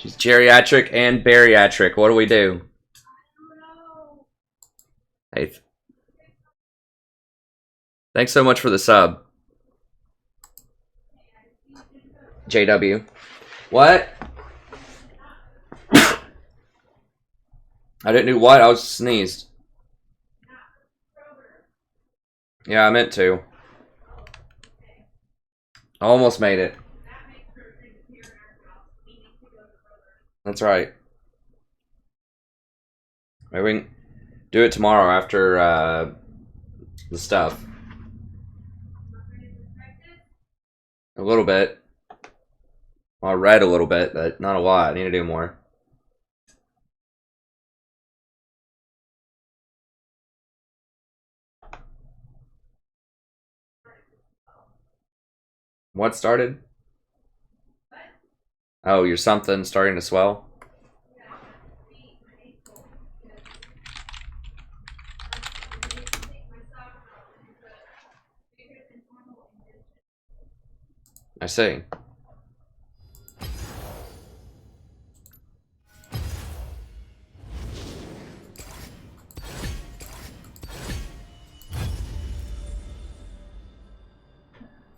She's geriatric and bariatric. What do we do? Hey. Thanks so much for the sub. JW. What? I didn't do what? I was sneezed. Yeah, I meant to. I almost made it. That's right. Maybe we can do it tomorrow after the stuff. A little bit. Well, I read a little bit, but not a lot. I need to do more. What started? Oh, you're something starting to swell? I see.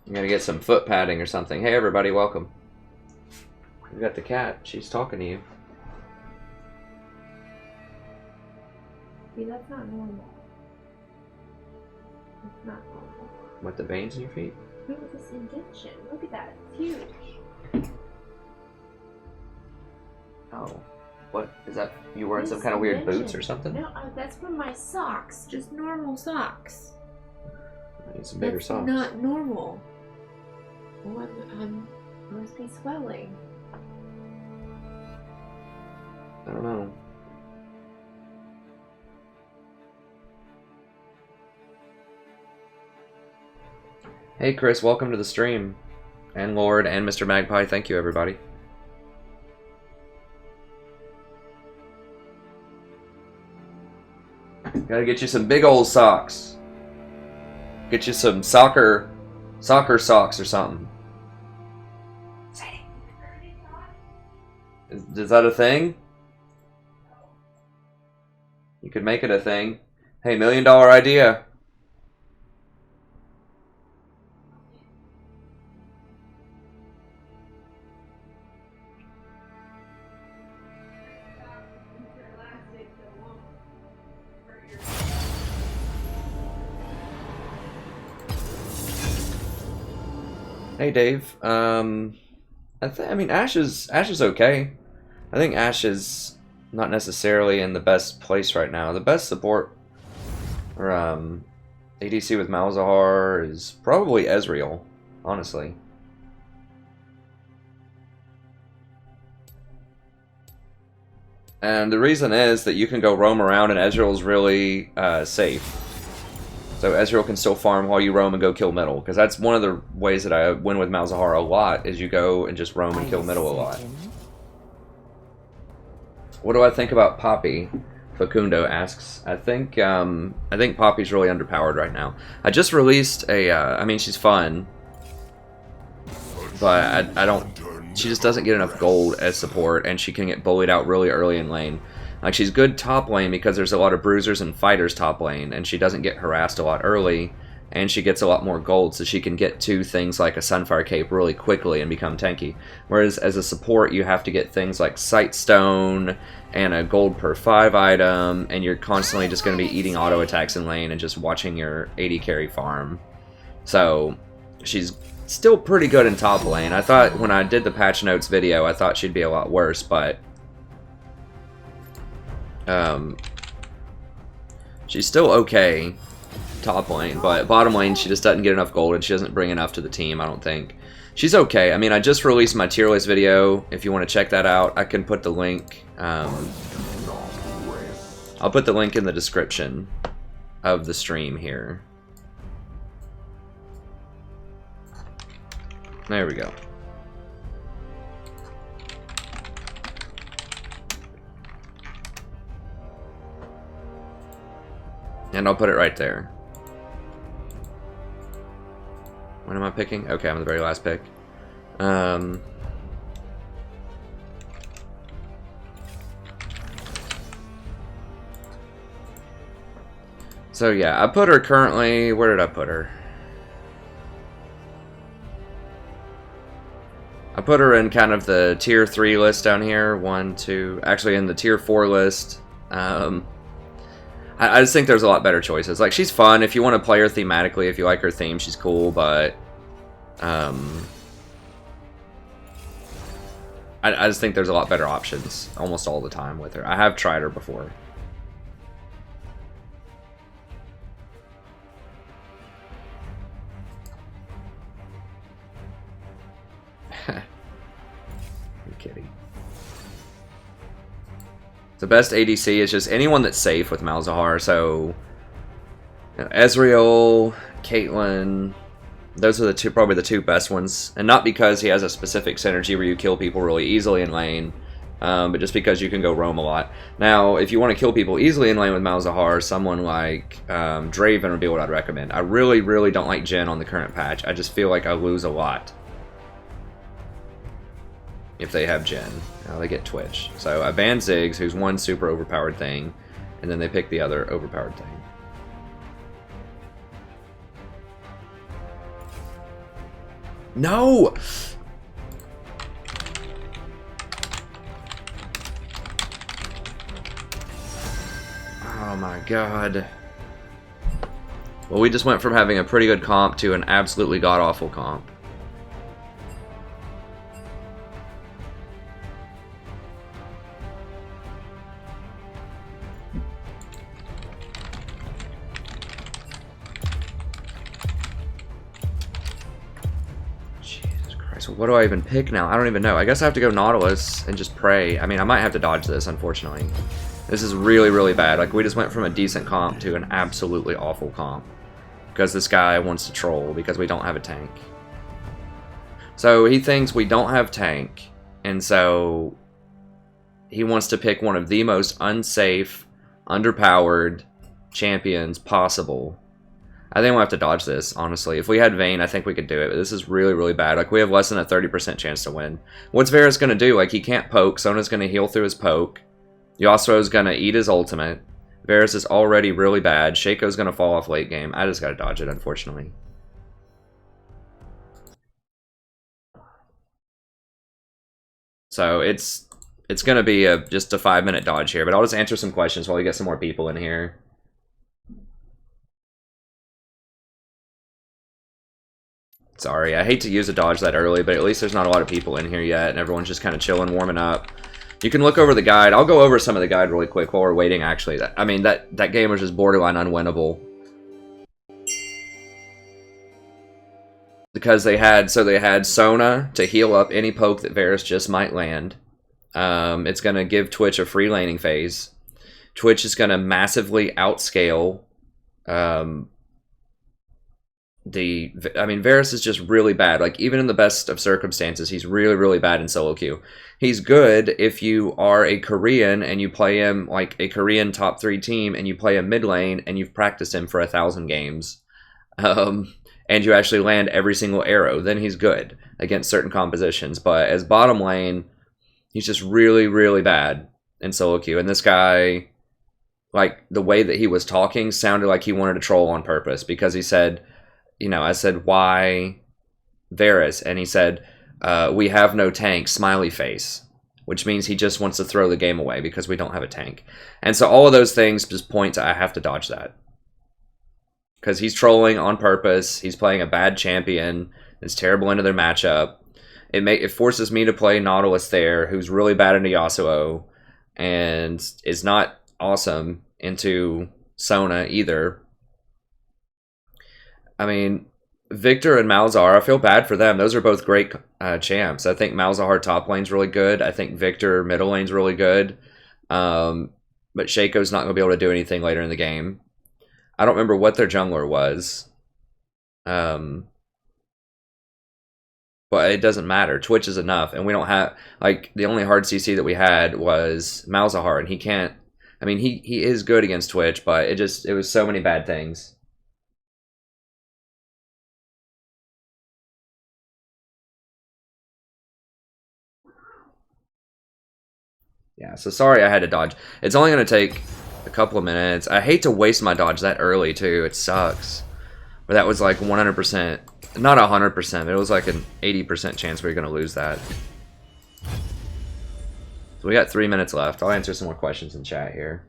You gotta get some foot padding or something. Hey everybody, welcome. You got the cat. She's talking to you. See, that's not normal. It's not normal. What, the veins in your feet? Look at this indentation. Look at that. It's huge. Oh. What? Is that you wearing some kind of weird boots or something? No, that's from my socks. Just normal socks. I need some bigger socks. Not normal. Oh, I must be swelling. I don't know. Hey Chris, welcome to the stream. And Lord and Mr. Magpie, thank you everybody. Gotta get you some big old socks. Get you some soccer socks or something. Is that a thing? You could make it a thing. Hey, $1 million idea. Hey Dave, I mean Ash is okay. I think Ash is not necessarily in the best place right now. The best support for ADC with Malzahar is probably Ezreal, honestly. And the reason is that you can go roam around and Ezreal's really safe. So Ezreal can still farm while you roam and go kill middle. Because that's one of the ways that I win with Malzahar a lot, is you go and just roam and kill middle a lot. What do I think about Poppy? Facundo asks. I think Poppy's really underpowered right now. I just released a, I mean she's fun. But I don't, she just doesn't get enough gold as support, and she can get bullied out really early in lane. Like, she's good top lane because there's a lot of bruisers and fighters top lane, and she doesn't get harassed a lot early, and she gets a lot more gold, so she can get to things like a Sunfire Cape really quickly and become tanky. Whereas as a support, you have to get things like Sightstone and a gold per 5 item, and you're constantly just going to be eating auto attacks in lane and just watching your AD carry farm. So she's still pretty good in top lane. I thought when I did the patch notes video, I thought she'd be a lot worse, but she's still okay top lane, but bottom lane she just doesn't get enough gold and she doesn't bring enough to the team, I don't think. She's okay. I mean, I just released my tier list video. If you want to check that out, I can put the link. I'll put the link in the description of the stream here. There we go. And I'll put it right there. When am I picking? Okay, I'm the very last pick. So yeah, I put her currently... Where did I put her? I put her in kind of the tier 3 list down here. 1, 2... Actually, in the tier 4 list. I just think there's a lot better choices. Like, she's fun. If you want to play her thematically, if you like her theme, she's cool, but... I just think there's a lot better options almost all the time with her. I have tried her before. Kitty. The best ADC is just anyone that's safe with Malzahar. So, you know, Ezreal, Caitlyn, those are probably the two best ones. And not because he has a specific synergy where you kill people really easily in lane, but just because you can go roam a lot. Now, if you want to kill people easily in lane with Malzahar, someone like Draven would be what I'd recommend. I really, really don't like Jen on the current patch. I just feel like I lose a lot if they have Jen. Now they get Twitch. So I ban Ziggs, who's one super overpowered thing, and then they pick the other overpowered thing. No! Oh my god. Well, we just went from having a pretty good comp to an absolutely god-awful comp. So what do I even pick now? I don't even know. I guess I have to go Nautilus and just pray. I mean, I might have to dodge this, unfortunately. This is really, really bad. Like, we just went from a decent comp to an absolutely awful comp. Because this guy wants to troll because we don't have a tank. So he thinks we don't have tank. And so he wants to pick one of the most unsafe, underpowered champions possible. I think we'll have to dodge this, honestly. If we had Vayne, I think we could do it, but this is really, really bad. Like, we have less than a 30% chance to win. What's Varus going to do? Like, he can't poke. Sona's going to heal through his poke. Yasuo's going to eat his ultimate. Varus is already really bad. Shaco's going to fall off late game. I just got to dodge it, unfortunately. So, it's going to be just a 5-minute dodge here, but I'll just answer some questions while we get some more people in here. Sorry, I hate to use a dodge that early, but at least there's not a lot of people in here yet, and everyone's just kind of chilling, warming up. You can look over the guide. I'll go over some of the guide really quick while we're waiting, actually. I mean, that game was just borderline unwinnable. Because they had Sona to heal up any poke that Varus just might land. It's going to give Twitch a free laning phase. Twitch is going to massively outscale... Varus is just really bad. Like, even in the best of circumstances, he's really, really bad in solo queue. He's good if you are a Korean and you play him like a Korean top 3 team and you play him mid lane and you've practiced him for 1,000 games. And you actually land every single arrow. Then he's good against certain compositions. But as bottom lane, he's just really, really bad in solo queue. And this guy, like, the way that he was talking sounded like he wanted to troll on purpose, because he said... You know, I said, why Varus? And he said, we have no tank, smiley face. Which means he just wants to throw the game away because we don't have a tank. And so all of those things just point to I have to dodge that. Because he's trolling on purpose. He's playing a bad champion. It's terrible into their matchup. It forces me to play Nautilus there, who's really bad into Yasuo. And is not awesome into Sona either. I mean, Victor and Malzahar, I feel bad for them. Those are both great champs. I think Malzahar top lane's really good. I think Victor middle lane's really good. But Shaco's not going to be able to do anything later in the game. I don't remember what their jungler was. But it doesn't matter. Twitch is enough. And we don't have... Like, the only hard CC that we had was Malzahar. And he can't... I mean, he is good against Twitch, but it was so many bad things. Yeah, so sorry I had to dodge. It's only going to take a couple of minutes. I hate to waste my dodge that early, too. It sucks. But that was like 100%. Not 100%. It was like an 80% chance we were going to lose that. So we got 3 minutes left. I'll answer some more questions in chat here.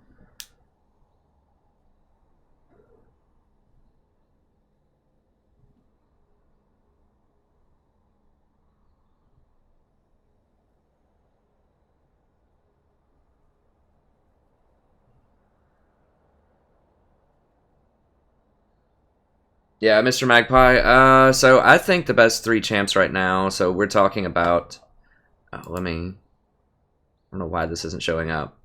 Yeah, Mr. Magpie. So I think the best 3 champs right now. So we're talking about. I don't know why this isn't showing up.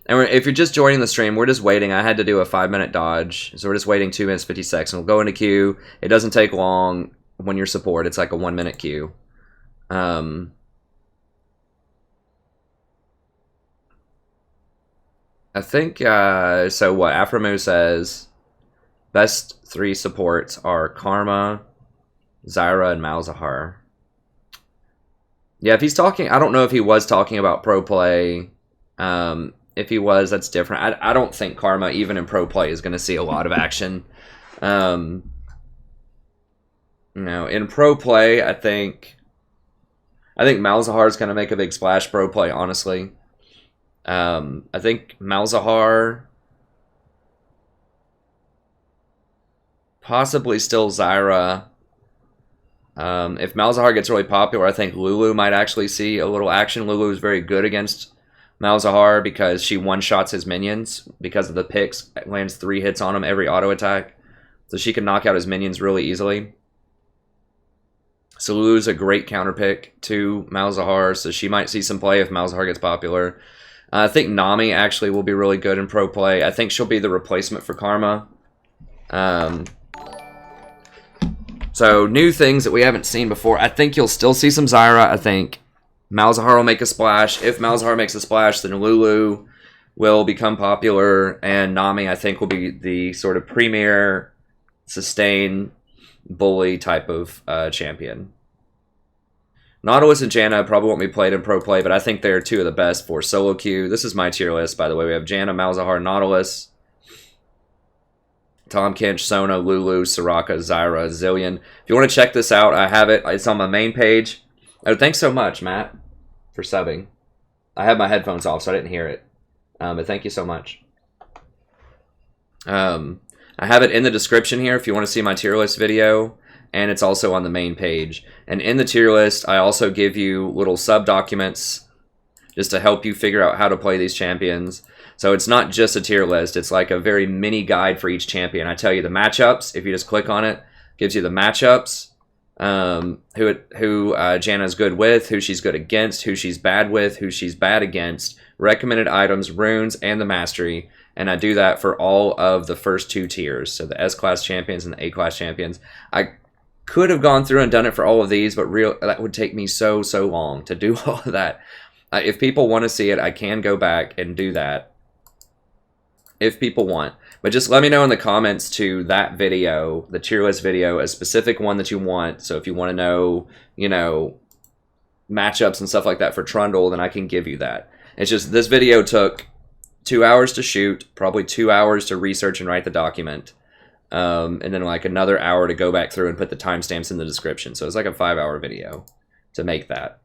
And if you're just joining the stream, we're just waiting. I had to do a 5-minute dodge, so we're just waiting 2 minutes 50 seconds. We'll go into queue. It doesn't take long when you're support. It's like a 1-minute queue. I think so. What Aframu says. Best 3 supports are Karma, Zyra, and Malzahar. Yeah, if he's talking, I don't know if he was talking about pro play. If he was, that's different. I don't think Karma, even in pro play, is going to see a lot of action. You know, in pro play, I think Malzahar is going to make a big splash pro play, honestly. I think Malzahar... Possibly still Zyra. If Malzahar gets really popular, I think Lulu might actually see a little action. Lulu is very good against Malzahar because she one-shots his minions because of the picks. Lands 3 hits on him every auto attack. So she can knock out his minions really easily. So Lulu's a great counter pick to Malzahar, so she might see some play if Malzahar gets popular. I think Nami actually will be really good in pro play. I think she'll be the replacement for Karma. So, new things that we haven't seen before. I think you'll still see some Zyra. I think Malzahar will make a splash. If Malzahar makes a splash, then Lulu will become popular. And Nami, I think, will be the sort of premier, sustain, bully type of champion. Nautilus and Janna probably won't be played in pro play, but I think they're 2 of the best for solo queue. This is my tier list, by the way. We have Janna, Malzahar, Nautilus, Tom Kench, Sona, Lulu, Soraka, Zyra, Zillion. If you want to check this out, I have it. It's on my main page. Oh, thanks so much, Matt, for subbing. I have my headphones off, so I didn't hear it. But thank you so much. I have it in the description here if you want to see my tier list video. And it's also on the main page. And in the tier list, I also give you little sub-documents just to help you figure out how to play these champions. So it's not just a tier list. It's like a very mini guide for each champion. I tell you the matchups. If you just click on it, gives you the matchups, who Janna's good with, who she's good against, who she's bad with, who she's bad against, recommended items, runes, and the mastery. And I do that for all of the first 2 tiers. So the S-class champions and the A-class champions. I could have gone through and done it for all of these, but that would take me so long to do all of that. If people want to see it, I can go back and do that. If people want. But just let me know in the comments to that video, the tier list video, a specific one that you want. So if you want to know, you know, matchups and stuff like that for Trundle, then I can give you that. It's just this video took 2 hours to shoot, probably 2 hours to research and write the document. And then like another hour to go back through and put the timestamps in the description. So it's like a 5-hour video to make that.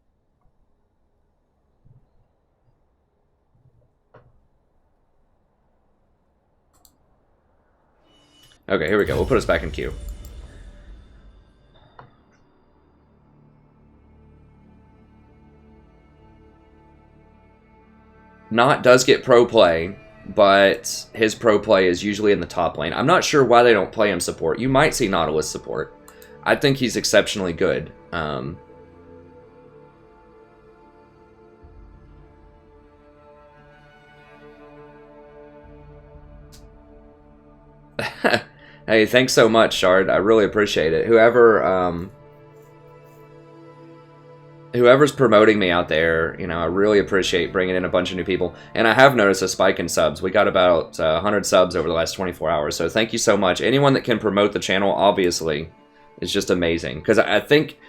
Okay, here we go. We'll put us back in queue. Not does get pro play, but his pro play is usually in the top lane. I'm not sure why they don't play him support. You might see Nautilus support. I think he's exceptionally good. Hey, thanks so much, Shard. I really appreciate it. Whoever's promoting me out there, you know, I really appreciate bringing in a bunch of new people. And I have noticed a spike in subs. We got about 100 subs over the last 24 hours. So thank you so much. Anyone that can promote the channel, obviously, is just amazing. Because I think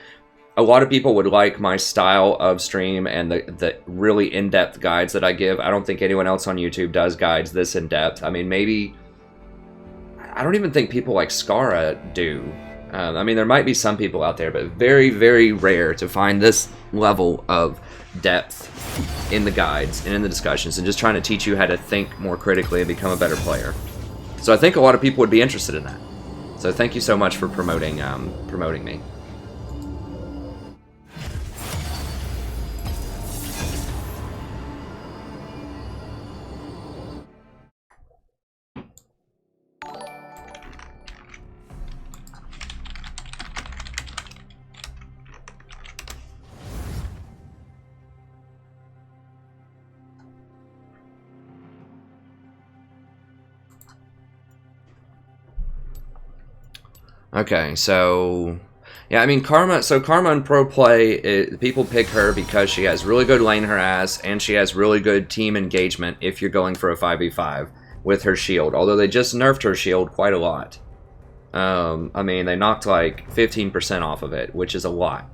a lot of people would like my style of stream and the really in-depth guides that I give. I don't think anyone else on YouTube does guides this in-depth. I mean, maybe... I don't even think people like Skara do. I mean, there might be some people out there, but very, very rare to find this level of depth in the guides and in the discussions and just trying to teach you how to think more critically and become a better player. So I think a lot of people would be interested in that. So thank you so much for promoting me. Okay, so yeah, I mean Karma. So Karma in pro play, people pick her because she has really good lane harass and she has really good team engagement. If you're going for a 5v5 with her shield, although they just nerfed her shield quite a lot. I mean, they knocked like 15% off of it, which is a lot.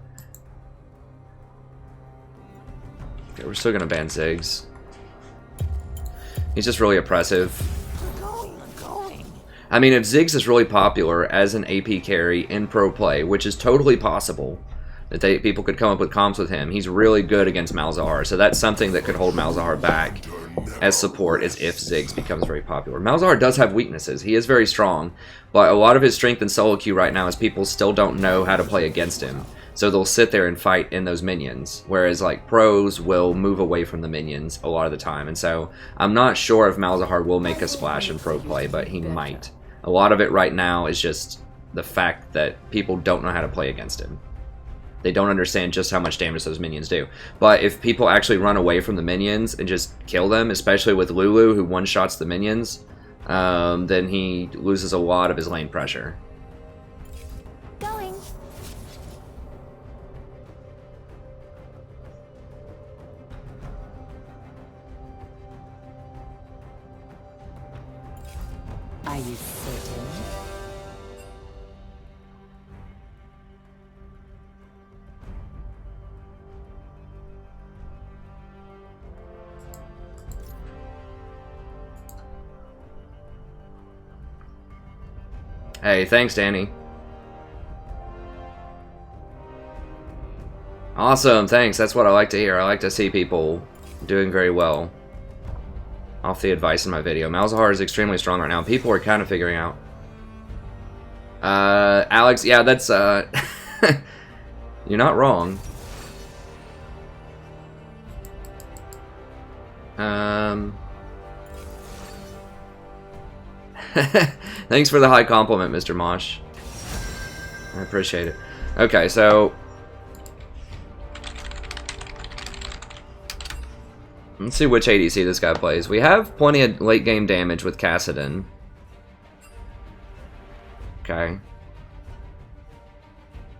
Okay, we're still gonna ban Ziggs. He's just really oppressive. I mean, if Ziggs is really popular as an AP carry in pro play, which is totally possible, that people could come up with comps with him, he's really good against Malzahar, so that's something that could hold Malzahar back as support, is if Ziggs becomes very popular. Malzahar does have weaknesses. He is very strong, but a lot of his strength in solo queue right now is people still don't know how to play against him. So they'll sit there and fight in those minions, whereas like pros will move away from the minions a lot of the time. And so I'm not sure if Malzahar will make a splash in pro play, but he might. A lot of it right now is just the fact that people don't know how to play against him. They don't understand just how much damage those minions do. But if people actually run away from the minions and just kill them, especially with Lulu, who one-shots the minions, then he loses a lot of his lane pressure. Going. Are you certain? Hey, thanks, Danny. Awesome, thanks. That's what I like to hear. I like to see people doing very well off the advice in my video. Malzahar is extremely strong right now. People are kind of figuring out. Alex, yeah, that's, you're not wrong. Thanks for the high compliment, Mr. Mosh. I appreciate it. Okay, so let's see which ADC this guy plays. We have plenty of late game damage with Kassadin. Okay.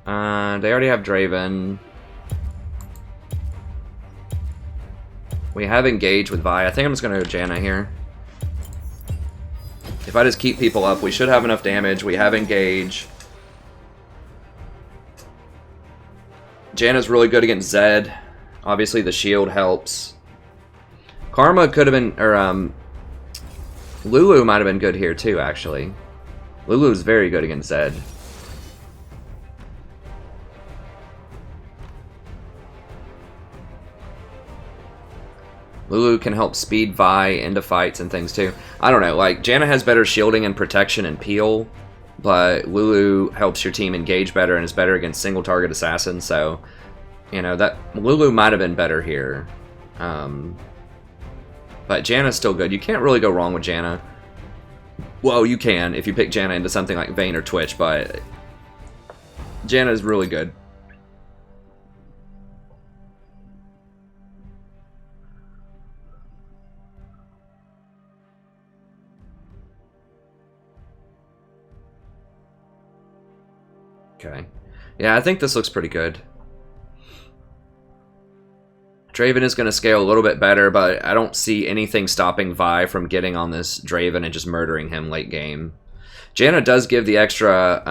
They already have Draven. We have Engage with Vi. I think I'm just going to go Janna here. If I just keep people up, we should have enough damage. We have Engage. Janna's really good against Zed. Obviously, the shield helps. Karma could have been, or Lulu might have been good here too, actually. Lulu's very good against Zed. Lulu can help speed Vi into fights and things too. I don't know, like, Janna has better shielding and protection and peel, but Lulu helps your team engage better and is better against single target assassins, so, you know, that Lulu might have been better here. But Janna's still good. You can't really go wrong with Janna. Well, you can if you pick Janna into something like Vayne or Twitch, but Janna is really good. Okay. Yeah, I think this looks pretty good. Draven is going to scale a little bit better, but I don't see anything stopping Vi from getting on this Draven and just murdering him late game. Janna does give the extra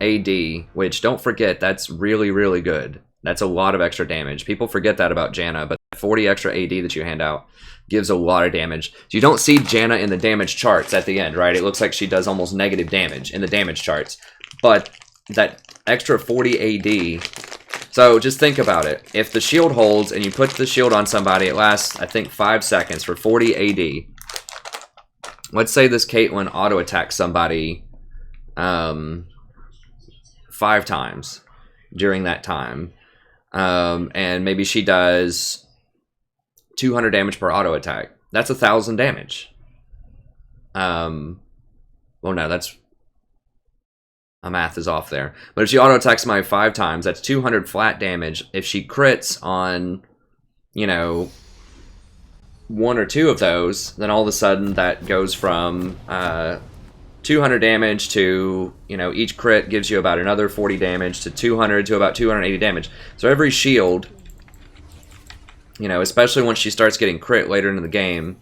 AD, which don't forget, that's really, really good. That's a lot of extra damage. People forget that about Janna, but 40 extra AD that you hand out gives a lot of damage. So you don't see Janna in the damage charts at the end, right? It looks like she does almost negative damage in the damage charts. But that extra 40 AD, so just think about it. If the shield holds and you put the shield on somebody, it lasts, I think, 5 seconds for 40 AD. Let's say this Caitlyn auto-attacks somebody 5 times during that time. And maybe she does 200 damage per auto-attack. That's 1,000 damage. Well, no, that's... My math is off there. But if she auto-attacks somebody 5 times, that's 200 flat damage. If she crits on, you know, 1 or 2 of those, then all of a sudden that goes from 200 damage to, you know, each crit gives you about another 40 damage to 200 to about 280 damage. So every shield, you know, especially once she starts getting crit later in the game,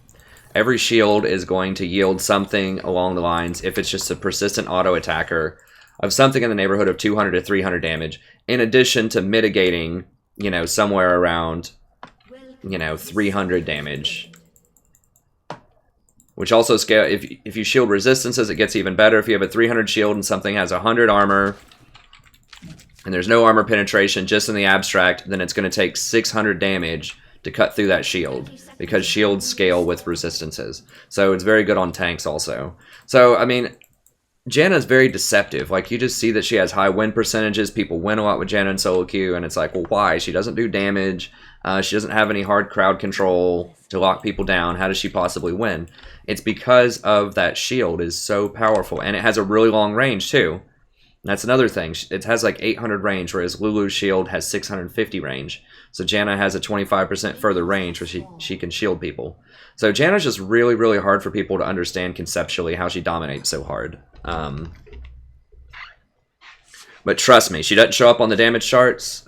every shield is going to yield something along the lines, if it's just a persistent auto attacker, of something in the neighborhood of 200 to 300 damage, in addition to mitigating, you know, somewhere around, you know, 300 damage. Which also scale, if you shield resistances, it gets even better. If you have a 300 shield and something has 100 armor, and there's no armor penetration just in the abstract, then it's going to take 600 damage to cut through that shield, because shields scale with resistances. So it's very good on tanks also. So, I mean, Janna is very deceptive. Like, you just see that she has high win percentages. People win a lot with Janna in solo queue, and it's like, well, why? She doesn't do damage. She doesn't have any hard crowd control to lock people down. How does she possibly win? It's because of that shield is so powerful, and it has a really long range too. That's another thing. It has like 800 range, whereas Lulu's shield has 650 range. So Janna has a 25% further range where she can shield people. So Janna's just really, really hard for people to understand conceptually how she dominates so hard. But trust me, she doesn't show up on the damage charts.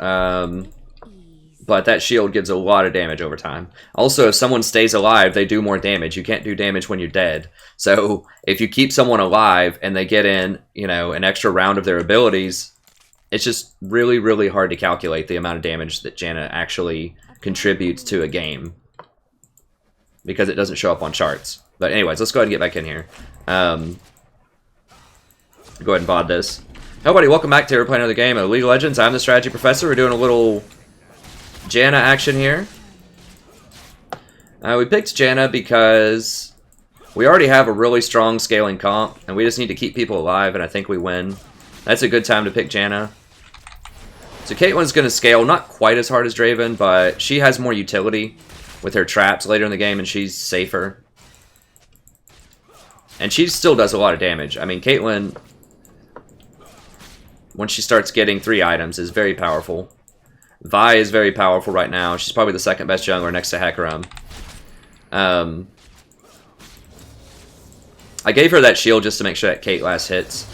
But that shield gives a lot of damage over time. Also, if someone stays alive, they do more damage. You can't do damage when you're dead. So if you keep someone alive and they get in, you know, an extra round of their abilities, it's just really, really hard to calculate the amount of damage that Janna actually contributes to a game, because it doesn't show up on charts. But anyways, let's go ahead and get back in here. Go ahead and VOD this. Hey buddy, welcome back to We're Playing Another Game of League of Legends. I'm the Strategy Professor. We're doing a little Janna action here. We picked Janna because we already have a really strong scaling comp, and we just need to keep people alive, and I think we win. That's a good time to pick Janna. So Caitlyn's going to scale not quite as hard as Draven, but she has more utility with her traps later in the game, and she's safer. And she still does a lot of damage. I mean, Caitlyn, once she starts getting 3 items, is very powerful. Vi is very powerful right now. She's probably the second best jungler next to Hecarim. I gave her that shield just to make sure that Kate last hits.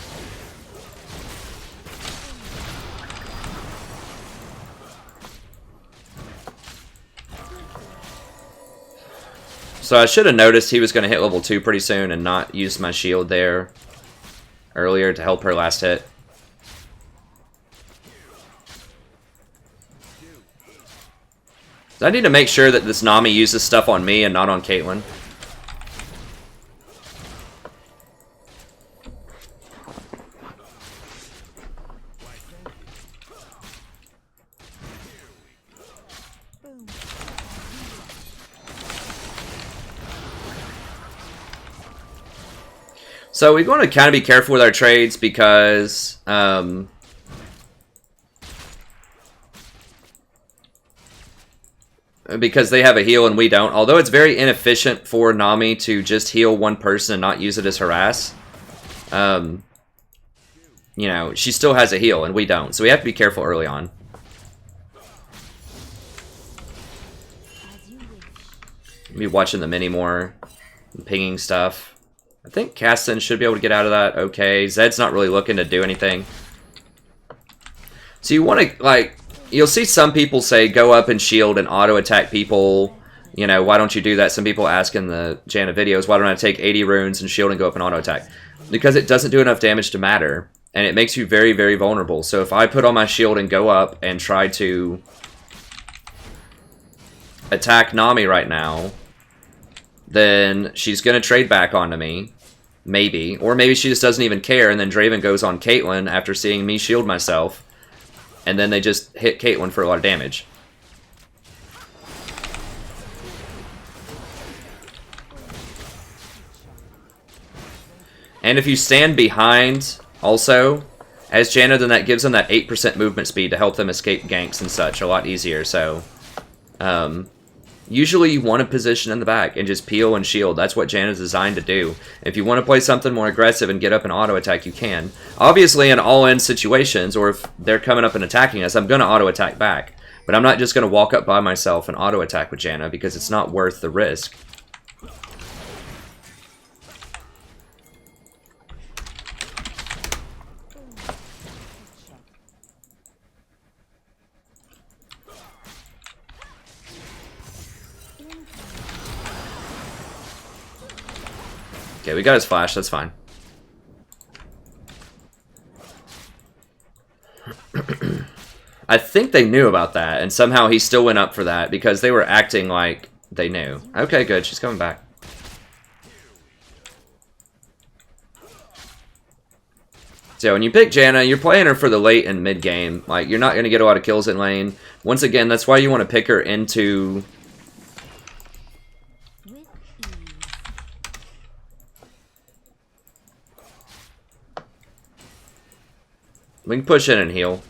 So I should have noticed he was going to hit level 2 pretty soon and not use my shield there earlier to help her last hit. So I need to make sure that this Nami uses stuff on me and not on Caitlyn. So we want to kind of be careful with our trades because they have a heal and we don't. Although it's very inefficient for Nami to just heal one person and not use it as harass. You know, she still has a heal and we don't. So we have to be careful early on. Be watching the mini more, and pinging stuff. I think Caston should be able to get out of that okay. Zed's not really looking to do anything. So you want to, like, you'll see some people say go up and shield and auto-attack people, You know, why don't you do that? Some people ask in the Janna videos, why don't I take 80 runes and shield and go up and auto attack? Because it doesn't do enough damage to matter. And it makes you very, very vulnerable. So if I put on my shield and go up and try to attack Nami right now, then she's going to trade back onto me. Maybe. Or maybe she just doesn't even care, and then Draven goes on Caitlyn after seeing me shield myself. And then they just hit Caitlyn for a lot of damage. And if you stand behind, also, as Janna, then that gives them that 8% movement speed to help them escape ganks and such a lot easier. So, usually you want to position in the back and just peel and shield. That's what Janna's designed to do. If you want to play something more aggressive and get up and auto attack, you can. Obviously, in all-in situations, or if they're coming up and attacking us, I'm going to auto attack back. But I'm not just going to walk up by myself and auto attack with Janna because it's not worth the risk. Okay, we got his flash, that's fine. I think they knew about that, and somehow he still went up for that because they were acting like they knew. Okay, good, she's coming back. So when you pick Janna, you're playing her for the late and mid game. Like, you're not going to get a lot of kills in lane. Once again, that's why you want to pick her into... We can push in and heal.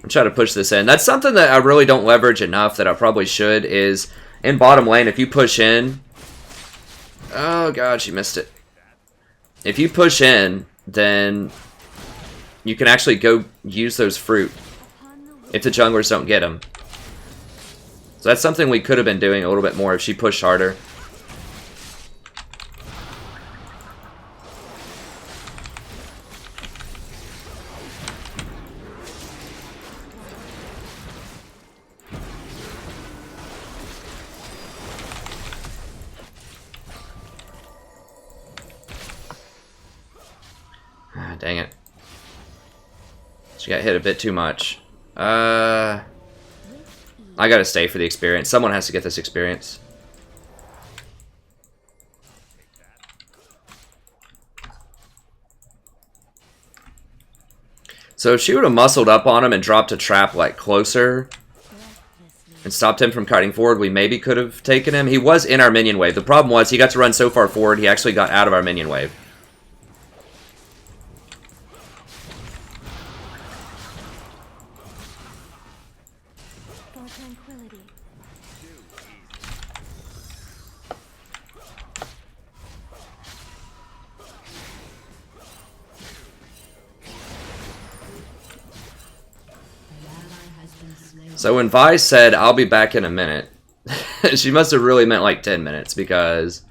I'm trying to push this in. That's something that I really don't leverage enough that I probably should is in bottom lane, if you push in... Oh god, she missed it. If you push in, then you can actually go use those fruit if the junglers don't get them. So that's something we could have been doing a little bit more if she pushed harder. Dang it. She got hit a bit too much. I gotta stay for the experience. Someone has to get this experience. So if she would have muscled up on him and dropped a trap like closer and stopped him from cutting forward, we maybe could have taken him. He was in our minion wave. The problem was he got to run so far forward, he actually got out of our minion wave. So when Vi said, "I'll be back in a minute," she must have really meant like 10 minutes because,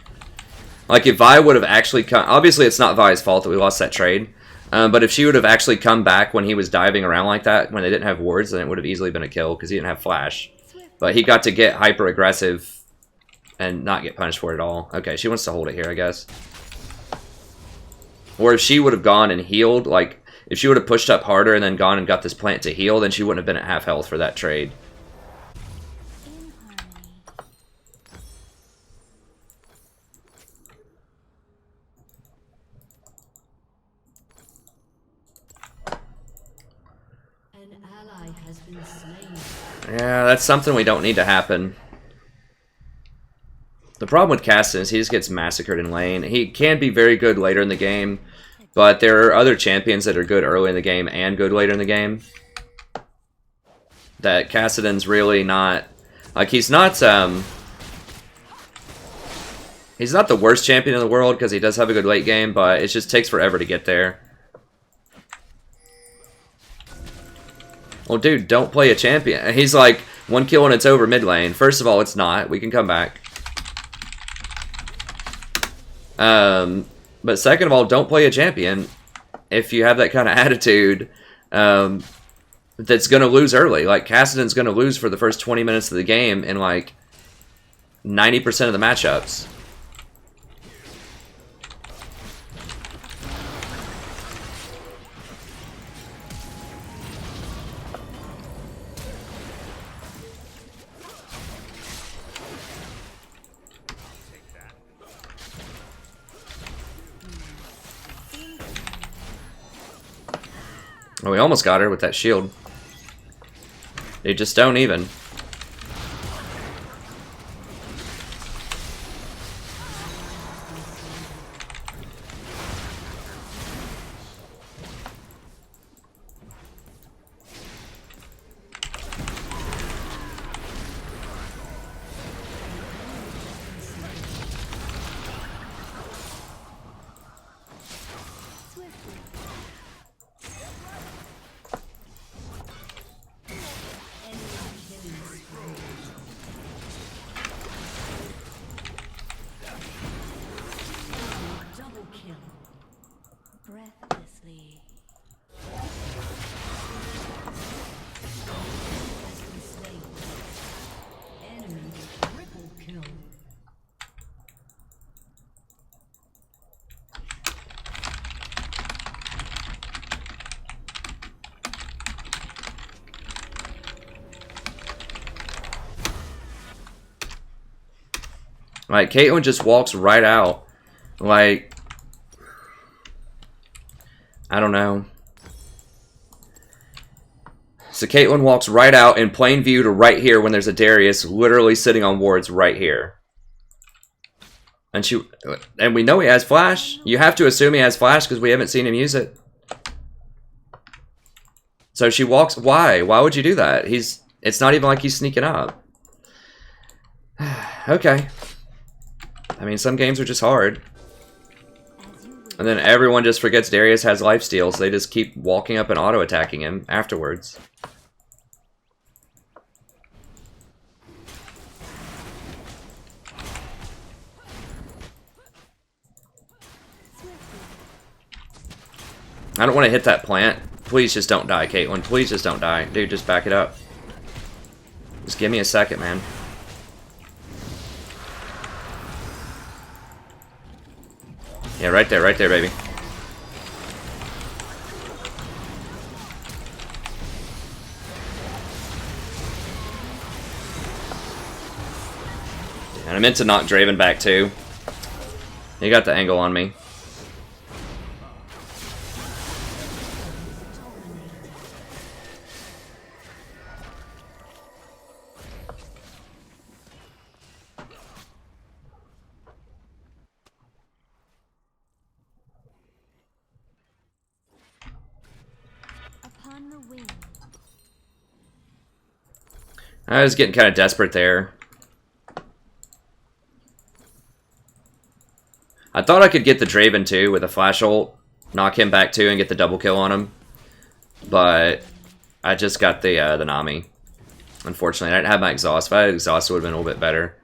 like, if Vi would have actually come... Obviously, it's not Vi's fault that we lost that trade, but if she would have actually come back when he was diving around like that, when they didn't have wards, then it would have easily been a kill because he didn't have flash. But he got to get hyper-aggressive and not get punished for it at all. Okay, she wants to hold it here, I guess. Or if she would have gone and healed, like... If she would have pushed up harder and then gone and got this plant to heal, then she wouldn't have been at half health for that trade. An ally has been slain. Yeah, that's something we don't need to happen. The problem with Caston is he just gets massacred in lane. He can be very good later in the game. But there are other champions that are good early in the game and good later in the game. That Cassidon's really not... Like, he's not the worst champion in the world because he does have a good late game, but it just takes forever to get there. Well, dude, don't play a champion. He's like, 1 kill and it's over mid lane. First of all, it's not. We can come back. But second of all, don't play a champion if you have that kind of attitude that's going to lose early. Like, Kassadin's going to lose for the first 20 minutes of the game in, like, 90% of the matchups. Oh, we almost got her with that shield. They just don't even. Breathlessly. Enemy triple kill. Like, Caitlyn just walks right out. Like, I don't know. So Caitlyn walks right out in plain view to right here when there's a Darius literally sitting on wards right here. And we know he has flash. You have to assume he has flash because we haven't seen him use it. So she walks. Why? Why would you do that? It's not even like he's sneaking up. Okay. I mean, some games are just hard. And then everyone just forgets Darius has lifesteal, so they just keep walking up and auto-attacking him afterwards. I don't want to hit that plant. Please just don't die, Caitlyn. Please just don't die. Dude, just back it up. Just give me a second, man. Yeah, right there, baby. And I meant to knock Draven back too. He got the angle on me. I was getting kind of desperate there. I thought I could get the Draven too with a flash ult, knock him back too, and get the double kill on him. But I just got the Nami. Unfortunately, I didn't have my exhaust. If I had exhaust, it would have been a little bit better.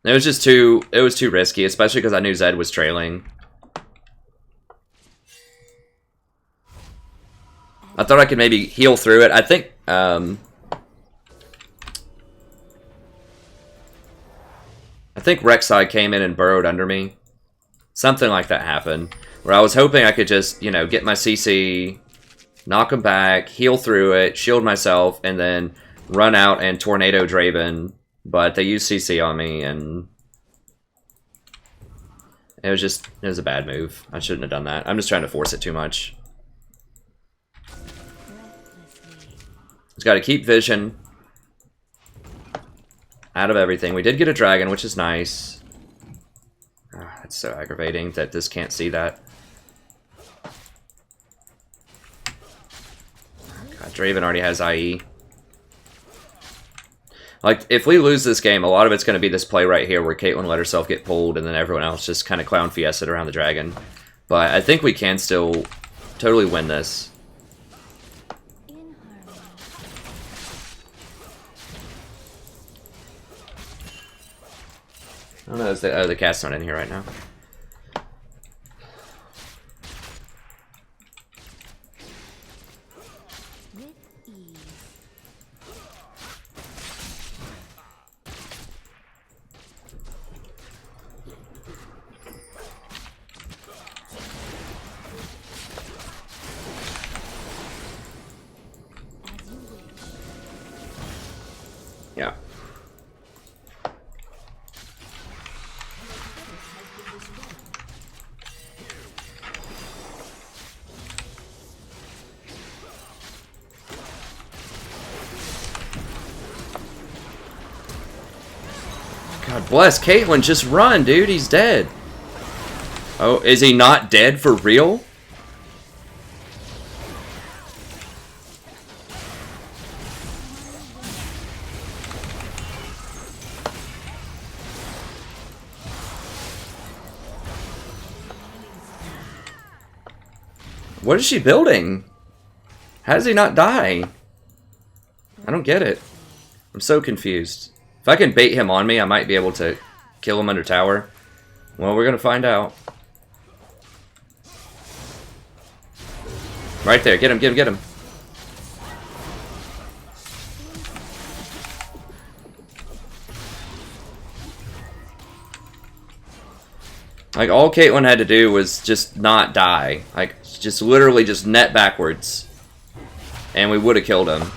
It was just too risky, especially because I knew Zed was trailing. I thought I could maybe heal through it. I think Rek'Sai came in and burrowed under me. Something like that happened. Where I was hoping I could just, you know, get my CC, knock him back, heal through it, shield myself, and then run out and tornado Draven. But they used CC on me, and it was a bad move. I shouldn't have done that. I'm just trying to force it too much. Just got to keep vision out of everything. We did get a dragon, which is nice. It's so aggravating that this can't see that. God, Draven already has IE. Like, if we lose this game, a lot of it's going to be this play right here where Caitlyn let herself get pulled and then everyone else just kind of clown fiesta'd around the dragon. But I think we can still totally win this. I don't know, the cat's not in here right now. With ease. As you wish. Yeah. God bless Caitlyn, just run, dude. He's dead. Oh, is he not dead for real? What is she building? How does he not die? I don't get it. I'm so confused. If I can bait him on me, I might be able to kill him under tower. Well, we're gonna find out. Right there, get him, get him, get him. Like, all Caitlyn had to do was just not die. Like, just literally just net backwards. And we would have killed him.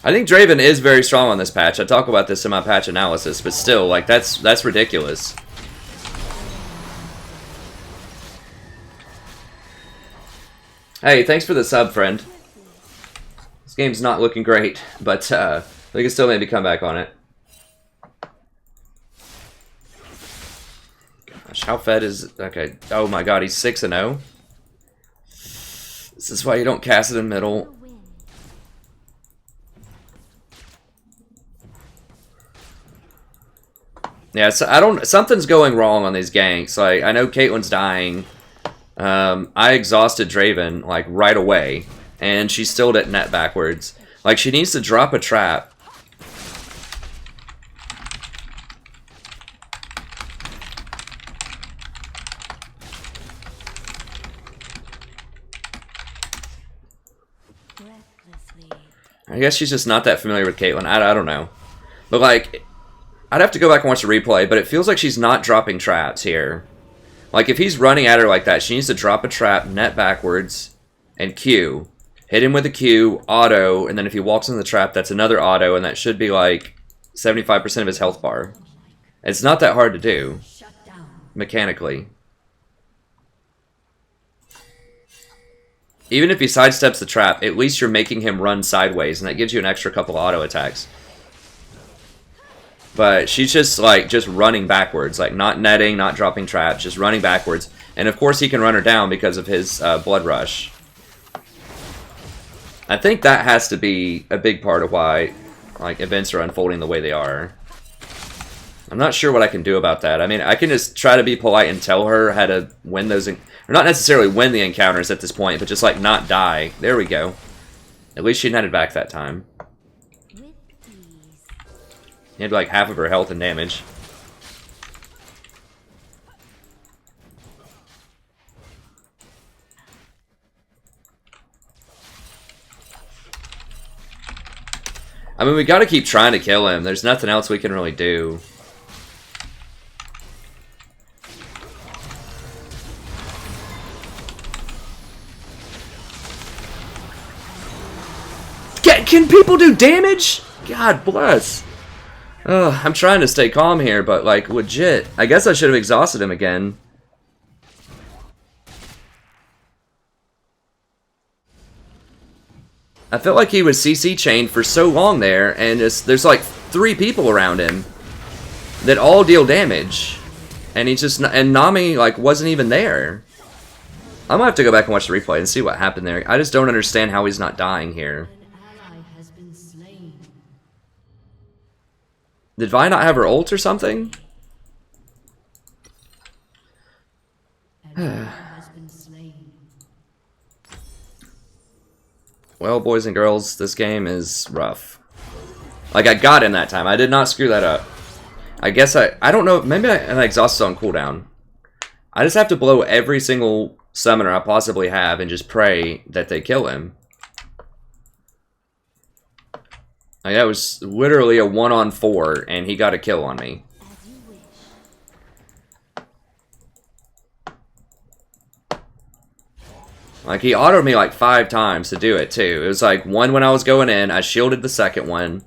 I think Draven is very strong on this patch. I talk about this in my patch analysis, but still, like, that's ridiculous. Hey, thanks for the sub, friend. This game's not looking great, but we can still maybe come back on it. Gosh, how fed is... Okay, oh my god, he's 6-0. This is why you don't cast it in middle. Yeah, so I don't... Something's going wrong on these ganks. Like, I know Caitlyn's dying. I exhausted Draven, like, right away. And she still didn't net backwards. Like, she needs to drop a trap. I guess she's just not that familiar with Caitlyn. I don't know. But, like... I'd have to go back and watch the replay, but it feels like she's not dropping traps here. Like, if he's running at her like that, she needs to drop a trap, net backwards, and Q. Hit him with a Q, auto, and then if he walks in the trap, that's another auto, and that should be like 75% of his health bar. It's not that hard to do, mechanically. Even if he sidesteps the trap, at least you're making him run sideways, and that gives you an extra couple auto attacks. But she's just, like, just running backwards. Like, not netting, not dropping traps, just running backwards. And, of course, he can run her down because of his blood rush. I think that has to be a big part of why, like, events are unfolding the way they are. I'm not sure what I can do about that. I mean, I can just try to be polite and tell her how to win those... Or not necessarily win the encounters at this point, but just, like, not die. There we go. At least she netted back that time. He had like half of her health and damage. I mean, we gotta keep trying to kill him. There's nothing else we can really do. Can people do damage? God bless. I'm trying to stay calm here, but, like, legit. I guess I should have exhausted him again. I felt like he was CC chained for so long there, and there's, like, 3 people around him that all deal damage. And he just... And Nami, like, wasn't even there. I'm gonna have to go back and watch the replay and see what happened there. I just don't understand how he's not dying here. Did Vi not have her ult or something? Well, boys and girls, this game is rough. Like, I got in that time. I did not screw that up. I guess I don't know. Maybe I exhausted on cooldown. I just have to blow every single summoner I possibly have and just pray that they kill him. Like, that was literally a 1-on-4, and he got a kill on me. As you wish. Like, he autoed me like 5 times to do it, too. It was like, one when I was going in, I shielded the second one.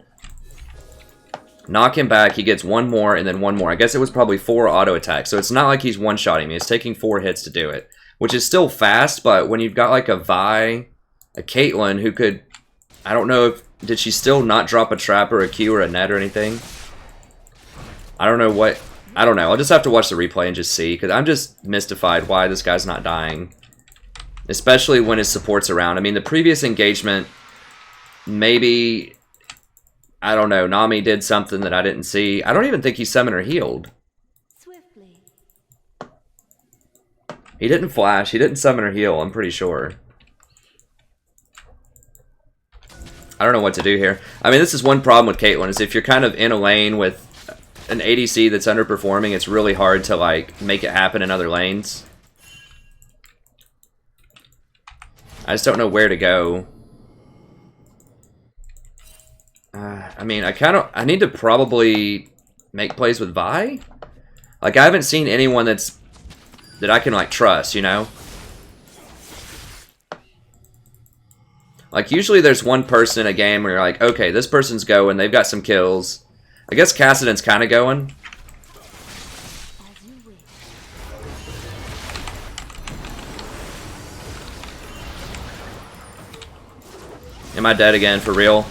Knock him back, he gets one more, and then one more. I guess it was probably 4 auto attacks, so it's not like he's one-shotting me. It's taking 4 hits to do it. Which is still fast, but when you've got like a Vi, a Caitlyn who could... I don't know if... Did she still not drop a trap or a Q or a net or anything? I don't know what... I don't know. I'll just have to watch the replay and just see, because I'm just mystified why this guy's not dying. Especially when his support's around. I mean, the previous engagement, maybe... I don't know, Nami did something that I didn't see. I don't even think he summoned or healed. Swiftly. He didn't flash, he didn't summon or heal, I'm pretty sure. I don't know what to do here. I mean, this is one problem with Caitlyn, is if you're kind of in a lane with an ADC that's underperforming, it's really hard to, like, make it happen in other lanes. I just don't know where to go. I mean, I need to probably make plays with Vi. Like, I haven't seen anyone that I can, like, trust, you know? Like, usually there's one person in a game where you're like, okay, this person's going, they've got some kills. I guess Cassidon's kind of going. As you wish. Am I dead again, for real?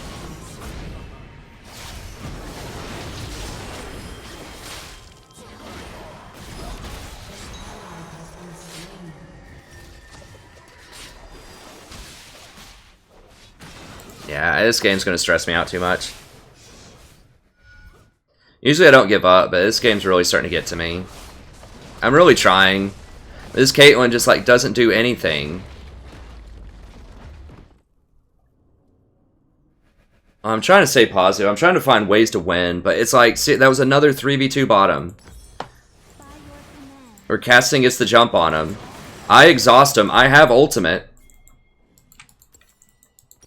Yeah, this game's going to stress me out too much. Usually I don't give up, but this game's really starting to get to me. I'm really trying. This Caitlyn just, like, doesn't do anything. I'm trying to stay positive. I'm trying to find ways to win, but it's like, see, that was another 3v2 bottom. By your command. Or casting gets the jump on him. I exhaust him. I have ultimate.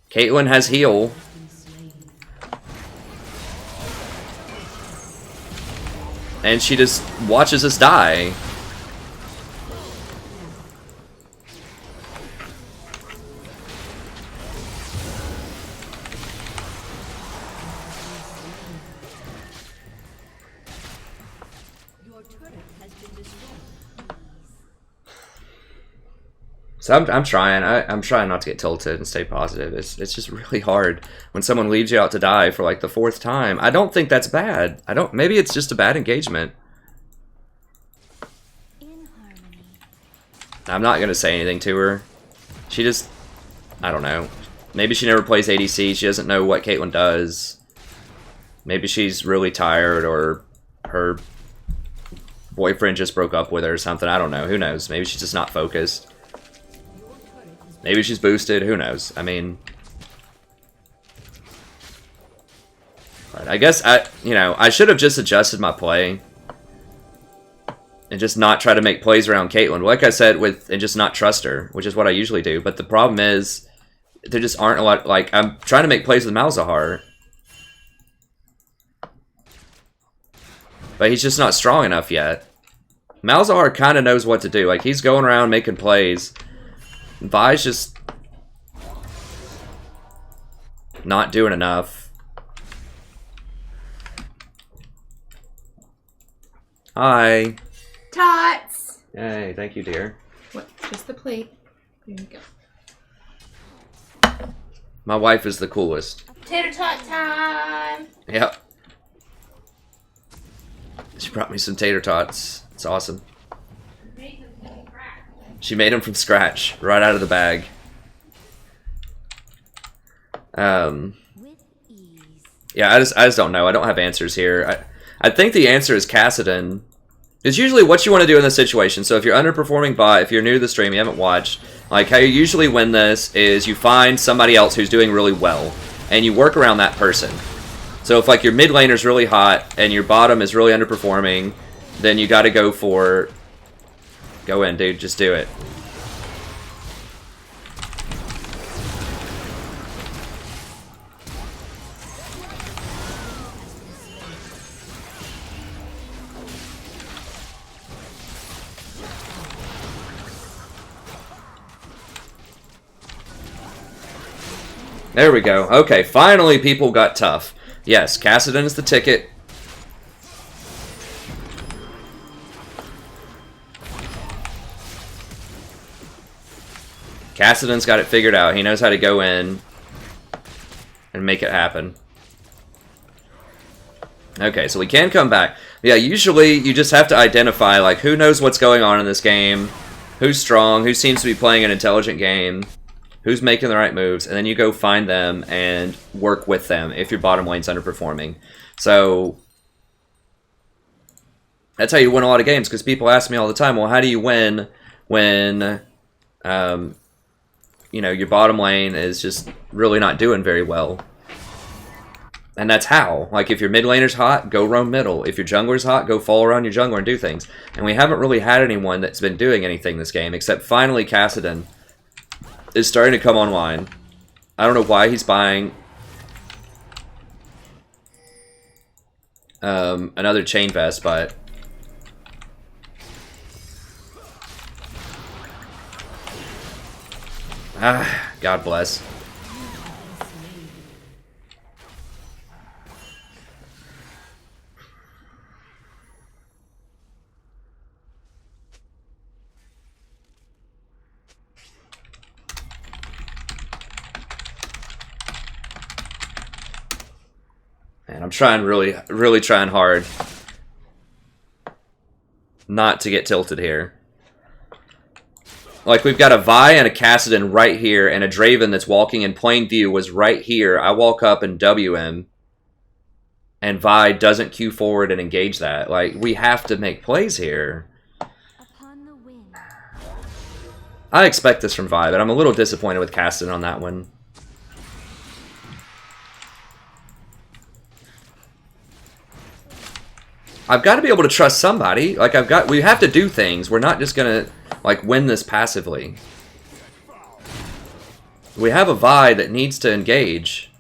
Caitlyn has heal. And she just watches us die. Your turret has been destroyed. So I'm trying. I'm trying not to get tilted and stay positive. It's just really hard when someone leaves you out to die for like the 4th time. I don't think that's bad. Maybe it's just a bad engagement. In harmony. I'm not gonna say anything to her. She just, I don't know. Maybe she never plays ADC. She doesn't know what Caitlyn does. Maybe she's really tired, or her boyfriend just broke up with her or something. I don't know. Who knows? Maybe she's just not focused. Maybe she's boosted. Who knows? I mean, but I guess I should have just adjusted my play and just not try to make plays around Caitlyn. Like I said, and just not trust her, which is what I usually do. But the problem is, there just aren't a lot. Like, I'm trying to make plays with Malzahar, but he's just not strong enough yet. Malzahar kind of knows what to do. Like, he's going around making plays. Vi's just not doing enough. Hi. Tots! Hey, thank you, dear. What? Just the plate. There you go. My wife is the coolest. Tater tot time! Yep. She brought me some tater tots. It's awesome. She made them from scratch, right out of the bag. With ease. Yeah, I just don't know. I don't have answers here. I think the answer is Cassidon. It's usually what you want to do in this situation. So if you're underperforming bot, if you're new to the stream, you haven't watched, like, how you usually win this is you find somebody else who's doing really well, and you work around that person. So if, like, your mid laner's really hot, and your bottom is really underperforming, then you gotta go in, dude. Just do it. There we go. Okay, finally people got tough. Yes, Kassadin's the ticket. Kassadin's got it figured out. He knows how to go in and make it happen. Okay, so we can come back. Yeah, usually you just have to identify, like, who knows what's going on in this game, who's strong, who seems to be playing an intelligent game, who's making the right moves, and then you go find them and work with them if your bottom lane's underperforming. So that's how you win a lot of games, because people ask me all the time, well, how do you win when, you know, your bottom lane is just really not doing very well? And that's how. Like, if your mid laner's hot, go roam middle. If your jungler's hot, go fall around your jungler and do things. And we haven't really had anyone that's been doing anything this game, except finally Kassadin is starting to come online. I don't know why he's buying another chain vest, but God bless. Man, I'm trying really trying hard not to get tilted here. Like, we've got a Vi and a Kassadin right here, and a Draven that's walking in plain view was right here. I walk up and W him, and Vi doesn't queue forward and engage that. Like, we have to make plays here. Upon the wind. I expect this from Vi, but I'm a little disappointed with Kassadin on that one. I've got to be able to trust somebody. Like, we have to do things. We're not just gonna, like, win this passively. We have a Vi that needs to engage.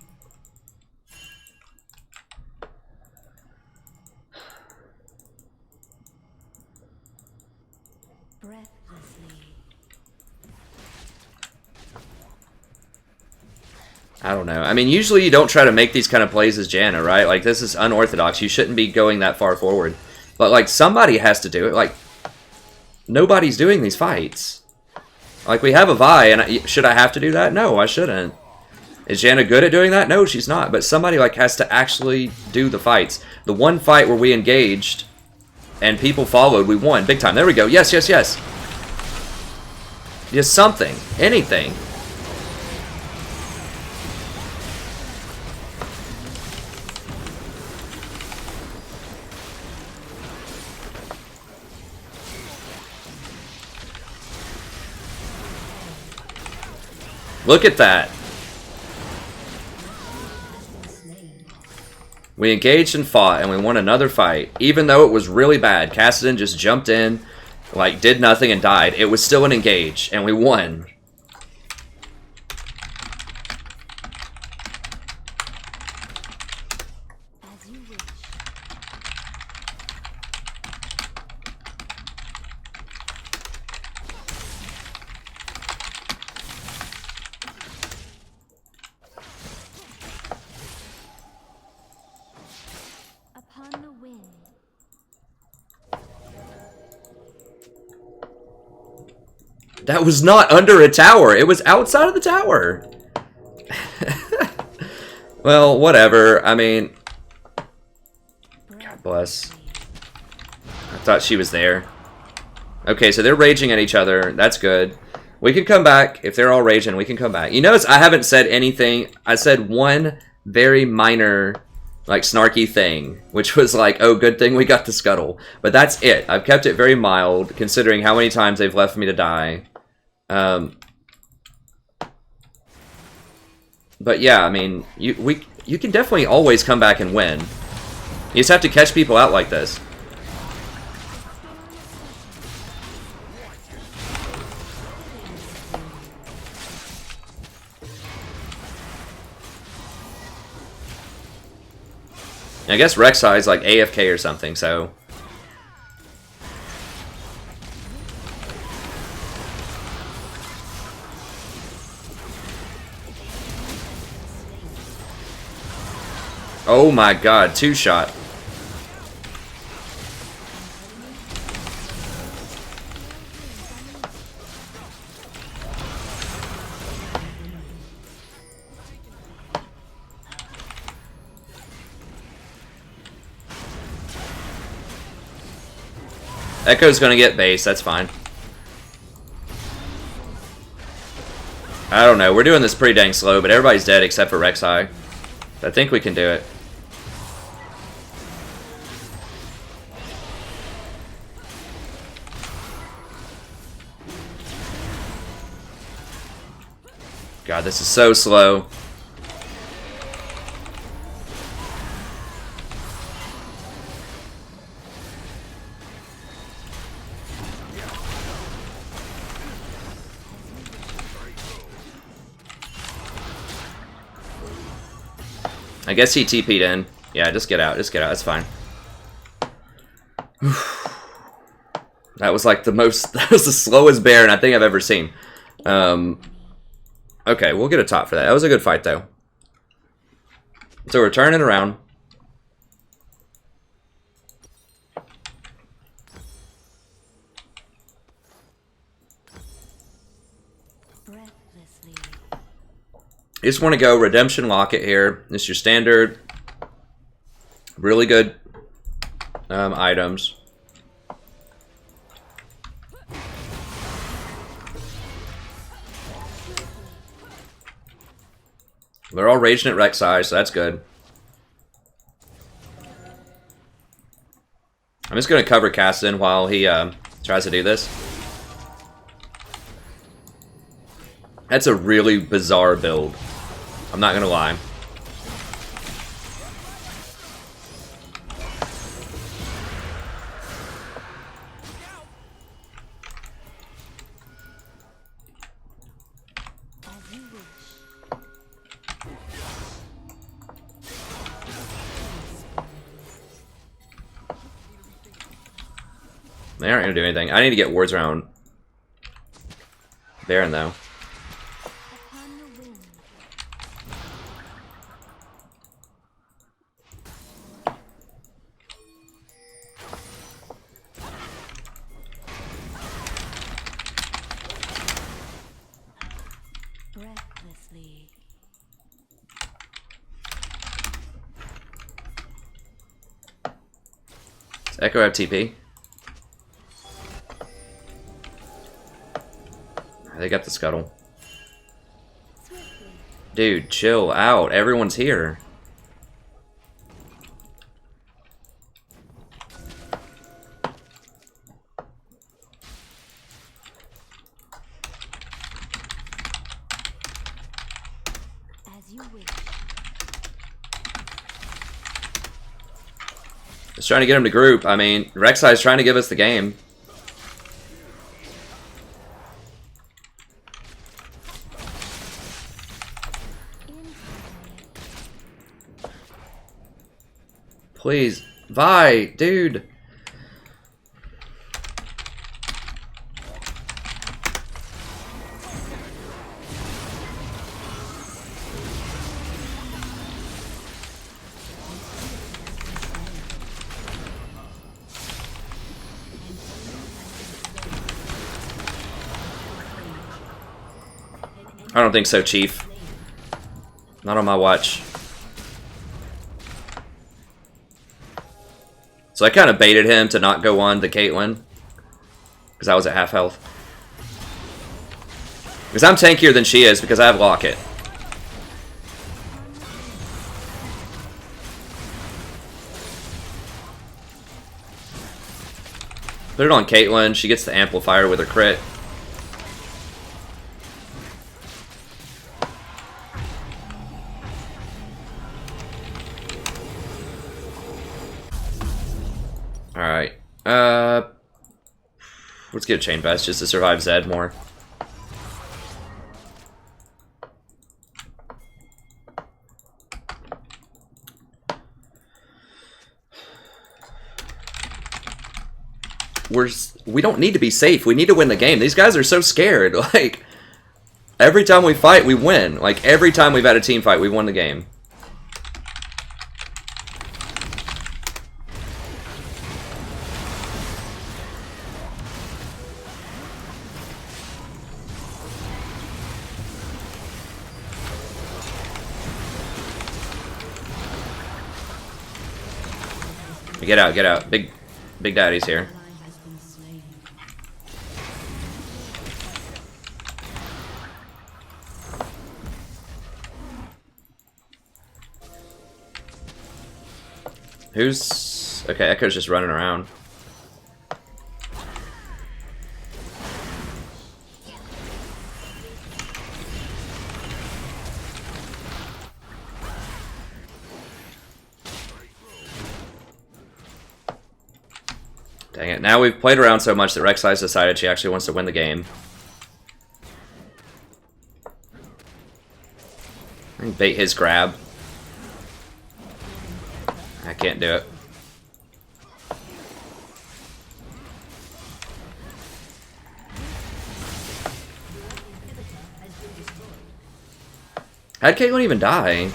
Breathlessly. I don't know. I mean, usually you don't try to make these kind of plays as Janna, right? Like, this is unorthodox. You shouldn't be going that far forward. But, like, somebody has to do it. Like, nobody's doing these fights. Like, we have a Vi, and should I have to do that? No, I shouldn't. Is Janna good at doing that? No, she's not. But somebody, like, has to actually do the fights. The one fight where we engaged and people followed, we won. Big time. There we go. Yes, yes, yes. Just something. Anything. Look at that. We engaged and fought, and we won another fight. Even though it was really bad, Kassadin just jumped in, like, did nothing and died. It was still an engage, and we won. As you wish. Upon the wind. That was not under a tower. It was outside of the tower. Well, whatever. I mean, God bless. I thought she was there. Okay, so they're raging at each other. That's good. We can come back. If they're all raging, we can come back. You notice I haven't said anything. I said one very minor, like, snarky thing, which was like, oh, good thing we got the scuttle. But that's it. I've kept it very mild, considering how many times they've left me to die. But yeah, I mean, you can definitely always come back and win. You just have to catch people out like this. I guess Rek'Sai's like AFK or something, so... Oh my god, 2-shot. Echo's gonna get base, that's fine. I don't know, we're doing this pretty dang slow, but everybody's dead except for Rek'Sai. I think we can do it. God, this is so slow. I guess he TP'd in. Yeah, just get out. Just get out. That's fine. That was like the most... That was the slowest Baron I think I've ever seen. Okay, we'll get a top for that. That was a good fight, though. So we're turning around. Breathlessly. You just want to go Redemption Locket here. It's your standard, really good items. They're all raging at Rek'Sai, so that's good. I'm just going to cover Caston while he tries to do this. That's a really bizarre build. I'm not going to lie. As you wish. They aren't going to do anything. I need to get wards around Baron, though. Upon the wind. Breathlessly. Does Echo have TP? They got the scuttle. Swiftly. Dude, chill out. Everyone's here. As you wish. Just trying to get him to group. I mean, Rek'Sai's trying to give us the game. Please. Vi, dude. I don't think so, Chief. Not on my watch. So I kind of baited him to not go on to Caitlyn. Because I was at half health. Because I'm tankier than she is because I have Locket. Put it on Caitlyn. She gets the amplifier with her crit. Alright. Let's get a chain vest just to survive Zed more. We don't need to be safe. We need to win the game. These guys are so scared. Like, every time we fight, we win. Like, every time we've had a team fight, we won the game. Get out, get out. Big Daddy's here. Who's... Okay, Echo's just running around. Dang it. Now we've played around so much that Rek'Sai's decided she actually wants to win the game. I can bait his grab. I can't do it. How'd Caitlyn even die?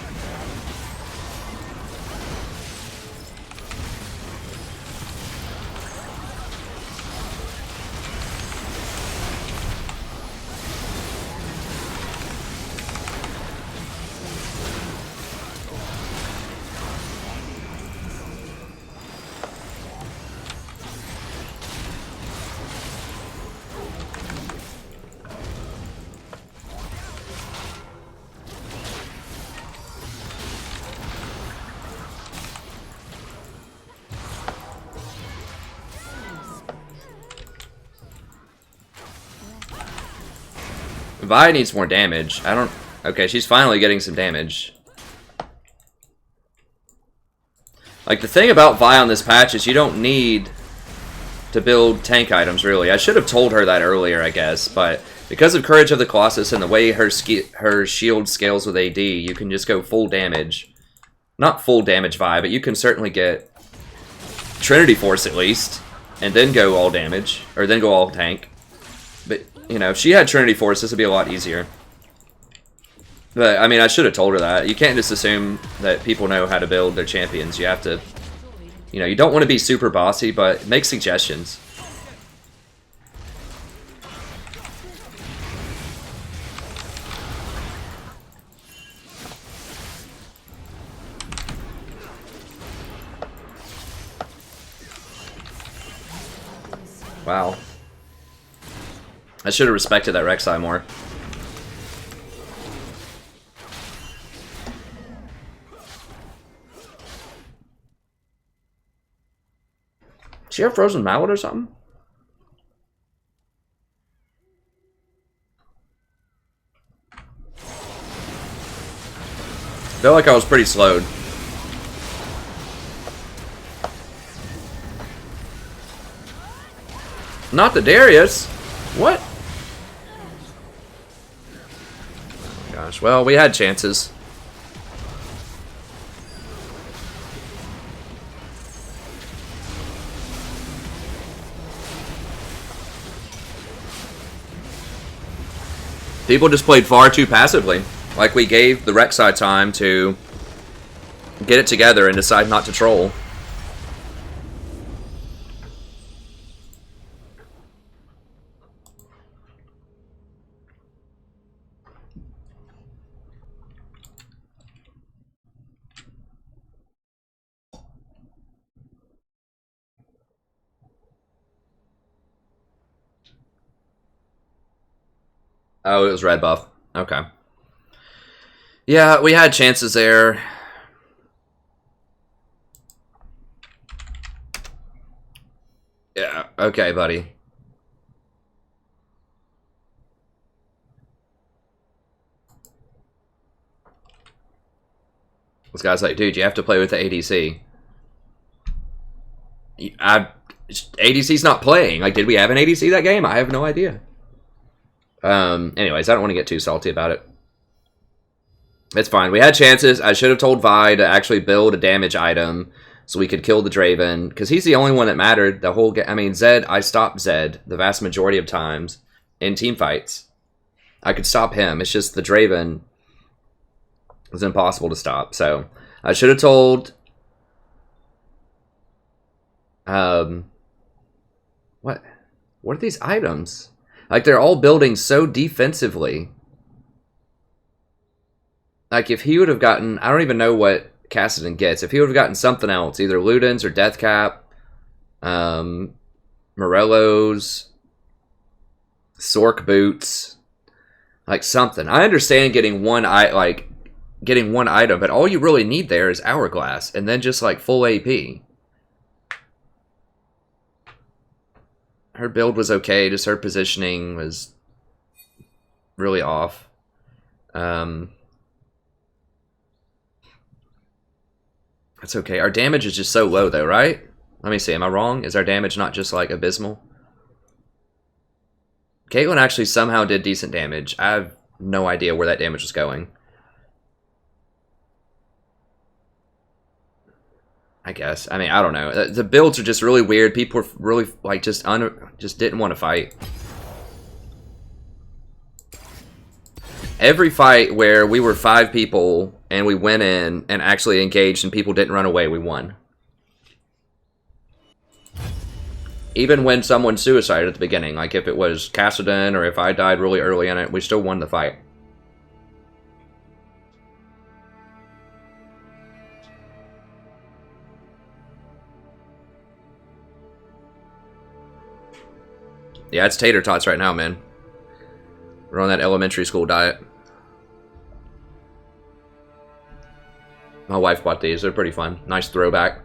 Vi needs more damage. I don't... Okay, she's finally getting some damage. Like, the thing about Vi on this patch is you don't need to build tank items, really. I should have told her that earlier, I guess, but because of Courage of the Colossus and the way her shield scales with AD, you can just go full damage. Not full damage Vi, but you can certainly get Trinity Force at least, and then go all damage, or then go all tank. But, you know, if she had Trinity Force, this would be a lot easier. But, I mean, I should have told her that. You can't just assume that people know how to build their champions. You have to, you know, you don't want to be super bossy, but make suggestions. Wow. I should have respected that Rek'Sai more. Does she have Frozen Mallet or something? I felt like I was pretty slowed. Not the Darius. What? Gosh, well, we had chances. People just played far too passively. Like, we gave the Rek'Sai time to get it together and decide not to troll. Oh, it was red buff. Okay. Yeah, we had chances there. Yeah, okay, buddy. This guy's like, dude, you have to play with the ADC. ADC's not playing. Like, did we have an ADC that game? I have no idea. Anyways, I don't want to get too salty about it. It's fine. We had chances. I should have told Vi to actually build a damage item so we could kill the Draven, because he's the only one that mattered the whole game. I mean, Zed, I stopped Zed the vast majority of times in team fights. I could stop him. It's just the Draven was impossible to stop. So I should have told... What are these items? Like, they're all building so defensively. Like, if he would have gotten... I don't even know what Cassidy gets. If he would have gotten something else, either Ludens or Deathcap, Morello's, Sork boots, like something. I understand getting one item, but all you really need there is Hourglass, and then just like full AP. Her build was okay, just her positioning was really off. That's okay. Our damage is just so low though, right? Let me see, am I wrong? Is our damage not just like abysmal? Caitlyn actually somehow did decent damage. I have no idea where that damage was going. I guess. I mean, I don't know. The builds are just really weird. People are really like just didn't want to fight. Every fight where we were 5 people and we went in and actually engaged and people didn't run away, we won. Even when someone suicided at the beginning, like if it was Cassidy or if I died really early in it, we still won the fight. Yeah, it's tater tots right now, man. We're on that elementary school diet. My wife bought these. They're pretty fun. Nice throwback.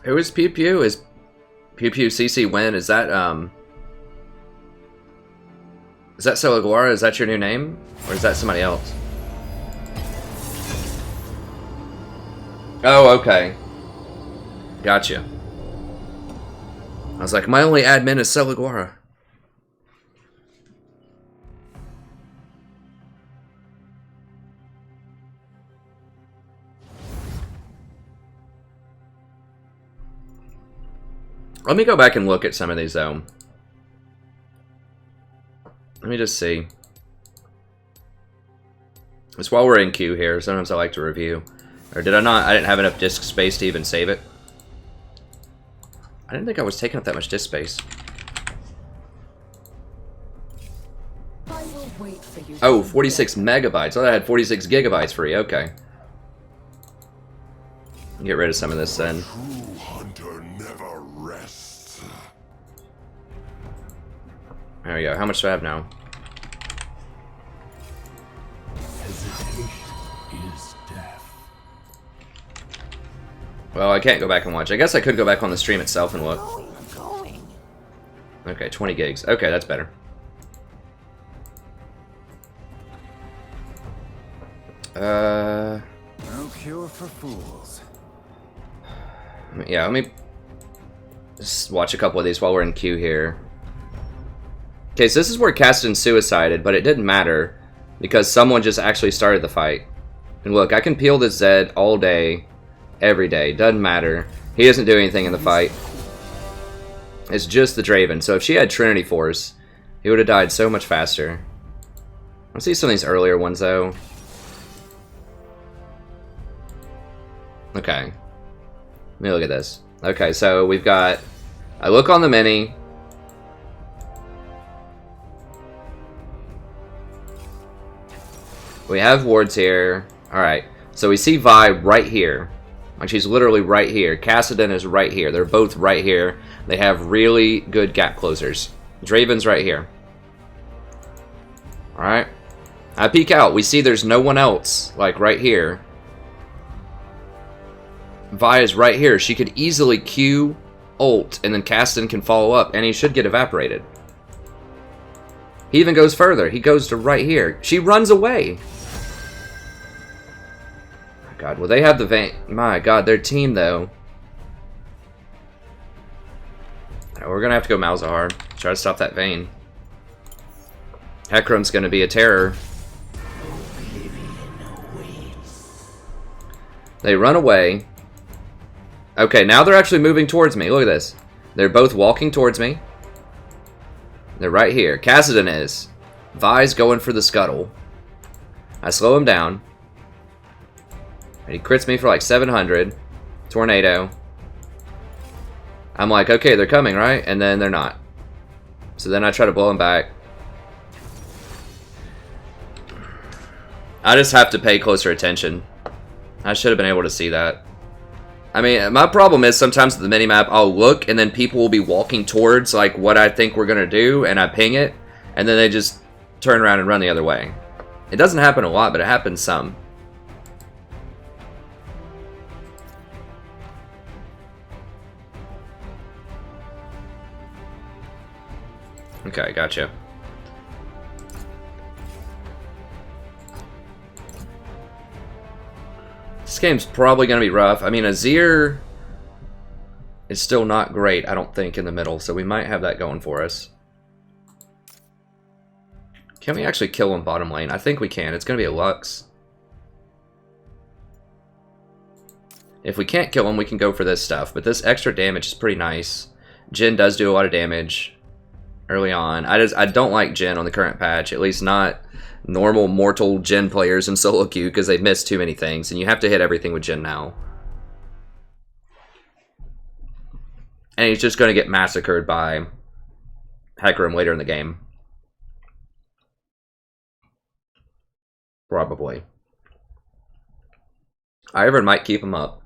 Who is Pew Pew? Is Pew Pew CC Win? Is that Solaguara? Is that your new name? Or is that somebody else? Oh, okay. Gotcha. I was like, my only admin is Solaguara. Let me go back and look at some of these, though. Let me just see. Just while we're in queue here, sometimes I like to review. Or did I not? I didn't have enough disk space to even save it. I didn't think I was taking up that much disk space. I will wait for you. Oh, 46 megabytes. I thought I had 46 gigabytes free. Okay. Get rid of some of this then. True hunter never rests. There we go. How much do I have now? Hesitation is death. Well, I can't go back and watch. I guess I could go back on the stream itself and look. Going. Okay, 20 gigs. Okay, that's better. No cure for fools. Yeah, let me just watch a couple of these while we're in queue here. Okay, so this is where Cassidy suicided, but it didn't matter because someone just actually started the fight. And look, I can peel this Zed all day, every day. Doesn't matter. He doesn't do anything in the fight. It's just the Draven. So if she had Trinity Force, he would have died so much faster. Let's see some of these earlier ones, though. Okay. Let me look at this. Okay, so we've got... I look on the mini. We have wards here. Alright, so we see Vi right here. Like, she's literally right here. Cassidy is right here. They're both right here. They have really good gap closers. Draven's right here. Alright. I peek out. We see there's no one else, like, right here. Vi is right here. She could easily Q, ult, and then Cassidy can follow up, and he should get evaporated. He even goes further. He goes to right here. She runs away. My God, well, they have the Vayne. My God, their team, though. Right, we're going to have to go Malzahar. Try to stop that Vayne. Hecarim's going to be a terror. They run away. Okay, now they're actually moving towards me. Look at this. They're both walking towards me. They're right here. Kassadin is. Vi's going for the scuttle. I slow him down. And he crits me for like 700. Tornado. I'm like, okay, they're coming, right? And then they're not. So then I try to blow him back. I just have to pay closer attention. I should have been able to see that. I mean, my problem is sometimes with the minimap, I'll look and then people will be walking towards like what I think we're going to do, and I ping it, and then they just turn around and run the other way. It doesn't happen a lot, but it happens some. Okay, gotcha. This game's probably going to be rough. I mean, Azir is still not great, I don't think, in the middle, so we might have that going for us. Can we actually kill him bottom lane? I think we can. It's going to be a Lux. If we can't kill him, we can go for this stuff, but this extra damage is pretty nice. Jhin does do a lot of damage early on. I don't like Jhin on the current patch, at least not normal mortal Jhin players in solo queue, because they miss too many things, and you have to hit everything with Jhin now. And he's just going to get massacred by Hecarim later in the game. Probably. Ivern might keep him up.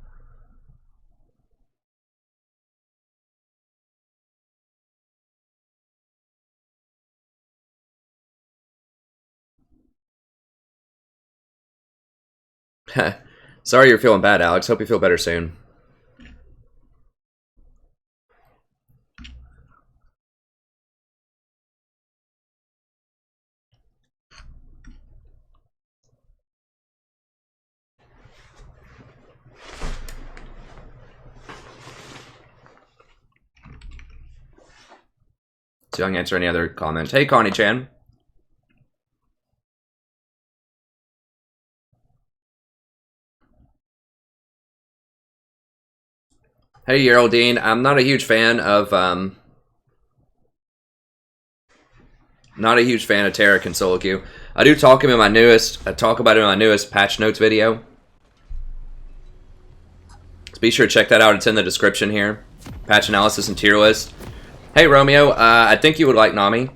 Sorry you're feeling bad, Alex. Hope you feel better soon. So I can answer any other comments. Hey, Connie Chan. Hey, Geraldine. I'm not a huge fan of Taric and solo queue. I do talk him in my newest. I talk about it in my newest patch notes video. So be sure to check that out. It's in the description here. Patch analysis and tier list. Hey, Romeo. I think you would like Nami.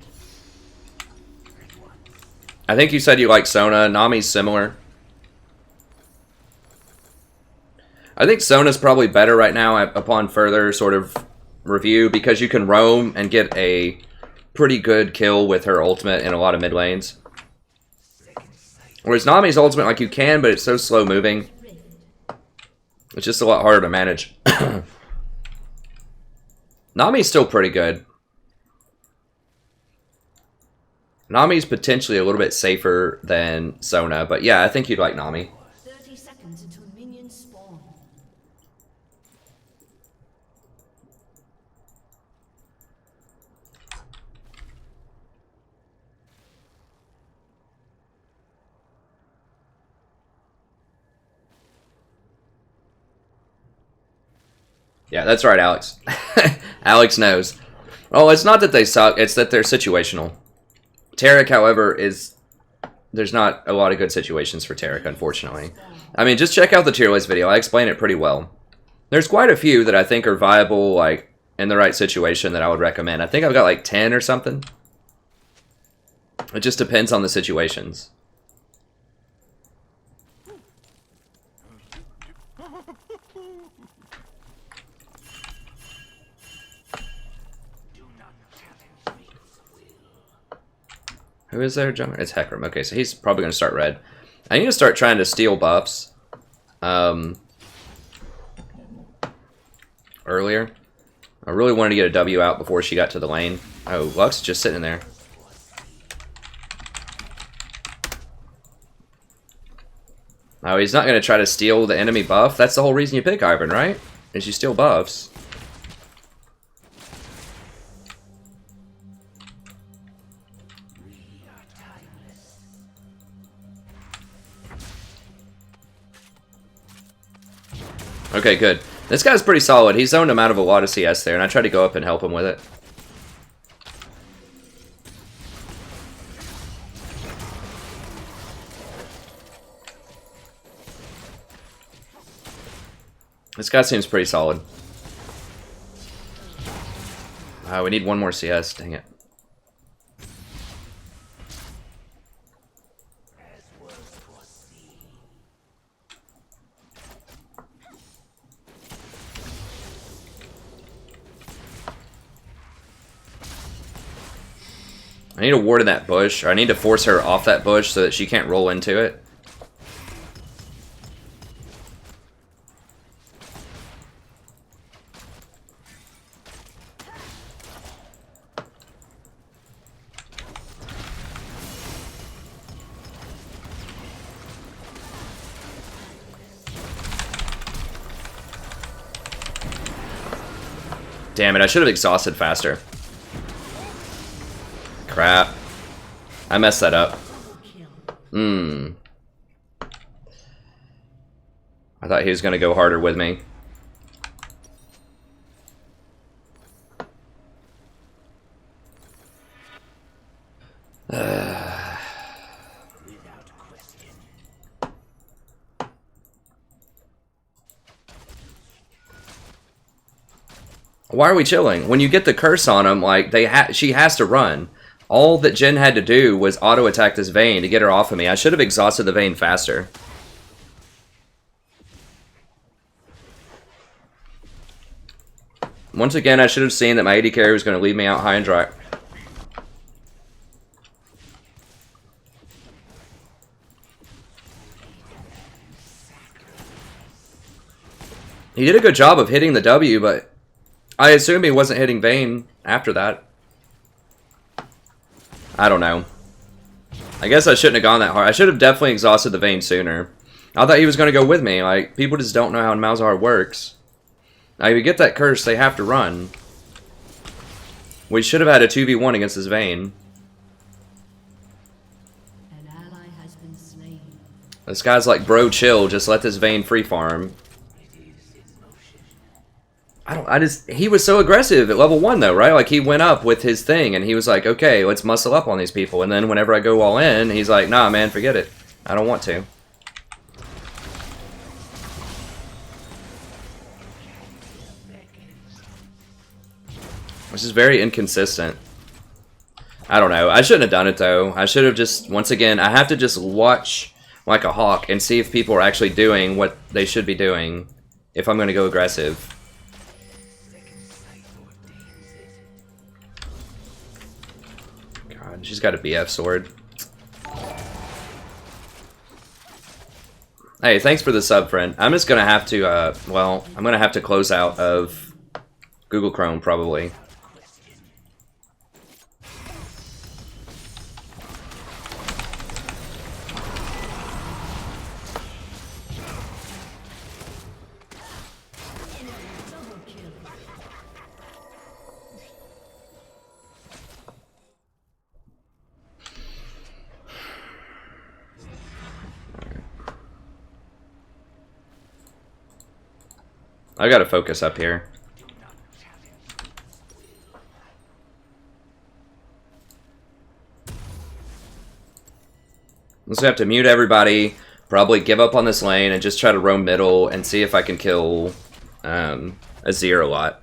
I think you said you like Sona. Nami's similar. I think Sona's probably better right now upon further sort of review, because you can roam and get a pretty good kill with her ultimate in a lot of mid lanes. Whereas Nami's ultimate, like, you can, but it's so slow moving. It's just a lot harder to manage. Nami's still pretty good. Nami's potentially a little bit safer than Sona, but yeah, I think you'd like Nami. 30 seconds until minions spawn. Yeah, that's right, Alex. Alex knows. Well, it's not that they suck, it's that they're situational. Taric, however, is... There's not a lot of good situations for Taric, unfortunately. I mean, just check out the tier list video. I explain it pretty well. There's quite a few that I think are viable, like, in the right situation that I would recommend. I think I've got like 10 or something. It just depends on the situations. Who is there, John? It's Hecarim. Okay, so he's probably going to start red. I need to start trying to steal buffs. Earlier. I really wanted to get a W out before she got to the lane. Oh, Lux just sitting there. Oh, he's not going to try to steal the enemy buff. That's the whole reason you pick Ivern, right? Is you steal buffs. Okay, good. This guy's pretty solid. He zoned him out of a lot of CS there, and I tried to go up and help him with it. This guy seems pretty solid. We need one more CS. Dang it. I need a ward in that bush, or I need to force her off that bush so that she can't roll into it. Damn it, I should have exhausted faster. Crap. I messed that up. I thought he was going to go harder with me. Why are we chilling? When you get the curse on him, like she has to run. All that Jen had to do was auto attack this Vayne to get her off of me. I should have exhausted the Vayne faster. Once again, I should have seen that my AD carry was going to leave me out high and dry. He did a good job of hitting the W, but I assume he wasn't hitting Vayne after that. I don't know. I guess I shouldn't have gone that hard. I should have definitely exhausted the Vayne sooner. I thought he was going to go with me. Like, people just don't know how Malzahar works. Now, if you get that curse, they have to run. We should have had a 2v1 against this Vayne. An ally has been slain. This guy's like, bro, chill. Just let this Vayne free farm. He was so aggressive at level 1 though, right? Like he went up with his thing and he was like, okay, let's muscle up on these people. And then whenever I go all in, he's like, nah, man, forget it. I don't want to. Which is very inconsistent. I don't know. I shouldn't have done it though. I should have just, once again, I have to just watch like a hawk and see if people are actually doing what they should be doing if I'm going to go aggressive. She's got a BF sword. Hey, thanks for the sub, friend. I'm just gonna have to, well, I'm gonna have to close out of Google Chrome, probably. I gotta focus up here. I'm just gonna have to mute everybody, probably give up on this lane, and just try to roam middle and see if I can kill Azir a lot.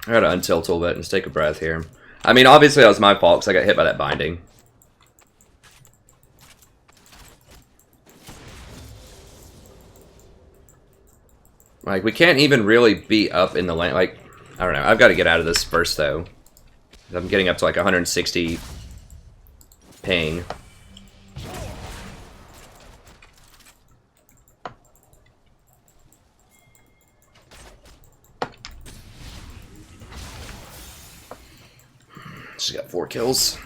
I gotta untilt a little bit and just take a breath here. I mean, obviously that was my fault because I got hit by that binding. Like, we can't even really be up in the lane. Like, I don't know. I've got to get out of this first, though. I'm getting up to like 160 ping. She's got 4 kills.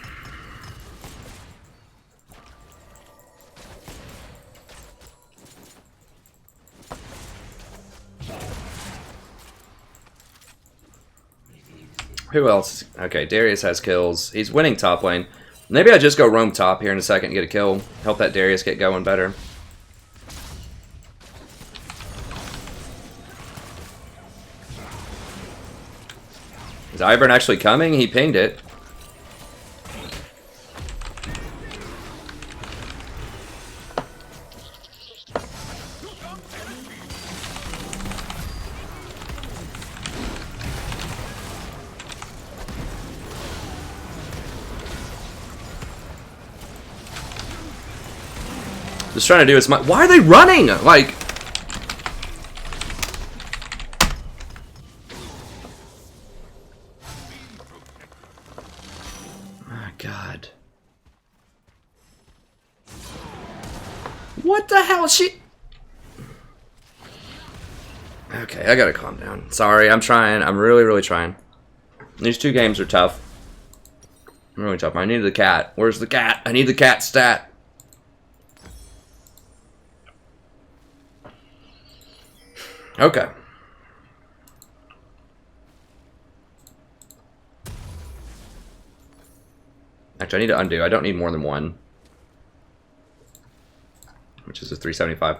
Who else? Okay, Darius has kills. He's winning top lane. Maybe I just go roam top here in a second and get a kill. Help that Darius get going better. Is Ivern actually coming? He pinged it. Just trying to do as much. Why are they running? Like. My God. What the hell? She. Okay, I gotta calm down. Sorry, I'm trying. I'm really, really trying. These 2 games are tough. Really tough. I need the cat. Where's the cat? I need the cat stat. Okay. Actually, I need to undo. I don't need more than 1. Which is a 375.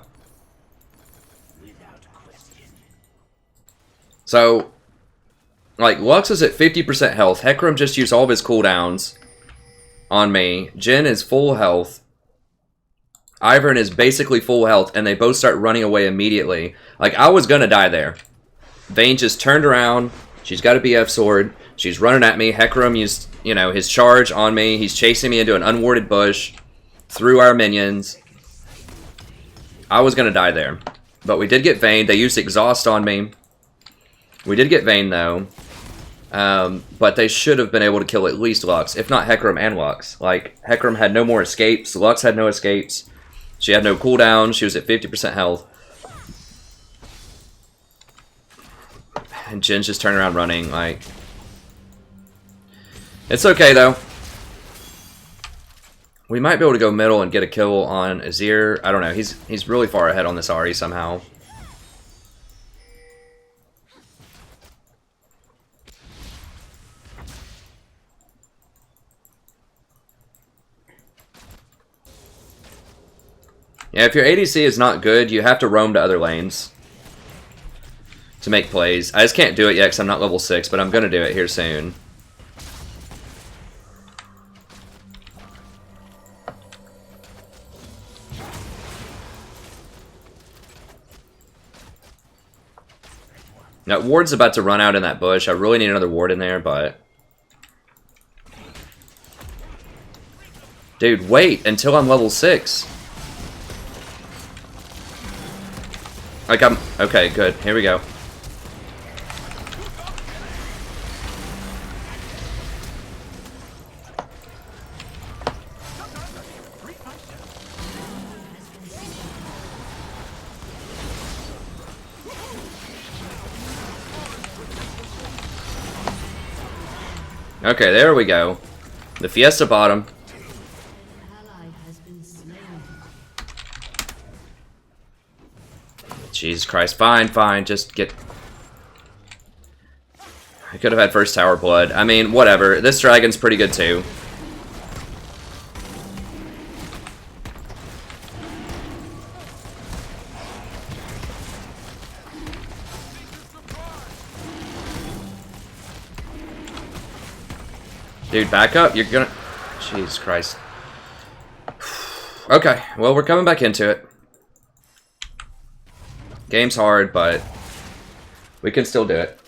So, like, Lux is at 50% health. Hecarim just used all of his cooldowns on me. Jhin is full health. Ivern is basically full health, and they both start running away immediately. Like, I was gonna die there. Vayne just turned around. She's got a BF sword. She's running at me. Hecarim used, you know, his charge on me. He's chasing me into an unwarded bush through our minions. I was gonna die there. But we did get Vayne. They used exhaust on me. We did get Vayne, though. But they should have been able to kill at least Lux, if not Hecarim and Lux. Like, Hecarim had no more escapes. Lux had no escapes. She had no cooldown. She was at 50% health. And Jin's just turning around running. Like, it's okay, though. We might be able to go middle and get a kill on Azir. I don't know. He's really far ahead on this Ahri somehow. Yeah, if your ADC is not good, you have to roam to other lanes to make plays. I just can't do it yet because I'm not level 6, but I'm going to do it here soon. Now, ward's about to run out in that bush. I really need another ward in there, but... Dude, wait until I'm level 6. Like, I'm... Okay, good. Here we go. Okay, there we go. The Fiesta bottom. Jesus Christ. Fine, fine. Just get... I could have had first tower blood. I mean, whatever. This dragon's pretty good too. Dude, back up. You're gonna... Jesus Christ. Okay, well, we're coming back into it. Game's hard, but we can still do it.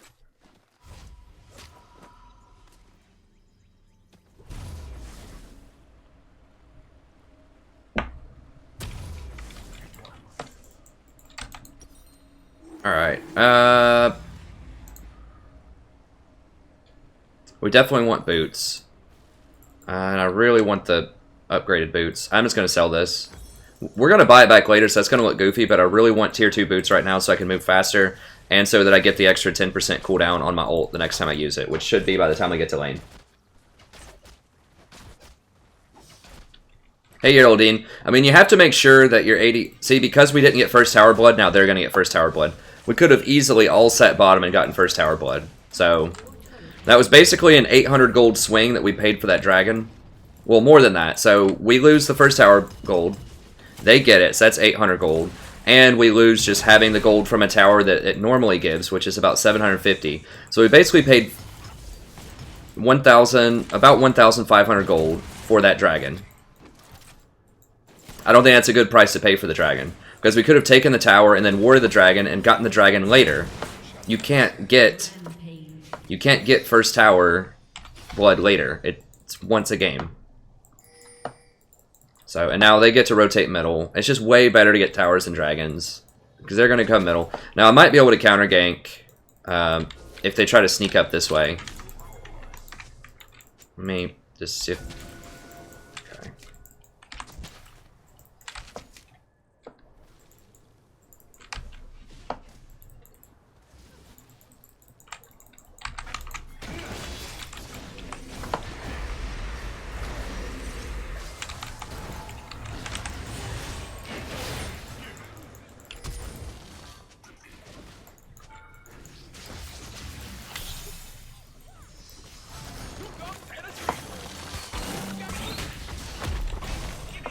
Alright, we definitely want boots. And I really want the upgraded boots. I'm just going to sell this. We're going to buy it back later, so that's going to look goofy, but I really want tier 2 boots right now so I can move faster, and so that I get the extra 10% cooldown on my ult the next time I use it, which should be by the time I get to lane. Hey, Geraldine. I mean, you have to make sure that your 80... See, because we didn't get first tower blood, now they're going to get first tower blood. We could have easily all set bottom and gotten first tower blood. So, That was basically an 800 gold swing that we paid for that dragon. Well, more than that. So we lose the first tower gold. They get it, so that's 800 gold. And we lose just having the gold from a tower that it normally gives, which is about 750. So we basically paid about 1,500 gold for that dragon. I don't think that's a good price to pay for the dragon. Because we could have taken the tower and then warded the dragon and gotten the dragon later. You can't get first tower blood later. It's once a game. So, and now they get to rotate middle. It's just way better to get towers than dragons. Because they're going to come middle. Now, I might be able to counter gank if they try to sneak up this way. Let me just see if... Okay.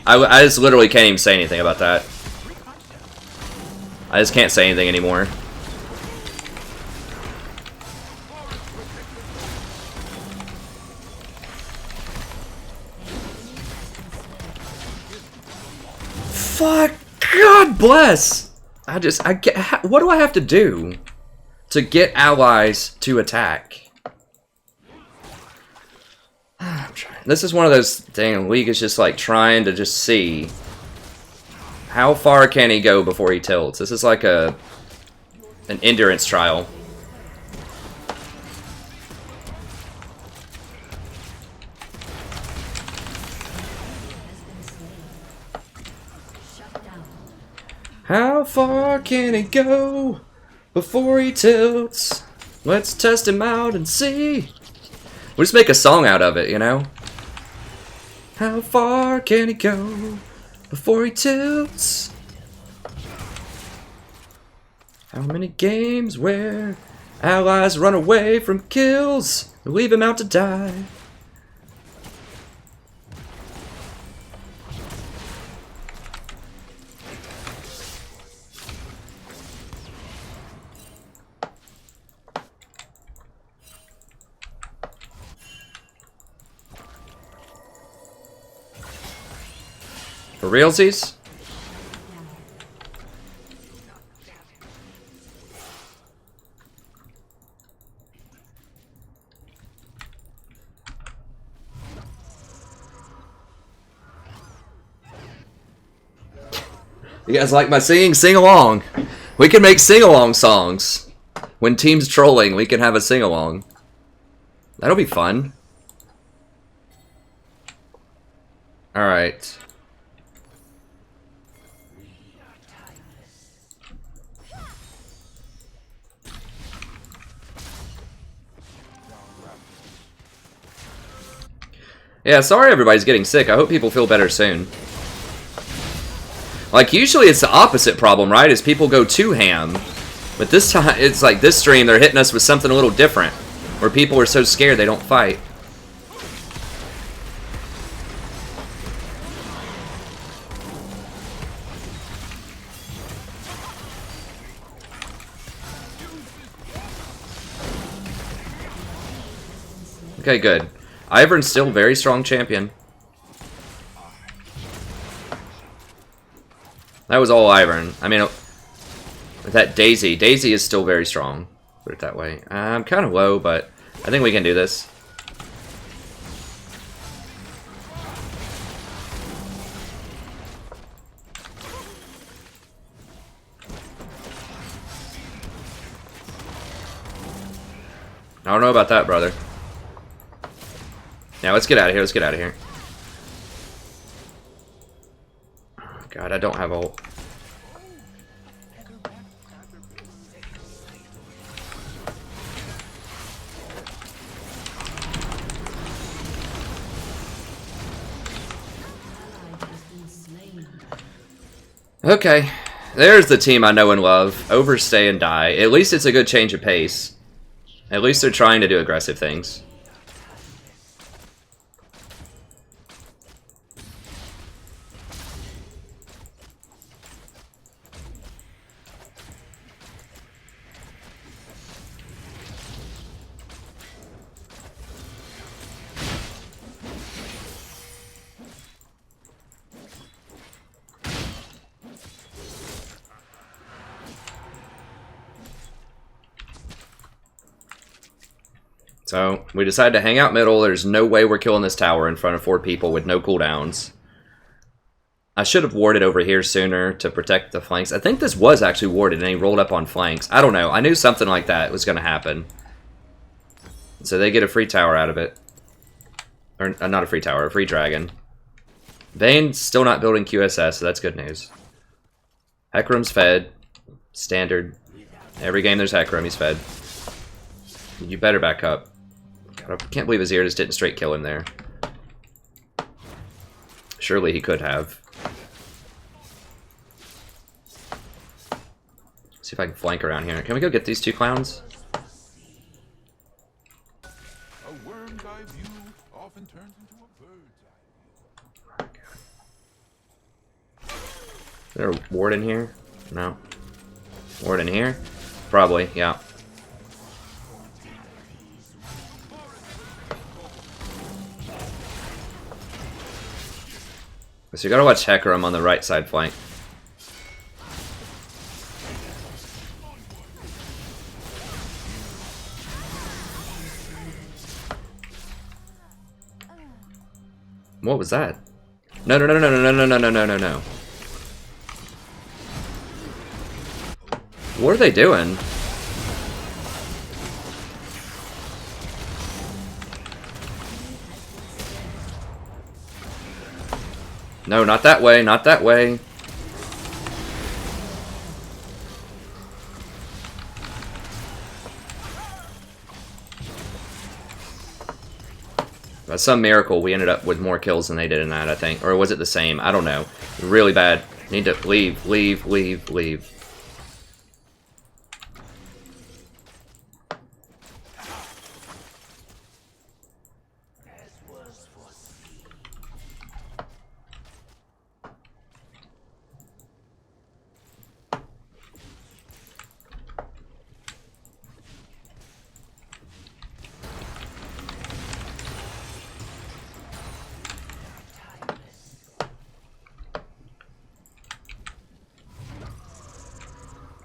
I just literally can't even say anything about that. I just can't say anything anymore. Fuck! God bless! what do I have to do to get allies to attack? I'm trying. This is one of those dang League is just like trying to just see how far can he go before he tilts. This is like an endurance trial. How far can he go before he tilts? Let's test him out and see. We'll just make a song out of it, you know? How far can he go before he tilts? How many games where allies run away from kills and leave him out to die? For realsies? You guys like my singing? Sing along. We can make sing along songs. When team's trolling, we can have a sing along. That'll be fun. Alright. Yeah, sorry everybody's getting sick. I hope people feel better soon. Like, usually it's the opposite problem, right? Is people go too ham. But this time, it's like this stream, they're hitting us with something a little different. Where people are so scared they don't fight. Okay, good. Ivern's still a very strong champion. That was all Ivern. I mean, that Daisy. Daisy is still very strong. Put it that way. I'm kind of low, but I think we can do this. I don't know about that, brother. Now let's get out of here. Let's get out of here. God, I don't have ult. Okay, there's the team I know and love. Overstay and die. At least it's a good change of pace. At least they're trying to do aggressive things. So, we decided to hang out middle. There's no way we're killing this tower in front of 4 people with no cooldowns. I should have warded over here sooner to protect the flanks. I think this was actually warded and he rolled up on flanks. I don't know. I knew something like that was going to happen. So they get a free tower out of it. Or not a free tower, a free dragon. Vayne's still not building QSS, so that's good news. Hecarim's fed. Standard. Every game there's Hecarim, he's fed. You better back up. God, I can't believe Azir just didn't straight kill him there. Surely he could have. See if I can flank around here. Can we go get these 2 clowns? A worm's eye view often turns into a bird's eye. Is there a ward in here? No. Ward in here? Probably, yeah. So you gotta watch Hecarim on the right side flank. What was that? No, no, no, no, no, no, no, no, no, no, no, no. What are they doing? No, not that way, not that way. By some miracle, we ended up with more kills than they did in that, I think. Or was it the same? I don't know. Really bad. Need to leave, leave, leave, leave.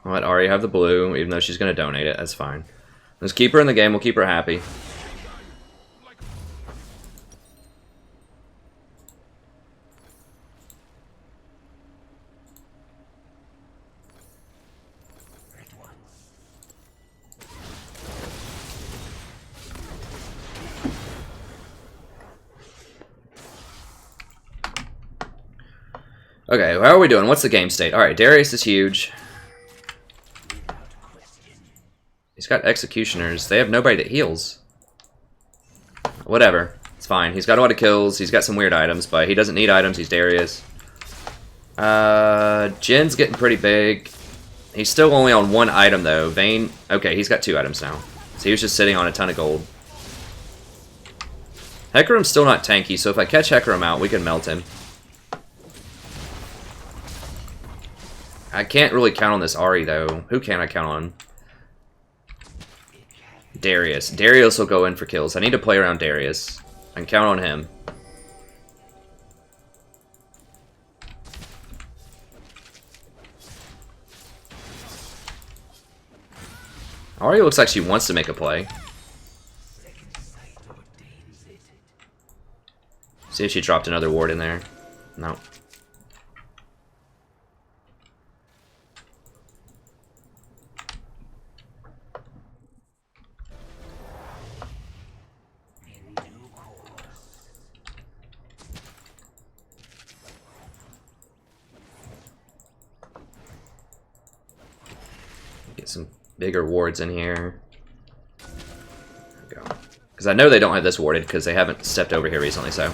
I'll let Ari have the blue, even though she's going to donate it. That's fine. Let's keep her in the game. We'll keep her happy. Okay, how are we doing? What's the game state? Alright, Darius is huge. He's got executioners. They have nobody that heals. Whatever. It's fine. He's got a lot of kills. He's got some weird items, but he doesn't need items. He's Darius. Jin's getting pretty big. He's still only on 1 item, though. Vayne... Okay, he's got 2 items now. So he was just sitting on a ton of gold. Hecarim's still not tanky, so if I catch Hecarim out, we can melt him. I can't really count on this Ari, though. Who can I count on? Darius. Darius will go in for kills. I need to play around Darius. I can count on him. Ari looks like she wants to make a play. See if she dropped another ward in there. No. Get some bigger wards in here. There we go. Because I know they don't have this warded because they haven't stepped over here recently, so.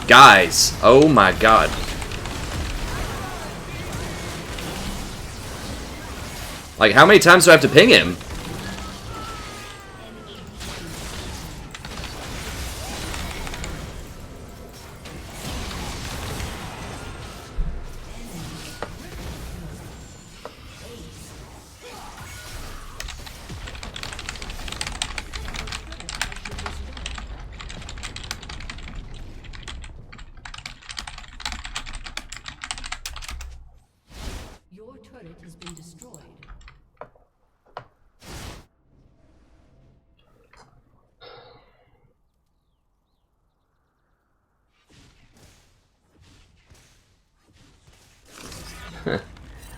Guys, oh my god. Like, how many times do I have to ping him? Your turret has been destroyed.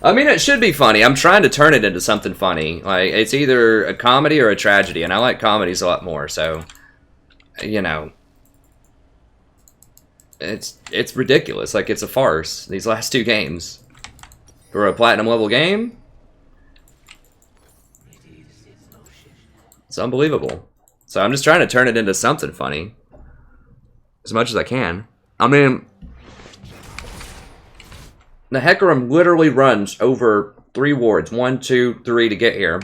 I mean, it should be funny. I'm trying to turn it into something funny. Like, it's either a comedy or a tragedy, and I like comedies a lot more, so, you know. It's ridiculous. Like, it's a farce, these last two games. For a platinum level game, it's unbelievable. So I'm just trying to turn it into something funny. As much as I can. I mean, the Hecarim literally runs over 3 wards. 1, 2, 3 to get here.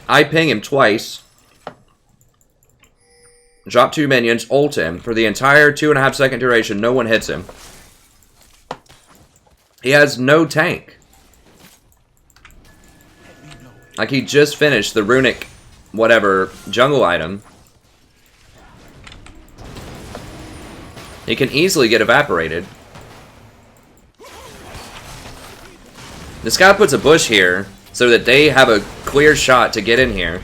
I ping him twice. Drop 2 minions, ult him. For the entire 2.5 second duration, no one hits him. He has no tank. Like, he just finished the runic, whatever, jungle item. He can easily get evaporated. This guy puts a bush here so that they have a clear shot to get in here.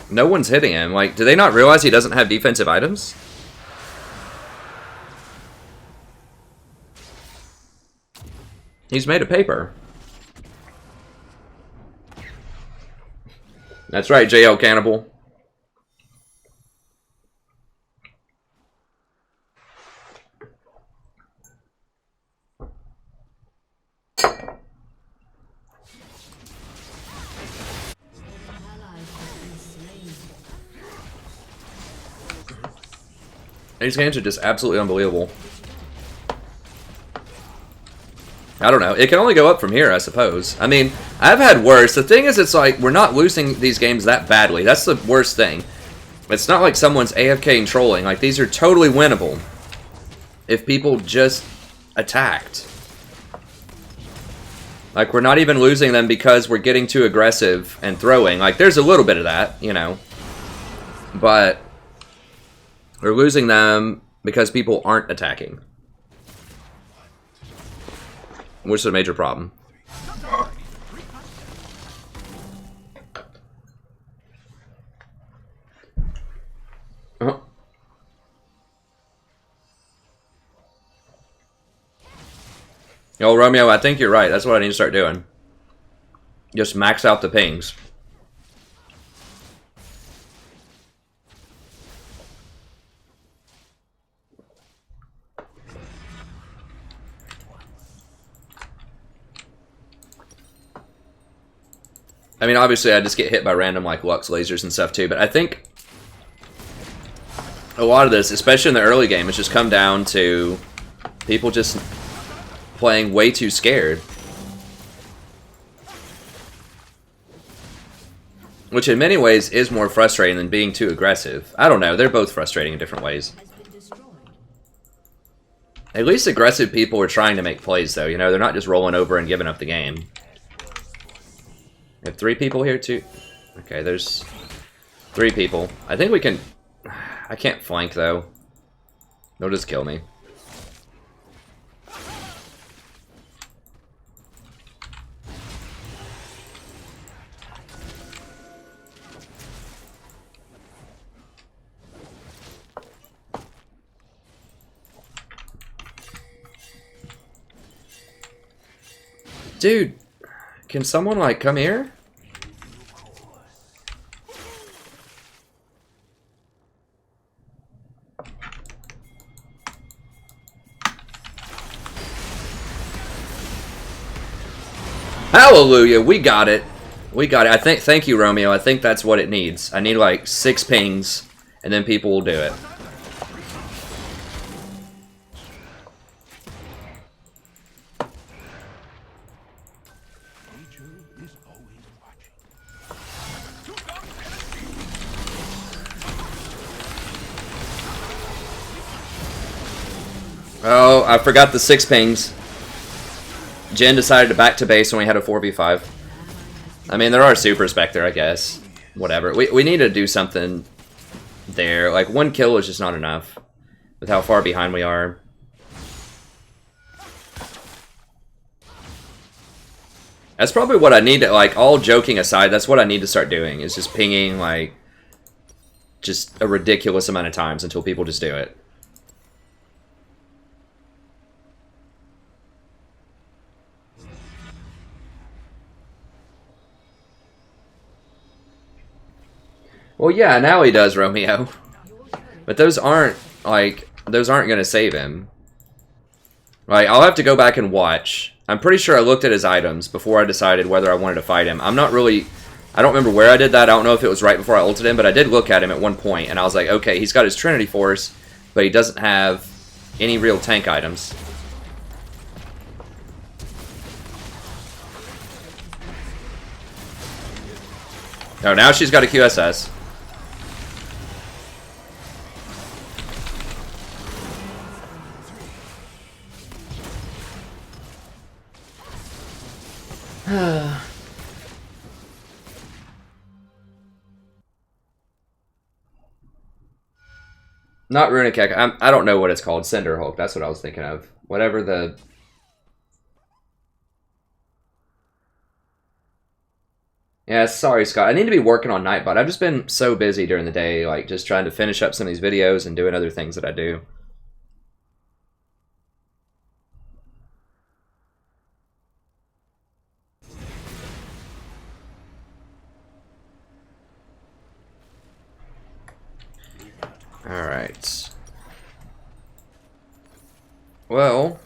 No one's hitting him. Like, do they not realize he doesn't have defensive items? He's made of paper. That's right, JL Cannibal. These games are just absolutely unbelievable. I don't know. It can only go up from here, I suppose. I mean, I've had worse. The thing is, it's like, we're not losing these games that badly. That's the worst thing. It's not like someone's AFK and trolling. Like, these are totally winnable if people just attacked. Like, we're not even losing them because we're getting too aggressive and throwing. Like, there's a little bit of that, you know. But we're losing them because people aren't attacking. Which is a major problem. Yo, Romeo, I think you're right. That's what I need to start doing. Just max out the pings. I mean, obviously, I just get hit by random, like, Lux lasers and stuff, too. But I think a lot of this, especially in the early game, has just come down to people just playing way too scared. Which, in many ways, is more frustrating than being too aggressive. I don't know. They're both frustrating in different ways. At least aggressive people are trying to make plays, though. You know, they're not just rolling over and giving up the game. We have 3 people here, too. Okay, there's 3 people. I think we can... I can't flank, though. They'll just kill me. Dude, can someone, like, come here? Hallelujah, we got it. We got it. I think. Thank you, Romeo. I think that's what it needs. I need like 6 pings, and then people will do it. Nature is always watching. Oh, I forgot the 6 pings. Jen decided to back to base when we had a 4v5. I mean, there are supers back there, I guess. Whatever. We need to do something there. Like, 1 kill is just not enough with how far behind we are. That's probably what I need to, like, all joking aside, that's what I need to start doing, is just pinging, like, just a ridiculous amount of times until people just do it. Well, yeah, now he does, Romeo. But those aren't, like, those aren't going to save him. Like, I'll have to go back and watch. I'm pretty sure I looked at his items before I decided whether I wanted to fight him. I'm not really, I don't remember where I did that. I don't know if it was right before I ulted him, but I did look at him at one point, and I was like, okay, he's got his Trinity Force, but he doesn't have any real tank items. Oh, now she's got a QSS. Not Runic. I don't know what it's called. Cinder Hulk. That's what I was thinking of. Whatever the... Yeah, sorry, Scott. I need to be working on Nightbot. I've just been so busy during the day, like, just trying to finish up some of these videos and doing other things that I do. Alright. Well...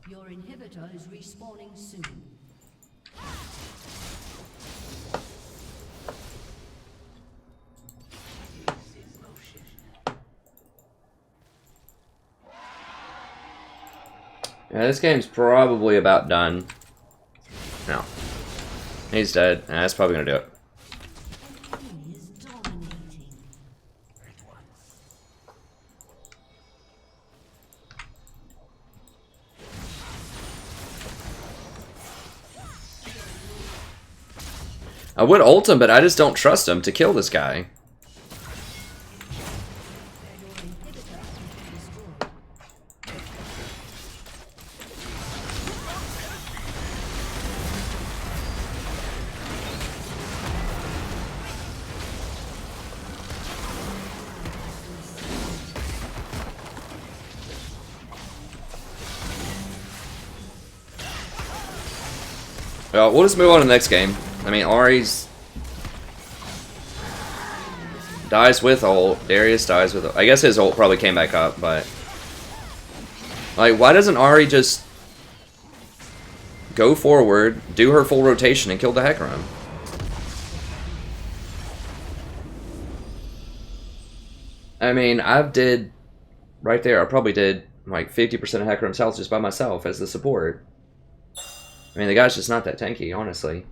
Your inhibitor is respawning soon. Yeah, this game's probably about done. No. He's dead. Nah, that's probably gonna do it. He is dominating. I would ult him, but I just don't trust him to kill this guy. Your inhibitor has been destroyed. Well, we'll just move on to the next game. I mean, Ari's... dies with ult. Darius dies with ult. I guess his ult probably came back up, but... like, why doesn't Ari just... go forward, do her full rotation, and kill the Hecarim? I mean, I've did... right there, I probably did, like, 50% of Hecarim's health just by myself as the support. I mean, the guy's just not that tanky, honestly.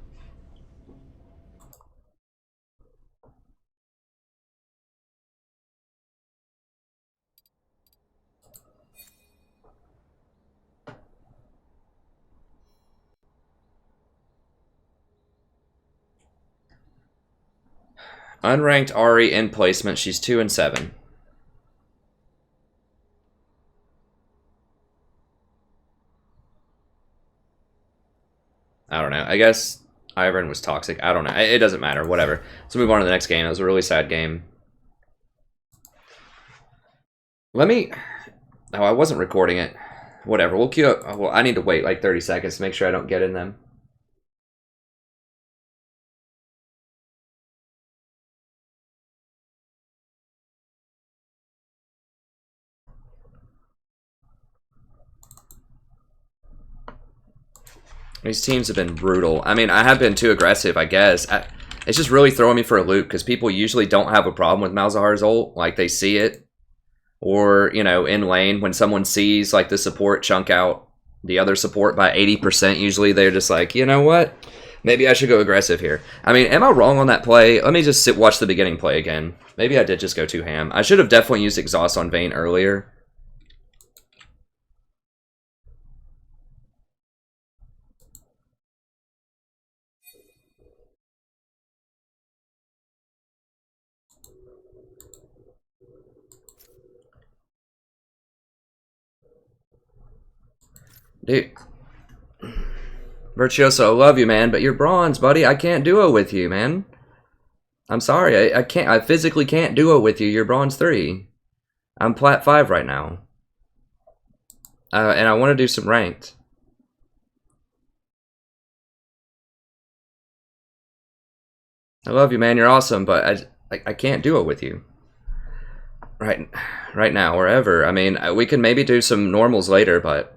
Unranked Ari in placement, she's 2 and 7. I don't know. I guess Ivern was toxic. I don't know. It doesn't matter. Whatever. Let's move on to the next game. It was a really sad game. Let me... oh, I wasn't recording it. Whatever. We'll queue up... well, I need to wait like 30 seconds to make sure I don't get in them. These teams have been brutal. I mean, I have been too aggressive, I guess. It's just really throwing me for a loop because people usually don't have a problem with Malzahar's ult. Like, they see it. Or, you know, in lane, when someone sees, like, the support chunk out the other support by 80%, usually they're just like, you know what? Maybe I should go aggressive here. I mean, am I wrong on that play? Let me just watch the beginning play again. Maybe I did just go too ham. I should have definitely used exhaust on Vayne earlier. Dude. Virtuoso, I love you, man, but you're bronze, buddy. I can't duo with you, man. I'm sorry, I can't. I physically can't duo with you. You're bronze 3. I'm plat 5 right now. And I want to do some ranked. I love you, man. You're awesome, but I can't duo with you. Right now, or ever. I mean, we can maybe do some normals later, but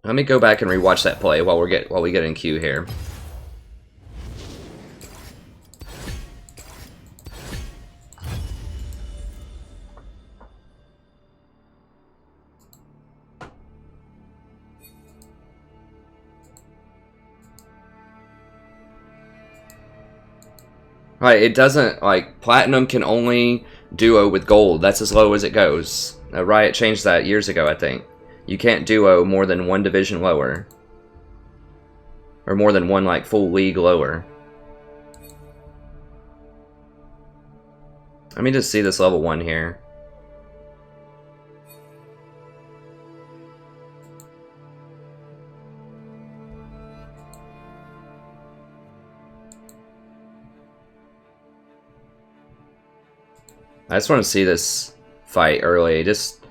let me go back and rewatch that play while we get in queue here. Right, it doesn't, like, Platinum can only duo with Gold. That's as low as it goes. Riot changed that years ago, I think. You can't duo more than 1 division lower. Or more than 1, like, full league lower. Let me just see this level 1 here. I just want to see this fight early. Just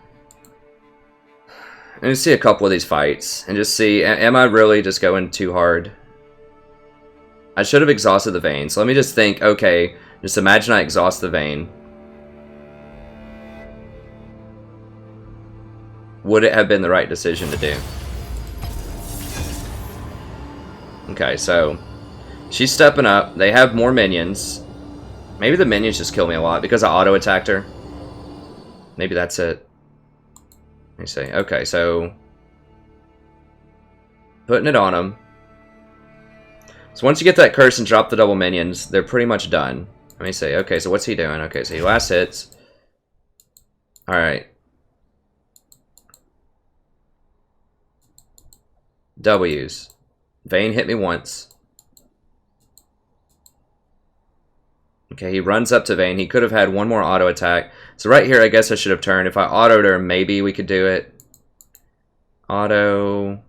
let me see a couple of these fights and just see, am I really just going too hard? I should have exhausted the Vayne. So let me just think, okay, just imagine I exhaust the Vayne. Would it have been the right decision to do? Okay, so she's stepping up. They have more minions. Maybe the minions just kill me a lot because I auto-attacked her. Maybe that's it. Let me see. Okay, so putting it on them. So once you get that curse and drop the double minions, they're pretty much done. Let me see. Okay, so what's he doing? Okay, so he last hits. Alright. W's. Vayne hit me once. Okay, he runs up to Vayne. He could have had one more auto attack. So right here, I guess I should have turned. If I autoed her, maybe we could do it. Auto.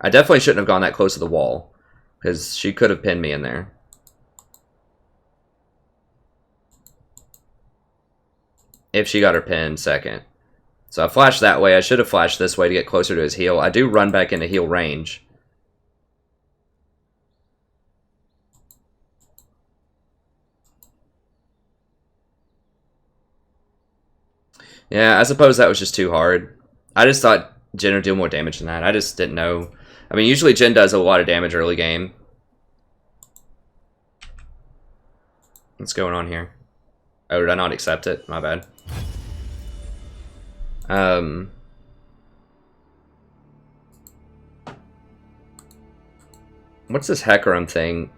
I definitely shouldn't have gone that close to the wall, because she could have pinned me in there. If she got her pin second. So I flashed that way. I should have flashed this way to get closer to his heal. I do run back into heal range. Yeah, I suppose that was just too hard. I just thought Jhin would do more damage than that. I just didn't know. I mean, usually Jhin does a lot of damage early game. What's going on here? Oh, did I not accept it? My bad. What's this Hecarim thing?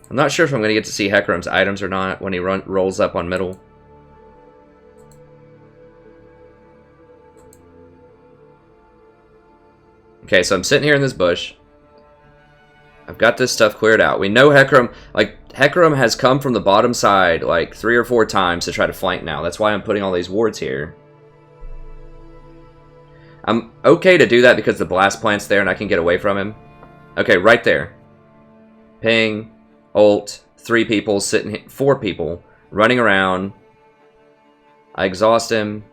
I'm not sure if I'm going to get to see Hecarim's items or not when he rolls up on middle. Okay, so I'm sitting here in this bush. I've got this stuff cleared out. We know Hecarim, like, Hecarim has come from the bottom side like 3 or 4 times to try to flank now. That's why I'm putting all these wards here. I'm okay to do that because the blast plant's there and I can get away from him. Okay, right there. Ping. Ult, 3 people sitting here, 4 people running around. I exhaust him.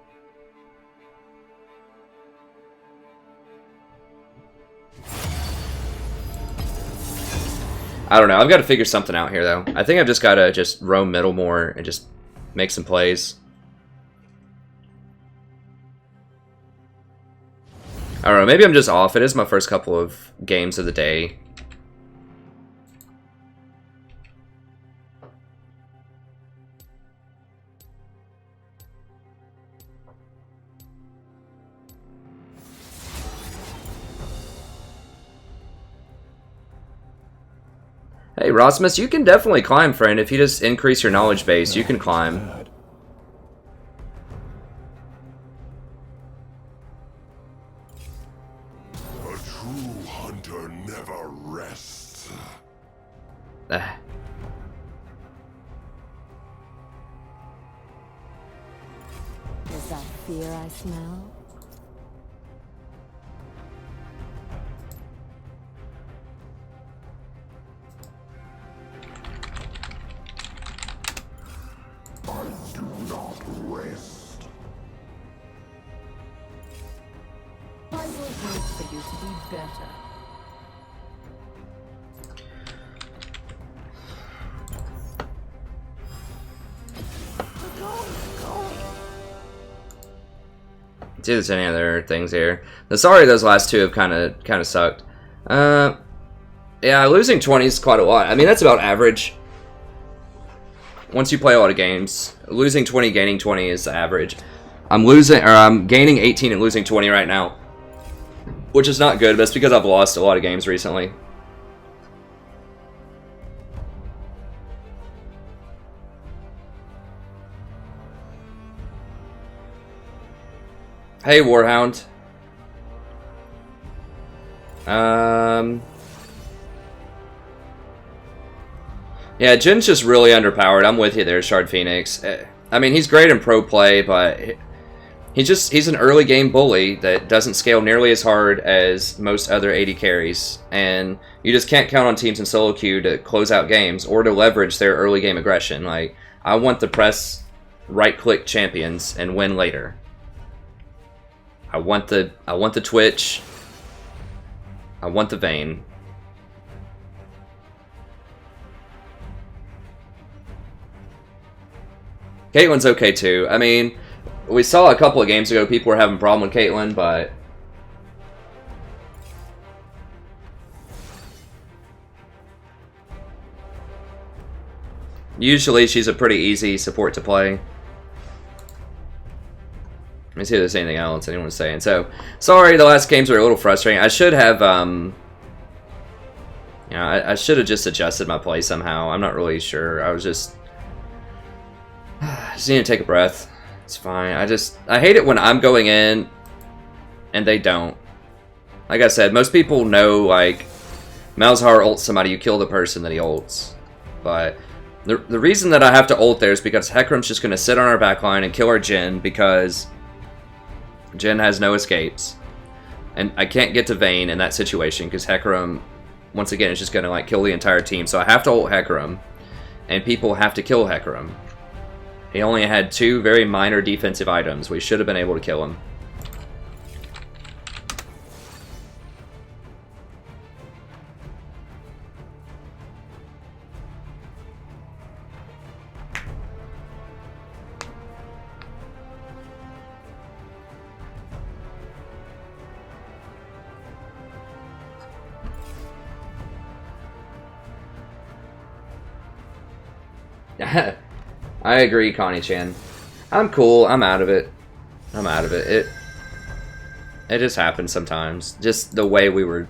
I don't know. I've got to figure something out here, though. I think I've just got to just roam middle more and just make some plays. I don't know, maybe I'm just off. It is my first couple of games of the day. Hey, Rosmus, you can definitely climb, friend. If you just increase your knowledge base, you can climb. A true hunter never rests. Ah. Is that fear I smell? I do not rest. I will wait for you to be better. See if there's any other things here. Sorry, those last two have kind of sucked. Yeah, losing 20 is quite a lot. I mean, that's about average. Once you play a lot of games, losing 20, gaining 20 is average. I'm gaining 18 and losing 20 right now, which is not good, but it's because I've lost a lot of games recently. Hey, Warhound. Yeah, Jin's just really underpowered. I'm with you there, Shard Phoenix. I mean, he's great in pro play, but he's an early game bully that doesn't scale nearly as hard as most other AD carries, and you just can't count on teams in solo queue to close out games or to leverage their early game aggression. Like, I want to press right-click champions and win later. I want the Twitch. I want the Vayne. Caitlyn's okay too. I mean, we saw a couple of games ago people were having a problem with Caitlyn, but usually she's a pretty easy support to play. Let me see if there's anything else anyone's saying. So, sorry, the last games were a little frustrating. I should have, I should have just adjusted my play somehow. I'm not really sure. I just need to take a breath. It's fine. I hate it when I'm going in and they don't. Like I said, most people know, like, Malzahar ults somebody, you kill the person that he ults. But the reason that I have to ult there is because Hecarim's just going to sit on our backline and kill our Jhin because Jhin has no escapes. And I can't get to Vayne in that situation because Hecarim, once again, is just going to, like, kill the entire team. So I have to ult Hecarim, and people have to kill Hecarim. He only had 2 very minor defensive items. We should have been able to kill him. I agree, Connie-chan. I'm cool. I'm out of it. I'm out of it. It just happens sometimes. Just the way we were.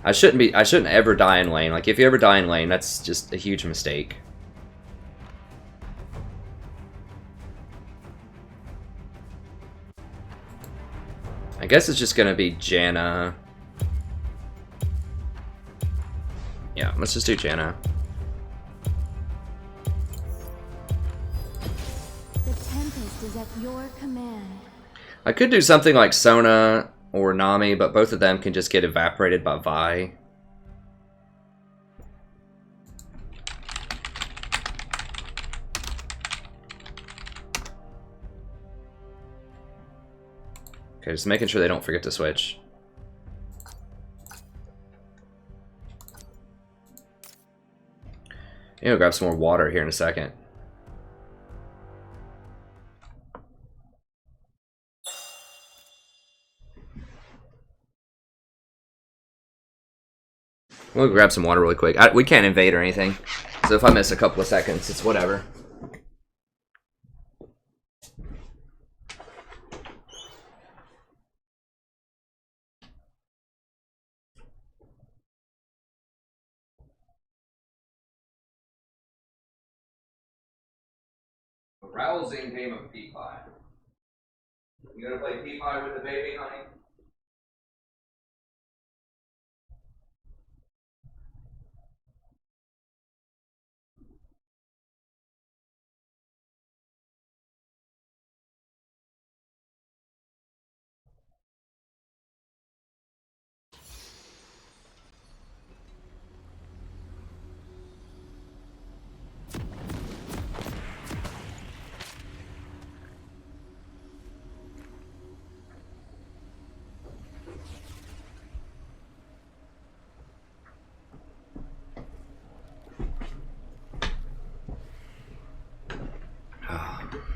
I shouldn't ever die in lane. Like, if you ever die in lane, that's just a huge mistake. I guess it's just gonna be Janna. Yeah, let's just do Janna. Is at your command. I could do something like Sona or Nami, but both of them can just get evaporated by Vi. Okay, just making sure they don't forget to switch. I'll grab some more water here in a second. We'll grab some water really quick. We can't invade or anything, so if I miss a couple of seconds, it's whatever. A rousing game of pea pie. You gonna play pea pie with the baby, honey?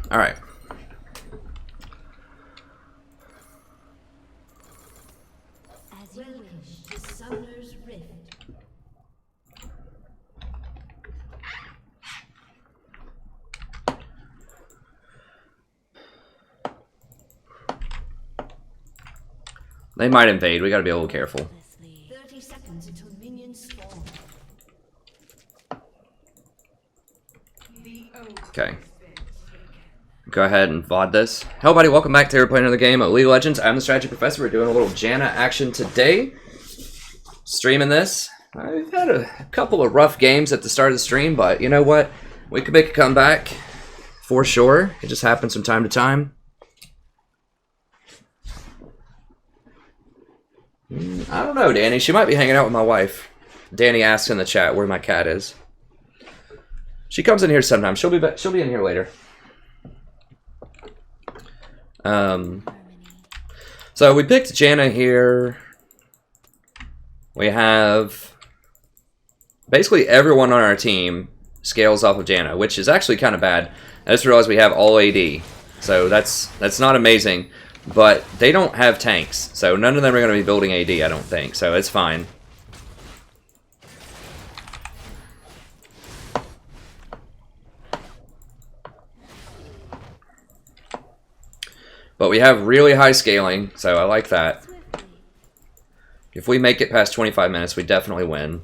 All right. As you wish, the Summoner's Rift. They might invade. We gotta be a little careful. 30 seconds until minions spawn. Okay. Go ahead and VOD this. Hello, buddy. Welcome back to playing another game of League of Legends. I'm the Strategy Professor. We're doing a little Janna action today. Streaming this. I've had a couple of rough games at the start of the stream, but you know what? We could make a comeback for sure. It just happens from time to time. I don't know, Danny. She might be hanging out with my wife. Danny asked in the chat where my cat is. She comes in here sometimes. She'll be in here later. So we picked Janna here. We have basically everyone on our team scales off of Janna, which is actually kind of bad. I just realized we have all AD, so that's not amazing. But they don't have tanks, so none of them are going to be building AD, I don't think. So it's fine. But we have really high scaling, so I like that. If we make it past 25 minutes, we definitely win.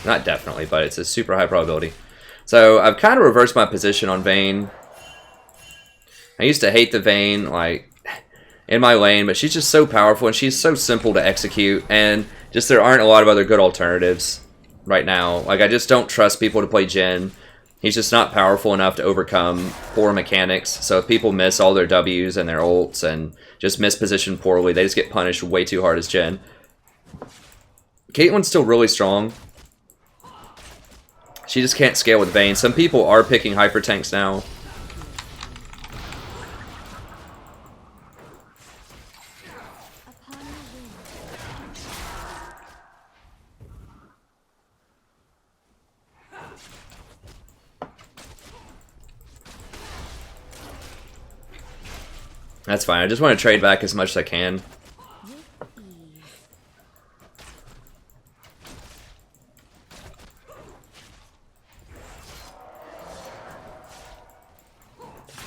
Not definitely, but it's a super high probability. So I've kind of reversed my position on Vayne. I used to hate the Vayne, like, in my lane, but she's just so powerful and she's so simple to execute, and just there aren't a lot of other good alternatives right now. Like, I just don't trust people to play Jhin. He's just not powerful enough to overcome poor mechanics. So if people miss all their W's and their ults and just miss position poorly, they just get punished way too hard as Jhin. Caitlyn's still really strong. She just can't scale with Vayne. Some people are picking hyper tanks now. That's fine. I just want to trade back as much as I can.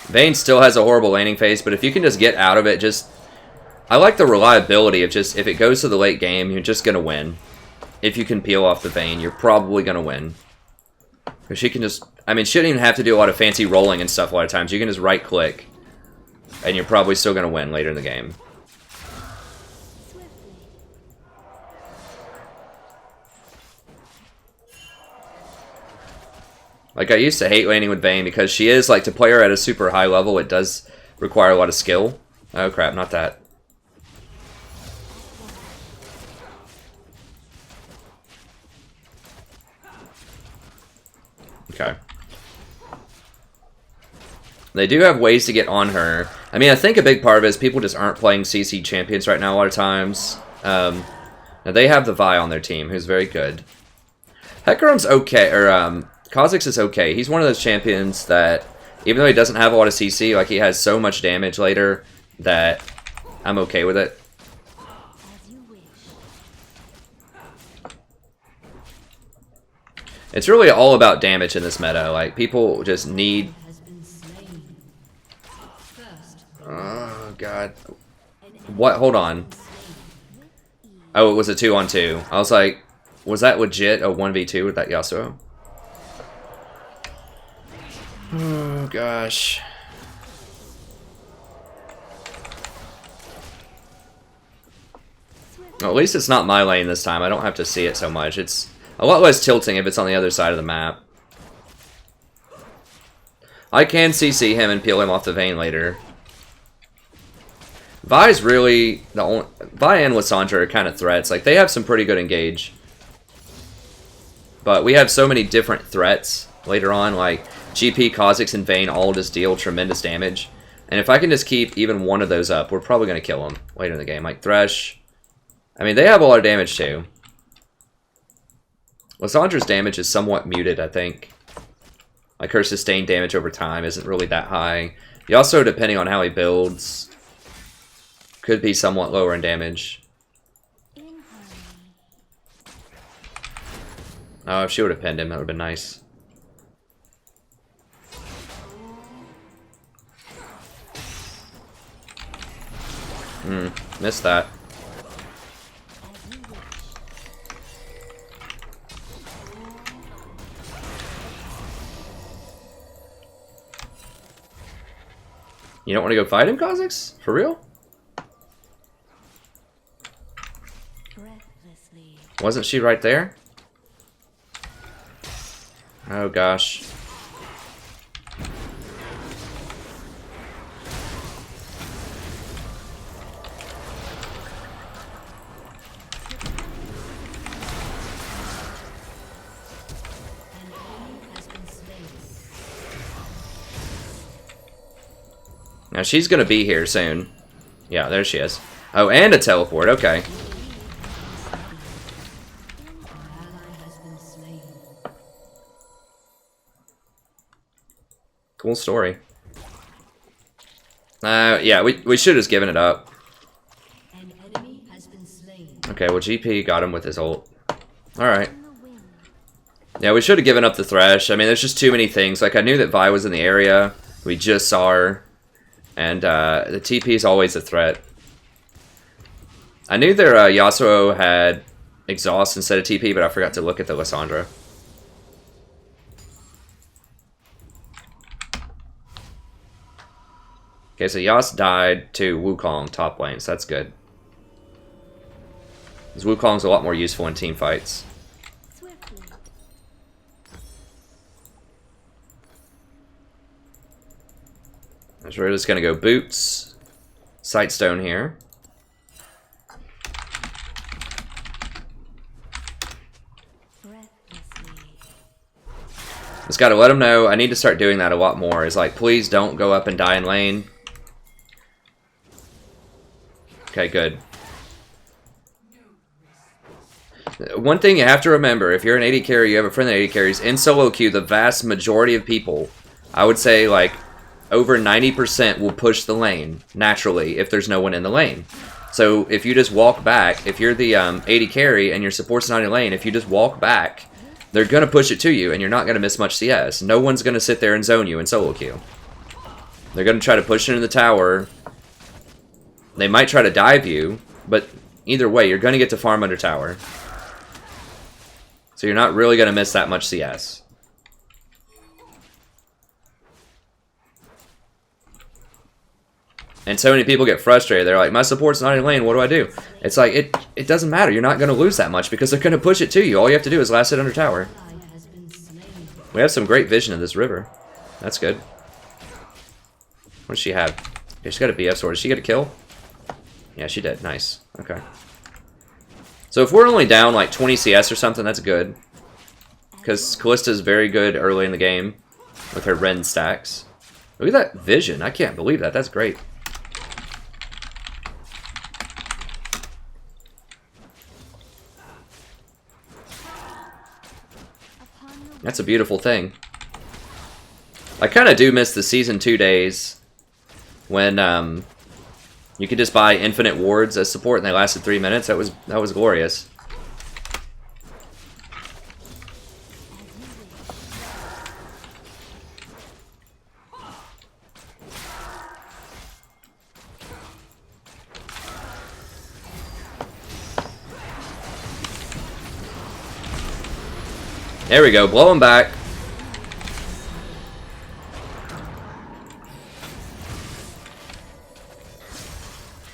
Vayne still has a horrible laning phase, but if you can just get out of it, I like the reliability of just, if it goes to the late game, you're just going to win. If you can peel off the Vayne, you're probably going to win. Because she can just, I mean, she didn't even have to do a lot of fancy rolling and stuff a lot of times. You can just right click. And you're probably still going to win later in the game. Like, I used to hate laning with Vayne because she is, like, to play her at a super high level, it does require a lot of skill. Oh crap, not that. Okay. They do have ways to get on her. I mean, I think a big part of it is people just aren't playing CC champions right now a lot of times. Now they have the Vi on their team, who's very good. Hecarim's okay, or Kha'Zix is okay. He's one of those champions that, even though he doesn't have a lot of CC, like, he has so much damage later that I'm okay with it. It's really all about damage in this meta. Like, people just need... Oh, God. What? Hold on. Oh, it was a 2-on-2. I was like, was that legit a 1v2 with that Yasuo? Oh, gosh. Well, at least it's not my lane this time. I don't have to see it so much. It's a lot less tilting if it's on the other side of the map. I can CC him and peel him off the vein later. Vi's really the only... Vi and Lissandra are kind of threats. Like, they have some pretty good engage. But we have so many different threats later on. Like, GP, Kha'Zix, and Vayne all just deal tremendous damage. And if I can just keep even one of those up, we're probably going to kill them later in the game. Like, Thresh. I mean, they have a lot of damage, too. Lissandra's damage is somewhat muted, I think. Like, her sustained damage over time isn't really that high. He also, depending on how he builds, could be somewhat lower in damage. Oh, if she would have pinned him, that would have been nice. Missed that. You don't want to go fight him, Kha'Zix? For real? Wasn't she right there? Oh gosh. Now she's gonna be here soon. Yeah, there she is. Oh, and a teleport, okay. Cool story. Yeah, we should have given it up. Okay, well GP got him with his ult. Alright. Yeah, we should have given up the Thresh. I mean, there's just too many things. Like, I knew that Vi was in the area. We just saw her. And the TP is always a threat. I knew their Yasuo had exhaust instead of TP, but I forgot to look at the Lissandra. Okay, so Yas died to Wukong top lane, so that's good. Because Wukong's a lot more useful in team fights. So we're just going to go boots, Sightstone here. Just got to let them know. I need to start doing that a lot more. Is like, please don't go up and die in lane. Okay, good. One thing you have to remember, if you're an AD carry, you have a friend that AD carries, in solo queue, the vast majority of people, I would say like over 90% will push the lane naturally if there's no one in the lane. So if you just walk back, if you're the AD carry and your support's not in lane, if you just walk back, they're going to push it to you and you're not going to miss much CS. No one's going to sit there and zone you in solo queue. They're going to try to push into the tower. They might try to dive you, but either way, you're going to get to farm under tower. So you're not really going to miss that much CS. And so many people get frustrated. They're like, my support's not in lane, what do I do? It's like, it doesn't matter. You're not going to lose that much because they're going to push it to you. All you have to do is last it under tower. We have some great vision of this river. That's good. What does she have? Yeah, she's got a BF sword. Did she get a kill? Yeah, she did. Nice. Okay. So if we're only down like 20 CS or something, that's good. Because Callista's very good early in the game with her Ren stacks. Look at that vision. I can't believe that. That's great. That's a beautiful thing. I kind of do miss the Season 2 days when you could just buy infinite wards as support and they lasted 3 minutes. That was glorious. There we go. Blow him back.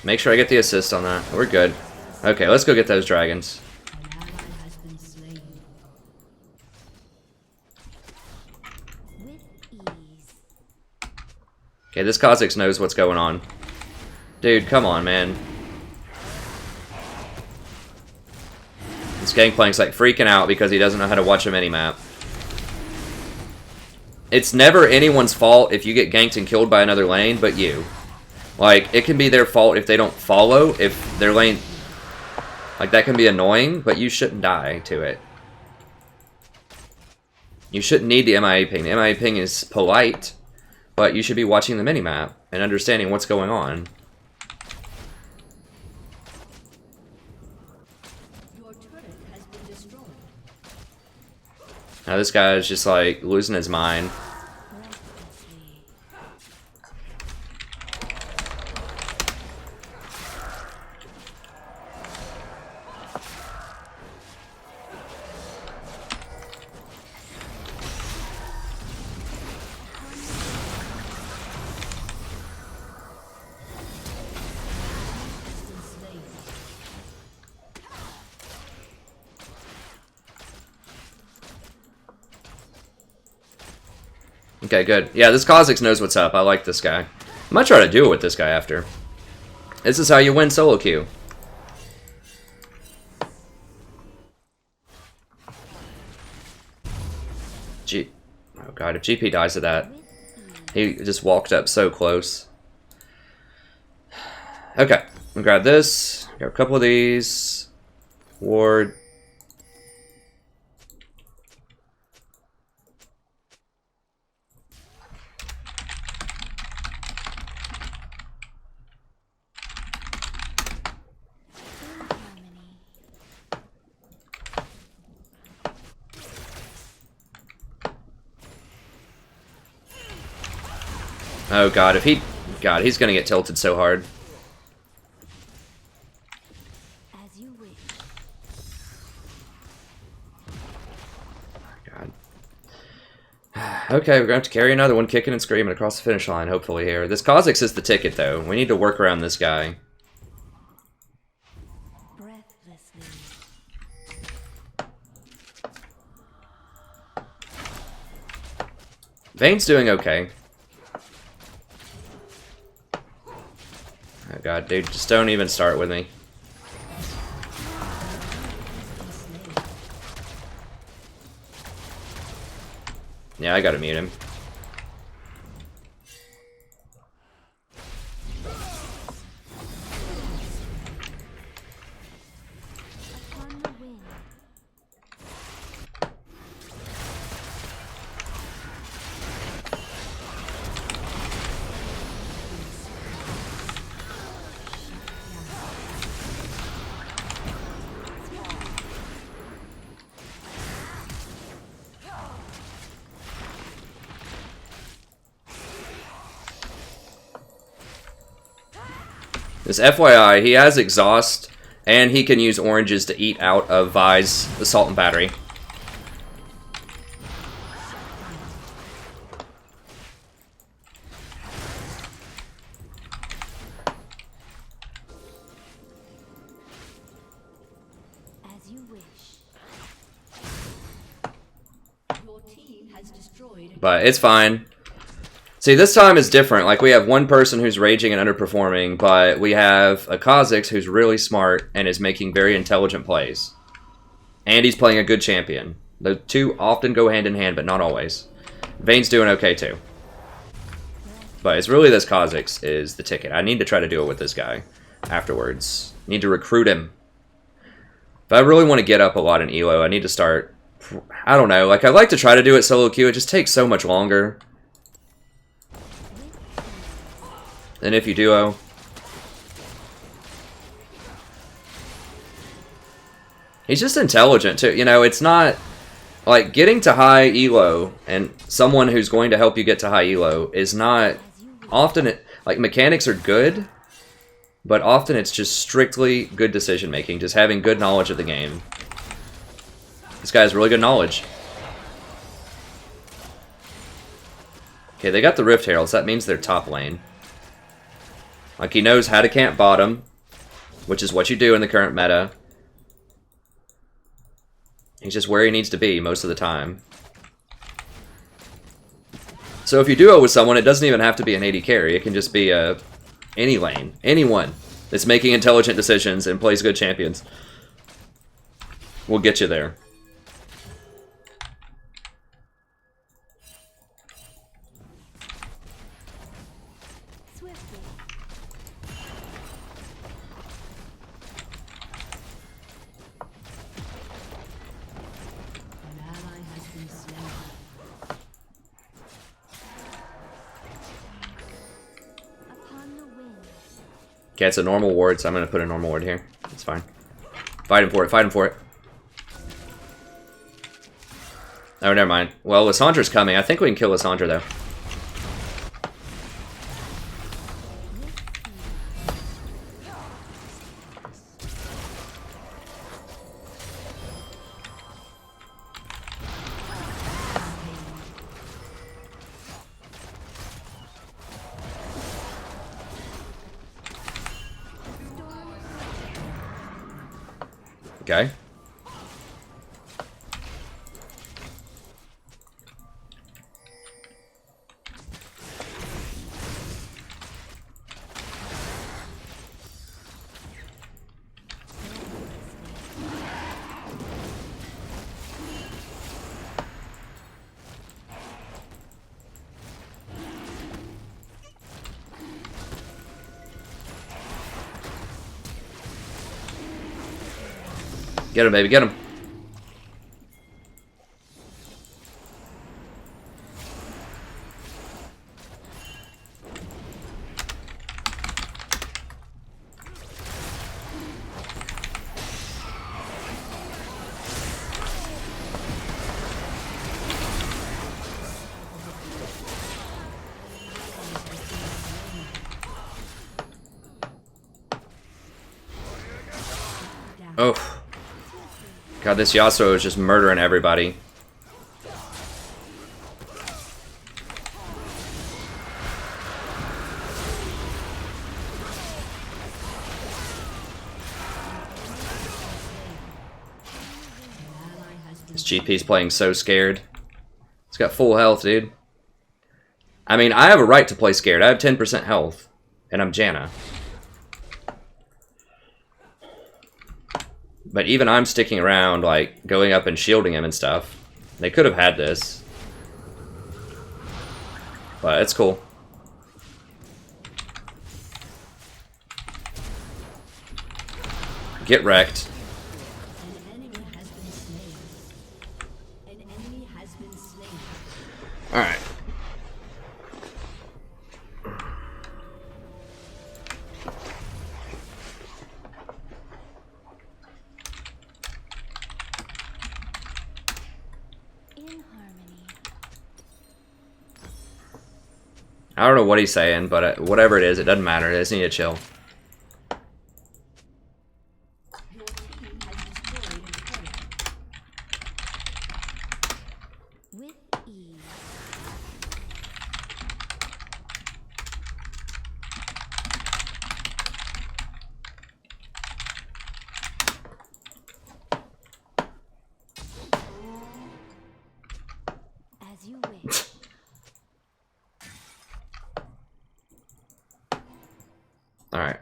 Make sure I get the assist on that. We're good. Okay, let's go get those dragons. An ally has been slain. With ease. Okay, this Kha'Zix knows what's going on. Dude, come on, man. This Gangplank's like freaking out because he doesn't know how to watch a mini-map. It's never anyone's fault if you get ganked and killed by another lane, but you. Like, it can be their fault if they don't follow, if their lane... Like, that can be annoying, but you shouldn't die to it. You shouldn't need the MIA ping. The MIA ping is polite, but you should be watching the minimap and understanding what's going on. Your turret has been destroyed. Now this guy is just, like, losing his mind. Breathlessly. Okay, good. Yeah, this Kha'Zix knows what's up. I like this guy. I might try to duo with this guy after. This is how you win solo queue. Oh god, if GP dies to that. He just walked up so close. Okay, we'll grab this. Grab a couple of these. Ward. Oh god, if he... God, he's gonna get tilted so hard. As you wish. God. Okay, we're gonna have to carry another one kicking and screaming across the finish line, hopefully, here. This Kha'Zix is the ticket, though. We need to work around this guy. Breathlessly. Vayne's doing okay. Oh god, dude, just don't even start with me. Yeah, I gotta mute him. Upon the wind. This FYI, he has exhaust, and he can use oranges to eat out of Vi's assault and battery. As you wish. Your team has destroyed. But it's fine. See, this time is different. Like, we have one person who's raging and underperforming, but we have a Kha'Zix who's really smart and is making very intelligent plays. And he's playing a good champion. The two often go hand in hand, but not always. Vayne's doing okay, too. But it's really this Kha'Zix is the ticket. I need to try to do it with this guy afterwards. Need to recruit him. If I really want to get up a lot in Elo, I need to start... I don't know. Like, I'd like to try to do it solo queue. It just takes so much longer. And if you duo. He's just intelligent too. You know, it's not like getting to high elo and someone who's going to help you get to high elo is not often like mechanics are good, but often it's just strictly good decision making, just having good knowledge of the game. This guy has really good knowledge. Okay, they got the Rift Heralds. That means they're top lane. Like, he knows how to camp bottom, which is what you do in the current meta. He's just where he needs to be most of the time. So if you duo with someone, it doesn't even have to be an AD carry. It can just be any lane. Anyone that's making intelligent decisions and plays good champions will get you there. Swiftly. An ally has been slain. Upon the wind. Okay, it's a normal ward, so I'm gonna put a normal ward here. It's fine. Fight him for it, fight him for it. Oh, never mind. Well, Lissandra's coming. I think we can kill Lissandra, though. Okay. Get him, baby, get him. Oh. God, this Yasuo is just murdering everybody. This GP's playing so scared. He's got full health, dude. I mean, I have a right to play scared. I have 10% health, and I'm Janna. But even I'm sticking around, like, going up and shielding him and stuff. They could have had this. But it's cool. Get wrecked. An enemy has been slain. An enemy has been slain. Alright. In harmony. I don't know what he's saying, but whatever it is, it doesn't matter. They just need to chill. Your team has destroyed a turret. With ease. As you wish. Alright.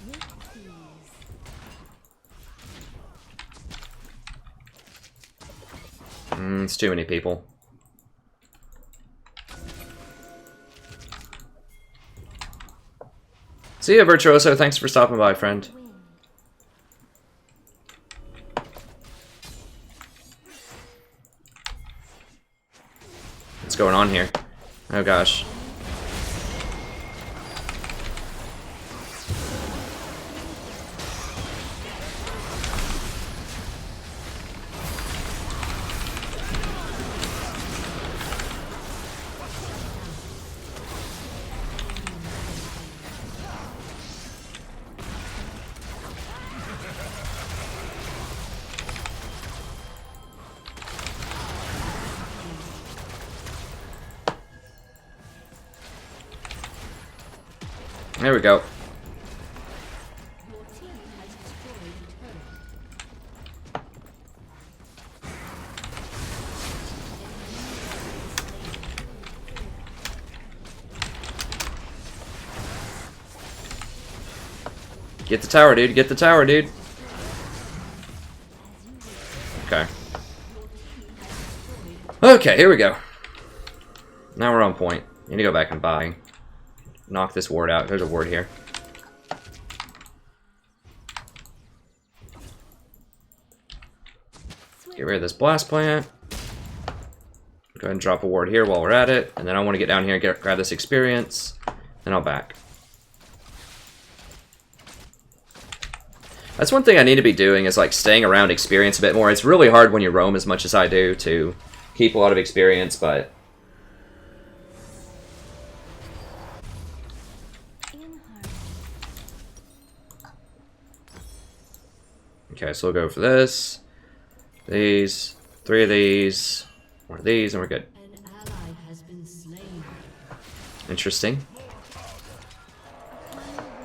With ease. It's too many people. See ya, Virtuoso. Thanks for stopping by, friend. Wind. What's going on here? Oh gosh. There we go. Your team has destroyed a turret. Get the tower, dude. Get the tower, dude. Okay. Okay, here we go. Now we're on point. Need to go back and buy. Knock this ward out. There's a ward here. Get rid of this blast plant. Go ahead and drop a ward here while we're at it. And then I want to get down here and grab this experience. Then I'll back. That's one thing I need to be doing is like staying around experience a bit more. It's really hard when you roam as much as I do to keep a lot of experience, but... Okay, so we'll go for this. These. 3 of these. 1 of these, and we're good. An ally has been slain. Interesting.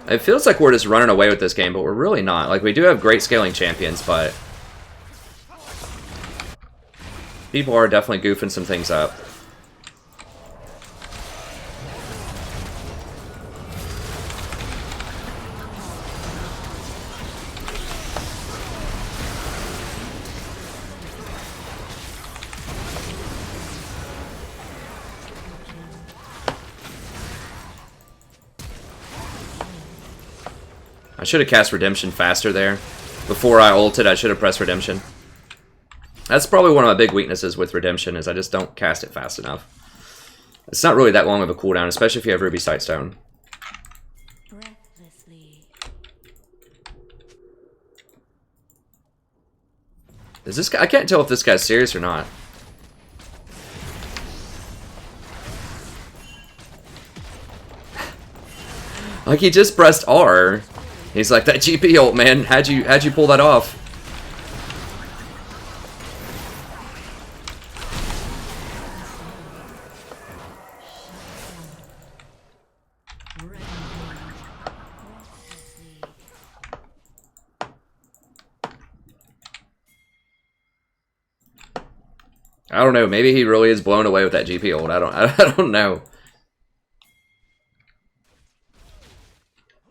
It feels like we're just running away with this game, but we're really not. Like, we do have great scaling champions, but... people are definitely goofing some things up. I should have cast Redemption faster there. Before I ulted, I should have pressed Redemption. That's probably one of my big weaknesses with Redemption, is I just don't cast it fast enough. It's not really that long of a cooldown, especially if you have Ruby Sightstone. Breathlessly. Is this guy? I can't tell if this guy's serious or not. Like, he just pressed R. He's like, that GP ult, man. How'd you pull that off? I don't know. Maybe he really is blown away with that GP ult. I don't know.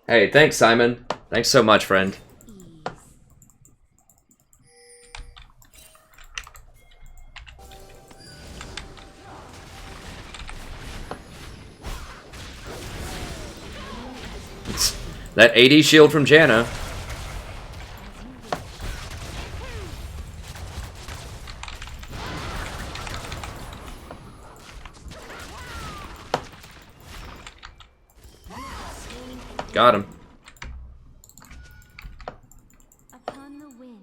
Hey, thanks, Simon. Thanks so much, friend. That 80 shield from Janna. Got him. Upon the wind.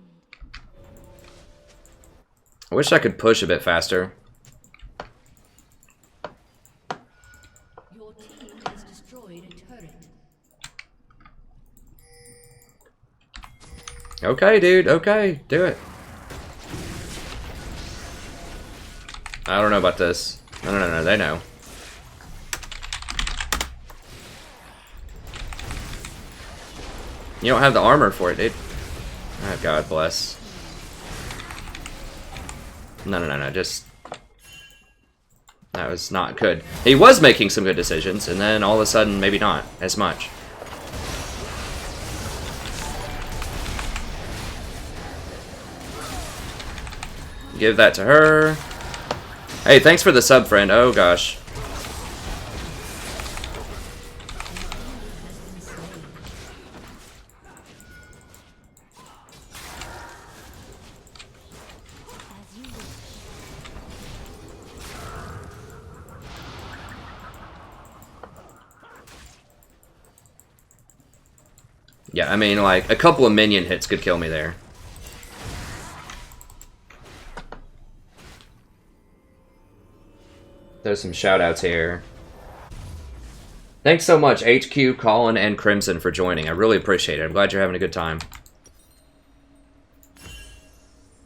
I wish I could push a bit faster. Your team has destroyed a turret. Okay, dude. Okay, do it. I don't know about this. No. They know. You don't have the armor for it, dude. Oh, God bless. No. Just... that was not good. He was making some good decisions, and then all of a sudden, maybe not as much. Give that to her. Hey, thanks for the sub, friend. Oh, gosh. Yeah, I mean, like, a couple of minion hits could kill me there. There's some shoutouts here. Thanks so much, HQ, Colin, and Crimson for joining. I really appreciate it. I'm glad you're having a good time.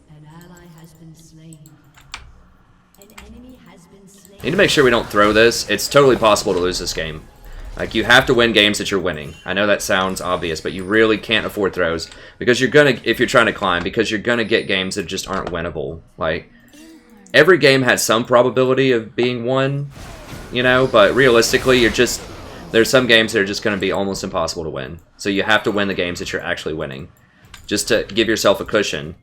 An ally has been slain. An enemy has been slain. Need to make sure we don't throw this. It's totally possible to lose this game. Like, you have to win games that you're winning. I know that sounds obvious, but you really can't afford throws. Because you're gonna, if you're trying to climb, because you're gonna get games that just aren't winnable. Like, every game has some probability of being won, you know, but realistically, there's some games that are just gonna be almost impossible to win. So you have to win the games that you're actually winning. Just to give yourself a cushion.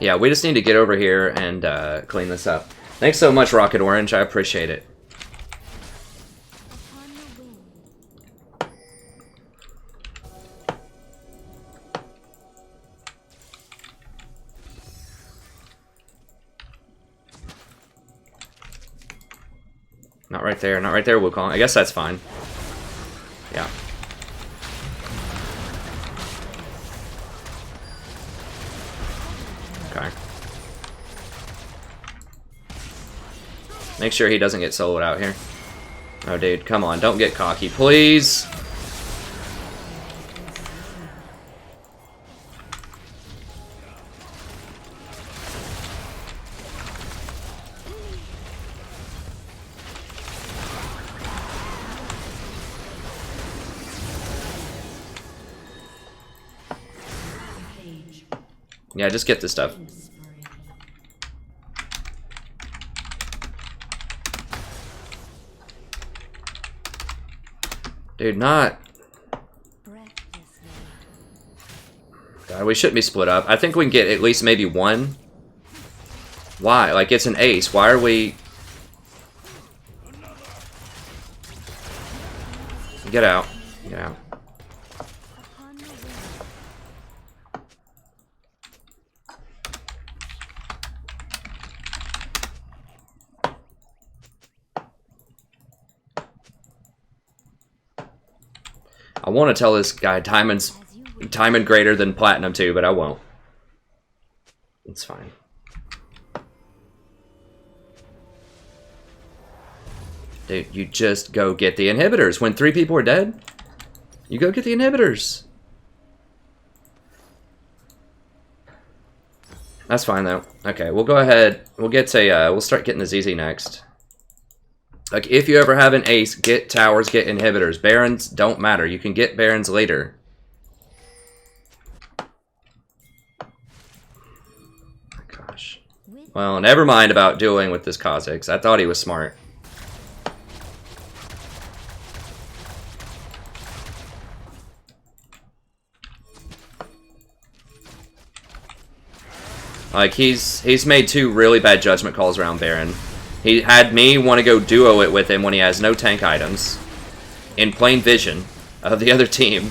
Yeah, we just need to get over here and clean this up. Thanks so much, Rocket Orange. I appreciate it. Not right there. Not right there, Wukong. I guess that's fine. Yeah. Okay. Make sure he doesn't get soloed out here. Oh, dude, come on. Don't get cocky, please. Yeah, just get this stuff. Dude, not... God, we shouldn't be split up. I think we can get at least maybe one. Why? Like, it's an ace. Why are we... Get out. Get out. I want to tell this guy diamond greater than platinum too, but I won't. It's fine. Dude, you just go get the inhibitors. When 3 people are dead, you go get the inhibitors. That's fine though. Okay, we'll go ahead. We'll get a. We'll start getting the ZZ next. Like, if you ever have an ace, get towers, get inhibitors. Barons don't matter. You can get barons later. Oh, gosh. Well, never mind about dueling with this Kha'Zix. I thought he was smart. Like, he's made 2 really bad judgment calls around Baron. He had me want to go duo it with him when he has no tank items. In plain vision of the other team.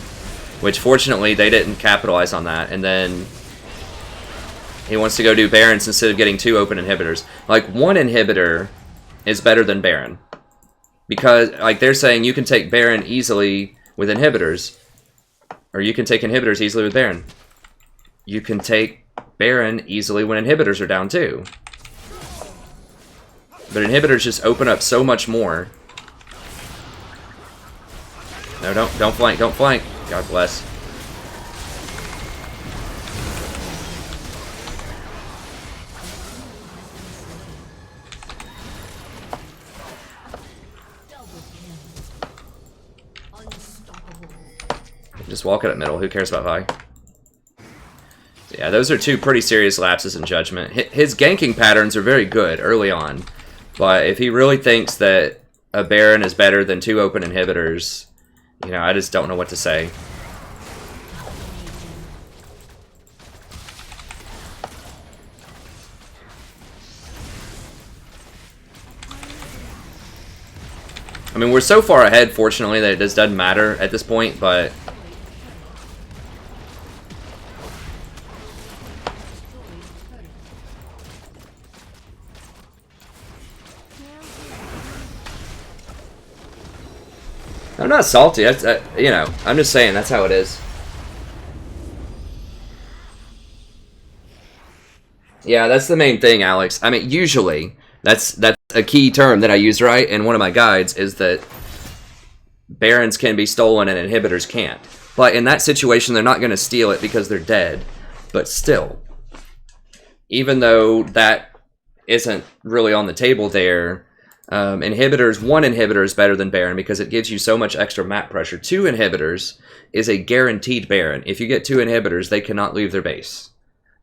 Which, fortunately, they didn't capitalize on that. And then he wants to go do Barons instead of getting 2 open inhibitors. Like, 1 inhibitor is better than Baron. Because, like, they're saying you can take Baron easily with inhibitors. Or you can take inhibitors easily with Baron. You can take Baron easily when inhibitors are down, too. But inhibitors just open up so much more. No, don't flank, don't flank. God bless. Just walk it up middle. Who cares about Vi? Yeah, those are 2 pretty serious lapses in judgment. His ganking patterns are very good early on. But if he really thinks that a Baron is better than 2 open inhibitors, you know, I just don't know what to say. I mean, we're so far ahead, fortunately, that it just doesn't matter at this point, but... I'm not salty. That's, you know, I'm just saying that's how it is. Yeah, that's the main thing, Alex. I mean, usually, that's a key term that I use, right, in one of my guides, is that Barons can be stolen and inhibitors can't. But in that situation, they're not going to steal it because they're dead. But still, even though that isn't really on the table there, one inhibitor is better than Baron because it gives you so much extra map pressure. 2 inhibitors is a guaranteed Baron. If you get 2 inhibitors, they cannot leave their base.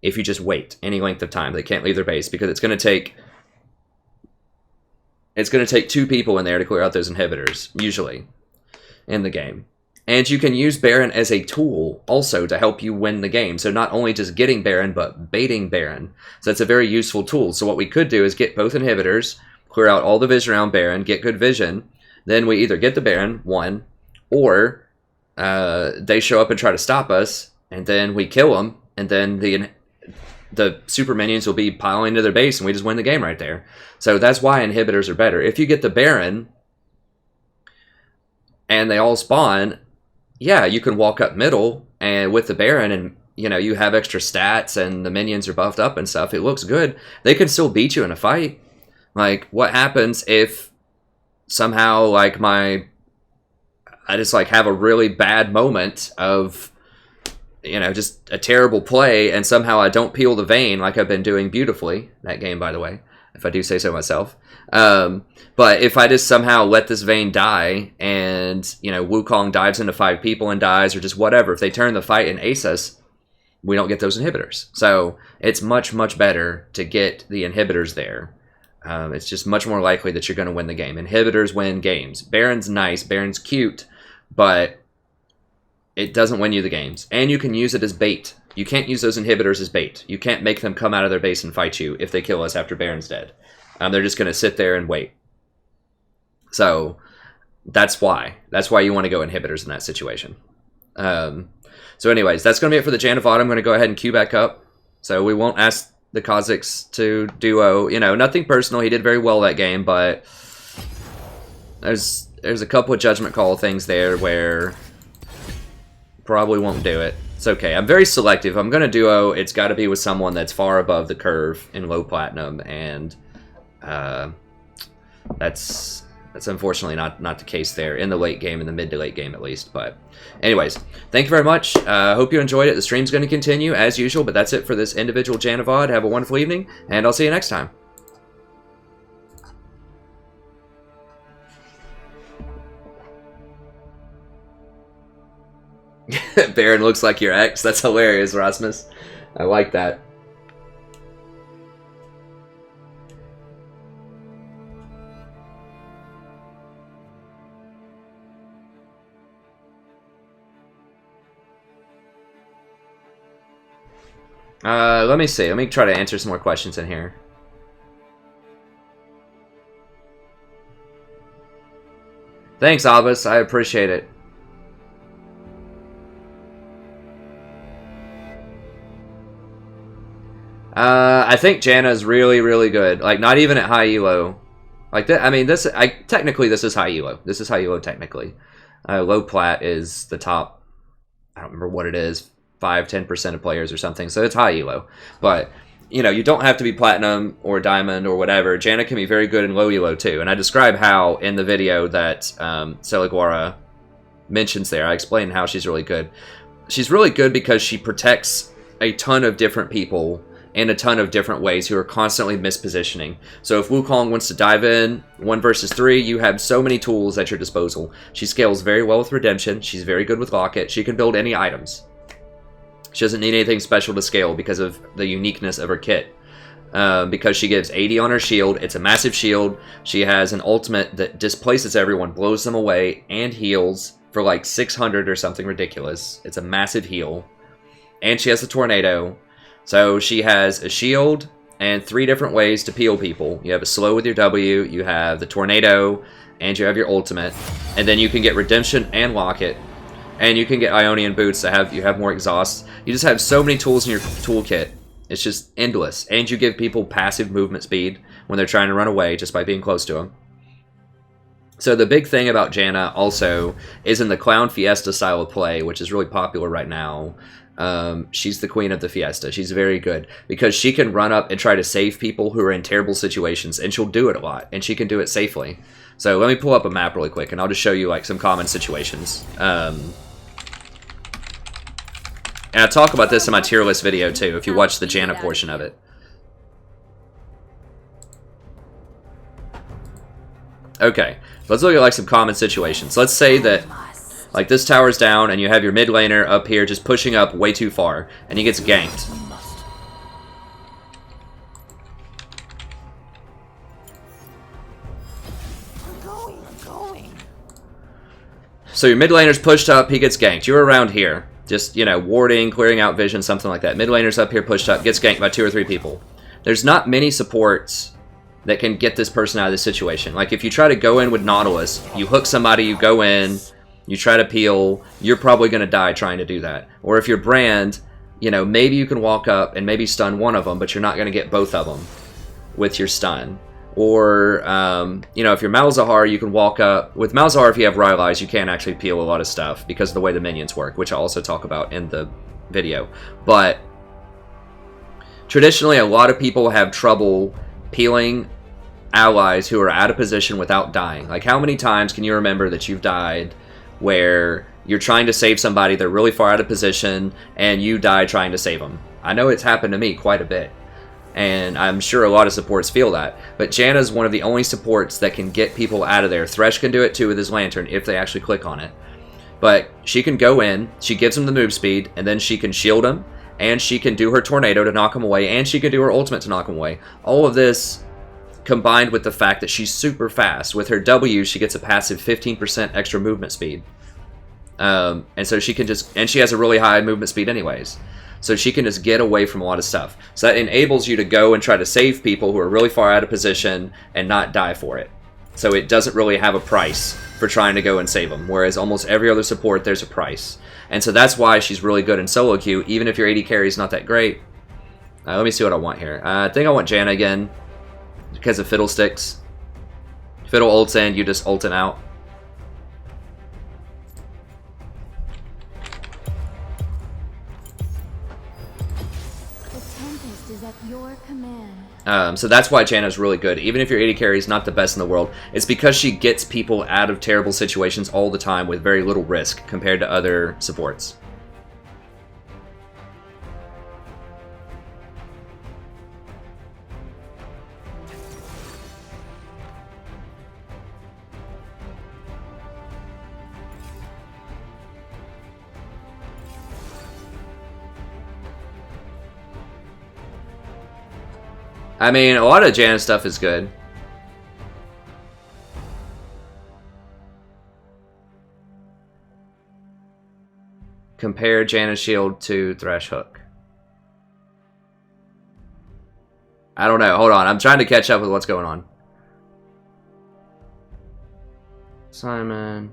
If you just wait any length of time, they can't leave their base because it's going to take 2 people in there to clear out those inhibitors, usually, in the game. And you can use Baron as a tool also to help you win the game. So not only just getting Baron, but baiting Baron. So that's a very useful tool. So what we could do is get both inhibitors, clear out all the vision around Baron, get good vision. Then we either get the Baron, 1, or they show up and try to stop us, and then we kill them, and then the super minions will be piling into their base, and we just win the game right there. So that's why inhibitors are better. If you get the Baron, and they all spawn, yeah, you can walk up middle, and with the Baron, and you have extra stats, and the minions are buffed up and stuff. It looks good. They can still beat you in a fight. Like, what happens if somehow, like, I just, like, have a really bad moment of just a terrible play, and somehow I don't peel the vein like I've been doing beautifully. That game, by the way, if I do say so myself. But if I just somehow let this vein die, and, Wukong dives into 5 people and dies, or just whatever, if they turn the fight and ace us, we don't get those inhibitors. So it's much, much better to get the inhibitors there. It's just much more likely that you're going to win the game. Inhibitors win games. Baron's nice, Baron's cute, but it doesn't win you the games. And you can use it as bait. You can't use those inhibitors as bait. You can't make them come out of their base and fight you if they kill us after Baron's dead. They're just going to sit there and wait. So that's why. That's why you want to go inhibitors in that situation. So anyways, that's going to be it for the Janna VOD. I'm going to go ahead and queue back up. So we won't ask the Kazakhs to duo. Nothing personal. He did very well that game, but there's a couple of judgment call things there where probably won't do it. It's okay. I'm very selective. I'm going to duo. It's got to be with someone that's far above the curve in low platinum, and that's unfortunately not the case there in the late game, in the mid to late game at least. But anyways, thank you very much. Hope you enjoyed it. The stream's going to continue as usual, but that's it for this individual Janna VOD. Have a wonderful evening, and I'll see you next time. Baron looks like your ex. That's hilarious, Rasmus. I like that. Let me see. Let me try to answer some more questions in here. Thanks, Albus. I appreciate it. I think Janna is really, really good. Like, not even at high elo. Like that. I mean, technically this is high elo. This is high elo technically. Low plat is the top. I don't remember what it is. 5-10% of players or something. So it's high elo. But you don't have to be platinum or diamond or whatever. Janna can be very good in low elo too. And I describe how in the video that Seliguara mentions there. I explain how she's really good. She's really good because she protects a ton of different people in a ton of different ways who are constantly mispositioning. So if Wukong wants to dive in 1 versus 3, you have so many tools at your disposal. She scales very well with Redemption. She's very good with Locket. She can build any items. She doesn't need anything special to scale because of the uniqueness of her kit. Because she gives 80 on her shield. It's a massive shield. She has an ultimate that displaces everyone, blows them away, and heals for like 600 or something ridiculous. It's a massive heal. And she has the tornado. So she has a shield and 3 different ways to peel people. You have a slow with your W, you have the tornado, and you have your ultimate. And then you can get Redemption and Locket. And you can get Ionian Boots that you have more exhaust. You just have so many tools in your toolkit. It's just endless. And you give people passive movement speed when they're trying to run away just by being close to them. So the big thing about Janna also is in the Clown Fiesta style of play, which is really popular right now. She's the queen of the Fiesta. She's very good because she can run up and try to save people who are in terrible situations, and she'll do it a lot, and she can do it safely. So let me pull up a map really quick, and I'll just show you like some common situations. And I talk about this in my tier list video too, if you watch the Janna portion of it. Okay, let's look at like some common situations. Let's say that like this tower's down and you have your mid laner up here just pushing up way too far and he gets ganked. So your mid laner's pushed up, he gets ganked. You're around here, just, you know, warding, clearing out vision, something like that. Mid laner's up here pushed up, gets ganked by 2 or 3 people. There's not many supports that can get this person out of this situation. Like if you try to go in with Nautilus, you hook somebody, you go in, you try to peel, you're probably going to die trying to do that. Or if you're Brand, you know, maybe you can walk up and maybe stun one of them, but you're not going to get both of them with your stun. Or, you know, if you're Malzahar, you can walk up. With Malzahar, if you have Rylai's, you can't actually peel a lot of stuff because of the way the minions work, which I'll also talk about in the video. But traditionally, a lot of people have trouble peeling allies who are out of position without dying. Like, how many times can you remember that you've died where you're trying to save somebody, they're really far out of position, and you die trying to save them? I know it's happened to me quite a bit, and I'm sure a lot of supports feel that. But Janna's one of the only supports that can get people out of there. Thresh can do it too with his lantern if they actually click on it. But she can go in, she gives him the move speed, and then she can shield him, and she can do her tornado to knock him away, and she can do her ultimate to knock him away. All of this combined with the fact that she's super fast. With her W, she gets a passive 15% extra movement speed. And so she can just, and she has a really high movement speed anyways. So she can just get away from a lot of stuff. So that enables you to go and try to save people who are really far out of position and not die for it. So it doesn't really have a price for trying to go and save them. Whereas almost every other support, there's a price. And so that's why she's really good in solo queue, even if your AD carry is not that great. Let me see what I want here. I think I want Janna again because of Fiddlesticks. Fiddle ults in, you just ult it out. So that's why Janna's really good. Even if your AD carry is not the best in the world, it's because she gets people out of terrible situations all the time with very little risk compared to other supports. I mean, a lot of Janna's stuff is good. Compare Janna's shield to Thresh Hook. I don't know. Hold on. I'm trying to catch up with what's going on. Simon.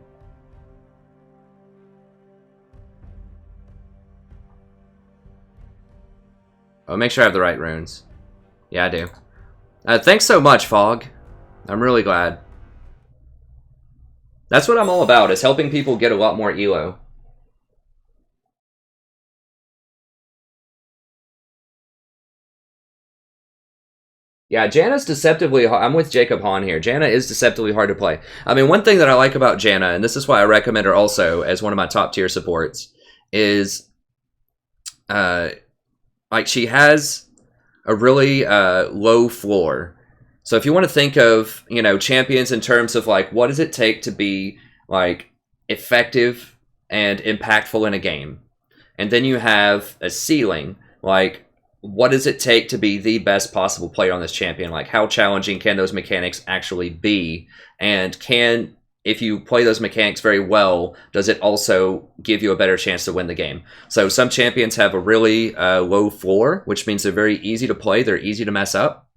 Oh, make sure I have the right runes. Yeah, I do. Thanks so much, Fog. I'm really glad. That's what I'm all about, is helping people get a lot more elo. Yeah, Janna's deceptively hard. I'm with Jacob Hahn here. Janna is deceptively hard to play. I mean, one thing that I like about Janna, and this is why I recommend her also as one of my top tier supports, is like she has a really low floor. So if you want to think of, you know, champions in terms of like, what does it take to be like effective and impactful in a game? And then you have a ceiling, like what does it take to be the best possible player on this champion? Like how challenging can those mechanics actually be? And can, if you play those mechanics very well, does it also give you a better chance to win the game? So some champions have a really low floor, which means they're very easy to play. They're easy to mess up,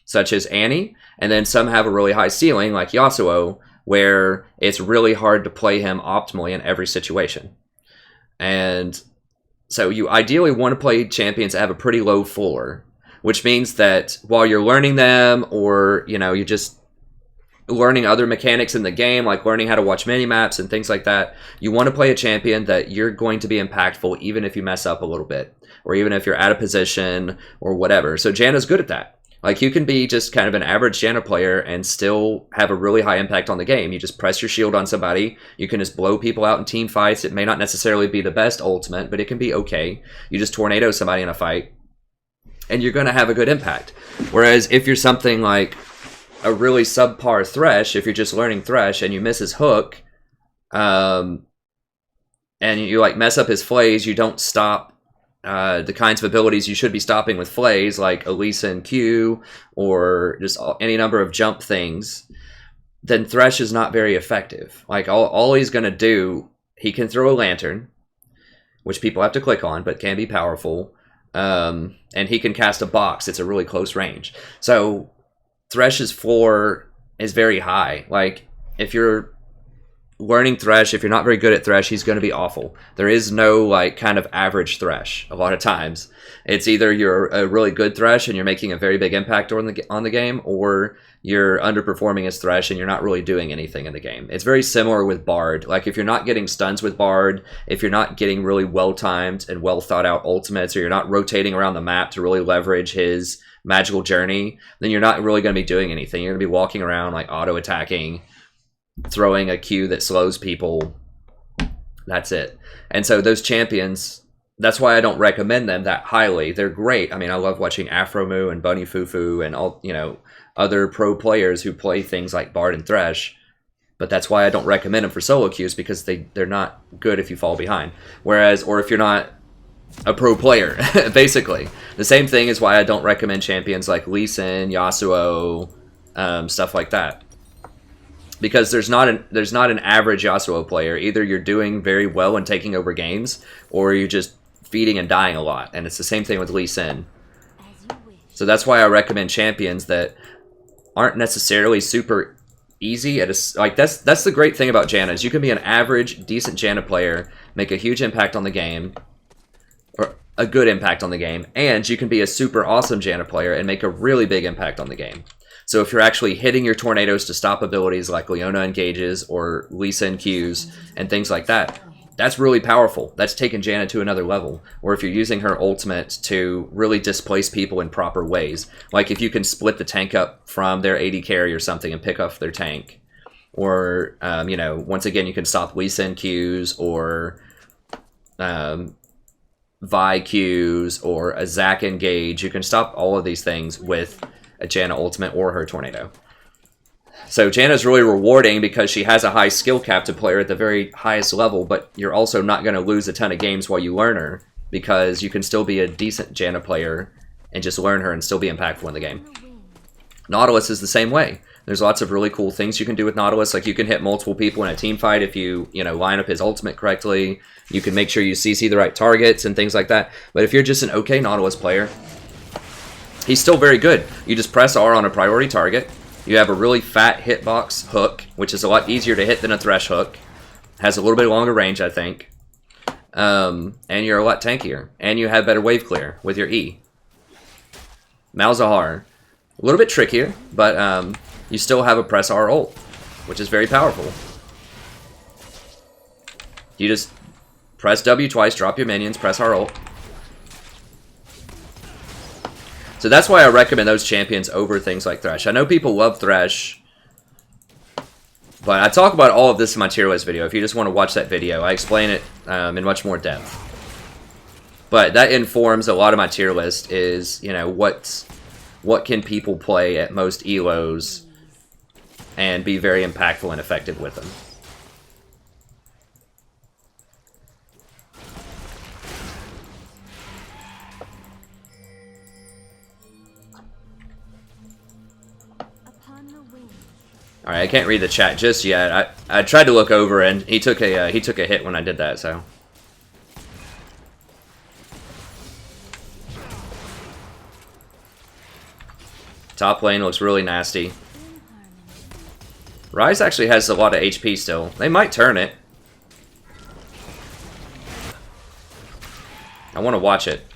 such as Annie. And then some have a really high ceiling, like Yasuo, where it's really hard to play him optimally in every situation. And so you ideally want to play champions that have a pretty low floor, which means that while you're learning them, or, you know, you just learning other mechanics in the game, like learning how to watch mini-maps and things like that, you want to play a champion that you're going to be impactful even if you mess up a little bit, or even if you're out of position or whatever. So Janna's good at that. Like, you can be just kind of an average Janna player and still have a really high impact on the game. You just press your shield on somebody. You can just blow people out in team fights. It may not necessarily be the best ultimate, but it can be okay. You just tornado somebody in a fight, and you're going to have a good impact. Whereas if you're something like a really subpar Thresh, if you're just learning Thresh and you miss his hook, and you like mess up his flays, you don't stop the kinds of abilities you should be stopping with flays, like Elisa and Q, or just any number of jump things, then Thresh is not very effective. Like, all he's going to do, he can throw a lantern, which people have to click on, but can be powerful, and he can cast a box. It's a really close range. So Thresh's floor is very high. Like, if you're learning Thresh, if you're not very good at Thresh, he's going to be awful. There is no, like, kind of average Thresh a lot of times. It's either you're a really good Thresh and you're making a very big impact on the game, or you're underperforming as Thresh and you're not really doing anything in the game. It's very similar with Bard. Like, if you're not getting stuns with Bard, if you're not getting really well-timed and well-thought-out ultimates, or you're not rotating around the map to really leverage his magical journey, then you're not really going to be doing anything. You're going to be walking around, like, auto-attacking, throwing a Q that slows people. That's it. And so those champions, that's why I don't recommend them that highly. They're great. I mean, I love watching Afromoo and Bunny Fufu and all, other pro players who play things like Bard and Thresh. But that's why I don't recommend them for solo queues, because they're not good if you fall behind. Whereas, or if you're not a pro player, basically. The same thing is why I don't recommend champions like Lee Sin, Yasuo, stuff like that. Because there's not an average Yasuo player. Either you're doing very well and taking over games, or you're just feeding and dying a lot. And it's the same thing with Lee Sin. So that's why I recommend champions that aren't necessarily super easy. That's the great thing about Janna, is you can be an average, decent Janna player, make a huge impact on the game, or a good impact on the game, and you can be a super awesome Janna player and make a really big impact on the game. So if you're actually hitting your tornadoes to stop abilities like Leona engages or Lisa and Qs and things like that, that's really powerful. That's taken Janna to another level. Or if you're using her ultimate to really displace people in proper ways, like if you can split the tank up from their AD carry or something and pick off their tank, or once again you can stop Lisa and Qs, or Vi Qs, or a Zac engage. You can stop all of these things with a Janna ultimate or her tornado. So Janna's really rewarding because she has a high skill cap to play her at the very highest level, but you're also not going to lose a ton of games while you learn her, because you can still be a decent Janna player and just learn her and still be impactful in the game. Nautilus is the same way. There's lots of really cool things you can do with Nautilus. Like, you can hit multiple people in a team fight if you line up his ultimate correctly. You can make sure you CC the right targets and things like that. But if you're just an okay Nautilus player, he's still very good. You just press R on a priority target. You have a really fat hitbox hook, which is a lot easier to hit than a Thresh hook. Has a little bit longer range, I think. And you're a lot tankier. And you have better wave clear with your E. Malzahar, a little bit trickier, but you still have a press R ult, which is very powerful. You just press W twice, drop your minions, press R ult. So that's why I recommend those champions over things like Thresh. I know people love Thresh, but I talk about all of this in my tier list video. If you just want to watch that video, I explain it in much more depth. But that informs a lot of my tier list, is, what can people play at most elos and be very impactful and effective with them. All right, I can't read the chat just yet. I tried to look over, and he took a hit when I did that. So top lane looks really nasty. Ryze actually has a lot of HP still. They might turn it. I want to watch it,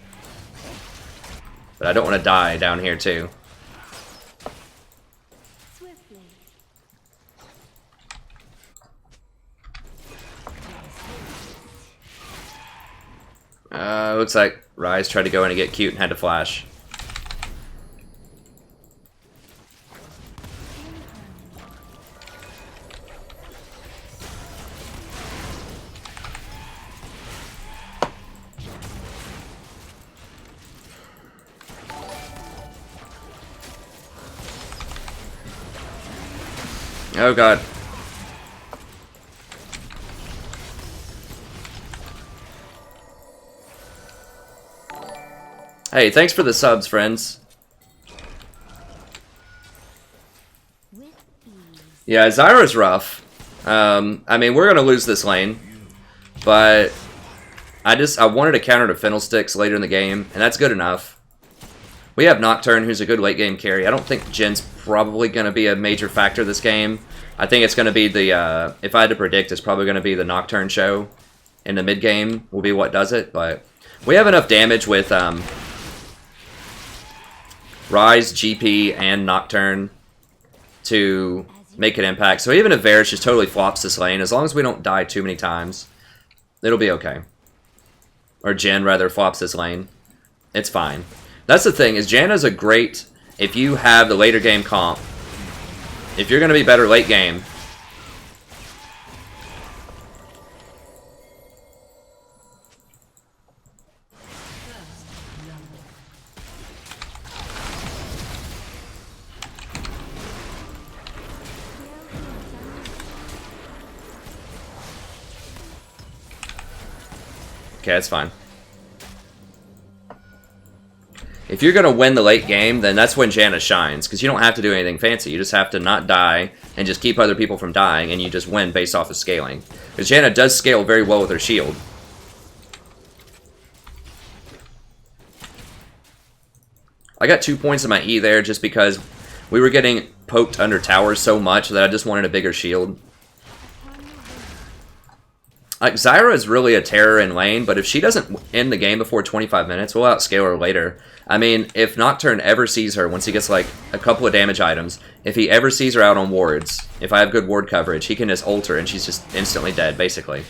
but I don't want to die down here too. Looks like Rise tried to go in and get cute and had to flash. Oh god. Hey, thanks for the subs, friends. Yeah, Zyra's rough. I mean, we're gonna lose this lane, but I wanted to counter to Fiddlesticks later in the game, and that's good enough. We have Nocturne, who's a good late game carry. I don't think Jin's probably gonna be a major factor this game. I think it's gonna be the if I had to predict, it's probably gonna be the Nocturne show in the mid game will be what does it. But we have enough damage with Rise, GP, and Nocturne to make an impact. So even if Varus just totally flops this lane, as long as we don't die too many times, it'll be okay. Or Jen, rather, flops this lane. It's fine. That's the thing, is Janna's a great, if you have the later game comp, if you're going to be better late game, okay, that's fine. If you're going to win the late game, then that's when Janna shines, because you don't have to do anything fancy. You just have to not die and just keep other people from dying, and you just win based off of scaling. Because Janna does scale very well with her shield. I got 2 points in my E there just because we were getting poked under towers so much that I just wanted a bigger shield. Like, Zyra is really a terror in lane, but if she doesn't end the game before 25 minutes, we'll outscale her later. I mean, if Nocturne ever sees her, once he gets, like, a couple of damage items, if he ever sees her out on wards, if I have good ward coverage, he can just ult her and she's just instantly dead, basically.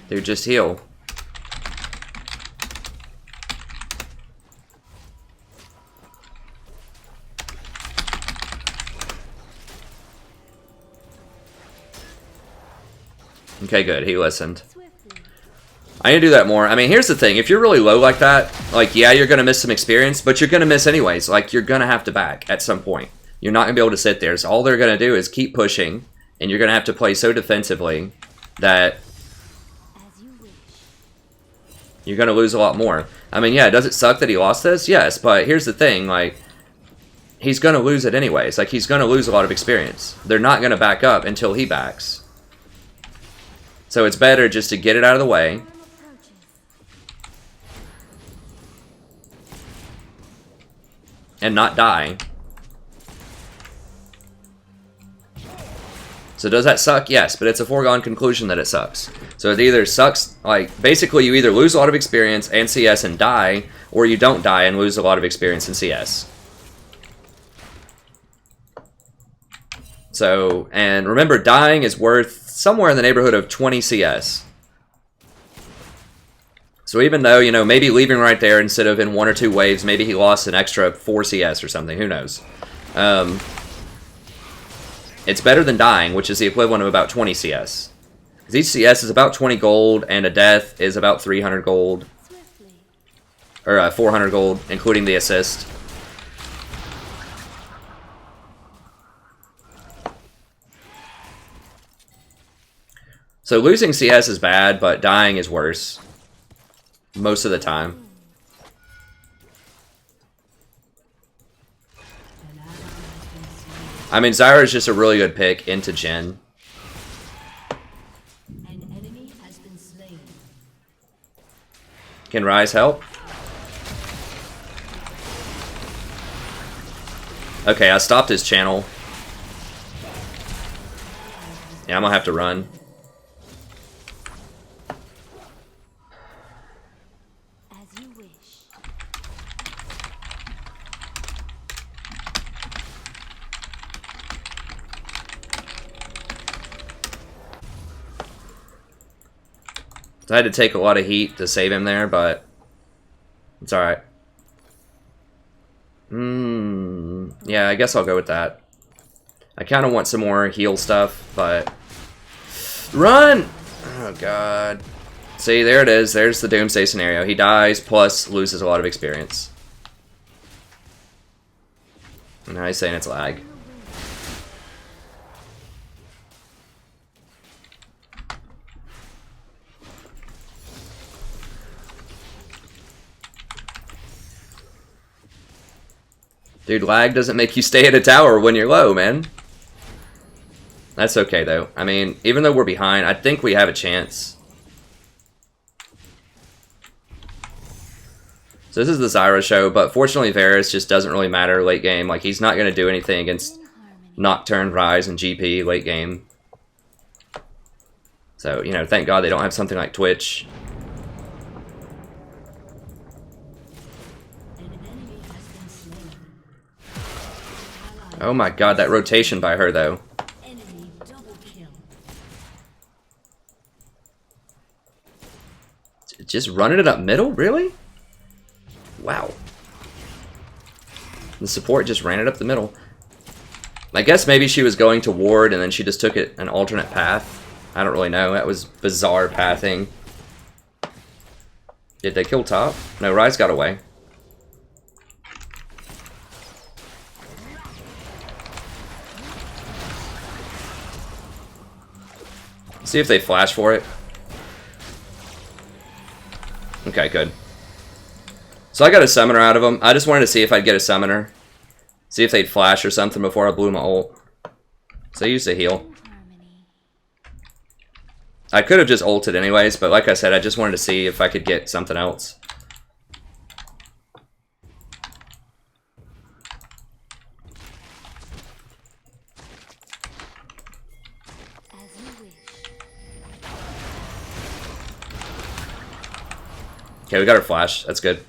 Dude, just heal. Okay, good. He listened. I need to do that more. I mean, here's the thing. If you're really low like that, like, yeah, you're going to miss some experience, but you're going to miss anyways. Like, you're going to have to back at some point. You're not going to be able to sit there. So all they're going to do is keep pushing, and you're going to have to play so defensively that you're going to lose a lot more. I mean, yeah, does it suck that he lost this? Yes, but here's the thing. Like, he's going to lose it anyways. Like, he's going to lose a lot of experience. They're not going to back up until he backs. So it's better just to get it out of the way. And not die. So does that suck? Yes, but it's a foregone conclusion that it sucks. So it either sucks, like, basically you either lose a lot of experience and CS and die, or you don't die and lose a lot of experience in CS. So, and remember, dying is worth somewhere in the neighborhood of 20 CS. So even though, you know, maybe leaving right there instead of in 1 or 2 waves, maybe he lost an extra 4 CS or something, who knows. It's better than dying, which is the equivalent of about 20 CS. Because each CS is about 20 gold, and a death is about 300 gold. Or 400 gold, including the assist. So losing CS is bad, but dying is worse. Most of the time. I mean, Zyra is just a really good pick into Jen. An enemy has been slain. Can Rise help? Okay, I stopped his channel. Yeah, I'm gonna have to run. I had to take a lot of heat to save him there, but it's alright. Yeah, I guess I'll go with that. I kind of want some more heal stuff, but... Run! Oh, God. See, there it is. There's the Doomsday scenario. He dies, plus loses a lot of experience. And now he's saying it's lag. Dude, lag doesn't make you stay at a tower when you're low, man. That's okay, though. I mean, even though we're behind, I think we have a chance. So this is the Zyra show, but fortunately Varus just doesn't really matter late game. Like, he's not going to do anything against Nocturne, Ryze, and GP late game. So, you know, thank God they don't have something like Twitch. Oh my God, that rotation by her, though. Enemy double kill. Just running it up middle? Really? Wow. The support just ran it up the middle. I guess maybe she was going to ward and then she just took it an alternate path. I don't really know. That was bizarre pathing. Did they kill top? No, Ryze got away. See if they flash for it. Okay, good. So I got a summoner out of them. I just wanted to see if I'd get a summoner. See if they'd flash or something before I blew my ult. So I used a heal. I could have just ulted anyways, but like I said, I just wanted to see if I could get something else. Okay, we got our flash. That's good.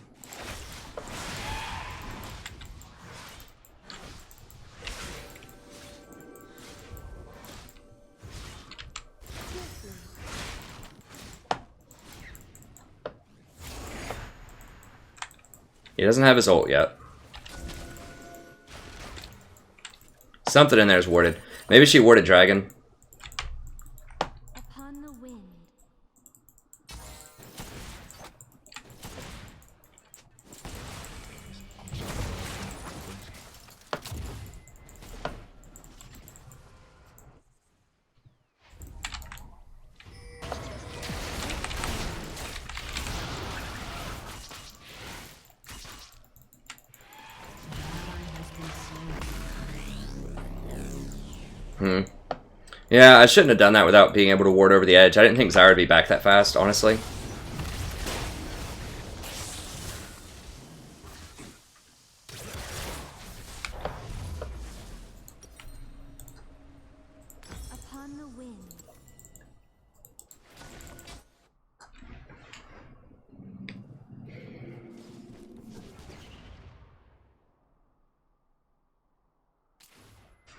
He doesn't have his ult yet. Something in there is warded. Maybe she warded dragon. Upon the wind. Yeah, I shouldn't have done that without being able to ward over the edge. I didn't think Zyra would be back that fast, honestly. Upon the wind.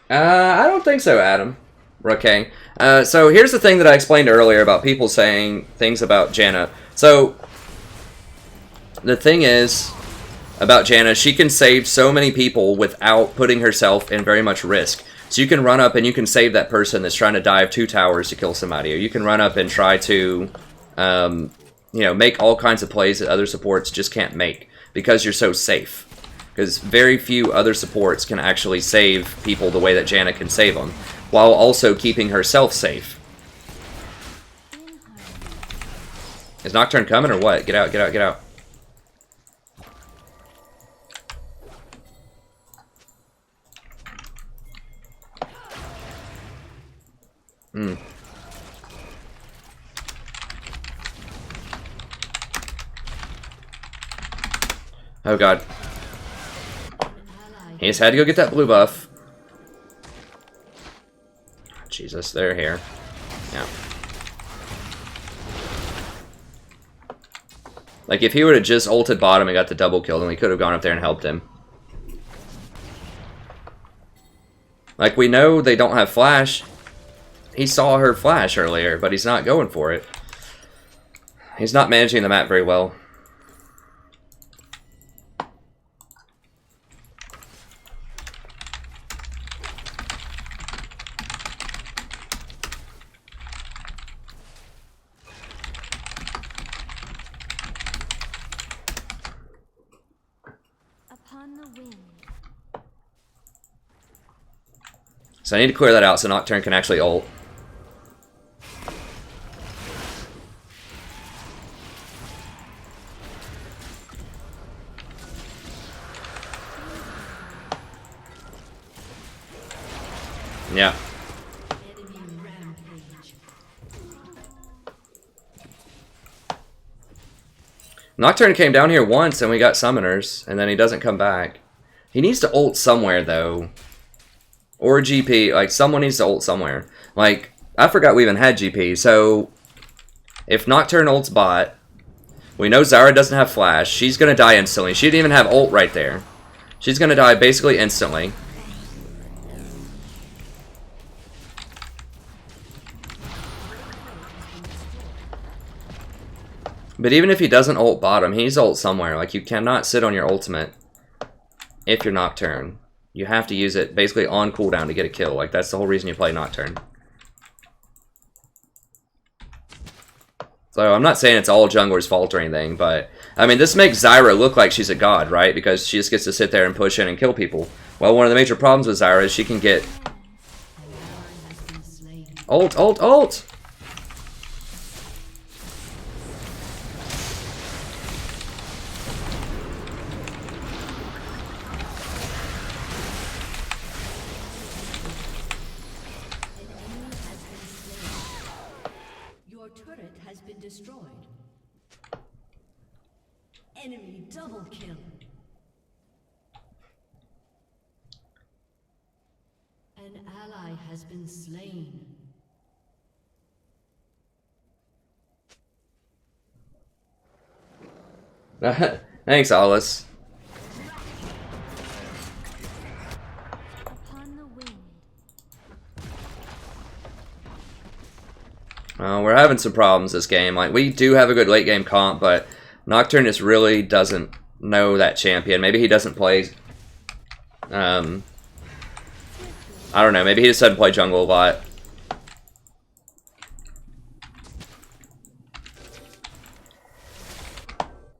I don't think so, Adam. Okay. So here's the thing that I explained earlier about people saying things about Janna. So the thing is about Janna, she can save so many people without putting herself in very much risk. So you can run up and you can save that person that's trying to dive 2 towers to kill somebody, or you can run up and try to, you know, make all kinds of plays that other supports just can't make because you're so safe. Because very few other supports can actually save people the way that Janna can save them, while also keeping herself safe. Is Nocturne coming or what? Get out, get out, get out. Oh god. He just had to go get that blue buff. Jesus, they're here. Yeah. Like, if he would have just ulted bottom and got the double kill, then we could have gone up there and helped him. Like, we know they don't have flash. He saw her flash earlier, but he's not going for it. He's not managing the map very well. Upon the wind. So I need to clear that out so Nocturne can actually ult. Yeah. Enemy rampage. Nocturne came down here once and we got summoners, and then he doesn't come back. He needs to ult somewhere though. Or GP, like someone needs to ult somewhere. Like, I forgot we even had GP, so if Nocturne ults bot, we know Zyra doesn't have flash, she's gonna die instantly. She didn't even have ult right there. She's gonna die basically instantly. But even if he doesn't ult bottom, he needs to ult somewhere. Like, you cannot sit on your ultimate if you're Nocturne. You have to use it basically on cooldown to get a kill. Like, that's the whole reason you play Nocturne. So, I'm not saying it's all jungler's fault or anything, but... I mean, this makes Zyra look like she's a god, right? Because she just gets to sit there and push in and kill people. Well, one of the major problems with Zyra is she can get... Ult, ult, ult! Your turret has been destroyed. Enemy double kill. An ally has been slain. Thanks, Alice. Upon the wind. We're having some problems this game. Like, we do have a good late game comp, but Nocturne just really doesn't know that champion. Maybe he doesn't play... I don't know. Maybe he just doesn't play jungle a lot.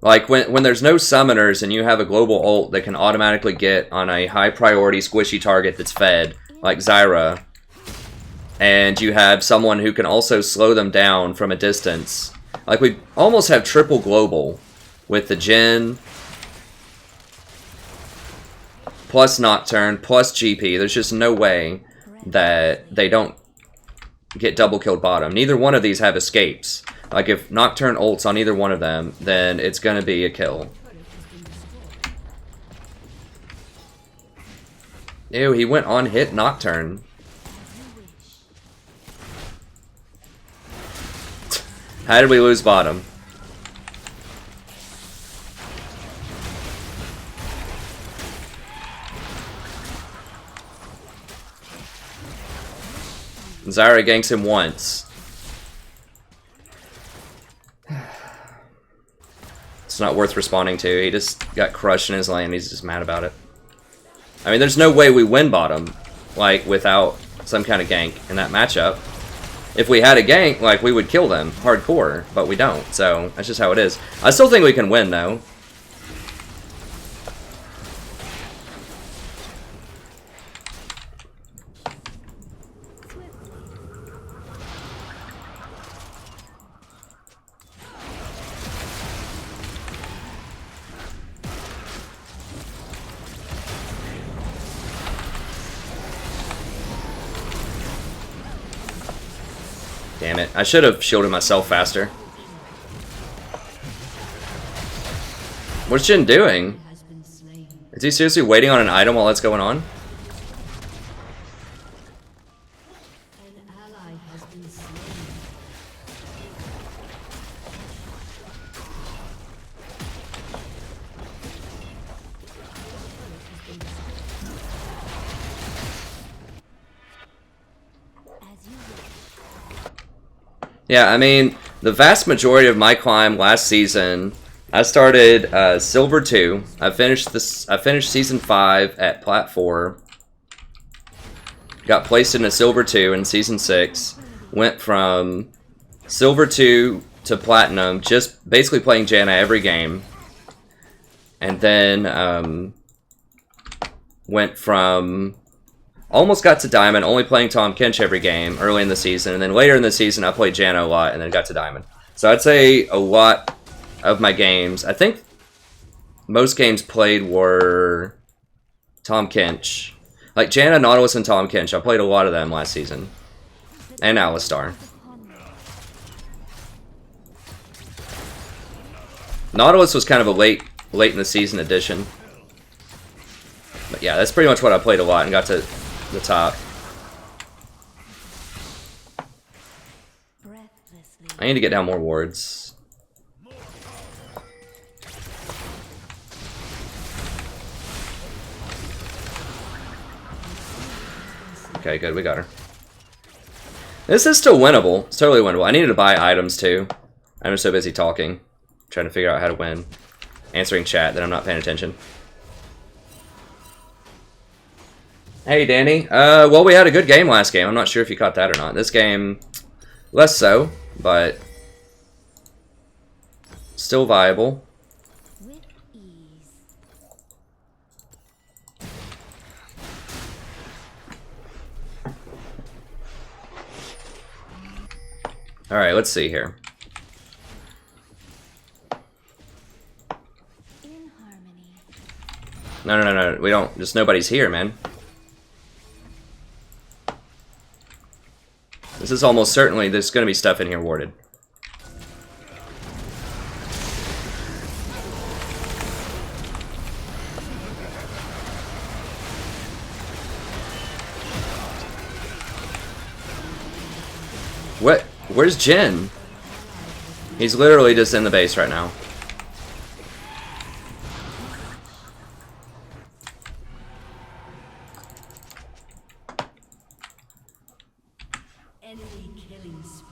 Like, when there's no summoners and you have a global ult that can automatically get on a high priority squishy target that's fed, like Zyra, and you have someone who can also slow them down from a distance. Like, we almost have triple global with the Jhin, plus Nocturne, plus GP. There's just no way that they don't get double killed bottom. Neither one of these have escapes. Like, if Nocturne ults on either one of them, then it's going to be a kill. Ew, he went on hit Nocturne. How did we lose bottom? Zyra ganks him once. It's not worth responding to. He just got crushed in his lane. He's just mad about it. I mean, there's no way we win bottom, like, without some kind of gank in that matchup. If we had a gank, like, we would kill them hardcore, but we don't. So that's just how it is. I still think we can win, though. Damn it. I should have shielded myself faster. What's Jhin doing? Is he seriously waiting on an item while that's going on? An ally has been slain. As you wish. Yeah, I mean, the vast majority of my climb last season, I started Silver 2. I finished Season 5 at Plat 4. Got placed in a Silver 2 in Season 6. Went from Silver 2 to Platinum, just basically playing Janna every game. And then went from... almost got to Diamond, only playing Tahm Kench every game early in the season. And then later in the season, I played Janna a lot and then got to Diamond. So I'd say a lot of my games, I think most games played were Tahm Kench. Like Janna, Nautilus, and Tahm Kench. I played a lot of them last season. And Alistar. Nautilus was kind of a late in the season addition. But yeah, that's pretty much what I played a lot and got to the top. I need to get down more wards. Okay, good, we got her. This is still winnable. It's totally winnable. I needed to buy items too. I'm just so busy talking, trying to figure out how to win. Answering chat that I'm not paying attention. Hey, Danny. Well, we had a good game last game. I'm not sure if you caught that or not. This game, less so, but still viable. With ease. All right, let's see here. In harmony. No. We don't. Just nobody's here, man. This is almost certainly, there's going to be stuff in here warded. What? Where's Jin? He's literally just in the base right now. Enemy killing spree.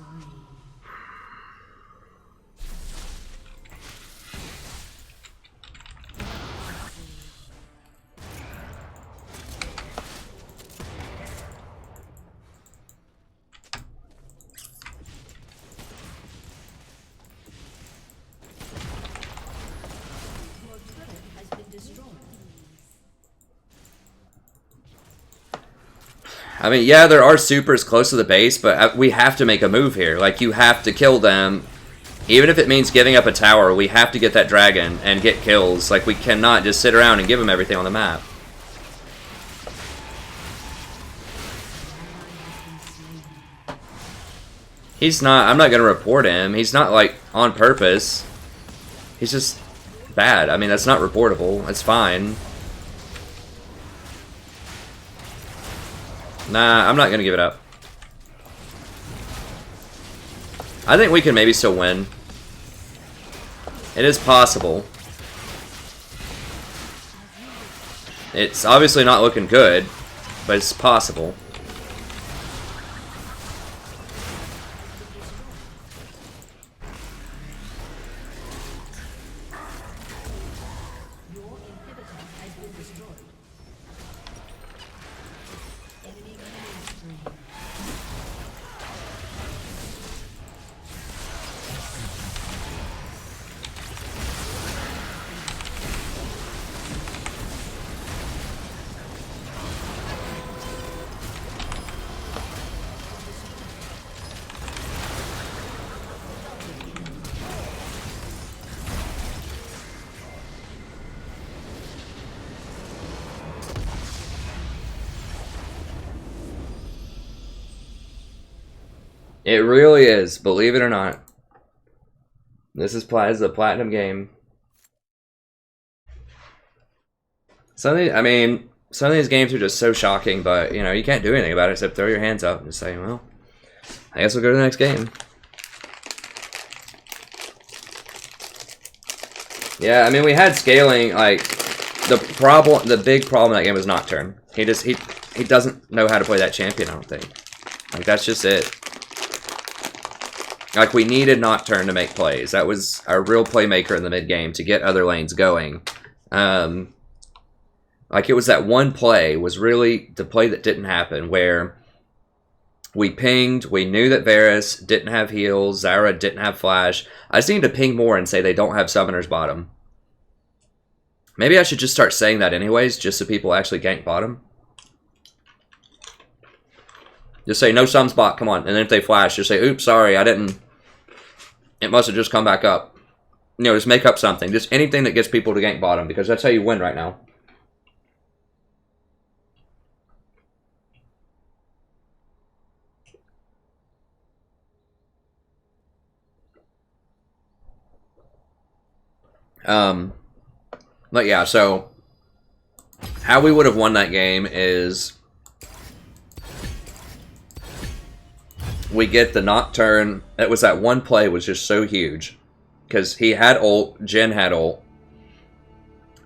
Your turret has been destroyed. I mean, yeah, there are supers close to the base, but we have to make a move here. Like, you have to kill them. Even if it means giving up a tower, we have to get that dragon and get kills. Like, we cannot just sit around and give them everything on the map. He's not, I'm not going to report him. He's not, like, on purpose. He's just bad. I mean, that's not reportable. It's fine. Nah, I'm not going to give it up. I think we can maybe still win. It is possible. It's obviously not looking good, but it's possible. Your inhibitor has been destroyed. Enemy killing spree. It really is, believe it or not. This is a platinum game. Some of these games are just so shocking, but, you know, you can't do anything about it except throw your hands up and just say, well, I guess we'll go to the next game. Yeah, I mean, we had scaling, like, the big problem in that game was Nocturne. He doesn't know how to play that champion, I don't think. Like, that's just it. Like, we needed Nocturne to make plays. That was our real playmaker in the mid-game to get other lanes going. Like, it was that one play was really the play that didn't happen, where we pinged, we knew that Varus didn't have heals, Zyra didn't have flash. I just need to ping more and say they don't have Summoner's bottom. Maybe I should just start saying that anyways, just so people actually gank bottom. Just say, no Sum's bot, come on. And then if they flash, just say, oops, sorry, I didn't. It must have just come back up. You know, just make up something. Just anything that gets people to gank bottom, because that's how you win right now. But yeah, so how we would have won that game is we get the Nocturne. It was that one play was just so huge because he had ult, Jen had ult,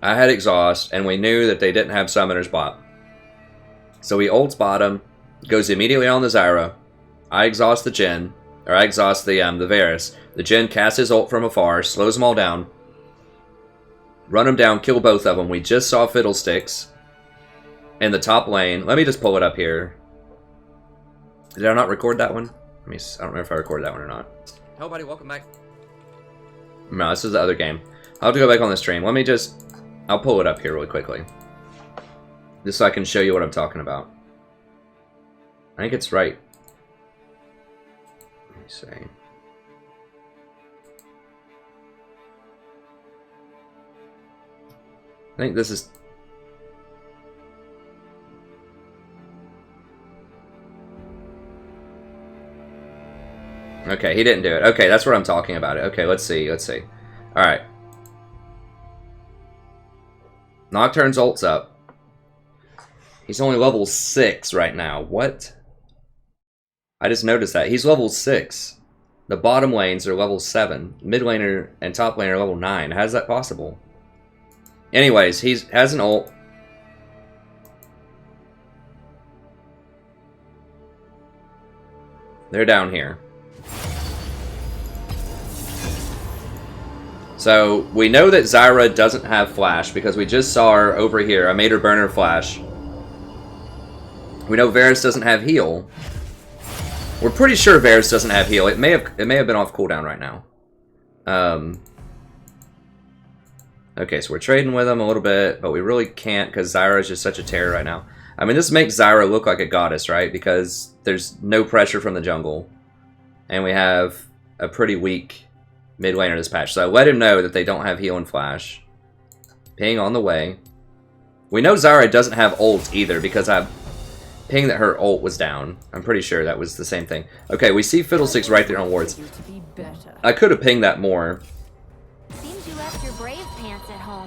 I had exhaust, and we knew that they didn't have Summoner's bot. So he ults bottom, goes immediately on the Zyra. I exhaust the Jen, or I exhaust the Varus. The Jen casts his ult from afar, slows them all down. Run them down, kill both of them. We just saw Fiddlesticks in the top lane. Let me just pull it up here. Did I not record that one? I don't remember if I recorded that one or not. Hello, buddy. Welcome back. No, this is the other game. I'll have to go back on the stream. Let me just... I'll pull it up here really quickly. Just so I can show you what I'm talking about. I think it's right. Let me see. I think this is... Okay, he didn't do it. Okay, that's what I'm talking about. Okay, let's see. Alright. Nocturne's ult's up. He's only level 6 right now. What? I just noticed that. He's level 6. The bottom lanes are level 7. Mid laner and top laner are level 9. How is that possible? Anyways, he has an ult. They're down here. So, we know that Zyra doesn't have flash because we just saw her over here. I made her burn her flash. We know Varus doesn't have heal. We're pretty sure Varus doesn't have heal. It may have been off cooldown right now. Okay, so we're trading with him a little bit, but we really can't because Zyra is just such a terror right now. I mean, this makes Zyra look like a goddess, right? Because there's no pressure from the jungle. And we have a pretty weak mid laner this patch. So I let him know that they don't have heal and flash. Ping on the way. We know Zyra doesn't have ult either because I pinged that her ult was down. I'm pretty sure that was the same thing. Okay, we see Fiddlesticks right there on wards. I could have pinged that more.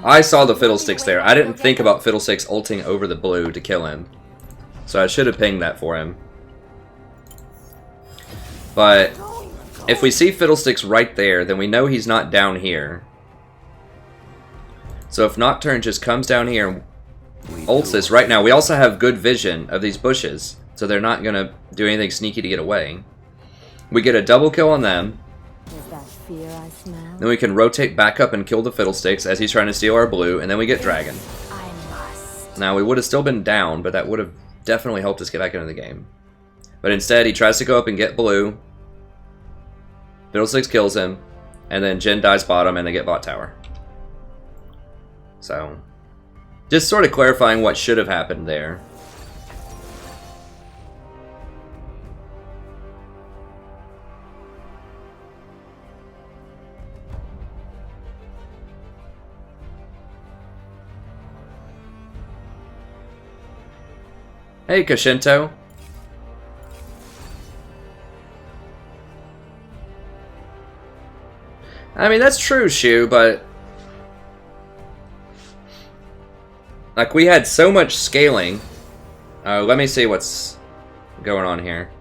I saw the Fiddlesticks there. I didn't think about Fiddlesticks ulting over the blue to kill him. So I should have pinged that for him. But if we see Fiddlesticks right there, then we know he's not down here. So if Nocturne just comes down here and ults this right now, we also have good vision of these bushes. So they're not going to do anything sneaky to get away. We get a double kill on them. Then we can rotate back up and kill the Fiddlesticks as he's trying to steal our blue, and then we get Dragon. Now, we would have still been down, but that would have definitely helped us get back into the game. But instead, he tries to go up and get blue. Fiddlesticks kills him, and then Jen dies bottom, and they get bot tower. So, just sort of clarifying what should have happened there. Hey, Kashinto. I mean, that's true, Shu, but... like, we had so much scaling. Let me see what's going on here.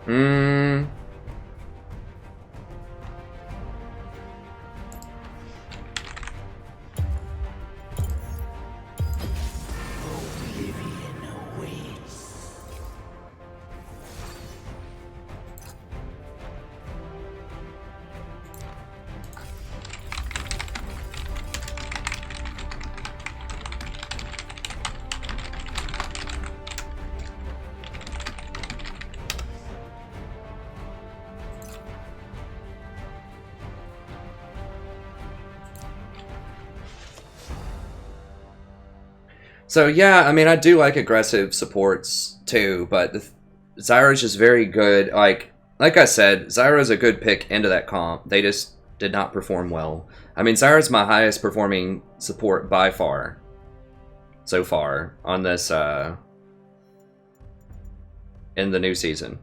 Hmm. So yeah, I mean, I do like aggressive supports too, but Zyra's just very good. Like I said, Zyra's a good pick into that comp. They just did not perform well. I mean, Zyra's my highest performing support by far so far on this in the new season.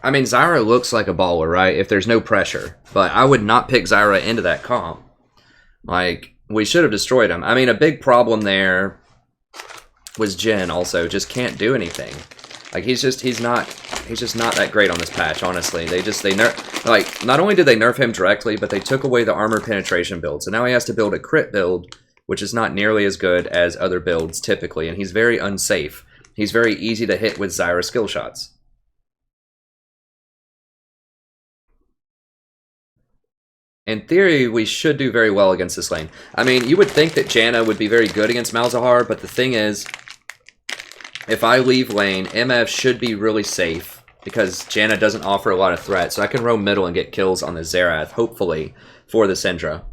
I mean, Zyra looks like a baller, right? If there's no pressure. But I would not pick Zyra into that comp. Like, we should have destroyed him. I mean, a big problem there was Jhin also. Just can't do anything. Like, he's just not that great on this patch, honestly. Not only did they nerf him directly, but they took away the armor penetration build. So now he has to build a crit build, which is not nearly as good as other builds typically. And he's very unsafe. He's very easy to hit with Zyra skill shots. In theory, we should do very well against this lane. I mean, you would think that Janna would be very good against Malzahar, but the thing is, if I leave lane, MF should be really safe, because Janna doesn't offer a lot of threat, so I can roam middle and get kills on the Xerath, hopefully, for the Syndra.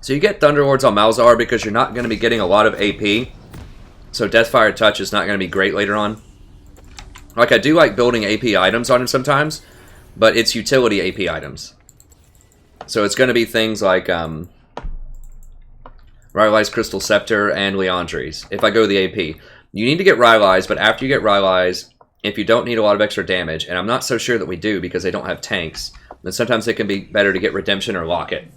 So you get Thunderlords on Malzahar because you're not going to be getting a lot of AP. So Deathfire Touch is not going to be great later on. Like, I do like building AP items on him sometimes, but it's utility AP items. So it's going to be things like Rylai's Crystal Scepter and Leandri's, if I go the AP. You need to get Rylai's, but after you get Rylai's, if you don't need a lot of extra damage, and I'm not so sure that we do because they don't have tanks, then sometimes it can be better to get Redemption or Locket.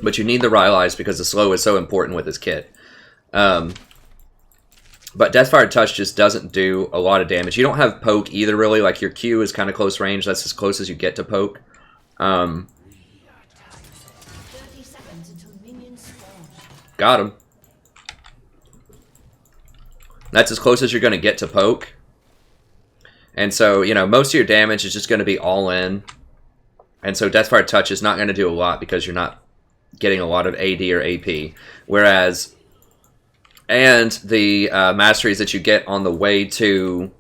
But you need the Rylai's because the slow is so important with his kit. But Deathfire Touch just doesn't do a lot of damage. You don't have poke either, really. Like, your Q is kind of close range. That's as close as you get to poke. 30 seconds until minions spawn. Got him. That's as close as you're going to get to poke. And so, you know, most of your damage is just going to be all in. And so Deathfire Touch is not going to do a lot because you're not getting a lot of AD or AP. Whereas, and the masteries that you get on the way to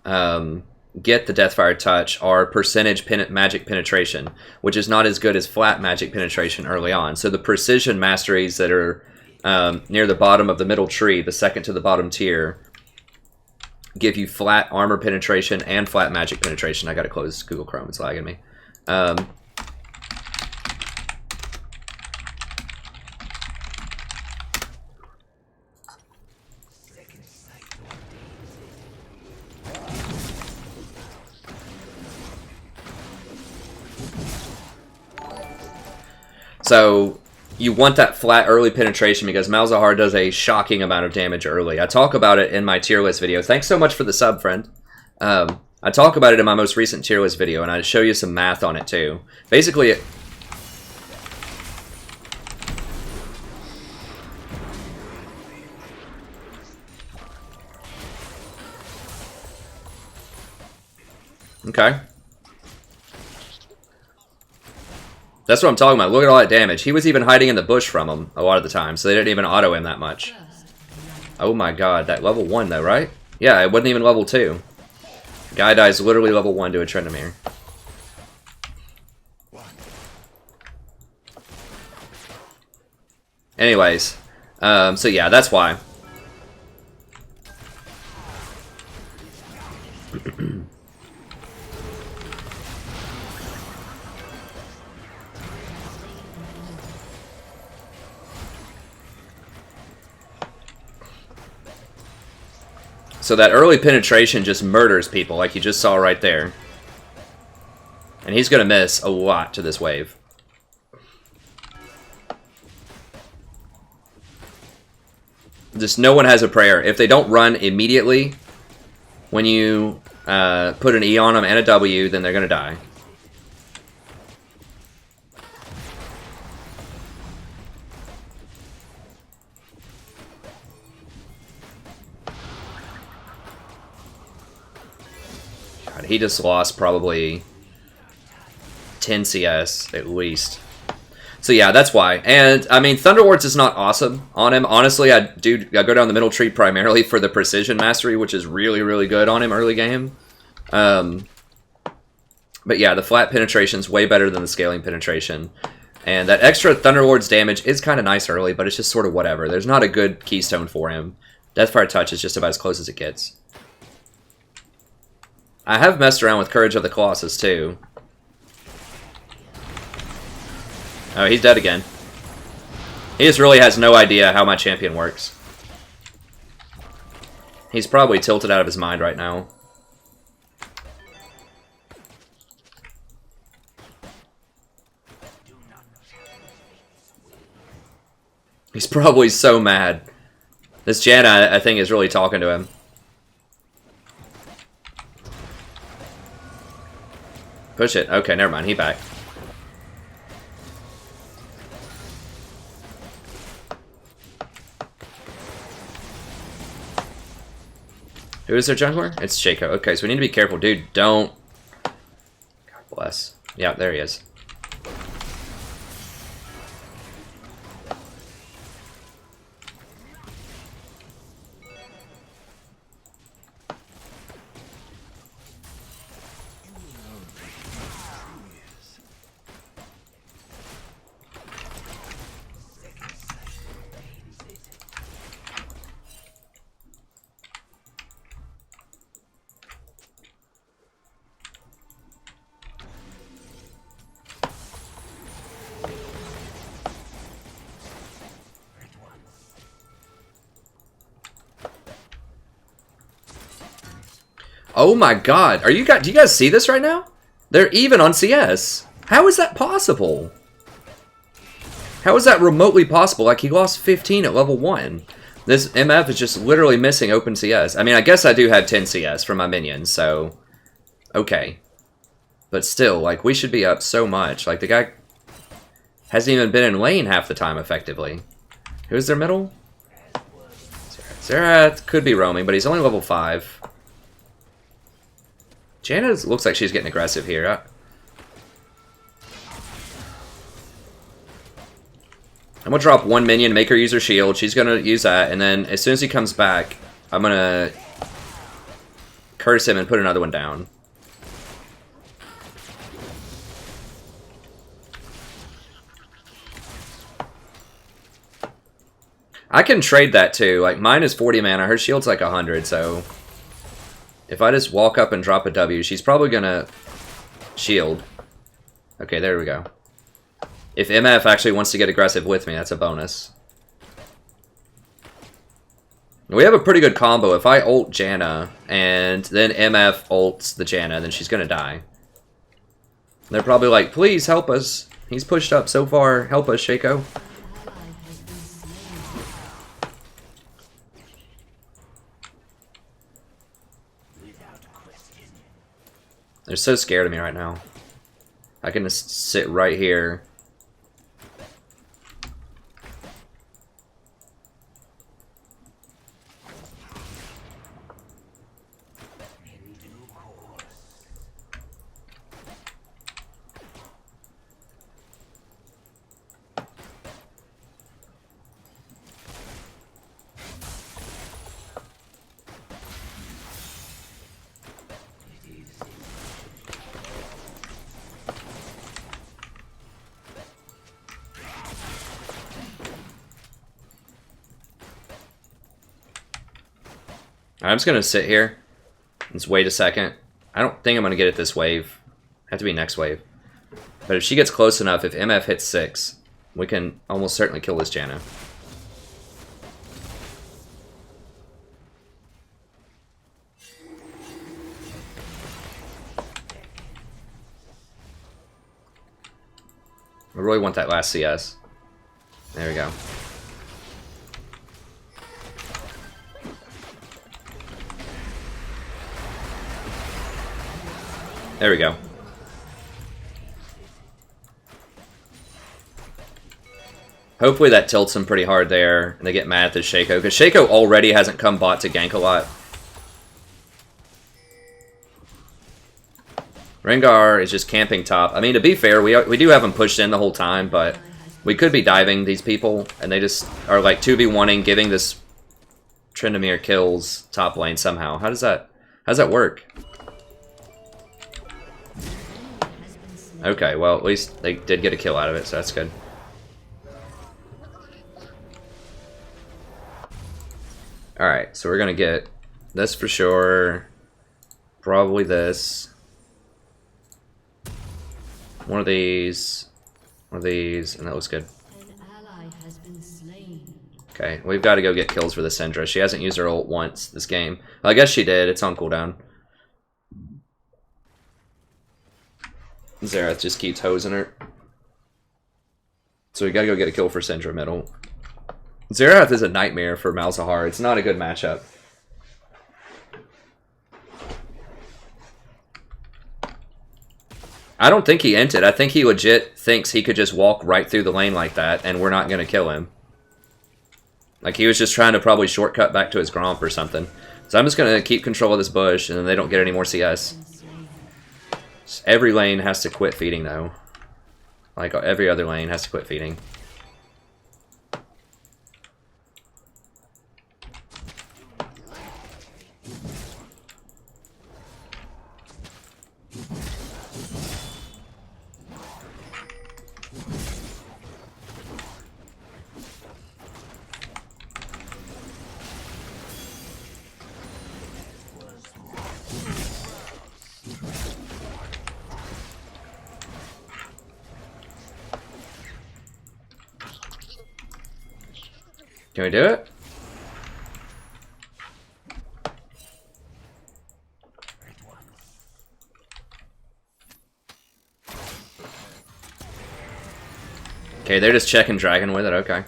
get the Deathfire Touch are percentage magic penetration, which is not as good as flat magic penetration early on. So the precision masteries that are near the bottom of the middle tree, the second to the bottom tier, give you flat armor penetration and flat magic penetration. I gotta close Google Chrome, it's lagging me. So you want that flat early penetration because Malzahar does a shocking amount of damage early. I talk about it in my tier list video. Thanks so much for the sub, friend. I talk about it in my most recent tier list video, and I show you some math on it too. Basically, okay. That's what I'm talking about. Look at all that damage. He was even hiding in the bush from him a lot of the time, so they didn't even auto him that much. Oh my god, that level 1 though, right? Yeah, it wasn't even level 2. Guy dies literally level 1 to a Tryndamere. Anyways, so yeah, that's why. So that early penetration just murders people, like you just saw right there. And he's going to miss a lot to this wave. Just no one has a prayer. If they don't run immediately, when you put an E on them and a W, then they're going to die. God, he just lost probably 10 CS at least. So yeah, that's why. And I mean, Thunderwarts is not awesome on him. Honestly, I go down the middle tree primarily for the precision mastery, which is really, really good on him early game. But yeah, the flat penetration is way better than the scaling penetration. And that extra Thunderlord's damage is kind of nice early, but it's just sort of whatever. There's not a good keystone for him. Deathfire Touch is just about as close as it gets. I have messed around with Courage of the Colossus too. Oh, he's dead again. He just really has no idea how my champion works. He's probably tilted out of his mind right now. He's probably so mad. This Janna, I think, is really talking to him. Push it. Okay, never mind. He back. Who is their jungler? It's Shaco. Okay, so we need to be careful. Dude, don't... God bless. Yeah, there he is. Oh my god, do you guys see this right now? They're even on CS. How is that possible? How is that remotely possible? Like, he lost 15 at level 1. This MF is just literally missing open CS. I mean, I guess I do have 10 CS from my minions, so... Okay. But still, like, we should be up so much. Like, the guy hasn't even been in lane half the time, effectively. Who's their middle? Zerath could be roaming, but he's only level 5. Janna looks like she's getting aggressive here. I'm going to drop one minion, make her use her shield. She's going to use that, and then as soon as he comes back, I'm going to curse him and put another one down. I can trade that too. Like, mine is 40 mana, her shield's like 100, so... If I just walk up and drop a W, she's probably gonna shield. Okay, there we go. If MF actually wants to get aggressive with me, that's a bonus. We have a pretty good combo. If I ult Janna, and then MF ults the Janna, then she's gonna die. They're probably like, please help us. He's pushed up so far. Help us, Shaco. They're so scared of me right now. I can just sit right here. I'm just going to sit here. Let's wait a second. I don't think I'm going to get it this wave. Have to be next wave. But if she gets close enough, if MF hits 6, we can almost certainly kill this Janna. I really want that last CS. There we go. There we go. Hopefully that tilts them pretty hard there, and they get mad at this Shaco, because Shaco already hasn't come bot to gank a lot. Rengar is just camping top. I mean, to be fair, we do have him pushed in the whole time, but we could be diving these people, and they just are like 2v1ing, giving this Tryndamere kills top lane somehow. How does that work? Okay, well, at least they did get a kill out of it, so that's good. Alright, so we're gonna get this for sure. Probably this. One of these, and that looks good. An ally has been slain. Okay, we've got to go get kills for the Syndra. She hasn't used her ult once this game. Well, I guess she did. It's on cooldown. Xerath just keeps hosing her. So we got to go get a kill for Syndra middle. Xerath is a nightmare for Malzahar. It's not a good matchup. I don't think he entered. I think he legit thinks he could just walk right through the lane like that, and we're not going to kill him. Like, he was just trying to probably shortcut back to his Gromp or something. So I'm just going to keep control of this bush, and then they don't get any more CS. Every lane has to quit feeding, though. Like, every other lane has to quit feeding. Can we do it? Okay, they're just checking Dragon with it, okay.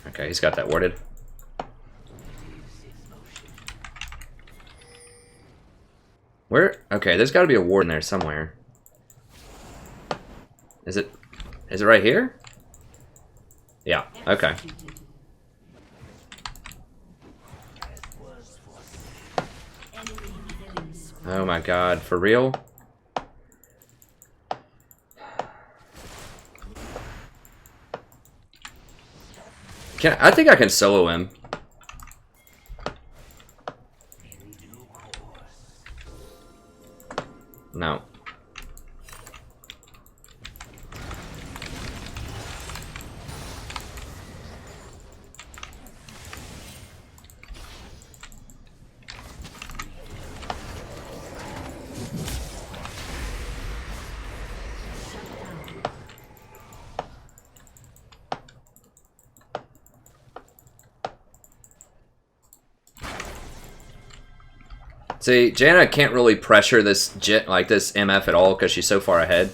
Okay, he's got that warded. Where? Okay, there's got to be a ward in there somewhere. Is it right here? Yeah, okay. Oh my god, for real? I think I can solo him. No. See, Janna can't really pressure this this MF at all because she's so far ahead.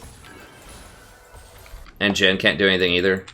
And Jen can't do anything either.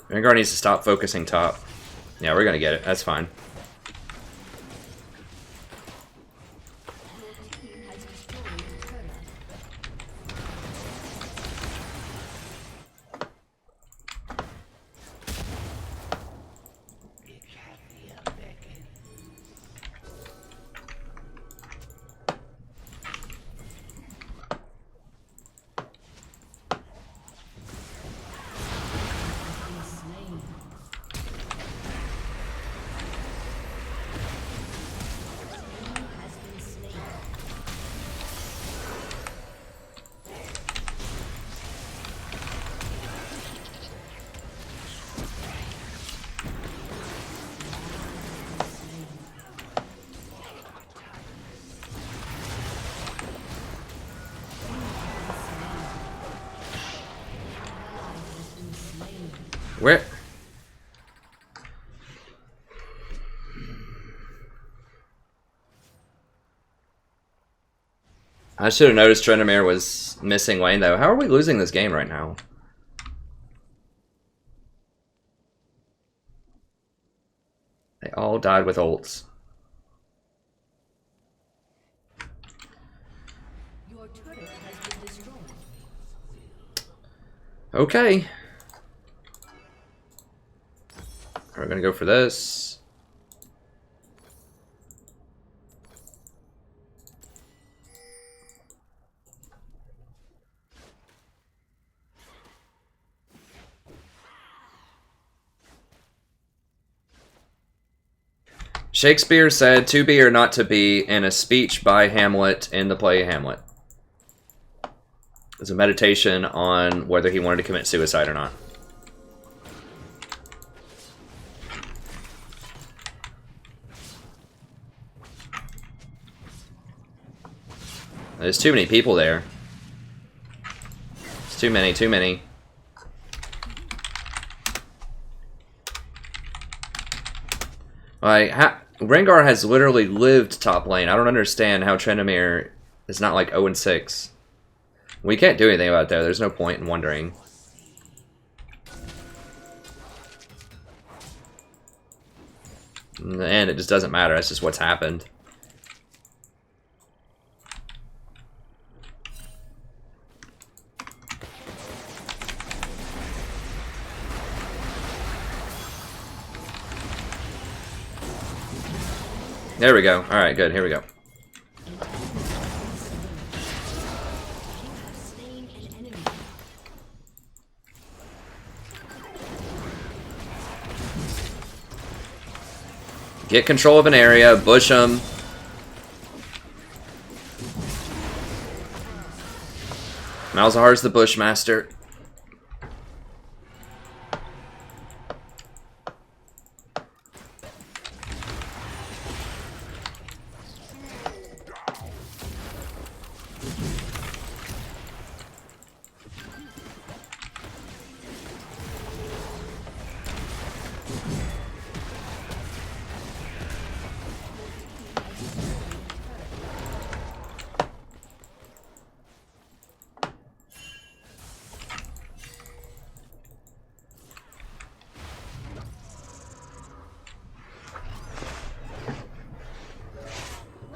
Rengar needs to stop focusing top. Yeah, we're gonna get it. That's fine. Where? I should have noticed Tryndamere was missing lane though. How are we losing this game right now? They all died with ults. Your turret has been destroyed. Okay. We're gonna go for this. Shakespeare said, "To be or not to be," in a speech by Hamlet in the play Hamlet. It's a meditation on whether he wanted to commit suicide or not. There's too many people there. It's too many, too many. Like, Rengar has literally lived top lane. I don't understand how Tryndamere is not like 0-6. We can't do anything about it there. There's no point in wondering. In the end, it just doesn't matter. That's just what's happened. There we go. Alright, good. Here we go. Get control of an area, bush them. Malzahar's the Bushmaster.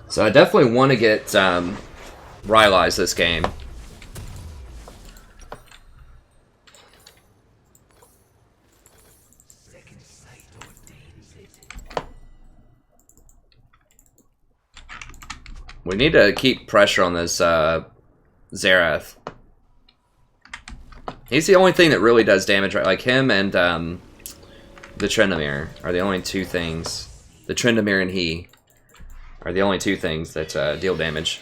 So I definitely want to get Rylai's this game. We need to keep pressure on this Xerath. He's the only thing that really does damage, right? Like him and the Tryndamere are the only two things. The Tryndamere and he are the only two things that deal damage.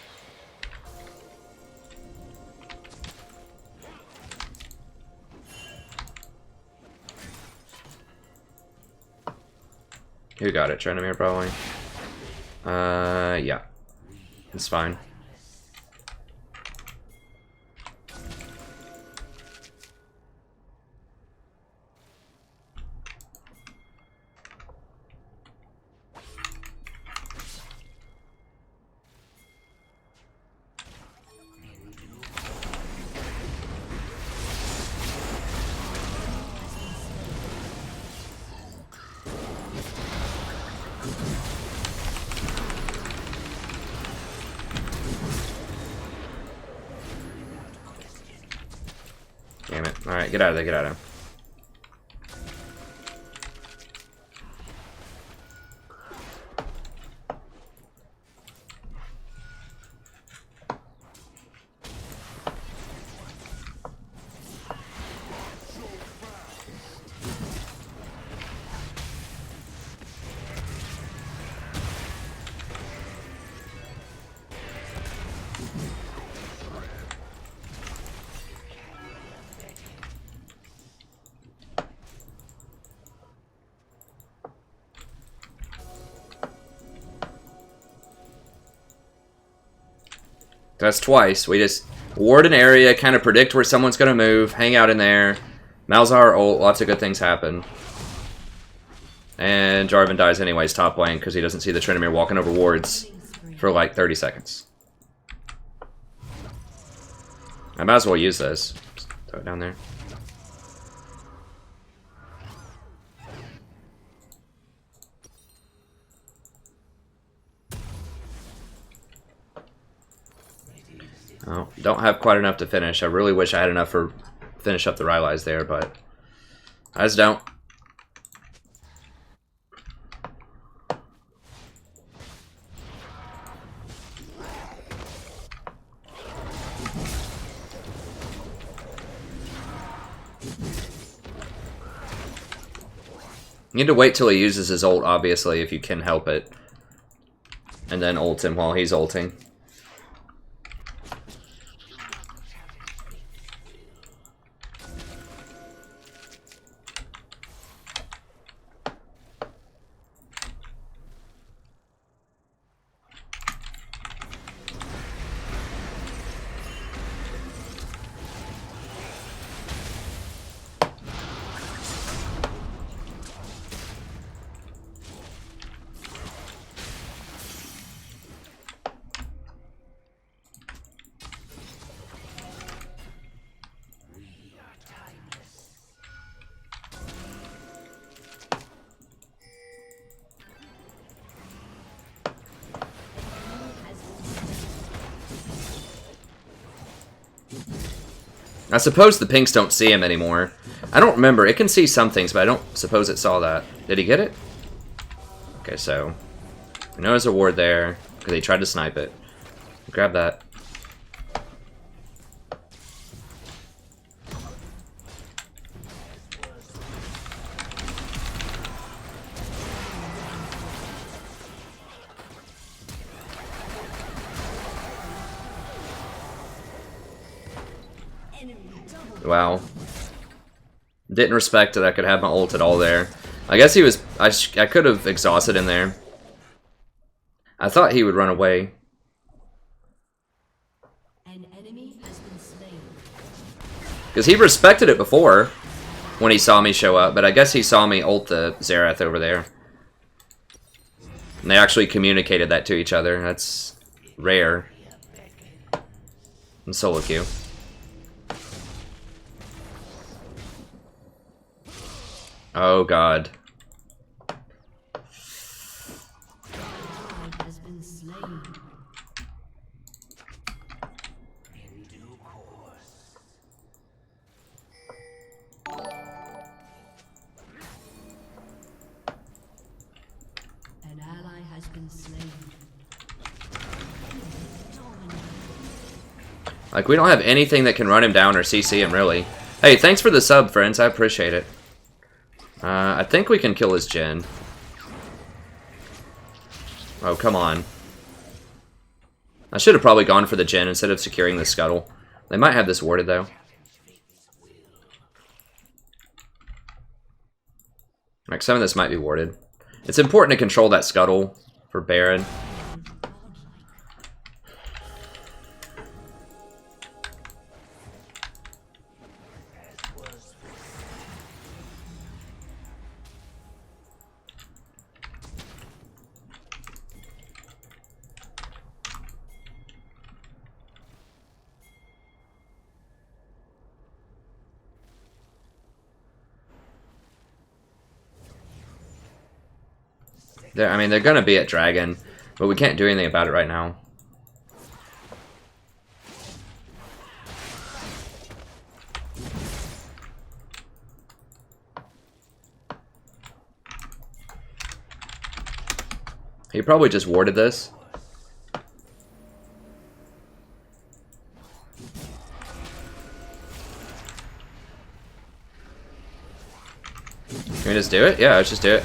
Who got it? Tryndamere probably. Yeah. It's fine. Damn it. Alright, get out of there, get out of there. That's twice. We just ward an area, kind of predict where someone's going to move, hang out in there, Malzahar ult, lots of good things happen. And Jarvan dies anyways top lane because he doesn't see the Tryndamere walking over wards for like 30 seconds. I might as well use this. Just throw it down there. Oh, don't have quite enough to finish. I really wish I had enough for finish up the Rylai's there, but I just don't. You need to wait till he uses his ult, obviously, if you can help it. And then ult him while he's ulting. I suppose the pinks don't see him anymore. I don't remember. It can see some things, but I don't suppose it saw that. Did he get it? Okay, so I know there's a ward there because he tried to snipe it. Grab that. Wow. Didn't respect that I could have my ult at all there. I guess he was... I could have exhausted him there. I thought he would run away. An enemy has been slain. Because he respected it before when he saw me show up, but I guess he saw me ult the Xerath over there. And they actually communicated that to each other. That's rare in solo queue. Oh god. Has been slain. An ally has been slain. Like, we don't have anything that can run him down or CC him, really. Hey, thanks for the sub, friends. I appreciate it. I think we can kill his Jhin. Oh, come on. I should have probably gone for the Jhin instead of securing the scuttle. They might have this warded, though. Like, some of this might be warded. It's important to control that scuttle for Baron. I mean, they're going to be at Dragon, but we can't do anything about it right now. He probably just warded this. Can we just do it? Yeah, let's just do it.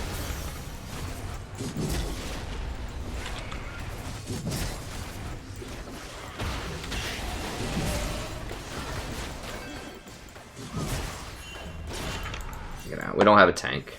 We don't have a tank.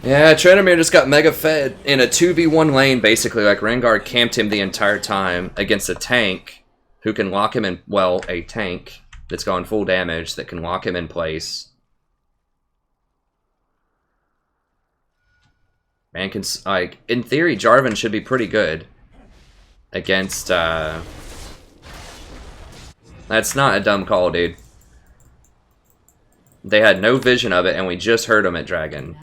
Yeah, Tranamir just got mega fed in a 2v1 lane, basically. Like, Rengar camped him the entire time against a tank who can lock him in, well, a tank that's gone full damage that can lock him in place. Man, can, like, in theory, Jarvan should be pretty good against, That's not a dumb call, dude. They had no vision of it, and we just heard them at Dragon.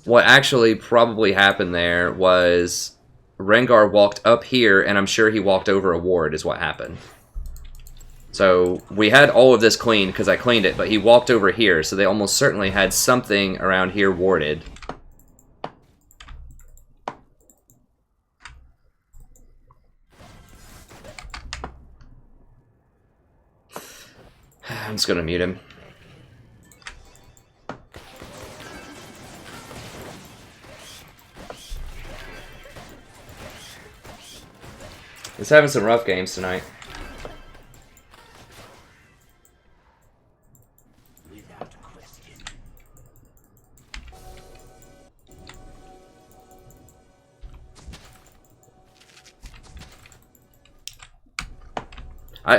What actually probably happened there was Rengar walked up here, and I'm sure he walked over a ward is what happened. So we had all of this cleaned because I cleaned it, but he walked over here, so they almost certainly had something around here warded. I'm just gonna mute him. He's having some rough games tonight.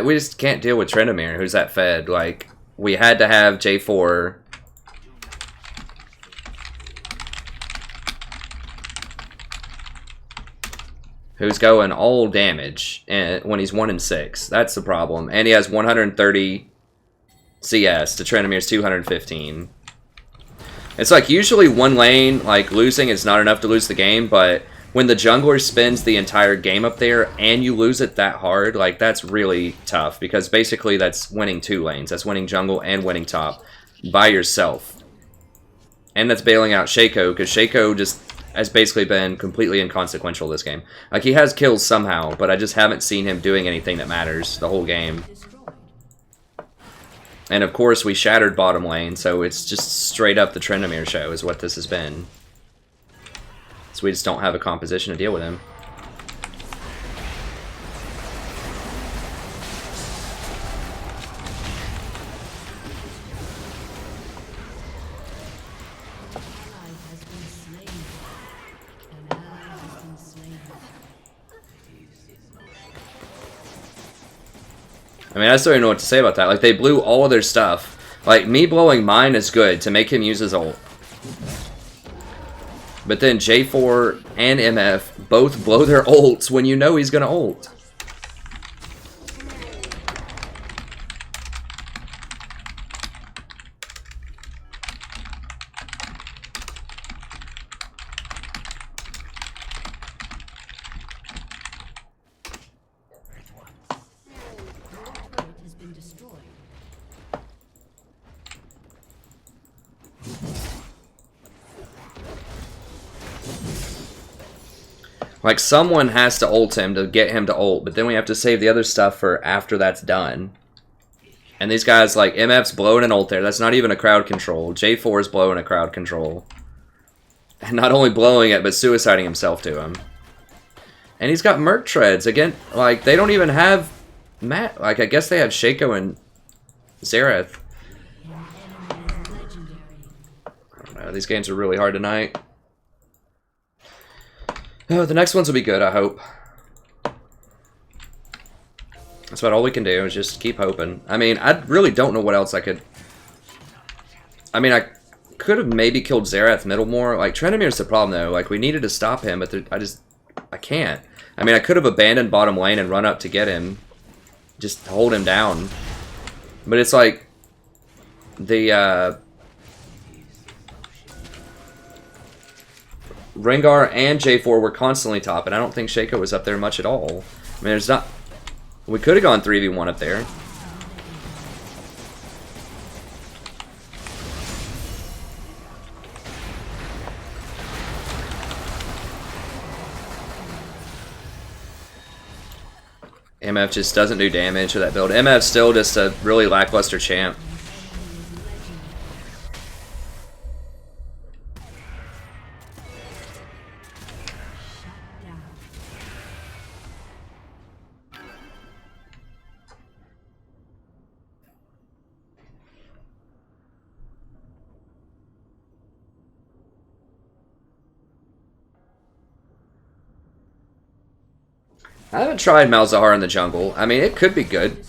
We just can't deal with Tryndamere, who's that fed. Like, we had to have J4. Who's going all damage when he's 1 and 6. That's the problem. And he has 130 CS to Tryndamere's 215. It's like usually one lane, like losing is not enough to lose the game, but when the jungler spends the entire game up there and you lose it that hard, like that's really tough because basically that's winning 2 lanes. That's winning jungle and winning top by yourself. And that's bailing out Shaco because Shaco just has basically been completely inconsequential this game. Like, he has kills somehow, but I just haven't seen him doing anything that matters the whole game. And of course, we shattered bottom lane, so it's just straight up the Tryndamere show is what this has been. So we just don't have a composition to deal with him. I mean, I still don't know what to say about that. Like, they blew all of their stuff. Like, me blowing mine is good to make him use his ult. But then J4 and MF both blow their ults when you know he's going to ult. Like, someone has to ult him to get him to ult, but then we have to save the other stuff for after that's done. And these guys, like, MF's blowing an ult there. That's not even a crowd control. J4 is blowing a crowd control. And not only blowing it, but suiciding himself to him. And he's got Merc Treads. Again, like, they don't even have Matt. Like, I guess they have Shaco and Xerath. I don't know. These games are really hard tonight. Oh, the next ones will be good, I hope. That's about all we can do, is just keep hoping. I mean, I really don't know what else I could... I mean, I could have maybe killed Xerath middle more. Like, Tryndamere's the problem, though. Like, we needed to stop him, but I can't. I mean, I could have abandoned bottom lane and run up to get him. Just hold him down. But it's like... The, Rengar and J4 were constantly top, and I don't think Shaco was up there much at all. I mean, there's not... We could have gone 3v1 up there. MF just doesn't do damage with that build. MF's still just a really lackluster champ. I haven't tried Malzahar in the jungle. I mean, it could be good.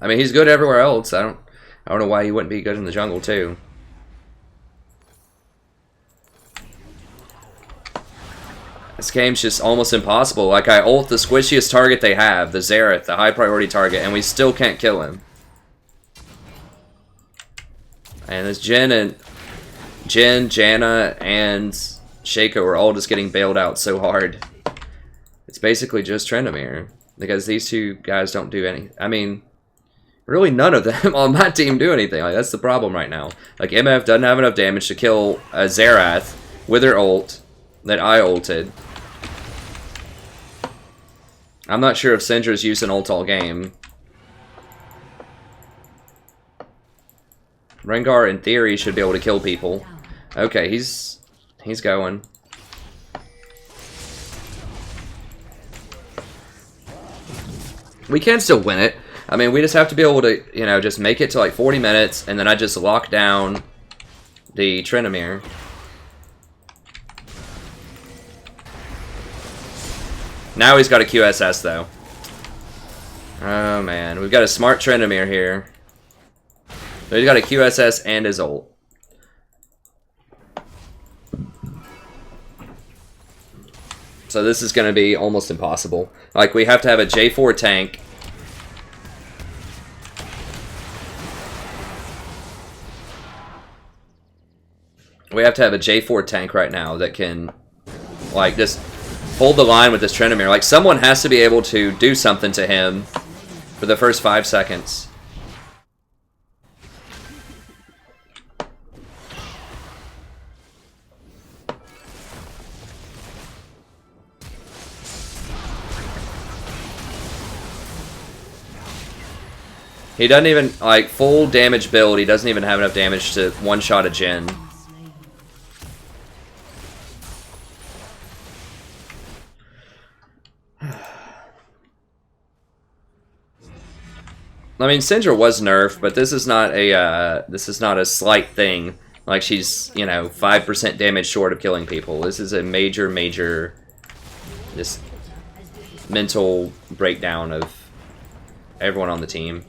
I mean, he's good everywhere else. I don't know why he wouldn't be good in the jungle too. This game's just almost impossible. Like, I ult the squishiest target they have, the Xerath, the high priority target, and we still can't kill him. And this Janna, and Shaco are all just getting bailed out so hard. It's basically just Trendamere. Because these two guys don't do any... I mean, really none of them on my team do anything. Like, that's the problem right now. Like, MF doesn't have enough damage to kill a Xerath with her ult that I ulted. I'm not sure if Syndra's used an ult all game. Rengar, in theory, should be able to kill people. Okay, he's going. We can still win it. I mean, we just have to be able to, you know, just make it to like 40 minutes, and then I just lock down the Trendamere. Now he's got a QSS, though. Oh, man. We've got a smart Trendamere here. So he's got a QSS and his ult. So this is going to be almost impossible. Like, we have to have a J4 tank. We have to have a J4 tank right now that can, like, just hold the line with this Trendamere. Like, someone has to be able to do something to him for the first 5 seconds. He doesn't even, like, full damage build, he doesn't even have enough damage to one-shot a Jhin. I mean, Syndra was nerfed, but this is not a slight thing. Like, she's, you know, 5% damage short of killing people. This is a major, just mental breakdown of everyone on the team.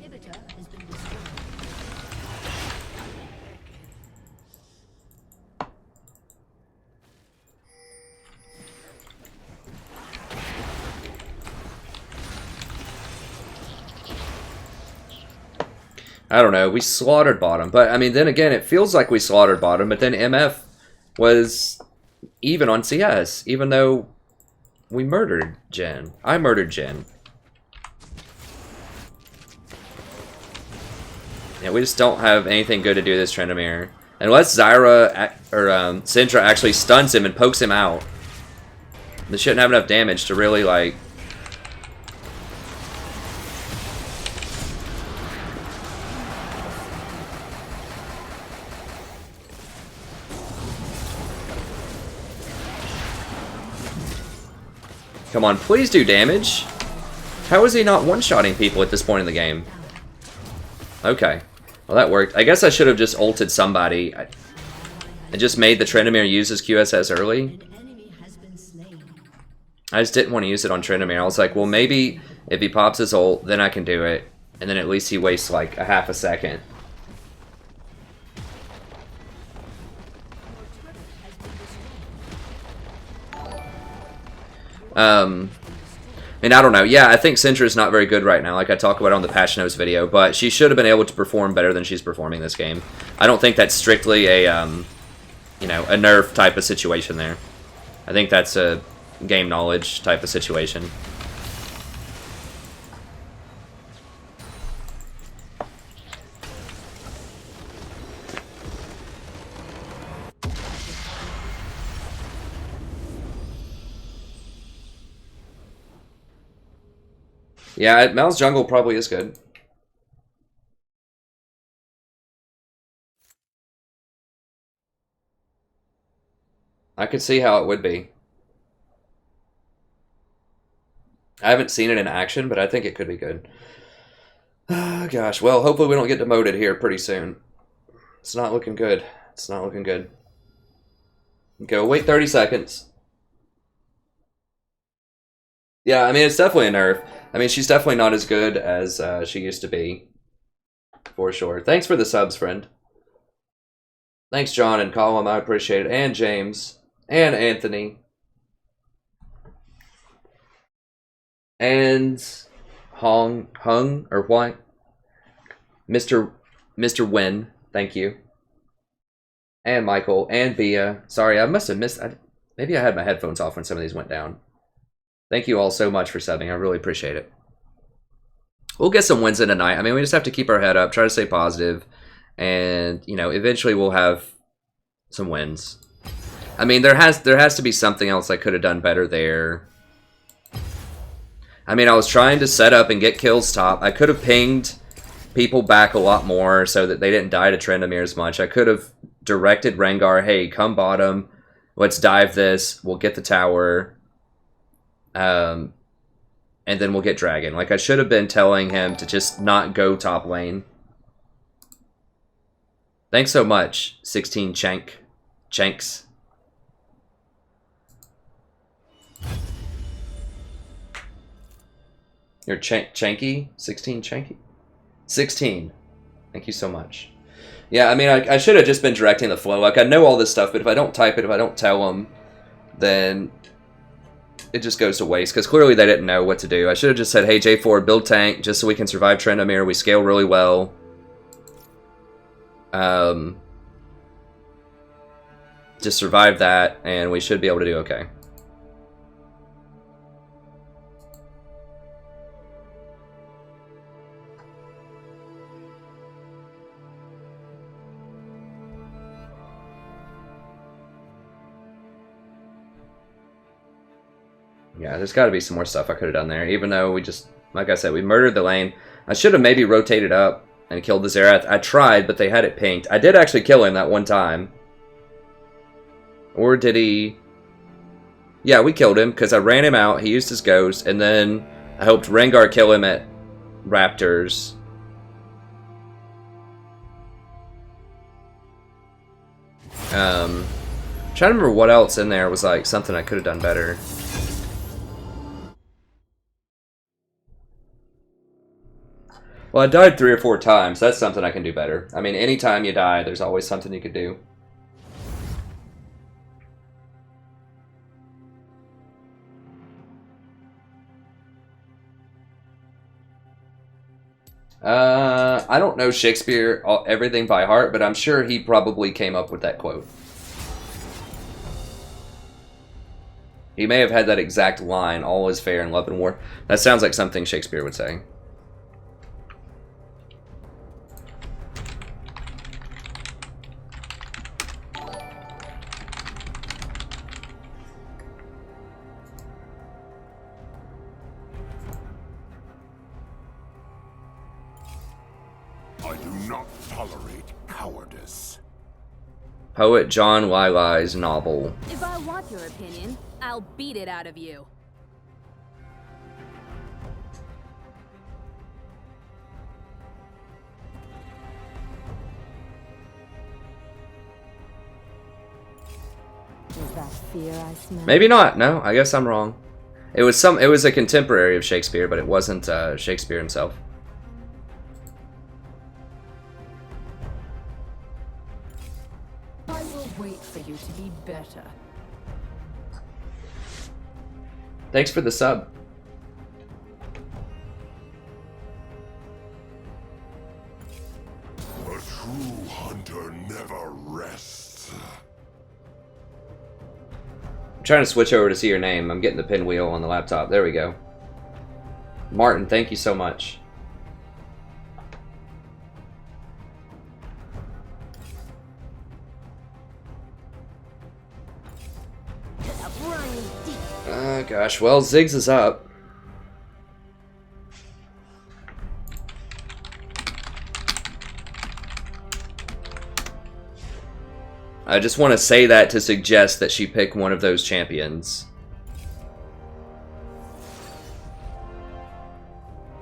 I don't know, we slaughtered bottom, but I mean, then again, it feels like we slaughtered bottom, but then MF was even on CS, even though we murdered Jhin. I murdered Jhin. Yeah, we just don't have anything good to do this Trendamere. Unless Zyra, or Syndra actually stuns him and pokes him out. They shouldn't have enough damage to really, like... Come on, please do damage. How is he not one-shotting people at this point in the game? Okay. Well, that worked. I guess I should have just ulted somebody. I just made the Trendamere use his QSS early. I just didn't want to use it on Trendamere. I was like, well, maybe if he pops his ult, then I can do it. And then at least he wastes like a half a second. And I don't know. Yeah, I think Syndra is not very good right now, like I talk about on the Patch Notes video, but she should have been able to perform better than she's performing this game. I don't think that's strictly a, you know, a nerf type of situation there. I think that's a game knowledge type of situation. Yeah, Mal's jungle probably is good. I could see how it would be. I haven't seen it in action, but I think it could be good. Gosh, well, hopefully we don't get demoted here pretty soon. It's not looking good. It's not looking good. Okay, we'll wait 30 seconds. Yeah, I mean, it's definitely a nerf. I mean, she's definitely not as good as she used to be. For sure. Thanks for the subs, friend. Thanks, John and Colin. I appreciate it. And James. And Anthony. And Hung, or what? Mr. Wen. Thank you. And Michael. And Bia. Sorry, I must have missed... maybe I had my headphones off when some of these went down. Thank you all so much for subbing. I really appreciate it. We'll get some wins in tonight. I mean, we just have to keep our head up, try to stay positive, and, you know, eventually we'll have some wins. I mean, there has to be something else I could have done better there. I mean, I was trying to set up and get kills top. I could have pinged people back a lot more so that they didn't die to Trendamere as much. I could have directed Rengar, hey, come bottom, let's dive this, we'll get the tower. And then we'll get Dragon. Like, I should have been telling him to just not go top lane. Thanks so much, 16 Chanks. You're Chanky? 16 Chanky? 16. Thank you so much. Yeah, I mean, I should have just been directing the flow. Like, I know all this stuff, but if I don't type it, if I don't tell them, then... it just goes to waste, because clearly they didn't know what to do. I should have just said, hey, J4, build tank, just so we can survive Trendamere. We scale really well. Just survive that, and we should be able to do okay. Yeah, there's got to be some more stuff I could have done there, even though we just, like I said, we murdered the lane. I should have maybe rotated up and killed the Xerath. I tried, but they had it pinked. I did actually kill him that one time. Or did he... yeah, we killed him, because I ran him out, he used his ghost, and then I helped Rengar kill him at Raptors. Trying to remember what else in there was like something I could have done better. Well, I died 3 or 4 times. That's something I can do better. I mean, anytime you die, there's always something you could do. I don't know Shakespeare everything by heart, but I'm sure he probably came up with that quote. He may have had that exact line, all is fair in love and war. That sounds like something Shakespeare would say. Poet John Lilai's novel. If I want your opinion, I'll beat it out of you. Is that fear I smell? Maybe not. No, I guess I'm wrong. It was a contemporary of Shakespeare, but it wasn't Shakespeare himself. I will wait for you to be better. Thanks for the sub. A true hunter never rests. I'm trying to switch over to see your name. I'm getting the pinwheel on the laptop. There we go. Martin, thank you so much. Gosh, well, Ziggs is up. I just want to say that to suggest that she pick one of those champions.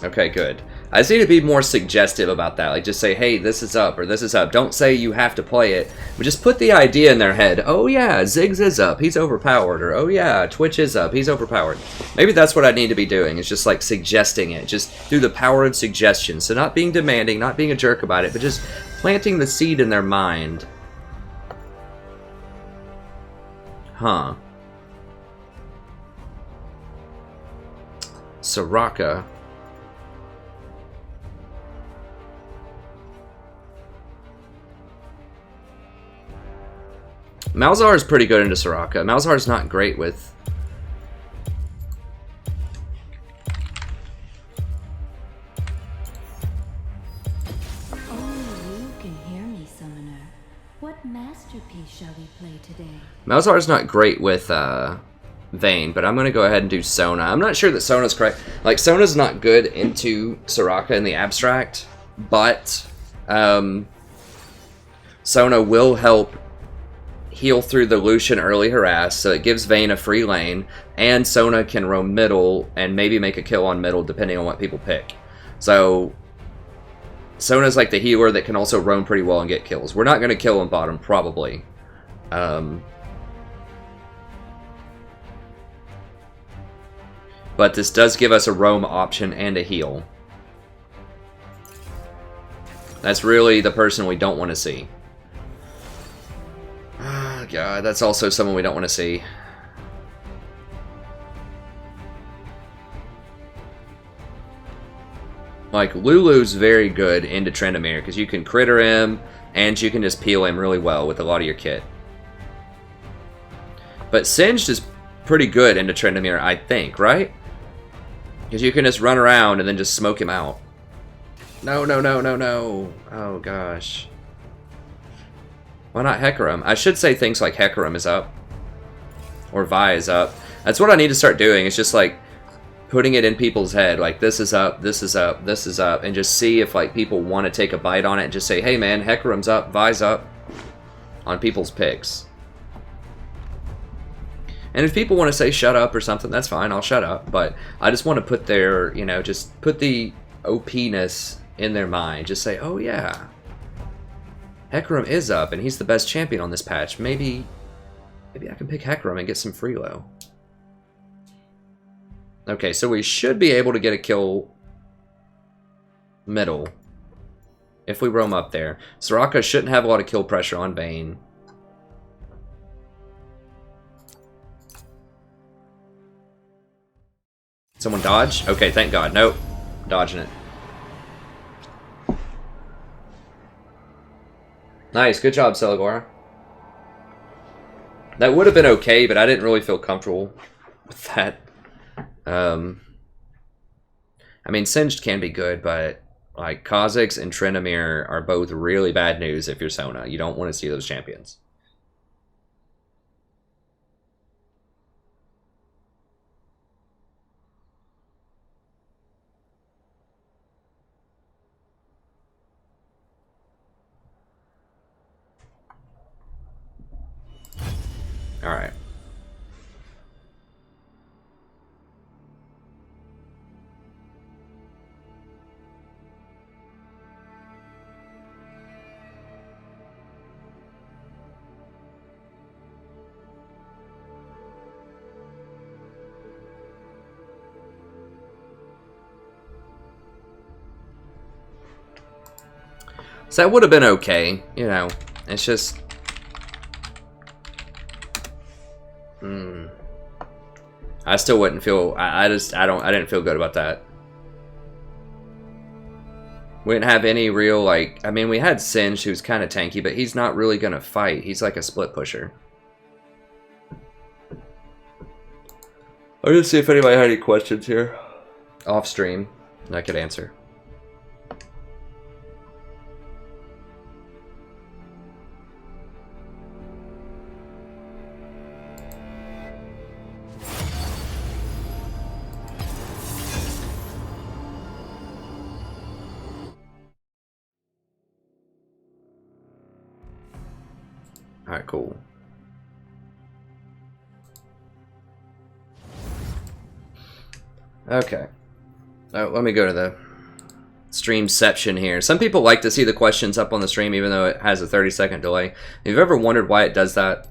Okay, good. I just need to be more suggestive about that. Like, just say, hey, this is up, or this is up. Don't say you have to play it, but just put the idea in their head. Oh, yeah, Ziggs is up. He's overpowered. Or, oh, yeah, Twitch is up. He's overpowered. Maybe that's what I need to be doing. It's just, like, suggesting it. Just through the power of suggestion. So not being demanding, not being a jerk about it, but just planting the seed in their mind. Huh. Soraka. Malzahar is pretty good into Soraka. Malzahar's not great with... Only you can hear me, Summoner. What masterpiece shall we play today? Malzahar's not great with Vayne, but I'm going to go ahead and do Sona. I'm not sure that Sona's correct. Like, Sona's not good into Soraka in the abstract, but Sona will help heal through the Lucian early harass, so it gives Vayne a free lane, and Sona can roam middle and maybe make a kill on middle depending on what people pick. So Sona's like the healer that can also roam pretty well and get kills. We're not going to kill on bottom, probably. But this does give us a roam option and a heal. That's really the person we don't want to see. Oh, God, that's also someone we don't want to see. Like, Lulu's very good into Tryndamere, because you can critter him, and you can just peel him really well with a lot of your kit. But Singed is pretty good into Tryndamere, I think, right? Because you can just run around and then just smoke him out. No, no, no, no, no. Oh, gosh. Why not Hecarim? I should say things like Hecarim is up. Or Vi is up. That's what I need to start doing. It's just like putting it in people's head. Like, this is up, this is up, this is up. And just see if like people want to take a bite on it. And just say, hey man, Hecarim's up, Vi's up. On people's picks. And if people want to say shut up or something, that's fine. I'll shut up. But I just want to put their, you know, just put the OP-ness in their mind. Just say, oh yeah, Hecarim is up and he's the best champion on this patch. Maybe I can pick Hecarim and get some free low. Okay, so we should be able to get a kill middle if we roam up there. Soraka shouldn't have a lot of kill pressure on Vayne. Someone dodge? Okay, thank God. Nope. Dodging it. Nice. Good job, Celigora. That would have been okay, but I didn't really feel comfortable with that. I mean, Singed can be good, but like Kha'Zix and Tryndamere are both really bad news if you're Sona. You don't want to see those champions. All right. So that would have been okay, you know. It's just I still wouldn't feel I didn't feel good about that. We didn't have any real, like, I mean, we had Singed, who's kind of tanky, but he's not really gonna fight. He's like a split pusher. I'll just see if anybody had any questions here off stream I could answer. Alright, cool. Okay. Oh, let me go to the streamception here. Some people like to see the questions up on the stream even though it has a 30-second delay. If you've ever wondered why it does that,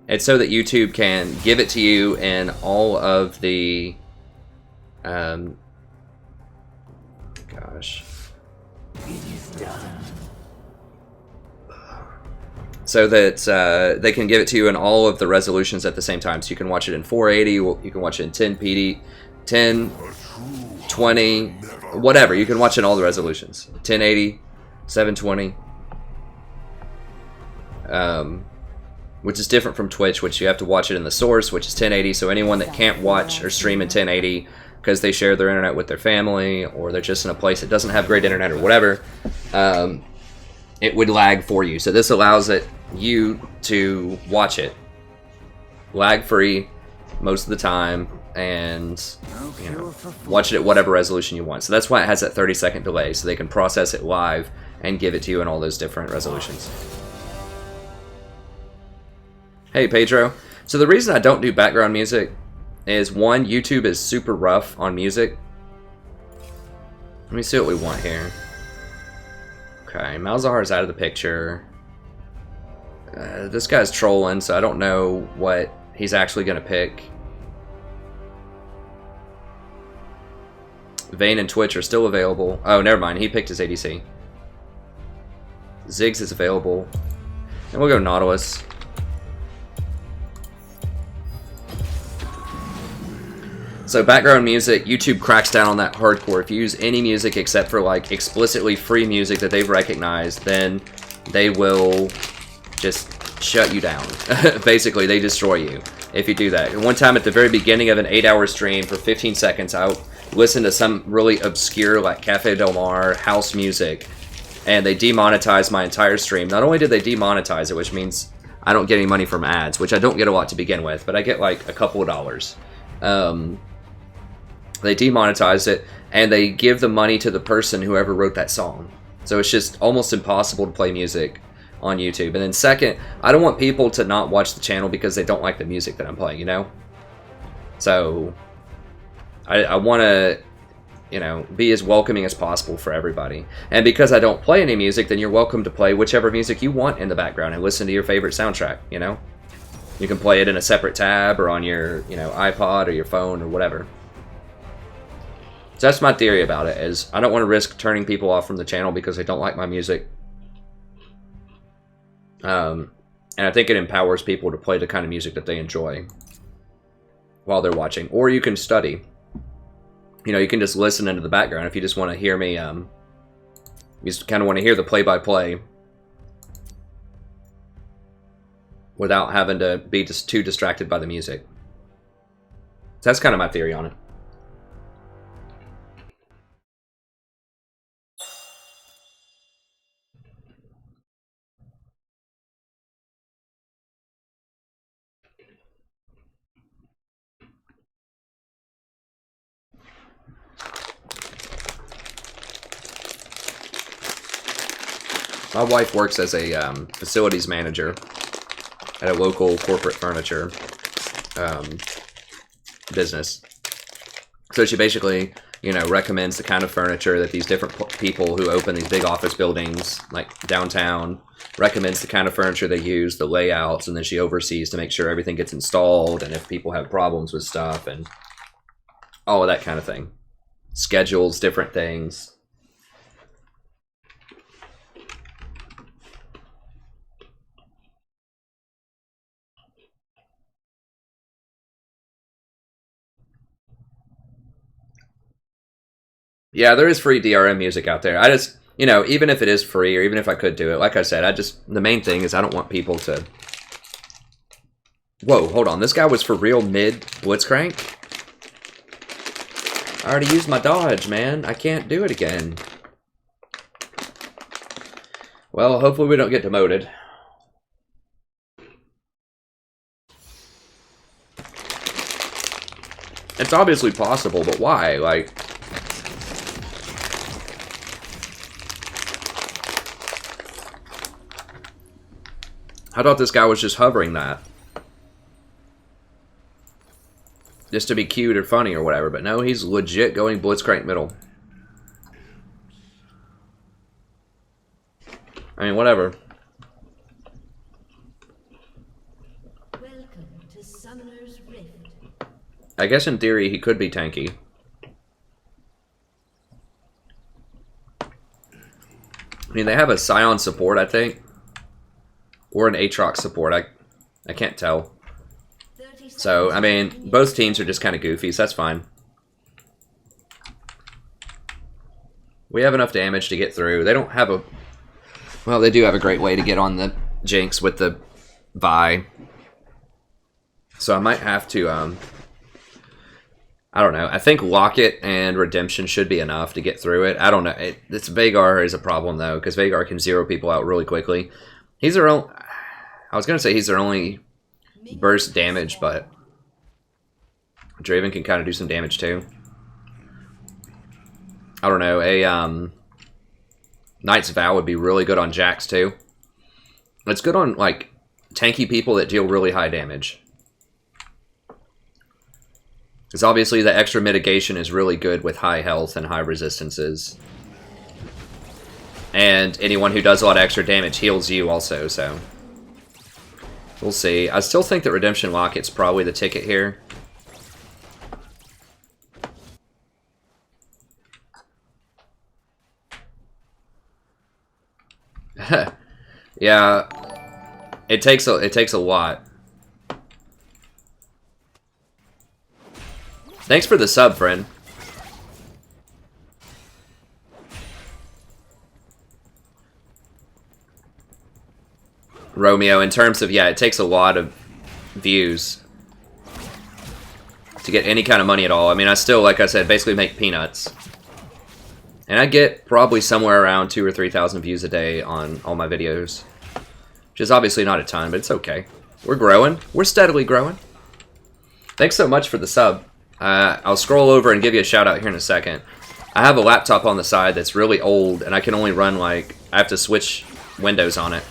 it's so that YouTube can give it to you in all of the gosh. So that they can give it to you in all of the resolutions at the same time. So you can watch it in 480, you can watch it in 1080, 10, 20, whatever. You can watch it in all the resolutions. 1080, 720. Which is different from Twitch, which you have to watch it in the source, which is 1080. So anyone that can't watch or stream in 1080 because they share their internet with their family, or they're just in a place that doesn't have great internet or whatever, it would lag for you. So this allows you to watch it lag free most of the time, and watch it at whatever resolution you want. So that's why it has that 30-second delay, so they can process it live and give it to you in all those different resolutions. Hey Pedro. So the reason I don't do background music is, one, YouTube is super rough on music. Let me see what we want here. Okay, Malzahar's out of the picture. This guy's trolling, so I don't know what he's actually going to pick. Vayne and Twitch are still available. Oh, never mind. He picked his ADC. Ziggs is available. And we'll go Nautilus. So background music, YouTube cracks down on that hardcore. If you use any music except for like explicitly free music that they've recognized, then they will just shut you down. Basically, they destroy you if you do that. One time at the very beginning of an 8-hour stream, for 15 seconds, I listened to some really obscure like Cafe Del Mar house music, and they demonetized my entire stream. Not only did they demonetize it, which means I don't get any money from ads, which I don't get a lot to begin with, but I get like a couple of dollars. They demonetize it, and they give the money to the person whoever wrote that song. So it's just almost impossible to play music on YouTube. And then second, I don't want people to not watch the channel because they don't like the music that I'm playing, you know? So I want to, you know, be as welcoming as possible for everybody. And because I don't play any music, then you're welcome to play whichever music you want in the background and listen to your favorite soundtrack, you know? You can play it in a separate tab or on your, you know, iPod or your phone or whatever. So that's my theory about it, is I don't want to risk turning people off from the channel because they don't like my music. And I think it empowers people to play the kind of music that they enjoy while they're watching. Or you can study. You know, you can just listen into the background if you just want to hear me, you just kind of want to hear the play-by-play without having to be just too distracted by the music. So that's kind of my theory on it. My wife works as a facilities manager at a local corporate furniture business. So she basically, you know, recommends the kind of furniture that these different people who open these big office buildings, like downtown, recommends the kind of furniture they use, the layouts, and then she oversees to make sure everything gets installed, and if people have problems with stuff, and all of that kind of thing. Schedules different things. Yeah, there is free DRM music out there. I just, you know, even if it is free, or even if I could do it, like I said, the main thing is I don't want people to... Whoa, hold on. This guy was for real mid Blitzcrank? I already used my dodge, man. I can't do it again. Well, hopefully we don't get demoted. It's obviously possible, but why? Like... I thought this guy was just hovering that. just to be cute or funny or whatever. But no, he's legit going Blitzcrank middle. I mean, whatever. Welcome to Summoner's Rift. I guess in theory he could be tanky. I mean, they have a Scion support, I think. Or an Aatrox support. I can't tell. So, I mean, both teams are just kind of goofy, so that's fine. We have enough damage to get through. They don't have a... Well, they do have a great way to get on the Jinx with the Vi. So I might have to... I don't know. I think Locket and Redemption should be enough to get through it. I don't know. It's Veigar is a problem, though, because Veigar can zero people out really quickly. He's their own... I was going to say he's their only burst damage, but Draven can kind of do some damage, too. I don't know. A Knight's Vow would be really good on Jax, too. It's good on, like, tanky people that deal really high damage. Because obviously the extra mitigation is really good with high health and high resistances. And anyone who does a lot of extra damage heals you also, so... We'll see. I still think that Redemption Locket's probably the ticket here. Yeah. It takes a lot. Thanks for the sub, friend. Romeo, in terms of, yeah, it takes a lot of views to get any kind of money at all. I mean, I still, like I said, basically make peanuts. And I get probably somewhere around 2,000 or 3,000 views a day on all my videos. Which is obviously not a ton, but it's okay. We're growing. We're steadily growing. Thanks so much for the sub. I'll scroll over and give you a shout out here in a second. I have a laptop on the side that's really old, and I can only run, like, I have to switch windows on it.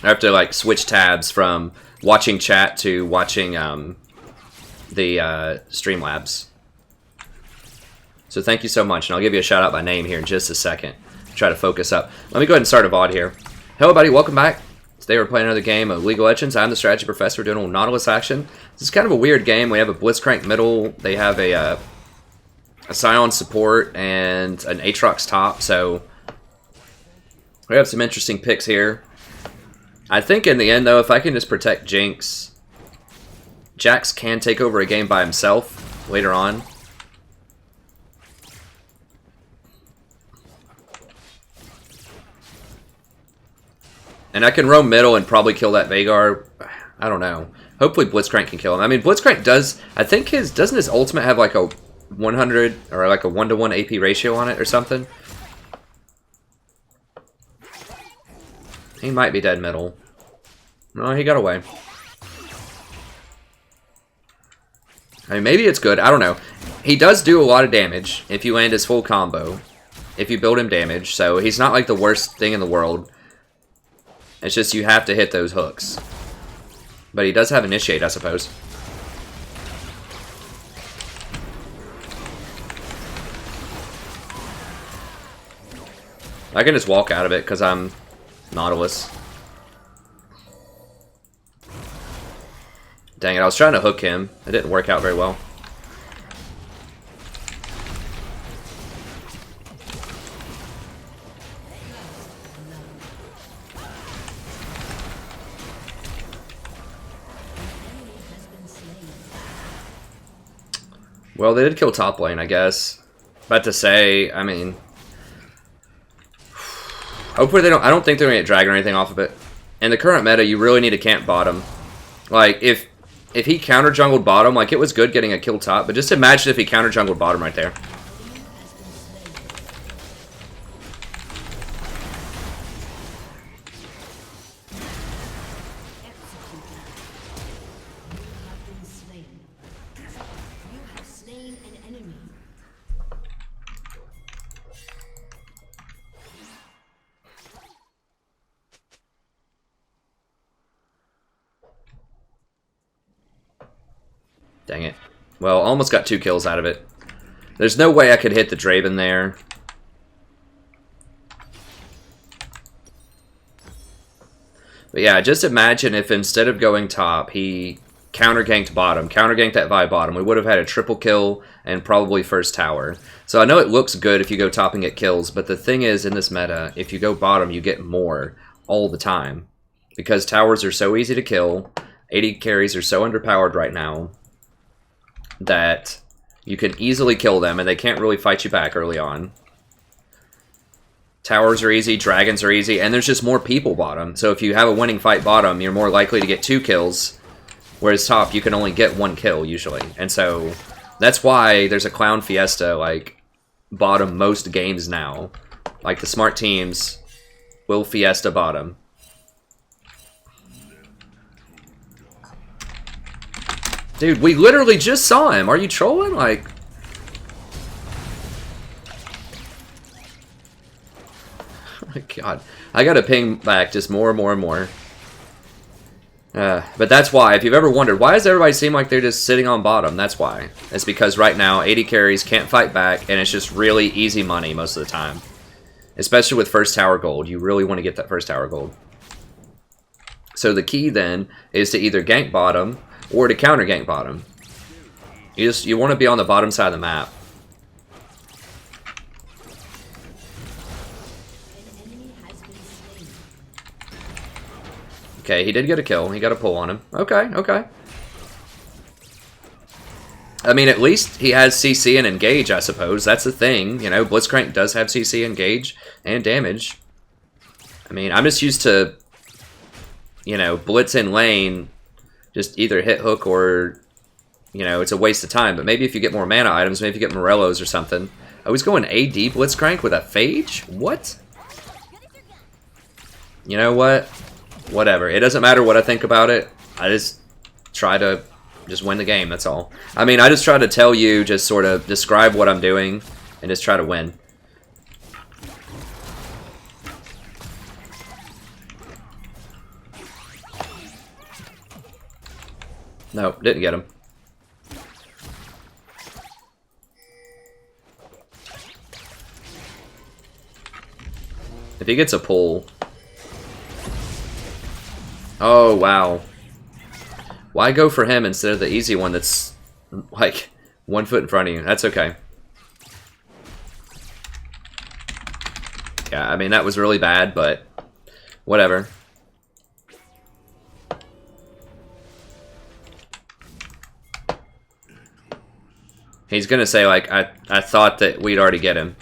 I have to, like, switch tabs from watching chat to watching the Streamlabs. So thank you so much, and I'll give you a shout out by name here in just a second. Try to focus up. Let me go ahead and start a VOD here. Hello, everybody. Welcome back. Today we're playing another game of League of Legends. I'm the strategy professor doing a little Nautilus action. This is kind of a weird game. We have a Blitzcrank middle. They have a Scion support and an Aatrox top. So we have some interesting picks here. I think in the end, though, if I can just protect Jinx, Jax can take over a game by himself later on. And I can roam middle and probably kill that Veigar. I don't know. Hopefully Blitzcrank can kill him. I mean, Blitzcrank does... I think doesn't his ultimate have like a 100 or like a 1-to-1 AP ratio on it or something? He might be dead middle. No, he got away. I mean, maybe it's good. I don't know. He does do a lot of damage if you land his full combo. If you build him damage. So he's not like the worst thing in the world. It's just you have to hit those hooks. But he does have Initiate, I suppose. I can just walk out of it because I'm Nautilus. Dang it, I was trying to hook him. It didn't work out very well. Well, they did kill top lane, I guess. But to say, I mean... Hopefully they don't... I don't think they're going to get Dragon or anything off of it. In the current meta, you really need to camp bottom. Like, if he counter-jungled bottom, like, it was good getting a kill top. But just imagine if he counter-jungled bottom right there. Dang it. Well, almost got 2 kills out of it. There's no way I could hit the Draven there. But yeah, just imagine if instead of going top, he counter-ganked bottom, counter-ganked that Vi bottom. We would have had a triple kill and probably first tower. So I know it looks good if you go top and get kills, but the thing is, in this meta, if you go bottom, you get more all the time. Because towers are so easy to kill, AD carries are so underpowered right now, that you can easily kill them, and they can't really fight you back early on. Towers are easy, dragons are easy, and there's just more people bottom. So if you have a winning fight bottom, you're more likely to get 2 kills, whereas top, you can only get 1 kill, usually. And so, that's why there's a clown fiesta, like, bottom most games now. Like, the smart teams will fiesta bottom. Dude, we literally just saw him. Are you trolling? Like... Oh my god. I gotta ping back just more and more and more. But that's why, if you've ever wondered, why does everybody seem like they're just sitting on bottom? That's why. It's because right now, 80 carries can't fight back, and it's just really easy money most of the time. Especially with first tower gold. You really want to get that first tower gold. So the key then is to either gank bottom or to counter gank bottom. You want to be on the bottom side of the map. Okay, he did get a kill. He got a pull on him. Okay, okay. I mean, at least he has CC and engage, I suppose. That's the thing. You know, Blitzcrank does have CC, engage, and damage. I mean, I'm just used to, you know, blitz in lane, just either hit hook or, you know, it's a waste of time. But maybe if you get more mana items, maybe you get Morellos or something. I was going AD Blitzcrank with a Phage? What? You know what? Whatever. It doesn't matter what I think about it. I just try to just win the game, that's all. I mean, I just try to tell you, just sort of describe what I'm doing, and just try to win. Nope, didn't get him. If he gets a pull... Oh, wow. Why go for him instead of the easy one that's, like, 1 foot in front of you? That's okay. Yeah, I mean, that was really bad, but whatever. He's gonna say, like, I thought that we'd already get him.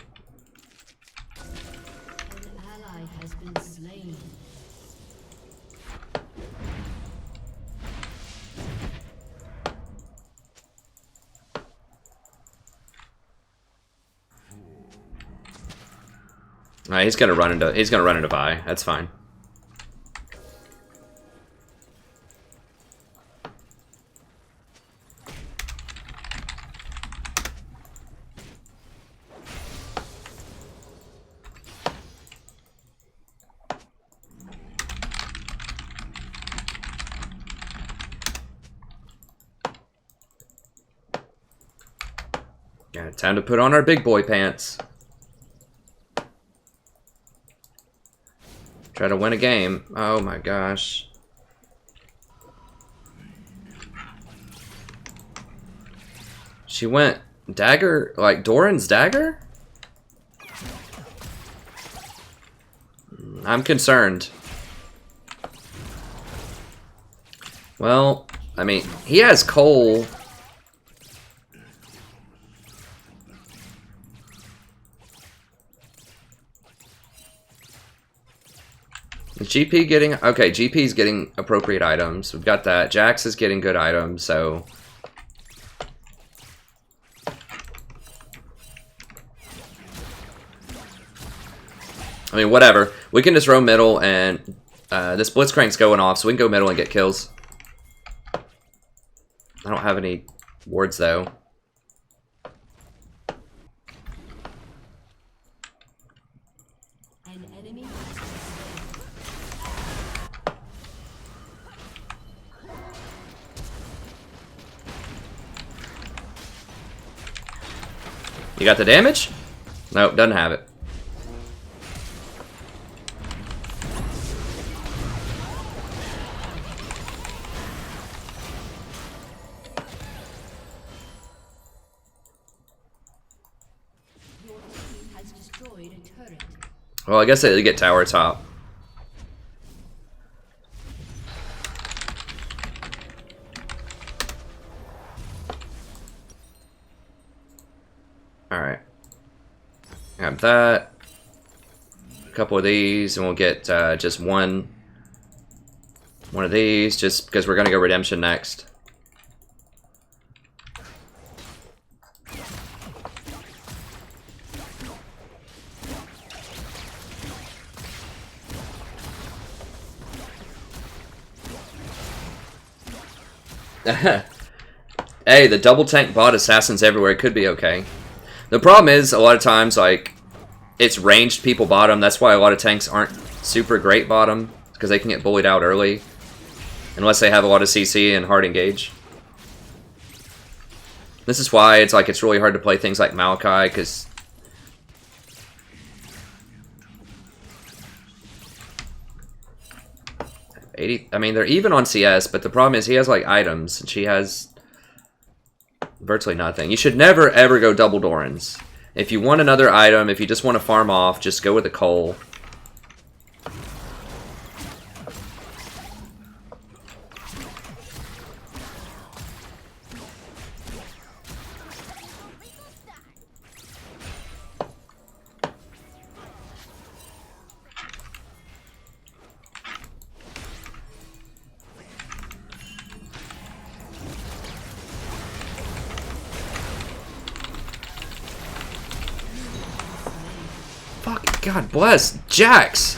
Alright, he's gonna run into Vi. That's fine. Yeah, time to put on our big boy pants. Try to win a game. Oh my gosh. She went dagger, like Doran's dagger? I'm concerned. Well, I mean, he has Cole. Is GP getting... Okay, GP's getting appropriate items. We've got that. Jax is getting good items, so... I mean, whatever. We can just roam middle, and this Blitzcrank's going off, so we can go middle and get kills. I don't have any wards, though. You got the damage? Nope, doesn't have it. Your team has destroyed a turret. Well, I guess they get tower top. Alright. Grab that. A couple of these, and we'll get just one of these, just because we're going to go redemption next. Hey, the double tank bot assassins everywhere. It could be okay. The problem is, a lot of times, like, it's ranged people bottom. That's why a lot of tanks aren't super great bottom, because they can get bullied out early. Unless they have a lot of CC and hard engage. This is why it's like it's really hard to play things like Maokai, because... I mean, they're even on CS, but the problem is he has, like, items, and she has virtually nothing. You should never, ever go double Dorans. If you want another item, if you just want to farm off, just go with a Cole. Fuck, God bless, Jax!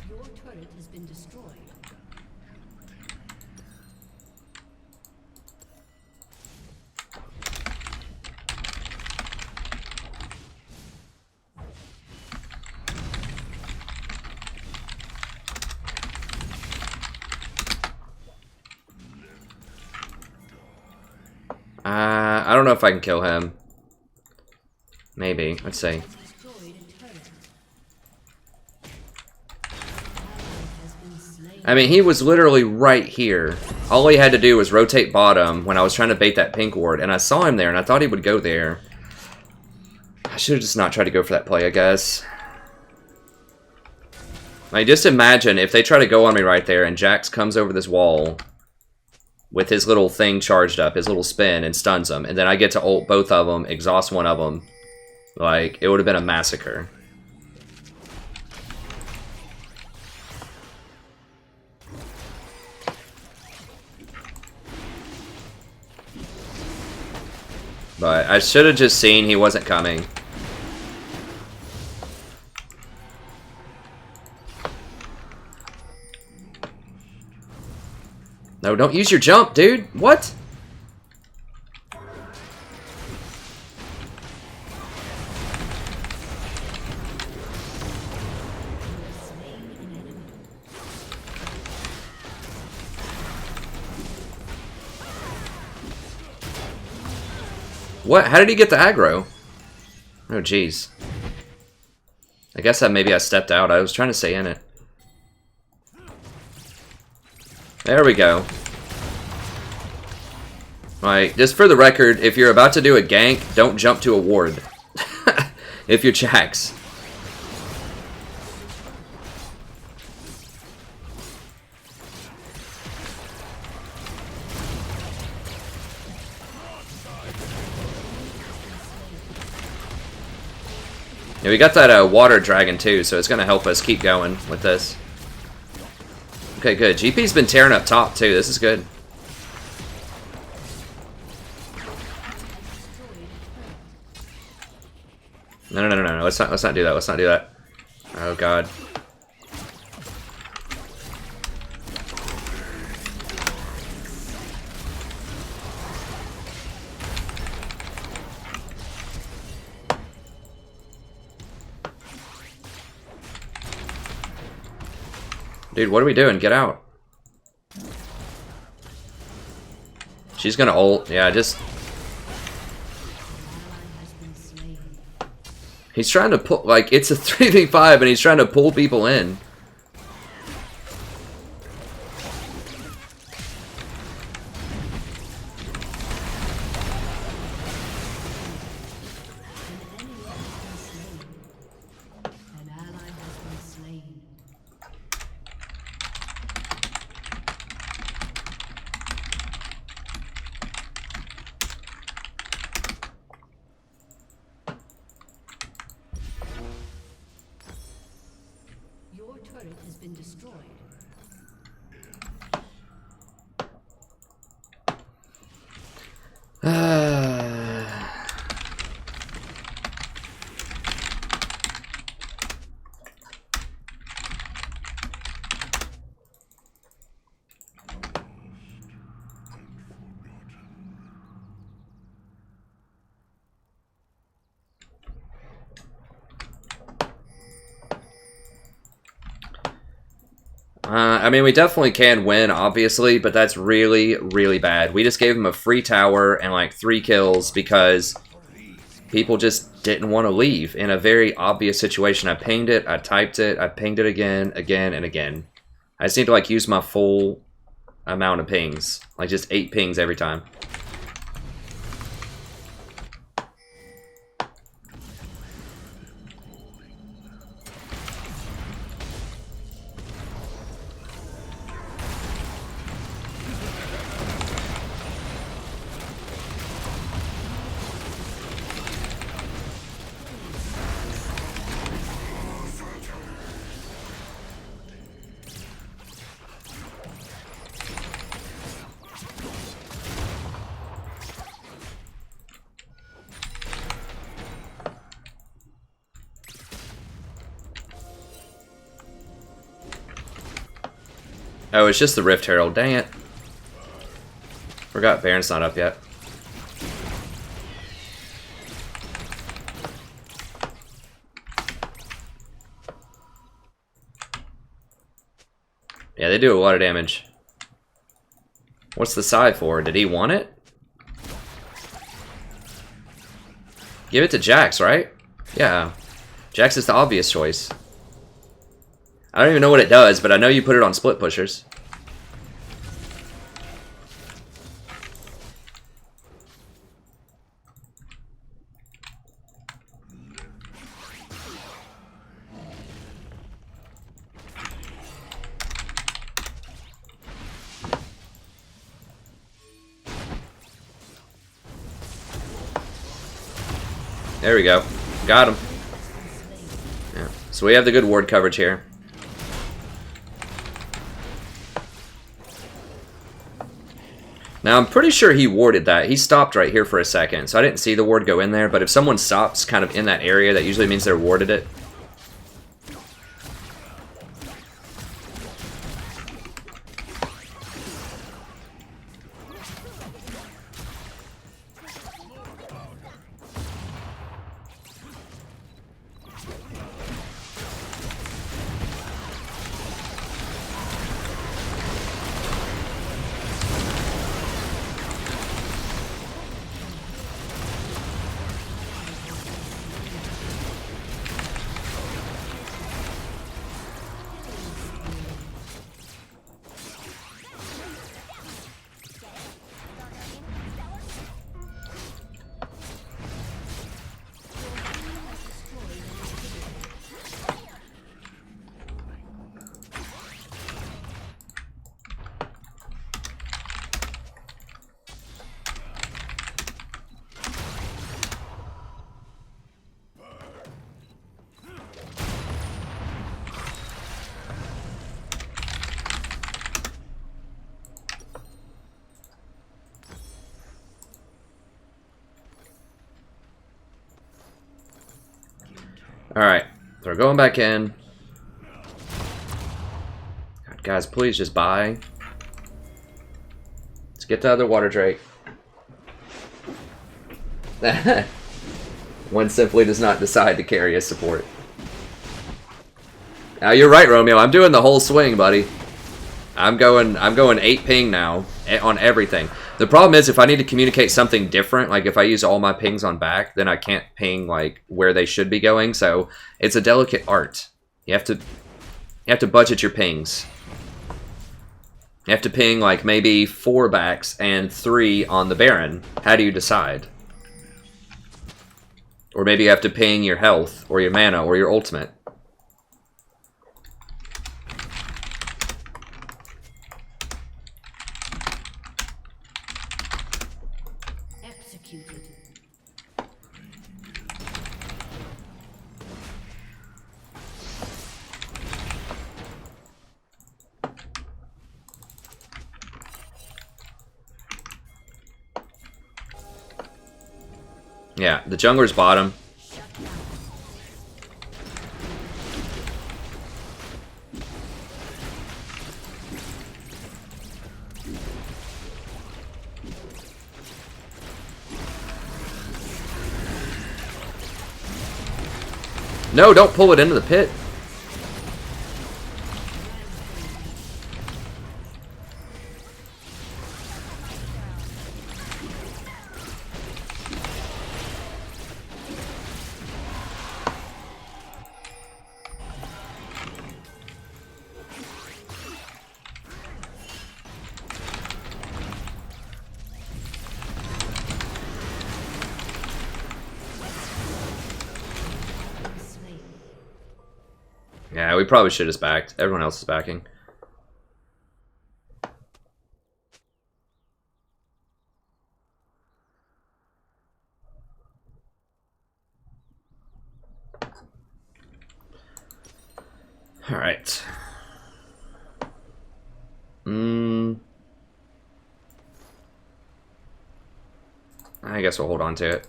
Your turret has been destroyed. I don't know if I can kill him. Maybe. Let's see. Destroyed a turret. Has been slain. I mean, he was literally right here. All he had to do was rotate bottom when I was trying to bait that pink ward, and I saw him there, and I thought he would go there. I should have just not tried to go for that play, I guess. Like, just imagine if they try to go on me right there, and Jax comes over this wall with his little thing charged up, his little spin, and stuns them, and then I get to ult both of them, exhaust one of them. Like, it would have been a massacre. But I should have just seen he wasn't coming. No, don't use your jump, dude. What? What? How did he get the aggro? Oh, jeez. I guess that maybe I stepped out. I was trying to stay in it. There we go. Like, just for the record, if you're about to do a gank, don't jump to a ward. If you're Jax. Yeah, we got that water dragon too, so it's going to help us keep going with this. Okay, good. GP's been tearing up top too. This is good. No. Let's not do that. Let's not do that. Oh god. Dude, what are we doing? Get out. She's gonna ult. Yeah, just... He's trying to pull... Like, it's a 3v5 and he's trying to pull people in. Your turret has been destroyed. I mean, we definitely can win, obviously, but that's really, really bad. We just gave him a free tower and like 3 kills because people just didn't want to leave in a very obvious situation. I pinged it, I typed it, I pinged it again, and again. I just need to like use my full amount of pings, like just 8 pings every time. Oh, it's just the Rift Herald. Dang it. Forgot Baron's not up yet. Yeah, they do a lot of damage. What's the side for? Did he want it? Give it to Jax, right? Yeah. Jax is the obvious choice. I don't even know what it does, but I know you put it on split pushers. There we go. Got him. Yeah. So we have the good ward coverage here. Now, I'm pretty sure he warded that. He stopped right here for a second, so I didn't see the ward go in there, but if someone stops kind of in that area, that usually means they're warded it. Alright, so we're going back in. God, guys, please just buy. Let's get the other water drake. One simply does not decide to carry a support. You're right, Romeo. I'm doing the whole swing, buddy. I'm going 8 ping now on everything. The problem is if I need to communicate something different, like if I use all my pings on back, then I can't ping like where they should be going. So it's a delicate art. You have to budget your pings. You have to ping like maybe 4 backs and 3 on the Baron. How do you decide? Or maybe you have to ping your health or your mana or your ultimate. Executed. Yeah, the jungler's bottom. No, don't pull it into the pit. Yeah, we probably should have backed. Everyone else is backing. All right. I guess we'll hold on to it.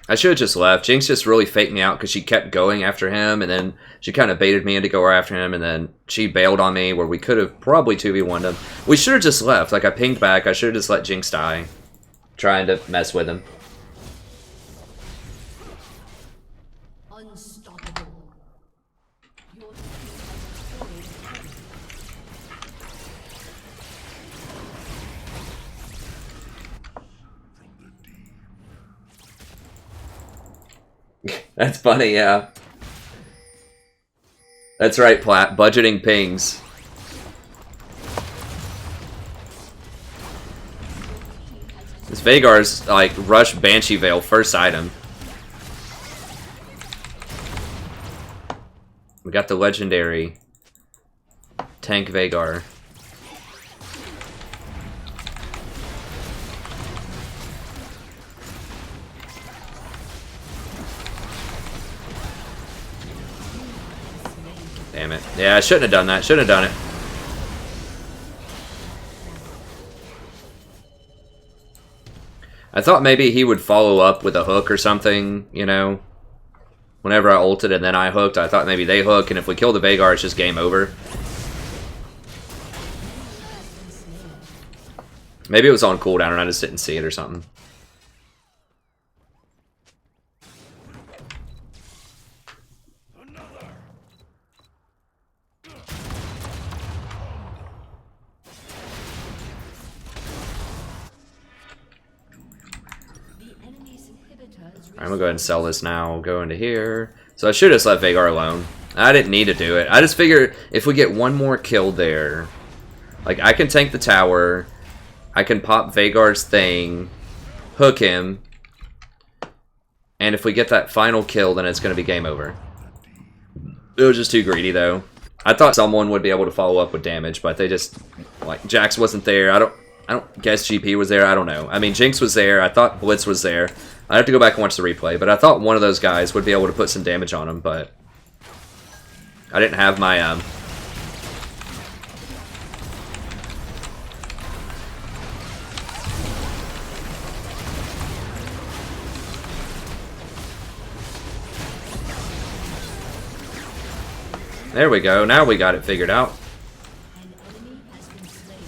I should have just left. Jinx just really faked me out because she kept going after him, and then she kind of baited me into go after him, and then she bailed on me where we could have probably 2v1'd him. We should have just left. Like, I pinged back. I should have just let Jinx die. Trying to mess with him. Unstoppable. Your That's funny, yeah. That's right, Platt. Budgeting pings. This Veigar's, like, Rush Banshee Veil, first item. We got the legendary Tank Veigar. Damn it. Yeah, I shouldn't have done that. Shouldn't have done it. I thought maybe he would follow up with a hook or something, you know. Whenever I ulted and then I hooked, I thought maybe they hook, and if we kill the Veigar, it's just game over. Maybe it was on cooldown and I just didn't see it or something. I'm gonna go ahead and sell this now. Go into here. So I should have just let Veigar alone. I didn't need to do it. I just figured if we get one more kill there, like I can tank the tower, I can pop Veigar's thing, hook him, and if we get that final kill, then it's gonna be game over. It was just too greedy though. I thought someone would be able to follow up with damage, but they just, like, Jax wasn't there. I don't guess GP was there. I don't know. I mean, Jinx was there. I thought Blitz was there. I'd have to go back and watch the replay, but I thought one of those guys would be able to put some damage on him, but I didn't have my, There we go. Now we got it figured out. An enemy has been slain.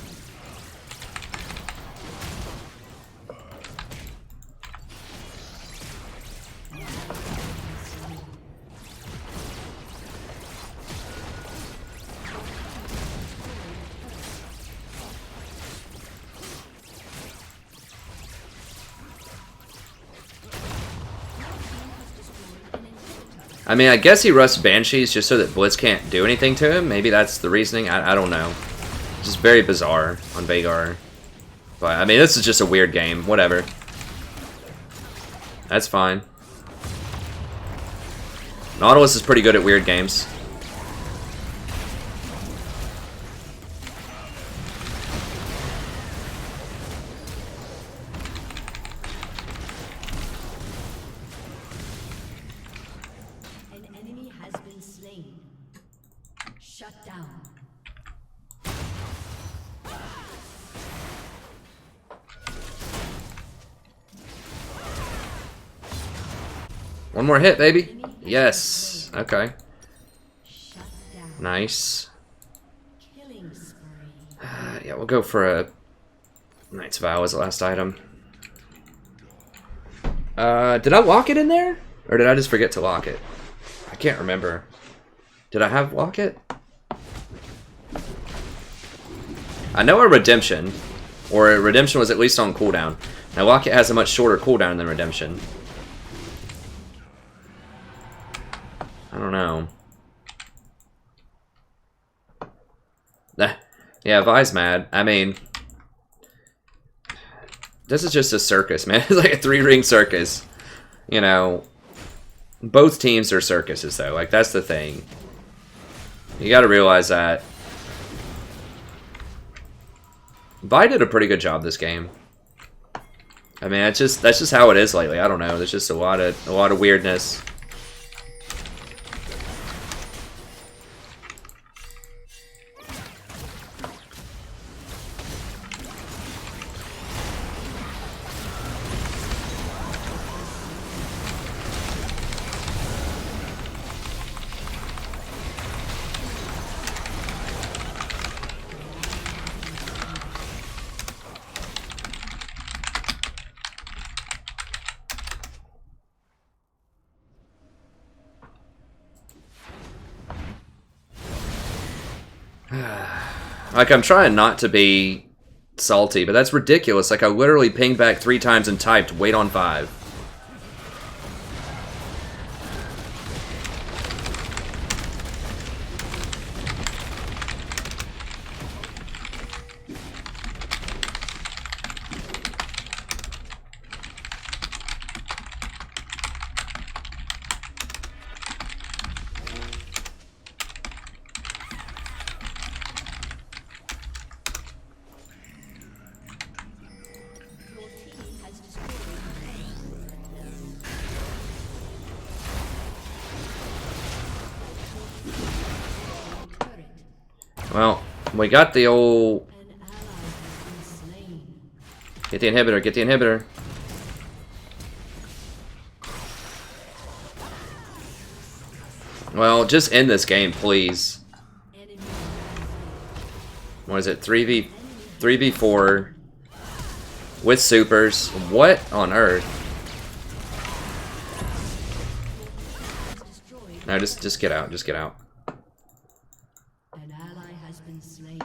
I mean, I guess he rusts Banshees just so that Blitz can't do anything to him. Maybe that's the reasoning. I don't know. It's just very bizarre on Vhagar. But, I mean, this is just a weird game. Whatever. That's fine. Nautilus is pretty good at weird games. An enemy has been slain. Shut down. One more hit, baby. Yes. Okay. Shut down. Nice. Killing spree. Yeah, we'll go for a Knight's Vow as the last item. Did I lock it in there? Or did I just forget to lock it? I can't remember. Did I have lock it? I know a Redemption. Or a Redemption was at least on cooldown. Now lock it has a much shorter cooldown than Redemption. I don't know. Yeah, Vi's mad. I mean, this is just a circus, man. It's like a 3-ring circus. You know, both teams are circuses, though. Like, that's the thing. You gotta realize that. Vi did a pretty good job this game. I mean, that's just how it is lately. I don't know. There's just a lot of weirdness. Like, I'm trying not to be salty, but that's ridiculous. Like, I literally pinged back 3 times and typed, wait on 5. Well, we got the old... Get the inhibitor, get the inhibitor. Well, just end this game, please. What is it? 3v4 with supers. What on earth? No, just get out. Just get out. An ally has been slain.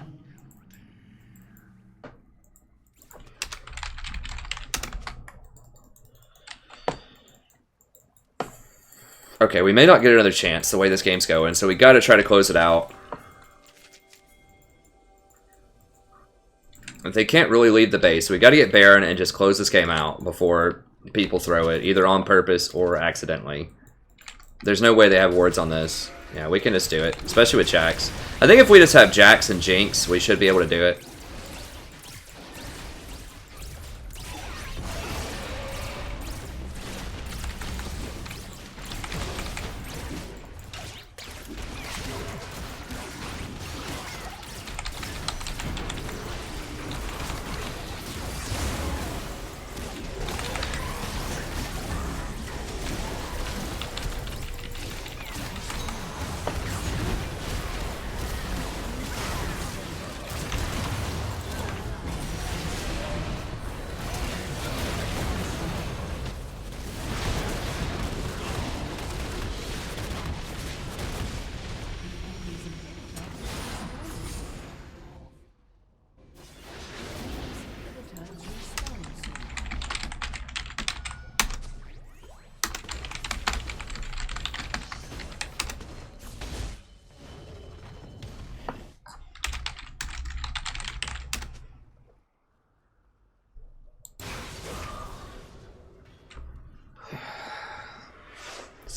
Okay, we may not get another chance the way this game's going, so we gotta try to close it out. If they can't really leave the base, we gotta get Baron and just close this game out before people throw it, either on purpose or accidentally. There's no way they have wards on this. Yeah, we can just do it, especially with Jax. I think if we just have Jax and Jinx, we should be able to do it.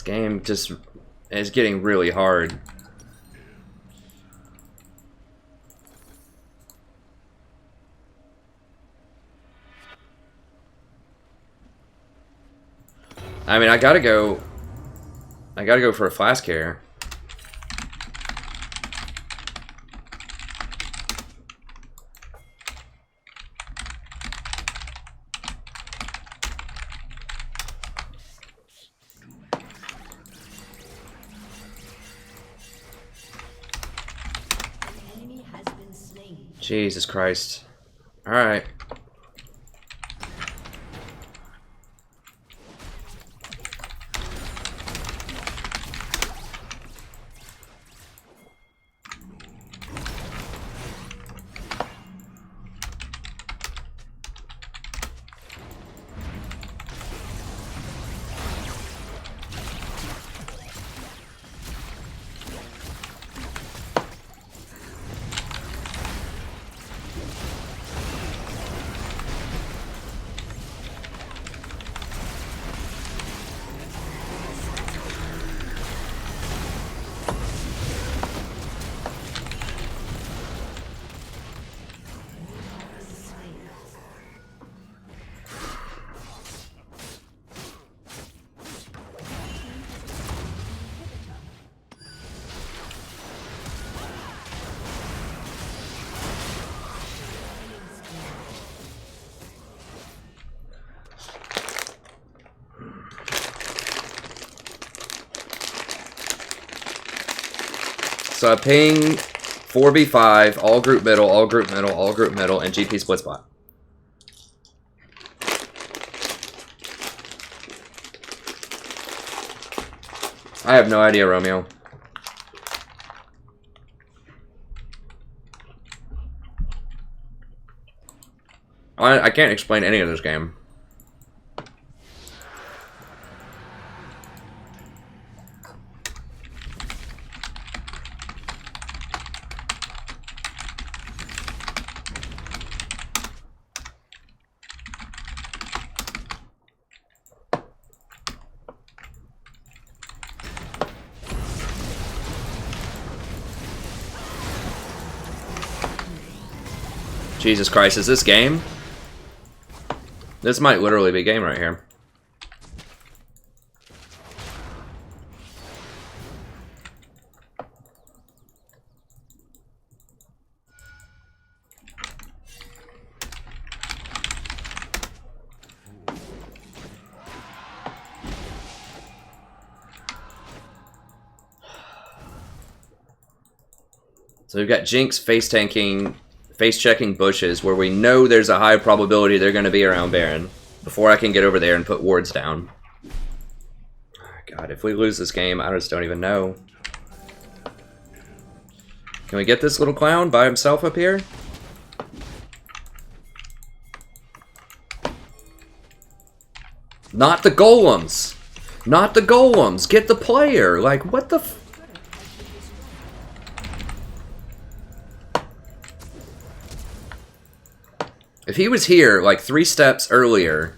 game just is getting really hard. I mean, I gotta go for a flask here. Jesus Christ. Alright. So I ping 4v5, all group middle, all group middle, all group middle, and GP split spot. I have no idea, Romeo. I can't explain any of this game. Jesus Christ, is this game? This might literally be game right here. So we've got Jinx face checking bushes where we know there's a high probability they're going to be around Baron before I can get over there and put wards down. God, if we lose this game, I just don't even know. Can we get this little clown by himself up here? Not the golems! Not the golems! Get the player! Like, what the f... If he was here, like, 3 steps earlier...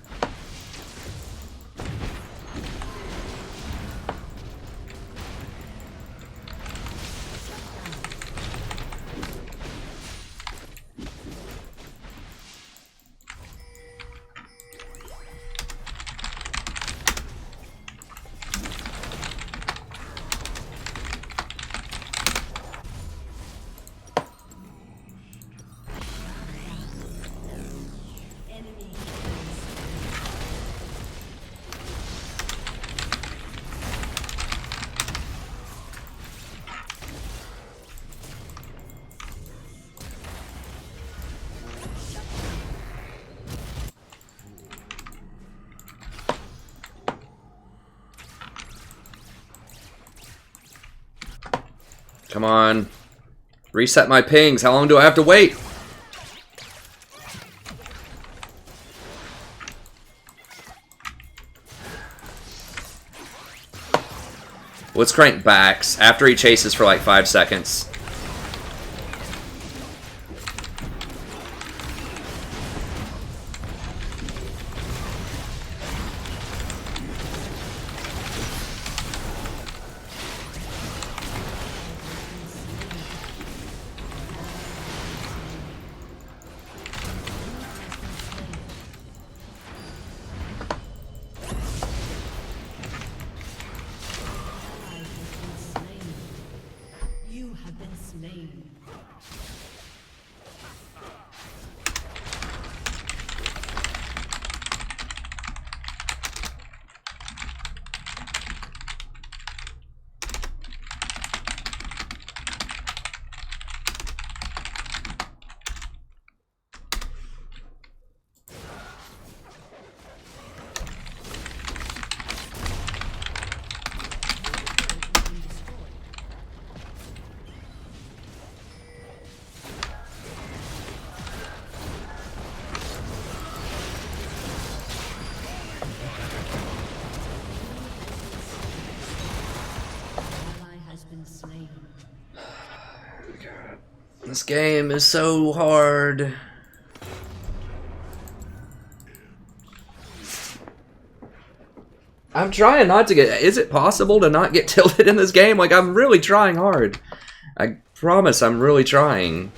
Come on. Reset my pings. How long do I have to wait? Let's crank backs after he chases for like 5 seconds. have been slain. This game is so hard. I'm trying not to get... Is it possible to not get tilted in this game? Like, I'm really trying hard. I promise I'm really trying.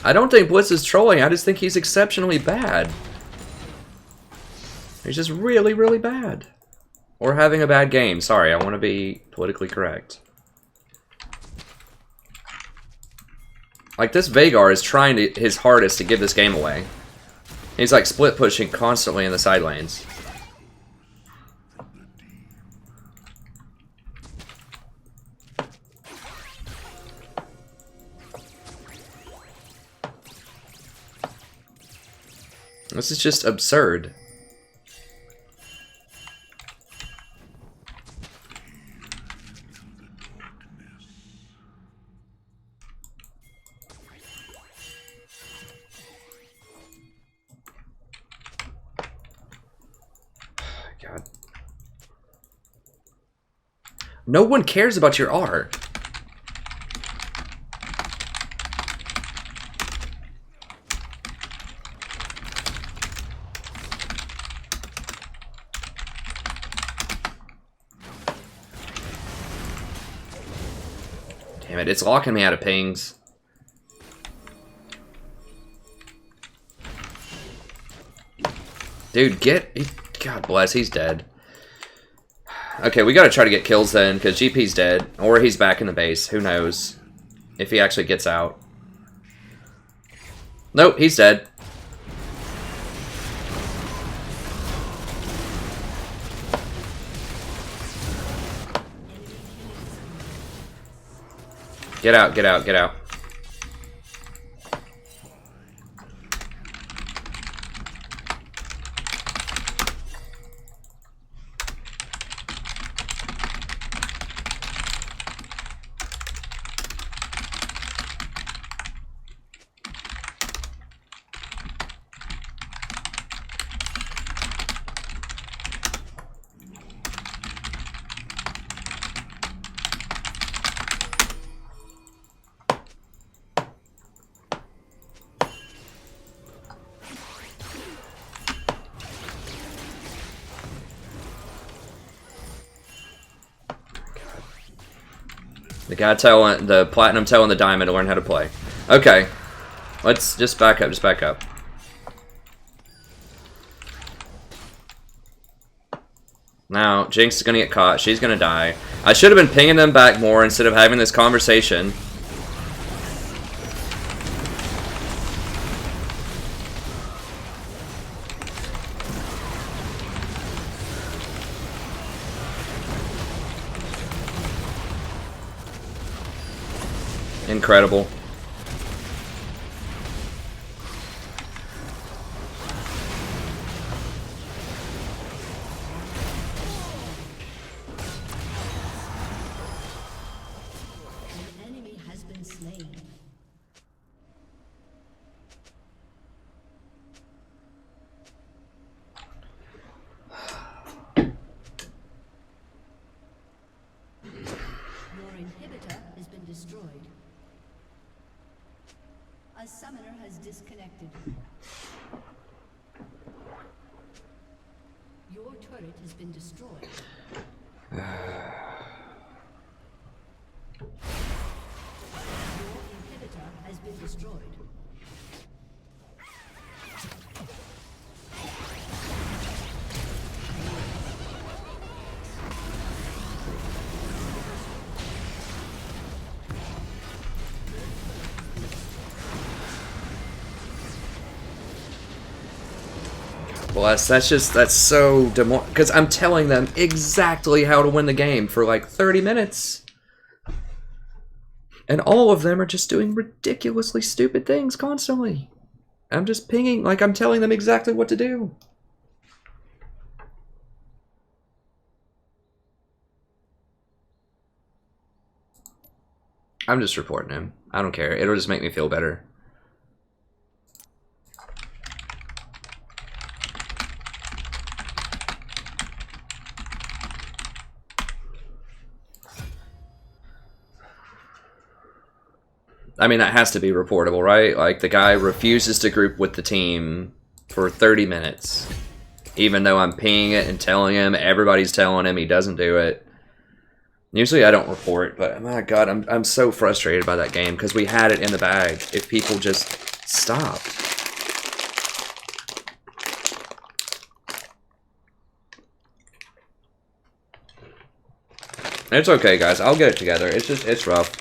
I don't think Blitz is trolling. I just think he's exceptionally bad. He's just really, really bad. Or having a bad game. Sorry, I want to be politically correct. Like, this Veigar is trying his hardest to give this game away. He's like split pushing constantly in the side lanes. This is just absurd. God. No one cares about your art. Damn it, it's locking me out of pings. Dude, God bless, he's dead. Okay, we gotta try to get kills then, because GP's dead. Or he's back in the base. Who knows? If he actually gets out. Nope, he's dead. Get out, get out, get out. The platinum telling the diamond to learn how to play. Okay. Let's just back up, just back up. Now, Jinx is gonna get caught, she's gonna die. I should have been pinging them back more instead of having this conversation. Incredible. An enemy has been slain. Your inhibitor has been destroyed. A summoner has disconnected. Your turret has been destroyed. Your inhibitor has been destroyed. Bless. That's so demoralizing. Because I'm telling them exactly how to win the game for like 30 minutes. And all of them are just doing ridiculously stupid things constantly. I'm just pinging, like I'm telling them exactly what to do. I'm just reporting him. I don't care. It'll just make me feel better. I mean, that has to be reportable, right? Like, the guy refuses to group with the team for 30 minutes. Even though I'm pinging it and telling him, everybody's telling him, he doesn't do it. Usually I don't report, but my god, I'm so frustrated by that game because we had it in the bag if people just stopped. It's okay, guys. I'll get it together. It's rough.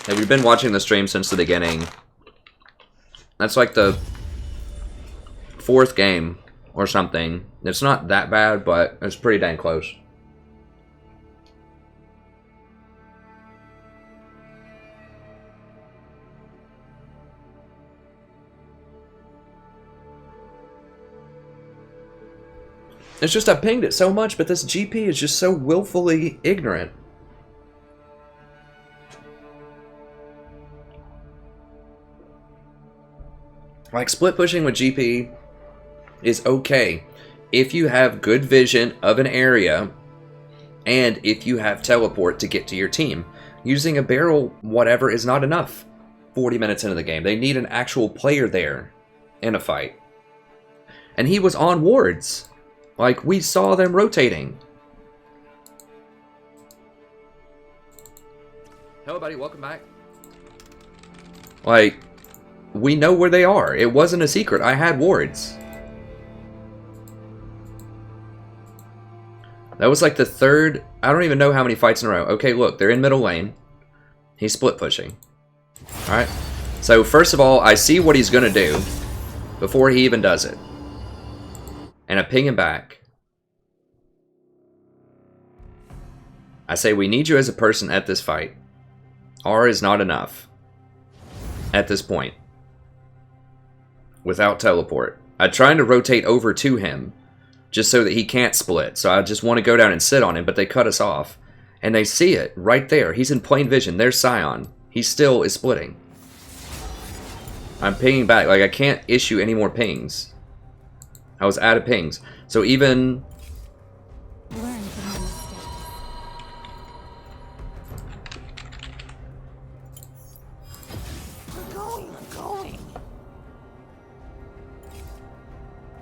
Have you been watching the stream since the beginning? That's like the 4th game or something. It's not that bad, but it's pretty dang close. It's just I pinged it so much, but this GP is just so willfully ignorant. Like, split pushing with GP is okay if you have good vision of an area and if you have teleport to get to your team. Using a barrel, whatever, is not enough 40 minutes into the game. They need an actual player there in a fight. And he was on wards. Like, we saw them rotating. Hello, buddy. Welcome back. Like, we know where they are. It wasn't a secret. I had wards. That was like the 3rd... I don't even know how many fights in a row. Okay, look. They're in middle lane. He's split pushing. Alright. So, first of all, I see what he's going to do before he even does it. And I ping him back. I say, we need you as a person at this fight. R is not enough. At this point. Without teleport. I'm trying to rotate over to him. Just so that he can't split. So I just want to go down and sit on him. But they cut us off. And they see it right there. He's in plain vision. There's Scion. He still is splitting. I'm pinging back. Like, I can't issue any more pings. I was out of pings. So even... Learn from your mistakes. I'm going.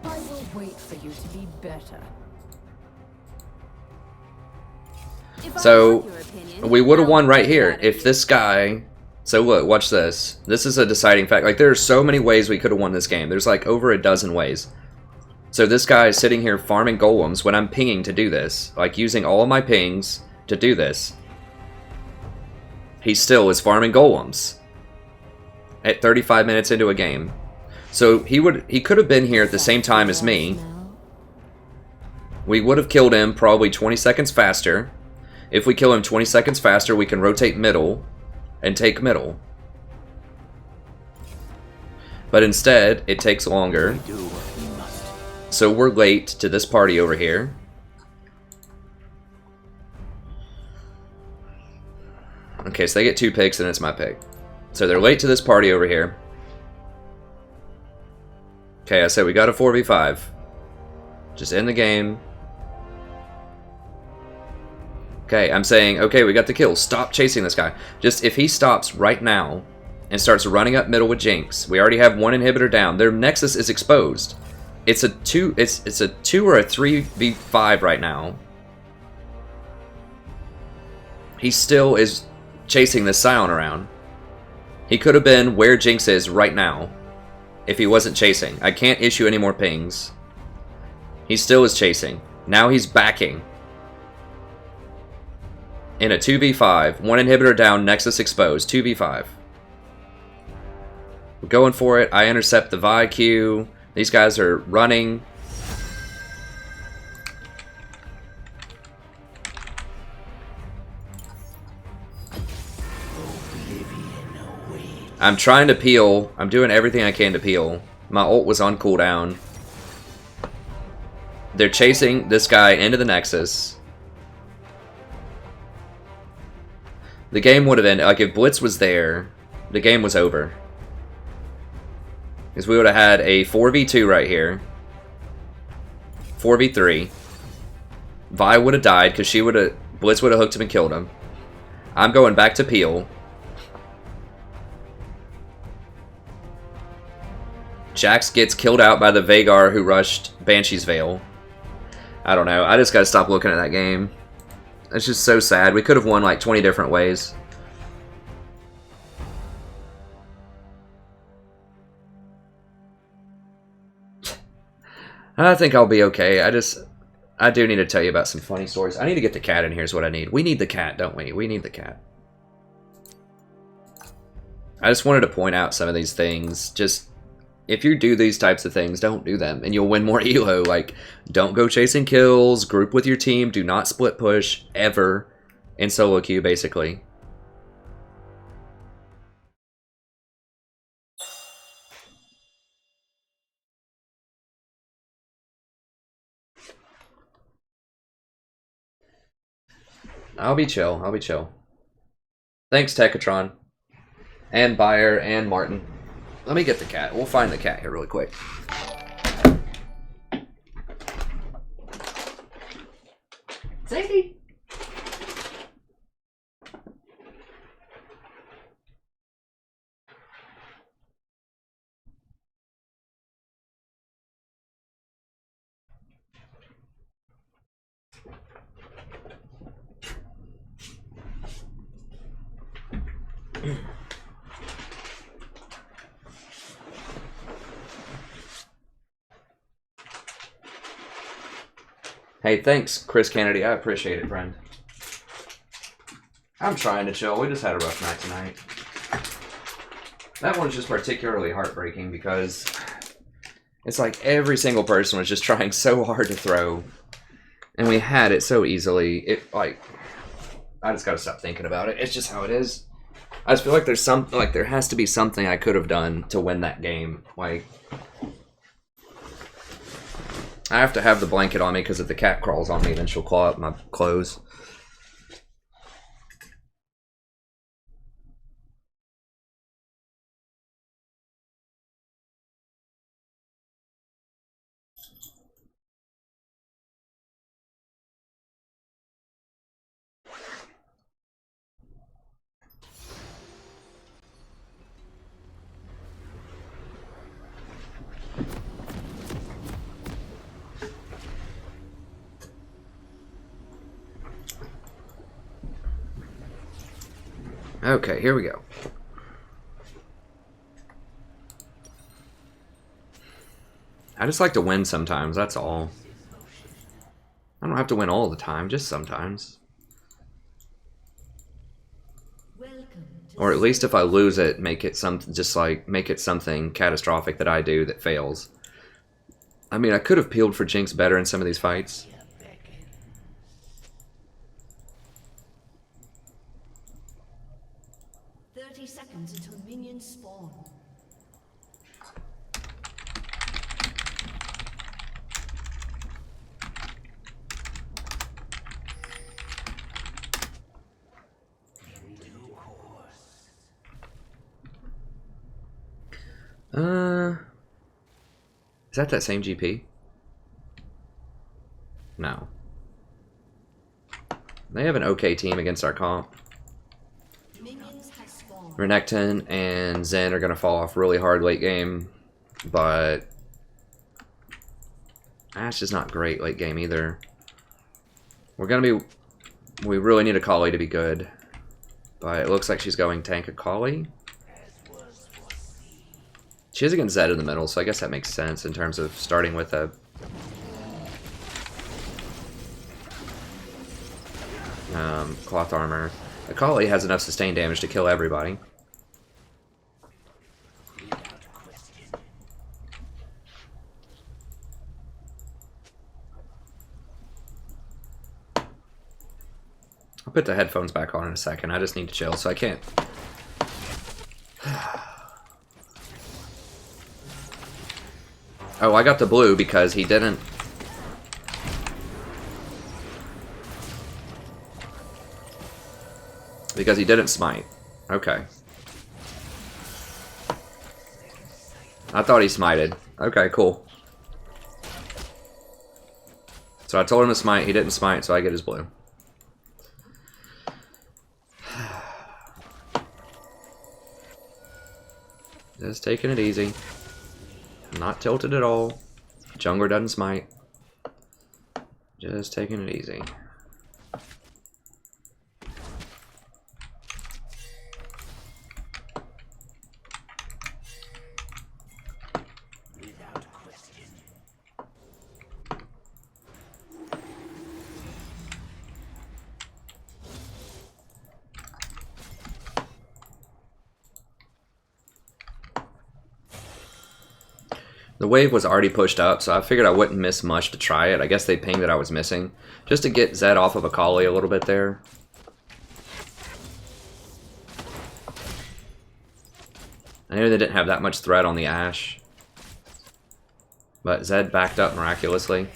I will wait for you to be better. So, we would have won right here if this guy... So look, watch this. This is a deciding fact. Like, there are so many ways we could have won this game. There's like over a dozen ways. So this guy is sitting here farming golems when I'm pinging to do this. Like, using all of my pings to do this. He still is farming golems. At 35 minutes into a game. So he could have been here at the same time as me. We would have killed him probably 20 seconds faster. If we kill him 20 seconds faster, we can rotate middle and take middle. But instead, it takes longer. So we're late to this party over here. Okay, so they get 2 picks and it's my pick. So they're late to this party over here. Okay, I said we got a 4v5. Just end the game. Okay, I'm saying, okay, we got the kill. Stop chasing this guy. Just, if he stops right now and starts running up middle with Jinx, we already have 1 inhibitor down. Their Nexus is exposed. It's a 2 or a 3v5 right now. He still is chasing this Scion around. He could have been where Jinx is right now if he wasn't chasing. I can't issue any more pings. He still is chasing. Now he's backing. In a 2v5. 1 inhibitor down, Nexus exposed. 2v5. We're going for it. I intercept the Vi Q. These guys are running. I'm trying to peel. I'm doing everything I can to peel. My ult was on cooldown. They're chasing this guy into the Nexus. The game would have ended. Like, if Blitz was there, the game was over. Because we would have had a 4v2 right here. 4v3. Vi would have died because Blitz would have hooked him and killed him. I'm going back to peel. Jax gets killed out by the Veigar who rushed Banshee's Veil. I don't know. I just gotta stop looking at that game. It's just so sad. We could have won like 20 different ways. I think I'll be okay. I do need to tell you about some funny stories. I need to get the cat in here is what I need. We need the cat, don't we? We need the cat. I just wanted to point out some of these things. Just, if you do these types of things, don't do them. And you'll win more elo. Like, don't go chasing kills. Group with your team. Do not split push, ever. In solo queue, basically. I'll be chill. I'll be chill. Thanks, Techatron. And Bayer and Martin. Let me get the cat. We'll find the cat here really quick. Safety! Hey, thanks, Chris Kennedy. I appreciate it, friend. I'm trying to chill. We just had a rough night tonight. That one's just particularly heartbreaking because it's like every single person was just trying so hard to throw. And we had it so easily. I just gotta stop thinking about it. It's just how it is. I just feel like there has to be something I could have done to win that game. Like, I have to have the blanket on me because if the cat crawls on me, then she'll claw up my clothes. Okay, here we go. I just like to win sometimes, that's all. I don't have to win all the time, just sometimes. Or at least if I lose it, make it something catastrophic that I do that fails. I mean, I could have peeled for Jinx better in some of these fights. 30 seconds until minions spawn. Is that same GP? No. They have an okay team against our comp. Renekton and Zen are going to fall off really hard late game, but Ashe is not great late game either. We really need a Kali to be good, but it looks like she's going tank a Kali. She is against Zed in the middle, so I guess that makes sense in terms of starting with a cloth armor. Akali has enough sustained damage to kill everybody. I'll put the headphones back on in a second. I just need to chill, so I can't. Oh, I got the blue because he didn't... Because he didn't smite. Okay. I thought he smited. Okay, cool. So I told him to smite, he didn't smite, so I get his blue. Just taking it easy. Not tilted at all. Jungler doesn't smite. Just taking it easy. The wave was already pushed up, so I figured I wouldn't miss much to try it. I guess they pinged that I was missing. Just to get Zed off of Akali a little bit there. I knew they didn't have that much threat on the Ashe. But Zed backed up miraculously.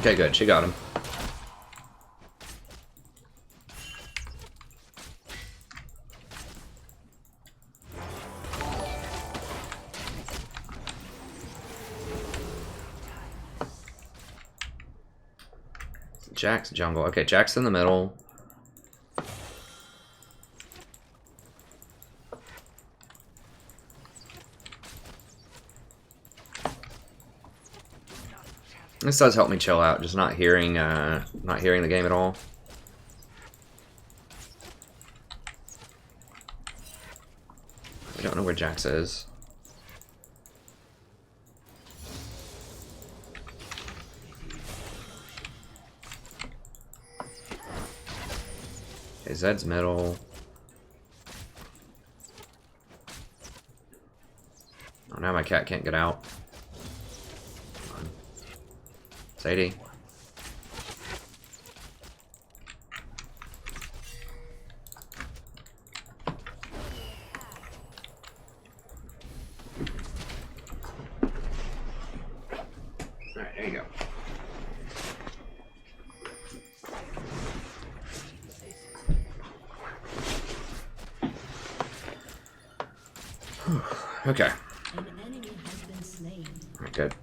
Okay, good. She got him. Jack's jungle. Okay, Jack's in the middle. This does help me chill out, just not hearing the game at all. I don't know where Jax is. Okay, Zed's middle. Oh, now my cat can't get out. Sadie. Alright, there you go. Okay. An enemy has been slain. Alright, good.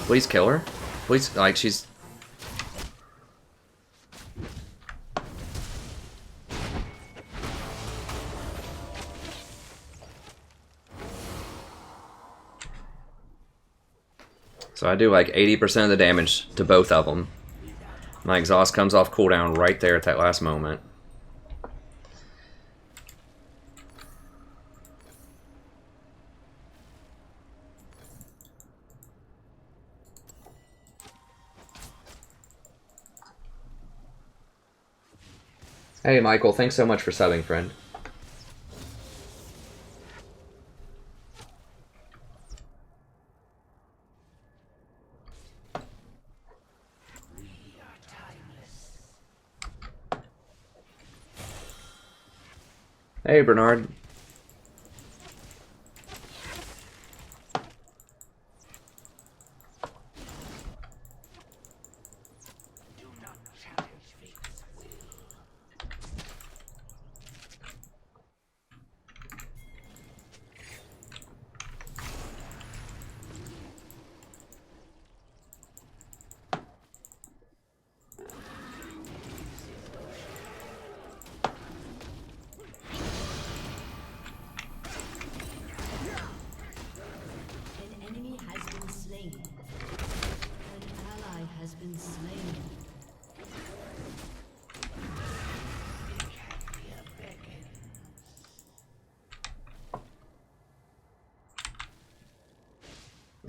Please kill her. Please, like, she's... So I do like 80% of the damage to both of them. My exhaust comes off cooldown right there at that last moment. Hey Michael, thanks so much for subbing, friend. Hey Bernard.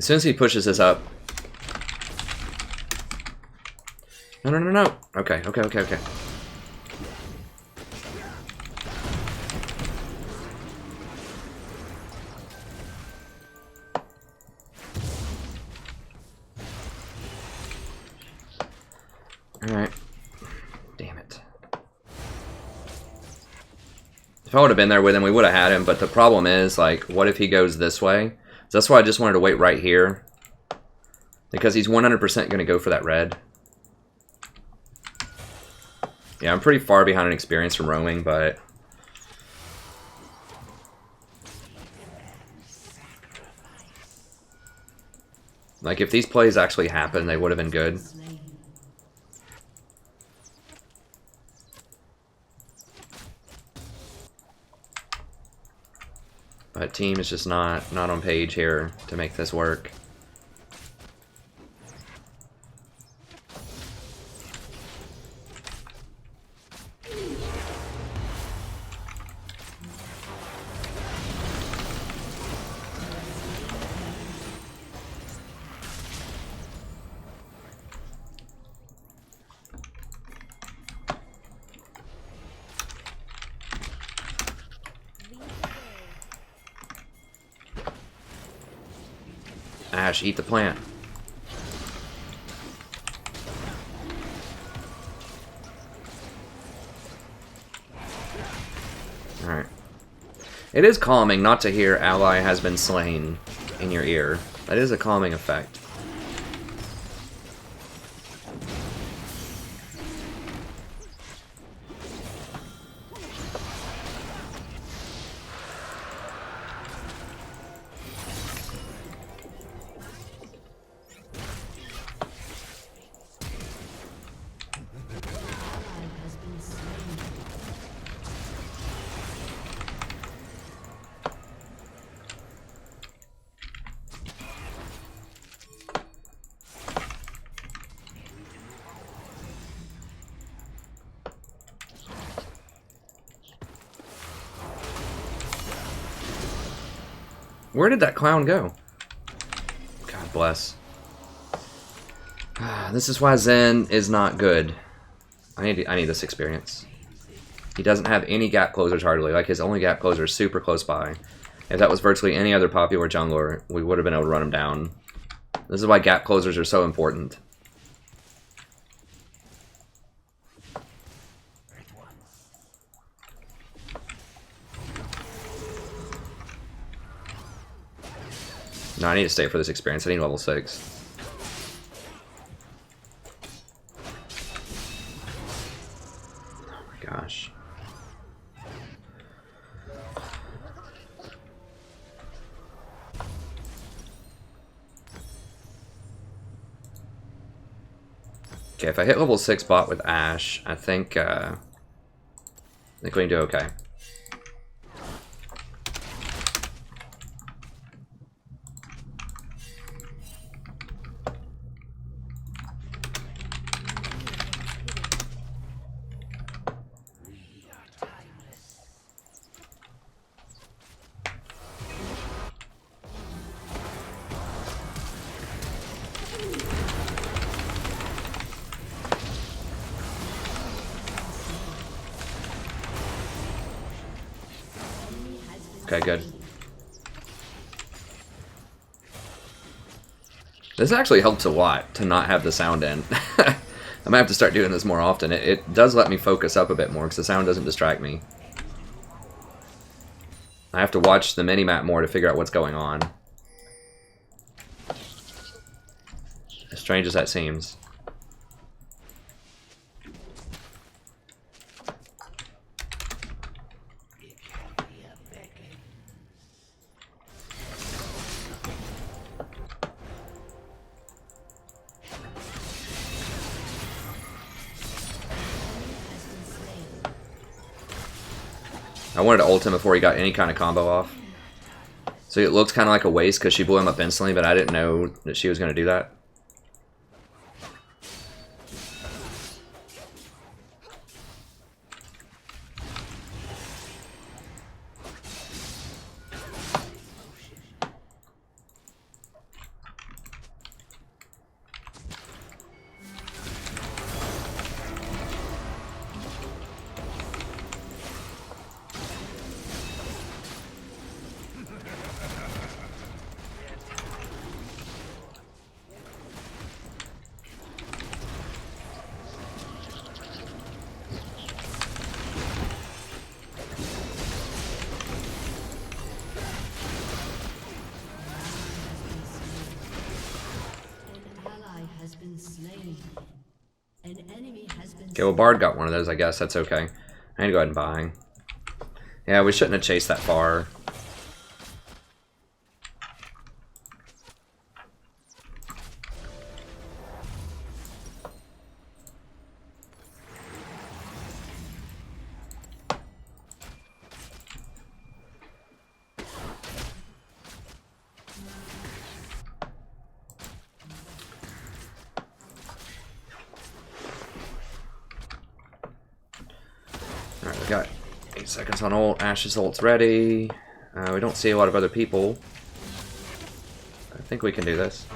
As soon as he pushes this up. No, no, no, no. Okay, okay, okay, okay. Alright. Damn it. If I would have been there with him, we would have had him, but the problem is, like, what if he goes this way? So that's why I just wanted to wait right here. Because he's 100% going to go for that red. Yeah, I'm pretty far behind in experience from roaming, but... like, if these plays actually happened, they would have been good. But team is just not on page here to make this work. Ash, eat the plant. Alright. It is calming not to hear ally has been slain in your ear. That is a calming effect. Where did that clown go? God bless. This is why Zen is not good. I need this experience. He doesn't have any gap closers hardly. Like, his only gap closer is super close by. If that was virtually any other popular jungler, we would have been able to run him down. This is why gap closers are so important. No, I need to stay for this experience. I need level 6. Oh my gosh. Okay, if I hit level 6 bot with Ashe, I think we can do okay. Okay, good. This actually helps a lot to not have the sound in. I might have to start doing this more often. It does let me focus up a bit more because the sound doesn't distract me. I have to watch the mini-map more to figure out what's going on. As strange as that seems. I wanted to ult him before he got any kind of combo off. So it looked kind of like a waste because she blew him up instantly, but I didn't know that she was going to do that. Okay, well, Bard got one of those, I guess. That's okay. I need to go ahead and buy. Yeah, we shouldn't have chased that far. Alright, we got 8 seconds on ult. Ash's ult's ready. We don't see a lot of other people. I think we can do this.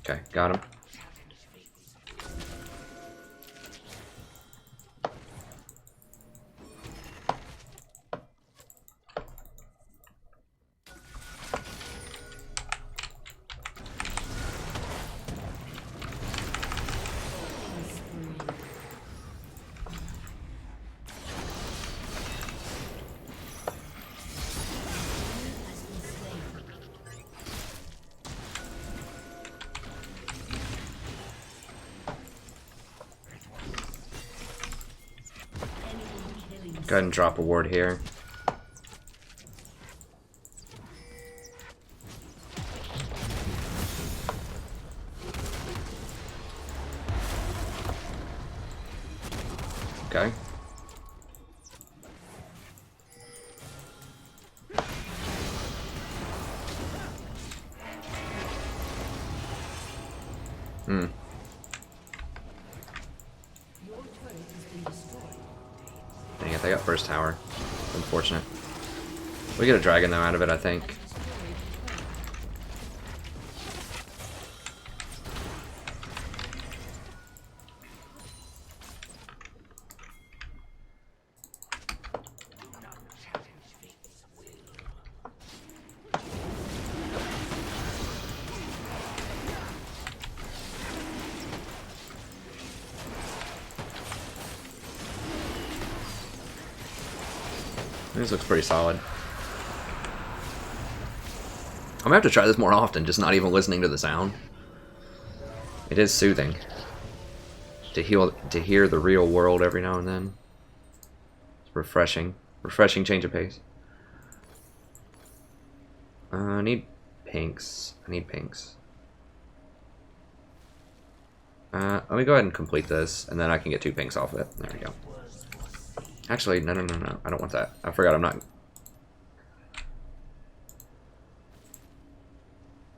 Okay, got him. Go ahead and drop a ward here. Okay. Hmm. Dang it, they got first tower. Unfortunate. We get a dragon though out of it, I think. This looks pretty solid. I'm gonna have to try this more often, just not even listening to the sound. It is soothing to hear the real world every now and then. It's refreshing. Refreshing change of pace. I need pinks. I need pinks. Let me go ahead and complete this, and then I can get 2 pinks off it. There we go. Actually, no. I don't want that. I forgot I'm not...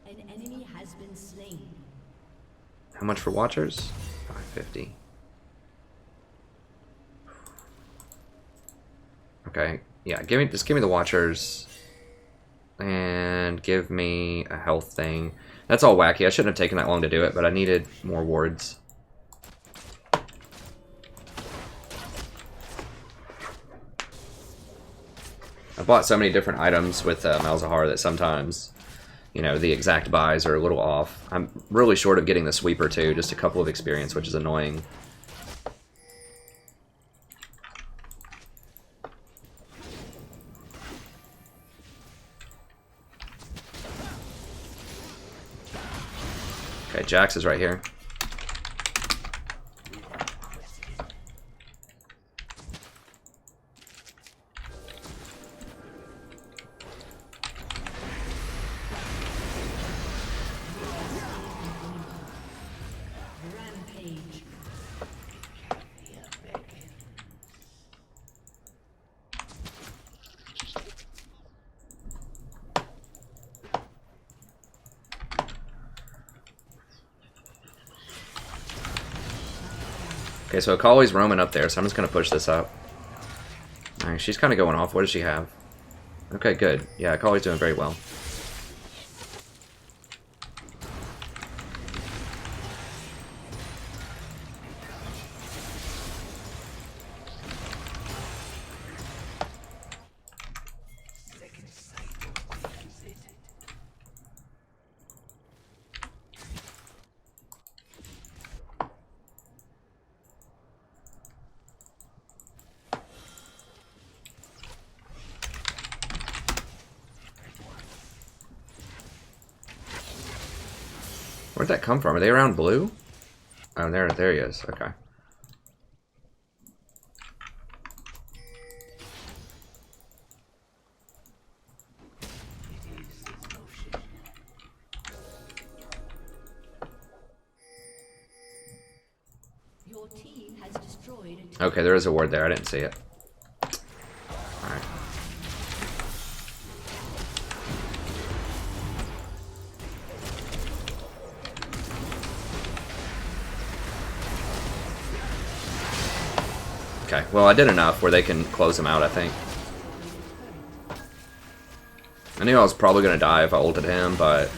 An enemy has been slain. How much for Watchers? 550. Okay, yeah, just give me the Watchers. And give me a health thing. That's all wacky. I shouldn't have taken that long to do it, but I needed more wards. I bought so many different items with Malzahar that sometimes, you know, the exact buys are a little off. I'm really short of getting the sweeper too, just a couple of experience, which is annoying. Okay, Jax is right here. Rampage. Okay, so Akali's roaming up there, so I'm just going to push this up. Alright, she's kind of going off. What does she have? Okay, good. Yeah, Akali's doing very well. Where'd that come from? Are they around blue? Oh, there he is. Okay. Your team has destroyed a Okay, there is a ward there. I didn't see it. Alright. Okay, well I did enough where they can close him out, I think. I knew I was probably going to die if I ulted him, but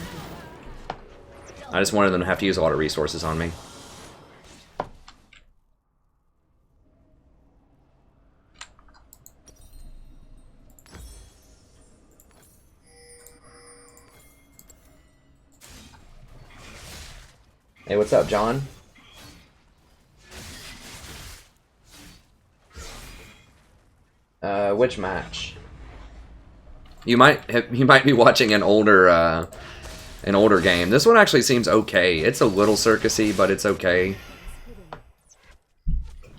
I just wanted them to have to use a lot of resources on me. Hey, what's up, John? Which match? You might be watching an older game. This one actually seems okay. It's a little circusy, but it's okay.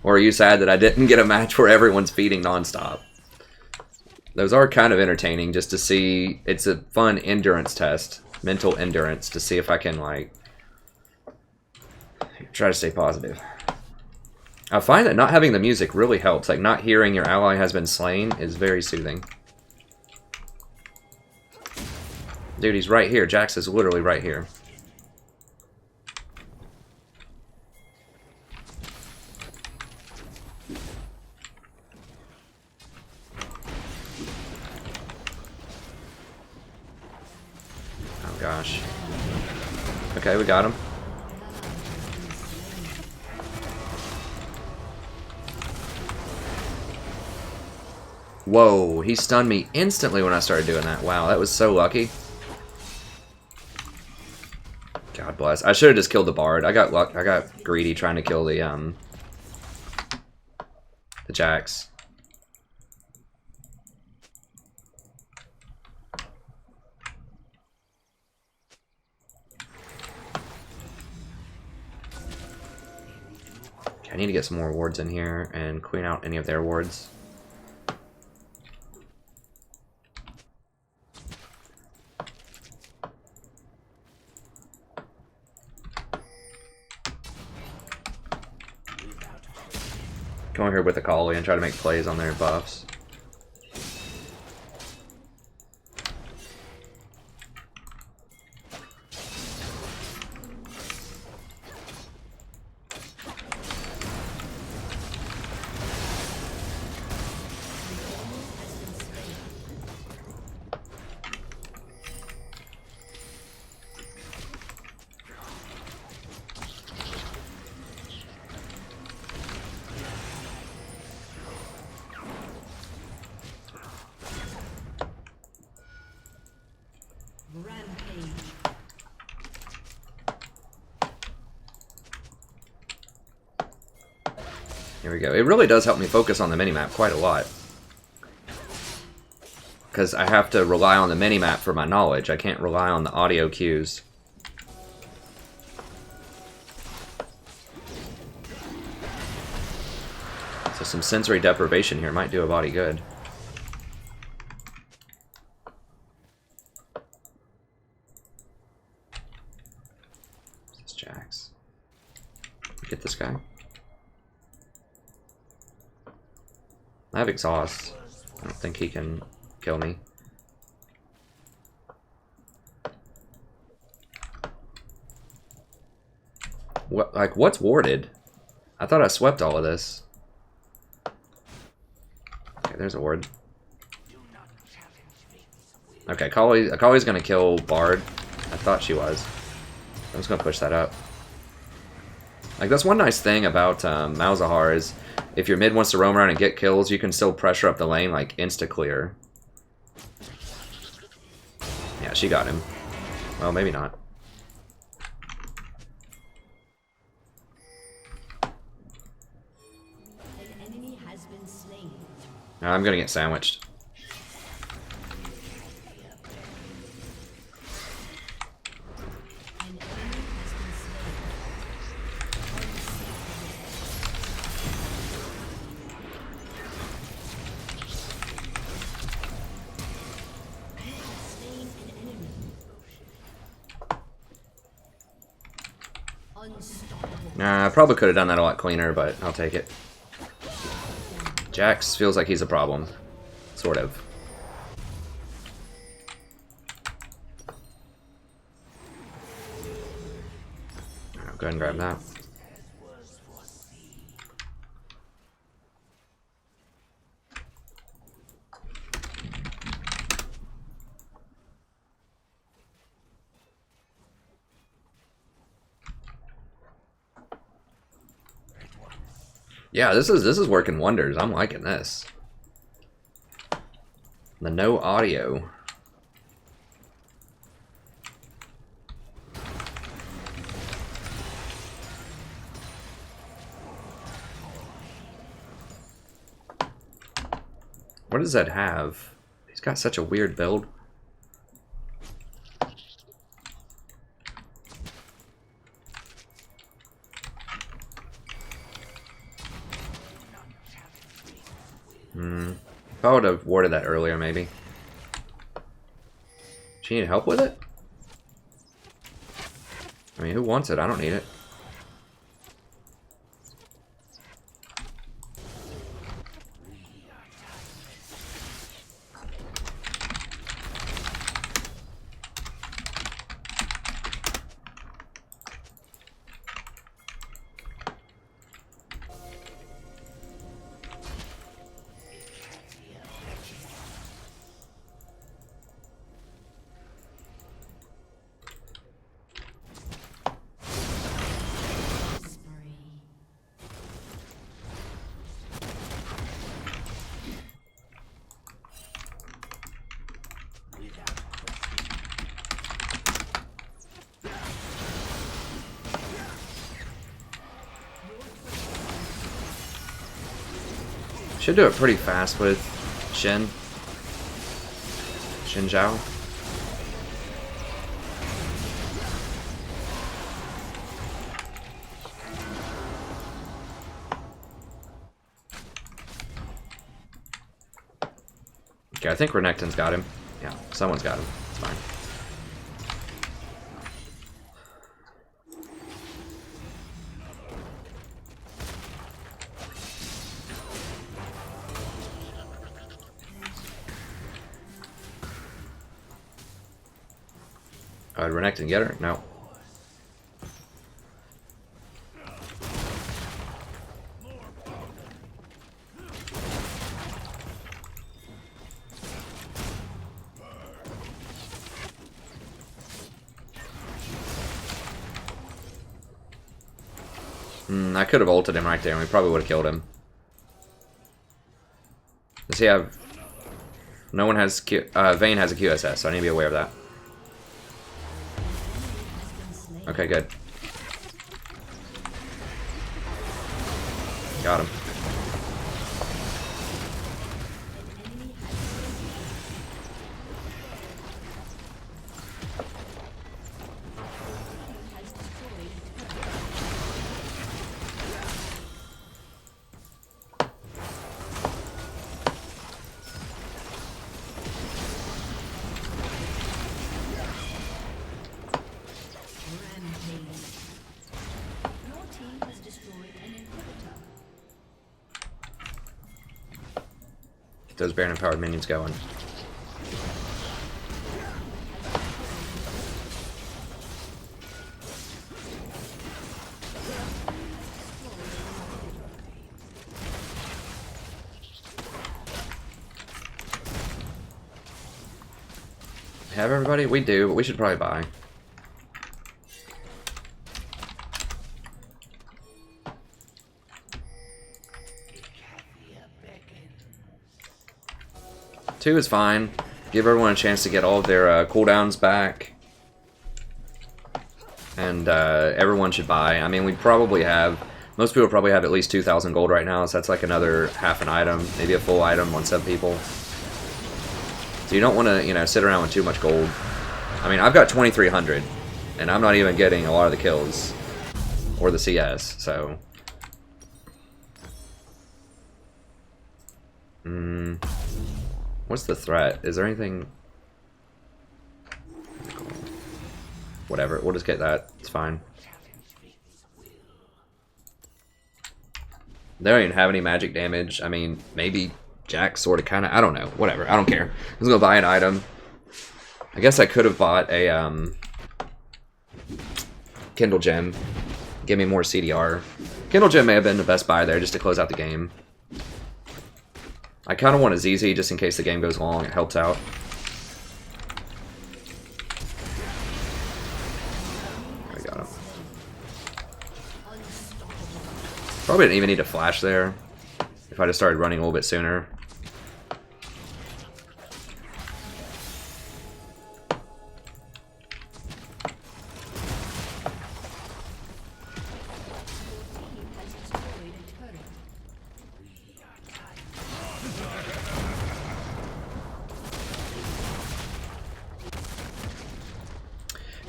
Or are you sad that I didn't get a match where everyone's feeding nonstop? Those are kind of entertaining just to see. It's a fun endurance test, mental endurance, to see if I can like try to stay positive. I find that not having the music really helps. Like, not hearing your ally has been slain is very soothing. Dude, he's right here. Jax is literally right here. Oh, gosh. Okay, we got him. Whoa, he stunned me instantly when I started doing that. Wow, that was so lucky. God bless. I should have just killed the Bard. I got greedy trying to kill the Jax. Okay, I need to get some more wards in here and clean out any of their wards. Come over here with a Kali and try to make plays on their buffs. rampage. Here we go. It really does help me focus on the minimap quite a lot. Because I have to rely on the minimap for my knowledge. I can't rely on the audio cues. So some sensory deprivation here might do a body good. This is Jax. Get this guy. I have exhaust. I don't think he can kill me. What? Like, what's warded? I thought I swept all of this. Okay, there's a ward. Okay, Akali's gonna kill Bard. I thought she was. I'm just gonna push that up. Like, that's one nice thing about Malzahar is if your mid wants to roam around and get kills, you can still pressure up the lane, like, insta-clear. Yeah, she got him. Well, maybe not. An enemy has been slain. I'm gonna get sandwiched. An enemy has Nah, I probably could have done that a lot cleaner, but I'll take it. Jax feels like he's a problem. Sort of. I'll go ahead and grab that. Yeah, this is working wonders. I'm liking this. The no audio. What does that have? He's got such a weird build. If I would have warded that earlier, maybe. She need help with it? I mean, who wants it? I don't need it. Should do it pretty fast with Xin Zhao. Okay, I think Renekton's got him. Yeah, someone's got him. It's fine. Did Renekton get her? No. I could have ulted him right there and we probably would have killed him. Does he have... No one has Q... Vayne has a QSS, so I need to be aware of that. Okay, good. Got him. Get those Baron empowered minions going. Have everybody? We do, but we should probably buy. Two is fine. Give everyone a chance to get all of their cooldowns back. And everyone should buy. I mean, we probably have... Most people probably have at least 2,000 gold right now, so that's like another half an item, maybe a full item on some people. So you don't want to, you know, sit around with too much gold. I mean, I've got 2,300, and I'm not even getting a lot of the kills. Or the CS, so... What's the threat? Is there anything... Whatever, we'll just get that. It's fine. They don't even have any magic damage. I mean, maybe Jack sort of kind of. I don't know. Whatever. I don't care. I was gonna buy an item. I guess I could have bought a Kindle Gem. Give me more CDR. Kindle Gem may have been the best buy there just to close out the game. I kind of want a ZZ just in case the game goes long. It helps out. I got him. Probably didn't even need to flash there if I just started running a little bit sooner.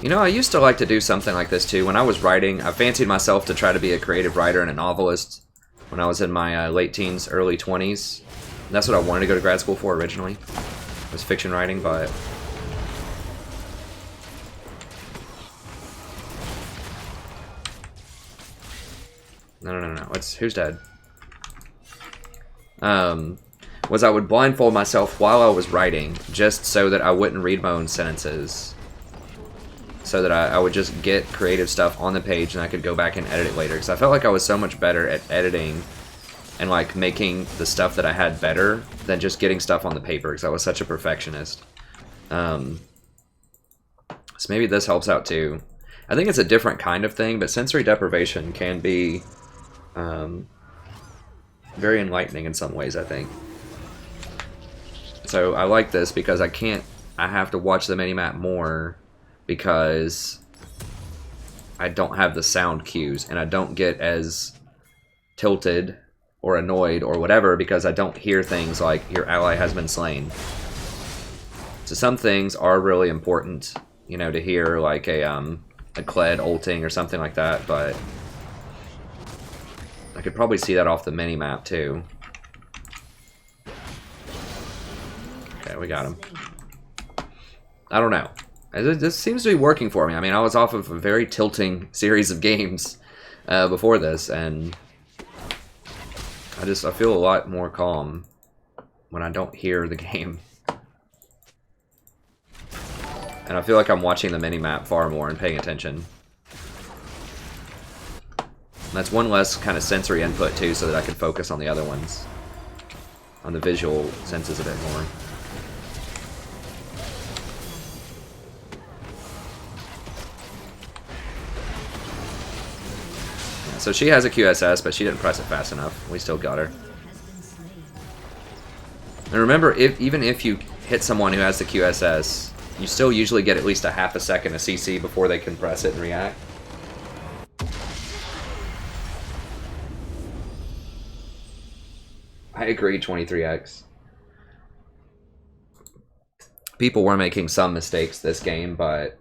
You know, I used to like to do something like this too. When I was writing, I fancied myself to try to be a creative writer and a novelist when I was in my late teens, early 20s. And that's what I wanted to go to grad school for originally, was fiction writing, but... No. Who's dead? Was I would blindfold myself while I was writing, just so that I wouldn't read my own sentences. So that I would just get creative stuff on the page and I could go back and edit it later. Because I felt like I was so much better at editing and like making the stuff that I had better than just getting stuff on the paper, because I was such a perfectionist. So maybe this helps out too. I think it's a different kind of thing, but sensory deprivation can be very enlightening in some ways, I think. So I like this because I have to watch the minimap more because I don't have the sound cues and I don't get as tilted or annoyed or whatever because I don't hear things like your ally has been slain. So some things are really important, you know, to hear, like a Kled ulting or something like that, but I could probably see that off the mini-map too. Okay, we got him. I don't know. This seems to be working for me. I mean, I was off of a very tilting series of games before this, and I feel a lot more calm when I don't hear the game. And I feel like I'm watching the mini-map far more and paying attention. And that's one less kind of sensory input too, so that I can focus on the other ones. On the visual senses a bit more. So she has a QSS, but she didn't press it fast enough. We still got her. And remember, even if you hit someone who has the QSS, you still usually get at least a half a second of CC before they can press it and react. I agree, 23x. People were making some mistakes this game, but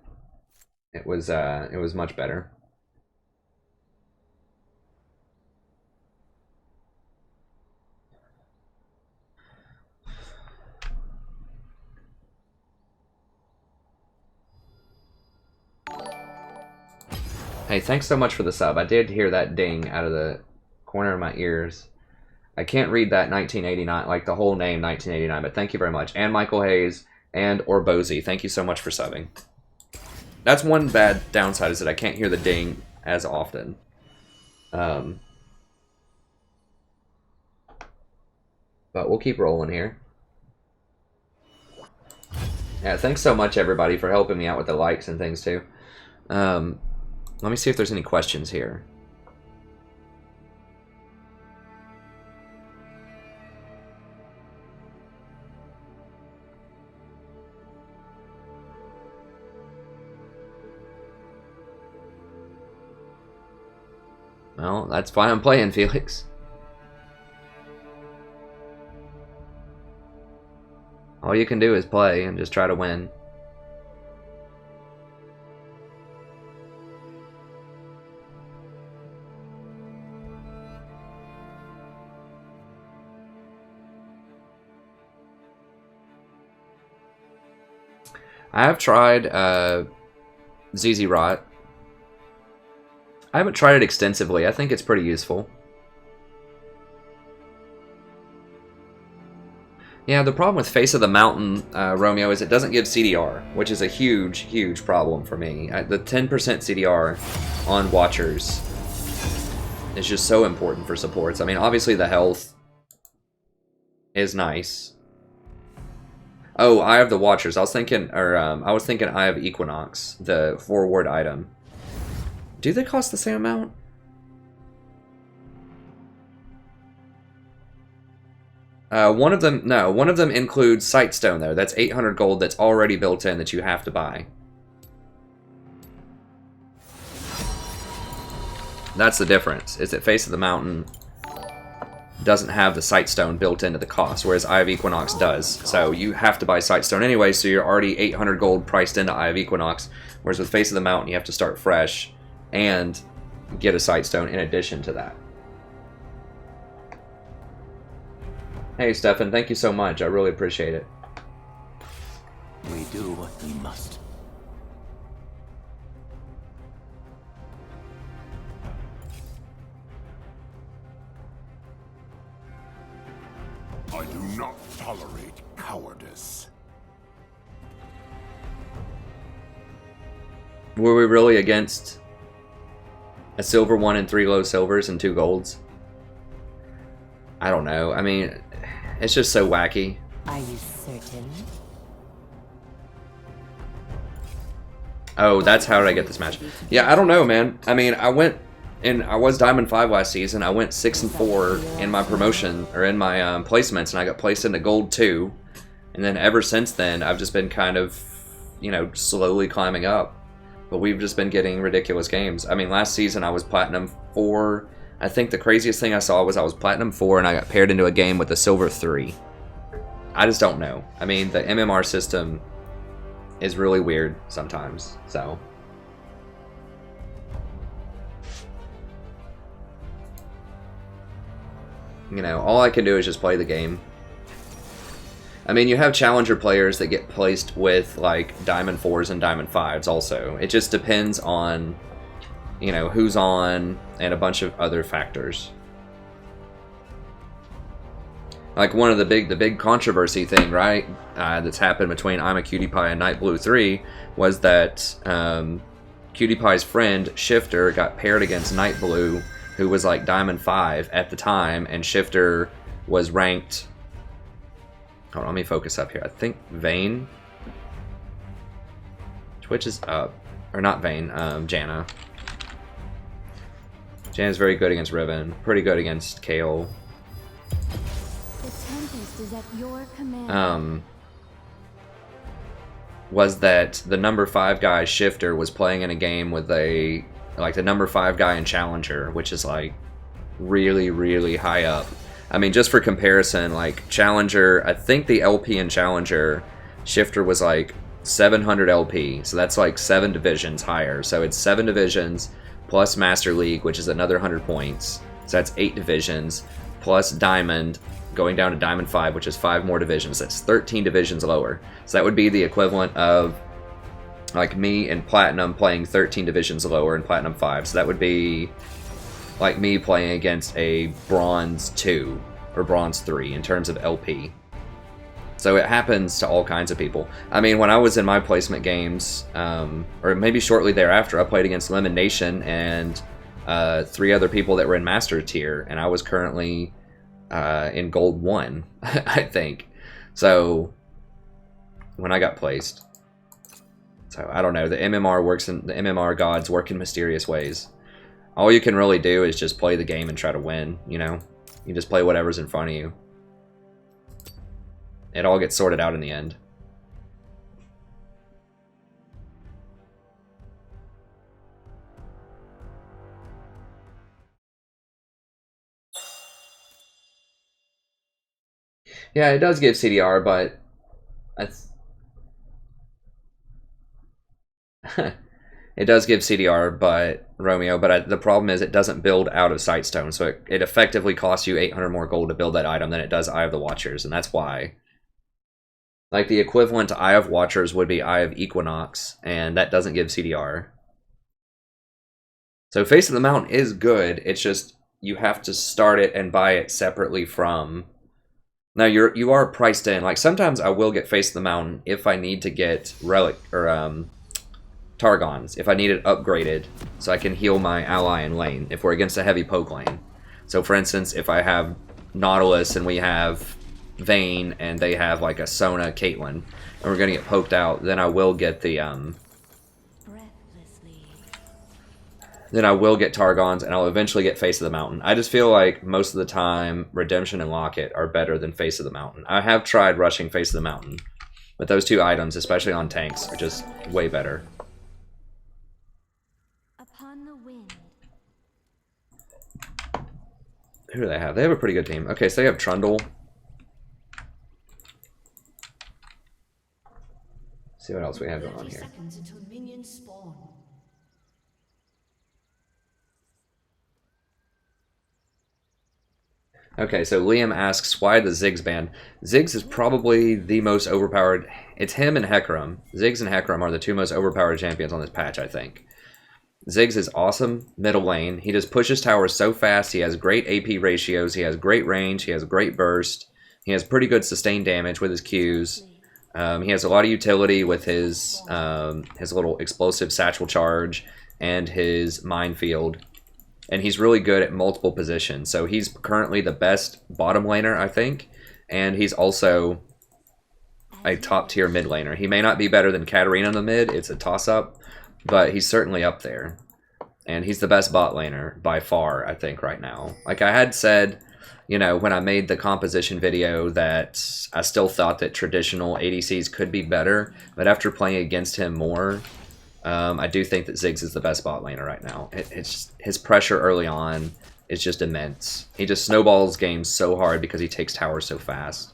it was much better. Hey, thanks so much for the sub. I did hear that ding out of the corner of my ears. I can't read that 1989, like the whole name 1989, but thank you very much. And Michael Hayes and Orbozy, thank you so much for subbing. That's one bad downside, is that I can't hear the ding as often. But we'll keep rolling here. Yeah, thanks so much everybody for helping me out with the likes and things too. Let me see if there's any questions here. Well, that's why I'm playing, Felix. All you can do is play and just try to win. I have tried ZZ Rot. I haven't tried it extensively. I think it's pretty useful. Yeah, the problem with Face of the Mountain, Romeo, is it doesn't give CDR, which is a huge, huge problem for me. The 10% CDR on Watchers is just so important for supports. I mean, obviously the health is nice. Oh, Eye of the Watchers. I was thinking Eye of Equinox, the forward item. Do they cost the same amount? One of them includes Sightstone though. That's 800 gold that's already built in that you have to buy. That's the difference, is that Face of the Mountain doesn't have the Sightstone built into the cost, whereas Eye of Equinox does. So you have to buy Sightstone anyway, so you're already 800 gold priced into Eye of Equinox, whereas with Face of the Mountain you have to start fresh and get a Sightstone in addition to that. Hey, Stefan, thank you so much. I really appreciate it. We do what we must. I do not tolerate cowardice. Were we really against a silver 1 and 3 low silvers and 2 golds? I don't know. I mean, it's just so wacky. Are you certain? Oh, that's how did I get this match? Yeah, I don't know, man. I mean, I was Diamond 5 last season. I went 6 and 4 in my promotion, or in my placements, and I got placed into Gold 2. And then ever since then, I've just been kind of, you know, slowly climbing up. But we've just been getting ridiculous games. I mean, last season I was Platinum 4. I think the craziest thing I saw was I was Platinum 4 and I got paired into a game with a Silver 3. I just don't know. I mean, the MMR system is really weird sometimes, so... You know, all I can do is just play the game. I mean, you have challenger players that get placed with, like, Diamond 4s and Diamond 5s also. It just depends on, you know, who's on and a bunch of other factors. Like, one of the big controversy thing, right, that's happened between I'm a Cutie Pie and Night Blue 3 was that Cutie Pie's friend, Shifter, got paired against Night Blue, who was, like, Diamond 5 at the time, and Shifter was ranked... Hold on, let me focus up here. I think Vayne. Twitch is up. Or not Vayne, Janna. Janna's very good against Riven. Pretty good against Kale. The Tempest is at your command. Was that the number 5 guy, Shifter, was playing in a game with a... Like, the number 5 guy in Challenger, which is, like, really, really high up. I mean, just for comparison, like, Challenger, I think the LP in Challenger, Shifter was like 700 LP, so that's like 7 divisions higher. So it's 7 divisions plus Master League, which is another 100 points. So that's 8 divisions, plus Diamond, going down to Diamond 5, which is 5 more divisions. That's 13 divisions lower. So that would be the equivalent of, like, me and Platinum playing 13 divisions lower in Platinum 5. So that would be... like me playing against a Bronze 2 or Bronze 3 in terms of LP. So it happens to all kinds of people. I mean, when I was in my placement games, or maybe shortly thereafter, I played against Lemon Nation and 3 other people that were in Master Tier, and I was currently in Gold 1, I think. So, when I got placed. So, I don't know. The MMR gods work in mysterious ways. All you can really do is just play the game and try to win, you know? You just play whatever's in front of you. It all gets sorted out in the end. Yeah, it does give CDR, but... It does give CDR, but Romeo, but the problem is it doesn't build out of Sightstone, so it effectively costs you 800 more gold to build that item than it does Eye of the Watchers, and that's why. Like, the equivalent to Eye of Watchers would be Eye of Equinox, and that doesn't give CDR. So Face of the Mountain is good, it's just you have to start it and buy it separately from Now you are priced in. Like sometimes I will get Face of the Mountain if I need to get Relic or Targons, if I need it upgraded so I can heal my ally in lane if we're against a heavy poke lane. So for instance, if I have Nautilus and we have Vayne and they have like a Sona Caitlyn and we're gonna get poked out, then I will get the then I will get Targons and I'll eventually get Face of the Mountain. I just feel like most of the time Redemption and Locket are better than Face of the Mountain. I have tried rushing Face of the Mountain, but those two items, especially on tanks, are just way better. Upon the wind. Who do they have? They have a pretty good team. Okay, so they have Trundle. See what else we have going on 30 here. seconds until minions spawn. Okay, so Liam asks, why the Ziggs ban? Ziggs is probably the most overpowered. It's him and Hecarim. Ziggs and Hecarim are the two most overpowered champions on this patch, I think. Ziggs is awesome middle lane. He just pushes towers so fast. He has great AP ratios. He has great range. He has great burst. He has pretty good sustained damage with his Qs. He has a lot of utility with his little explosive satchel charge and his minefield. And he's really good at multiple positions. So he's currently the best bottom laner, I think. And he's also a top tier mid laner. He may not be better than Katarina in the mid. It's a toss up. But he's certainly up there. And he's the best bot laner by far, I think, right now. Like I had said, you know, when I made the composition video that I still thought that traditional ADCs could be better. But after playing against him more, I do think that Ziggs is the best bot laner right now. It's just, his pressure early on is just immense. He just snowballs games so hard because he takes towers so fast.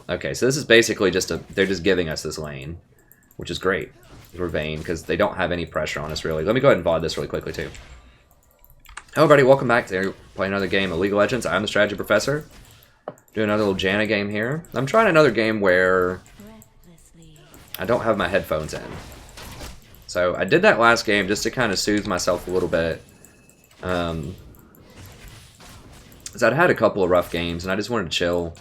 Okay, so this is basically just they're just giving us this lane, which is great for Vayne because they don't have any pressure on us really. Let me go ahead and VOD this really quickly too. Hello everybody, welcome back to play another game of League of Legends. I'm the Strategy Professor. Doing another little Janna game here. I'm trying another game where I don't have my headphones in. So I did that last game just to kind of soothe myself a little bit. Because I'd had a couple of rough games and I just wanted to chill.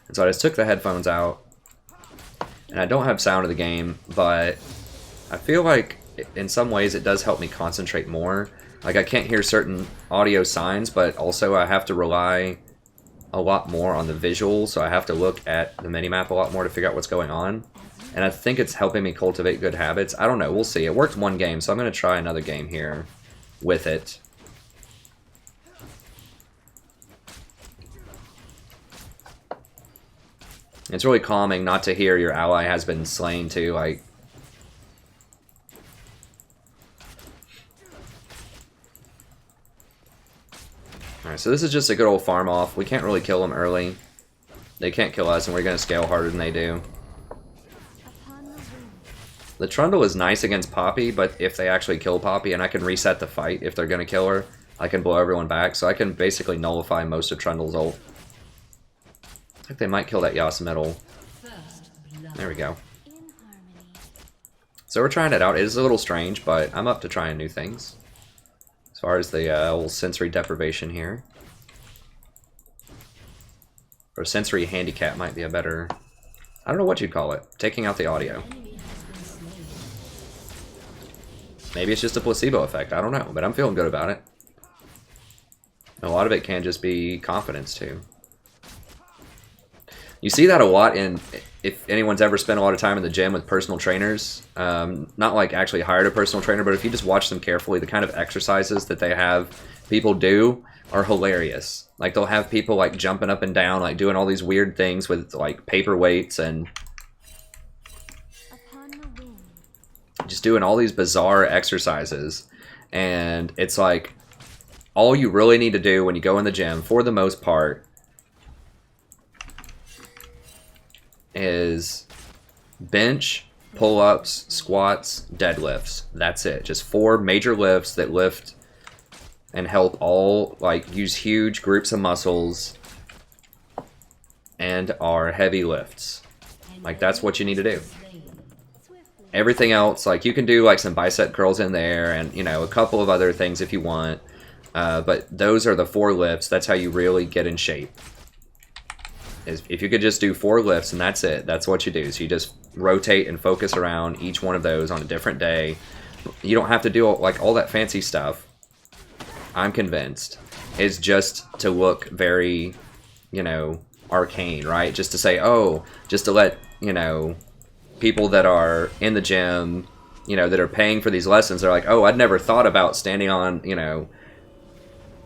And so I just took the headphones out. And I don't have sound of the game, but I feel like in some ways it does help me concentrate more. Like I can't hear certain audio signs, but also I have to rely a lot more on the visuals. So I have to look at the minimap a lot more to figure out what's going on. And I think it's helping me cultivate good habits. I don't know. We'll see. It worked one game, so I'm going to try another game here with it. It's really calming not to hear your ally has been slain too. Like, alright, so this is just a good old farm off. We can't really kill them early. They can't kill us, and we're going to scale harder than they do. The Trundle is nice against Poppy, but if they actually kill Poppy and I can reset the fight if they're going to kill her, I can blow everyone back. So I can basically nullify most of Trundle's ult. I think they might kill that Yasuo middle. There we go. So we're trying it out. It is a little strange, but I'm up to trying new things. As far as the old sensory deprivation here. Or sensory handicap might be a better... I don't know what you'd call it. Taking out the audio. Maybe it's just a placebo effect. I don't know, but I'm feeling good about it. A lot of it can just be confidence, too. You see that a lot in, if anyone's ever spent a lot of time in the gym with personal trainers, not like actually hired a personal trainer, but if you just watch them carefully, the kind of exercises that they have people do are hilarious. Like they'll have people like jumping up and down, like doing all these weird things with like paper weights and just doing all these bizarre exercises. And it's like all you really need to do when you go in the gym, for the most part, is bench, pull-ups, squats, deadlifts. That's it. Just 4 major lifts that lift and help all, like, use huge groups of muscles and are heavy lifts. Like, that's what you need to do. Everything else, like, you can do, like, some bicep curls in there and, you know, a couple of other things if you want. But those are the 4 lifts. That's how you really get in shape. Is if you could just do 4 lifts and that's it. That's what you do. So you just rotate and focus around each one of those on a different day. You don't have to do like all that fancy stuff. I'm convinced is just to look very, you know, arcane, right? Just to say, oh, just to let, you know, people that are in the gym, you know, that are paying for these lessons, they're like, oh, I'd never thought about standing on, you know,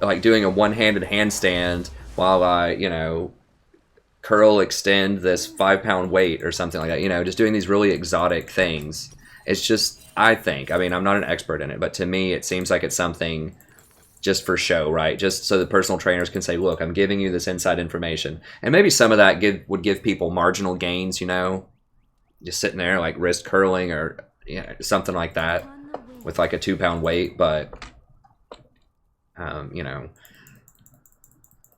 like doing a one-handed handstand while I, you know, curl extend this 5-pound weight or something like that, you know, just doing these really exotic things. It's just, I think, I mean, I'm not an expert in it, but to me it seems like it's something just for show, right? Just so the personal trainers can say, look, I'm giving you this inside information. And maybe some of that would give people marginal gains, you know, just sitting there like wrist curling or, you know, something like that with like a 2-pound weight. But you know,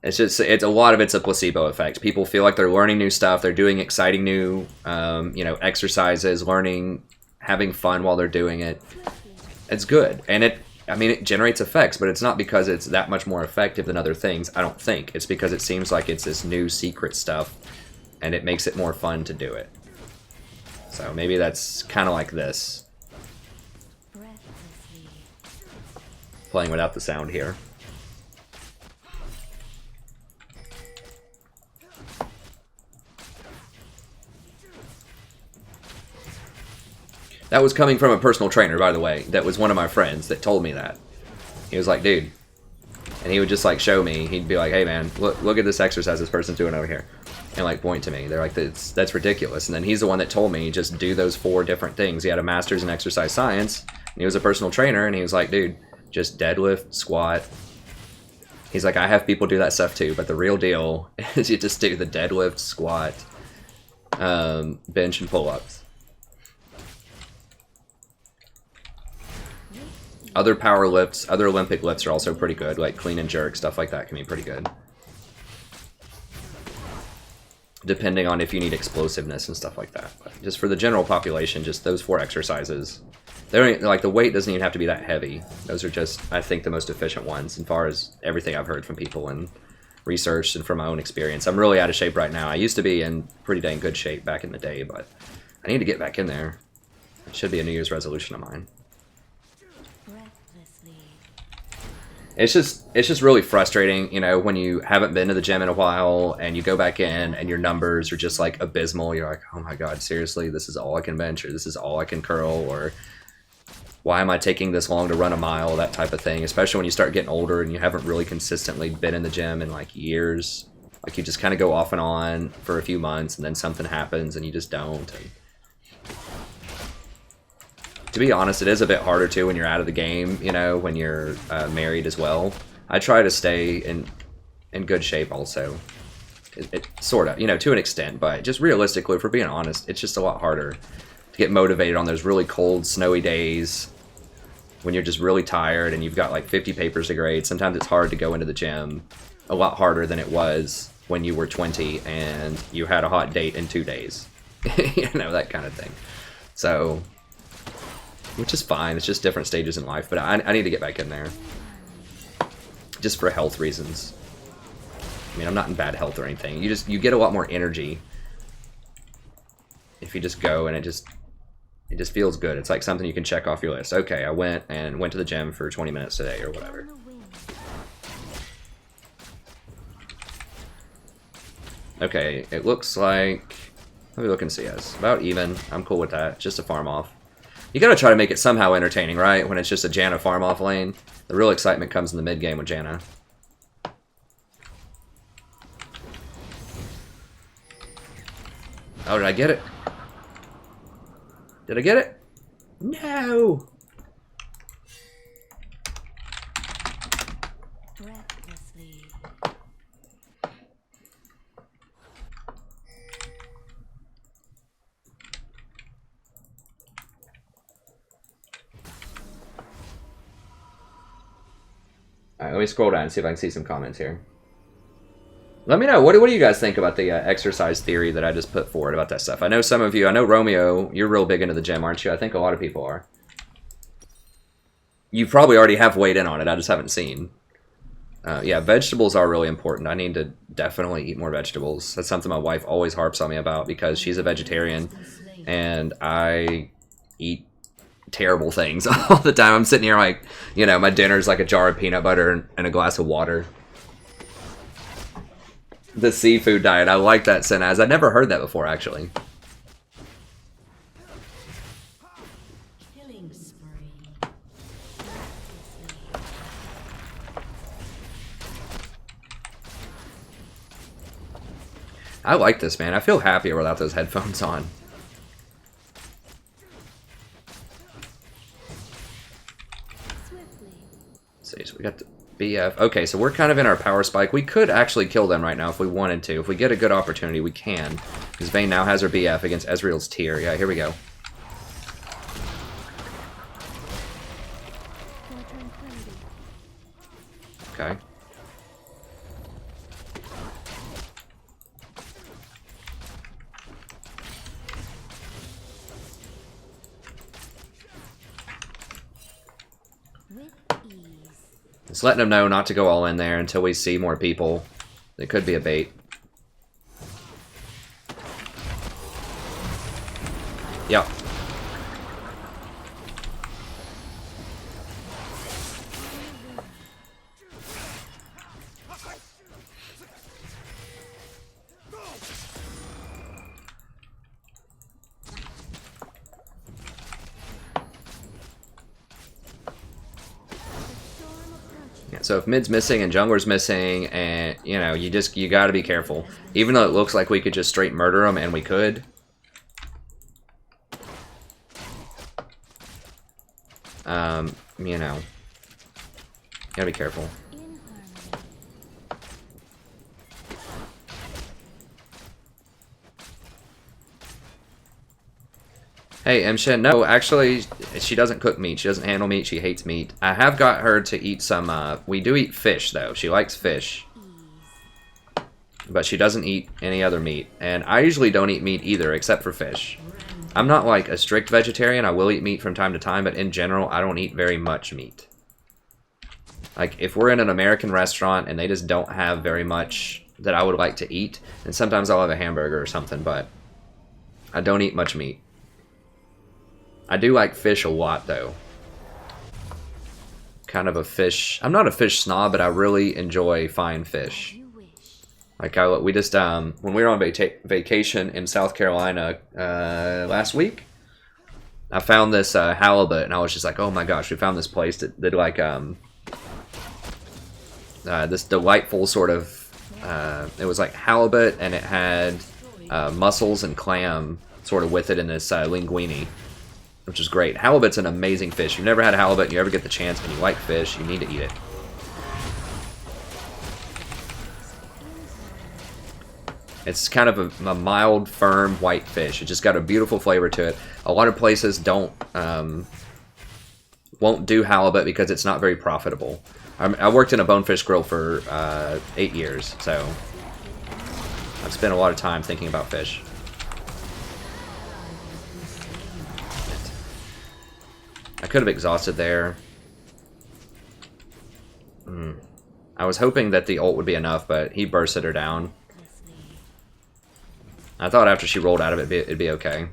it's a lot of it's a placebo effect. People feel like they're learning new stuff, they're doing exciting new you know, exercises, learning, having fun while they're doing it. It's good, and it generates effects, but it's not because it's that much more effective than other things, I don't think. It's because it seems like it's this new secret stuff, and it makes it more fun to do it. So maybe that's kind of like this. Playing without the sound here. That was coming from a personal trainer, by the way. That was one of my friends that told me that. He was like, dude. And he would just like show me. He'd be like, hey man, look at this exercise this person's doing over here. And like point to me. They're like, that's ridiculous. And then he's the one that told me just do those 4 different things. He had a master's in exercise science. And he was a personal trainer. And he was like, dude, just deadlift, squat. He's like, I have people do that stuff too. But the real deal is you just do the deadlift, squat, bench, and pull-ups. Other power lifts, other Olympic lifts are also pretty good, like clean and jerk, stuff like that can be pretty good. Depending on if you need explosiveness and stuff like that. But just for the general population, just those 4 exercises. They're like, the weight doesn't even have to be that heavy. Those are just, I think, the most efficient ones as far as everything I've heard from people and researched and from my own experience. I'm really out of shape right now. I used to be in pretty dang good shape back in the day, but I need to get back in there. It should be a New Year's resolution of mine. It's just really frustrating, you know, when you haven't been to the gym in a while and you go back in and your numbers are just like abysmal. You're like, oh my god, seriously, this is all I can bench, or this is all I can curl, or why am I taking this long to run a mile, that type of thing. Especially when you start getting older and you haven't really consistently been in the gym in like years. Like you just kind of go off and on for a few months and then something happens and you just don't. And to be honest, it is a bit harder too when you're out of the game, you know, when you're married as well. I try to stay in good shape also. It sort of, you know, to an extent, but just realistically, if we're being honest, it's just a lot harder to get motivated on those really cold, snowy days when you're just really tired and you've got like 50 papers to grade. Sometimes it's hard to go into the gym, a lot harder than it was when you were 20 and you had a hot date in 2 days. You know, that kind of thing. So, which is fine. It's just different stages in life, but I need to get back in there. Just for health reasons. I mean, I'm not in bad health or anything. You get a lot more energy if you just go, and it just feels good. It's like something you can check off your list. Okay, I went to the gym for 20 minutes today or whatever. Okay, it looks like, let me look and see. Yes, about even. I'm cool with that. Just a farm off. You gotta try to make it somehow entertaining, right? When it's just a Janna farm off lane. The real excitement comes in the mid game with Janna. Oh, did I get it? Did I get it? No! Breathlessly. Alright, let me scroll down and see if I can see some comments here. Let me know, what do you guys think about the exercise theory that I just put forward about that stuff? I know some of you, I know Romeo, you're real big into the gym, aren't you? I think a lot of people are. You probably already have weighed in on it, I just haven't seen. Yeah, vegetables are really important. I need to definitely eat more vegetables. That's something my wife always harps on me about because she's a vegetarian and I eat terrible things all the time. I'm sitting here like, you know, my dinner's like a jar of peanut butter and a glass of water. The seafood diet, I like that, Senaz. I never heard that before, actually. Killing spree. I like this, man. I feel happier without those headphones on. Let's see, so we got the BF. Okay, so we're kind of in our power spike. We could actually kill them right now if we wanted to. If we get a good opportunity, we can. Because Vayne now has her BF against Ezreal's tier. Yeah, here we go. Okay. Just letting them know not to go all in there until we see more people. It could be a bait. Yep. So if mid's missing and jungler's missing, and you know, you got to be careful. Even though it looks like we could just straight murder them, and we could. You know, gotta be careful. Hey, Mshin, no, actually, she doesn't cook meat. She doesn't handle meat. She hates meat. I have got her to eat some, we do eat fish, though. She likes fish. But she doesn't eat any other meat. And I usually don't eat meat either, except for fish. I'm not, like, a strict vegetarian. I will eat meat from time to time, but in general, I don't eat very much meat. Like, if we're in an American restaurant and they just don't have very much that I would like to eat, then sometimes I'll have a hamburger or something, but I don't eat much meat. I do like fish a lot, though. Kind of a fish... I'm not a fish snob, but I really enjoy fine fish. Like, we just, when we were on vacation in South Carolina last week, I found this halibut, and I was just like, oh my gosh, we found this place that did, like, this delightful sort of... it was like halibut, and it had mussels and clam sort of with it in this linguine. Which is great. Halibut's an amazing fish. If you've never had halibut and you ever get the chance and you like fish, you need to eat it. It's kind of a mild, firm, white fish. It just got a beautiful flavor to it. A lot of places won't do halibut because it's not very profitable. I worked in a bonefish grill for 8 years, so I've spent a lot of time thinking about fish. I could have exhausted there. I was hoping that the ult would be enough, but he bursted her down. I thought after she rolled out of it, it'd be okay.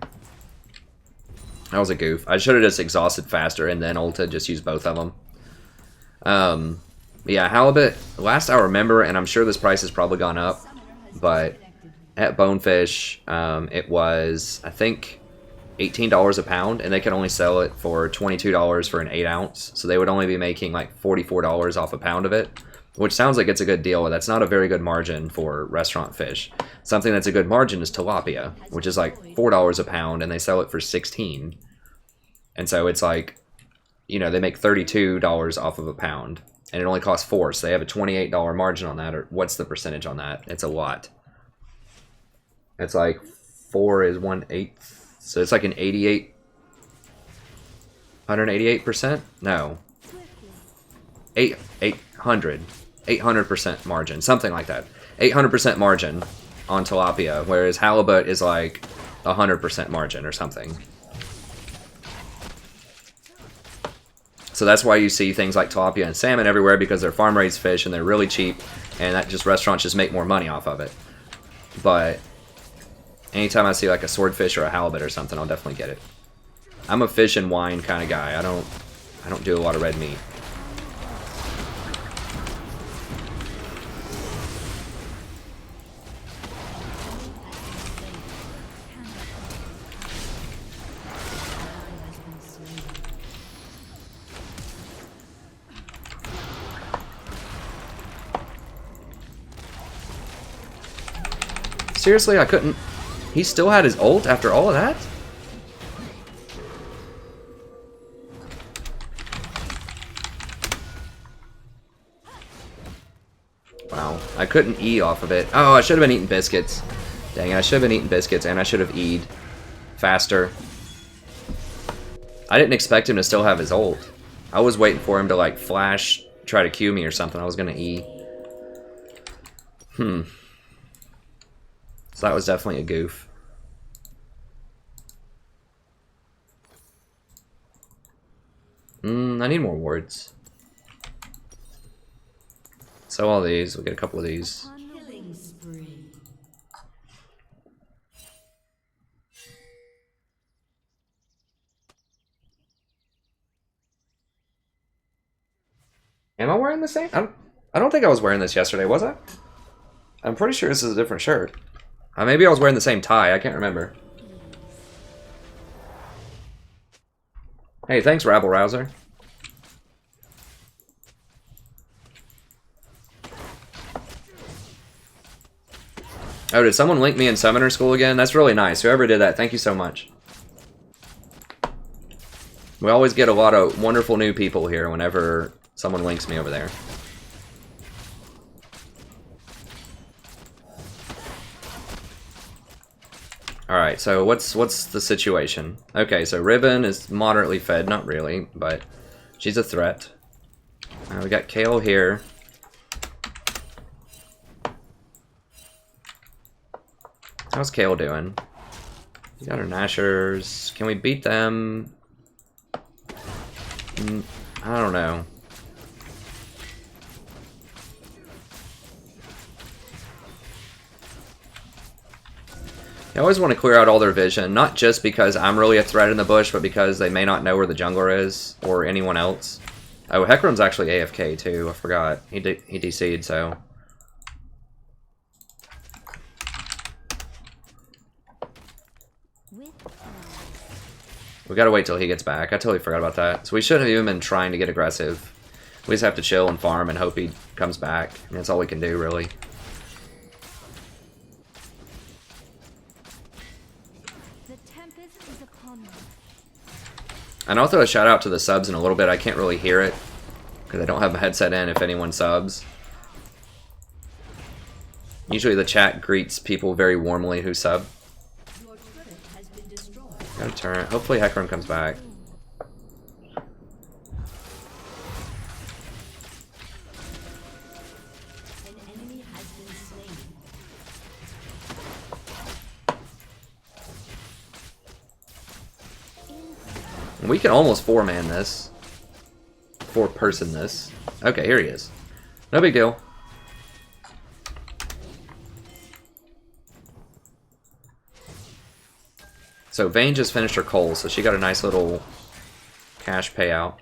That was a goof. I should have just exhausted faster and then ulted, just used both of them. Yeah, halibut, last I remember, and I'm sure this price has probably gone up, but at Bonefish, it was, I think, $18 a pound, and they could only sell it for $22 for an 8 ounce. So they would only be making like $44 off a pound of it, which sounds like it's a good deal, but that's not a very good margin for restaurant fish. Something that's a good margin is tilapia, which is like $4 a pound, and they sell it for $16. And so it's like, you know, they make $32 off of a pound, and it only costs $4, so they have a $28 margin on that, or what's the percentage on that? It's a lot. It's like 4 is 1/8. So it's like an 188%? No. 800% margin, something like that. 800% margin on tilapia, whereas halibut is like 100% margin or something. So that's why you see things like tilapia and salmon everywhere, because they're farm-raised fish and they're really cheap, and that just restaurants just make more money off of it. But anytime I see like a swordfish or a halibut or something, I'll definitely get it. I'm a fish and wine kind of guy. I don't do a lot of red meat. Seriously, I couldn't... He still had his ult after all of that? Wow. I couldn't E off of it. Oh, I should have been eating biscuits. Dang it, I should have been eating biscuits, and I should have E'd faster. I didn't expect him to still have his ult. I was waiting for him to, like, flash, try to Q me or something. I was gonna E. So that was definitely a goof. I need more wards. So all these, we'll get a couple of these. Killing spree. Am I wearing the same? I don't think I was wearing this yesterday, was I? I'm pretty sure this is a different shirt. Maybe I was wearing the same tie, I can't remember. Hey, thanks, Rabble Rouser. Oh, did someone link me in Summoner School again? That's really nice. Whoever did that, thank you so much. We always get a lot of wonderful new people here whenever someone links me over there. Alright, so what's the situation? Okay, so Ribbon is moderately fed, not really, but she's a threat. We got Kale here. How's Kale doing? We got our Nashers. Can we beat them? I don't know. I always want to clear out all their vision, not just because I'm really a threat in the bush, but because they may not know where the jungler is, or anyone else. Oh, Hecarim's actually AFK too, I forgot. He DC'd, so... We gotta wait till he gets back. I totally forgot about that. So we shouldn't have even been trying to get aggressive. We just have to chill and farm and hope he comes back. And that's all we can do, really. And I'll throw a shout out to the subs in a little bit. I can't really hear it because I don't have my headset in if anyone subs. Usually the chat greets people very warmly who sub. Got a turn. Hopefully Hecarim comes back. We can almost four-man this. Four-person this. Okay, here he is. No big deal. So Vayne just finished her coal, so she got a nice little cash payout.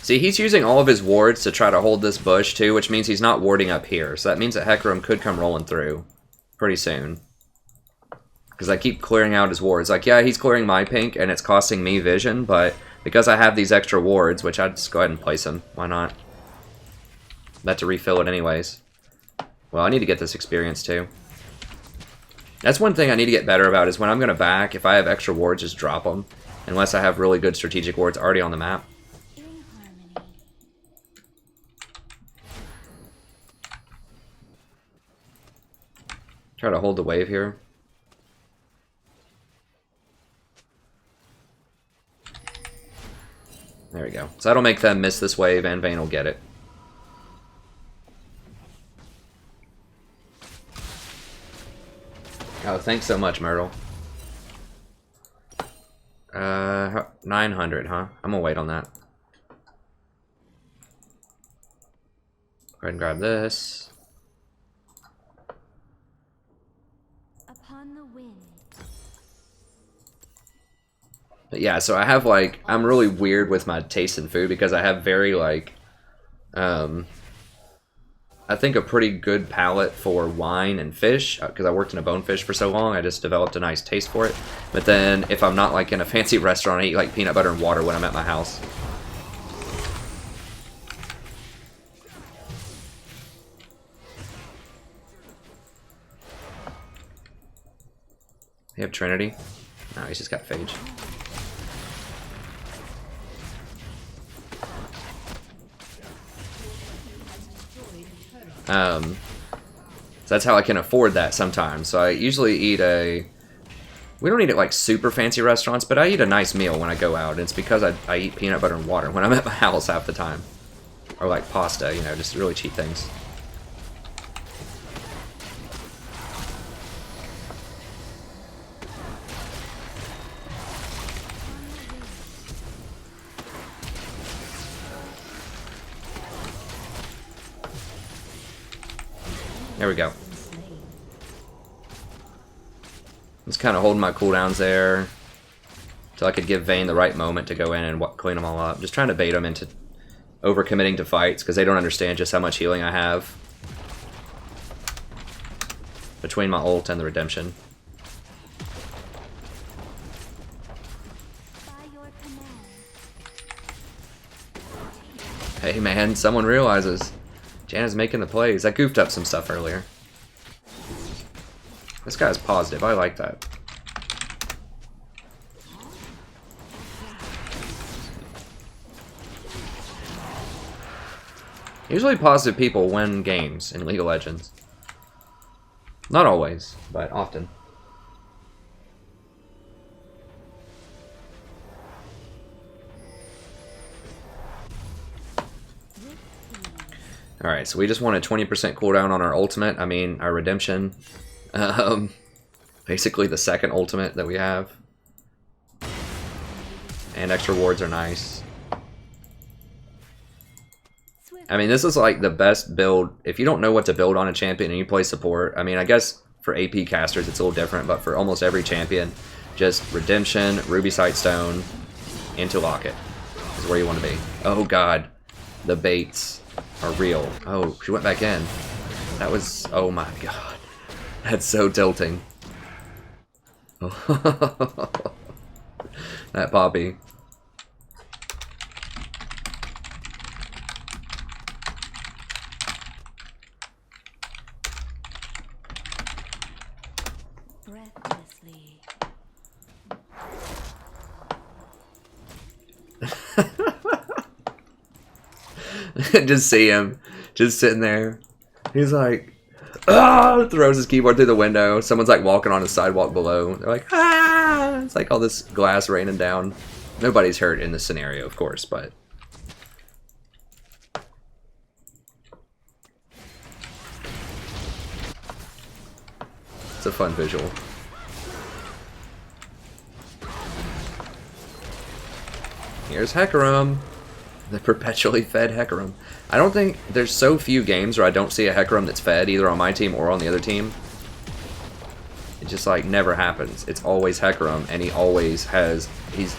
See, he's using all of his wards to try to hold this bush, too, which means he's not warding up here. So that means that Hecarim could come rolling through pretty soon. Because I keep clearing out his wards. Like, yeah, he's clearing my pink, and it's costing me vision, but because I have these extra wards, which I'd just go ahead and place them. Why not? About to refill it anyways. Well, I need to get this experience, too. That's one thing I need to get better about, is when I'm going to back, if I have extra wards, just drop them. Unless I have really good strategic wards already on the map. Try to hold the wave here. There we go. So that'll make them miss this wave, and Vayne will get it. Oh, thanks so much, Myrtle. 900, huh? I'm gonna wait on that. Go ahead and grab this. Upon the wind. But yeah, so I have like, I'm really weird with my taste in food because I have very like, I think a pretty good palate for wine and fish because I worked in a bonefish for so long. I just developed a nice taste for it. But then if I'm not like in a fancy restaurant, I eat like peanut butter and water when I'm at my house. You have Trinity? No, he's just got Phage. So that's how I can afford that sometimes. So I usually eat we don't eat at like super fancy restaurants, but I eat a nice meal when I go out. And it's because I eat peanut butter and water when I'm at my house half the time. Or like pasta, you know, just really cheap things. There we go. Just kind of holding my cooldowns there till I could give Vayne the right moment to go in and clean them all up. Just trying to bait them into overcommitting to fights because they don't understand just how much healing I have between my ult and the redemption. Hey man, someone realizes Janna's making the plays. I goofed up some stuff earlier. This guy's positive. I like that. Usually positive people win games in League of Legends. Not always, but often. Alright, so we just want a 20% cooldown on our ultimate. I mean, our redemption. Basically the second ultimate that we have. And extra wards are nice. I mean, this is like the best build. If you don't know what to build on a champion and you play support, I mean, I guess for AP casters it's a little different, but for almost every champion, just redemption, ruby sightstone, into locket is where you want to be. Oh god, the baits are real. Oh, she went back in. That was, oh my god. That's so tilting. That Poppy. Breathlessly. Just see him, just sitting there. He's like, ah, throws his keyboard through the window. Someone's like walking on a sidewalk below. They're like, ah! It's like all this glass raining down. Nobody's hurt in this scenario, of course, but it's a fun visual. Here's Hecarim. The perpetually fed Hecarim. I don't think there's so few games where I don't see a Hecarim that's fed either on my team or on the other team. It just like never happens. It's always Hecarim, and he's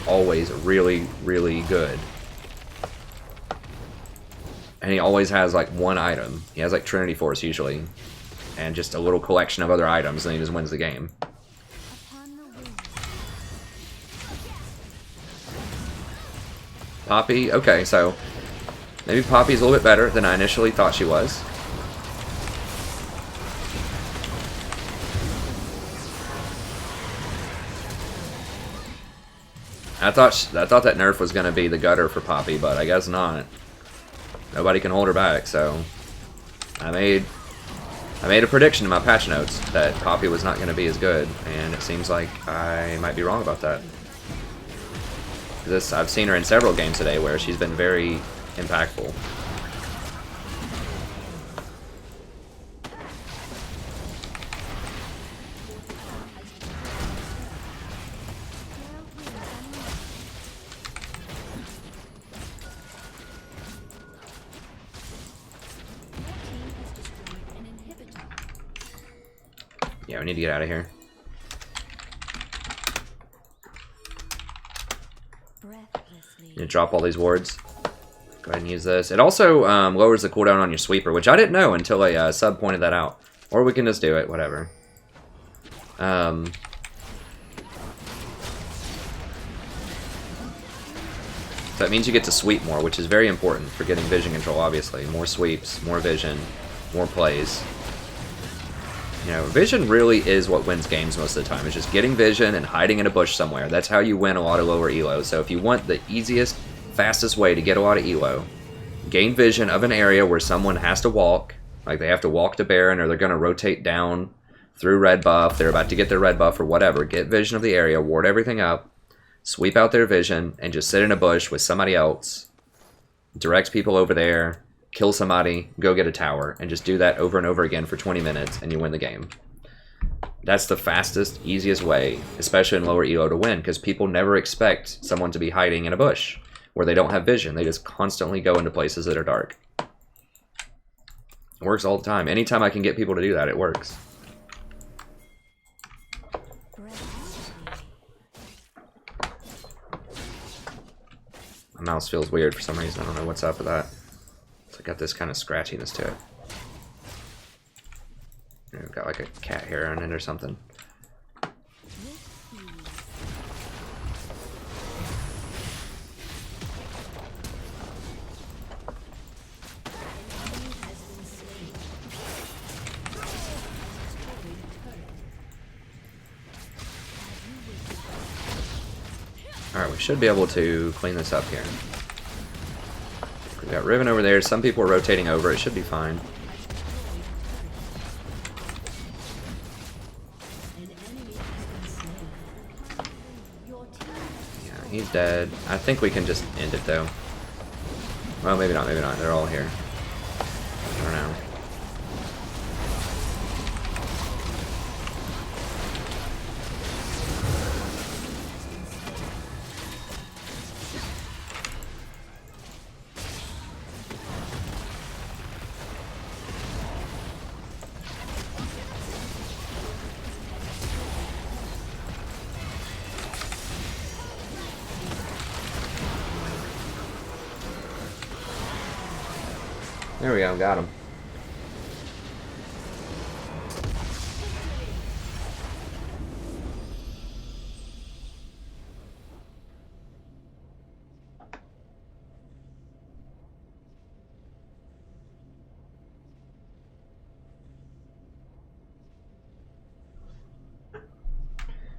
always really, really good. And he always has like one item. He has like Trinity Force usually, and just a little collection of other items, and he just wins the game. Poppy, okay, so maybe Poppy's a little bit better than I initially thought she was. I thought that nerf was going to be the gutter for Poppy, but I guess not. Nobody can hold her back, so I made a prediction in my patch notes that Poppy was not going to be as good, and it seems like I might be wrong about that. I've seen her in several games today where she's been very impactful. Yeah, we need to get out of here. Need to drop all these wards. Go ahead and use this. It also lowers the cooldown on your sweeper, which I didn't know until a sub pointed that out. Or we can just do it, whatever. So that means you get to sweep more, which is very important for getting vision control, obviously. More sweeps, more vision, more plays. You know, vision really is what wins games most of the time. It's just getting vision and hiding in a bush somewhere. That's how you win a lot of lower elo. So if you want the easiest, fastest way to get a lot of elo, gain vision of an area where someone has to walk, like they have to walk to Baron or they're going to rotate down through red buff, they're about to get their red buff or whatever. Get vision of the area, ward everything up, sweep out their vision, and just sit in a bush with somebody else. Direct people over there, kill somebody, go get a tower, and just do that over and over again for 20 minutes, and you win the game. That's the fastest, easiest way, especially in lower elo, to win, because people never expect someone to be hiding in a bush where they don't have vision. They just constantly go into places that are dark. It works all the time. Anytime I can get people to do that, it works. My mouse feels weird for some reason. I don't know what's up with that. It's got this kind of scratchiness to it. I've got like a cat hair on it or something. Alright, we should be able to clean this up here. We got Riven over there. Some people are rotating over. It should be fine. Yeah, he's dead. I think we can just end it though. Well, maybe not. Maybe not. They're all here. I don't know. There we go, got him.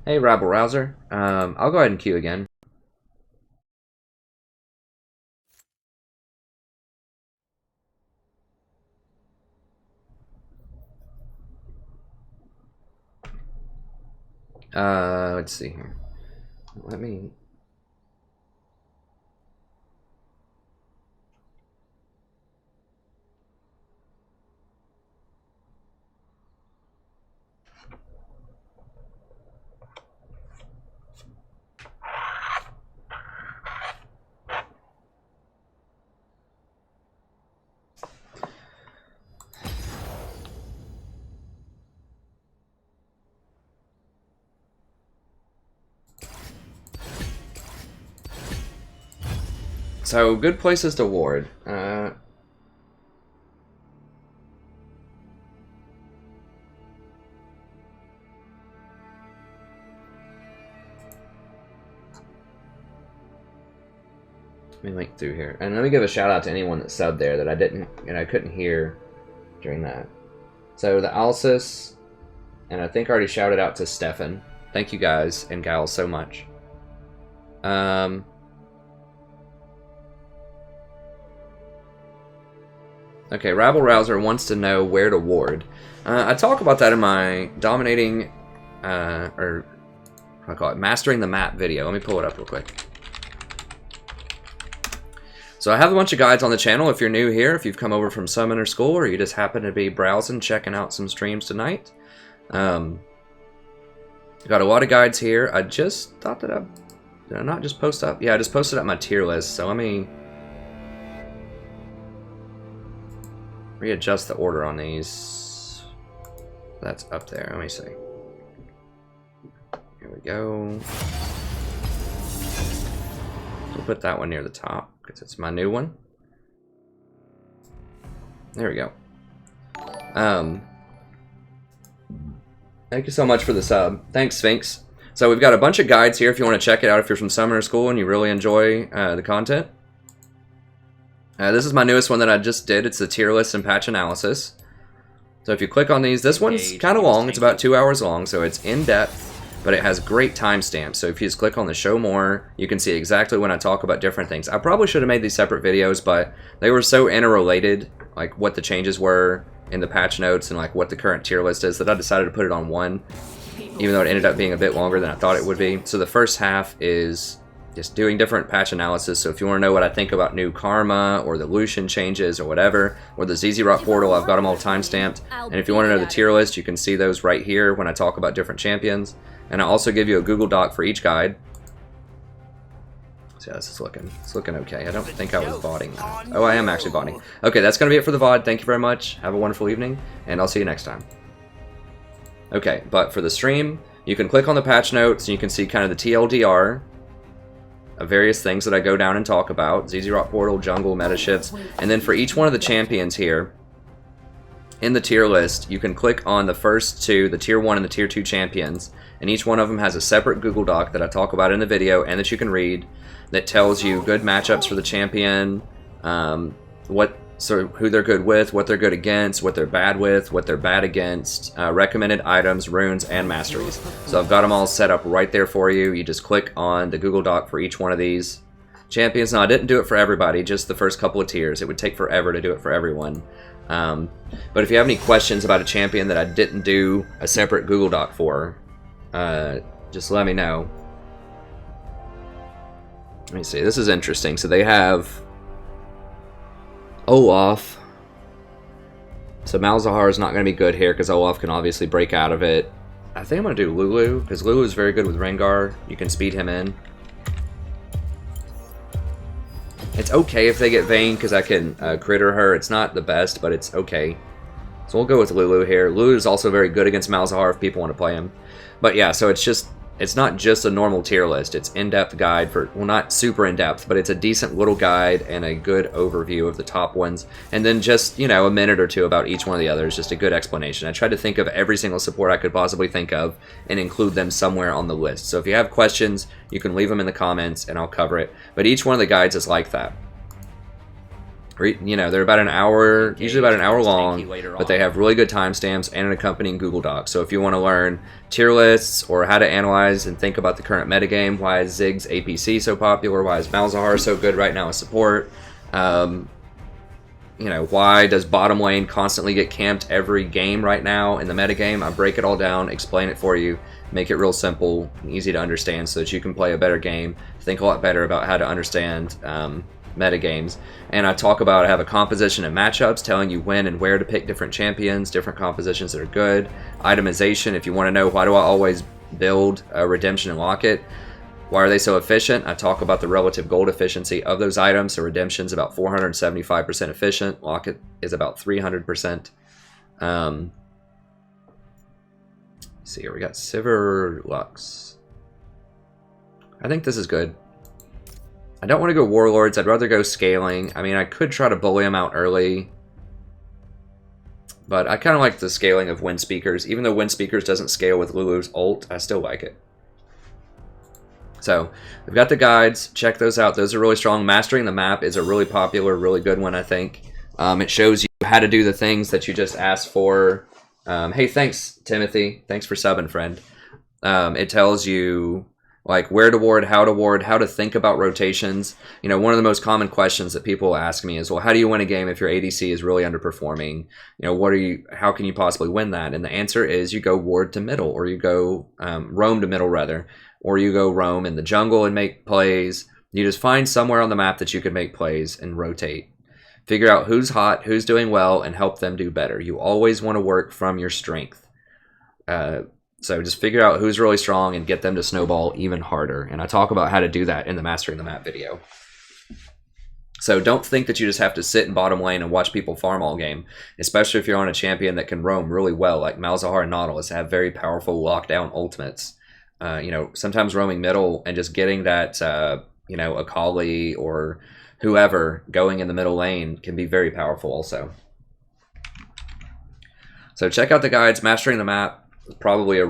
Hey, Rabble Rouser. I'll go ahead and queue again. Let's see here. Let me... So, good places to ward. Let me link through here. And let me give a shout out to anyone that subbed there that I couldn't hear during that. So, the Alsis, and I think I already shouted out to Stefan. Thank you guys and gals so much. Okay, Rabble Rouser wants to know where to ward. I talk about that in my dominating, or what do I call it, mastering the map video. Let me pull it up real quick. So I have a bunch of guides on the channel if you're new here, if you've come over from Summoner School, or you just happen to be browsing, checking out some streams tonight. Got a lot of guides here. I just thought that did I not just post up? Yeah, I just posted up my tier list, so let me readjust the order on these. That's up there. Let me see. Here we go. We'll put that one near the top because it's my new one. There we go. Thank you so much for the sub. Thanks, Sphinx. So we've got a bunch of guides here if you want to check it out if you're from Summoner School and you really enjoy the content. This is my newest one that I just did. It's the tier list and patch analysis. So if you click on these, this one's kind of long. It's about 2 hours long, so it's in-depth, but it has great timestamps. So if you just click on the show more, you can see exactly when I talk about different things. I probably should have made these separate videos, but they were so interrelated, like what the changes were in the patch notes and like what the current tier list is, that I decided to put it on one, even though it ended up being a bit longer than I thought it would be. So the first half is just doing different patch analysis. So if you want to know what I think about new Karma or the Lucian changes or whatever, or the ZZ Rock portal, I've got them all timestamped. And if you want to know the tier list, you can see those right here when I talk about different champions. And I also give you a Google Doc for each guide. So yeah, it's looking okay. I don't think I was botting that. Oh, I am actually botting. Okay, that's going to be it for the VOD. Thank you very much. Have a wonderful evening, and I'll see you next time. Okay, but for the stream, you can click on the patch notes, and you can see kind of the TLDR of various things that I go down and talk about. ZZ Rock Portal, Jungle, Meta Shifts. And then for each one of the champions here, in the tier list, you can click on the first two, the tier 1 and the tier 2 champions, and each one of them has a separate Google Doc that I talk about in the video and that you can read that tells you good matchups for the champion, who they're good with, what they're good against, what they're bad with, what they're bad against, recommended items, runes, and masteries. So I've got them all set up right there for you. You just click on the Google Doc for each one of these champions. Now, I didn't do it for everybody, just the first couple of tiers. It would take forever to do it for everyone. But if you have any questions about a champion that I didn't do a separate Google Doc for, just let me know. Let me see. This is interesting. So they have Olaf. So Malzahar is not going to be good here because Olaf can obviously break out of it. I think I'm going to do Lulu because Lulu is very good with Rengar. You can speed him in. It's okay if they get Vayne because I can critter her. It's not the best, but it's okay. So we'll go with Lulu here. Lulu is also very good against Malzahar if people want to play him. But yeah, so it's not just a normal tier list. It's in-depth guide for, well, not super in-depth, but it's a decent little guide and a good overview of the top ones. And then just, you know, a minute or two about each one of the others, just a good explanation. I tried to think of every single support I could possibly think of and include them somewhere on the list. So if you have questions, you can leave them in the comments and I'll cover it. But each one of the guides is like that. You know, they're about an hour, usually about an hour long, but they have really good timestamps and an accompanying Google Doc. So if you want to learn tier lists or how to analyze and think about the current metagame, why is Ziggs APC so popular, why is Malzahar so good right now as support, you know, why does bottom lane constantly get camped every game right now in the metagame, I break it all down, explain it for you, make it real simple and easy to understand so that you can play a better game, think a lot better about how to understand metagames. And I talk about, I have a composition and matchups telling you when and where to pick different champions, different compositions that are good, itemization, if you want to know why do I always build a Redemption and Locket, why are they so efficient, I talk about the relative gold efficiency of those items. So Redemption's about 475% efficient, Locket is about 300%. See here, we got Sivir Lux. I think this is good. I don't want to go Warlords. I'd rather go Scaling. I mean, I could try to bully them out early. But I kind of like the scaling of Wind Speakers. Even though Wind Speakers doesn't scale with Lulu's ult, I still like it. So, we've got the guides. Check those out. Those are really strong. Mastering the Map is a really popular, really good one, I think. It shows you how to do the things that you just asked for. Hey, thanks, Timothy. Thanks for subbing, friend. It tells you like where to ward, how to think about rotations. You know, one of the most common questions that people ask me is, well, how do you win a game if your ADC is really underperforming? You know, how can you possibly win that? And the answer is you go ward to middle, or you go roam to middle rather, or you go roam in the jungle and make plays. You just find somewhere on the map that you can make plays and rotate. Figure out who's hot, who's doing well, and help them do better. You always want to work from your strength. So just figure out who's really strong and get them to snowball even harder. And I talk about how to do that in the Mastering the Map video. So don't think that you just have to sit in bottom lane and watch people farm all game, especially if you're on a champion that can roam really well, like Malzahar and Nautilus have very powerful lockdown ultimates. You know, sometimes roaming middle and just getting that, you know, Akali or whoever going in the middle lane can be very powerful also. So check out the guides. Mastering the Map is probably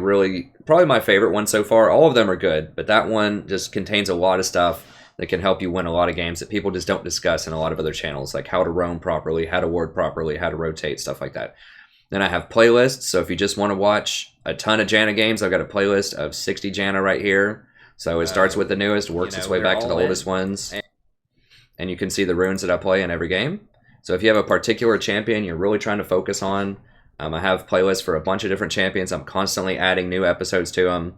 probably my favorite one so far. All of them are good, but that one just contains a lot of stuff that can help you win a lot of games that people just don't discuss in a lot of other channels, like how to roam properly, how to ward properly, how to rotate, stuff like that. Then I have playlists, so if you just want to watch a ton of Janna games, I've got a playlist of 60 Janna right here. So it starts with the newest, works its way back to the oldest ones, and you can see the runes that I play in every game. So if you have a particular champion you're really trying to focus on, I have playlists for a bunch of different champions. I'm constantly adding new episodes to them.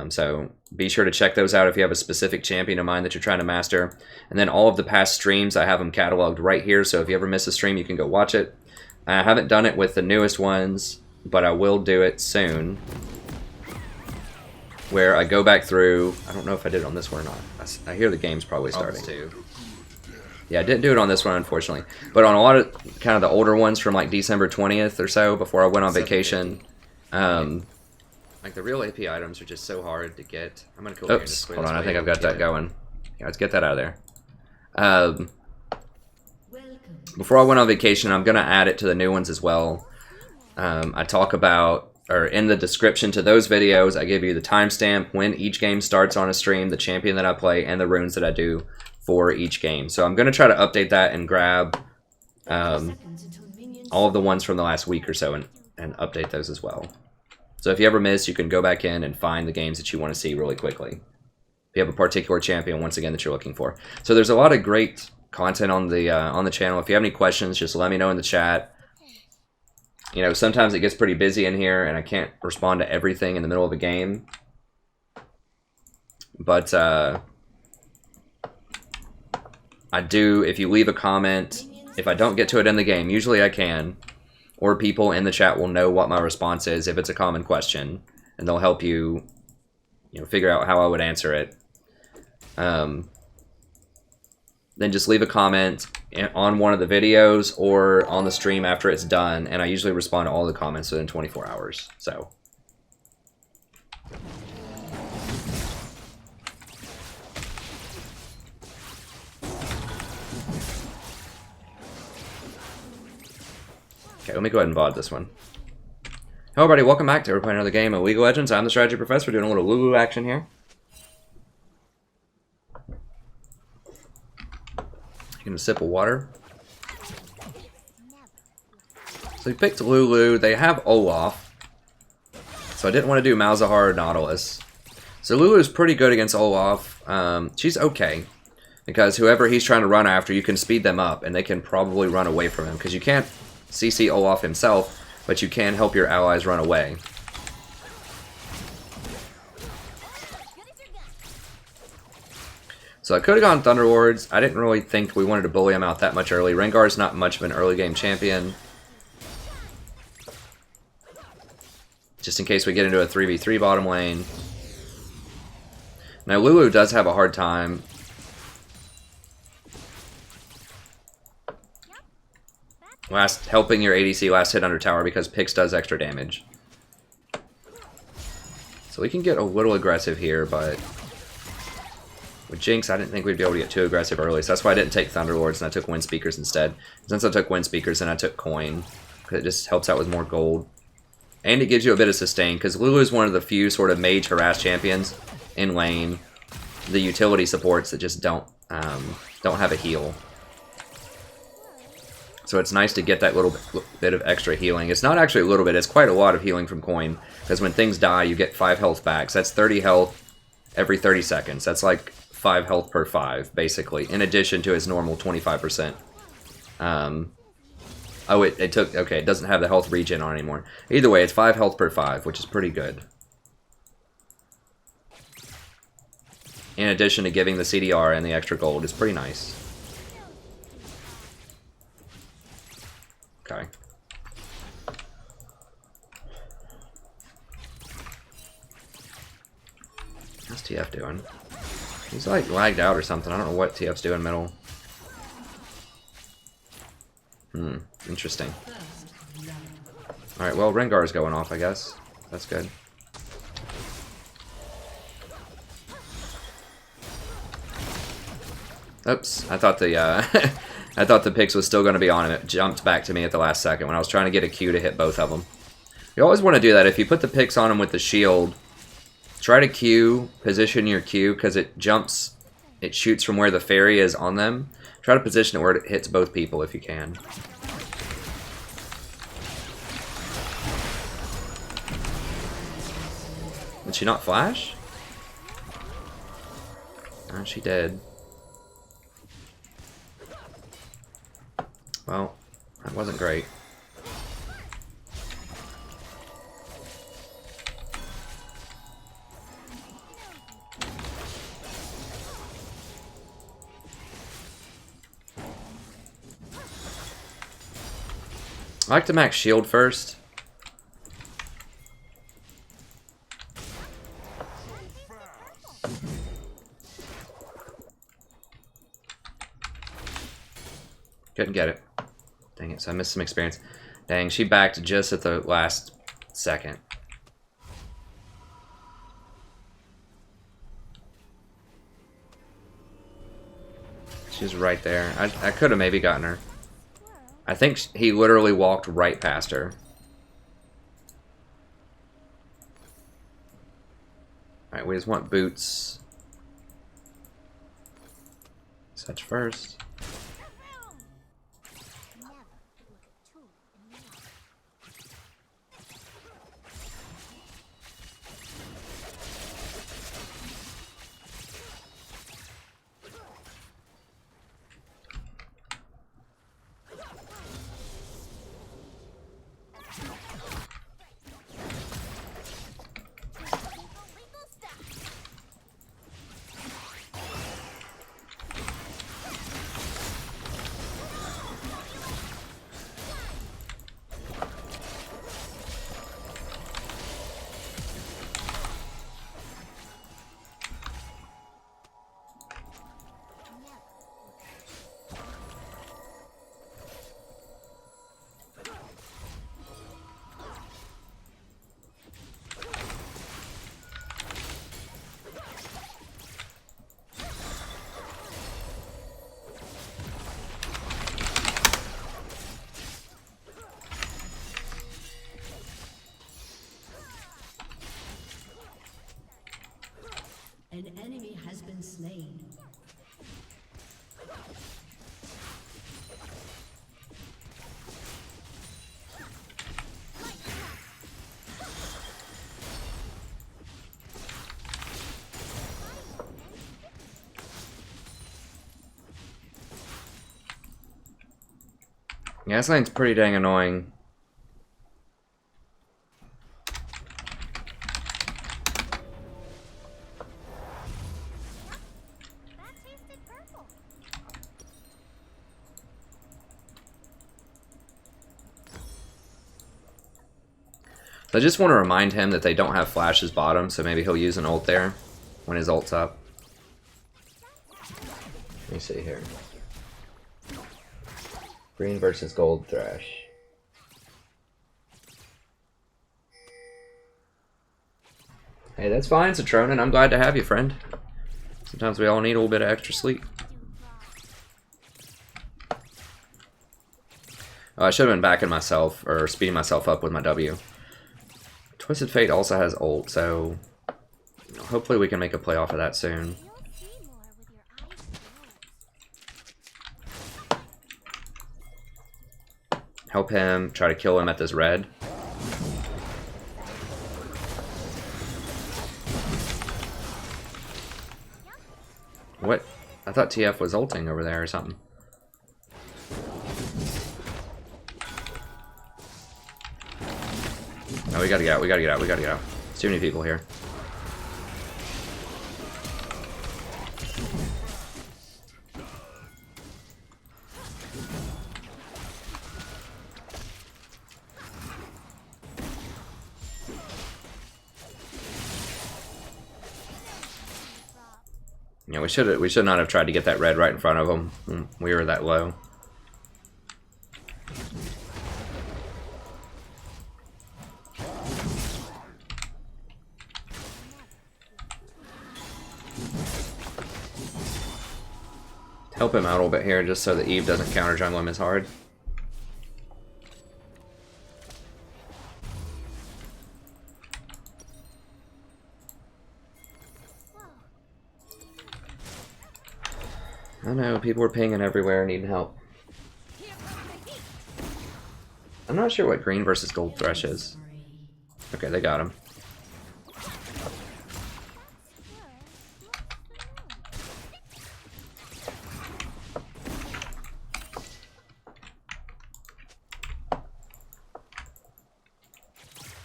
So be sure to check those out if you have a specific champion in mind that you're trying to master. And then all of the past streams, I have them cataloged right here. So if you ever miss a stream, you can go watch it. I haven't done it with the newest ones, but I will do it soon, where I go back through. I don't know if I did it on this one or not. I hear the game's probably starting. Yeah, I didn't do it on this one, unfortunately. But on a lot of kind of the older ones from like December 20th or so, before I went on vacation, like the real AP items are just so hard to get. I'm going to go. Oops, hold on, I think I've got that going. Yeah, let's get that out of there. Before I went on vacation, I'm going to add it to the new ones as well. I talk about, or in the description to those videos, I give you the timestamp when each game starts on a stream, the champion that I play, and the runes that I do for each game. So I'm going to try to update that and grab all of the ones from the last week or so and update those as well. So if you ever miss, you can go back in and find the games that you want to see really quickly. If you have a particular champion, once again, that you're looking for. So there's a lot of great content on the channel. If you have any questions, just let me know in the chat. You know, sometimes it gets pretty busy in here and I can't respond to everything in the middle of a game. But I do, if you leave a comment, if I don't get to it in the game, usually I can, or people in the chat will know what my response is if it's a common question, and they'll help you, you know, figure out how I would answer it. Then just leave a comment on one of the videos or on the stream after it's done, and I usually respond to all the comments within 24 hours. So. Okay, let me go ahead and VOD this one. Hello everybody, welcome back to playing another game of League of Legends. I'm the Strategy Professor, doing a little Lulu action here. Taking a sip of water. So we picked Lulu, they have Olaf. So I didn't want to do Malzahar or Nautilus. So Lulu is pretty good against Olaf. She's okay, because whoever he's trying to run after, you can speed them up, and they can probably run away from him, because you can't CC Olaf himself, but you can help your allies run away. So I could have gone Thunderlords. I didn't really think we wanted to bully him out that much early. Rengar's not much of an early game champion. Just in case we get into a 3v3 bottom lane. Now Lulu does have a hard time helping your ADC last hit under tower, because Pix does extra damage. So we can get a little aggressive here, but with Jinx, I didn't think we'd be able to get too aggressive early, so that's why I didn't take Thunderlords and I took Wind Speakers instead. Since I took Wind Speakers, then I took Coin, because it just helps out with more gold. And it gives you a bit of sustain, because Lulu is one of the few sort of mage harass champions in lane, the utility supports that just don't have a heal. So it's nice to get that little bit of extra healing. It's not actually a little bit, it's quite a lot of healing from Coin. Because when things die, you get 5 health back. So that's 30 health every 30 seconds. That's like 5 health per 5, basically. In addition to his normal 25%. Oh, it took... Okay, it doesn't have the health regen on anymore. Either way, it's 5 health per 5, which is pretty good. In addition to giving the CDR and the extra gold, is pretty nice. Okay. How's TF doing? He's like lagged out or something. I don't know what TF's doing middle. Interesting. Alright, well, Rengar's going off, I guess. That's good. Oops, I thought the I thought the Pix was still going to be on him. It jumped back to me at the last second when I was trying to get a Q to hit both of them. You always want to do that. If you put the Pix on him with the shield, try to Q, position your Q, because it jumps, it shoots from where the fairy is on them. Try to position it where it hits both people if you can. Did she not flash? Oh, she did. Well, that wasn't great. I like to max shield first. Couldn't get it. Dang it, so I missed some experience. Dang, she backed just at the last second. She's right there. I could have maybe gotten her. I think he literally walked right past her. Alright, we just want boots. Such first. An enemy has been slain. Yeah, this lane's pretty dang annoying. So I just want to remind him that they don't have flashes bottom, so maybe he'll use an ult there when his ult's up. Let me see here. Green versus gold thrash. Hey, that's fine, Citronin. I'm glad to have you, friend. Sometimes we all need a little bit of extra sleep. Oh, I should have been backing myself, or speeding myself up with my W. Twisted Fate also has ult, so hopefully we can make a play off of that soon. Help him, try to kill him at this red. What? I thought TF was ulting over there or something. No, we gotta get out, we gotta get out, we gotta get out. There's too many people here. Yeah, we should not have tried to get that red right in front of him when we were that low. help him out a little bit here just so that Eve doesn't counter jungle him as hard. I know, people are pinging everywhere needing help. I'm not sure what green versus gold thresh is. Okay, they got him.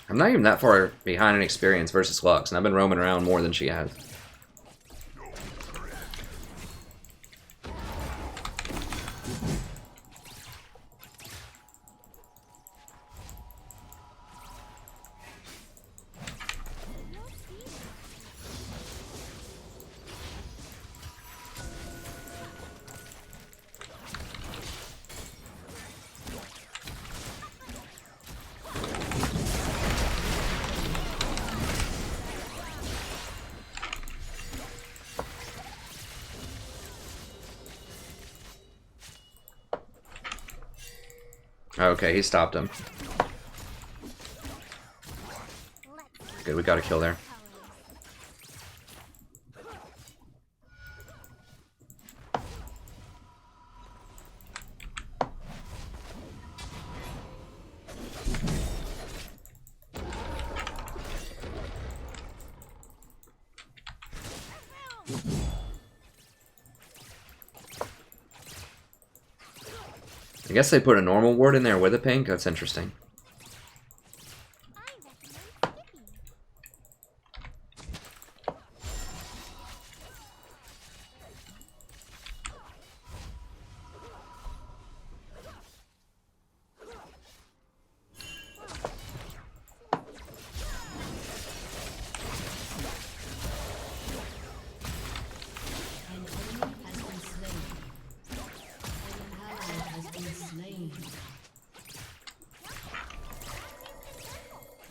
I'm not even that far behind in experience versus Lux, and I've been roaming around more than she has. Okay, he stopped him. Good, we got a kill there. I guess they put a normal ward in there with a pink. That's interesting.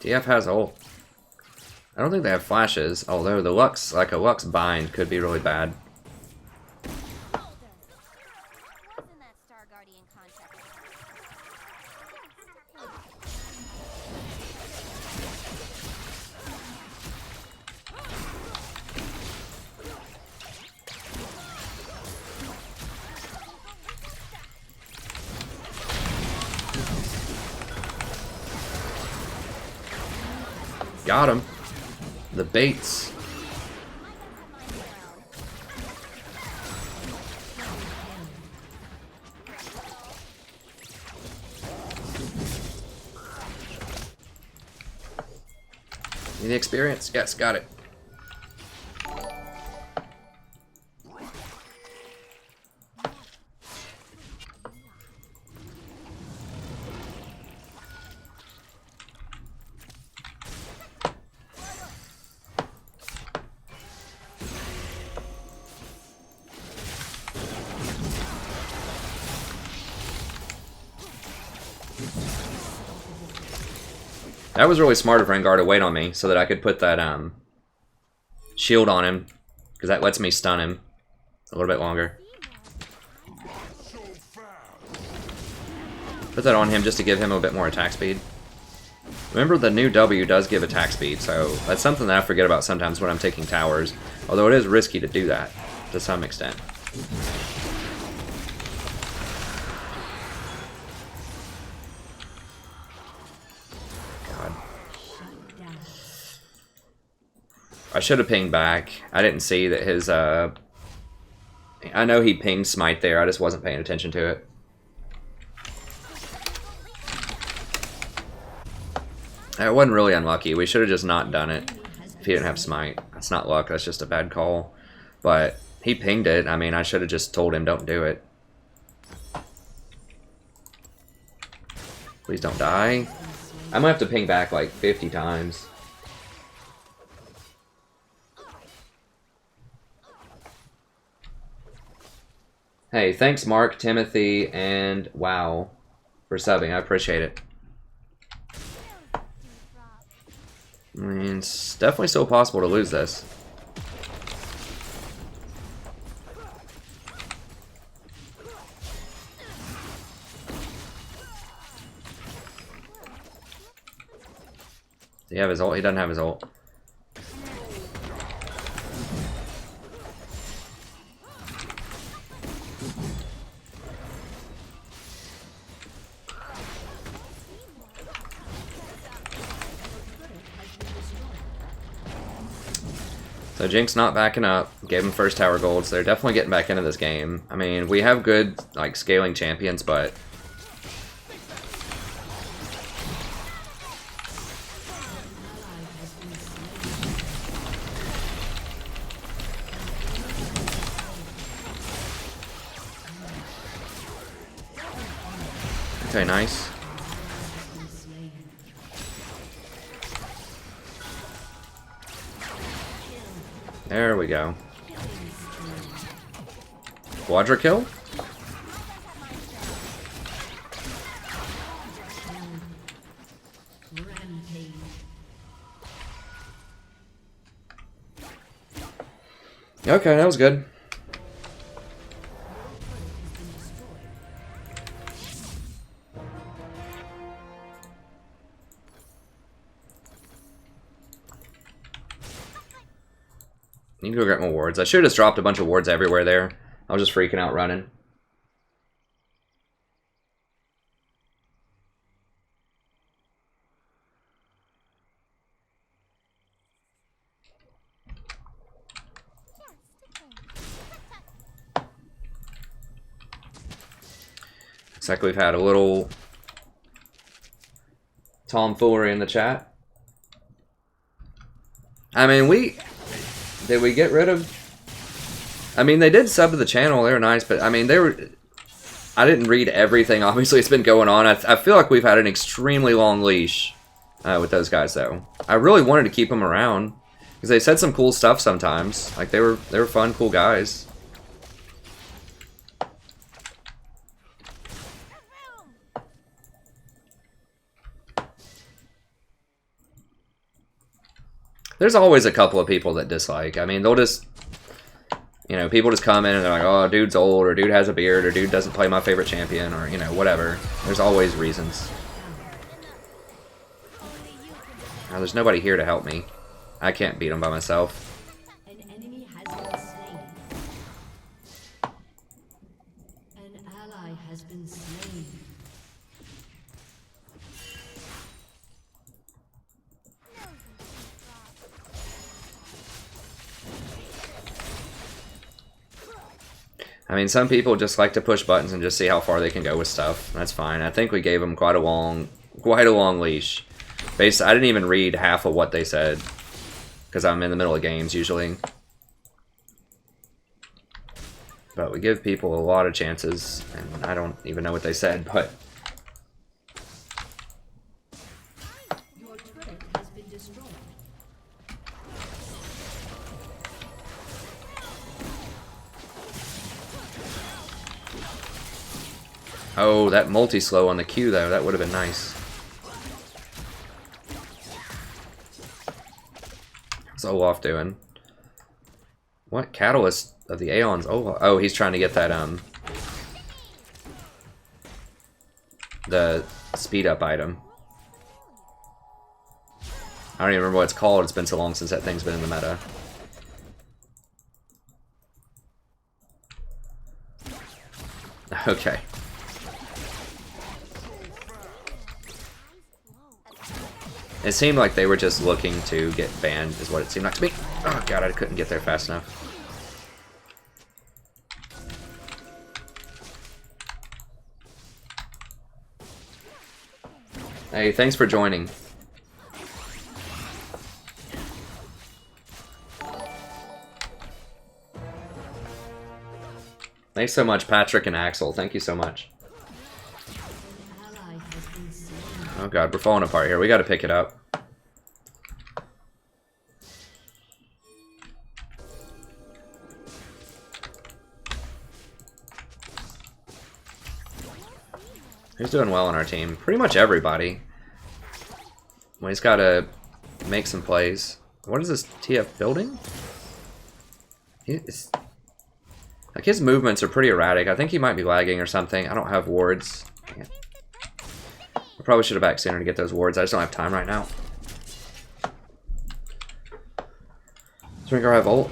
DF has ult. I don't think they have flashes, although the Lux, like a Lux bind, could be really bad. Got him. The baits. Need the experience? Yes, got it. That was really smart of Rengar to wait on me so that I could put that shield on him, because that lets me stun him a little bit longer. Put that on him just to give him a bit more attack speed. Remember, the new W does give attack speed, so that's something that I forget about sometimes when I'm taking towers, although it is risky to do that to some extent. I should have pinged back. I didn't see that his, I know he pinged Smite there, I just wasn't paying attention to it. It wasn't really unlucky. We should have just not done it if he didn't have Smite. That's not luck, that's just a bad call. But he pinged it. I mean, I should have just told him don't do it. Please don't die. I'm gonna have to ping back like 50 times. Hey, thanks Mark, Timothy, and Wow for subbing. I appreciate it. I mean, it's definitely still possible to lose this. he have his ult? He doesn't have his ult. So Jinx not backing up. Gave him first tower gold, so they're definitely getting back into this game. I mean, we have good like scaling champions, but okay, nice. There we go. Quadra kill? Okay, that was good. You can go get more wards. I should have just dropped a bunch of wards everywhere there. I was just freaking out running. Looks like we've had a little tomfoolery in the chat. I mean, did we get rid of... I mean, they did sub to the channel. They were nice, but I mean, I didn't read everything. Obviously, it's been going on. I feel like we've had an extremely long leash with those guys, though. I really wanted to keep them around because they said some cool stuff sometimes. Like they were fun, cool guys. There's always a couple of people that dislike. I mean, they'll just, you know, people just come in and they're like, oh, dude's old, or dude has a beard, or dude doesn't play my favorite champion, or, you know, whatever. There's always reasons. Now, there's nobody here to help me. I can't beat them by myself. An enemy has been slain. An ally has been slain. I mean, some people just like to push buttons and just see how far they can go with stuff. That's fine. I think we gave them quite a long leash. I didn't even read half of what they said because I'm in the middle of games usually. But we give people a lot of chances, and I don't even know what they said, but... Your turret has been destroyed. Oh, that multi-slow on the Q, though. That would have been nice. What's Olaf doing? What? Catalyst of the Aeons. Oh, he's trying to get that, the speed-up item. I don't even remember what it's called. It's been so long since that thing's been in the meta. Okay. It seemed like they were just looking to get banned, is what it seemed like to me. Oh god, I couldn't get there fast enough. Hey, thanks for joining. Thanks so much, Patrick and Axel. Thank you so much. Oh god, we're falling apart here. We gotta pick it up. Who's doing well on our team? Pretty much everybody. Well, he's gotta make some plays. What is this TF building? Like, his movements are pretty erratic. I think he might be lagging or something. I don't have wards. I probably should have backed sooner to get those wards. I just don't have time right now. Drink our Volt.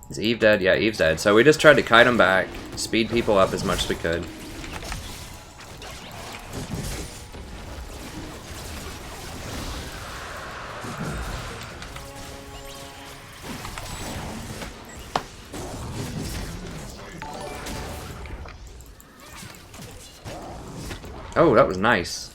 Is Eve dead? Yeah, Eve's dead. So we just tried to kite him back, speed people up as much as we could. Oh, that was nice.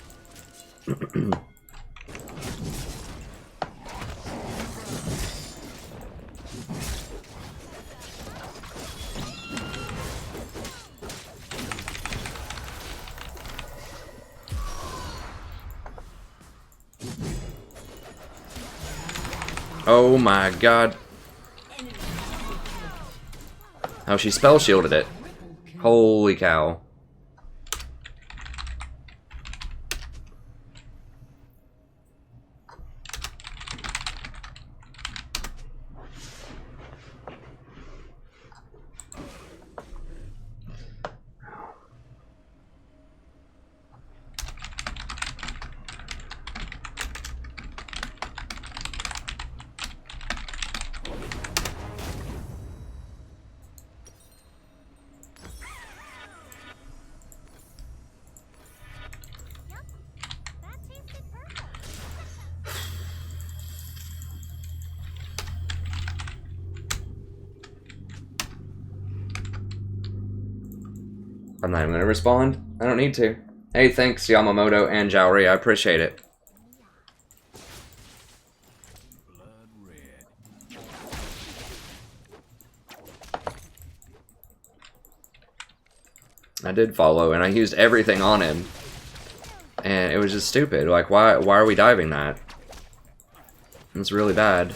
Oh my god. Oh, she spell shielded it. Holy cow. I'm not even gonna respond. I don't need to. Hey, thanks Yamamoto and Jaori. I appreciate it. I did follow, and I used everything on him. And it was just stupid. Like, why are we diving that? It's really bad.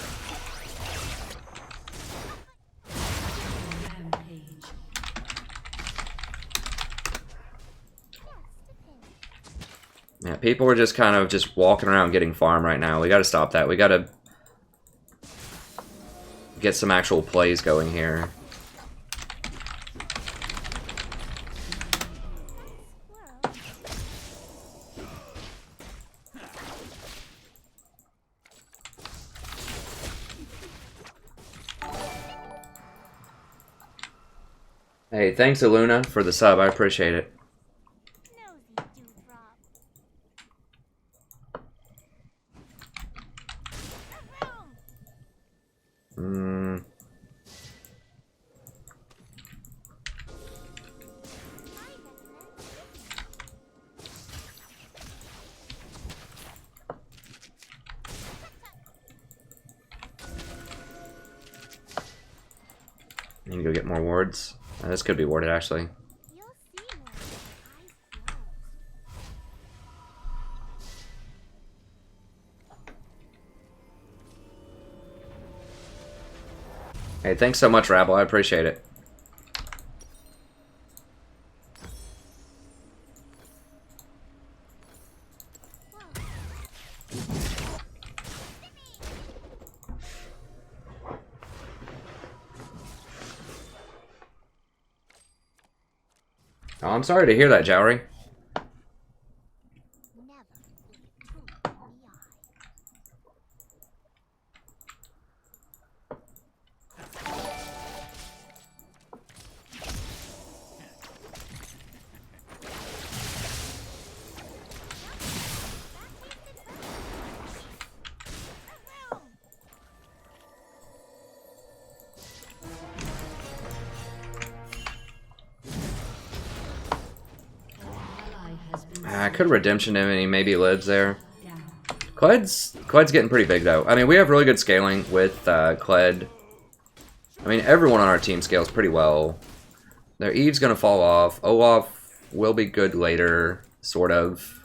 Yeah, people are just kind of just walking around getting farm right now. We gotta stop that. We gotta get some actual plays going here. Hey, thanks Aluna for the sub. I appreciate it. I need to go get more wards. This could be warded, actually. Hey, thanks so much, Rabble. I appreciate it. Oh, I'm sorry to hear that, Jowry. I could redemption him and he maybe lives there. Cled's getting pretty big though. I mean, we have really good scaling with Cled. I mean, everyone on our team scales pretty well. Their Eve's gonna fall off. Olaf will be good later, sort of.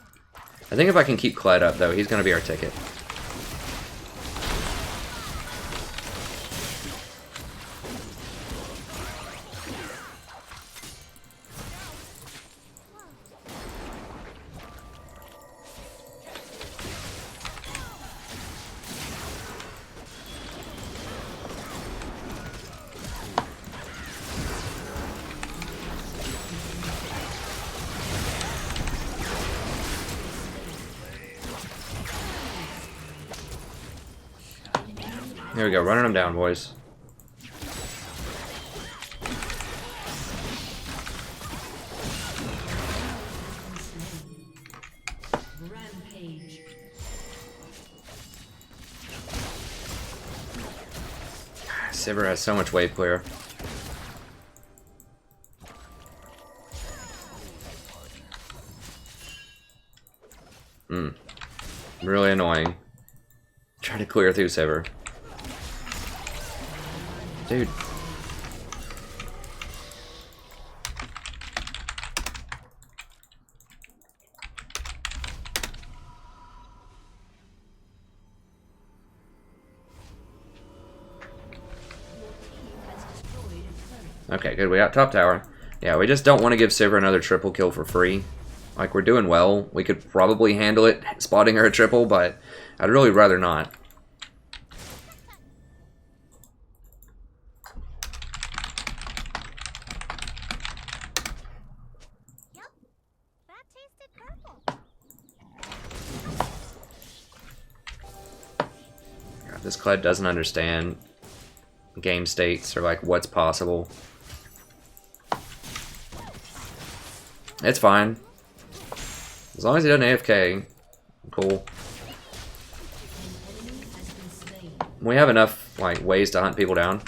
I think if I can keep Cled up though, he's gonna be our ticket. There we go, running them down, boys. Rampage. Sivir has so much wave clear. Really annoying. Try to clear through Sivir. Dude. Okay, good. We got top tower. Yeah, we just don't want to give Sivir another triple kill for free. Like, we're doing well. We could probably handle it, spotting her a triple, but I'd really rather not. God, this Kled doesn't understand game states or like what's possible. It's fine. As long as he doesn't AFK, cool. We have enough like ways to hunt people down.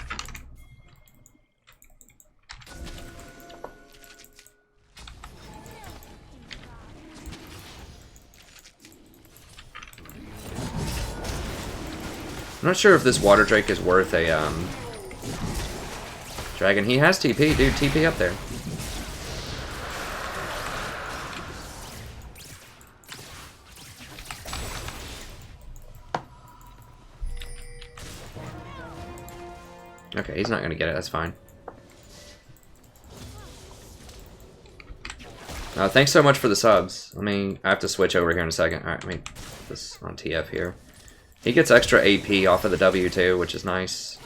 I'm not sure if this water drake is worth a dragon. He has TP, dude. TP up there. Okay, he's not gonna get it. That's fine. Thanks so much for the subs. I have to switch over here in a second. Alright, let me put this on TF here. He gets extra AP off of the W too, which is nice.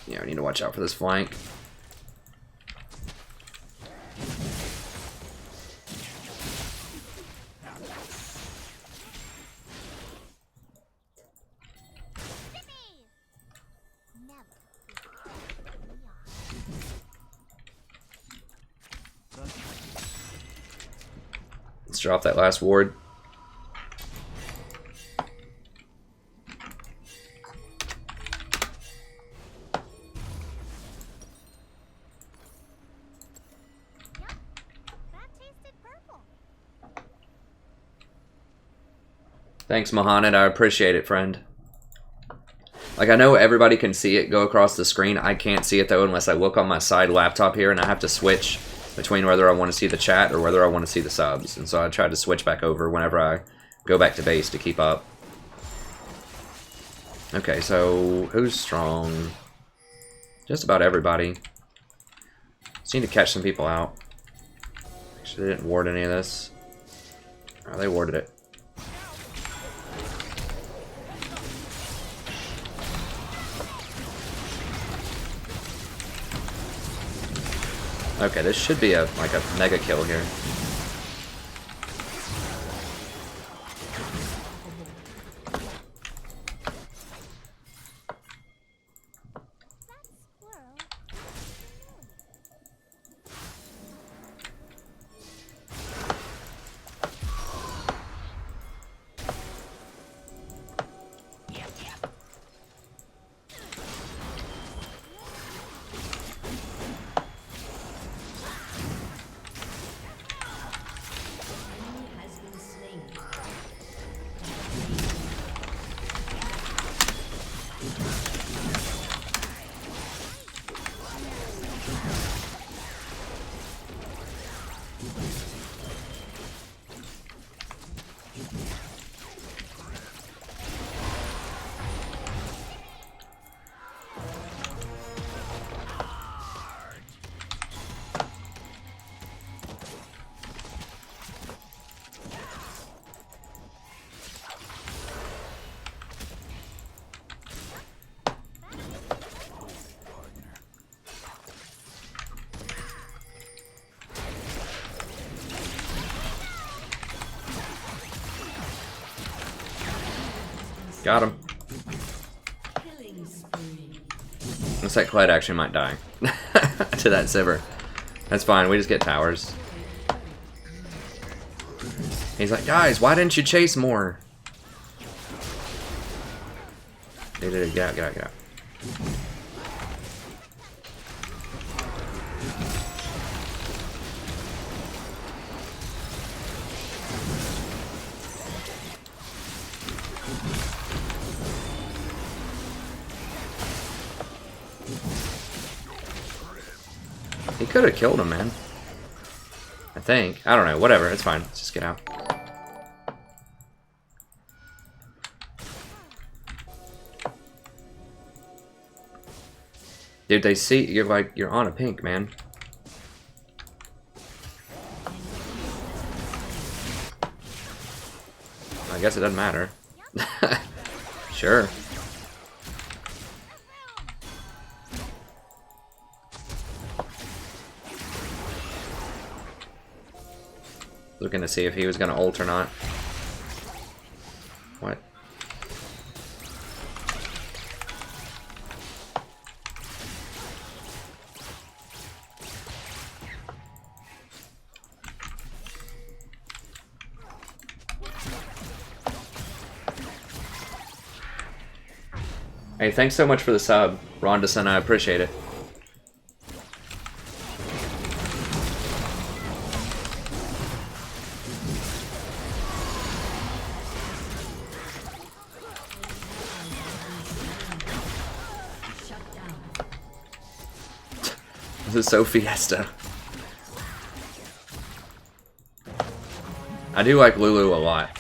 Yeah, we need to watch out for this flank. Let's drop that last ward. Thanks, Mohamed. I appreciate it, friend. Like, I know everybody can see it go across the screen. I can't see it, though, unless I look on my side laptop here, and I have to switch between whether I want to see the chat or whether I want to see the subs. And so I try to switch back over whenever I go back to base to keep up. Okay, so who's strong? Just about everybody. Just need to catch some people out. Actually, they didn't ward any of this. Oh, they warded it. Okay, this should be like a mega kill here. Got him. Killing spree. Looks like Clyde actually might die to that Sivir. That's fine, we just get towers. He's like, guys, why didn't you chase more? Get out, get out, get out. He could have killed him, man. I think. I don't know. Whatever. It's fine. Let's just get out. Dude, they see you're like you're on a pink, man. I guess it doesn't matter. Sure. Looking to see if he was gonna ult or not. What? Hey, thanks so much for the sub, Rondason. I appreciate it. This is so Fiesta. I do like Lulu a lot.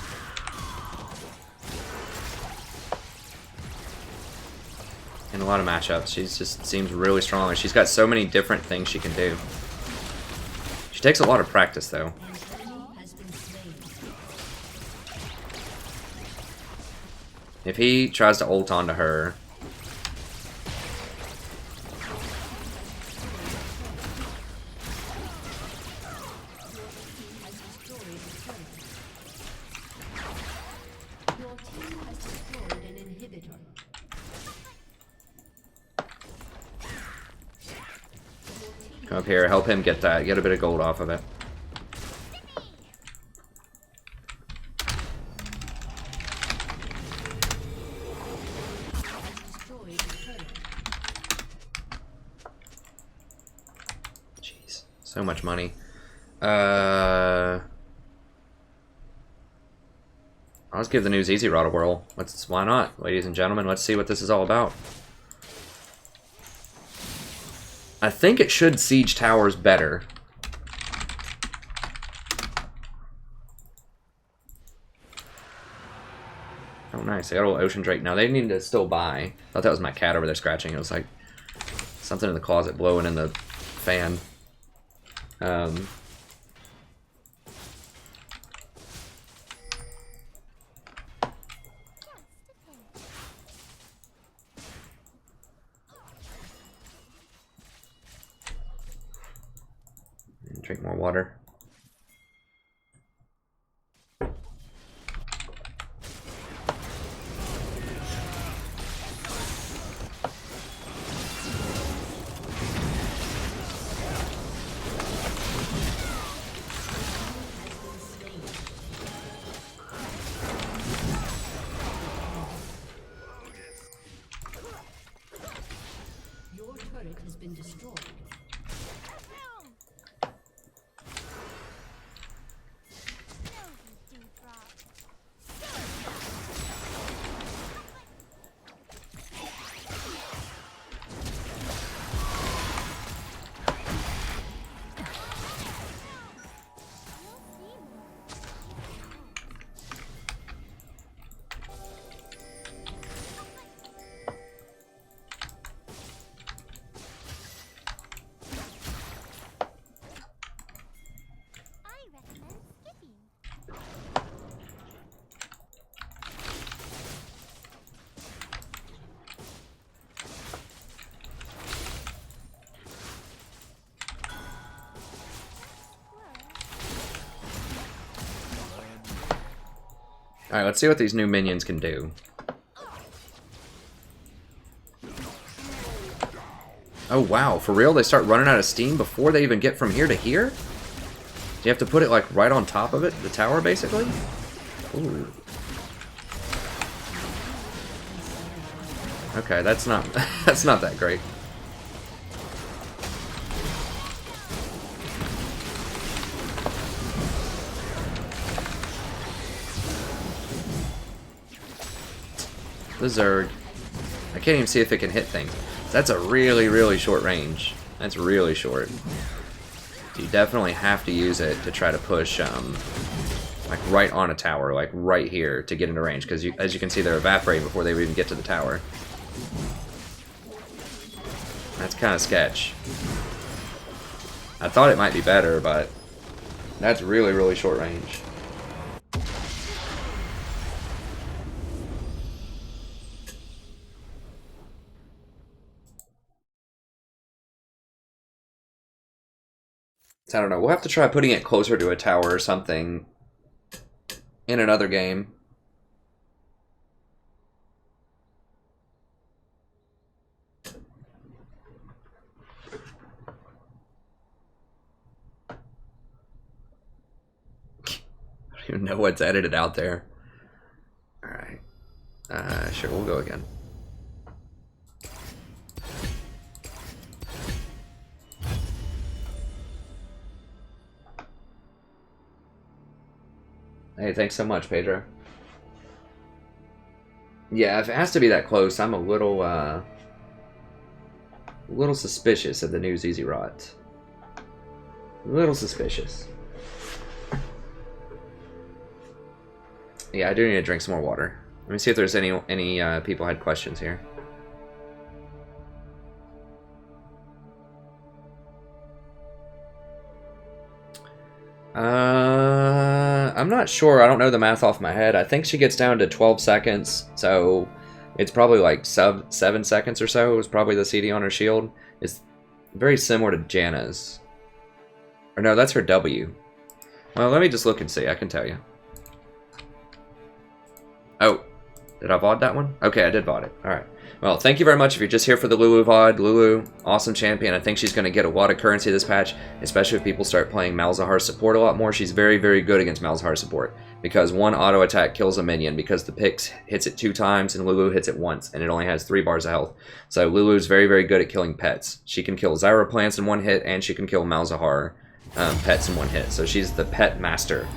In a lot of matchups, she just seems really strong, and she's got so many different things she can do. She takes a lot of practice, though. If he tries to ult onto her, come up here, help him get that, get a bit of gold off of it. Jeez, so much money. I'll just give the news easy rod a whirl. Why not, ladies and gentlemen? Let's see what this is all about. I think it should siege towers better. Oh, nice. I got a little ocean drake. Now they need to still buy. I thought that was my cat over there scratching. It was like something in the closet blowing in the fan. Drink more water. Your turret has been destroyed. Alright, let's see what these new minions can do. Oh wow, for real? They start running out of steam before they even get from here to here? Do you have to put it like right on top of it, the tower basically? Ooh. Okay, that's not that's not that great. The Zerg. I can't even see if it can hit things. That's a really, really short range. That's really short. You definitely have to use it to try to push, like right on a tower, like right here to get into range. Because as you can see, they're evaporating before they even get to the tower. That's kind of sketch. I thought it might be better, but that's really, really short range. I don't know. We'll have to try putting it closer to a tower or something in another game. I don't even know what's edited out there. Alright. Sure, we'll go again. Hey, thanks so much, Pedro. Yeah, if it has to be that close, I'm a little suspicious of the new ZZ Rot. A little suspicious. Yeah, I do need to drink some more water. Let me see if there's any people had questions here. I'm not sure. I don't know the math off my head. I think she gets down to 12 seconds, so it's probably like sub 7 seconds or so is probably the CD on her shield. It's very similar to Janna's. Or no, that's her W. Well, let me just look and see. I can tell you. Oh, did I VOD that one? Okay, I did VOD it. Alright. Well, thank you very much if you're just here for the Lulu VOD. Lulu, awesome champion. I think she's going to get a lot of currency this patch, especially if people start playing Malzahar support a lot more. She's very, very good against Malzahar support because one auto attack kills a minion because the Pix hits it 2 times and Lulu hits it once, and it only has 3 bars of health. So Lulu's very, very good at killing pets. She can kill Zyra plants in 1 hit, and she can kill Malzahar pets in 1 hit. So she's the pet master.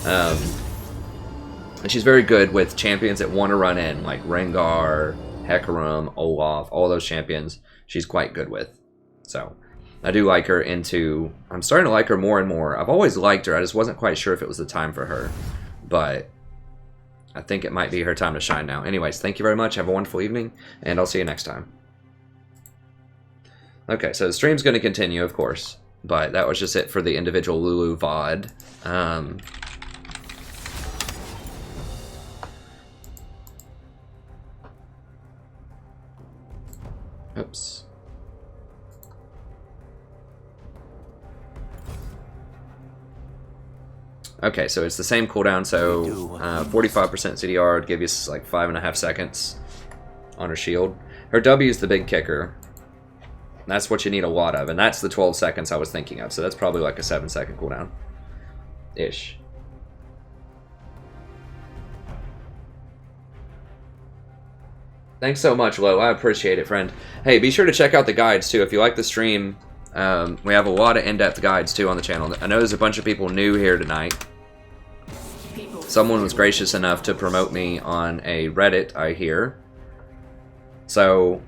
And she's very good with champions that want to run in, like Rengar, Hecarim, Olaf, all those champions she's quite good with. So I do like her into... I'm starting to like her more and more. I've always liked her. I just wasn't quite sure if it was the time for her. But I think it might be her time to shine now. Anyways, thank you very much. Have a wonderful evening, and I'll see you next time. Okay, so the stream's going to continue, of course. But that was just it for the individual Lulu VOD. Oops. Okay, so it's the same cooldown, so 45% CDR would give you like 5.5 seconds on her shield. Her W is the big kicker. That's what you need a lot of, and that's the 12 seconds I was thinking of, so that's probably like a 7-second cooldown-ish. Thanks so much, Lo. I appreciate it, friend. Hey, be sure to check out the guides, too. If you like the stream, we have a lot of in-depth guides, too, on the channel. I know there's a bunch of people new here tonight. Someone was gracious enough to promote me on a Reddit, I hear. So,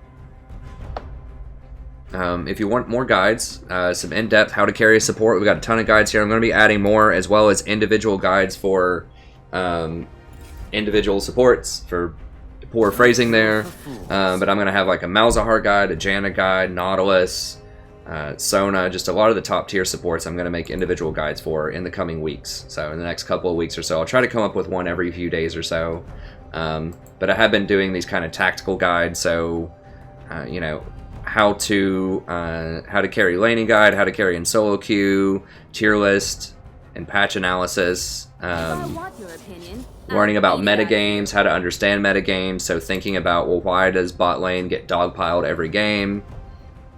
if you want more guides, some in-depth how to carry support, we've got a ton of guides here. I'm going to be adding more, as well as individual guides for individual supports, for poor phrasing there, but I'm going to have like a Malzahar guide, a Janna guide, Nautilus, Sona, just a lot of the top tier supports I'm going to make individual guides for in the coming weeks. So in the next couple of weeks or so, I'll try to come up with one every few days or so. But I have been doing these kind of tactical guides, so you know, how to carry laning guide, how to carry in solo queue, tier list, and patch analysis. Learning about metagames, how to understand metagames, so thinking about, well, why does bot lane get dogpiled every game?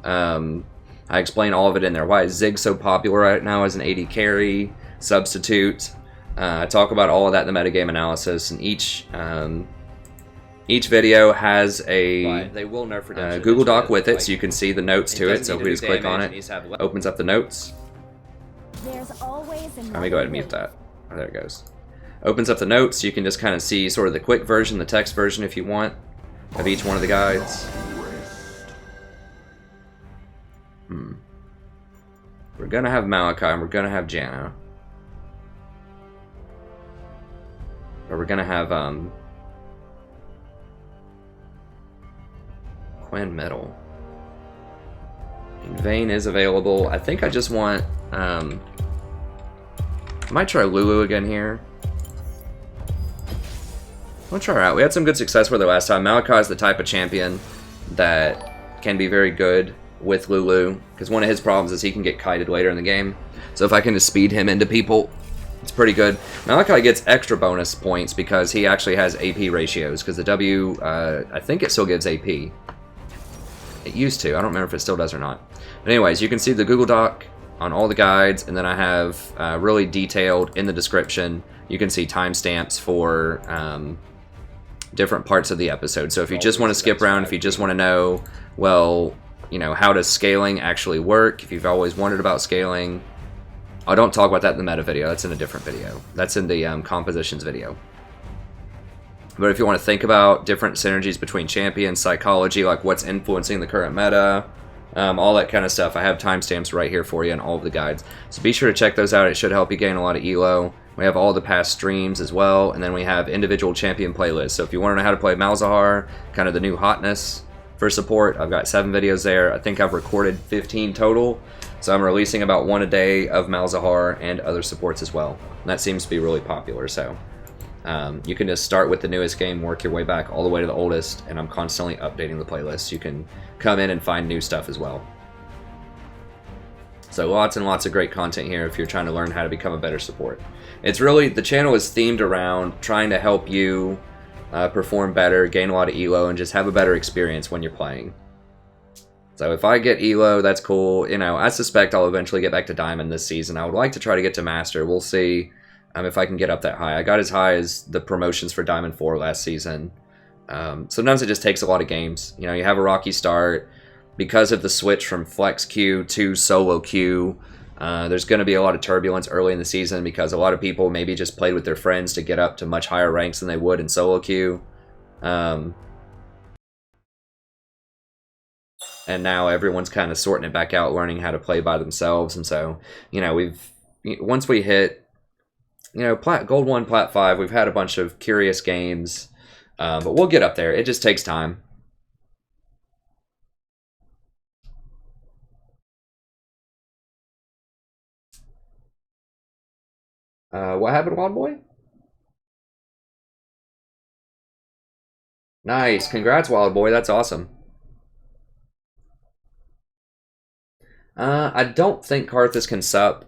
I explain all of it in there. Why is Zig so popular right now as an AD carry, substitute. I talk about all of that in the metagame analysis, and each video has a Google Doc with it, so you can see the notes to it. So if we just click on it, opens up the notes. There's always Let me go ahead and mute that. Oh, there it goes. Opens up the notes. You can just kind of see sort of the quick version, the text version if you want, of each one of the guides. We're gonna have Malachi and we're gonna have Janna. Or we're gonna have Quinn Middle. Vayne is available. I think I just want I might try Lulu again here. We'll try her out. We had some good success with her last time. Malachi is the type of champion that can be very good with Lulu, because one of his problems is he can get kited later in the game. So if I can just speed him into people, it's pretty good. Malachi gets extra bonus points because he actually has AP ratios, because the W, I think it still gives AP. It used to. I don't remember if it still does or not. But anyways, you can see the Google Doc on all the guides, and then I have really detailed in the description. You can see timestamps for different parts of the episode. So if you just want to skip around, if you just want to know, well, you know, how does scaling actually work? If you've always wondered about scaling, I don't talk about that in the meta video. That's in a different video. That's in the compositions video. But if you want to think about different synergies between champions, psychology, like what's influencing the current meta, all that kind of stuff, I have timestamps right here for you in all of the guides. So be sure to check those out. It should help you gain a lot of elo. We have all the past streams as well, and then we have individual champion playlists. So if you want to know how to play Malzahar, kind of the new hotness for support, I've got 7 videos there. I think I've recorded 15 total, so I'm releasing about 1 a day of Malzahar and other supports as well. And that seems to be really popular, so you can just start with the newest game, work your way back all the way to the oldest, and I'm constantly updating the playlist. You can come in and find new stuff as well. So lots and lots of great content here if you're trying to learn how to become a better support. It's really, the channel is themed around trying to help you perform better, gain a lot of elo, and just have a better experience when you're playing. So if I get elo, that's cool. You know, I suspect I'll eventually get back to Diamond this season. I would like to try to get to Master. We'll see if I can get up that high. I got as high as the promotions for Diamond 4 last season. Sometimes it just takes a lot of games. You know, you have a rocky start. Because of the switch from flex queue to solo queue, there's going to be a lot of turbulence early in the season because a lot of people maybe just played with their friends to get up to much higher ranks than they would in solo queue. And now everyone's kind of sorting it back out, learning how to play by themselves. And so, you know, once we hit, you know, Gold 1, Plat 5, we've had a bunch of curious games, but we'll get up there. It just takes time. What happened, Wild Boy? Nice. Congrats, Wild Boy. That's awesome. I don't think Karthus can sup.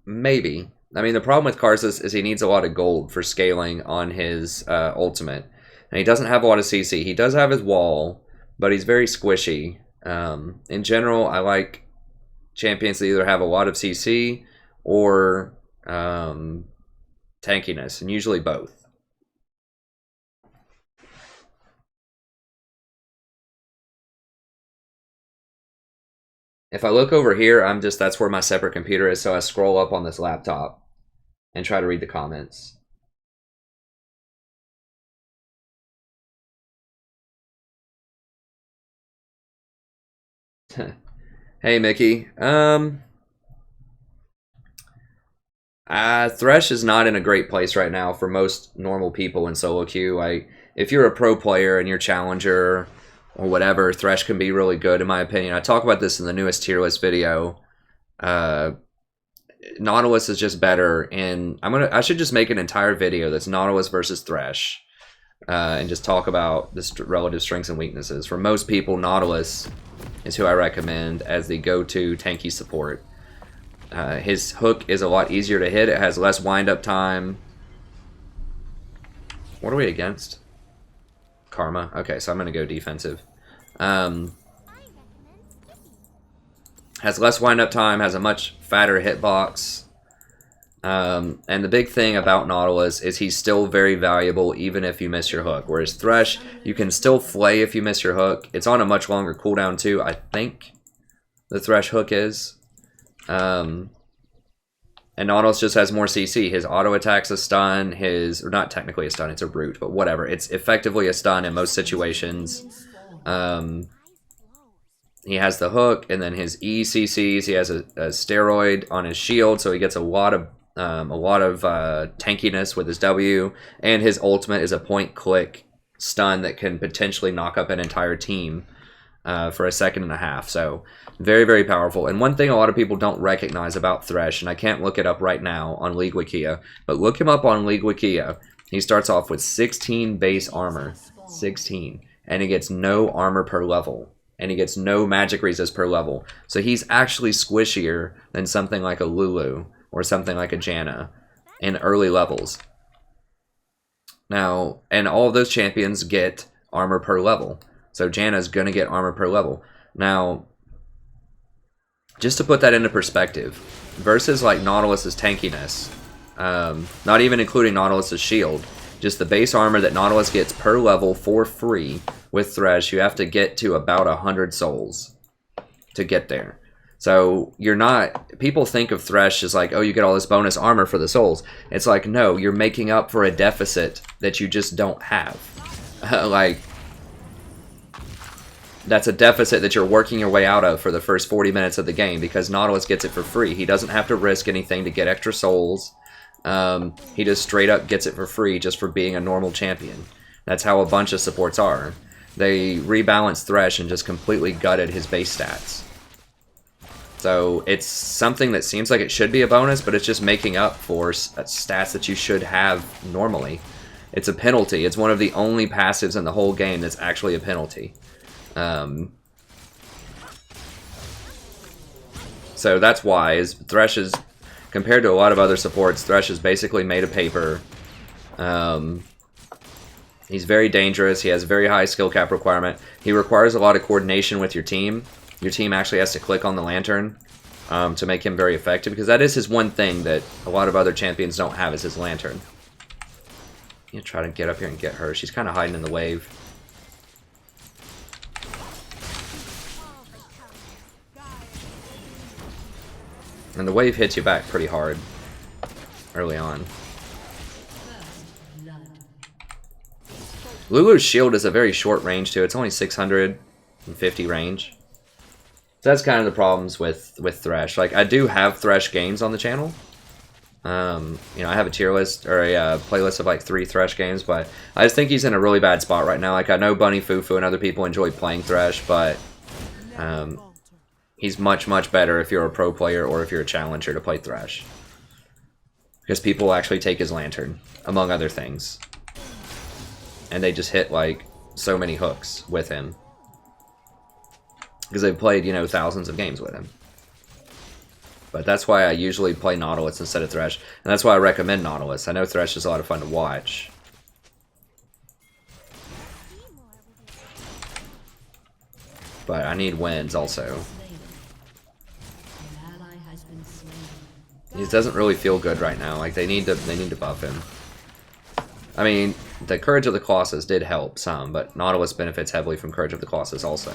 Maybe. I mean, the problem with Karthus is he needs a lot of gold for scaling on his ultimate. And he doesn't have a lot of CC. He does have his wall, but he's very squishy. In general, I like champions that either have a lot of CC or tankiness, and usually both. If I look over here, that's where my separate computer is, so I scroll up on this laptop and try to read the comments. Hey, Mickey. Thresh is not in a great place right now for most normal people in solo queue. If you're a pro player and you're challenger or whatever, Thresh can be really good in my opinion. I talk about this in the newest tier list video. Nautilus is just better, and I should just make an entire video that's Nautilus versus Thresh, and just talk about the relative strengths and weaknesses. For most people, Nautilus is who I recommend as the go-to tanky support. His hook is a lot easier to hit. It has less wind-up time. What are we against? Karma. Okay, so I'm going to go defensive. Has less wind-up time, has a much fatter hitbox. And the big thing about Nautilus is he's still very valuable even if you miss your hook. Whereas Thresh, you can still flay if you miss your hook. It's on a much longer cooldown too, I think. The Thresh hook is. And Nautilus just has more CC. His auto attack's a stun. Or not technically a stun, it's a root, but whatever. It's effectively a stun in most situations. He has the hook, and then his ECCs. He has a steroid on his shield, so he gets a lot of tankiness with his W, and his ultimate is a point-click stun that can potentially knock up an entire team for a second and a half. So very, very powerful. And one thing a lot of people don't recognize about Thresh, and I can't look it up right now on League Wikia, but look him up on League Wikia. He starts off with 16 base armor, 16, and he gets no armor per level. And he gets no magic resist per level. So he's actually squishier than something like a Lulu or something like a Janna in early levels. Now, and all of those champions get armor per level. So Janna's going to get armor per level. Now, just to put that into perspective, versus like Nautilus's tankiness, not even including Nautilus's shield, just the base armor that Nautilus gets per level for free with Thresh, you have to get to about 100 souls to get there. So you're not, people think of Thresh as like, oh, you get all this bonus armor for the souls. It's like, no, you're making up for a deficit that you just don't have. Like, that's a deficit that you're working your way out of for the first 40 minutes of the game because Nautilus gets it for free. He doesn't have to risk anything to get extra souls. He just straight up gets it for free just for being a normal champion. That's how a bunch of supports are. They rebalanced Thresh and just completely gutted his base stats. So it's something that seems like it should be a bonus, but it's just making up for stats that you should have normally. It's a penalty. It's one of the only passives in the whole game that's actually a penalty. So that's why is Thresh is, compared to a lot of other supports, Thresh is basically made of paper. He's very dangerous. He has a very high skill cap requirement. He requires a lot of coordination with your team. Your team actually has to click on the lantern to make him very effective, because that is his one thing that a lot of other champions don't have, is his lantern. You try to get up here and get her. She's kind of hiding in the wave. And the wave hits you back pretty hard early on. Lulu's shield is a very short range too. It's only 650 range. So that's kind of the problems with Thresh. Like, I do have Thresh games on the channel. You know, I have a tier list or a playlist of like 3 Thresh games, but I just think he's in a really bad spot right now. Like, I know Bunny Fufu and other people enjoy playing Thresh, but he's much, much better if you're a pro player or if you're a challenger to play Thresh. Because people actually take his lantern, among other things. And they just hit, like, so many hooks with him. Because they've played, you know, thousands of games with him. But that's why I usually play Nautilus instead of Thresh. And that's why I recommend Nautilus. I know Thresh is a lot of fun to watch. But I need wins also. He doesn't really feel good right now. Like, they need to buff him. I mean, the Courage of the Colossus did help some, but Nautilus benefits heavily from Courage of the Colossus also.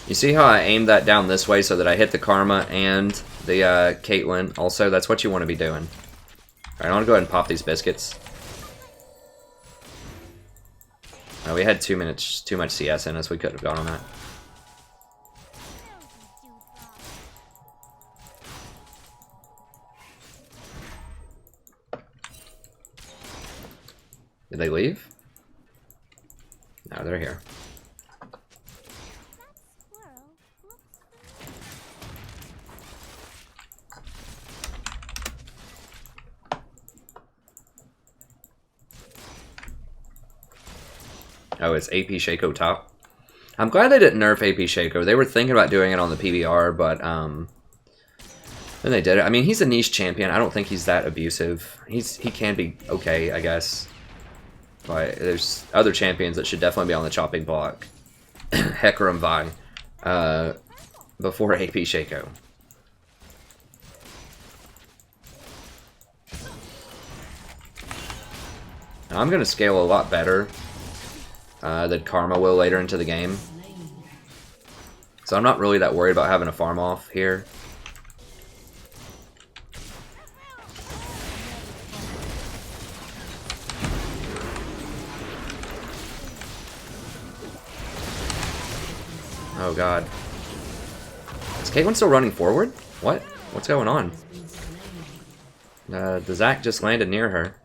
You see how I aimed that down this way so that I hit the Karma and the Caitlyn also? That's what you want to be doing. Alright, I want to go ahead and pop these biscuits. We had too much CS in us. We could have gone on that. Did they leave? Alright, they're here. Oh, it's AP Shaco top. I'm glad they didn't nerf AP Shaco. They were thinking about doing it on the PBR, but then they did it. I mean, he's a niche champion. I don't think he's that abusive. He can be okay, I guess. But there's other champions that should definitely be on the chopping block. Hecarim Vi. Before AP Shaco. Now, I'm going to scale a lot better than Karma will later into the game. So I'm not really that worried about having a farm off here. Oh god. Is Caitlyn still running forward? What? What's going on? The Zac just landed near her.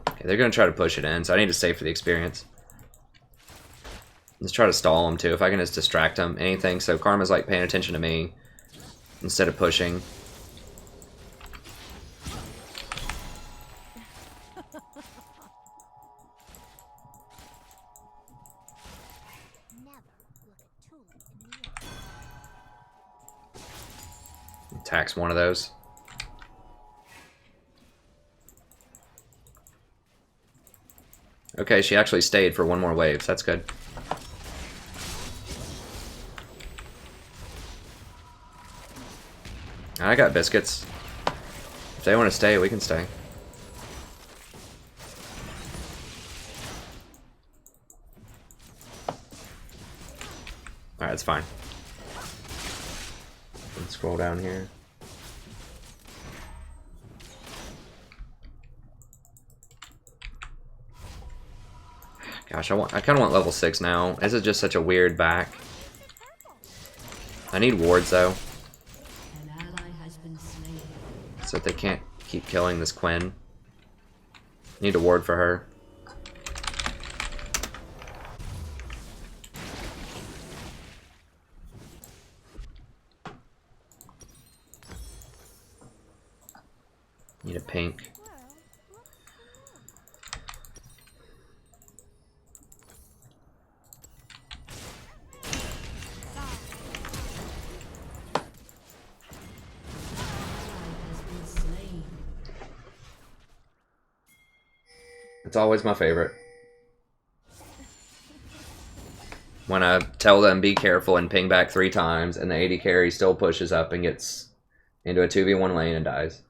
Okay, they're gonna try to push it in, so I need to save for the experience. Let's try to stall them too, if I can just distract them. Anything, so Karma's like paying attention to me instead of pushing. Attacks one of those. Okay, she actually stayed for one more wave, so that's good. I got biscuits. If they want to stay, we can stay. Alright, it's fine. Let's scroll down here. Gosh, I kind of want level 6 now. This is just such a weird back. I need wards though, so that they can't keep killing this Quinn. Need a ward for her. Need a pink. It's always my favorite. When I tell them be careful and ping back 3 times and the AD carry still pushes up and gets into a 2v1 lane and dies.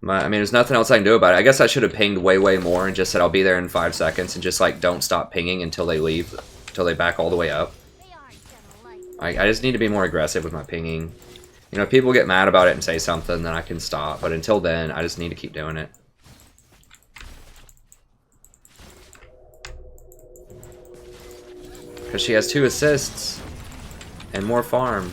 I mean, there's nothing else I can do about it. I guess I should have pinged way more and just said I'll be there in 5 seconds and just like don't stop pinging until they leave, until they back all the way up. I just need to be more aggressive with my pinging. You know, if people get mad about it and say something, then I can stop. But until then, I just need to keep doing it. Because she has 2 assists and more farm.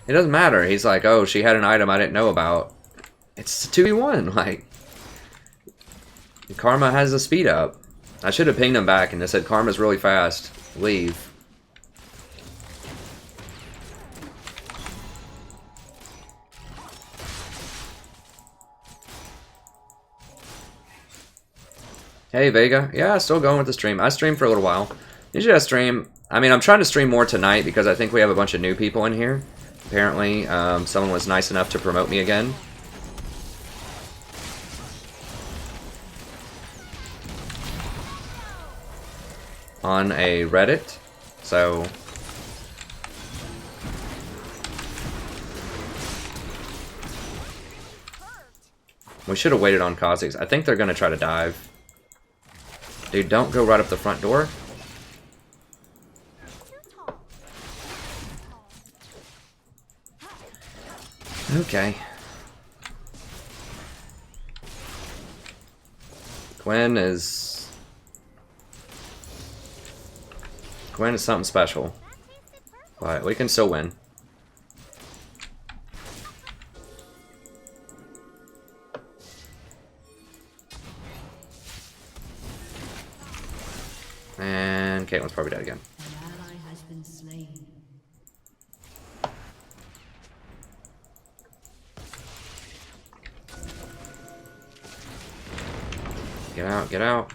It doesn't matter. He's like, oh, she had an item I didn't know about. It's 2v1. Like, Karma has a speed up. I should have pinged him back and just said, Karma's really fast. Leave. Hey Vega, yeah, still going with the stream. I streamed for a little while. Usually I stream, I mean, I'm trying to stream more tonight because I think we have a bunch of new people in here. Apparently, someone was nice enough to promote me again. On a Reddit, so... we should have waited on Kha'Zix. I think they're going to try to dive. Dude, don't go right up the front door. Okay. Gwen is something special. But we can still win. And Caitlyn's probably dead again. An ally has been slain. Get out, get out.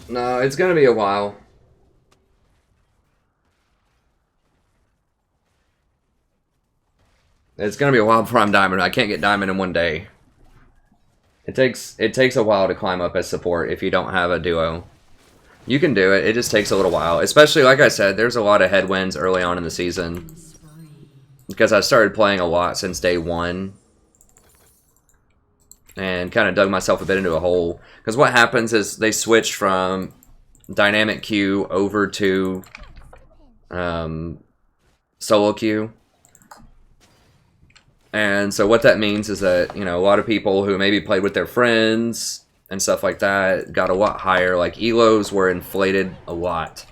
No, it's gonna be a while. It's gonna be a while before I'm diamond. I can't get diamond in one day. It takes a while to climb up as support if you don't have a duo. You can do it. It just takes a little while. Especially, like I said, there's a lot of headwinds early on in the season. Because I started playing a lot since day one. And kind of dug myself a bit into a hole. Because what happens is they switched from dynamic queue over to solo queue. And so what that means is that, you know, a lot of people who maybe played with their friends and stuff like that got a lot higher. Like, elos were inflated a lot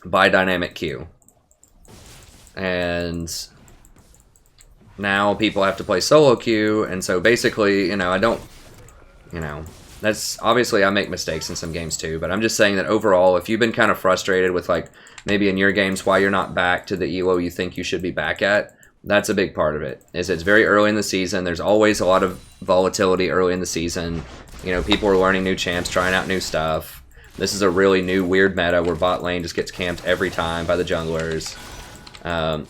by dynamic queue. And now people have to play solo queue, and so basically, you know, I don't, you know, that's obviously I make mistakes in some games too, but I'm just saying that overall, if you've been kind of frustrated with, like, maybe in your games why you're not back to the elo you think you should be back at, that's a big part of it. Is it's very early in the season. There's always a lot of volatility early in the season. You know, people are learning new champs, trying out new stuff. This is a really new weird meta where bot lane just gets camped every time by the junglers.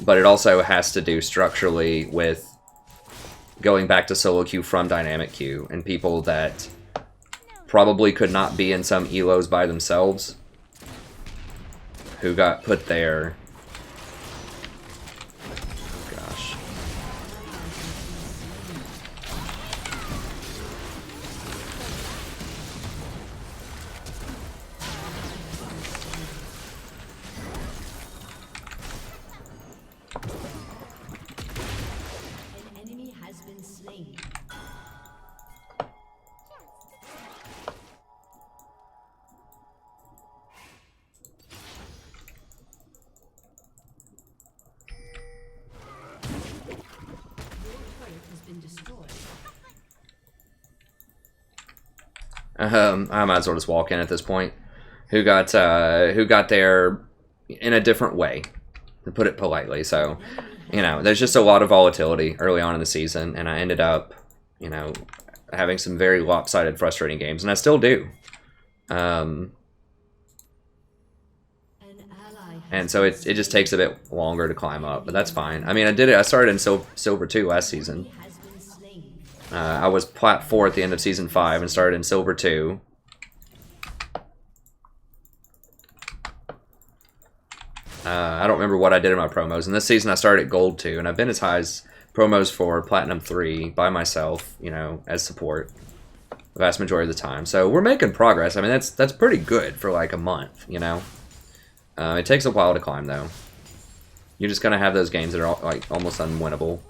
But it also has to do structurally with going back to solo queue from dynamic queue, and people that probably could not be in some elos by themselves who got put there. Gosh. An enemy has been slain. Has been destroyed. I might as well just walk in at this point. Who got there in a different way, to put it politely. So, you know, there's just a lot of volatility early on in the season, and I ended up, you know, having some very lopsided, frustrating games, and I still do. And so it just takes a bit longer to climb up, but that's fine. I mean, I did it. I started in Silver 2 last season. Has been slain. I was Plat 4 at the end of Season 5 and started in Silver 2. I don't remember what I did in my promos. And this season I started at Gold 2, and I've been as high as promos for Platinum 3 by myself, you know, as support the vast majority of the time. So we're making progress. I mean, that's pretty good for like a month, you know. It takes a while to climb, though. You're just gonna have those games that are like almost unwinnable.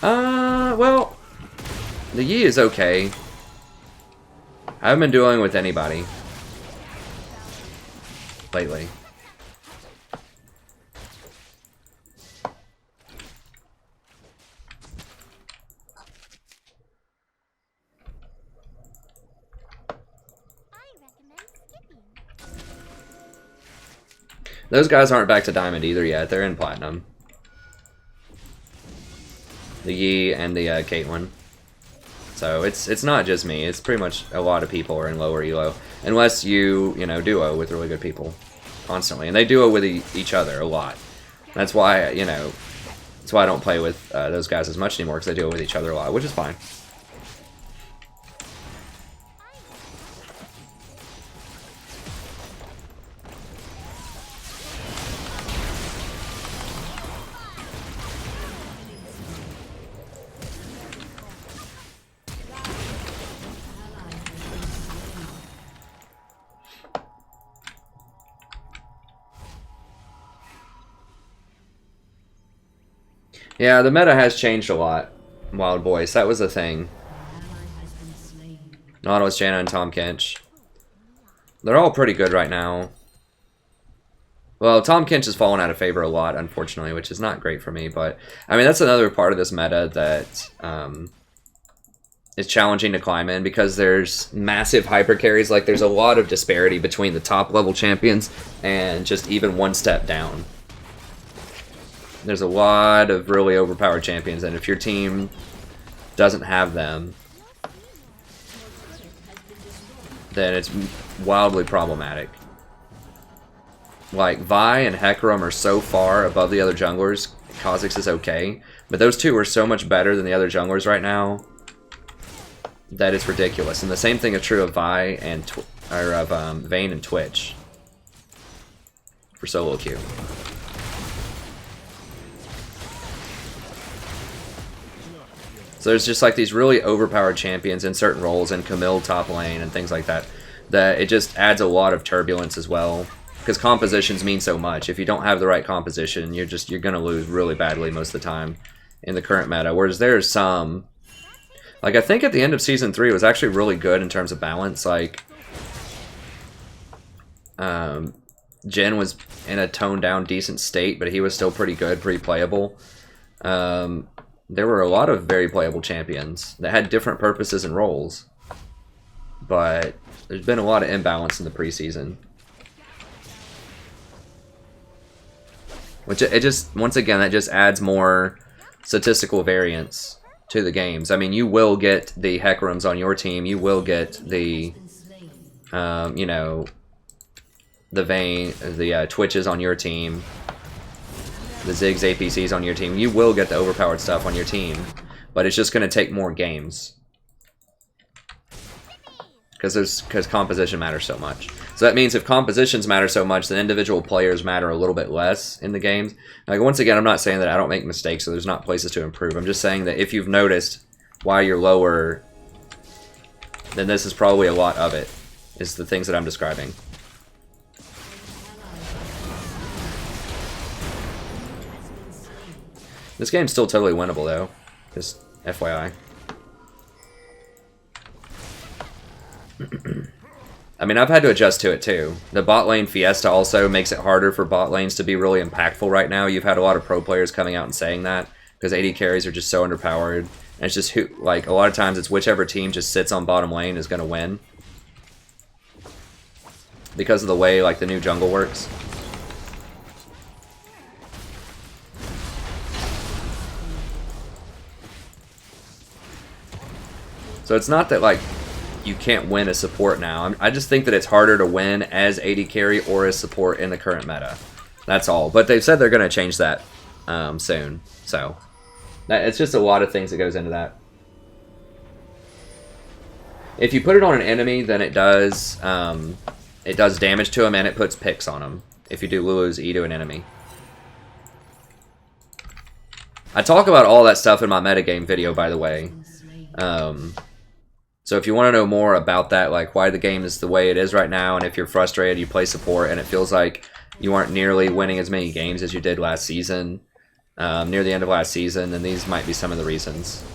Well, the Yi is okay. I haven't been dealing with anybody lately. Those guys aren't back to Diamond either yet. They're in Platinum. The Yi and the Caitlyn. So it's not just me. It's pretty much a lot of people are in lower elo, unless you duo with really good people constantly, and they duo with each other a lot. That's why that's why I don't play with those guys as much anymore, because they duo with each other a lot, which is fine. Yeah, the meta has changed a lot. Wild Boys, that was the thing. Nautilus, Janna, and Tom Kench. They're all pretty good right now. Well, Tom Kench has fallen out of favor a lot, unfortunately, which is not great for me. But, I mean, that's another part of this meta that is challenging to climb in, because there's massive hyper carries. Like, there's a lot of disparity between the top level champions and just even one step down. There's a lot of really overpowered champions, and if your team doesn't have them, then it's wildly problematic. Like, Vi and Hecarim are so far above the other junglers. Kha'Zix is okay, but those two are so much better than the other junglers right now that it's ridiculous. And the same thing is true of Vi and Vayne and Twitch for solo queue. So there's just like these really overpowered champions in certain roles, and Camille top lane and things like that, that it just adds a lot of turbulence as well, because compositions mean so much. If you don't have the right composition, you're going to lose really badly most of the time in the current meta. Whereas there's some, like, I think at the end of Season 3 it was actually really good in terms of balance. Like, Jhin was in a toned down decent state, but he was still pretty good, pretty playable. There were a lot of very playable champions that had different purposes and roles, but there's been a lot of imbalance in the preseason. Which it just, once again, that just adds more statistical variance to the games. I mean, you will get the Hecarims on your team, you will get the, the Vayne, the Twitches on your team, the Ziggs APCs on your team. You will get the overpowered stuff on your team, but it's just going to take more games, because composition matters so much. So that means if compositions matter so much, then individual players matter a little bit less in the games. Like, once again, I'm not saying that I don't make mistakes, so there's not places to improve. I'm just saying that if you've noticed why you're lower, then this is probably a lot of it, is the things that I'm describing. This game's still totally winnable, though. Just FYI. I mean, I've had to adjust to it, too. The bot lane Fiesta also makes it harder for bot lanes to be really impactful right now. You've had a lot of pro players coming out and saying that, because AD carries are just so underpowered. And it's just, like, a lot of times it's whichever team just sits on bottom lane is going to win, because of the way, like, the new jungle works. So it's not that, like, you can't win as support now. I just think that it's harder to win as AD carry or as support in the current meta. That's all. But they've said they're going to change that soon. So it's just a lot of things that goes into that. If you put it on an enemy, then it does damage to him, and it puts picks on him. If you do Lulu's E to an enemy. I talk about all that stuff in my metagame video, by the way. So if you want to know more about that, like why the game is the way it is right now, and if you're frustrated, you play support, and it feels like you aren't nearly winning as many games as you did last season, near the end of last season, then these might be some of the reasons.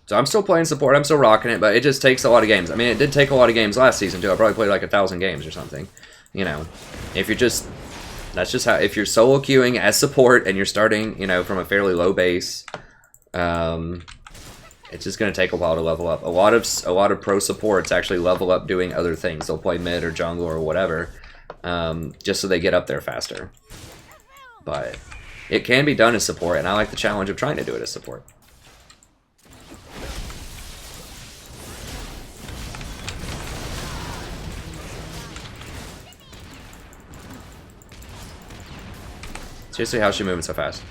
So I'm still playing support. I'm still rocking it, but it just takes a lot of games. I mean, it did take a lot of games last season too. I probably played like 1,000 games or something. You know, if you're just, that's just how. If you're solo queuing as support and you're starting, you know, from a fairly low base, it's just gonna take a while to level up. A lot of pro supports actually level up doing other things. They'll play mid or jungle or whatever, just so they get up there faster. But it can be done as support, and I like the challenge of trying to do it as support. Seriously, how's she moving so fast?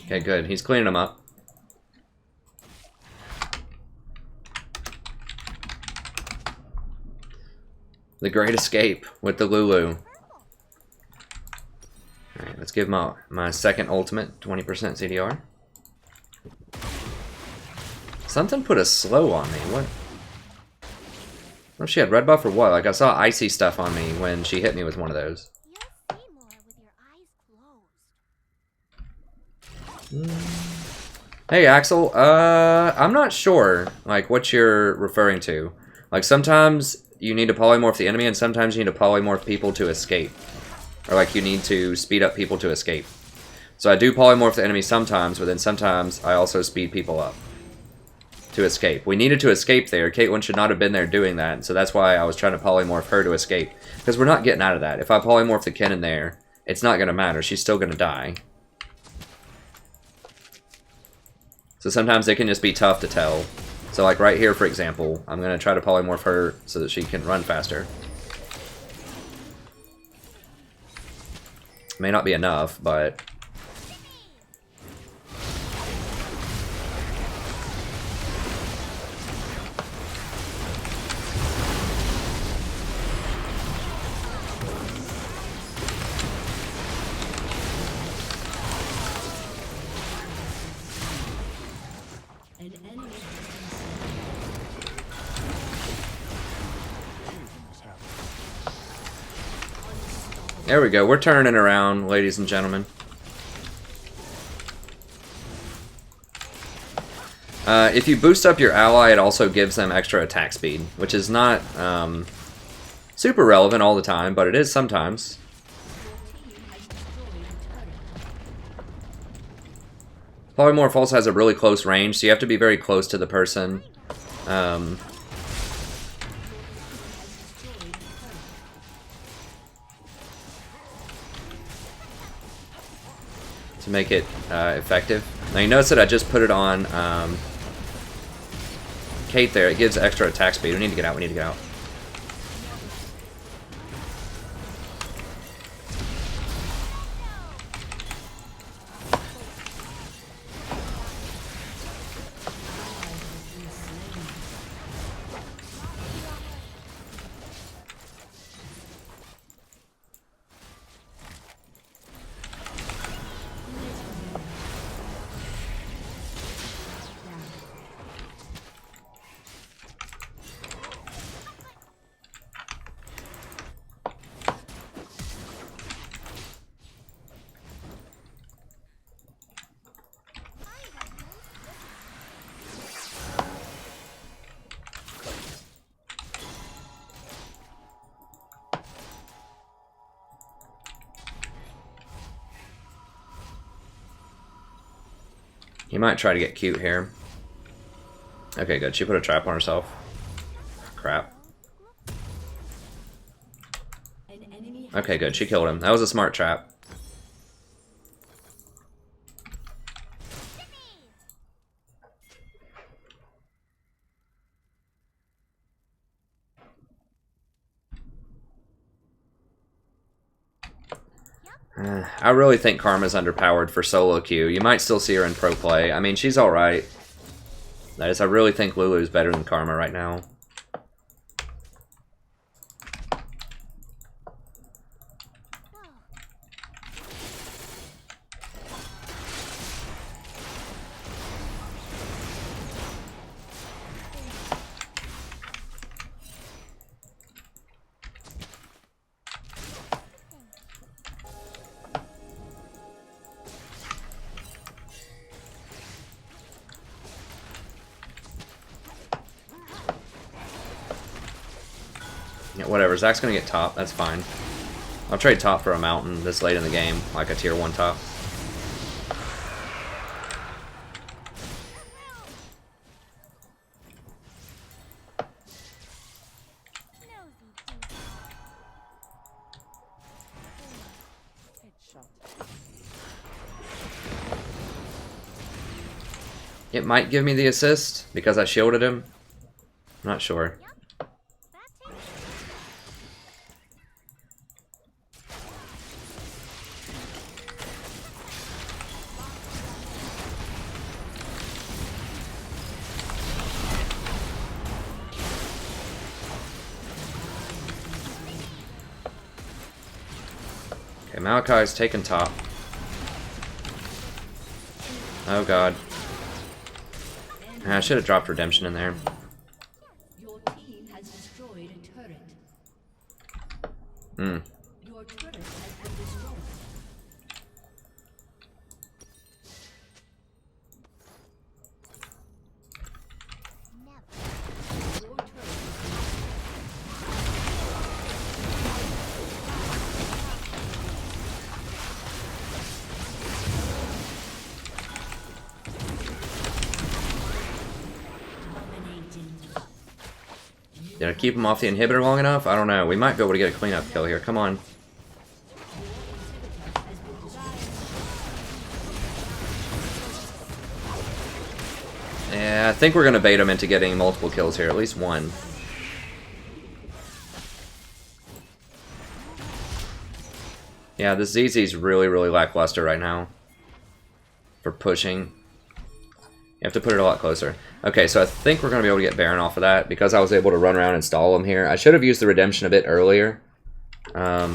Okay, good. He's cleaning them up. The Great Escape with the Lulu. Alright, let's give my second ultimate 20% CDR. Something put a slow on me. What? Well, she had red buff or what? Like, I saw icy stuff on me when she hit me with one of those. Hey, Axel. I'm not sure, like, what you're referring to. Like, sometimes you need to polymorph the enemy, and sometimes you need to polymorph people to escape. Or, like, you need to speed up people to escape. So I do polymorph the enemy sometimes, but then sometimes I also speed people up to escape. We needed to escape there. Caitlyn should not have been there doing that, so that's why I was trying to polymorph her to escape. Because we're not getting out of that. If I polymorph the Ken in there, it's not going to matter. She's still going to die. So sometimes they can just be tough to tell. So like right here, for example, I'm going to try to polymorph her so that she can run faster. May not be enough, but... There we go. We're turning around, ladies and gentlemen. If you boost up your ally, it also gives them extra attack speed, which is not super relevant all the time, but it is sometimes. Polymorph also has a really close range, so you have to be very close to the person. To make it effective. Now you notice that I just put it on Kate there. It gives extra attack speed. We need to get out. We need to get out. He might try to get cute here. Okay, good. She put a trap on herself. Crap. Okay, good. She killed him. That was a smart trap. I really think Karma's underpowered for solo queue. You might still see her in pro play. I mean, she's alright. That is, I really think Lulu's better than Karma right now. whatever. Zach's gonna get top. That's fine. I'll trade top for a mountain this late in the game, like a tier 1 top. It might give me the assist because I shielded him. I'm not sure. Okay, Malachi's taking top. Oh god. I should have dropped redemption in there. Your team has destroyed a turret. Hmm. Your turret has been destroyed. Your turret Did I keep him off the inhibitor long enough? I don't know. We might be able to get a cleanup kill here. Come on. Yeah, I think we're going to bait him into getting multiple kills here. At least one. Yeah, the ZZ's really, really lackluster right now. For pushing. You have to put it a lot closer. Okay, so I think we're going to be able to get Baron off of that because I was able to run around and stall him here. I should have used the redemption a bit earlier. Let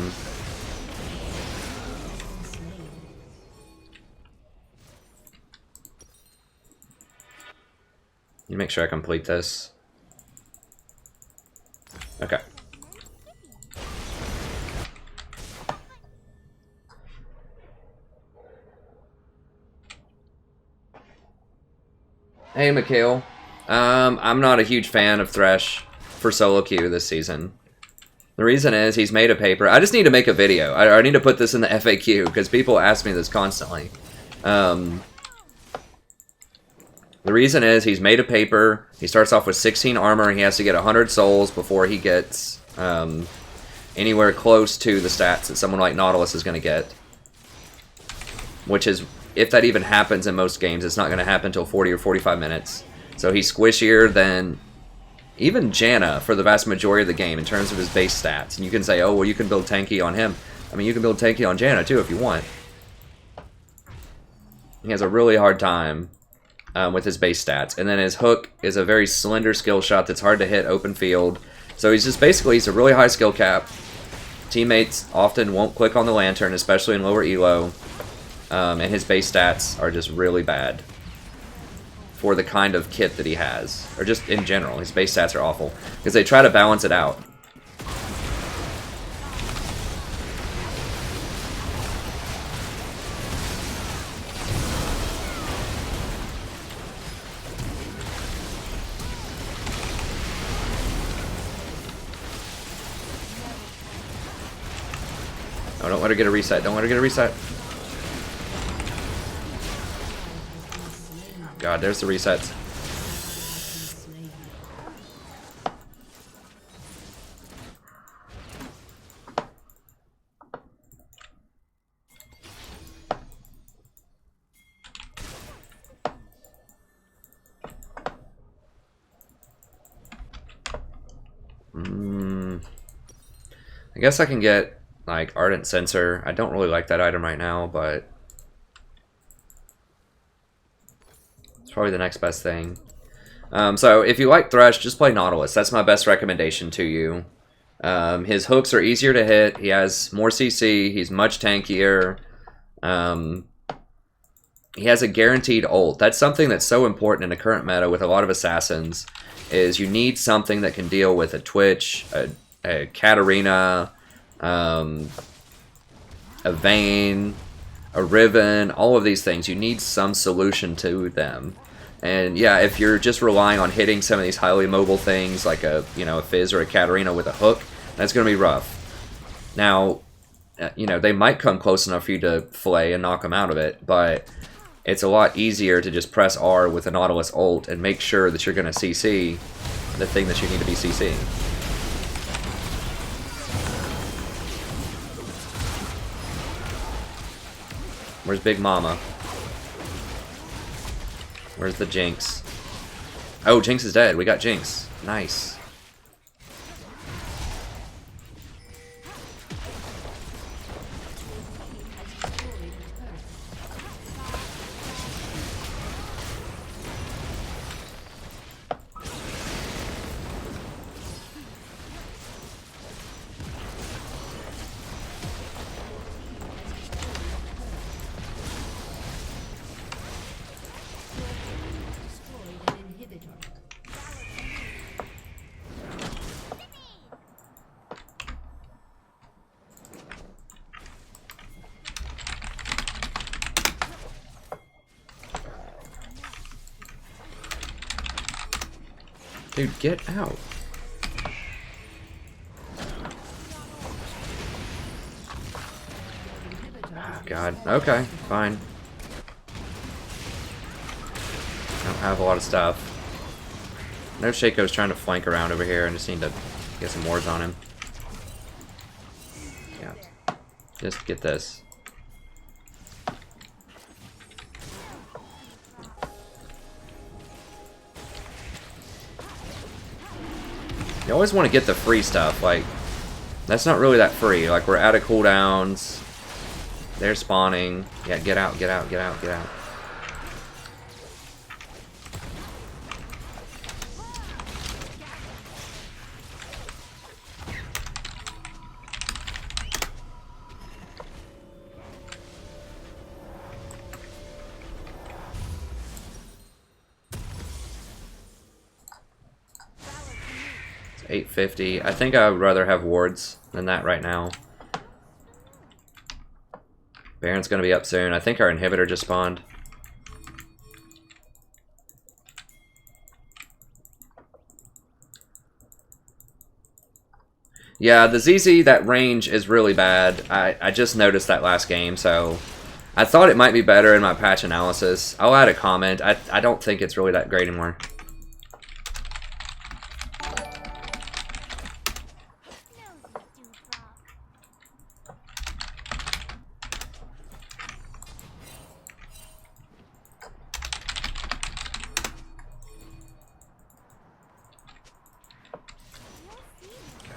me make sure I complete this. Okay. Hey, Mikhail. I'm not a huge fan of Thresh for solo queue this season. The reason is he's made a paper. I just need to make a video. I need to put this in the FAQ because people ask me this constantly. The reason is he's made a paper. He starts off with 16 armor. He has to get 100 souls before he gets anywhere close to the stats that someone like Nautilus is going to get. Which is, if that even happens in most games, it's not going to happen until 40 or 45 minutes. So he's squishier than even Janna for the vast majority of the game in terms of his base stats. And you can say, oh, well, you can build tanky on him. I mean, you can build tanky on Janna, too, if you want. He has a really hard time with his base stats. And then his hook is a very slender skill shot that's hard to hit open field. So he's just basically, he's a really high skill cap. Teammates often won't click on the lantern, especially in lower elo. And his base stats are just really bad for the kind of kit that he has. Or just in general, his base stats are awful. Because they try to balance it out. Oh, don't let her get a reset. Don't let her get a reset. God, there's the resets. I guess I can get, like, Ardent Sensor. I don't really like that item right now, but it's probably the next best thing. So if you like Thresh, just play Nautilus. That's my best recommendation to you. His hooks are easier to hit. He has more CC. He's much tankier. He has a guaranteed ult. That's something that's so important in the current meta with a lot of assassins, is you need something that can deal with a Twitch, a Katarina, a Vayne, a Riven, all of these things. You need some solution to them. And yeah, if you're just relying on hitting some of these highly mobile things like a Fizz or a Katarina with a hook, That's going to be rough. Now, you know, they might come close enough for you to fillet and knock them out of it, but it's a lot easier to just press R with a Nautilus ult and make sure that you're going to CC the thing that you need to be CCing. Where's Big Mama? Where's the Jinx? Oh, Jinx is dead. We got Jinx. Nice. Dude, get out. Oh, God. Okay, fine. I don't have a lot of stuff. No Shaco's trying to flank around over here. I just need to get some wards on him. Yeah. Just get this. You always want to get the free stuff, like, that's not really that free. Like, we're out of cooldowns. They're spawning. Yeah, get out, get out, get out, get out. It's 850. I think I would rather have wards than that right now. Baron's gonna be up soon. I think our inhibitor just spawned. Yeah, the ZZ, that range is really bad. I just noticed that last game, so I thought it might be better in my patch analysis. I'll add a comment. I don't think it's really that great anymore.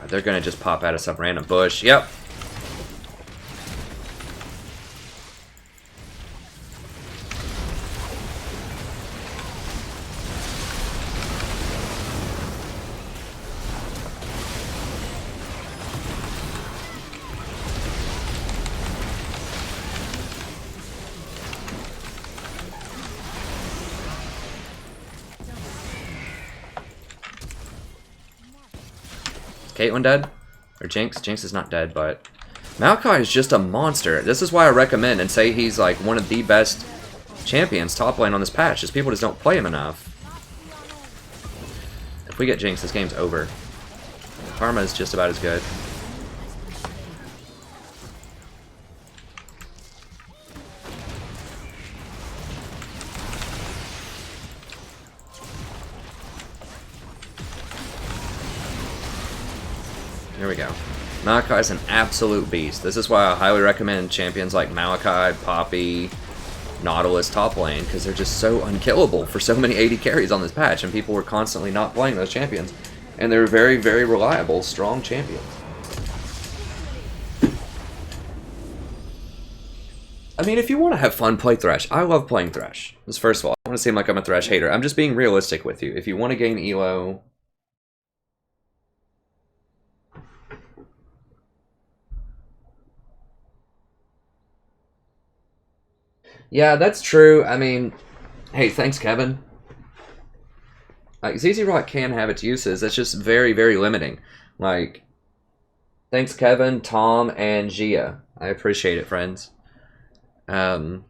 They're gonna just pop out of some random bush. Yep. Caitlyn dead? Or Jinx? Jinx is not dead, but Maokai is just a monster. This is why I recommend and say he's like one of the best champions top lane on this patch, just people just don't play him enough. If we get Jinx, this game's over. Karma is just about as good. Here we go. Maokai is an absolute beast. This is why I highly recommend champions like Maokai, Poppy, Nautilus top lane, because they're just so unkillable for so many AD carries on this patch, and people were constantly not playing those champions. And they're very, very reliable, strong champions. I mean, if you want to have fun, play Thresh. I love playing Thresh. This, first of all, I don't want to seem like I'm a Thresh hater. I'm just being realistic with you. If you want to gain elo... Yeah, that's true. I mean, hey, thanks, Kevin. Like, ZZ Rock can have its uses. It's just very, very limiting. Like, thanks, Kevin, Tom, and Gia. I appreciate it, friends. Like,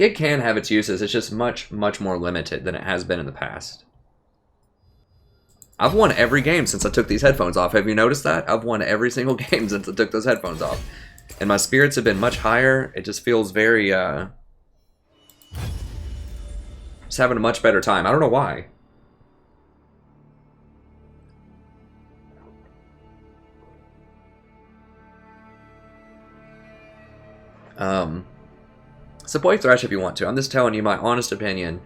it can have its uses. It's just much, much more limited than it has been in the past. I've won every game since I took these headphones off. Have you noticed that? I've won every single game since I took those headphones off. And my spirits have been much higher. It just feels very, just having a much better time. I don't know why. So play Thresh if you want to. I'm just telling you my honest opinion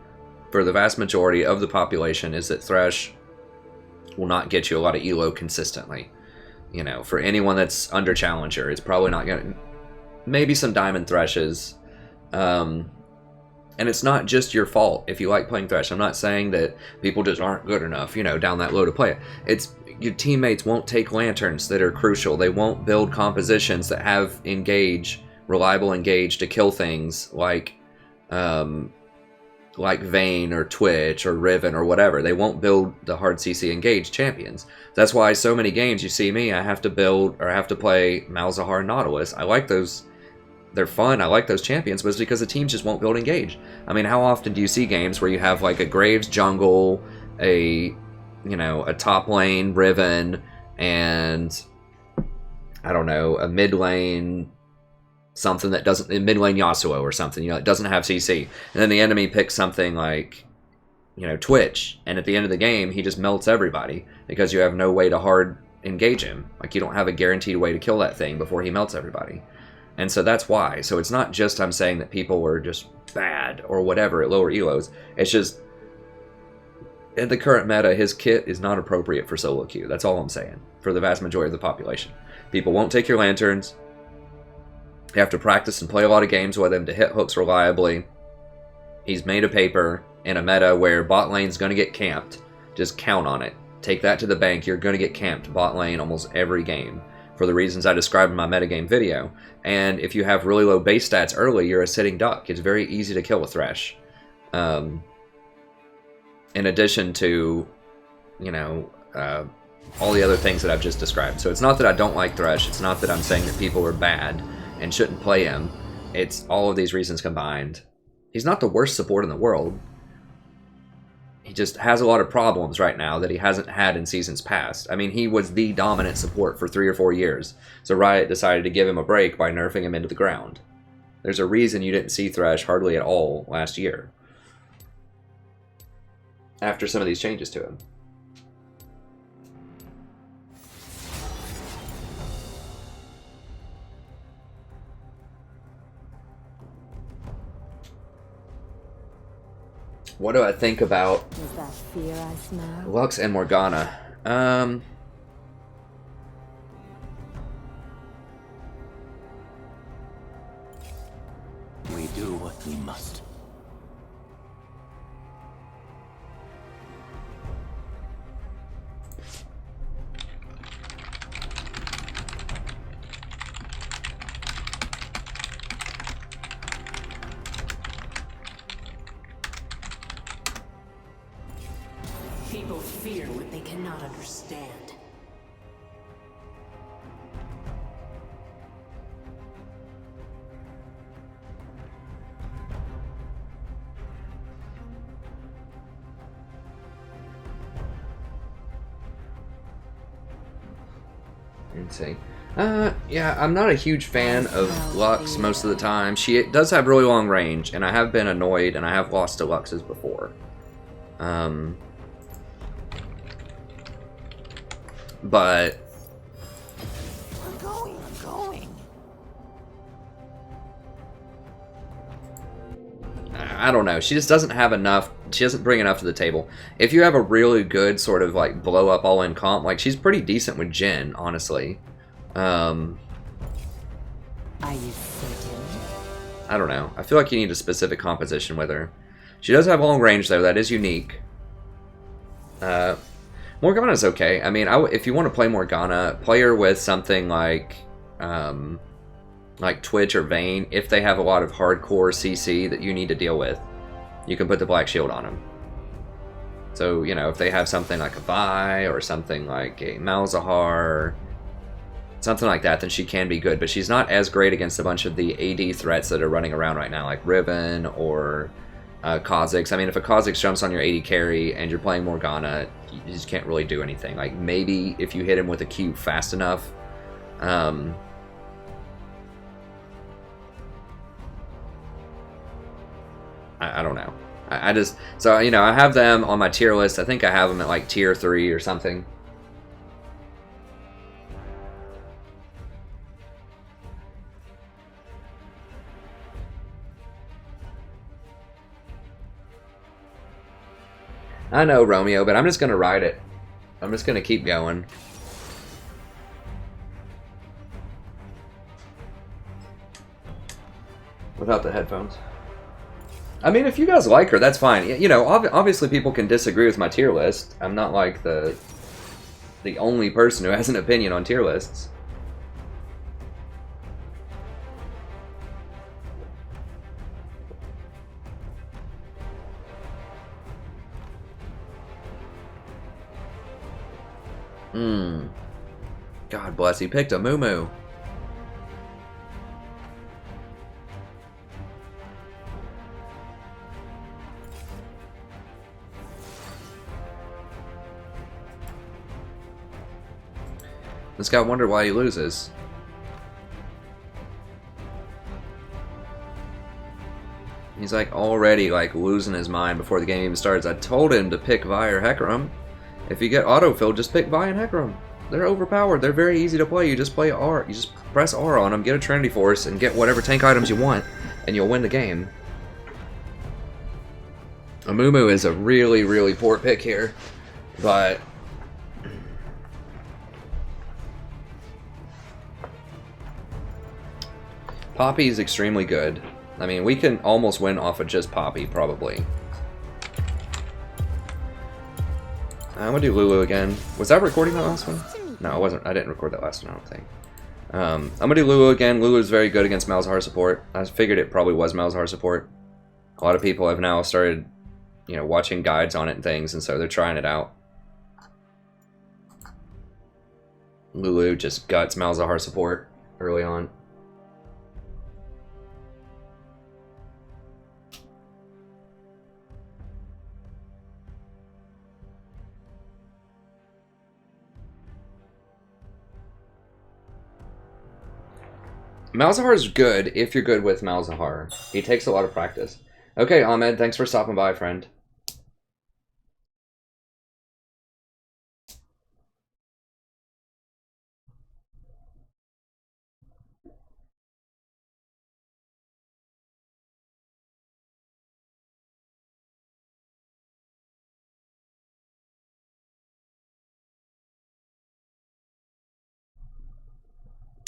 for the vast majority of the population is that Thresh will not get you a lot of elo consistently. You know, for anyone that's under Challenger, it's probably not going to... Maybe some Diamond Threshes. And it's not just your fault if you like playing Thresh. I'm not saying that people just aren't good enough, you know, down that low to play it. It's... Your teammates won't take lanterns that are crucial. They won't build compositions that have reliable engage to kill things like Vayne or Twitch or Riven or whatever. They won't build the hard CC engage champions. That's why so many games you see me, I have to build or I have to play Malzahar and Nautilus. I like those. They're fun. I like those champions, but it's because the teams just won't build engage. I mean, how often do you see games where you have like a Graves jungle, a top lane Riven, and I don't know, a mid lane something that doesn't, mid lane Yasuo or something, it doesn't have CC, and then the enemy picks something like, Twitch, and at the end of the game he just melts everybody because you have no way to hard engage him. Like, you don't have a guaranteed way to kill that thing before he melts everybody. And so that's why. So it's not just I'm saying that people were just bad or whatever at lower elos. It's just in the current meta, his kit is not appropriate for solo queue. That's all I'm saying for the vast majority of the population. People won't take your lanterns. You have to practice and play a lot of games with him to hit hooks reliably. He's made a paper in a meta where bot lane's going to get camped. Just count on it. Take that to the bank. You're going to get camped bot lane almost every game for the reasons I described in my metagame video. And if you have really low base stats early, you're a sitting duck. It's very easy to kill a Thresh. In addition to, all the other things that I've just described. So it's not that I don't like Thresh. It's not that I'm saying that people are bad and shouldn't play him. It's all of these reasons combined. He's not the worst support in the world. He just has a lot of problems right now that he hasn't had in seasons past. I mean, he was the dominant support for 3 or 4 years. So Riot decided to give him a break by nerfing him into the ground. There's a reason you didn't see Thresh hardly at all last year, after some of these changes to him. What do I think about Is that fear I smell? Lux and Morgana? We do what we must. People fear what they cannot understand. Insane. Yeah, I'm not a huge fan of Lux most of the time. She does have really long range, and I have been annoyed, and I have lost to Luxes before. But I'm going. I don't know. She just doesn't have enough. She doesn't bring enough to the table. If you have a really good sort of like blow up all in comp, like she's pretty decent with Jhin, honestly. Are you certain? I don't know. I feel like you need a specific composition with her. She does have long range though. That is unique. Morgana's okay. I mean, if you want to play Morgana, play her with something like Twitch or Vayne. If they have a lot of hardcore CC that you need to deal with, you can put the Black Shield on them. So, if they have something like a Vi or something like a Malzahar, something like that, then she can be good. But she's not as great against a bunch of the AD threats that are running around right now, like Riven or, Kha'Zix. I mean, if a Kha'Zix jumps on your 80 carry and you're playing Morgana, you just can't really do anything. Like, maybe if you hit him with a Q fast enough. I don't know. I just... So, you know, I have them on my tier list. I think I have them at, like, tier 3 or something. I know, Romeo, but I'm just going to ride it. I'm just going to keep going. Without the headphones. I mean, if you guys like her, that's fine. You know, obviously people can disagree with my tier list. I'm not like the only person who has an opinion on tier lists. God bless, he picked a moo-moo. This guy wondered why he loses. He's like already like losing his mind before the game even starts. I told him to pick Vi or Hecarim. If you get autofill, just pick Vi and Hecarim. They're overpowered. They're very easy to play. You just play R. You just press R on them, get a Trinity Force, and get whatever tank items you want, and you'll win the game. Amumu is a really, really poor pick here, but Poppy is extremely good. I mean, we can almost win off of just Poppy, probably. I'm gonna do Lulu again. Was I recording that last one? No, I wasn't. I didn't record that last one, I don't think. I'm gonna do Lulu again. Lulu is very good against Malzahar support. I figured it probably was Malzahar support. A lot of people have now started, you know, watching guides on it and things, and so they're trying it out. Lulu just guts Malzahar support early on. Malzahar is good if you're good with Malzahar. He takes a lot of practice. Okay, Ahmed, thanks for stopping by, friend.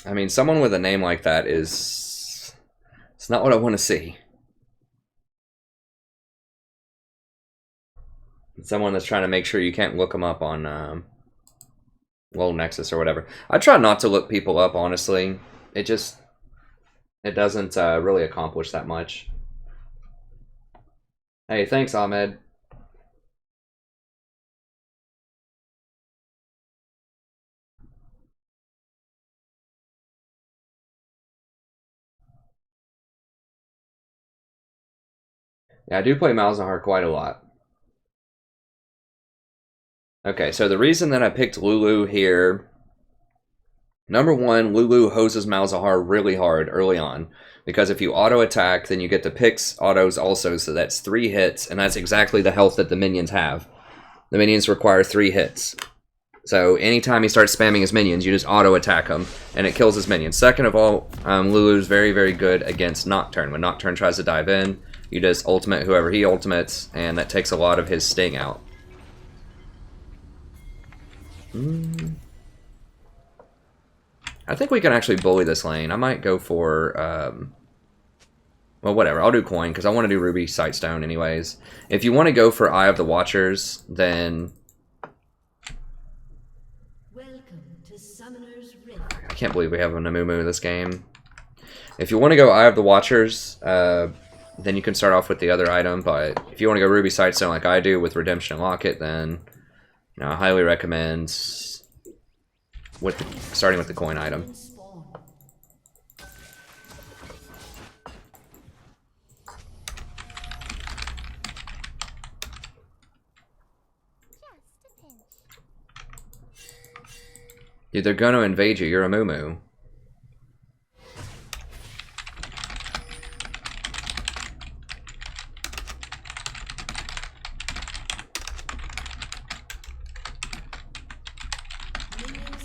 I mean, someone with a name like that is... It's not what I want to see. Someone that's trying to make sure you can't look them up on Lol Nexus or whatever. I try not to look people up, honestly. It doesn't really accomplish that much. Hey, thanks, Ahmed. Yeah, I do play Malzahar quite a lot. Okay, so the reason that I picked Lulu here... Number one, Lulu hoses Malzahar really hard early on. Because if you auto-attack, then you get the picks autos also, so that's 3 hits, and that's exactly the health that the minions have. The minions require 3 hits. So anytime he starts spamming his minions, you just auto-attack him, and it kills his minions. Second of all, Lulu's very, very good against Nocturne. When Nocturne tries to dive in, you just ultimate whoever he ultimates, and that takes a lot of his sting out. I think we can actually bully this lane. I might go for, well, whatever. I'll do Coin, because I want to do Ruby Sightstone anyways. If you want to go for Eye of the Watchers, then... Welcome to Summoner's Rift. I can't believe we have a Namumu this game. If you want to go Eye of the Watchers, then you can start off with the other item, but if you want to go Ruby Sightstone like I do with Redemption and Locket, then you know, I highly recommend starting with the coin item. Dude, they're gonna invade you. You're a moo. Minions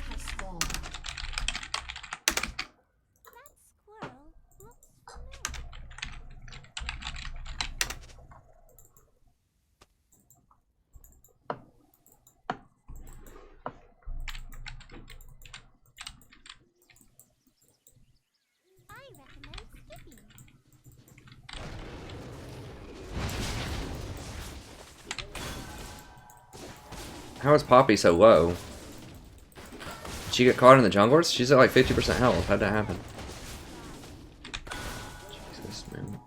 have spawned. That squirrel looks familiar. I recommend skipping. How is Poppy so low? Did she get caught in the junglers? She's at like 50% health. How'd that happen? Jesus, man.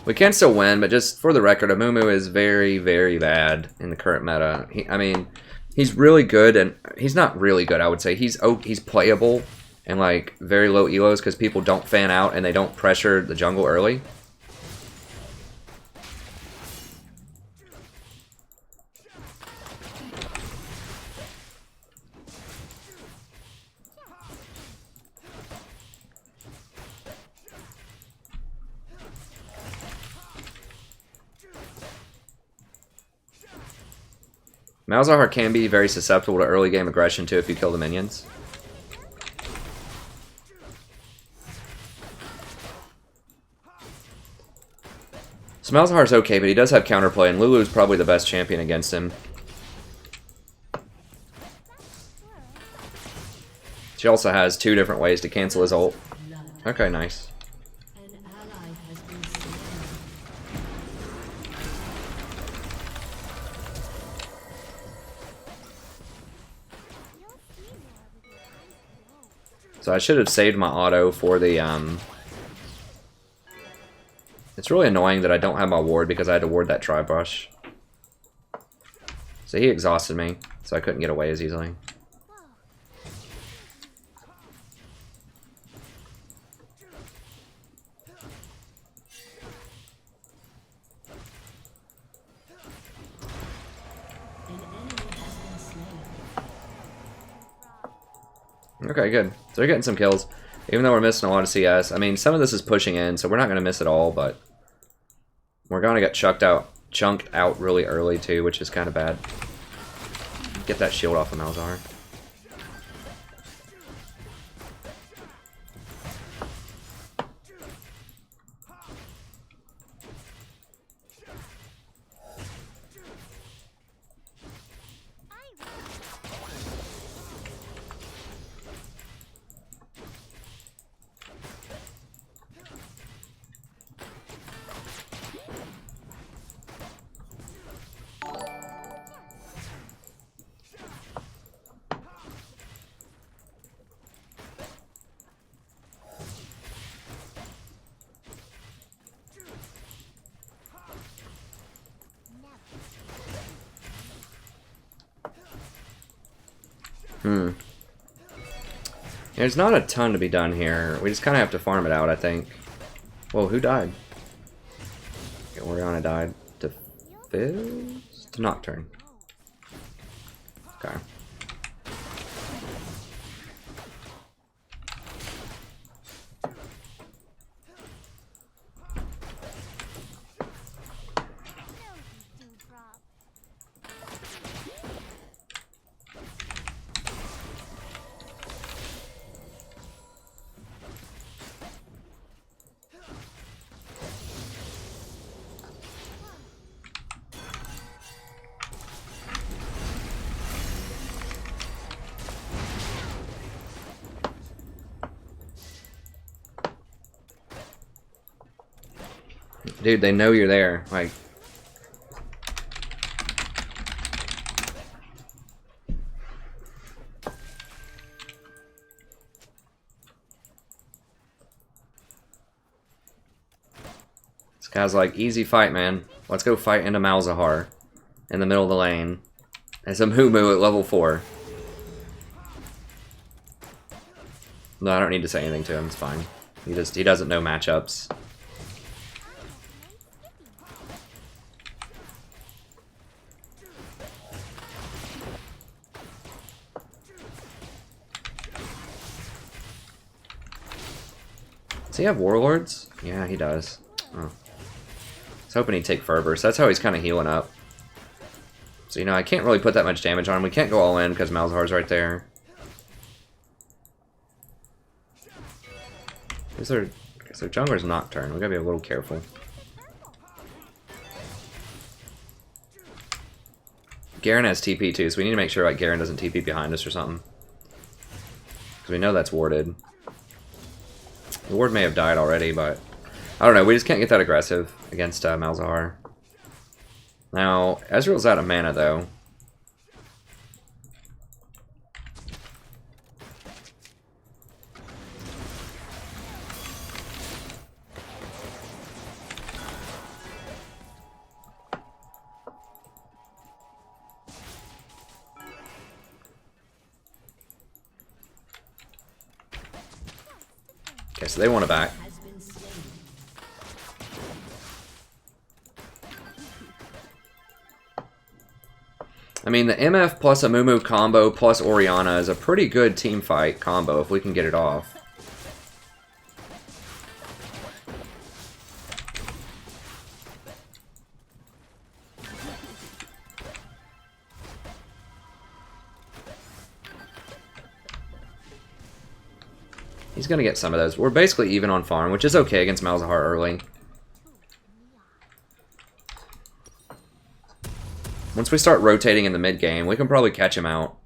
We can still win, but just for the record, Amumu is very, very bad in the current meta. I mean, he's really good, and he's not really good, I would say. He's playable and like very low elos because people don't fan out and they don't pressure the jungle early. Malzahar can be very susceptible to early game aggression too if you kill the minions. So Malzahar's okay, but he does have counterplay, and Lulu's probably the best champion against him. She also has 2 different ways to cancel his ult. Okay, nice. An ally has been slain. You'll see more with your eyes closed. So I should have saved my auto for the, It's really annoying that I don't have my ward because I had to ward that tri-brush. So he exhausted me, so I couldn't get away as easily. An enemy has been slain. Okay, good. So they're getting some kills. Even though we're missing a lot of CS. I mean, some of this is pushing in, so we're not going to miss it all, but we're going to get chunked out really early too, which is kind of bad. Get that shield off of Malzahar. There's not a ton to be done here. We just kind of have to farm it out, I think. Whoa, who died? Okay, Oriana died. To Fizz? To Nocturne. Okay. Dude, they know you're there. Like, this guy's like, easy fight, man. Let's go fight into Malzahar in the middle of the lane. And some Humu at level 4. No, I don't need to say anything to him. It's fine. He doesn't know matchups. he have Warlords? Yeah, he does. Oh. I was hoping he'd take Fervor, so that's how he's kind of healing up. So, you know, I can't really put that much damage on him. We can't go all in because Malzahar's right there. Is there... I guess their jungler's Nocturne. We gotta be a little careful. Garen has TP too, so we need to make sure like Garen doesn't TP behind us or something. Because we know that's warded. The ward may have died already, but... I don't know, we just can't get that aggressive against Malzahar. Now, Ezreal's out of mana though. Okay, so they want it back. I mean, the MF plus a Mumu combo plus Orianna is a pretty good team fight combo if we can get it off. He's going to get some of those. We're basically even on farm, which is okay against Malzahar early. Once we start rotating in the mid game, we can probably catch him out.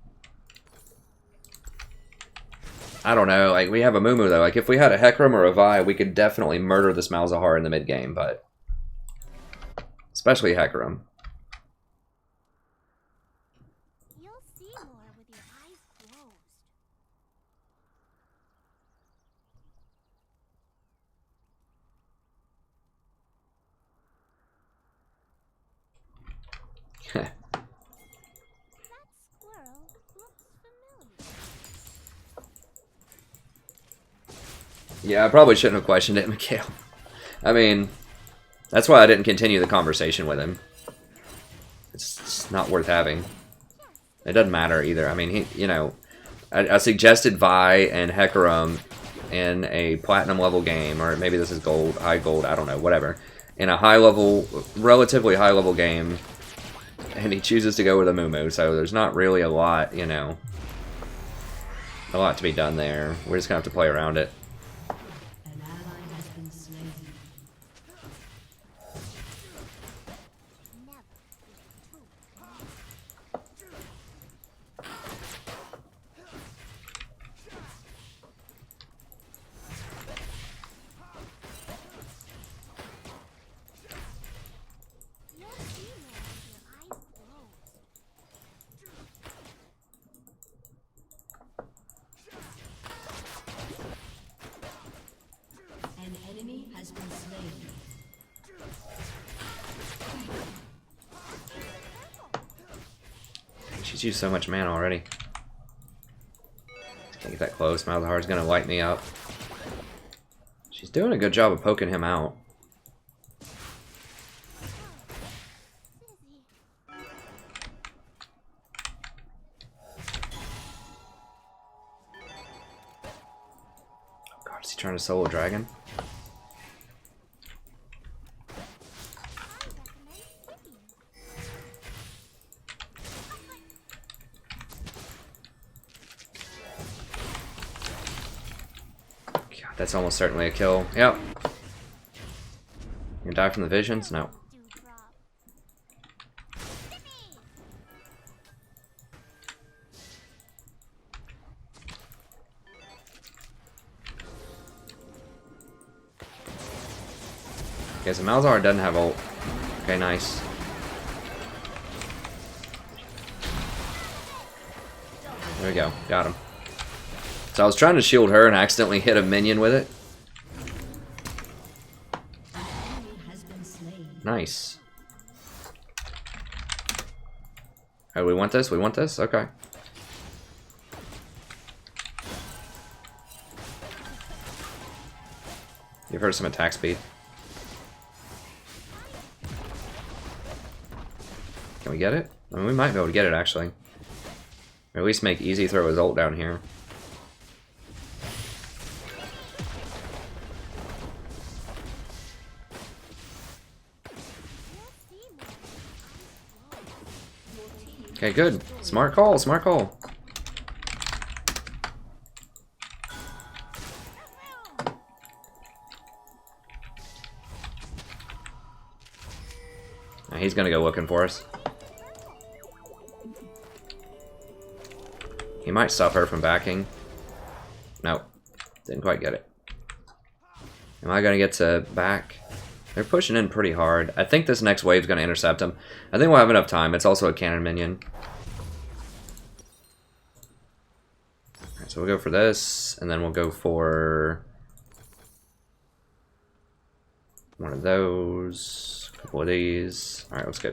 I don't know, like we have a Mumu though. Like if we had a Hecarim or a Vi, we could definitely murder this Malzahar in the mid game, but especially Hecarim. You'll see more with your eyes closed. That squirrel looks familiar. Yeah, I probably shouldn't have questioned it, Mikhail. I mean, that's why I didn't continue the conversation with him. It's not worth having. It doesn't matter either. I mean, he, you know, I suggested Vi and Hecarim in a platinum level game, or maybe this is gold, high gold, I don't know, whatever. In a high level, relatively high level game, and he chooses to go with a Mumu, so there's not really a lot, you know, a lot to be done there. We're just gonna have to play around it. An ally has been slain. You'll see more with your eyes closed. An enemy has been slain. She's used so much mana already. Can't get that close. Malzahar's gonna light me up. She's doing a good job of poking him out. Oh god, is he trying to solo dragon? That's almost certainly a kill. Yep. You die from the visions? No. Okay, so Malzahar doesn't have ult. Okay, nice. There we go. Got him. So I was trying to shield her and accidentally hit a minion with it. An enemy has been slain. Nice. Oh, we want this? We want this? Okay. Give her some attack speed. Can we get it? I mean, we might be able to get it, actually. Or at least make easy throw his ult down here. Okay, good. Smart call, smart call. Now he's gonna go looking for us. He might stop her from backing. Nope. Didn't quite get it. Am I gonna get to back? They're pushing in pretty hard. I think this next wave's gonna intercept him. I think we'll have enough time. It's also a cannon minion. Alright, so we'll go for this, and then we'll go for one of those, a couple of these. Alright, let's go.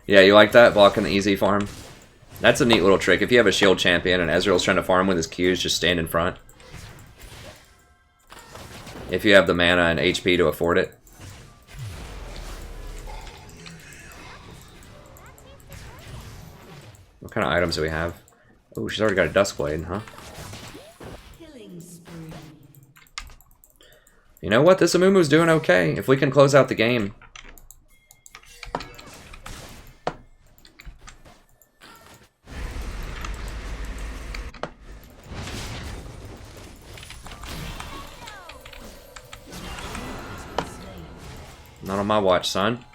Yeah, you like that? Blocking the easy farm? That's a neat little trick. If you have a shield champion and Ezreal's trying to farm with his Qs, just stand in front. If you have the mana and HP to afford it. What kind of items do we have? Oh, she's already got a Duskblade, huh? Killing spree. You know what? This Amumu's doing okay. If we can close out the game. Not on my watch, son.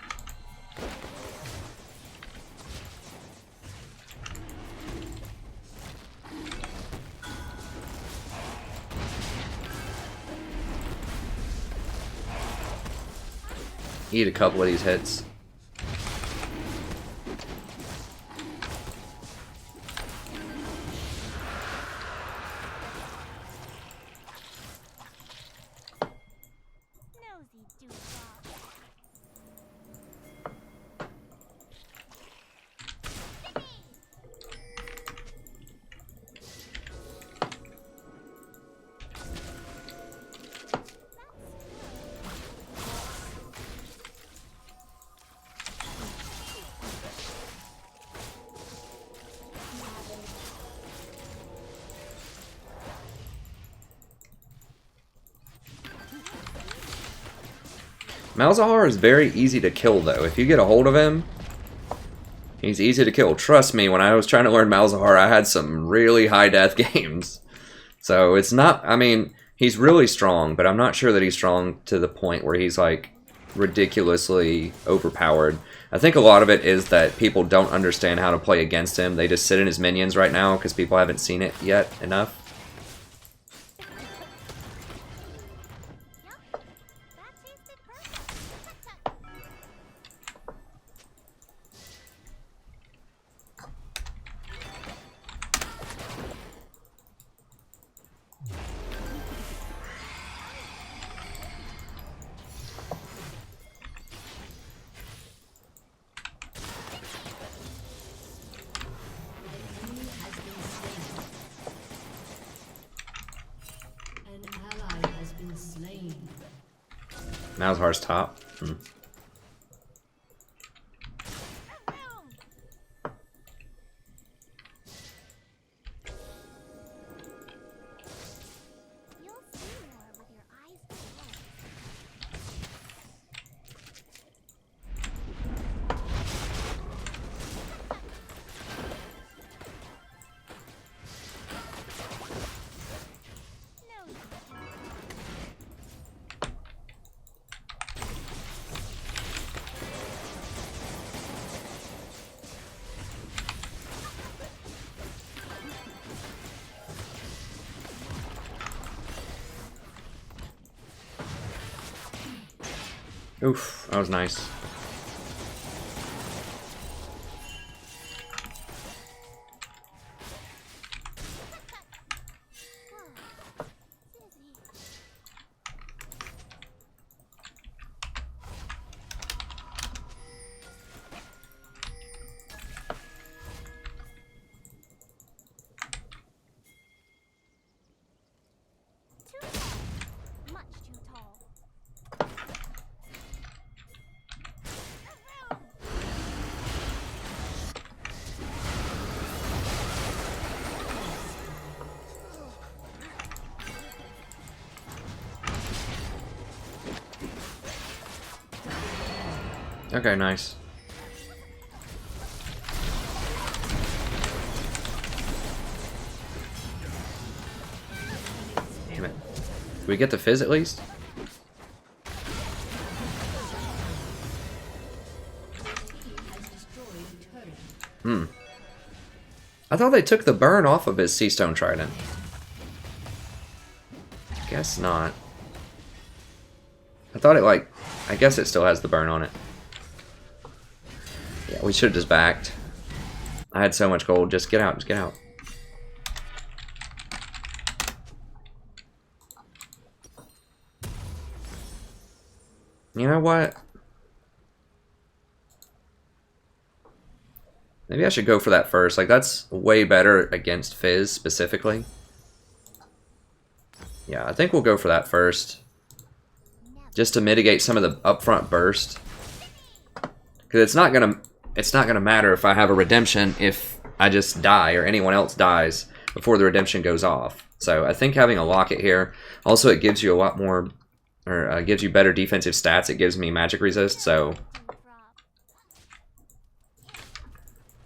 Eat a couple of these hits. Nosy dewdrop. Malzahar is very easy to kill, though. If you get a hold of him, he's easy to kill. Trust me, when I was trying to learn Malzahar, I had some really high-death games. So it's not... I mean, he's really strong, but I'm not sure that he's strong to the point where he's, like, ridiculously overpowered. I think a lot of it is that people don't understand how to play against him. They just sit in his minions right now because people haven't seen it yet enough. That tasted perfect. An ally has been slain. Malzahar's top. You'll see more with your eyes closed. Nosy dewdrop. Oof, that was nice. Dizzy. Too tall. Much too tall. Okay, nice. Damn it. Did we get the fizz at least? Hmm. I thought they took the burn off of his Sea Stone Trident. Guess not. I thought it like... I guess it still has the burn on it. Yeah, we should have just backed. I had so much gold. Just get out. Just get out. You know what? Maybe I should go for that first. Like, that's way better against Fizz, specifically. Yeah, I think we'll go for that first. Just to mitigate some of the upfront burst. Because it's not gonna matter if I have a redemption if I just die or anyone else dies before the redemption goes off. So I think having a locket here, also it gives you a lot more, or gives you better defensive stats. It gives me magic resist, so...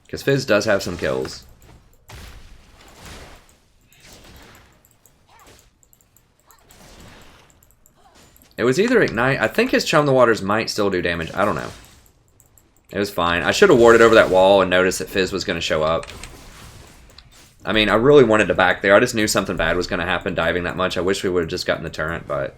Because Fizz does have some kills. It was either Ignite. I think his Chum the Waters might still do damage. I don't know. It was fine. I should have warded over that wall and noticed that Fizz was going to show up. I mean, I really wanted to back there. I just knew something bad was going to happen diving that much. I wish we would have just gotten the turret, but...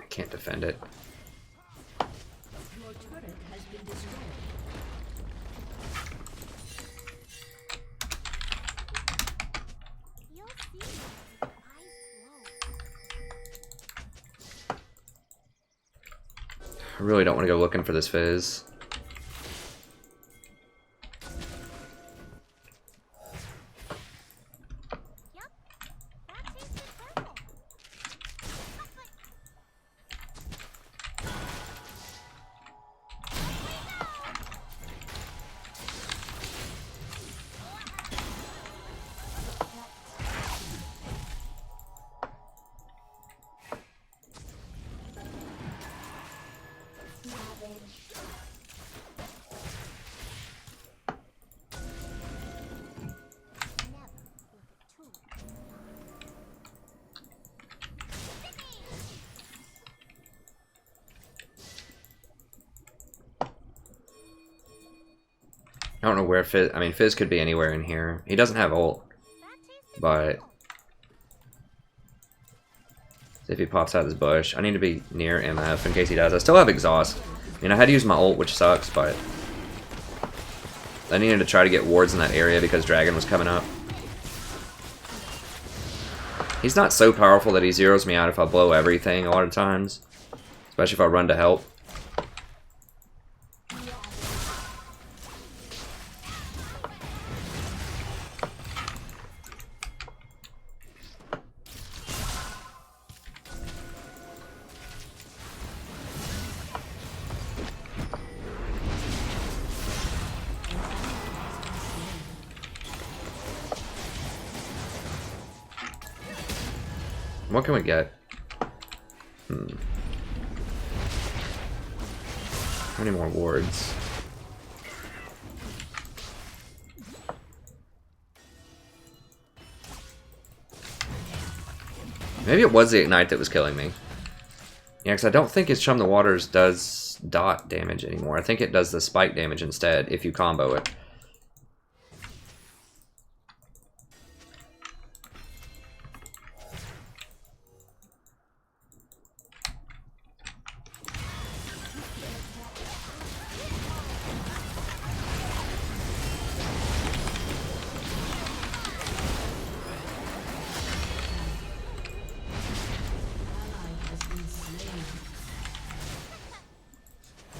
Can't defend it. Your turret has been destroyed. You'll see. Eyes closed. I really don't want to go looking for this Fizz. Yep. That tasted purple. I don't know where Fizz... I mean, Fizz could be anywhere in here. He doesn't have ult, but... See if he pops out of this bush. I need to be near MF in case he does. I still have exhaust. I mean, I had to use my ult, which sucks, but... I needed to try to get wards in that area because Dragon was coming up. He's not so powerful that he zeroes me out if I blow everything a lot of times. Especially if I run to help. What can we get? How many more wards? Maybe it was the Ignite that was killing me. Yeah, because I don't think his Chum the Waters does dot damage anymore. I think it does the spike damage instead if you combo it.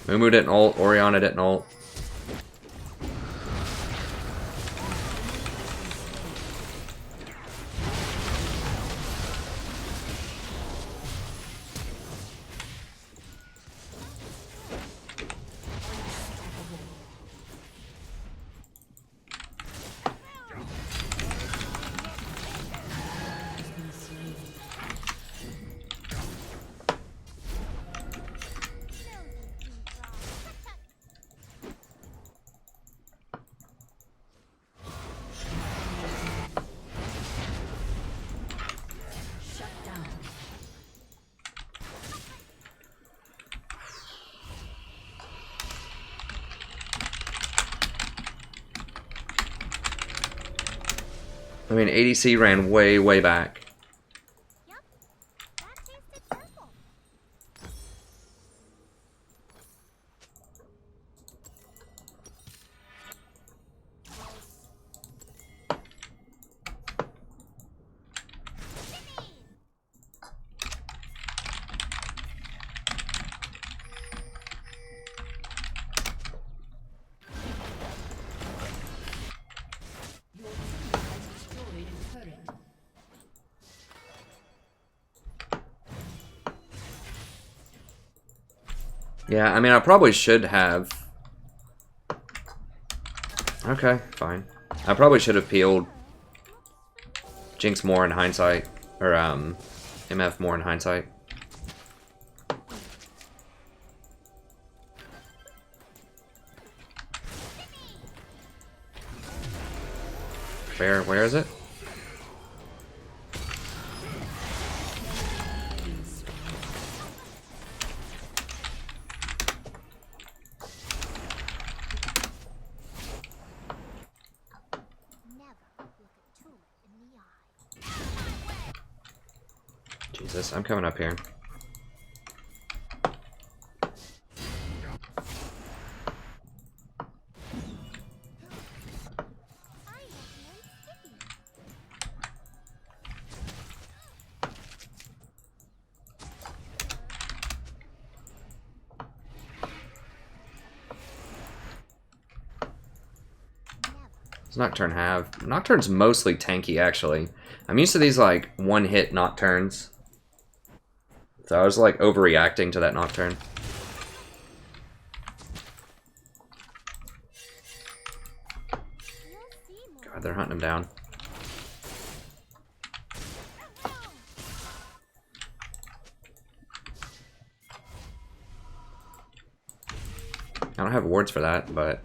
Mumu didn't ult, Orianna didn't ult. I mean, ADC ran way, way back. Yep, that tasted purple. Your team has destroyed a turret. Yeah, I mean, I probably should have. Okay, fine. I probably should have peeled Jinx more in hindsight, or MF more in hindsight. Where is it? Never look a tulip in the eye. Jesus, I'm coming up here. Does Nocturne have? Nocturne's mostly tanky, actually. I'm used to these, like, one-hit Nocturnes. So I was, like, overreacting to that Nocturne. God, they're hunting him down. I don't have wards for that, but...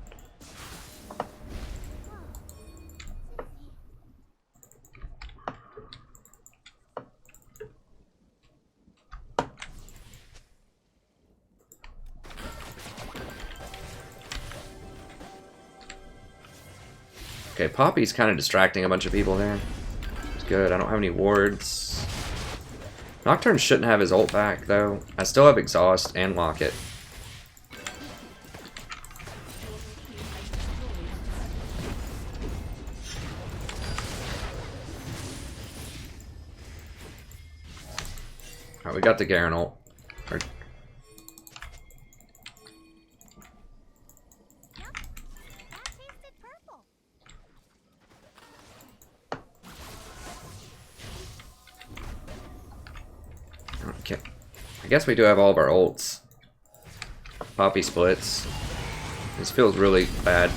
Okay, Poppy's kind of distracting a bunch of people there. It's good. I don't have any wards. Nocturne shouldn't have his ult back, though. I still have Exhaust and Locket. Alright, we got the Garen ult. Or okay. I guess we do have all of our ults. Poppy splits. This feels really bad.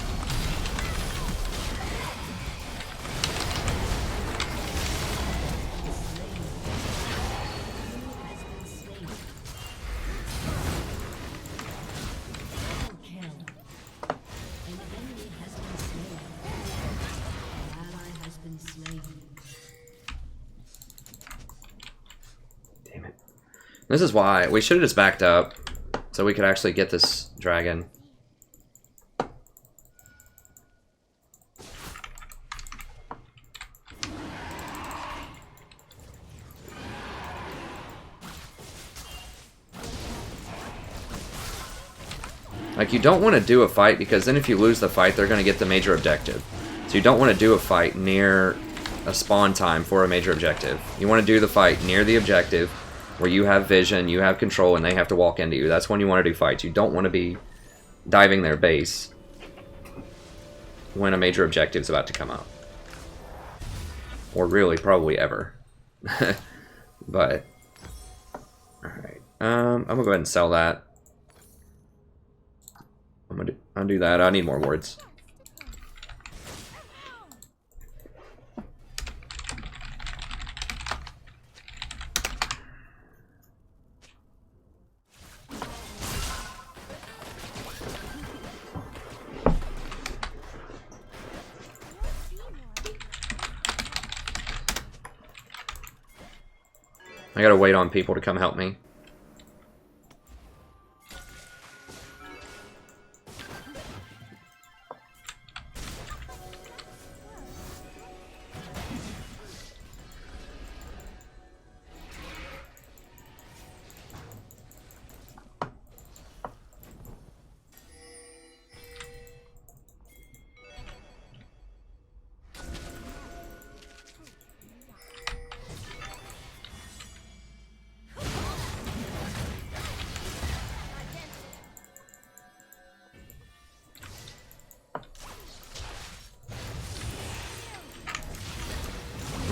Damn it. This is why we should have just backed up so we could actually get this dragon. Like, you don't want to do a fight because then if you lose the fight, they're going to get the major objective. So you don't want to do a fight near a spawn time for a major objective. You want to do the fight near the objective where you have vision, you have control, and they have to walk into you. That's when you want to do fights. You don't want to be diving their base when a major objective is about to come up. Or really, probably ever. But, alright. I'm going to go ahead and sell that. I'm going to undo that. I need more wards. I gotta wait on people to come help me.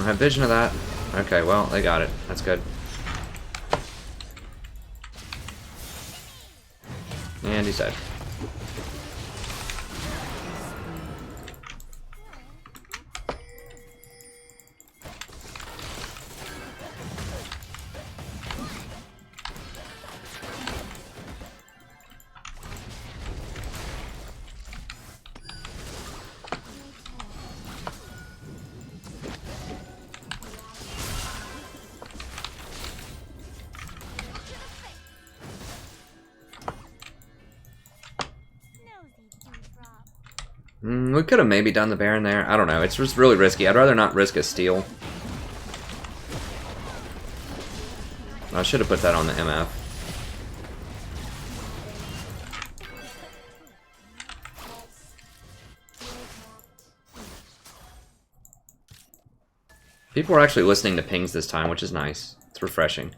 I have vision of that. Okay, well, they got it. That's good. And he's dead. We could have maybe done the Baron there. I don't know. It's just really risky. I'd rather not risk a steal. I should have put that on the MF. People are actually listening to pings this time, which is nice. It's refreshing.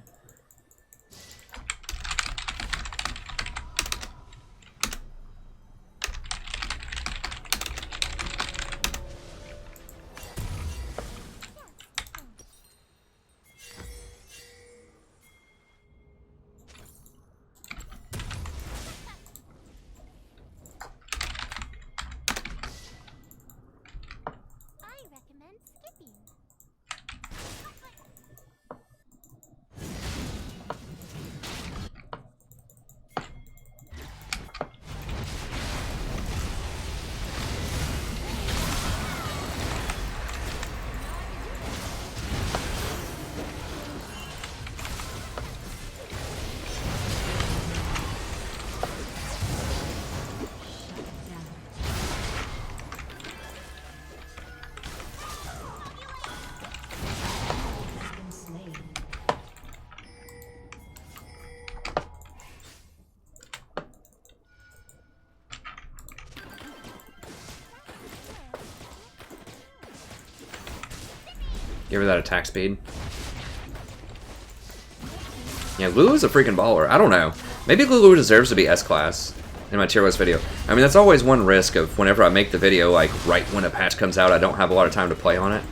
Give her that attack speed. Yeah, Lulu's a freaking baller. I don't know. Maybe Lulu deserves to be S-class in my tier list video. I mean, that's always one risk of whenever I make the video, like, right when a patch comes out, I don't have a lot of time to play on it.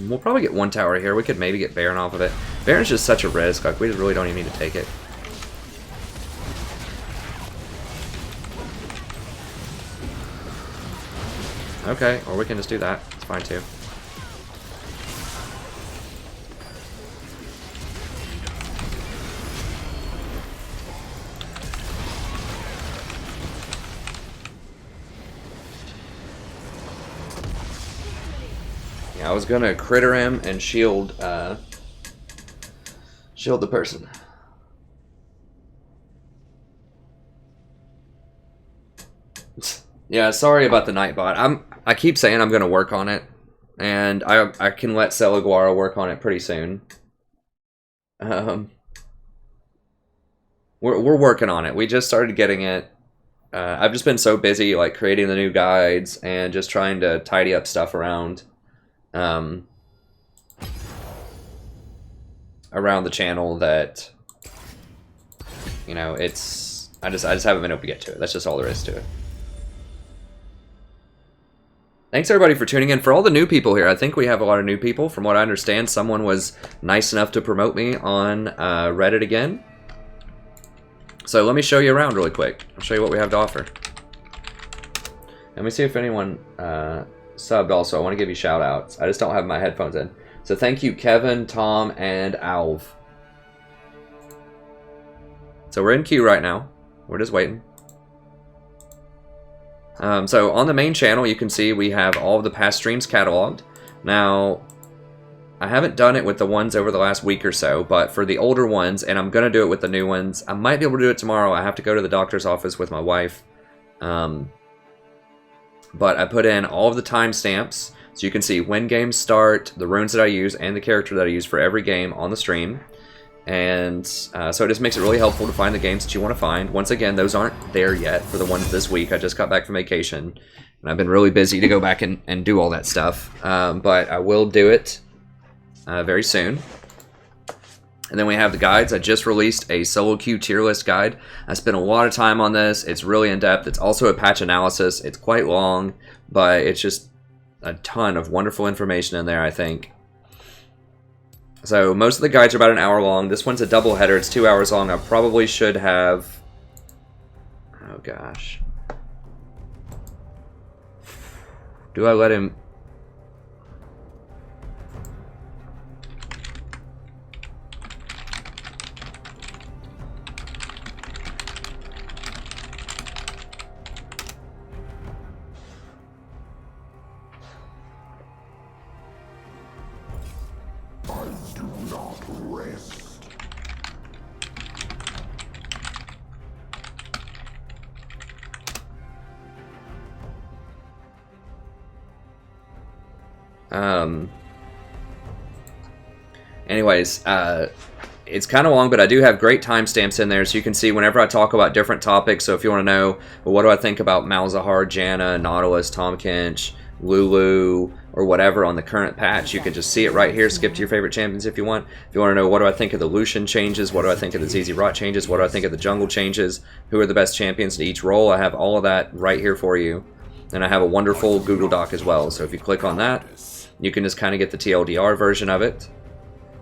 We'll probably get one tower here. We could maybe get Baron off of it. Baron's just such a risk. Like, we just really don't even need to take it. Okay, or we can just do that. It's fine too. Yeah, I was gonna critter him and shield the person. Yeah, sorry about the Nightbot. I keep saying I'm gonna work on it, and I can let Celaguara work on it pretty soon. We're working on it. We just started getting it. I've just been so busy, like creating the new guides and just trying to tidy up stuff around around the channel that, you know, it's I just haven't been able to get to it. That's just all there is to it. Thanks everybody for tuning in. For all the new people here, I think we have a lot of new people. From what I understand, someone was nice enough to promote me on Reddit again. So let me show you around really quick. I'll show you what we have to offer. Let me see if anyone subbed also. I want to give you shout outs. I just don't have my headphones in. So thank you Kevin, Tom, and Alv. So we're in queue right now. We're just waiting. So on the main channel, you can see we have all of the past streams cataloged. Now, I haven't done it with the ones over the last week or so, but for the older ones, and I'm going to do it with the new ones, I might be able to do it tomorrow. I have to go to the doctor's office with my wife. But I put in all of the timestamps, so you can see when games start, the runes that I use, and the character that I use for every game on the stream. And so it just makes it really helpful to find the games that you want to find. Once again, those aren't there yet for the ones this week. I just got back from vacation, and I've been really busy to go back and do all that stuff. But I will do it very soon. And then we have the guides. I just released a solo queue tier list guide. I spent a lot of time on this. It's really in-depth. It's also a patch analysis. It's quite long, but it's just a ton of wonderful information in there, I think. So most of the guides are about an hour long. This one's a double header. It's 2 hours long. I probably should have... Oh, gosh. Do I let him... Do not rest. Anyways, it's kind of long, but I do have great timestamps in there, so you can see whenever I talk about different topics. So if you want to know, well, what do I think about Malzahar, Janna, Nautilus, Tahm Kench, Lulu, or whatever on the current patch, you can just see it right here. Skip to your favorite champions if you want. If you want to know what do I think of the Lucian changes, what do I think of the ZZ Rot changes, what do I think of the jungle changes, who are the best champions to each role, I have all of that right here for you. And I have a wonderful Google Doc as well. So if you click on that, you can just kind of get the TLDR version of it.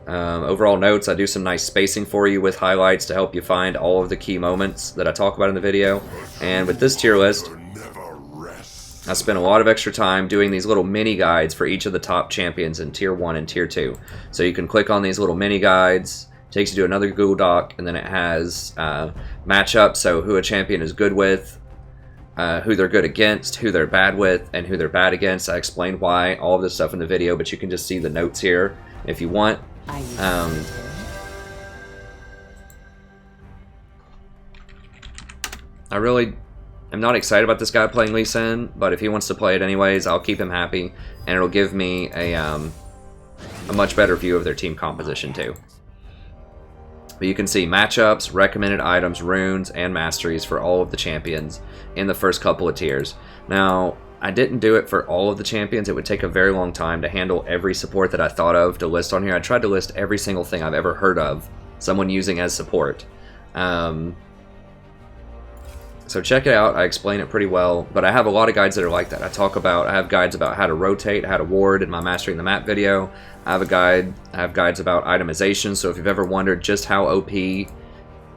Overall notes, I do some nice spacing for you with highlights to help you find all of the key moments that I talk about in the video. And with this tier list, I spent a lot of extra time doing these little mini guides for each of the top champions in Tier 1 and Tier 2. So you can click on these little mini guides, takes you to another Google Doc, and then it has matchups, so who a champion is good with, who they're good against, who they're bad with, and who they're bad against. I explained why, all of this stuff in the video, but you can just see the notes here if you want. I really am not excited about this guy playing Lee Sin, but if he wants to play it anyways, I'll keep him happy, and it'll give me a much better view of their team composition too. But you can see matchups, recommended items, runes, and masteries for all of the champions in the first couple of tiers. Now, I didn't do it for all of the champions. It would take a very long time to handle every support that I thought of to list on here. I tried to list every single thing I've ever heard of someone using as support. So check it out. I explain it pretty well, but I have a lot of guides that are like that. I have guides about how to rotate, how to ward in my Mastering the Map video. I have guides about itemization, so if you've ever wondered just how OP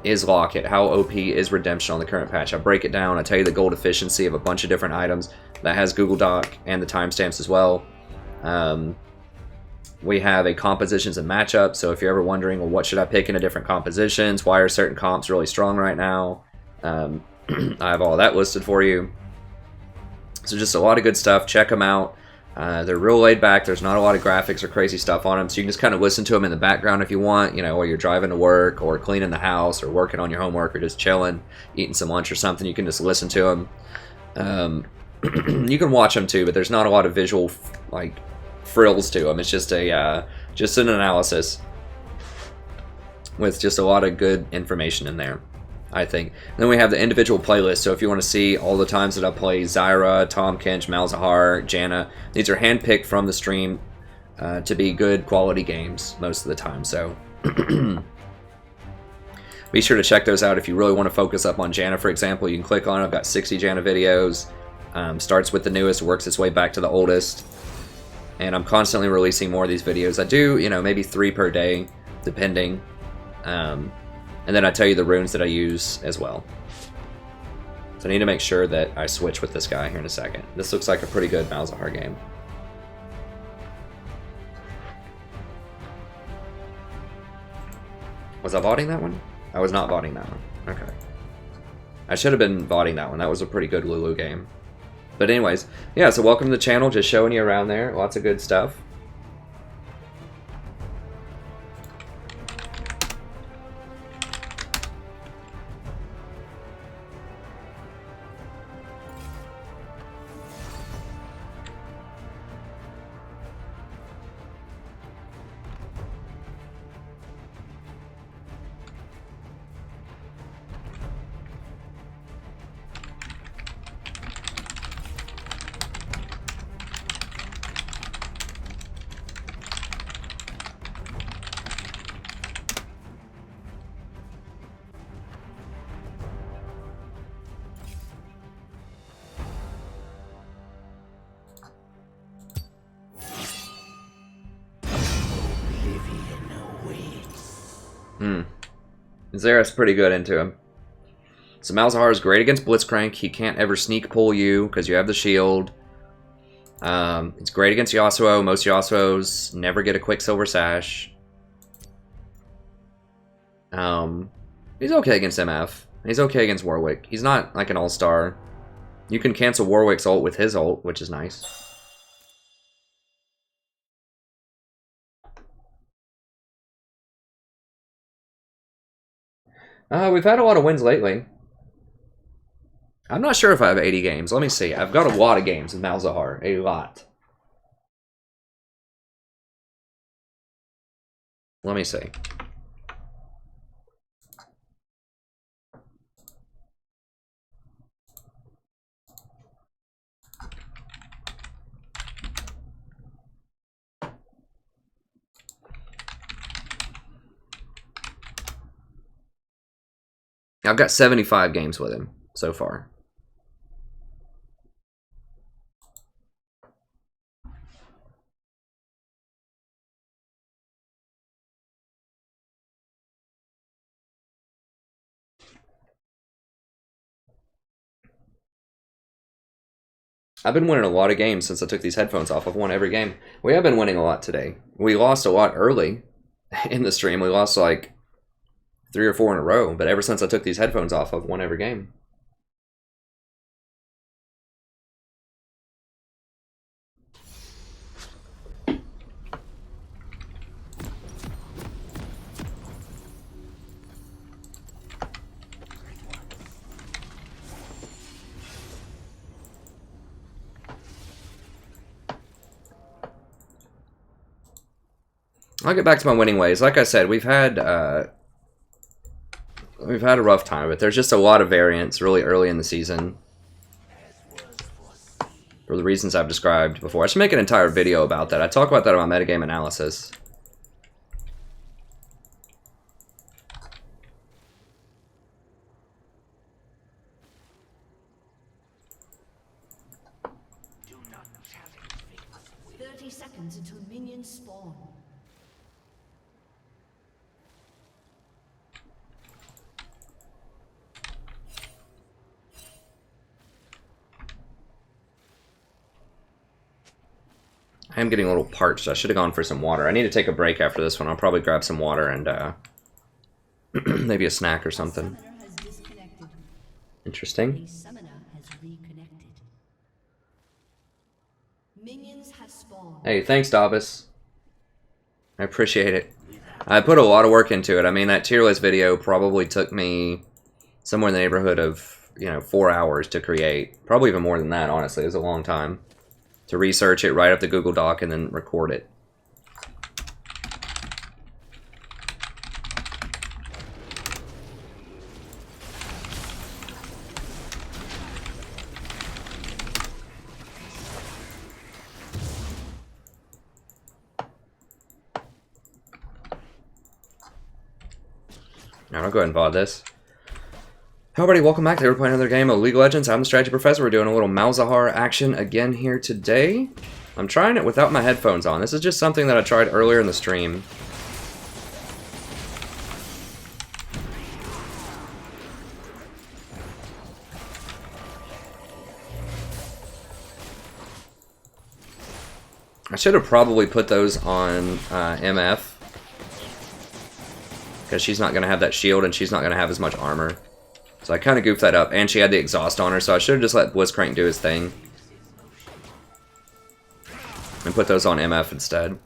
is Locket, how OP is Redemption on the current patch, I break it down. I tell you the gold efficiency of a bunch of different items. That has Google Doc and the timestamps as well. We have a compositions and matchups, so if you're ever wondering, well, what should I pick into different compositions? Why are certain comps really strong right now? I have all that listed for you. So just a lot of good stuff. Check them out. They're real laid back. There's not a lot of graphics or crazy stuff on them, so you can just kind of listen to them in the background if you want, while you're driving to work or cleaning the house or working on your homework or just chilling, eating some lunch or something. You can just listen to them. You can watch them too, but there's not a lot of visual frills to them. It's just just an analysis with just a lot of good information in there, I think. And then we have the individual playlist, so if you want to see all the times that I play Zyra, Tahm Kench, Malzahar, Janna, these are handpicked from the stream to be good quality games most of the time, so be sure to check those out. If you really want to focus up on Janna, for example, you can click on it. I've got 60 Janna videos. Starts with the newest, works its way back to the oldest, and I'm constantly releasing more of these videos. I do, maybe 3 per day, depending. And then I tell you the runes that I use as well. So I need to make sure that I switch with this guy here in a second. This looks like a pretty good Malzahar game. Was I voting that one? I was not voting that one. Okay. I should have been voting that one. That was a pretty good Lulu game. But anyways, yeah, so welcome to the channel. Just showing you around there. Lots of good stuff. Xerath's pretty good into him. So Malzahar is great against Blitzcrank. He can't ever sneak pull you because you have the shield. It's great against Yasuo. Most Yasuos never get a Quicksilver Sash. He's okay against MF. He's okay against Warwick. He's not like an all-star. You can cancel Warwick's ult with his ult, which is nice. We've had a lot of wins lately. I'm not sure if I have 80 games. Let me see. I've got a lot of games with Malzahar. A lot. Let me see. I've got 75 games with him so far. I've been winning a lot of games since I took these headphones off. I've won every game. We have been winning a lot today. We lost a lot early in the stream. We lost like 3 or 4 in a row. But ever since I took these headphones off, I've won every game. I'll get back to my winning ways. Like I said, we've had a rough time, but there's just a lot of variance really early in the season for the reasons I've described before. I should make an entire video about that. I talk about that on my metagame analysis. Do not challenge me. 30 seconds until minions spawn. I am getting a little parched. I should have gone for some water. I need to take a break after this one. I'll probably grab some water and maybe a snack or something. Summoner has disconnected. Interesting. A summoner has reconnected. Minions have spawned. Hey, thanks, Davis. I appreciate it. I put a lot of work into it. I mean, that tier list video probably took me somewhere in the neighborhood of, 4 hours to create. Probably even more than that, honestly. It was a long time. To research it, write up the Google Doc, and then record it. Now I'll go ahead and VOD this. Hello everybody, welcome back. Today we're playing another game of League of Legends. I'm the Strategy Professor. We're doing a little Malzahar action again here today. I'm trying it without my headphones on. This is just something that I tried earlier in the stream. I should have probably put those on MF. Because she's not going to have that shield and she's not going to have as much armor. So I kind of goofed that up, and she had the exhaust on her, so I should have just let Blitzcrank do his thing. And put those on MF instead.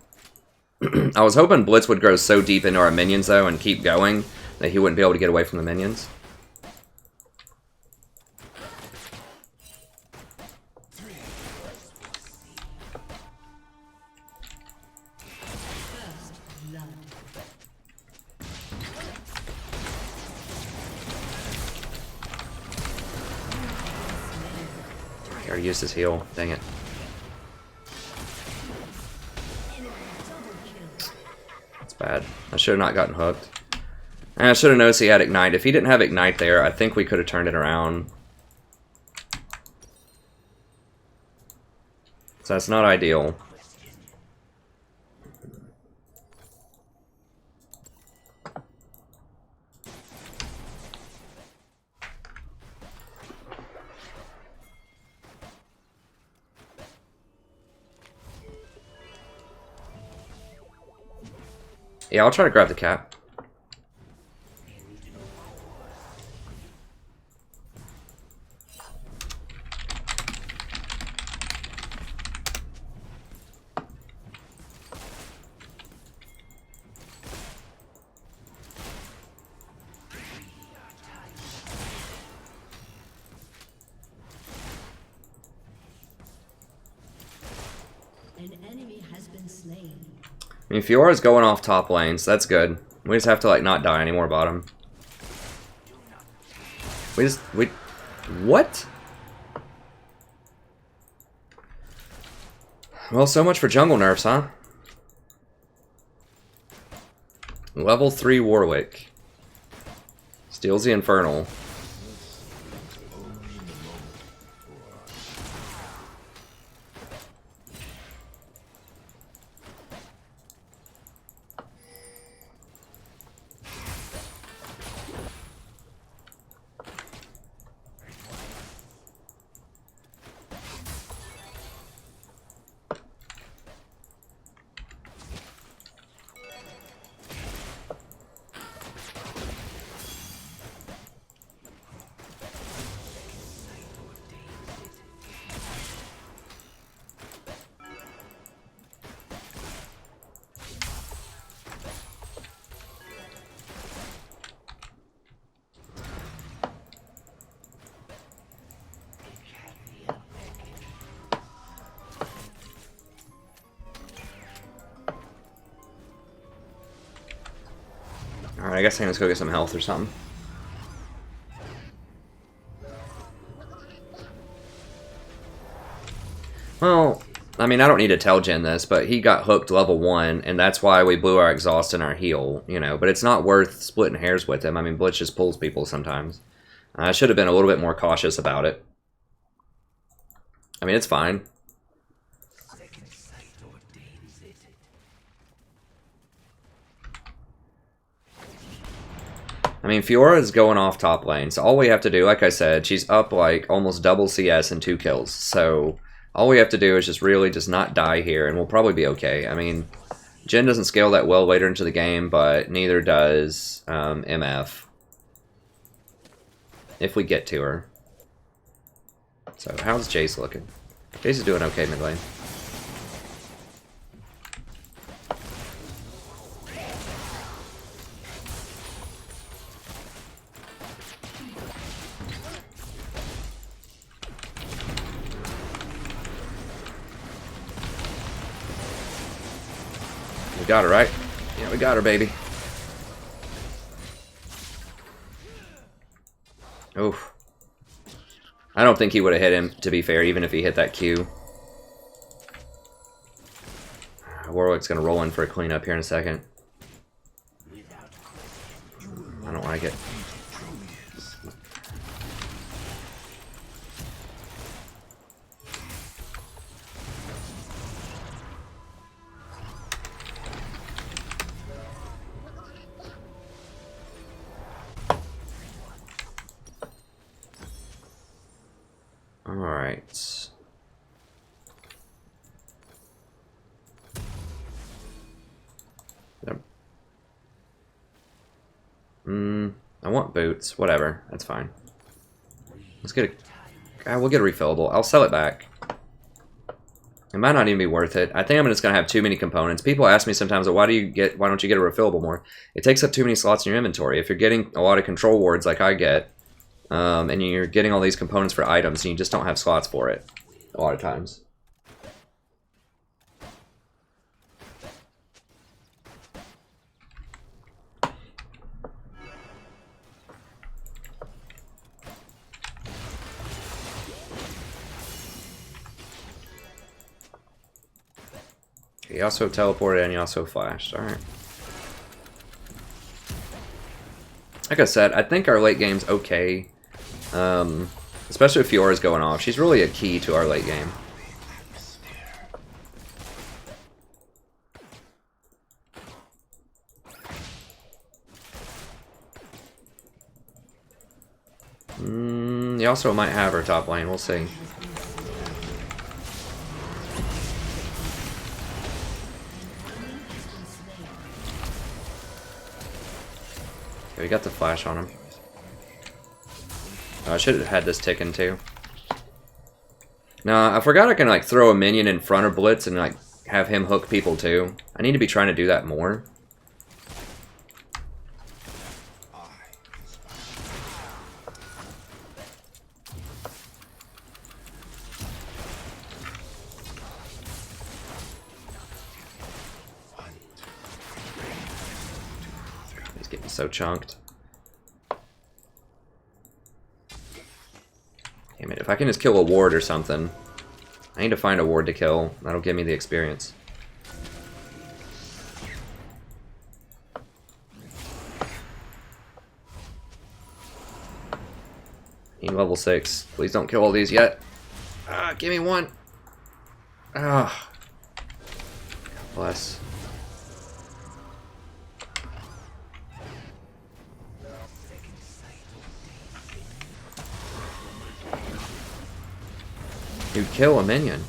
I was hoping Blitz would grow so deep into our minions, though, and keep going, that he wouldn't be able to get away from the minions. He already used his heal. Dang it. That's bad. I should have not gotten hooked. And I should have noticed he had Ignite. If he didn't have Ignite there, I think we could have turned it around. So that's not ideal. Yeah, I'll try to grab the cap. An enemy has been slain. I mean, Fiora's going off top lane, so that's good. We just have to, like, not die anymore bottom. What? Well, so much for jungle nerfs, huh? Level 3 Warwick. Steals the Infernal. Alright, I guess I'm gonna go get some health or something. Well, I mean, I don't need to tell Jen this, but he got hooked level 1, and that's why we blew our exhaust and our heal, you know. But it's not worth splitting hairs with him. I mean, Blitz just pulls people sometimes. I should have been a little bit more cautious about it. I mean, it's fine. I mean, Fiora is going off top lane, so all we have to do, like I said, she's up like almost double CS and 2 kills. So all we have to do is just really just not die here, and we'll probably be okay. I mean, Jen doesn't scale that well later into the game, but neither does MF. If we get to her. So how's Jace looking? Jace is doing okay mid lane. We got her, right? Yeah, we got her, baby. Oof. I don't think he would have hit him, to be fair, even if he hit that Q. Warwick's going to roll in for a cleanup here in a second. I don't like it. Alright. I want boots. Whatever. That's fine. Let's get a... we'll get a refillable. I'll sell it back. It might not even be worth it. I think I'm just going to have too many components. People ask me sometimes, why don't you get a refillable more? It takes up too many slots in your inventory. If you're getting a lot of control wards like I get, and you're getting all these components for items, and you just don't have slots for it a lot of times. He also teleported and he also flashed. Alright. Like I said, I think our late game's okay. Especially if Fiora's going off. She's really a key to our late game. You also might have her top lane. We'll see. Okay, we got the flash on him. Oh, I should have had this ticking too. No, I forgot I can like throw a minion in front of Blitz and like have him hook people too. I need to be trying to do that more. He's getting so chunked. Damn it, if I can just kill a ward or something. I need to find a ward to kill. That'll give me the experience. Need level 6. Please don't kill all these yet. Ah, give me one. Ah. God bless. You kill a minion.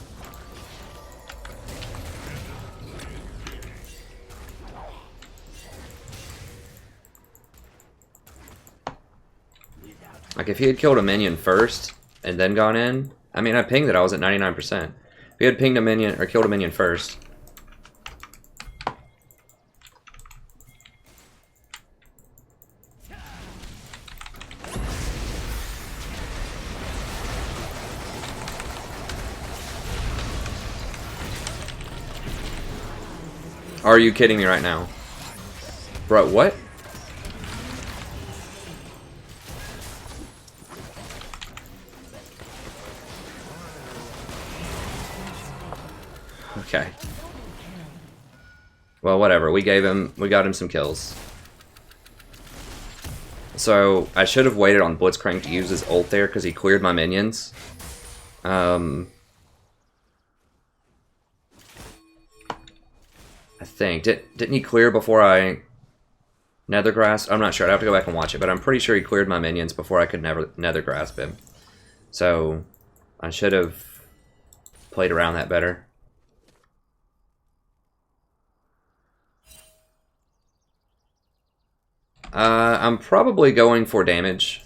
Like if he had killed a minion first and then gone in, I mean I pinged that I was at 99%. If he had pinged a minion or killed a minion first. Are you kidding me right now? Bro, what? Okay. Well, whatever. We got him some kills. So, I should have waited on Blitzcrank to use his ult there because he cleared my minions. I think. Didn't he clear before I nethergrass? I'm not sure. I'd have to go back and watch it, but I'm pretty sure he cleared my minions before I could nethergrasp him. So, I should have played around that better. I'm probably going for damage.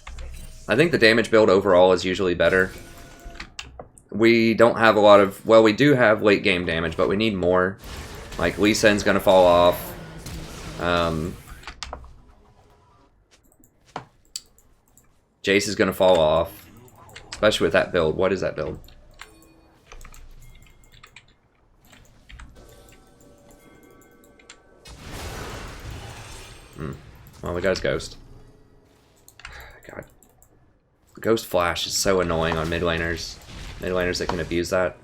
I think the damage build overall is usually better. We don't have a lot of... Well, we do have late game damage, but we need more. Like, Lee Sin's gonna fall off. Jace is gonna fall off. Especially with that build. What is that build? Well, we got his Ghost. God. Ghost Flash is so annoying on mid laners. Mid laners that can abuse that.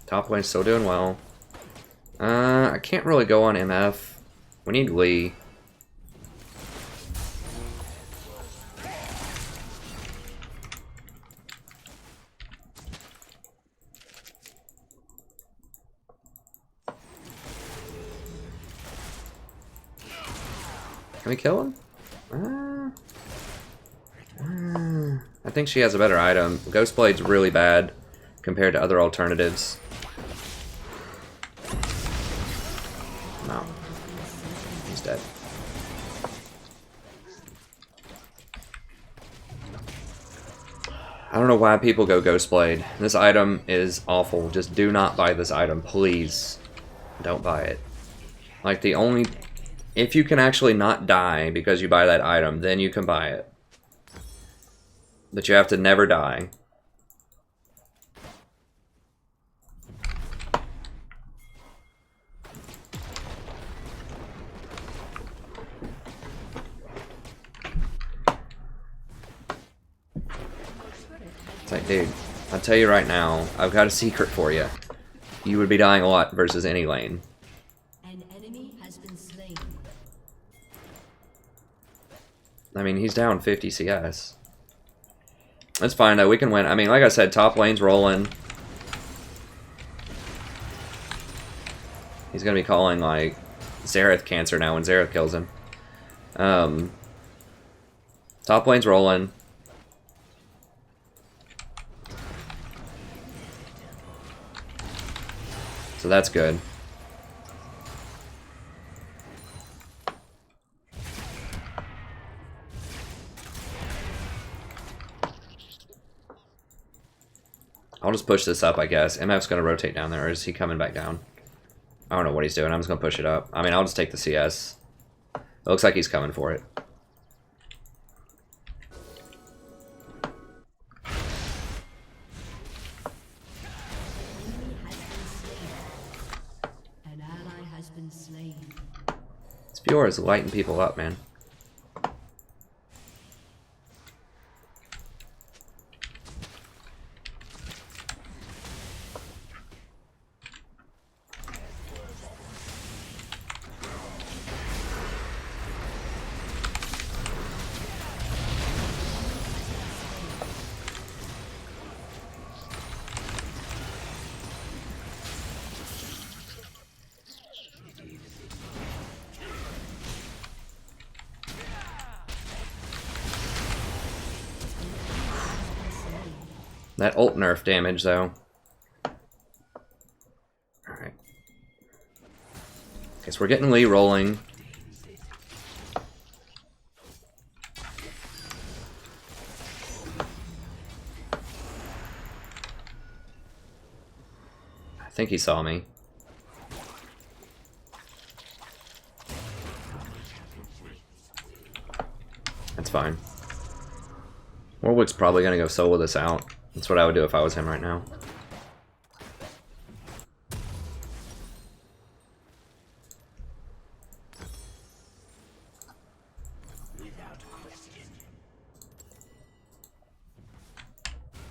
Top lane's still doing well. I can't really go on MF. We need Lee. Can we kill him? I think she has a better item. Ghostblade's really bad compared to other alternatives. No. He's dead. I don't know why people go Ghostblade. This item is awful. Just do not buy this item, please. Don't buy it. Like the only... If you can actually not die because you buy that item, then you can buy it. But you have to never die. It's like, dude, I'll tell you right now, I've got a secret for you. You would be dying a lot versus any lane. An enemy has been slain. I mean, he's down 50 CS. That's fine, though. We can win. I mean, like I said, top lane's rolling. He's gonna be calling like Xerath cancer now when Xerath kills him. Top lane's rolling. So that's good. I'll just push this up, I guess. MF's gonna rotate down there, or is he coming back down? I don't know what he's doing. I'm just gonna push it up. I mean, I'll just take the CS. It looks like he's coming for it. An ally has been slain. This Fiora is lighting people up, man. That ult nerf damage, though. Alright. Guess we're getting Lee rolling. I think he saw me. That's fine. Warwick's probably gonna go solo this out. That's what I would do if I was him right now.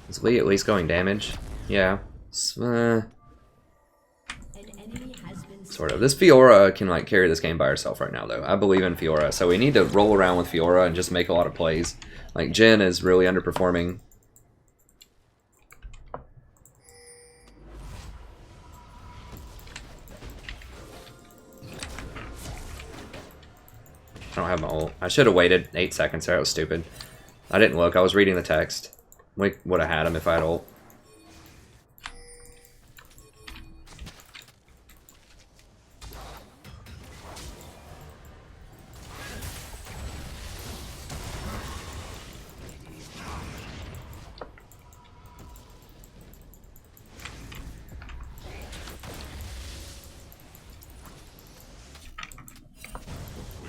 Is Lee at least going damage? Yeah. Sort of. This Fiora can like carry this game by herself right now, though. I believe in Fiora, so we need to roll around with Fiora and just make a lot of plays. Like Jhin is really underperforming. I don't have my ult. I should have waited 8 seconds there. That was stupid. I didn't look. I was reading the text. We would have had him if I had ult.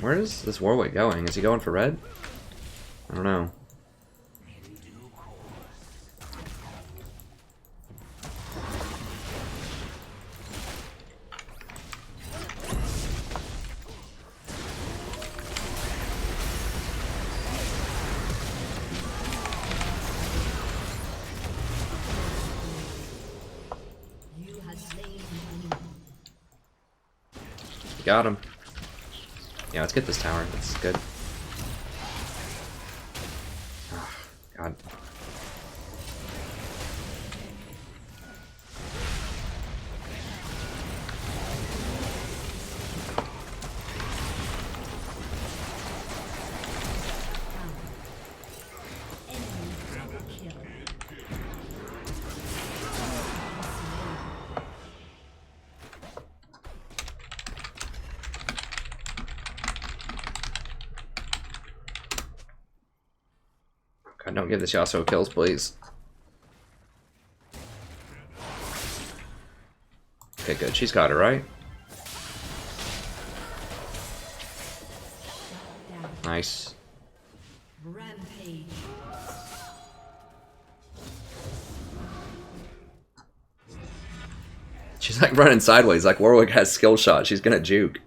Where is this Warwick going? Is he going for red? I don't know. You have slain an enemy. Got him. Yeah, let's get this tower. That's good. Oh, God. God, don't give this Yasuo kills, please. Okay, good. She's got it, right? Nice. Rampage. She's like running sideways, like Warwick has skill shot. She's gonna juke.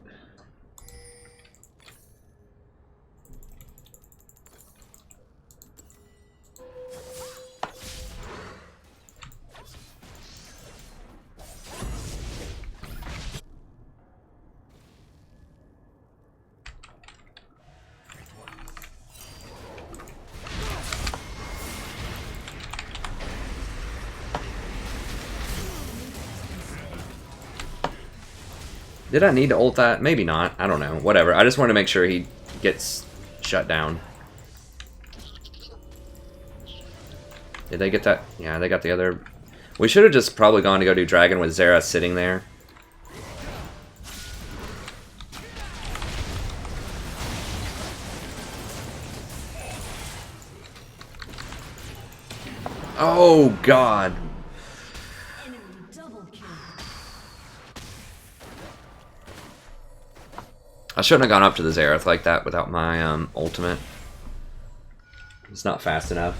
Did I need to ult that? Maybe not. I don't know. Whatever. I just want to make sure he gets shut down. Did they get that? Yeah, they got the other... We should have just probably gone to go do Dragon with Zera sitting there. Oh, God. Enemy double kill. I shouldn't have gone up to the Xerath like that without my ultimate. It's not fast enough.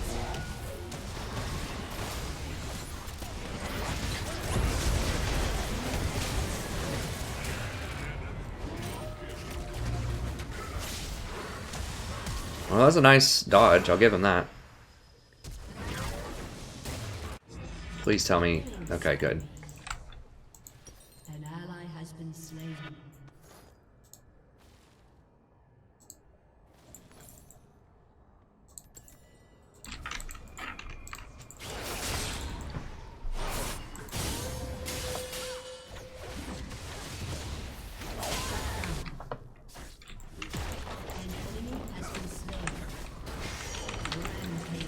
Well, that was a nice dodge. I'll give him that. Please tell me. Okay, good. An ally has been slain. An enemy has been slain. Rampage.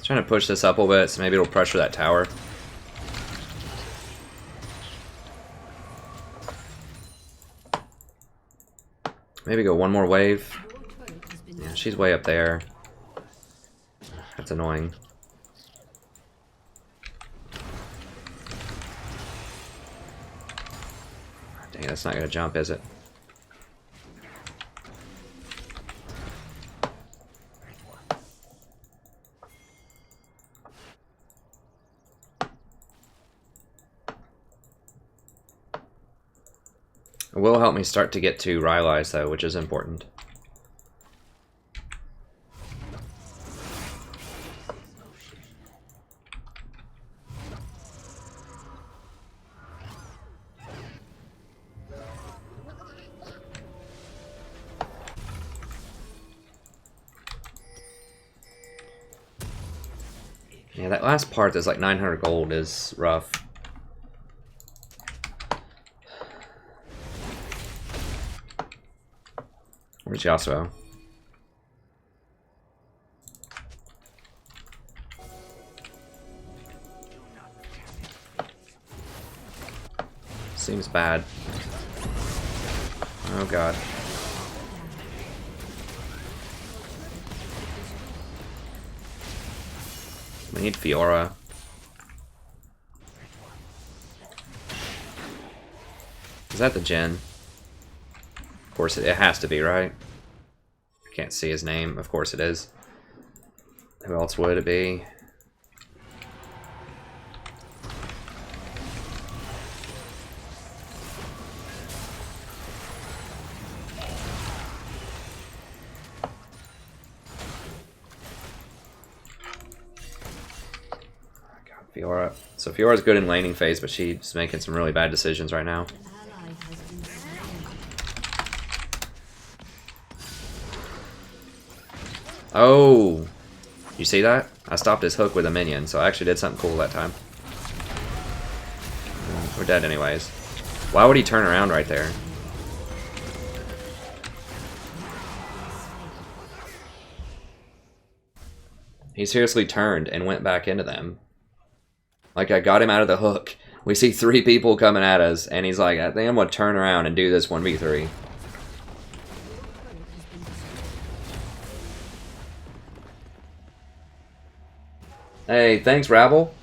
Trying to push this up a little bit, so maybe it'll pressure that tower. Maybe go one more wave. Your turret has been Yeah, she's way up there. That's annoying. Dang, that's not gonna jump, is it? It will help me start to get to Rylai's though, which is important. Yeah, that last part that's like 900 gold is rough. Where's Yasuo? Seems bad. Oh god. We need Fiora. Is that the Jhin? Of course it has to be, right? I can't see his name. Of course it is. Who else would it be? Fiora. So Fiora's good in laning phase, but she's making some really bad decisions right now. An ally has been slain. Oh! You see that? I stopped his hook with a minion, so I actually did something cool that time. We're dead anyways. Why would he turn around right there? He seriously turned and went back into them. Like, I got him out of the hook. We see 3 people coming at us, and he's like, I think I'm gonna turn around and do this 1v3. Hey, thanks, Rabble.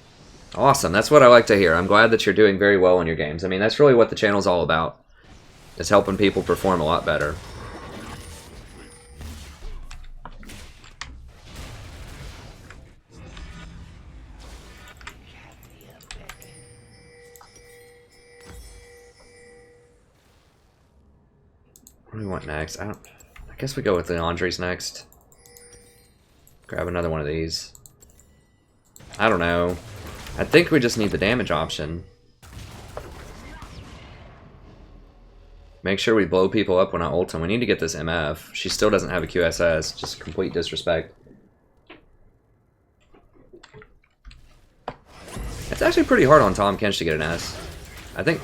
Awesome, that's what I like to hear. I'm glad that you're doing very well in your games. I mean, that's really what the channel's all about. Is helping people perform a lot better. What do we want next? I guess we go with the Andres next. Grab another one of these. I don't know. I think we just need the damage option. Make sure we blow people up when I ult them. We need to get this MF. She still doesn't have a QSS. Just complete disrespect. It's actually pretty hard on Tahm Kench to get an S. I think...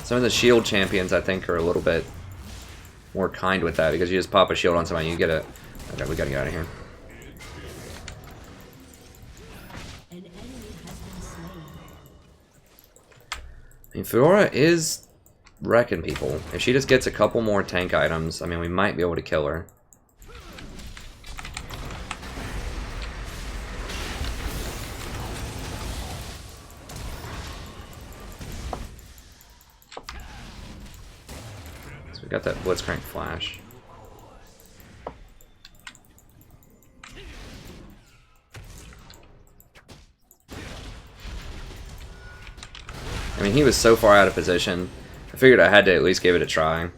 Some of the shield champions, I think, are a little bit more kind with that, because you just pop a shield on somebody, you get it. Okay, we gotta get out of here. An enemy has been slain. I mean, Fiora is wrecking people. If she just gets a couple more tank items, I mean, we might be able to kill her. So we got that Blitzcrank flash. I mean, he was so far out of position. I figured I had to at least give it a try.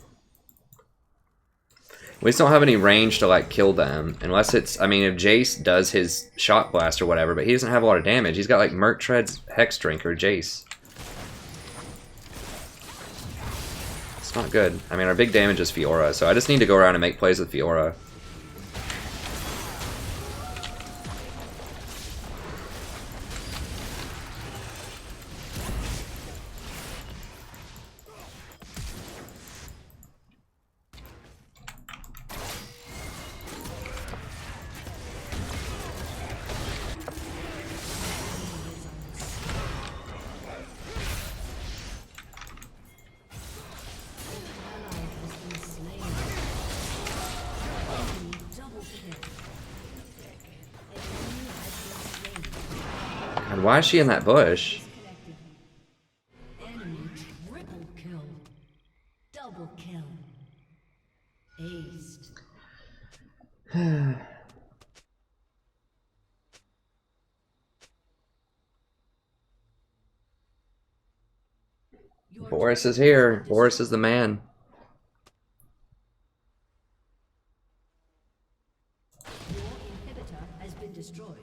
We just don't have any range to, like, kill them. Unless it's... I mean, if Jace does his Shock Blast or whatever, but he doesn't have a lot of damage. He's got, like, Merc Tread's Hex Drinker, Jace. It's not good. I mean, our big damage is Fiora, so I just need to go around and make plays with Fiora. God, why is she in that bush? Enemy triple kill. Double kill. Aced. Boris is here. Boris is the man. Your inhibitor has been destroyed.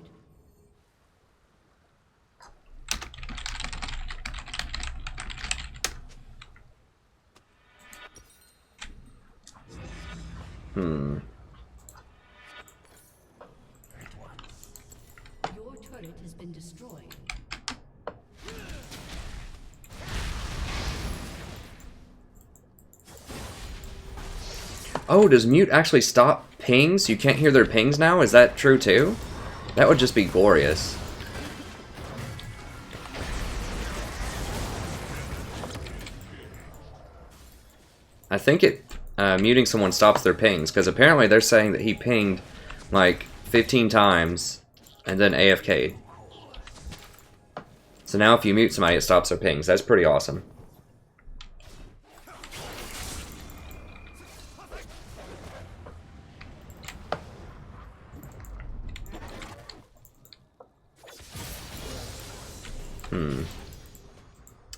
Your turret has been destroyed. Oh, does mute actually stop pings? You can't hear their pings now? Is that true too? That would just be glorious. I think it muting someone stops their pings, because apparently they're saying that he pinged like 15 times and then AFK'd. So now if you mute somebody, it stops their pings. That's pretty awesome.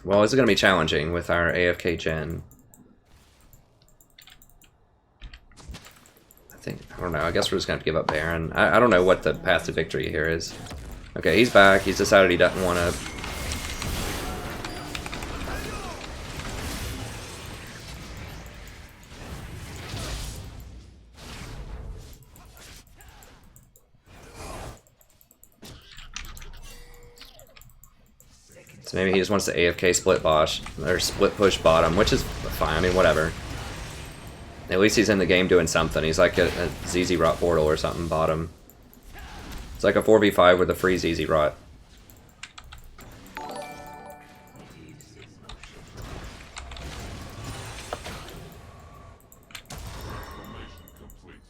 Well, it's going to be challenging with our AFK gen. I don't know, I guess we're just going to have to give up Baron. I don't know what the path to victory here is. Okay, he's back. He's decided he doesn't want to... So maybe he just wants to AFK split bosh, or split push bottom, which is fine, I mean, whatever. At least he's in the game doing something. He's like a ZZ Rot portal or something, bottom. It's like a 4v5 with a free ZZ Rot.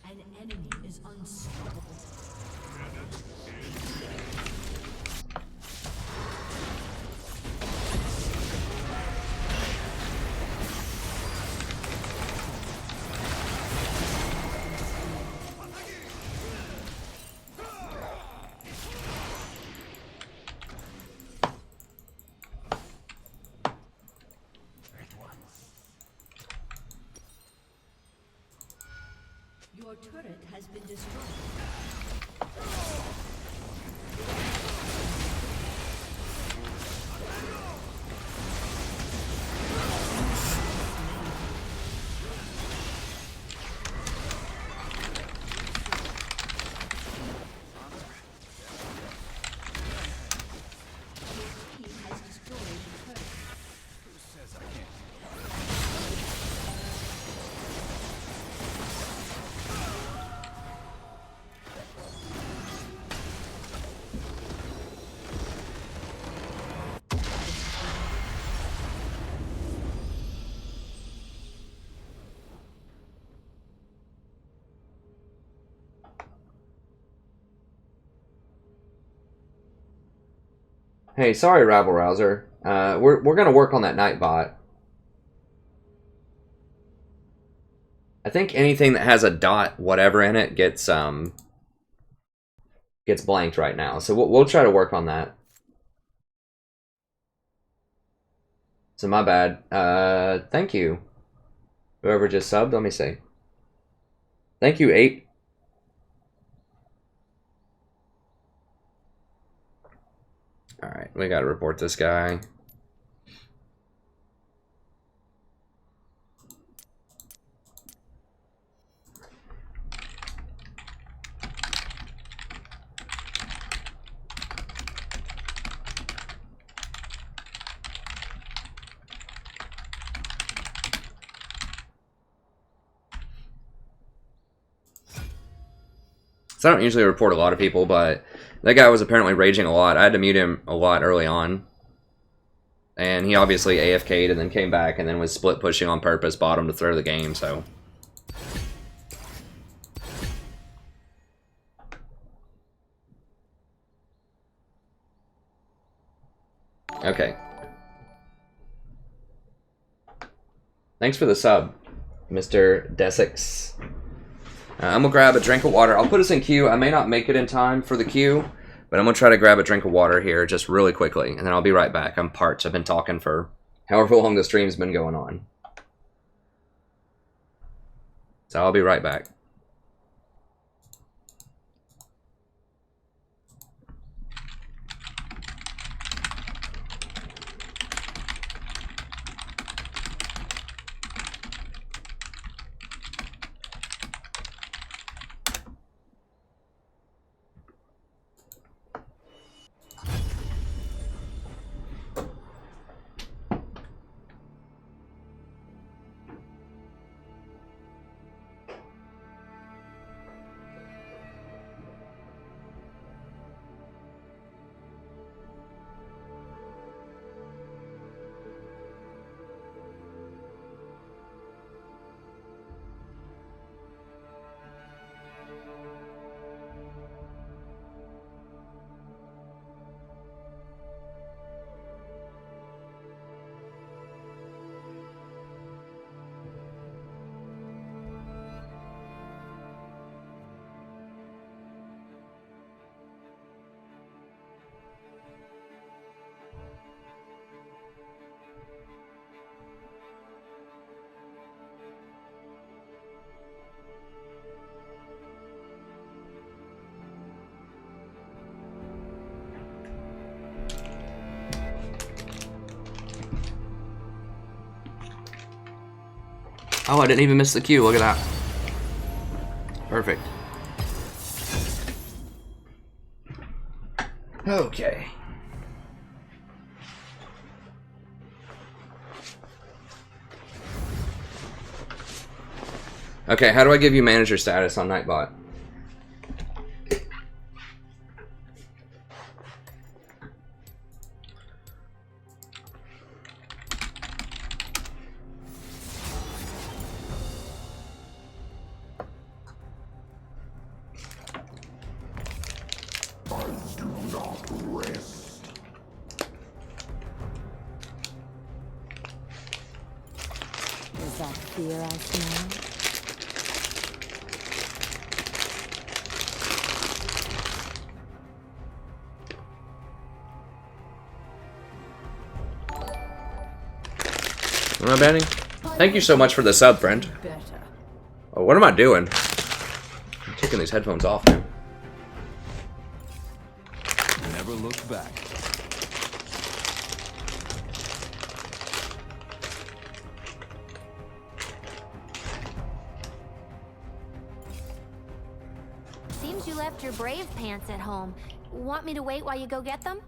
An enemy is unstoppable. turret has been destroyed. Hey, sorry, Rabble Rouser. We're gonna work on that Nightbot. I think anything that has a dot whatever in it gets blanked right now. So we'll try to work on that. So my bad. Thank you. Whoever just subbed, let me see. Thank you, Ape. Alright, we gotta report this guy. So I don't usually report a lot of people, but that guy was apparently raging a lot. I had to mute him a lot early on. And he obviously AFK'd and then came back and then was split pushing on purpose, bottom to throw the game, so. Okay. Thanks for the sub, Mr. Desix. I'm gonna grab a drink of water. I'll put us in queue. I may not make it in time for the queue, but I'm gonna try to grab a drink of water here just really quickly, and then I'll be right back. I'm parched. I've been talking for however long the stream's been going on. So I'll be right back. Oh, I didn't even miss the queue. Look at that. Perfect. Okay. Okay, how do I give you manager status on Nightbot? Is that fear I smell? Am I banning? Thank you so much for the sub, friend. Oh, what am I doing? taking these headphones off, dude. Never look back. Seems you left your brave pants at home. Want me to wait while you go get them?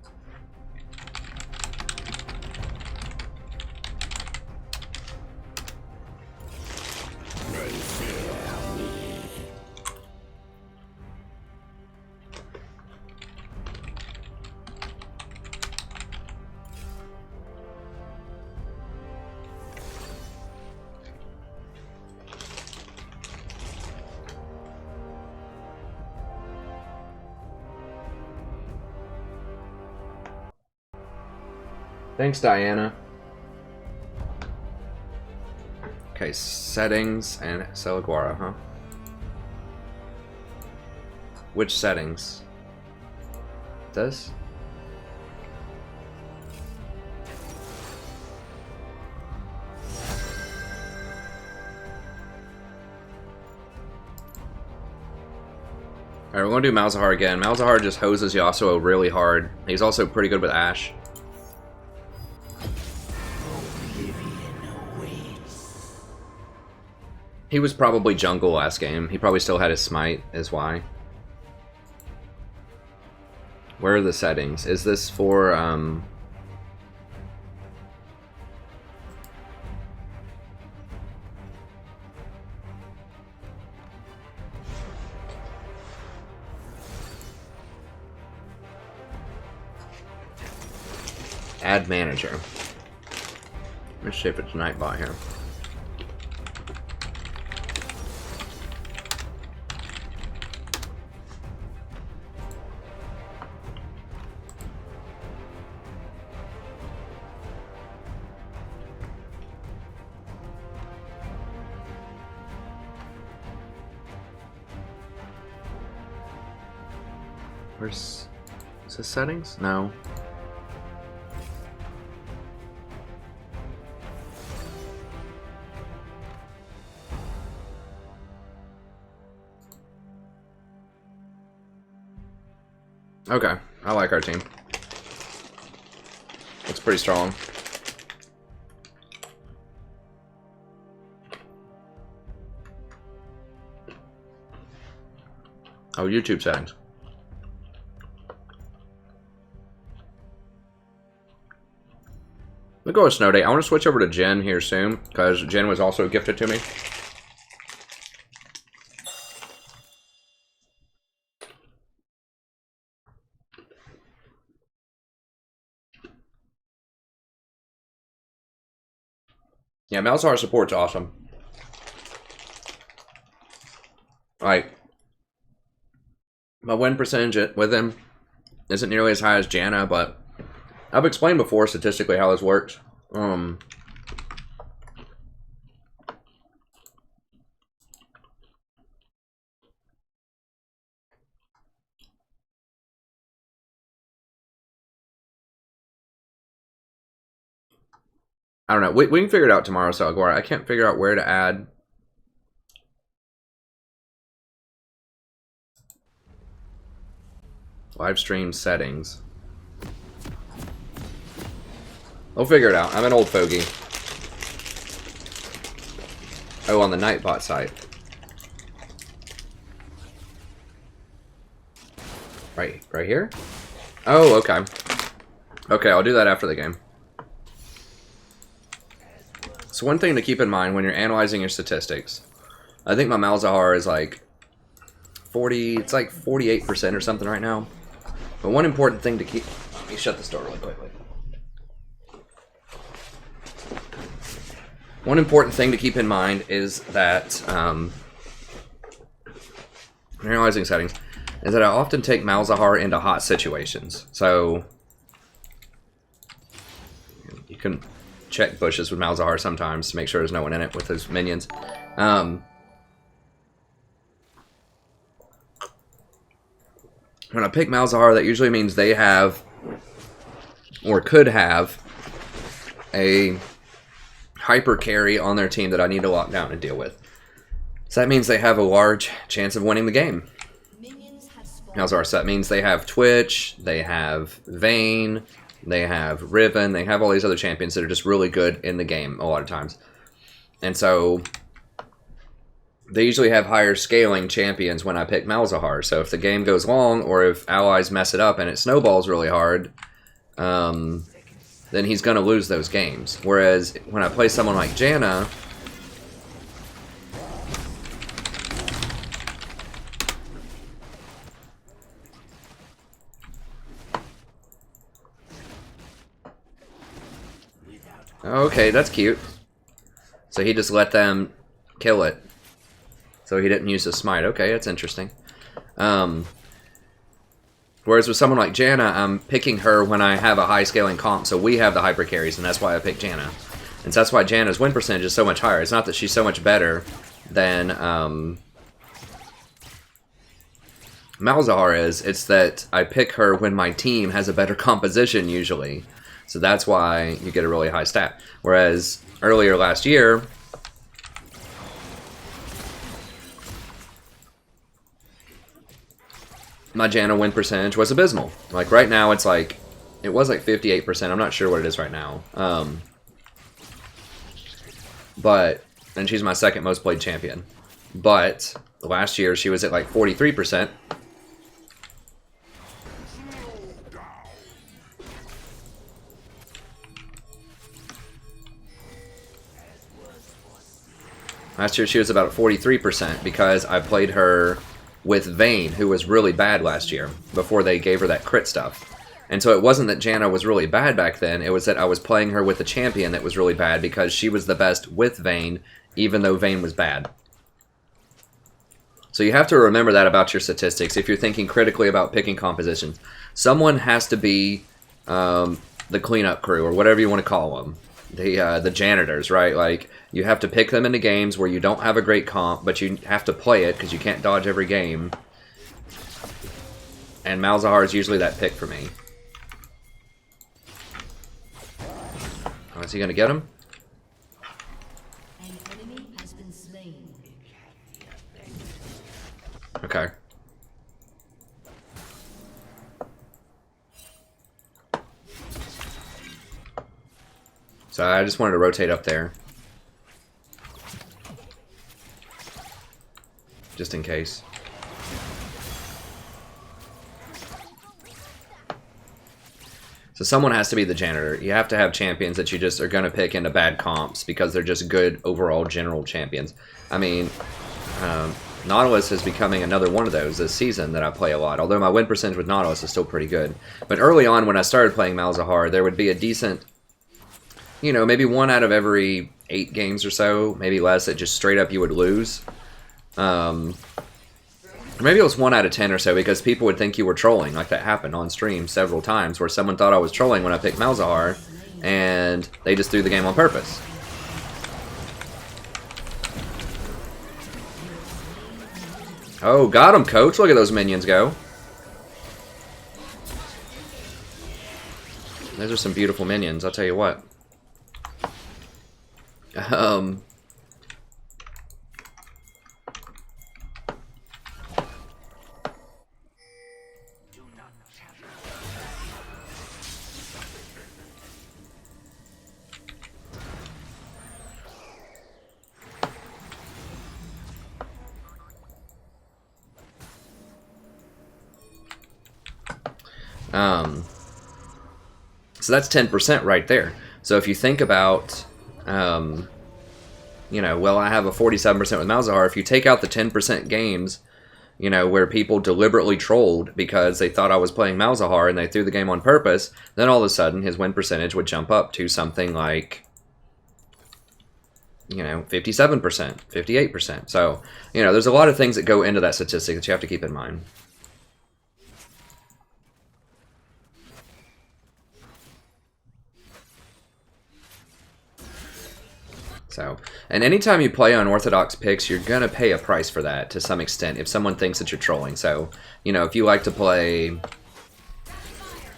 Thanks, Diana. Okay, settings and Celaguara, huh? Which settings? This? Alright, we're gonna do Malzahar again. Malzahar just hoses Yasuo really hard. He's also pretty good with Ashe. He was probably jungle last game. He probably still had his smite, is why. Where are the settings? Is this for, Add manager. Let's see if it's Nightbot here. Where's... is this settings? No. Okay, I like our team. It's pretty strong. Oh, YouTube settings. We'll go with Snow Day. I want to switch over to Jen here soon, because Jen was also gifted to me. Yeah, Malzahar support's awesome. Like, my win percentage with him isn't nearly as high as Janna, but I've explained before statistically how this works. I don't know. We can figure it out tomorrow, Salguar. I can't figure out where to add. Live stream settings. We'll figure it out. I'm an old fogey. Oh, on the Nightbot site. Right here? Oh, okay. Okay, I'll do that after the game. So one thing to keep in mind when you're analyzing your statistics, I think my Malzahar is like 40, it's like 48% or something right now. But one important thing to keep, let me shut this door really quickly. One important thing to keep in mind is that, analyzing settings, is that I often take Malzahar into hot situations. So, you can check bushes with Malzahar sometimes to make sure there's no one in it with his minions. When I pick Malzahar, that usually means they have, or could have, a hyper carry on their team that I need to lock down and deal with. So that means they have a large chance of winning the game. Minions have spawned. Malzahar. So that means they have Twitch, they have Vayne, they have Riven, they have all these other champions that are just really good in the game a lot of times. And so they usually have higher scaling champions when I pick Malzahar. So if the game goes long, or if allies mess it up and it snowballs really hard, then he's going to lose those games. Whereas when I play someone like Janna, okay, that's cute. So he just let them kill it. So he didn't use the smite. Okay, that's interesting. Whereas with someone like Janna, I'm picking her when I have a high scaling comp, so we have the hyper carries, and that's why I picked Janna. And so that's why Janna's win percentage is so much higher. It's not that she's so much better than Malzahar is, it's that I pick her when my team has a better composition usually. So that's why you get a really high stat. Whereas earlier last year, my Janna win percentage was abysmal. Like right now it's like, it was like 58%. I'm not sure what it is right now. And she's my second most played champion. But last year she was at like 43%. Last year she was about 43% because I played her with Vayne, who was really bad last year, before they gave her that crit stuff. And so it wasn't that Janna was really bad back then, it was that I was playing her with a champion that was really bad because she was the best with Vayne, even though Vayne was bad. So you have to remember that about your statistics if you're thinking critically about picking compositions. Someone has to be the cleanup crew, or whatever you want to call them. The janitors, right? Like, you have to pick them into games where you don't have a great comp, but you have to play it because you can't dodge every game. And Malzahar is usually that pick for me. Oh, is he going to get him? An enemy has been slain. Okay. So I just wanted to rotate up there. Just in case. So someone has to be the janitor. You have to have champions that you just are going to pick into bad comps because they're just good overall general champions. I mean, Nautilus is becoming another one of those this season that I play a lot. Although my win percentage with Nautilus is still pretty good. But early on when I started playing Malzahar, there would be a decent, you know, maybe 1 out of every 8 games or so, maybe less, that just straight up you would lose. Or maybe it was 1 out of 10 or so, because people would think you were trolling. Like that happened on stream several times, where someone thought I was trolling when I picked Malzahar, and they just threw the game on purpose. Oh, got him, coach. Look at those minions go. Those are some beautiful minions, I'll tell you what. So that's 10% right there. So if you think about, you know, well, I have a 47% with Malzahar. If you take out the 10% games, you know, where people deliberately trolled because they thought I was playing Malzahar and they threw the game on purpose, then all of a sudden his win percentage would jump up to something like, you know, 57%, 58%. So, you know, there's a lot of things that go into that statistic that you have to keep in mind. So, and anytime you play unorthodox picks, you're going to pay a price for that to some extent if someone thinks that you're trolling. So, you know, if you like to play,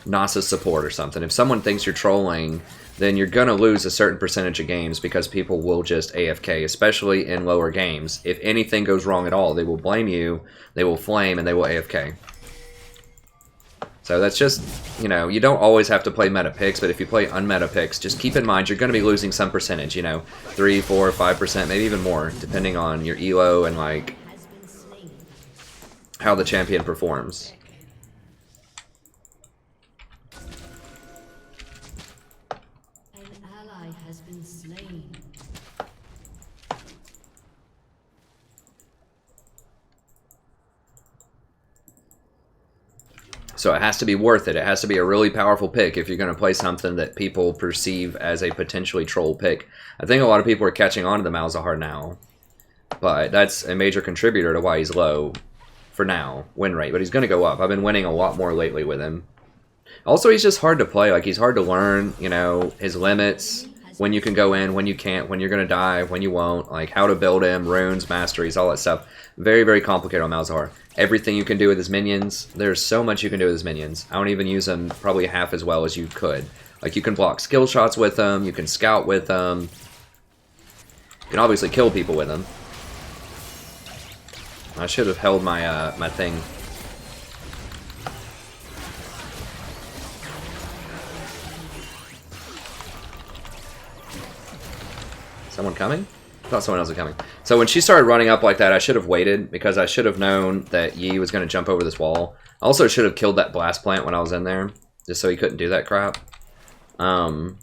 Nasa support or something. If someone thinks you're trolling, then you're going to lose a certain percentage of games because people will just AFK, especially in lower games. If anything goes wrong at all, they will blame you, they will flame, and they will AFK. So that's just, you know, you don't always have to play meta picks, but if you play unmeta picks, just keep in mind you're going to be losing some percentage, you know, 3, 4, 5%, maybe even more, depending on your elo and, like, how the champion performs. An ally has been slain. So it has to be worth it. It has to be a really powerful pick if you're going to play something that people perceive as a potentially troll pick. I think a lot of people are catching on to the Malzahar now, but that's a major contributor to why he's low for now, win rate. But he's going to go up. I've been winning a lot more lately with him. Also, he's just hard to play. Like, he's hard to learn, you know, his limits, when you can go in, when you can't, when you're going to die, when you won't, like how to build him, runes, masteries, all that stuff. Very, very complicated on Malzahar. Everything you can do with his minions, there's so much you can do with his minions. I don't even use them probably half as well as you could. Like, you can block skill shots with them, you can scout with them, you can obviously kill people with them. I should have held my, my thing. Someone coming? I thought someone else was coming. So when she started running up like that, I should have waited because I should have known that Yi was going to jump over this wall. I also should have killed that blast plant when I was in there, just so he couldn't do that crap. But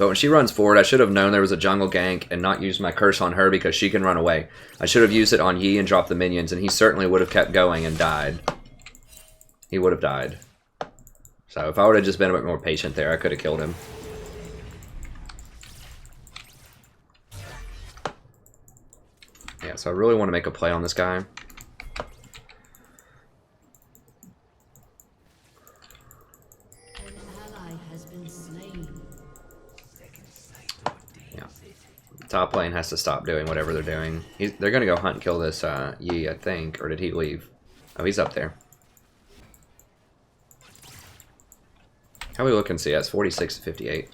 when she runs forward, I should have known there was a jungle gank and not used my curse on her because she can run away. I should have used it on Yi and dropped the minions, and he certainly would have kept going and died. He would have died. So if I would have just been a bit more patient there, I could have killed him. Yeah, so I really want to make a play on this guy. An ally has been slain. Yeah. Top lane has to stop doing whatever they're doing. They're going to go hunt and kill this Yi, I think. Or did he leave? Oh, he's up there. How are we looking, CS? 46 to 58.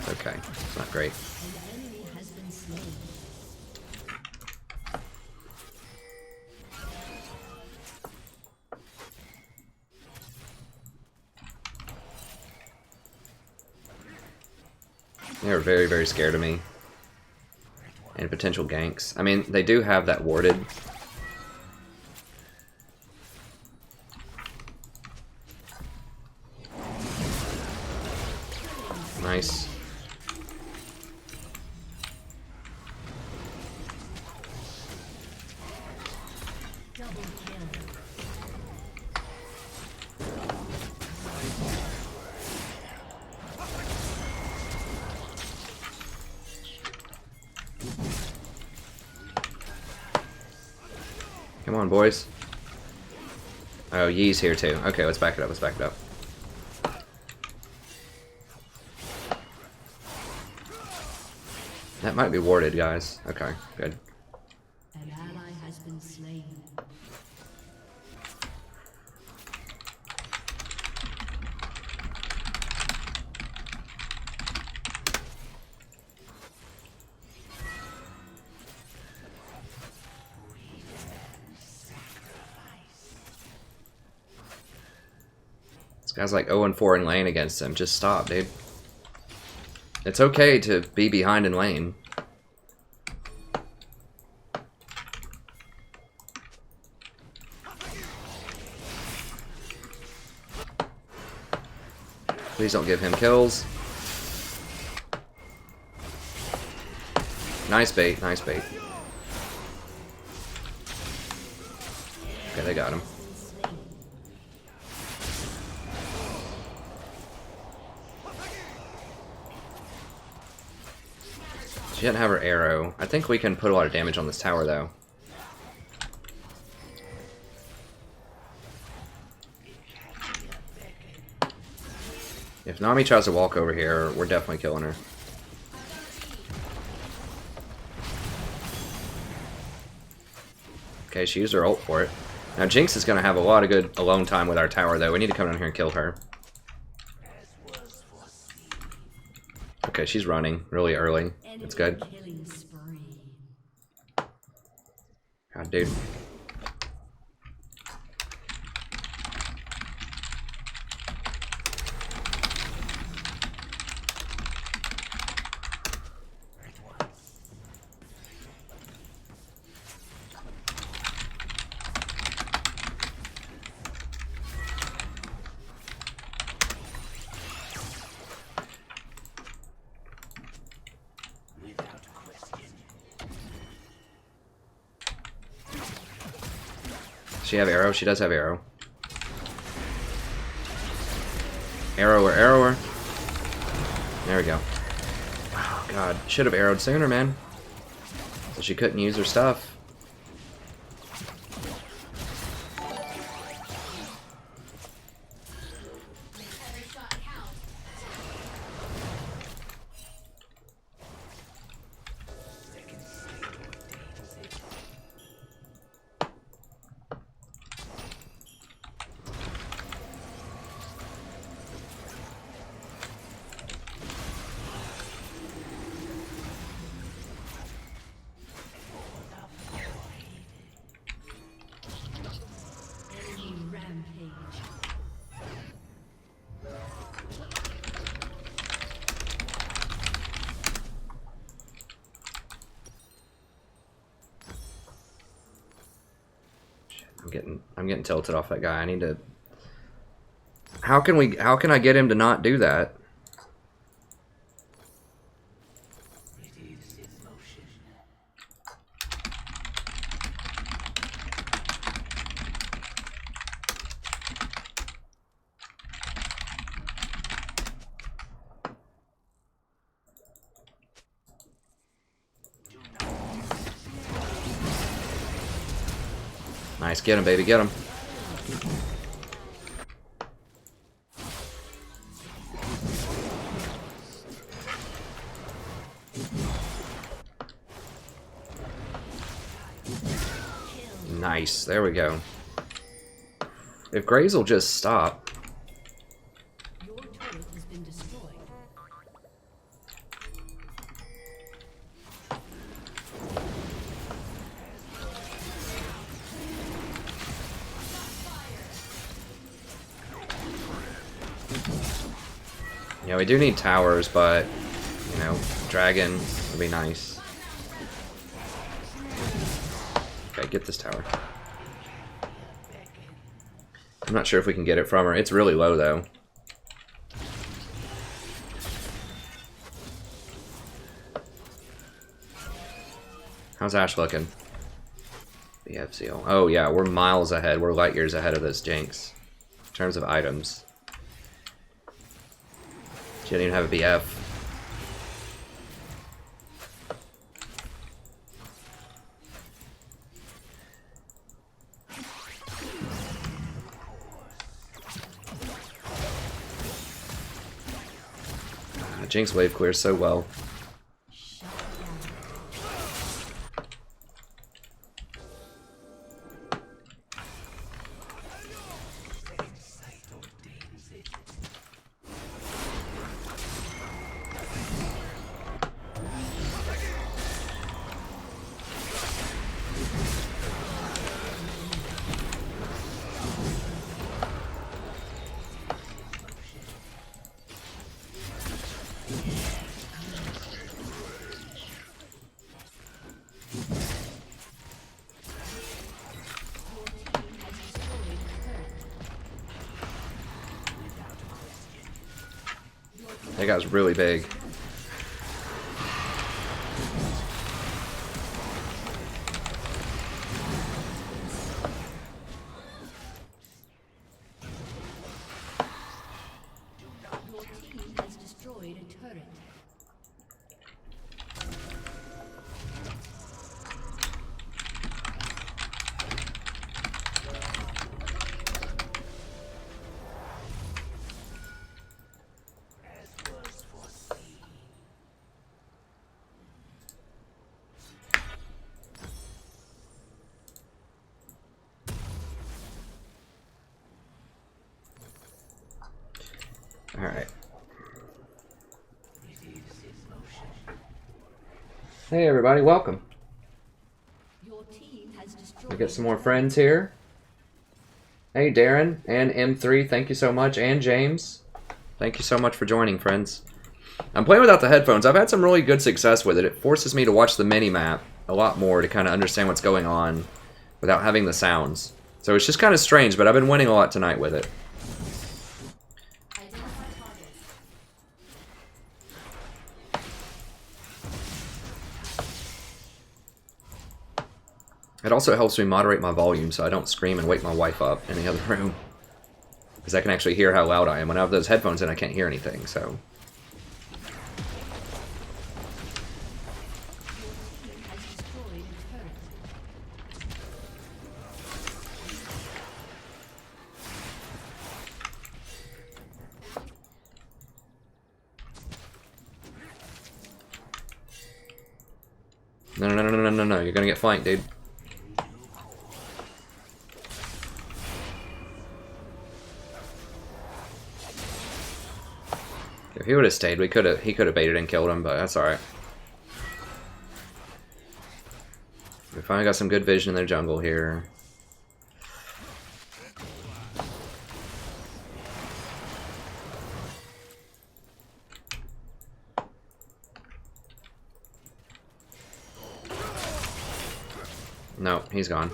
Okay, it's not great. An enemy has been slain. They're very, very scared of me. And potential ganks. I mean, they do have that warded. Nice. Double kill. Come on, boys. Oh, Yi's here too. Okay, let's back it up. Let's back it up. That might be warded, guys. Okay, good. An ally has been slain. This guy's like 0-4 in lane against him. Just stop, dude. It's okay to be behind in lane. Please don't give him kills. Nice bait, nice bait. Okay, they got him. She didn't have her arrow. I think we can put a lot of damage on this tower, though. If Nami tries to walk over here, we're definitely killing her. Okay, she used her ult for it. Now Jinx is going to have a lot of good alone time with our tower, though. We need to come down here and kill her. Okay, she's running really early. That's good. Killing spree. God, dude. Does she have arrow? She does have arrow. Arrow her, arrow her. There we go. Oh god, should have arrowed sooner, man. So she couldn't use her stuff. I'm getting tilted off that guy. I need to. How can I get him to not do that? Nice, get him, baby, get him. Nice, there we go. If Graze will just stop. Your turret has been destroyed. Yeah, we do need towers, but, you know, dragon would be nice. Okay, get this tower. I'm not sure if we can get it from her. It's really low, though. How's Ashe looking? BFCO. Oh, yeah, we're miles ahead. We're light years ahead of this Jinx. In terms of items. She didn't even have a BF. Jinx wave clears so well. That guy's really big. Your team has destroyed a turret. Alright. Hey everybody, welcome. Your team has destroyed. We get some more friends here. Hey Darren and M3, thank you so much, and James. Thank you so much for joining, friends. I'm playing without the headphones. I've had some really good success with it. It forces me to watch the mini-map a lot more to kind of understand what's going on without having the sounds. So it's just kind of strange, but I've been winning a lot tonight with it. It also helps me moderate my volume so I don't scream and wake my wife up in the other room. Because I can actually hear how loud I am. When I have those headphones in, I can't hear anything, so... No, no, no, no, no, no, no, you're gonna get flanked, dude. If he would have stayed, he could have baited and killed him, but that's alright. We finally got some good vision in their jungle here. No, he's gone.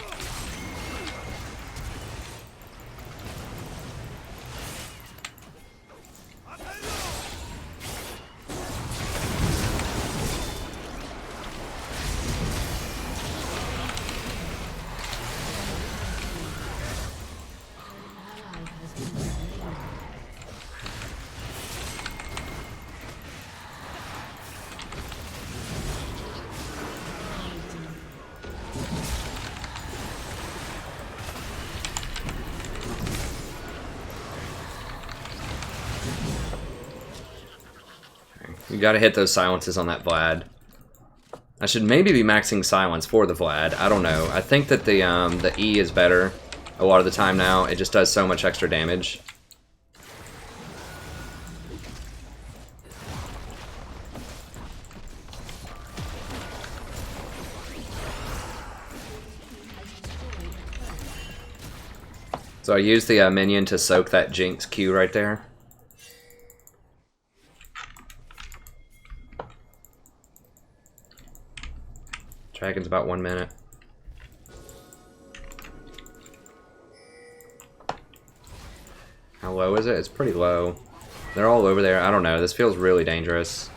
You gotta hit those silences on that Vlad. I should maybe be maxing silence for the Vlad. I don't know. I think that the E is better a lot of the time now. It just does so much extra damage. So I used the minion to soak that Jinx Q right there. Dragon's about 1 minute. How low is it? It's pretty low. They're all over there. I don't know. This feels really dangerous.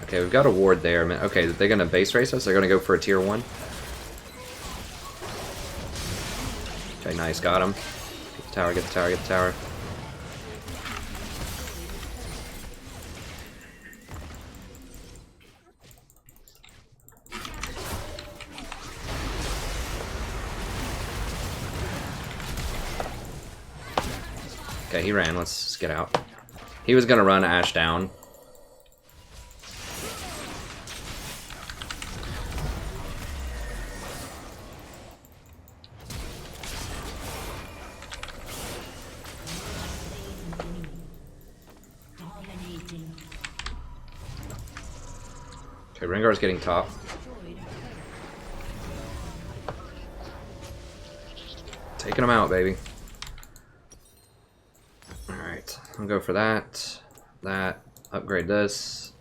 Okay, we've got a ward there. Okay, they're going to base race us? They're going to go for a tier 1? Okay, nice. Got him. Get the tower, get the tower, get the tower. Okay, he ran. Let's just get out. He was going to run Ashe down. Okay, Rengar's getting top. Taking him out, baby. Alright, I'll go for that. That. Upgrade this.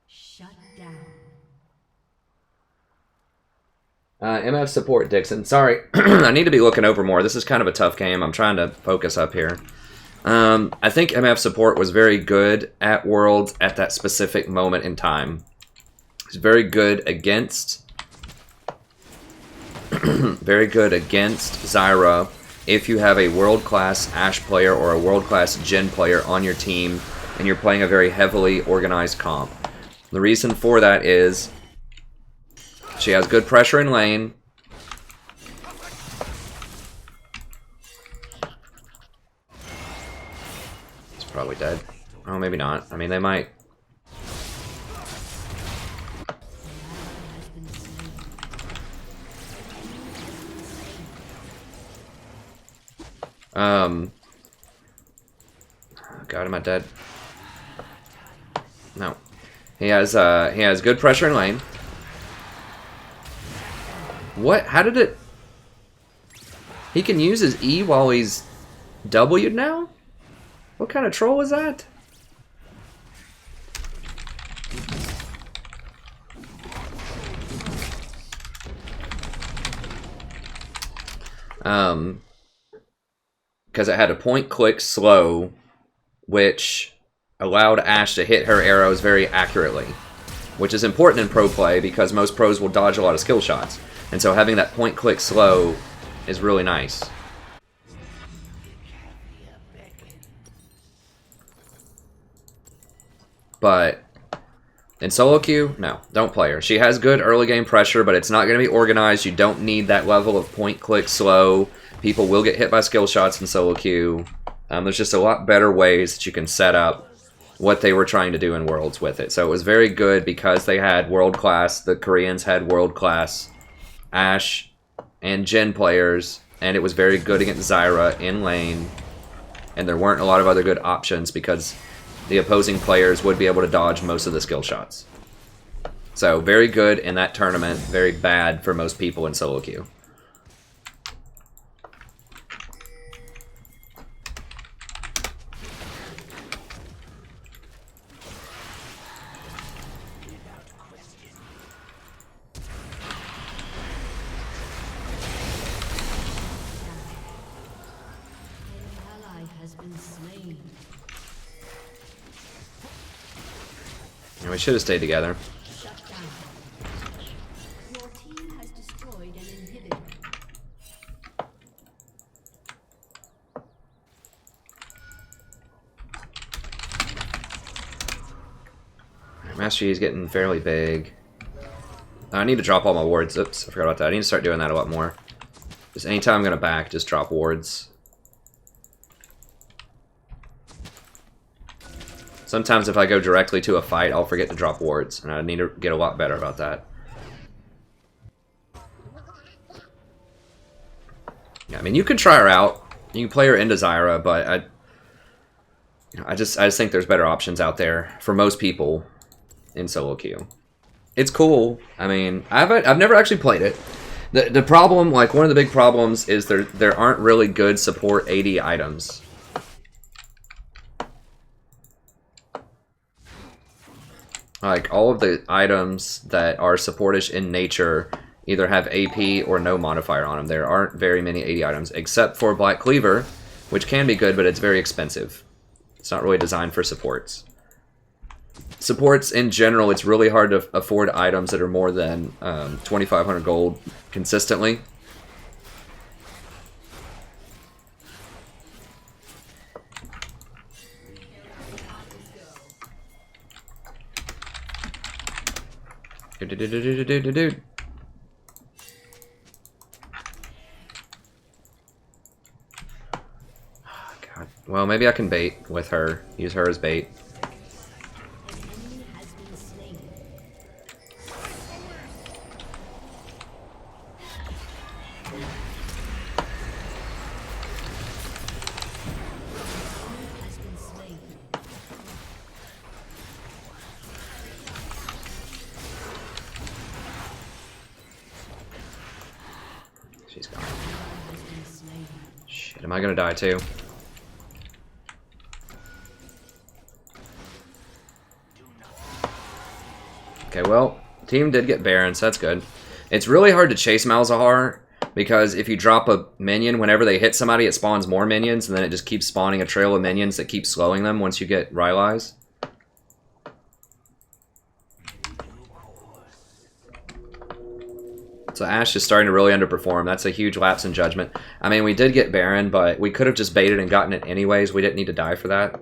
Shut down. MF support, Dixon. Sorry, I need to be looking over more. This is kind of a tough game. I'm trying to focus up here. I think MF support was very good at Worlds at that specific moment in time. He's very good against... very good against Zyra if you have a world-class Ashe player or a world-class Jhin player on your team and you're playing a very heavily organized comp. The reason for that is she has good pressure in lane. He's probably dead. Oh, maybe not. I mean, they might. God, am I dead? No. He has good pressure in lane. What? How did it... He can use his E while he's W'd now? What kind of troll was that? Because it had a point-click slow, which allowed Ashe to hit her arrows very accurately, which is important in pro play because most pros will dodge a lot of skill shots. And so having that point-click slow is really nice. But in solo queue, no, don't play her. She has good early game pressure, but it's not going to be organized. You don't need that level of point-click slow. People will get hit by skill shots in solo queue. There's just a lot better ways that you can set up what they were trying to do in Worlds with it. So it was very good because they had world-class, the Koreans had world-class Ashe and Jhin players, and it was very good against Zyra in lane. And there weren't a lot of other good options because the opposing players would be able to dodge most of the skill shots. So very good in that tournament, very bad for most people in solo queue. We should have stayed together. Shut down. Your team has destroyed an inhibitor. Master Yi is getting fairly big. I need to drop all my wards. Oops, I forgot about that. I need to start doing that a lot more. Just anytime I'm going to back, just drop wards. Sometimes if I go directly to a fight, I'll forget to drop wards, and I need to get a lot better about that. Yeah, I mean, you could try her out. You can play her into Zyra, but I just think there's better options out there for most people in solo queue. It's cool. I mean, I've never actually played it. The problem, like one of the big problems, is there aren't really good support AD items. Like, all of the items that are supportish in nature either have AP or no modifier on them. There aren't very many AD items, except for Black Cleaver, which can be good, but it's very expensive. It's not really designed for supports. Supports, in general, it's really hard to afford items that are more than 2,500 gold consistently. Dude. God. Well, maybe I can bait with her. Use her as bait. She's gone. Shit, am I gonna die too? Okay, well, team did get Baron, so that's good. It's really hard to chase Malzahar, because if you drop a minion, whenever they hit somebody, it spawns more minions, and then it just keeps spawning a trail of minions that keep slowing them once you get Rylai's. So Ashe is starting to really underperform. That's a huge lapse in judgment. I mean, we did get Baron, but we could have just baited and gotten it anyways. We didn't need to die for that.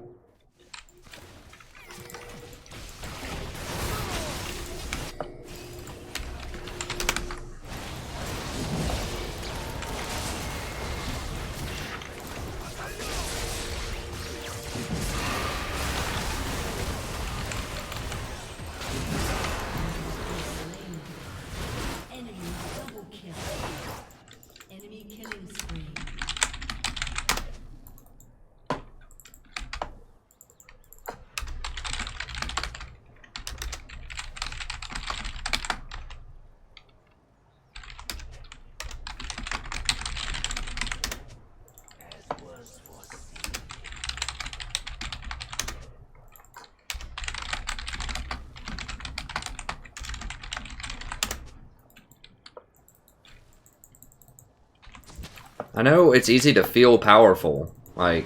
I know it's easy to feel powerful, like,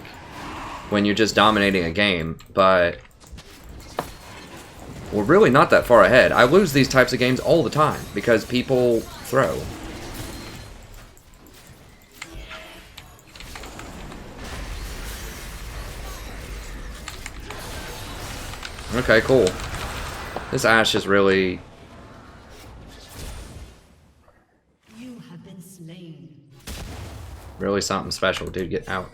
when you're just dominating a game, but we're really not that far ahead. I lose these types of games all the time because people throw. Okay, cool. This Ashe is really... You have been slain. really something special, dude. Get out.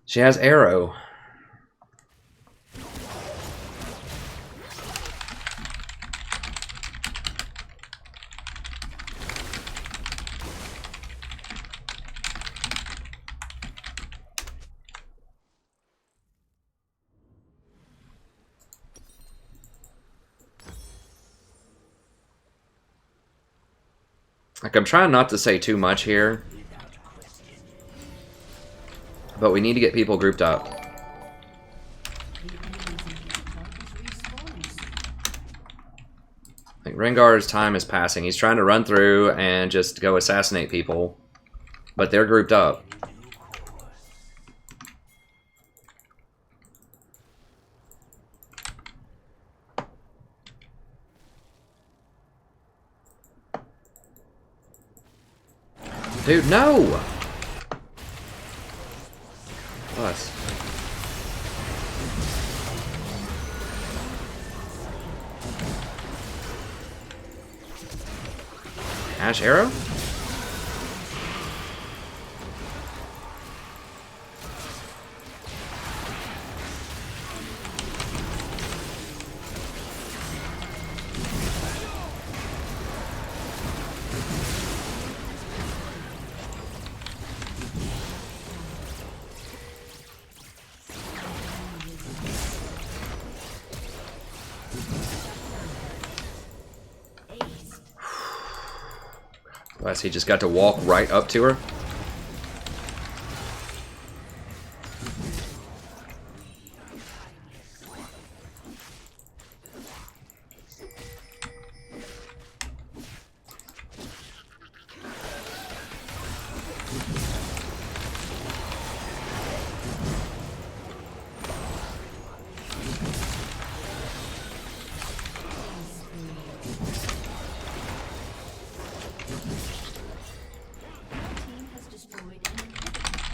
She has arrow. Like, I'm trying not to say too much here, but we need to get people grouped up. Like, Rengar's time is passing. He's trying to run through and just go assassinate people, but they're grouped up. Dude, no! Us. Ashe arrow? Bless, he just got to walk right up to her. Team has destroyed an inhibitor.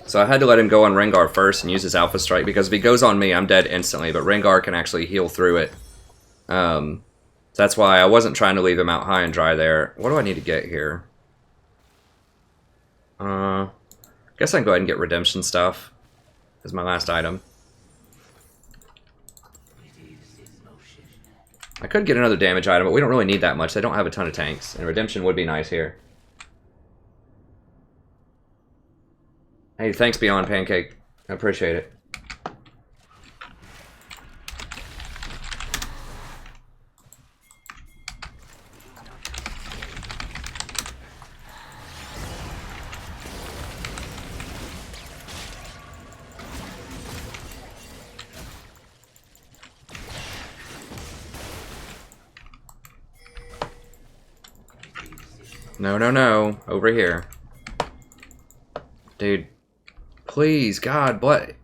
So I had to let him go on Rengar first and use his Alpha Strike, because if he goes on me, I'm dead instantly, but Rengar can actually heal through it. So that's why I wasn't trying to leave him out high and dry there. What do I need to get here? Guess I can go ahead and get redemption stuff as my last item. I could get another damage item, but we don't really need that much. They don't have a ton of tanks, and redemption would be nice here. Hey, thanks Beyond Pancake. I appreciate it. No, no, no. Over here. Dude. Please, God, what?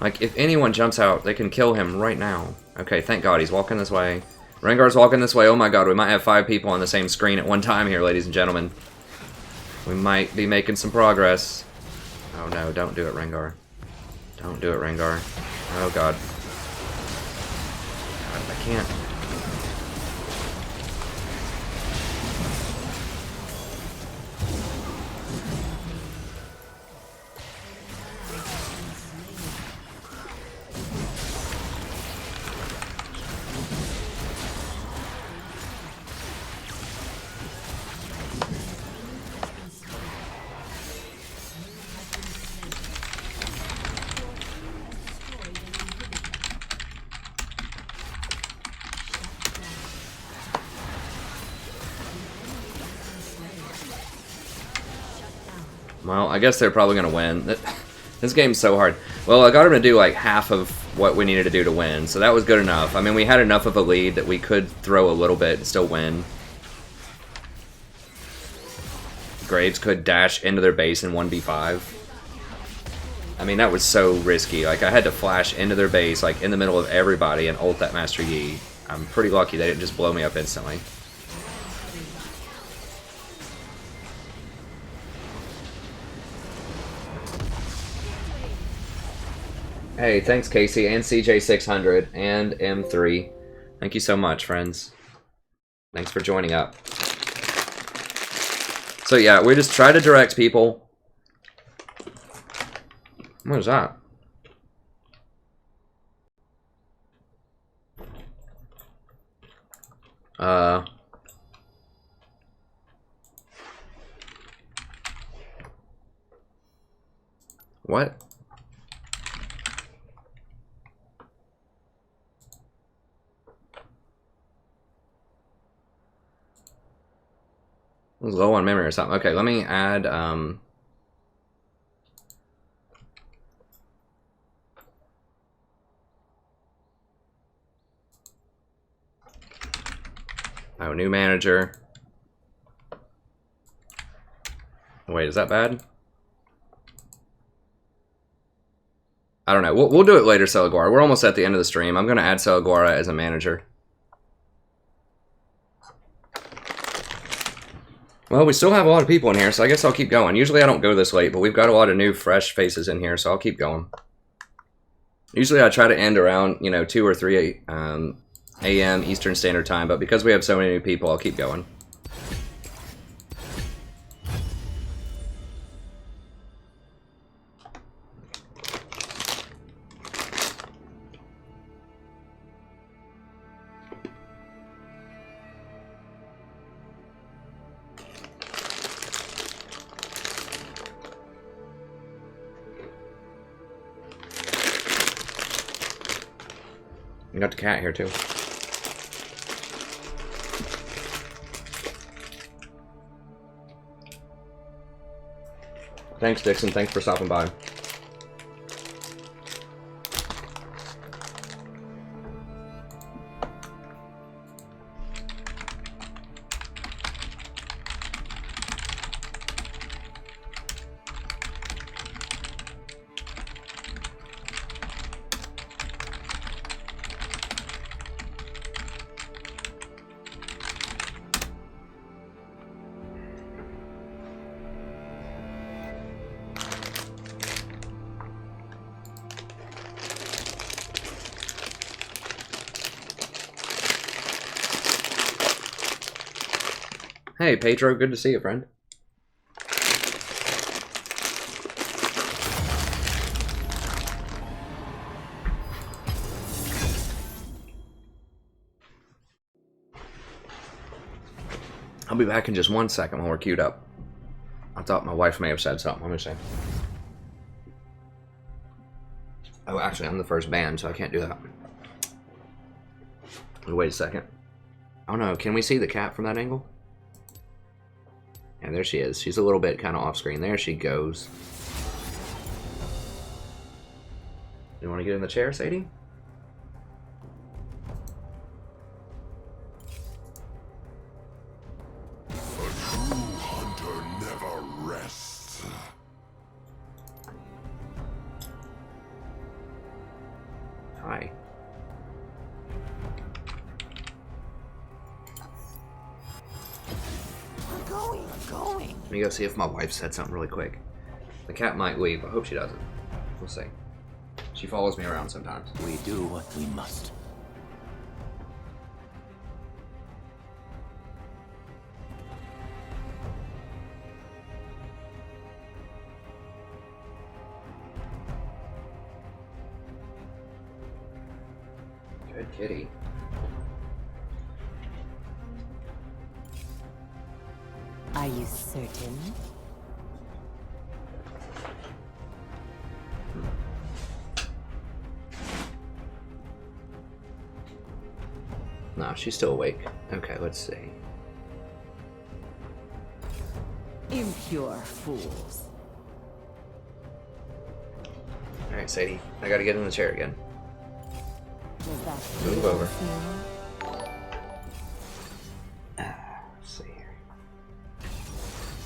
Like, if anyone jumps out, they can kill him right now. Okay, thank God, he's walking this way. Rengar's walking this way. Oh my God, we might have 5 people on the same screen at one time here, ladies and gentlemen. We might be making some progress. Oh no, don't do it, Rengar. Don't do it, Rengar. Oh God. God, I can't. Well, I guess they're probably going to win. This game's so hard. Well, I got him to do like half of what we needed to do to win, so that was good enough. I mean, we had enough of a lead that we could throw a little bit and still win. Graves could dash into their base in 1v5. I mean, that was so risky. Like, I had to flash into their base, like, in the middle of everybody and ult that Master Yi. I'm pretty lucky they didn't just blow me up instantly. Hey, thanks Casey, and CJ600, and M3. Thank you so much, friends. Thanks for joining up. So yeah, we just try to direct people. What is that? What? It was low on memory or something. Okay, let me add, oh, new manager. Wait, is that bad? I don't know. We'll do it later, Celaguara. We're almost at the end of the stream. I'm going to add Celaguara as a manager. Well, we still have a lot of people in here, so I guess I'll keep going. Usually I don't go this late, but we've got a lot of new, fresh faces in here, so I'll keep going. Usually I try to end around, you know, 2 or 3 a.m. Eastern Standard Time, but because we have so many new people, I'll keep going. You got the cat here too. Thanks, Dixon. Thanks for stopping by. Hey, Pedro, good to see you, friend. I'll be back in just 1 second when we're queued up. I thought my wife may have said something. Let me see. Oh, actually, I'm the first band, so I can't do that. Wait a second. Oh no, can we see the cat from that angle? And there she is. She's a little bit kind of off screen. There she goes. You want to get in the chair, Sadie? A true hunter never rests. Hi. Let me go see if my wife said something really quick. The cat might leave. I hope she doesn't. We'll see. She follows me around sometimes. We do what we must. Good kitty. Are you certain? No, she's still awake. Okay, let's see. Impure fools. Alright, Sadie. I gotta get in the chair again. Does that Move feel over. small? Let's see here.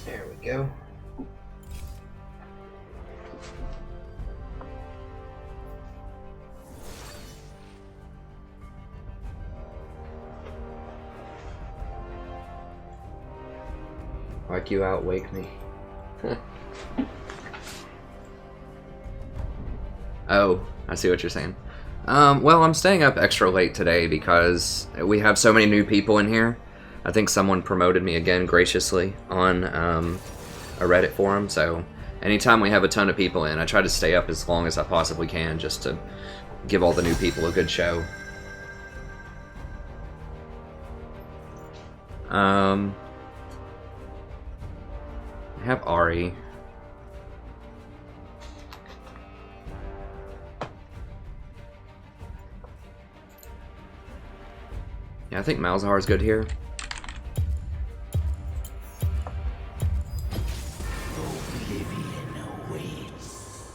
There we go. Like you outwake me. Oh, I see what you're saying. Well, I'm staying up extra late today because we have so many new people in here. I think someone promoted me again graciously on a Reddit forum, so anytime we have a ton of people in, I try to stay up as long as I possibly can just to give all the new people a good show. I have Ari. Yeah, I think Malzahar is good here. Oblivion awaits.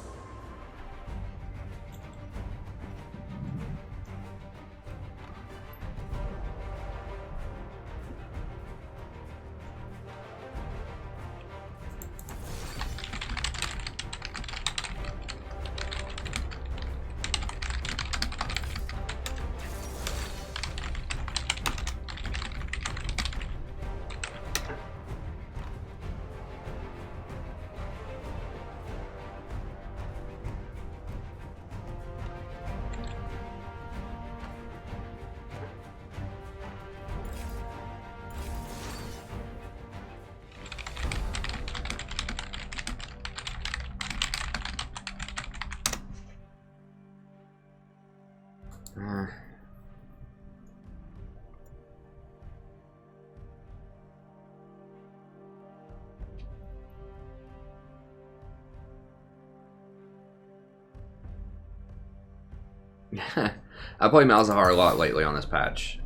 I play Malzahar a lot lately on this patch.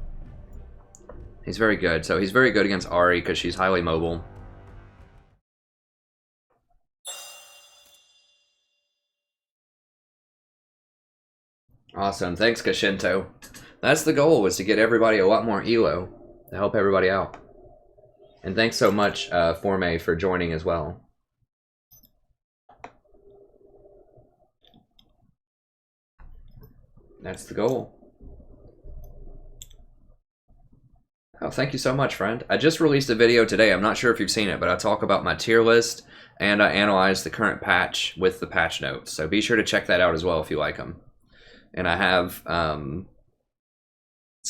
He's very good. So he's very good against Ari because she's highly mobile. Awesome. Thanks, Kashinto. That's the goal, was to get everybody a lot more elo to help everybody out. And thanks so much, Forme, for joining as well. That's the goal. Oh, thank you so much, friend. I just released a video today. I'm not sure if you've seen it, but I talk about my tier list and I analyze the current patch with the patch notes. So be sure to check that out as well if you like them. And I have some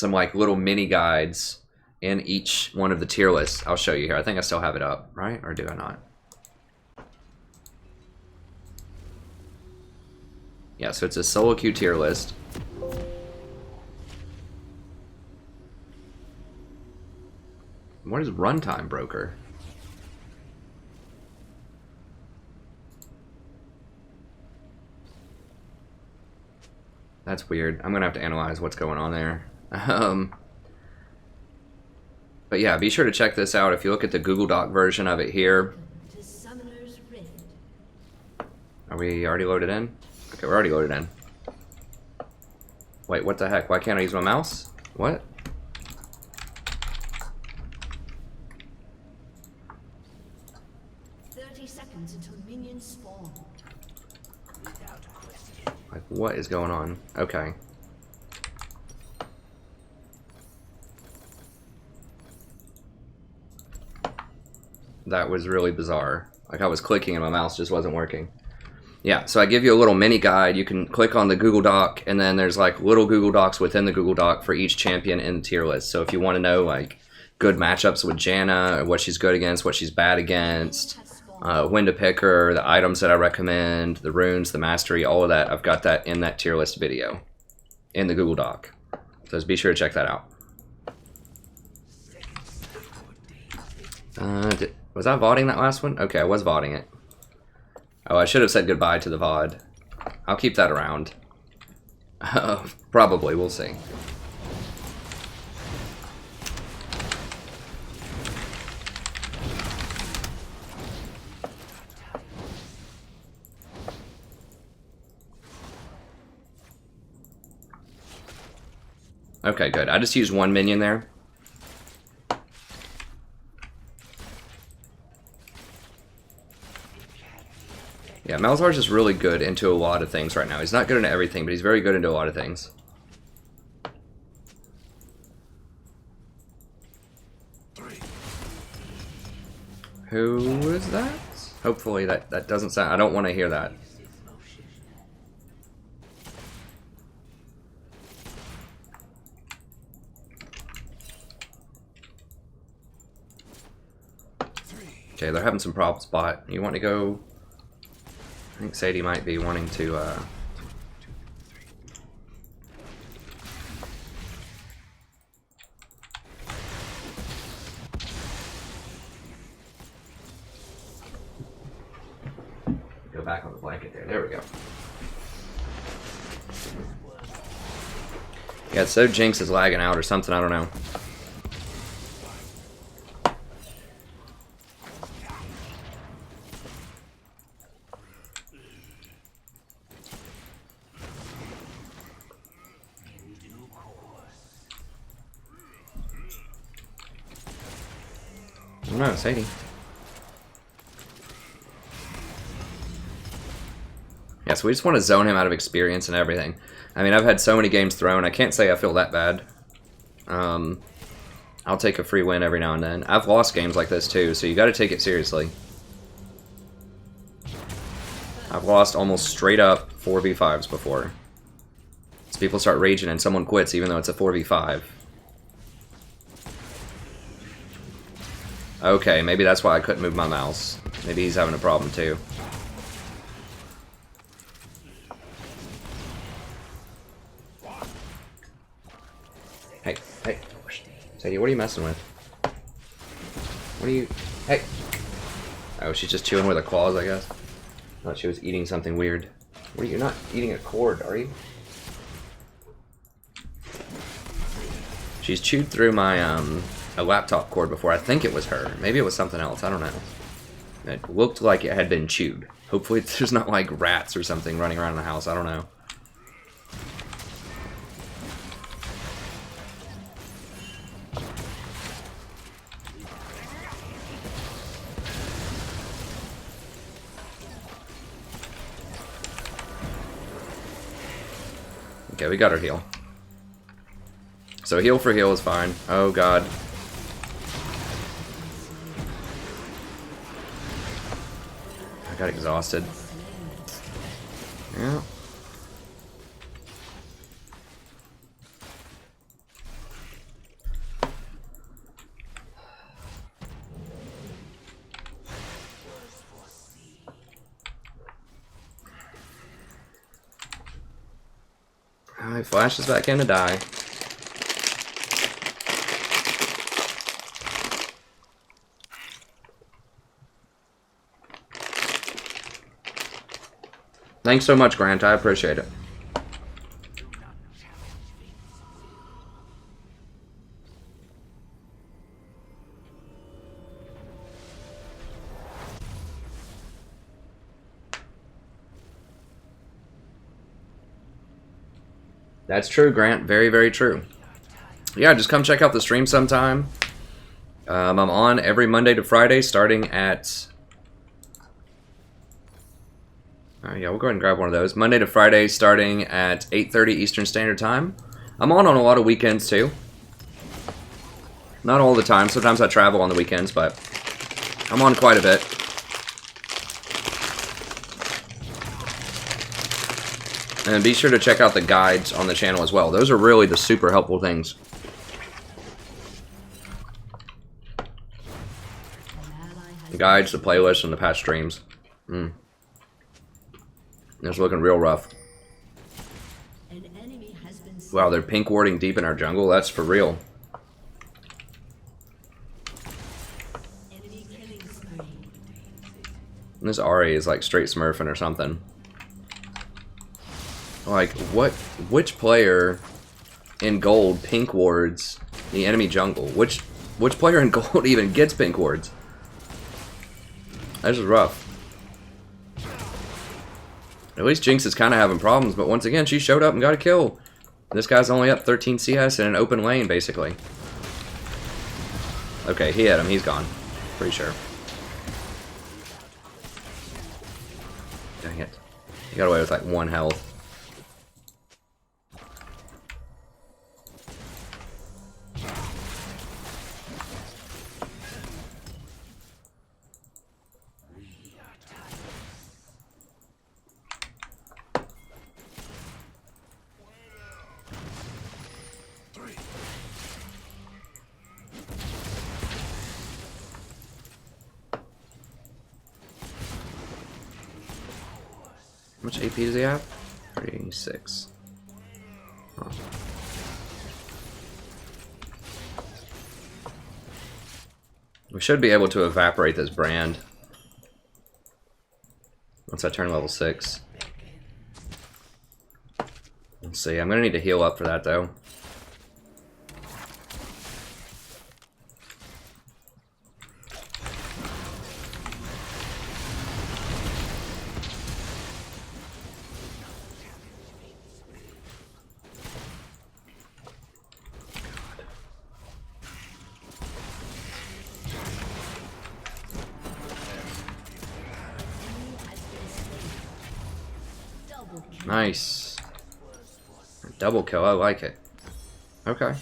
like little mini guides in each one of the tier lists. I'll show you here. I think I still have it up, right? Or do I not? Yeah, so it's a solo queue tier list. What is runtime broker? That's weird. I'm gonna have to analyze what's going on there. But yeah, be sure to check this out. If you look at the Google Doc version of it here. To Summoner's Rift. Are we already loaded in? Okay, we're already loaded in. Wait, what the heck? Why can't I use my mouse? What? Until minions spawn. Like, what is going on? Okay. That was really bizarre. Like, I was clicking and my mouse just wasn't working. Yeah, so I give you a little mini guide. You can click on the Google Doc, and then there's like little Google Docs within the Google Doc for each champion in the tier list. So if you want to know like good matchups with Janna, what she's good against, what she's bad against, when to pick her, the items that I recommend, the runes, the mastery, all of that, I've got that in that tier list video in the Google Doc. So just be sure to check that out. Was I VODing that last one? Okay, I was VODing it. Oh, I should have said goodbye to the VOD. I'll keep that around. Probably, we'll see. Okay, good. I just used one minion there. Yeah, Malzar's just really good into a lot of things right now. He's not good into everything, but he's very good into a lot of things. Who is that? Hopefully that doesn't sound... I don't want to hear that. Okay, they're having some problems, bot. You want to go... I think Sadie might be wanting to, go back on the blanket there. There we go. Yeah, so Jinx is lagging out or something, I don't know. No, Sadie. Yeah, so we just want to zone him out of experience and everything. I mean, I've had so many games thrown, I can't say I feel that bad. I'll take a free win every now and then. I've lost games like this too, so you gotta take it seriously. I've lost almost straight up 4v5s before. So people start raging and someone quits even though it's a 4v5. Okay, maybe that's why I couldn't move my mouse. Maybe he's having a problem too. Hey, hey. Sadie, what are you messing with? What are you... Hey! Oh, she's just chewing with her claws, I guess. Thought she was eating something weird. What are you... You're not eating a cord, are you? She's chewed through my, a laptop cord before. I think it was her. Maybe it was something else. I don't know. It looked like it had been chewed. Hopefully there's not like rats or something running around the house. I don't know. Okay, we got our heal. So heal for heal is fine. Oh god. I got exhausted. Yeah. Alright, Flash is back in to die. Thanks so much, Grant. I appreciate it. That's true, Grant. Very, very true. Yeah, just come check out the stream sometime. I'm on every Monday to Friday starting at... yeah, we'll go ahead and grab one of those. Monday to Friday starting at 8:30 Eastern Standard Time. I'm on a lot of weekends too. Not all the time. Sometimes I travel on the weekends, but I'm on quite a bit. And be sure to check out the guides on the channel as well. Those are really the super helpful things. The guides, the playlists, and the past streams. It's looking real rough. Wow, they're pink warding deep in our jungle? That's for real. And this Ari is like straight smurfing or something. Like, which player in gold pink wards the enemy jungle? Which player in gold even gets pink wards? That's just rough. At least Jinx is kind of having problems, but once again, she showed up and got a kill. This guy's only up 13 CS in an open lane, basically. Okay, he hit him. He's gone. Pretty sure. Dang it. He got away with like 1 health. How much AP does he have? 36. Huh. We should be able to evaporate this brand once I turn level 6. Let's see, I'm gonna need to heal up for that though. Nice. Double kill, I like it. Okay.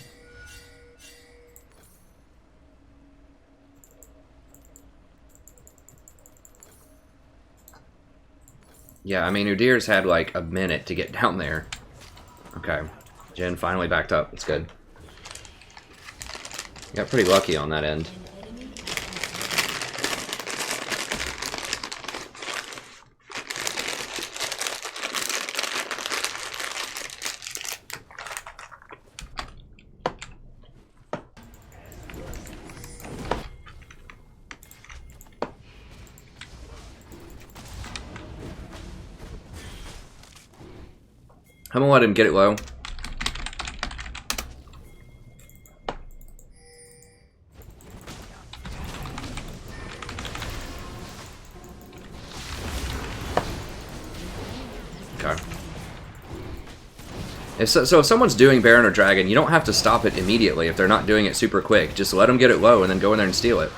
Yeah, I mean, Udir's had like a minute to get down there. Okay. Jen finally backed up. It's good. Got pretty lucky on that end. I'm gonna let him get it low. Okay. So if someone's doing Baron or Dragon, you don't have to stop it immediately if they're not doing it super quick. Just let them get it low and then go in there and steal it.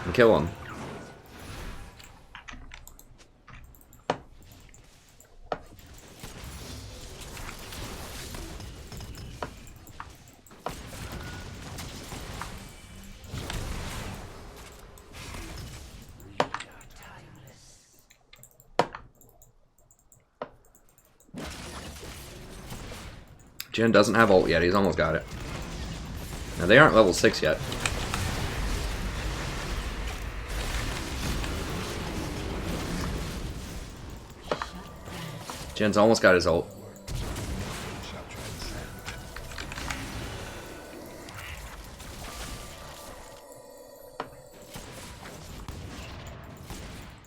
And kill them. Jen doesn't have ult yet. He's almost got it. Now, they aren't level 6 yet. Jen's almost got his ult.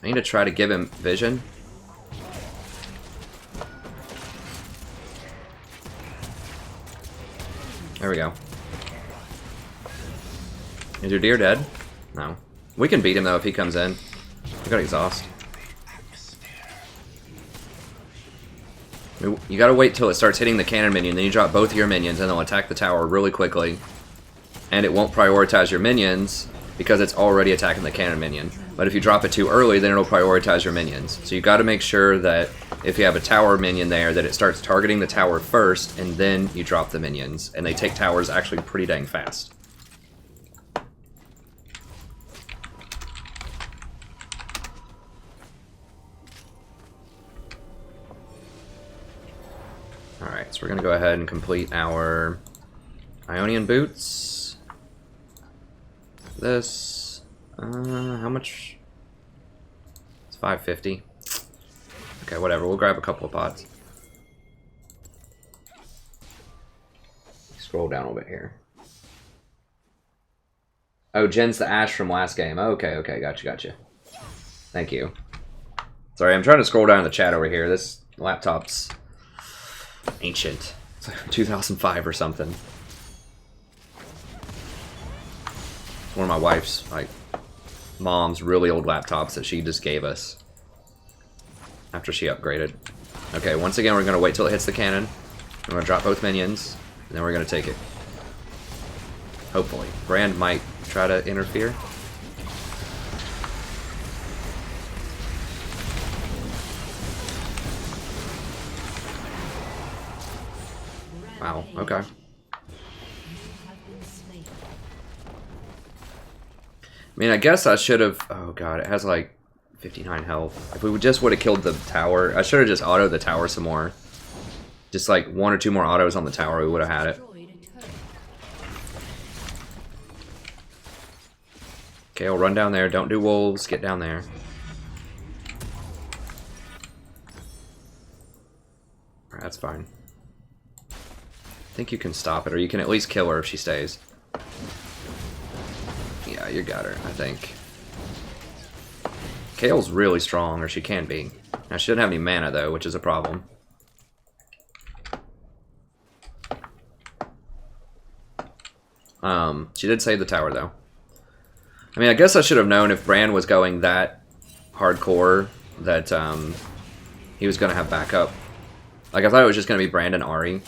I need to try to give him vision. There we go. Is your deer dead? No. We can beat him though if he comes in. We got exhaust. You gotta wait till it starts hitting the cannon minion, then you drop both of your minions and they'll attack the tower really quickly. And it won't prioritize your minions because it's already attacking the cannon minion. But if you drop it too early, then it'll prioritize your minions. So you gotta make sure that if you have a tower minion there, that it starts targeting the tower first, and then you drop the minions. And they take towers actually pretty dang fast. Alright, so we're gonna go ahead and complete our Ionian boots. This, how much? It's 550. Okay, whatever, we'll grab a couple of pots. Scroll down a little bit here. Oh, Jen's the Ash from last game. Okay, okay, gotcha. Thank you. Sorry, I'm trying to scroll down the chat over here. This laptop's ancient. It's like 2005 or something. One of my wife's, like, mom's really old laptops that she just gave us after she upgraded. Okay, once again, we're going to wait till it hits the cannon. I'm gonna drop both minions, and then we're gonna take it. Hopefully. Brand might try to interfere. Wow, okay. I mean, I guess I should have... Oh god, it has like 59 health. If we just would have killed the tower, I should have just autoed the tower some more. Just like 1 or 2 more autos on the tower, we would have had it. Okay, I'll run down there. Don't do wolves. Get down there. Alright, that's fine. I think you can stop it, or you can at least kill her if she stays. Yeah, you got her, I think. Kale's really strong, or she can be. Now, she doesn't have any mana, though, which is a problem. She did save the tower, though. I mean, I guess I should have known if Bran was going that hardcore that he was going to have backup. Like, I thought it was just going to be Brand and Ahri,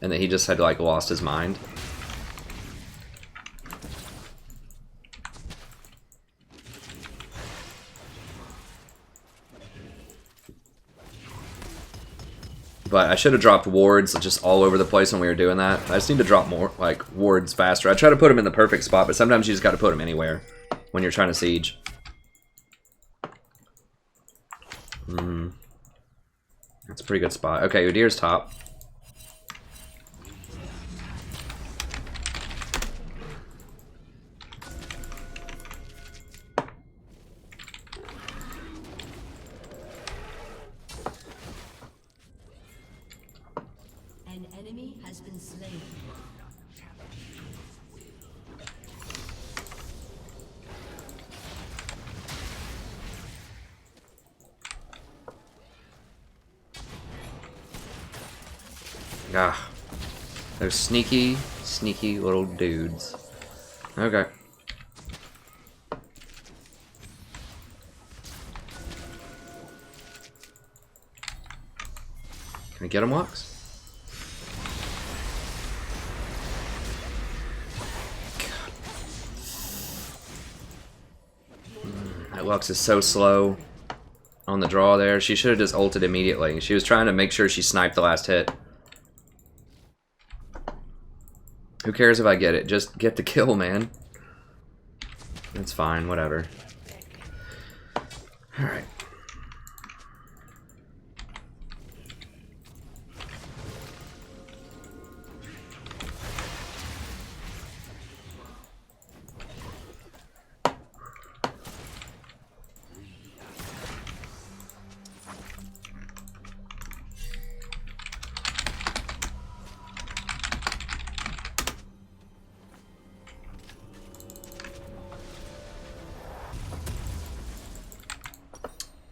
and that he just had, like, lost his mind. But I should have dropped wards just all over the place when we were doing that. I just need to drop more, like, wards faster. I try to put them in the perfect spot, but sometimes you just got to put them anywhere when you're trying to siege. That's a pretty good spot. Okay, Udyr's top. An enemy has been slain. Ah, those sneaky, sneaky little dudes. Okay. Can I get him, Lux? That Lux is so slow on the draw there. She should have just ulted immediately. She was trying to make sure she sniped the last hit. Who cares if I get it? Just get the kill, man. That's fine, whatever. Alright.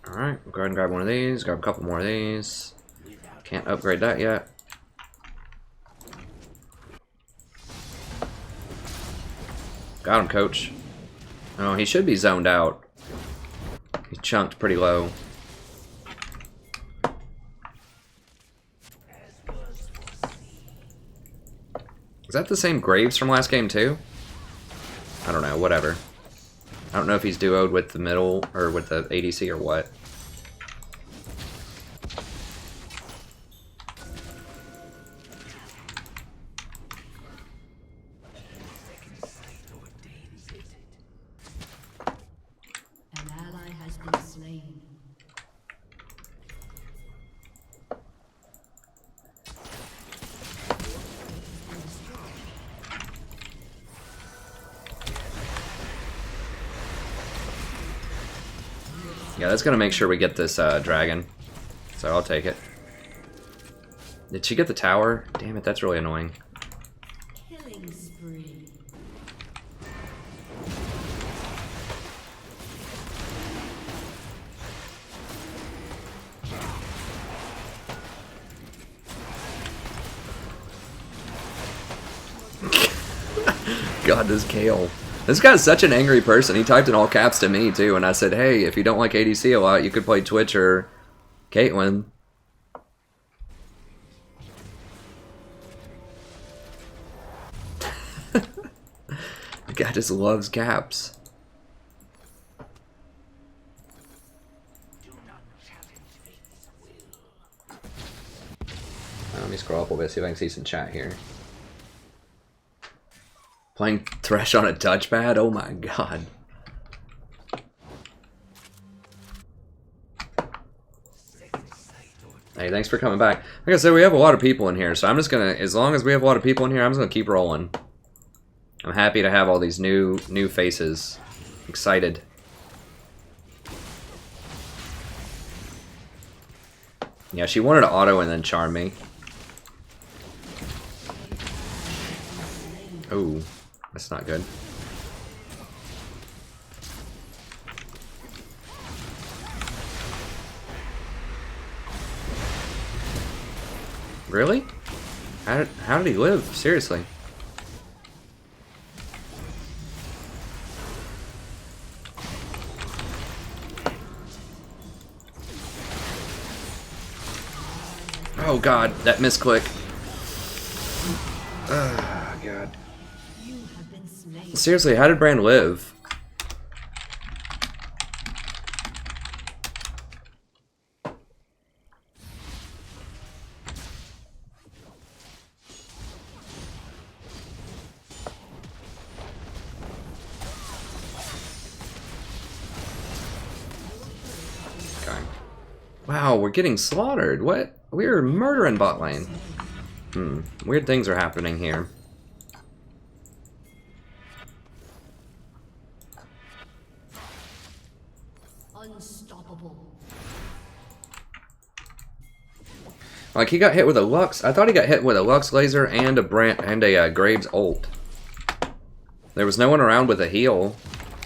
Alright, we'll go ahead and grab one of these, grab a couple more of these. Can't upgrade that yet. Got him, coach. Oh, he should be zoned out. He's chunked pretty low. Is that the same Graves from last game too? I don't know, whatever. I don't know if he's duoed with the middle or with the ADC or what. An ally has been slain. Yeah, that's gonna make sure we get this dragon. So I'll take it. Did she get the tower? Damn it, that's really annoying. Killing spree. God, this Kale. This guy's such an angry person. He typed in all caps to me, too, and I said, hey, if you don't like ADC a lot, you could play Twitch or Caitlyn. guy just loves caps. Let me scroll up a bit, see if I can see some chat here. Playing Thresh on a touchpad? Oh my god. Hey, thanks for coming back. Like I said, we have a lot of people in here, so I'm just gonna, as long as we have a lot of people in here, I'm just gonna keep rolling. I'm happy to have all these new faces. Excited. Yeah, she wanted to auto and then charm me. Oh, that's not good. Really? How did he live? Seriously. Oh god, that misclick. Oh god. Seriously, how did Brand live? Wow, we're getting slaughtered. What? We're murdering bot lane. Weird things are happening here. Unstoppable. Like, he got hit with a Lux. I thought he got hit with a Lux laser and a Graves ult. There was no one around with a heal.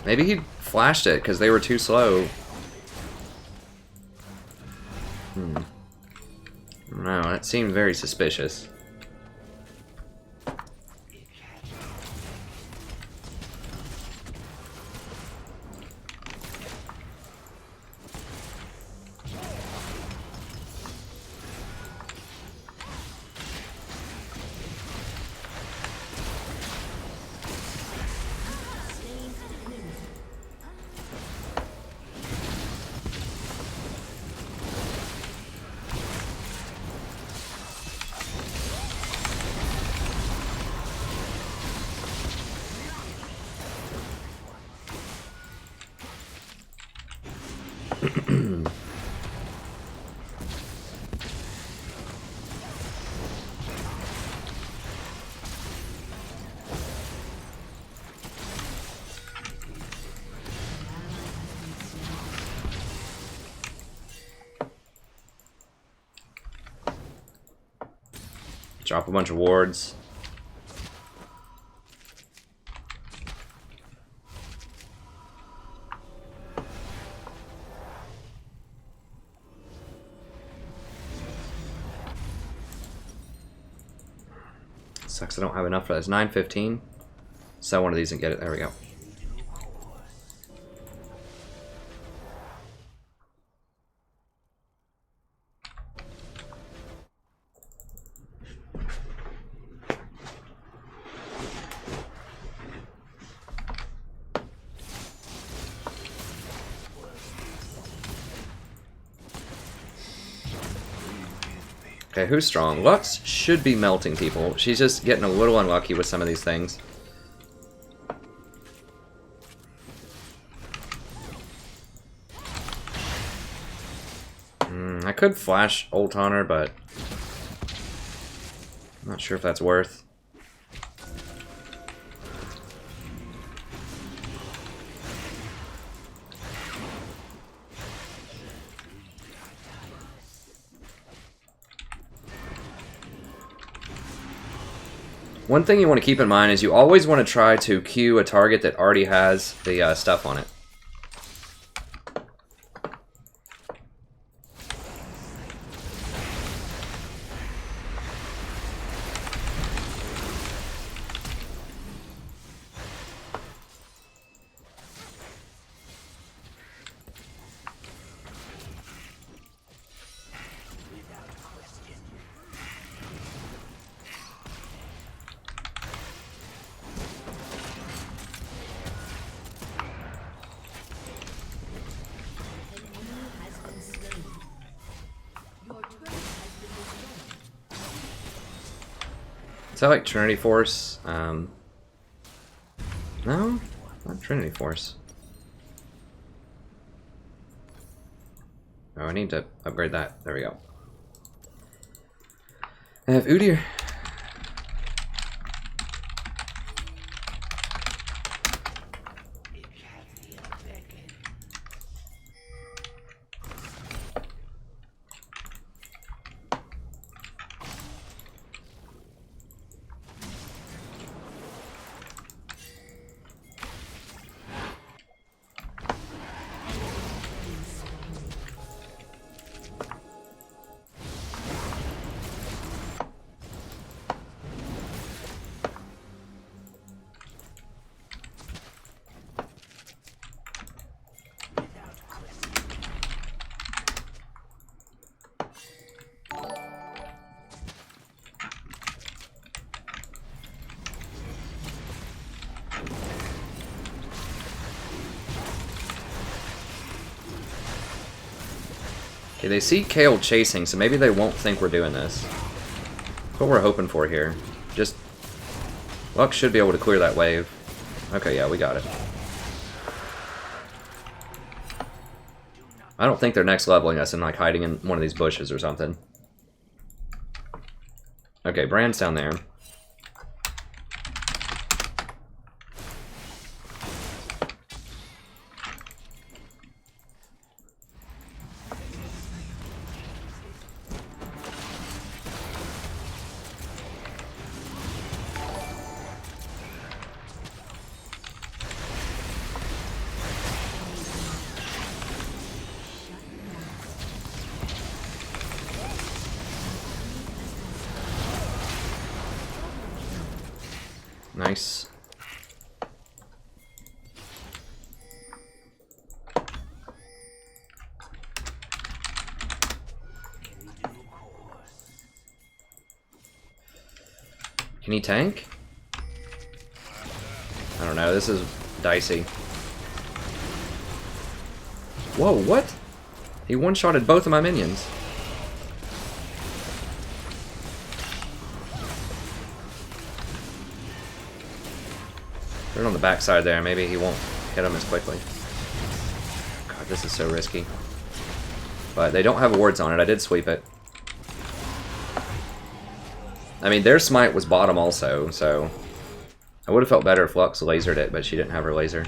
Maybe he flashed it because they were too slow. No, that seemed very suspicious. Drop a bunch of wards. Sucks I don't have enough for this. 9:15. Sell one of these and get it. There we go. Okay, who's strong? Lux should be melting people. She's just getting a little unlucky with some of these things. I could flash ult on her, but I'm not sure if that's worth. One thing you want to keep in mind is you always want to try to Q a target that already has the stuff on it. Is that like Trinity Force? No, not Trinity Force. Oh, I need to upgrade that. There we go. I have Udyr. Okay, they see Kale chasing, so maybe they won't think we're doing this. That's what we're hoping for here. Just... Lux should be able to clear that wave. Okay, yeah, we got it. I don't think they're next leveling us and like hiding in one of these bushes or something. Okay, Brand's down there. Nice. Can he tank? I don't know, this is dicey. Whoa, what? He one-shotted both of my minions. They're on the backside there, maybe he won't hit them as quickly. God, this is so risky. But they don't have wards on it, I did sweep it. I mean, their smite was bottom also, so... I would have felt better if Lux lasered it, but she didn't have her laser.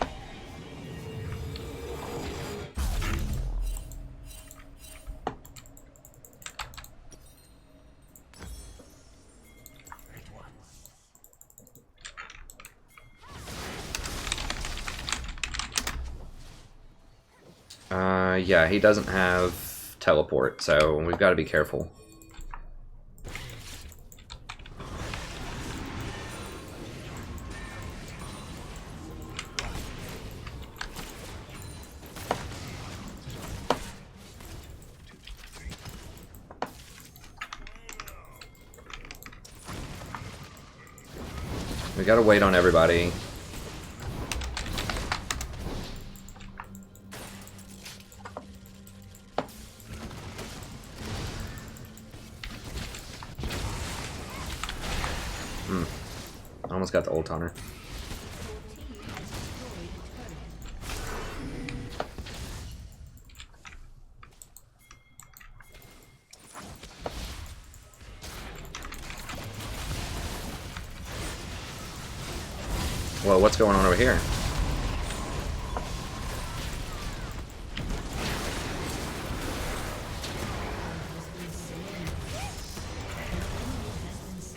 Yeah, he doesn't have teleport, so we've got to be careful. We gotta wait on everybody. Almost got the ult on her. Well, what's going on over here?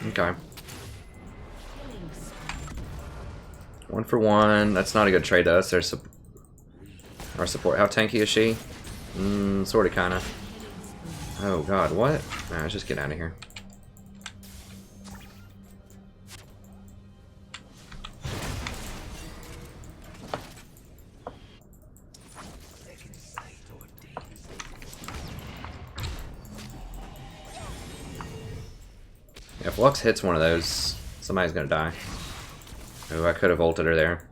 Okay. 1 for 1. That's not a good trade to us. There's our support. How tanky is she? Sort of, kind of. Oh god, what? Nah, let's just get out of here. If Lux hits one of those, somebody's gonna die. Oh, I could have ulted her there.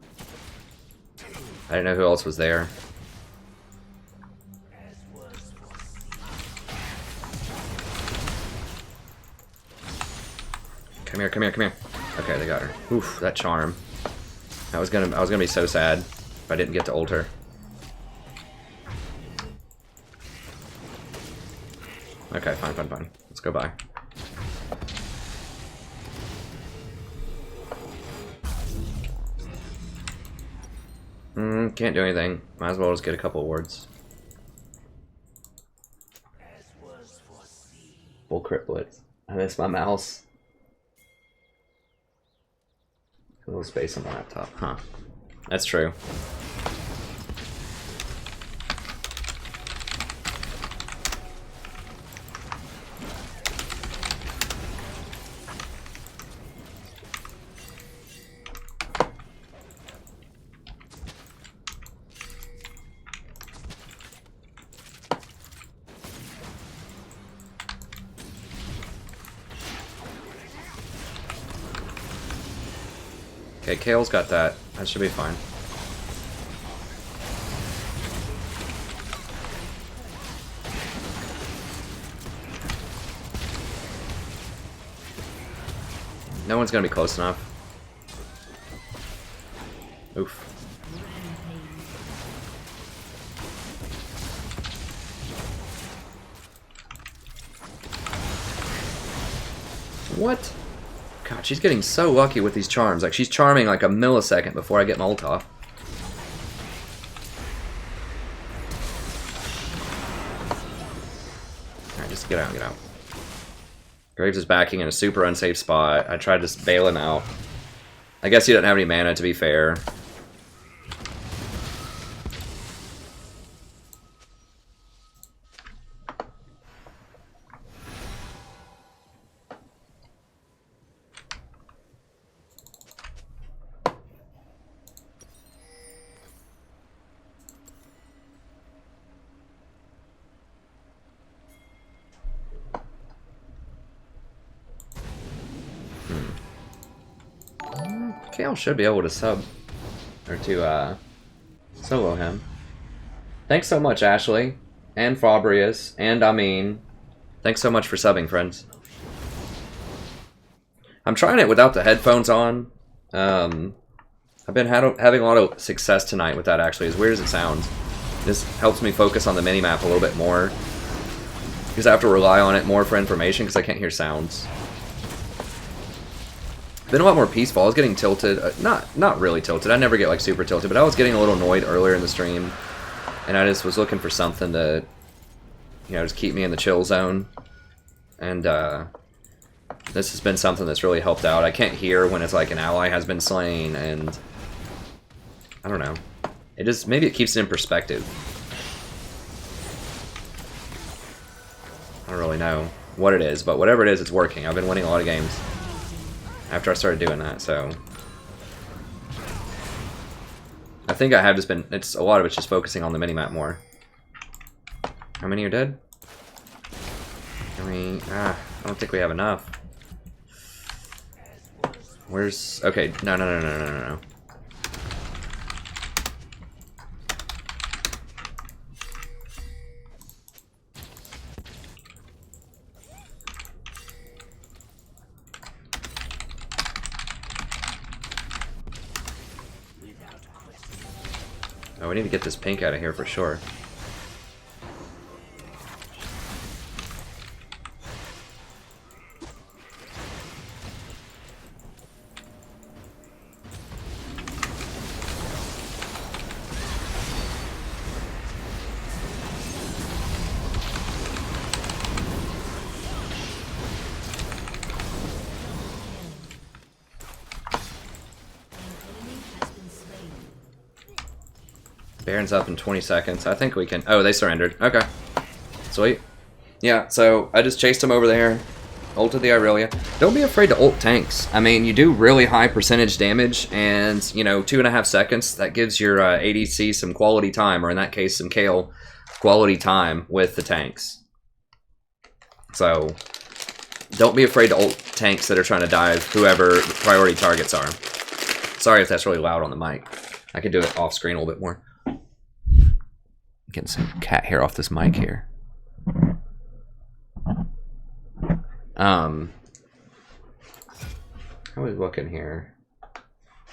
I didn't know who else was there. Come here, come here, come here. Okay, they got her. Oof, that charm. I was gonna be so sad if I didn't get to ult her. Okay, fine, fine, fine. Let's go by. Can't do anything. Might as well just get a couple awards. Bull crit blitz. I miss my mouse. A little space on the laptop. Huh. That's true. Okay, Kale's got that. That should be fine. No one's gonna be close enough. Oof. What? God, she's getting so lucky with these charms. Like, she's charming like a millisecond before I get my ult off. Alright, just get out, get out. Graves is backing in a super unsafe spot. I tried to bail him out. I guess he doesn't have any mana, to be fair. Kale should be able to sub, or to solo him. Thanks so much, Ashley, and Fabrius, and Amin. Thanks so much for subbing, friends. I'm trying it without the headphones on. I've been having a lot of success tonight with that, actually, as weird as it sounds. This helps me focus on the mini-map a little bit more, because I have to rely on it more for information, because I can't hear sounds. Been a lot more peaceful. I was getting tilted. Not really tilted. I never get like super tilted, but I was getting a little annoyed earlier in the stream, and I just was looking for something to, you know, just keep me in the chill zone. And this has been something that's really helped out. I can't hear when it's like an ally has been slain, and I don't know. It just, maybe it keeps it in perspective. I don't really know what it is, but whatever it is, it's working. I've been winning a lot of games after I started doing that, so I think I have just been, it's a lot of it's just focusing on the minimap more. How many are dead? I don't think we have enough. Where's, okay, no. Oh, we need to get this pink out of here for sure. Baron's up in 20 seconds. I think we can... Oh, they surrendered. Okay. Sweet. Yeah, so I just chased him over there. Ulted the Irelia. Don't be afraid to ult tanks. I mean, you do really high percentage damage, and, you know, 2.5 seconds, that gives your ADC some quality time, or in that case, some Kale quality time with the tanks. So, don't be afraid to ult tanks that are trying to dive whoever the priority targets are. Sorry if that's really loud on the mic. I could do it off screen a little bit more. Getting some cat hair off this mic here. How are we looking here?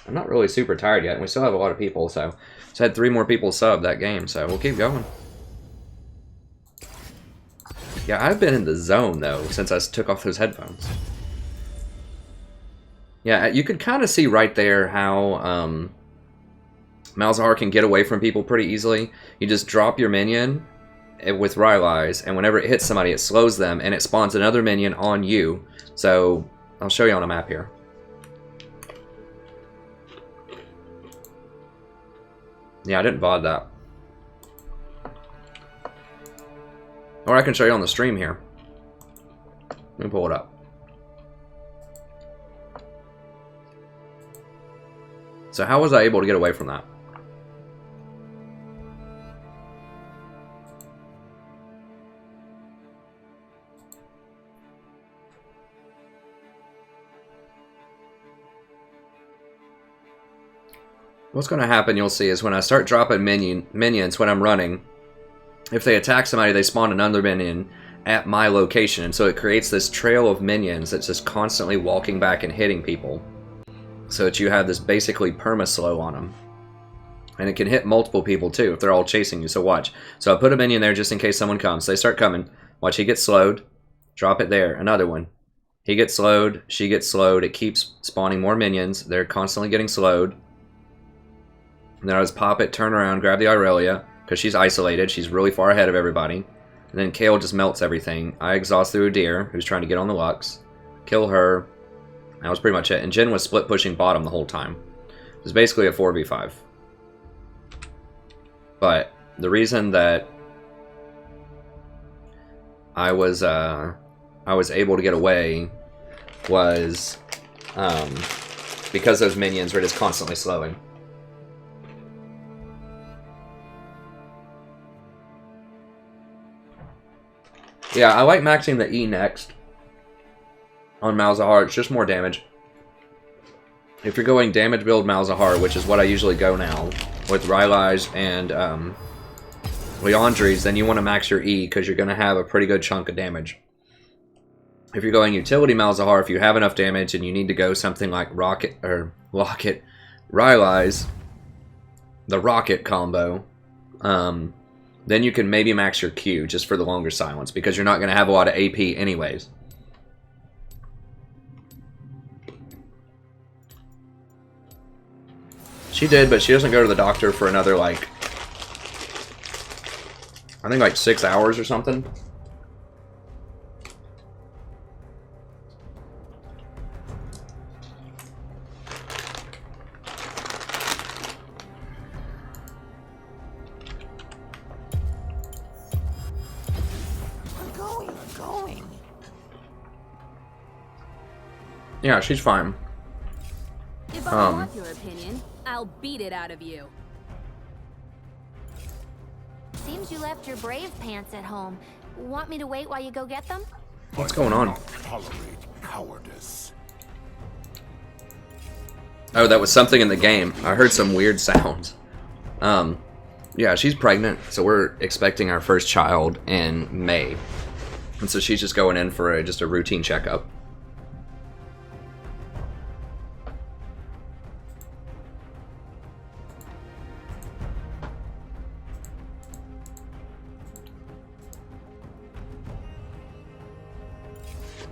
I'm not really super tired yet, and we still have a lot of people, so just had 3 more people sub that game, so we'll keep going. Yeah, I've been in the zone, though, since I took off those headphones. Yeah, you could kind of see right there how Malzahar can get away from people pretty easily. You just drop your minion with Rylai's, and whenever it hits somebody, it slows them, and it spawns another minion on you. So, I'll show you on a map here. Yeah, I didn't VOD that. Or I can show you on the stream here. Let me pull it up. So how was I able to get away from that? What's going to happen, you'll see, is when I start dropping minions when I'm running, if they attack somebody, they spawn another minion at my location. And so it creates this trail of minions that's just constantly walking back and hitting people. So that you have this basically perma-slow on them. And it can hit multiple people too if they're all chasing you, so watch. So I put a minion there just in case someone comes. They start coming. Watch, he gets slowed. Drop it there. Another one. He gets slowed. She gets slowed. It keeps spawning more minions. They're constantly getting slowed. And then I just pop it, turn around, grab the Aurelia, because she's isolated. She's really far ahead of everybody. And then Kale just melts everything. I exhaust through a deer, who's trying to get on the Lux. Kill her. That was pretty much it. And Jen was split pushing bottom the whole time. It was basically a 4v5. But the reason that I was able to get away was because those minions were just constantly slowing. Yeah, I like maxing the E next on Malzahar. It's just more damage. If you're going damage build Malzahar, which is what I usually go now, with Rylai's and Leandri's, then you want to max your E because you're going to have a pretty good chunk of damage. If you're going utility Malzahar, if you have enough damage and you need to go something like Rocket or Locket, Rylai's, the Rocket combo, then you can maybe max your Q just for the longer silence because you're not going to have a lot of AP anyways. She did, but she doesn't go to the doctor for another, like, I think like 6 hours or something. I'm going. Yeah, she's fine. If I want your opinion, I'll beat it out of you. Seems you left your brave pants at home. Want me to wait while you go get them? What's going on? Tolerate cowardice. Oh, that was something in the game. I heard some weird sounds. Yeah, she's pregnant, so we're expecting our first child in May. And so she's just going in for just a routine checkup.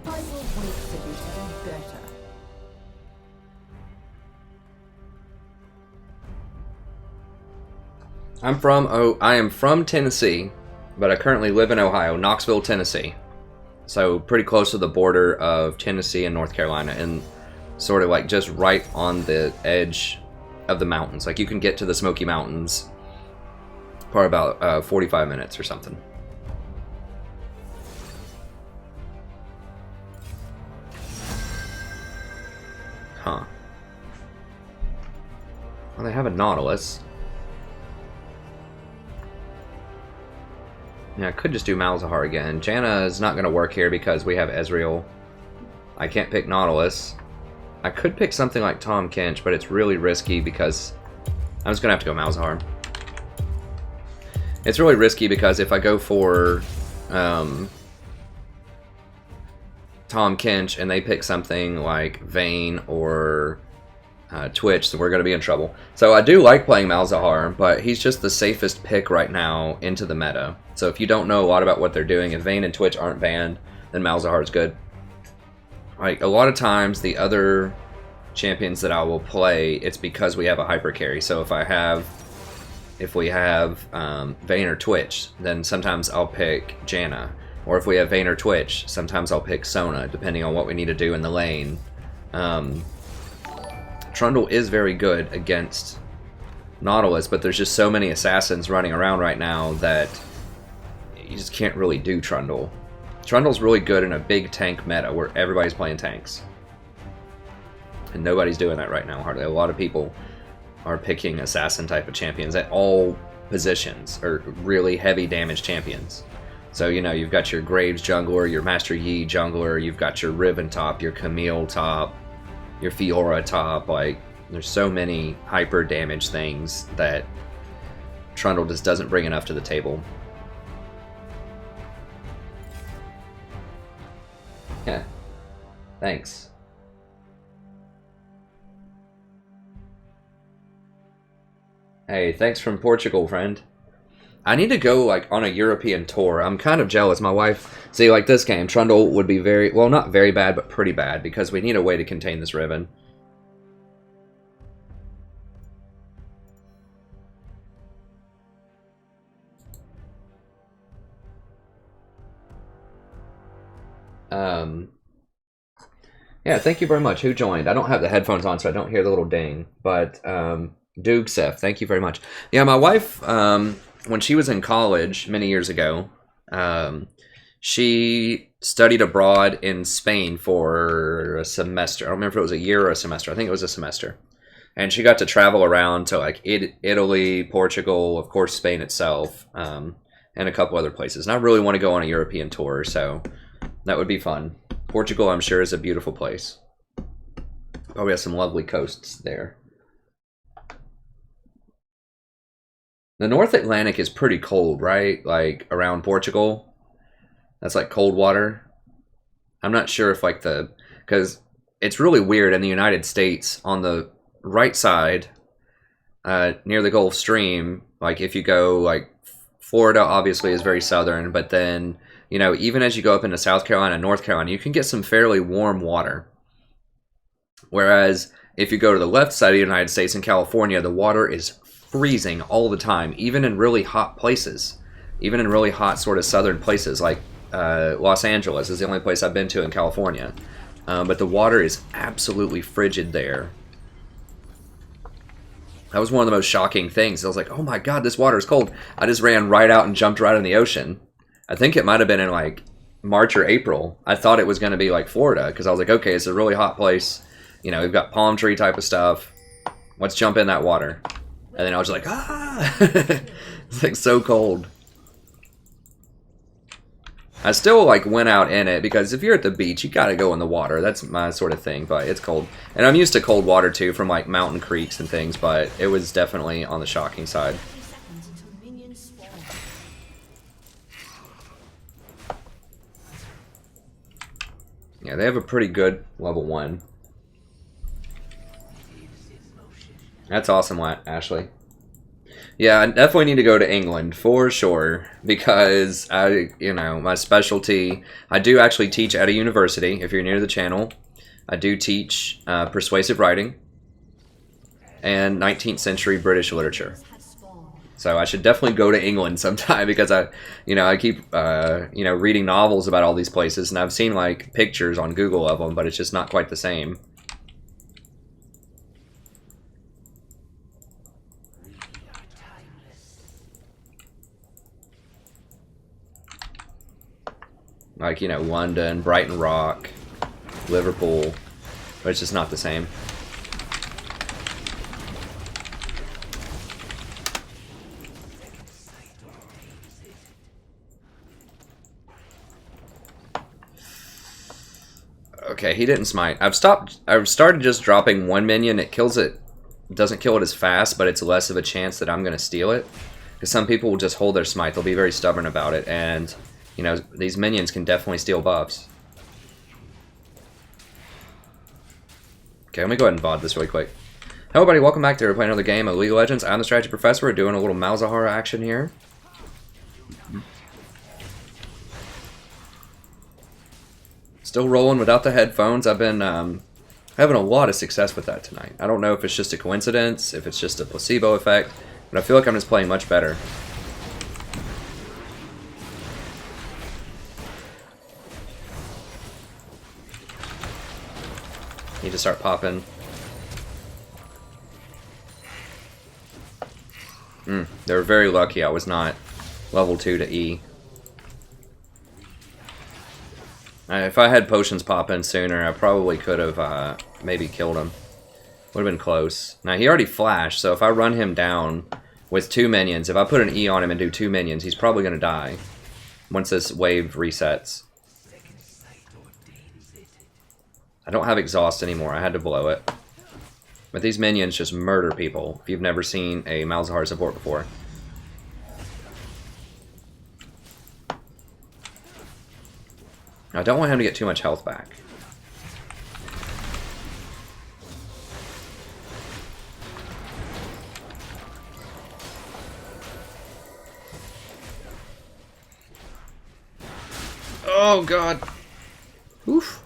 I will wait for you to be better. I am from Tennessee, but I currently live in Ohio, Knoxville, Tennessee. So pretty close to the border of Tennessee and North Carolina, and sort of like just right on the edge of the mountains. Like you can get to the Smoky Mountains for about 45 minutes or something. Huh. Well, they have a Nautilus. Yeah, I could just do Malzahar again. Janna is not going to work here because we have Ezreal. I can't pick Nautilus. I could pick something like Tom Kench, but it's really risky because I'm just going to have to go Malzahar. It's really risky because if I go for Tom Kinch and they pick something like Vayne or Twitch, then we're going to be in trouble. So I do like playing Malzahar, but he's just the safest pick right now into the meta. So if you don't know a lot about what they're doing, if Vayne and Twitch aren't banned, then Malzahar is good. Like, a lot of times, the other champions that I will play, it's because we have a hyper carry. So if we have Vayne or Twitch, then sometimes I'll pick Janna. Or if we have Vayne or Twitch, sometimes I'll pick Sona, depending on what we need to do in the lane. Trundle is very good against Nautilus, but there's just so many assassins running around right now that you just can't really do Trundle. Trundle's really good in a big tank meta where everybody's playing tanks. And nobody's doing that right now, hardly. A lot of people are picking assassin type of champions at all positions, or really heavy damage champions. So, you know, you've got your Graves jungler, your Master Yi jungler, you've got your Riven top, your Camille top, your Fiora top. Like, there's so many hyper damage things that Trundle just doesn't bring enough to the table. Yeah. Thanks. Hey, thanks from Portugal, friend. I need to go, like, on a European tour. I'm kind of jealous. My wife... See, like this game, Trundle would be very... Well, not very bad, but pretty bad, because we need a way to contain this Riven. Yeah, thank you very much. Who joined? I don't have the headphones on, so I don't hear the little ding. But, Dugsef, thank you very much. Yeah, my wife, when she was in college many years ago, she studied abroad in Spain for a semester. I don't remember if it was a year or a semester. I think it was a semester. And she got to travel around to, like, Italy, Portugal, of course, Spain itself, and a couple other places. And I really want to go on a European tour, so that would be fun. Portugal, I'm sure, is a beautiful place. Probably has some lovely coasts there. The North Atlantic is pretty cold, right? Like, around Portugal. That's like cold water. I'm not sure if, like, because it's really weird in the United States, on the right side, near the Gulf Stream, like, if you go, like, Florida obviously is very southern, but then, you know, even as you go up into South Carolina, North Carolina, you can get some fairly warm water. Whereas if you go to the left side of the United States in California, the water is freezing all the time, even in really hot places. Even in really hot sort of southern places, like Los Angeles is the only place I've been to in California. But the water is absolutely frigid there. That was one of the most shocking things. I was like, oh my god, this water is cold. I just ran right out and jumped right in the ocean. I think it might have been in, like, March or April. I thought it was going to be like Florida, because I was like, okay, it's a really hot place. You know, we've got palm tree type of stuff. Let's jump in that water. And then I was like, ah! It's like so cold. I still, like, went out in it, because if you're at the beach, you gotta go in the water. That's my sort of thing, but it's cold. And I'm used to cold water, too, from, like, mountain creeks and things, but it was definitely on the shocking side. Yeah, they have a pretty good level 1. That's awesome, Ashley. Yeah, I definitely need to go to England, for sure, because you know, my specialty, I do actually teach at a university, if you're new to the channel. I do teach persuasive writing and 19th century British literature. So I should definitely go to England sometime, because I keep, reading novels about all these places, and I've seen, like, pictures on Google of them, but it's just not quite the same. Like, you know, London, Brighton Rock, Liverpool, but it's just not the same. Okay, he didn't smite. I've started just dropping one minion. It kills it. Doesn't kill it as fast, but it's less of a chance that I'm going to steal it. Because some people will just hold their smite. They'll be very stubborn about it. And, you know, these minions can definitely steal buffs. Okay, let me go ahead and VOD this really quick. Hello everybody, welcome back to We're playing another game of League of Legends. I'm the Strategy Professor. We're doing a little Malzahar action here. Still rolling without the headphones. I've been having a lot of success with that tonight. I don't know if it's just a coincidence, if it's just a placebo effect, but I feel like I'm just playing much better. Need to start popping. They were very lucky I was not level 2 to E. If I had potions pop in sooner, I probably could have maybe killed him. Would have been close. Now, he already flashed, so if I run him down with 2 minions, if I put an E on him and do 2 minions, he's probably going to die once this wave resets. I don't have exhaust anymore. I had to blow it. But these minions just murder people if you've never seen a Malzahar support before. I don't want him to get too much health back. Oh god. Oof.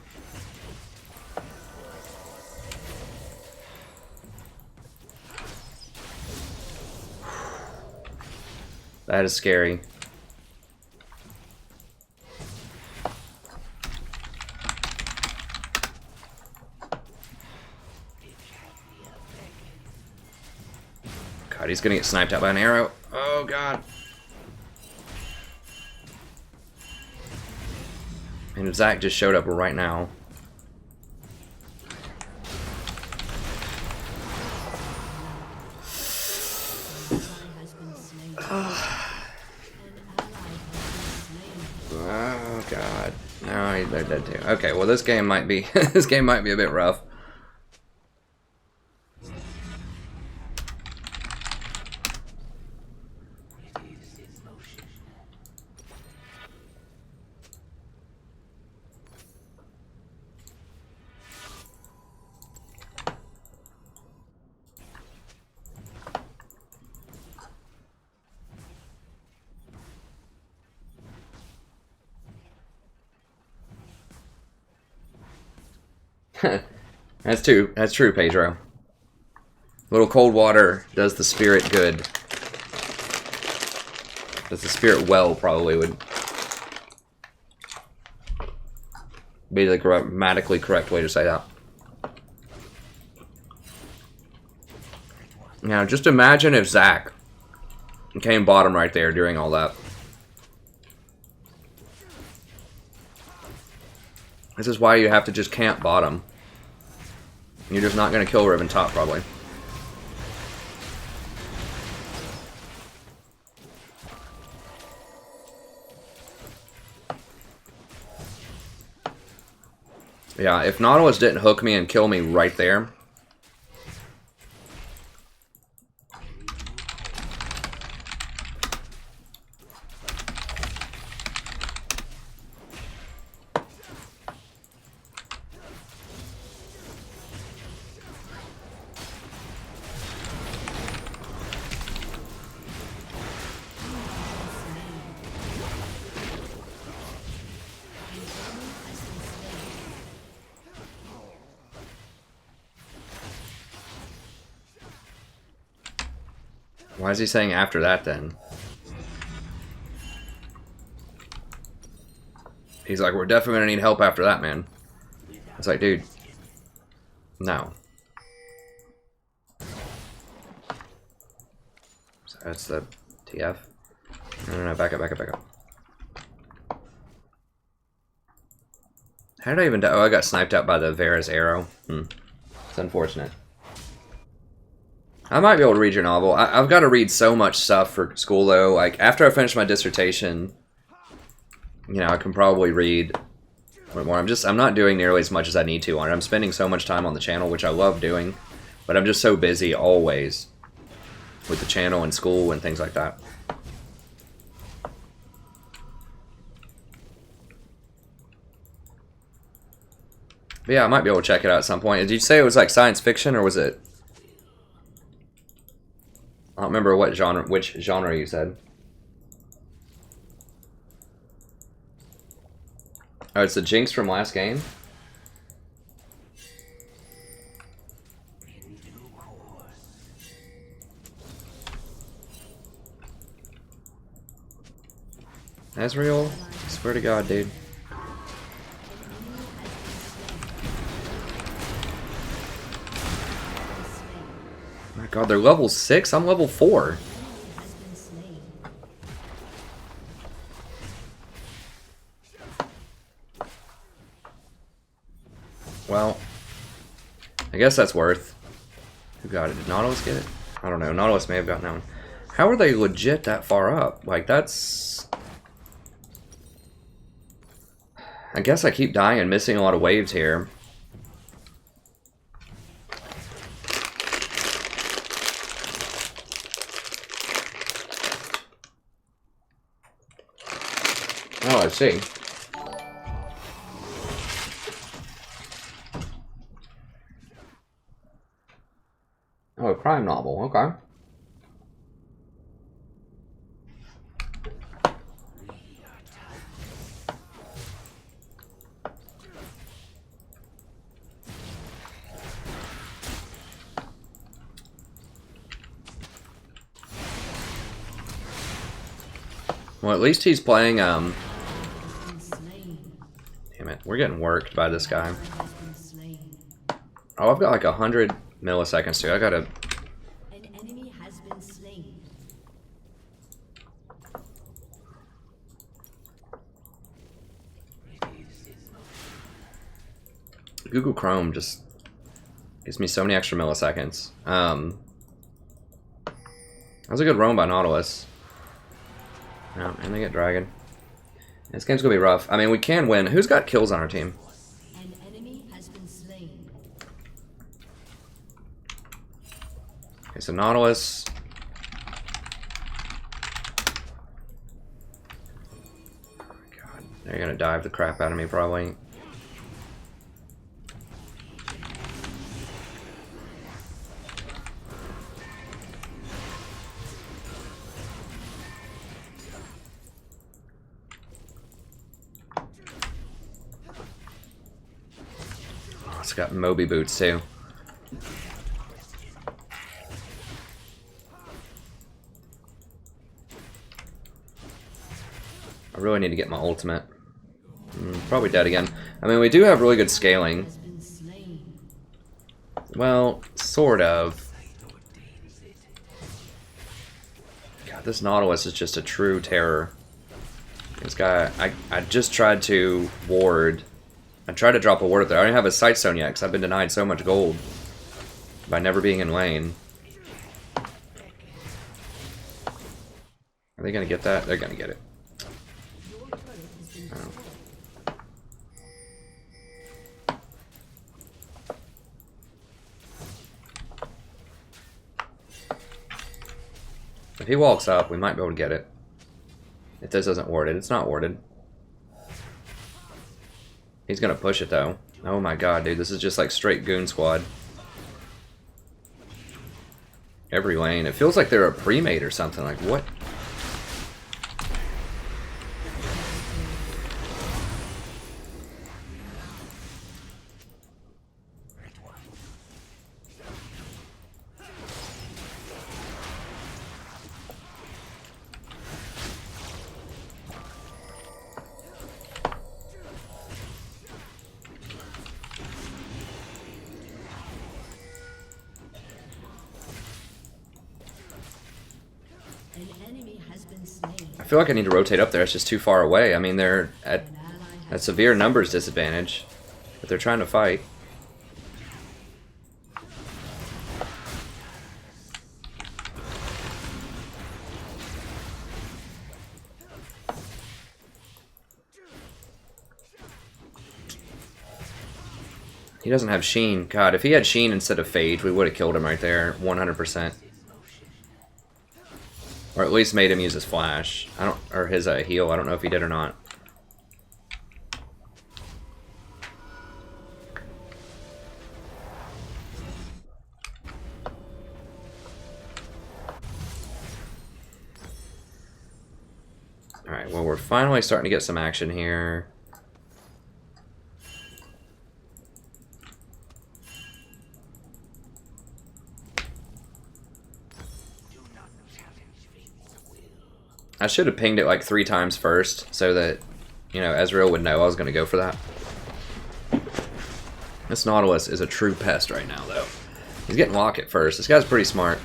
That is scary. God, he's gonna get sniped out by an arrow. Oh god. And Zach just showed up right now. Oh god. No, they're dead too. Okay, well this game might be this game might be a bit rough. That's true, Pedro. A little cold water does the spirit good. Does the spirit well, probably would be the grammatically correct way to say that. Now, just imagine if Zach came bottom right there during all that. This is why you have to just camp bottom. You're just not going to kill Riven top, probably. Yeah, if Nautilus didn't hook me and kill me right there... Why is he saying after that, then? He's like, we're definitely going to need help after that, man. It's like, dude. No. So that's the TF. No, back up, back up, back up. How did I even die? Oh, I got sniped out by the Vera's arrow. It's unfortunate. I might be able to read your novel. I've got to read so much stuff for school, though. Like, after I finish my dissertation, you know, I can probably read a bit more. I'm not doing nearly as much as I need to on it. I'm spending so much time on the channel, which I love doing, but I'm just so busy always with the channel and school and things like that. But yeah, I might be able to check it out at some point. Did you say it was like science fiction, or was it? I don't remember what genre, which genre you said. Oh, it's the Jinx from last game? Ezreal? Swear to God, dude. My God, they're level 6? I'm level 4. Well, I guess that's worth. Who got it? Did Nautilus get it? I don't know. Nautilus may have gotten that one. How are they legit that far up? Like, that's... I guess I keep dying and missing a lot of waves here. Oh, I see. Oh, a crime novel. Okay. Well, at least he's playing, Damn it, we're getting worked by this guy. Oh, I've got like 100 milliseconds too. I gotta... An enemy has been slain. Google Chrome just gives me so many extra milliseconds. That was a good roam by Nautilus. Oh, and they get Dragon. This game's gonna be rough. I mean, we can win. Who's got kills on our team? An enemy has been slain. Okay, so Nautilus. Oh my God, they're gonna dive the crap out of me probably. It's got Moby boots too. I really need to get my ultimate. Probably dead again. I mean, we do have really good scaling. Well, sort of. God, this Nautilus is just a true terror. This guy, I just tried to ward. I tried to drop a ward up there. I don't have a sight stone yet because I've been denied so much gold by never being in lane. Are they going to get that? They're going to get it. Oh. If he walks up, we might be able to get it. If this isn't warded. It's not warded. He's gonna push it though. Oh my God, dude, this is just like straight goon squad. Every lane. It feels like they're a pre-made or something. Like what? I feel like I need to rotate up there. It's just too far away. I mean, they're at a severe numbers disadvantage, but they're trying to fight. He doesn't have Sheen. God, if he had Sheen instead of Phage, we would have killed him right there, 100%. Or at least made him use his flash. I don't, or his heal. I don't know if he did or not. Alright, well, we're finally starting to get some action here. I should have pinged it like 3 times first, so that, you know, Ezreal would know I was going to go for that. This Nautilus is a true pest right now, though. He's getting Locket first. This guy's pretty smart.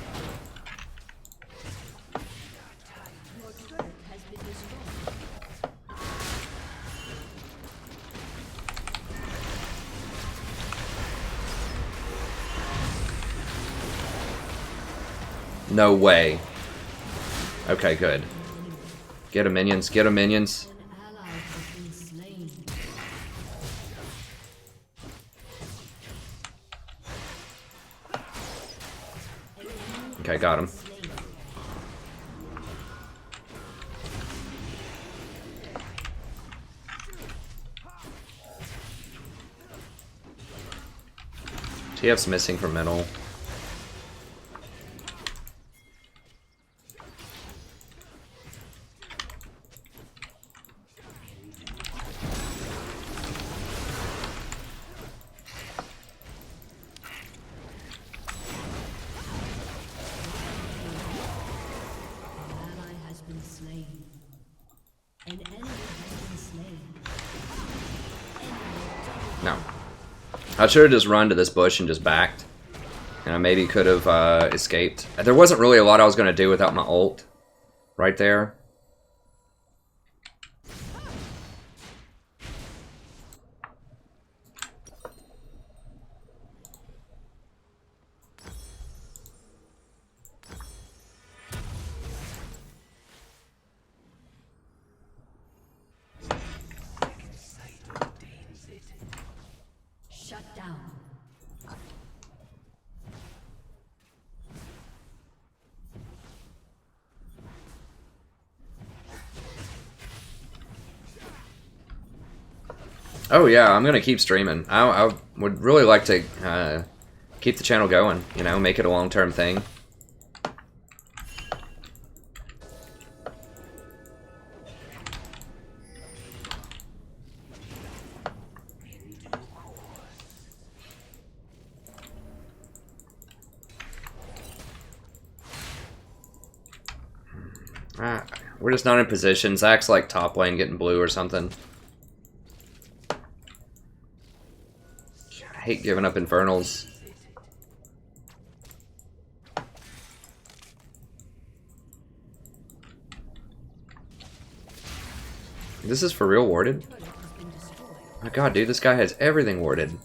No way. Okay, good. Get him, minions. Get him, minions. An ally has been slain. Okay, got him. TF's missing from middle. No. I should have just run to this bush and just backed. And I maybe could have escaped. There wasn't really a lot I was going to do without my ult. Right there. Shut down. Oh yeah, I'm gonna keep streaming. I would really like to keep the channel going, you know, make it a long-term thing. We're just not in position. Zach's like top lane getting blue or something. I hate giving up Infernals. This is for real warded? My god, dude, this guy has everything warded.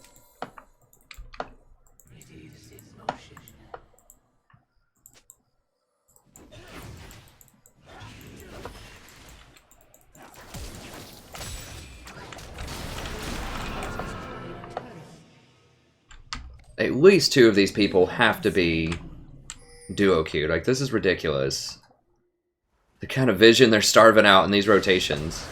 At least 2 of these people have to be duo queued. Like, this is ridiculous. The kind of vision they're starving out in these rotations.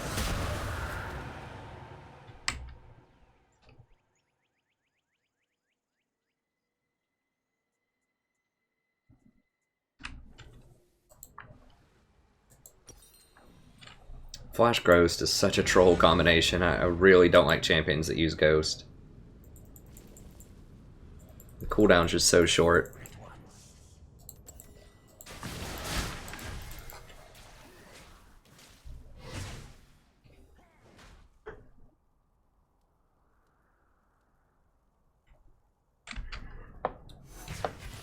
Flash Ghost is such a troll combination. I really don't like champions that use Ghost. The cooldown's just so short.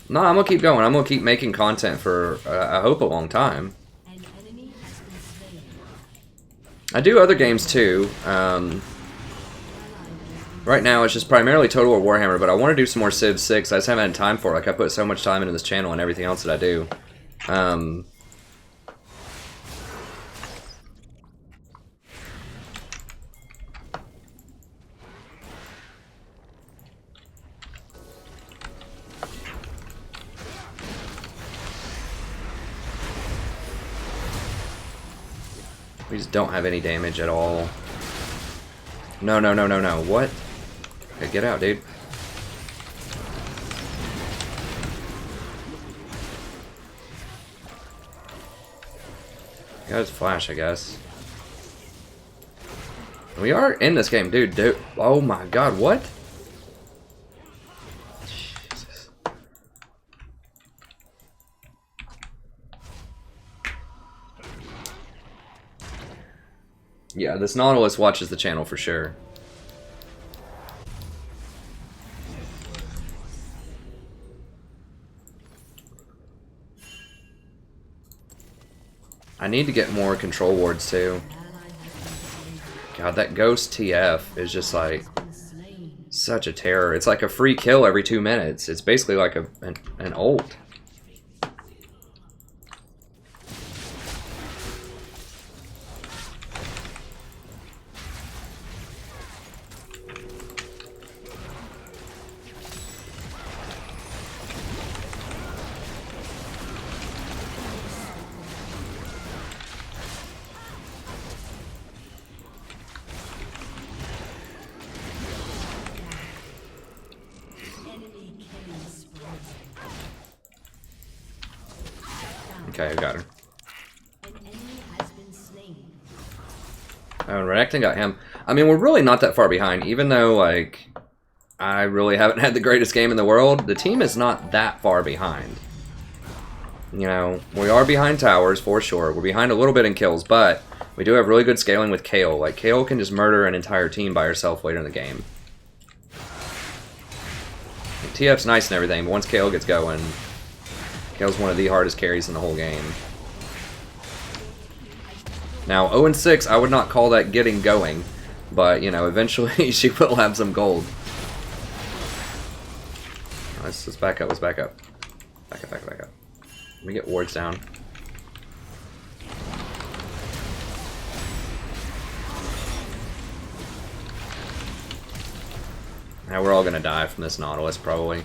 No, I'm gonna keep going. I'm gonna keep making content for, I hope, a long time. An enemy has been slain. I do other games too. Right now it's just primarily Total War Warhammer, but I want to do some more Civ 6. I just haven't had time for it. Like, I put so much time into this channel and everything else that I do. We just don't have any damage at all. No, no, no, no, no. What? Okay, get out, dude. Got his flash, I guess. We are in this game, dude. Oh my god, what? Jesus. Yeah, this Nautilus watches the channel for sure. I need to get more control wards too. God, that ghost TF is just like such a terror. It's like a free kill every 2 minutes. It's basically like an ult. Okay, I got her. Oh, and Renekton got him. I mean, we're really not that far behind, even though, like, I really haven't had the greatest game in the world. The team is not that far behind. You know, we are behind towers, for sure. We're behind a little bit in kills, but we do have really good scaling with Kayle. Like, Kayle can just murder an entire team by herself later in the game. Like, TF's nice and everything, but once Kayle gets going, Kayle's one of the hardest carries in the whole game. Now, 0-6, I would not call that getting going, but, you know, eventually she will have some gold. Let's back up, let's back up. Back up. Let me get wards down. Now we're all gonna die from this Nautilus, probably.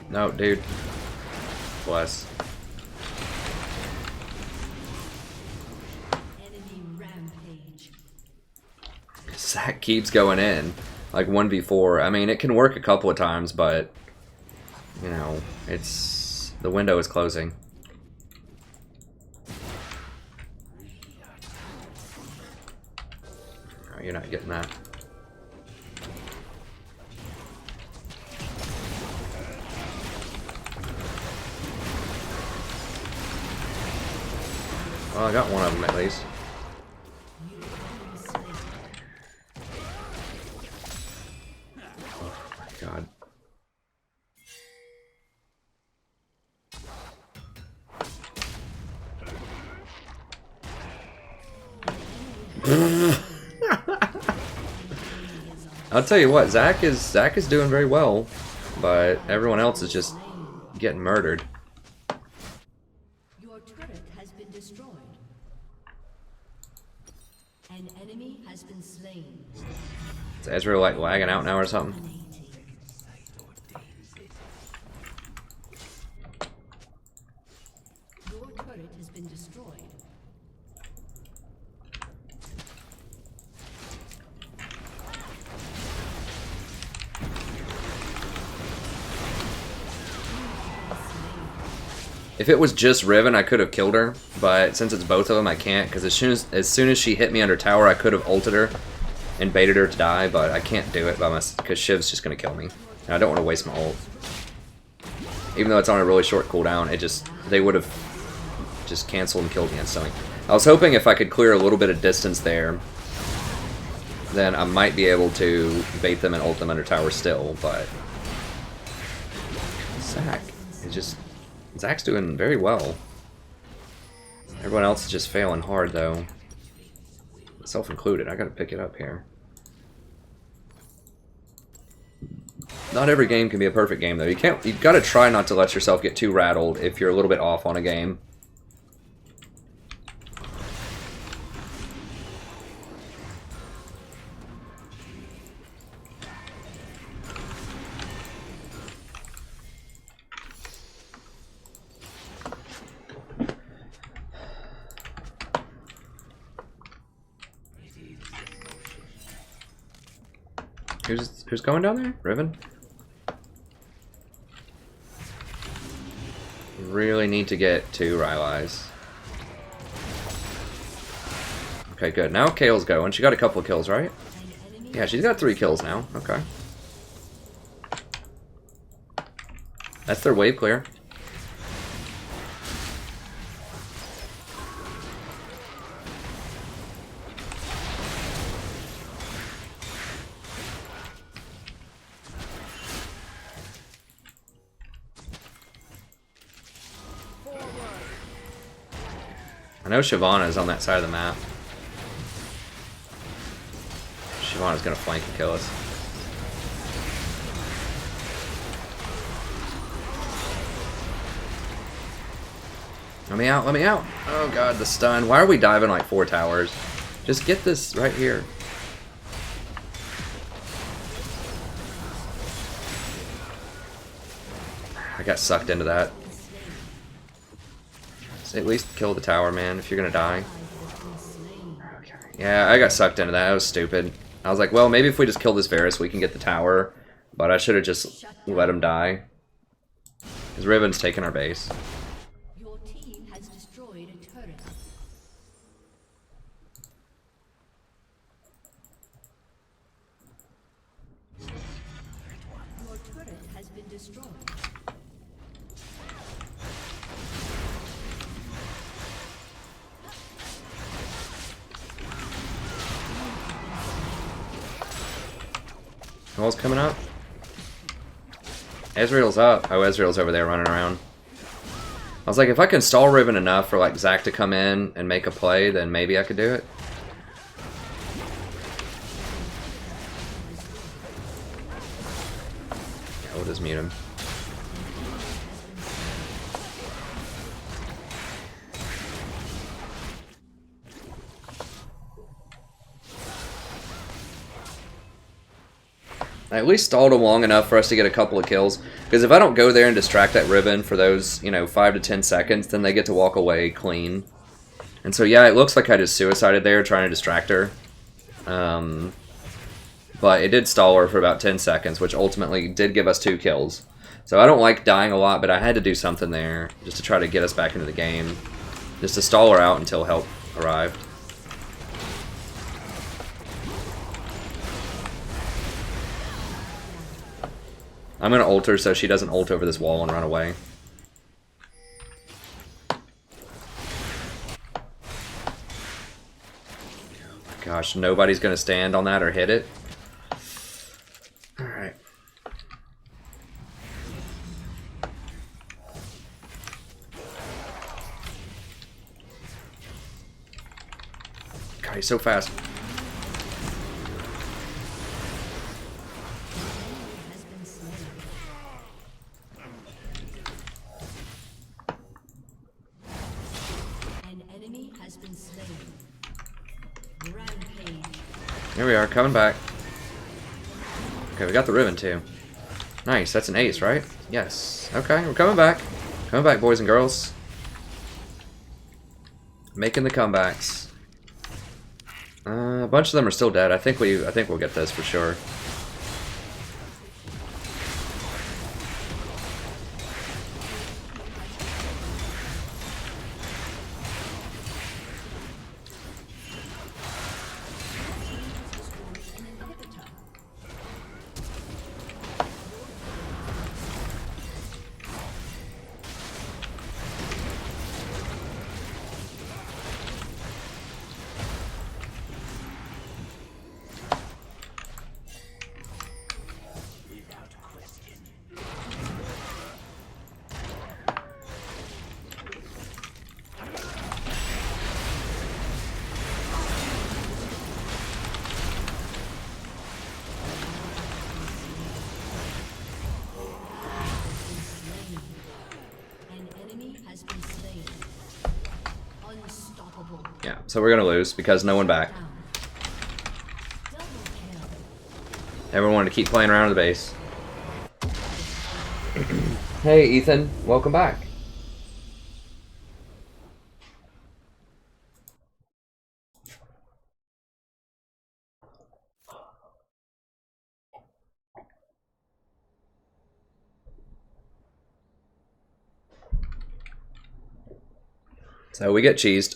No, dude. Bless. Zac keeps going in. Like 1v4. I mean, it can work a couple of times, but... You know, it's... The window is closing. Oh, you're not getting that. Well, I got one of them at least. Oh my god. I'll tell you what, Zac is doing very well, but everyone else is just getting murdered. Your turret has been destroyed. An enemy has been slain. Is Ezreal like lagging out now or something? Your turret has been destroyed. If it was just Riven, I could have killed her, but since it's both of them, I can't, because as soon as she hit me under tower, I could have ulted her and baited her to die, but I can't do it because Shiv's just going to kill me. And I don't want to waste my ult. Even though it's on a really short cooldown, they would have just canceled and killed me instantly. I was hoping if I could clear a little bit of distance there, then I might be able to bait them and ult them under tower still, but... Zac, Zac's doing very well. Everyone else is just failing hard, though. Self included. I gotta pick it up here. Not every game can be a perfect game, though. You've gotta try not to let yourself get too rattled if you're a little bit off on a game. Who's going down there? Riven? Really need to get 2 Rylai's. Okay, good. Now Kale's going. She got a couple of kills, right? Yeah, she's got 3 kills now. Okay. That's their wave clear. I know Shyvana's on that side of the map. Shyvana's gonna flank and kill us. Let me out, let me out! Oh god, the stun. Why are we diving like 4 towers? Just get this right here. I got sucked into that. So at least kill the tower, man, if you're gonna die. Okay. Yeah, I got sucked into that. That was stupid. I was like, well, maybe if we just kill this Varus, we can get the tower. But I should have just let him die. Because Riven's taking our base. Your team has destroyed a turret. Your turret has been destroyed. Wall's coming up. Ezreal's up. Oh, Ezreal's over there running around. I was like, if I can stall Riven enough for like Zac to come in and make a play, then maybe I could do it. Yeah, we'll just mute him. I at least stalled him long enough for us to get a couple of kills. Because if I don't go there and distract that Riven for those, you know, 5 to 10 seconds, then they get to walk away clean. And so, yeah, it looks like I just suicided there trying to distract her. But it did stall her for about 10 seconds, which ultimately did give us 2 kills. So I don't like dying a lot, but I had to do something there just to try to get us back into the game. Just to stall her out until help arrived. I'm going to ult her so she doesn't ult over this wall and run away. Gosh, nobody's going to stand on that or hit it. Alright. God, he's so fast. Here we are, coming back. Okay, we got the Riven too. Nice, that's an ace, right? Yes. Okay, we're coming back. Coming back, boys and girls. Making the comebacks. A bunch of them are still dead. I think we'll get this for sure. Yeah, so we're gonna lose because no one back. Everyone wanted to keep playing around the base. Hey Ethan, welcome back. So we get cheesed.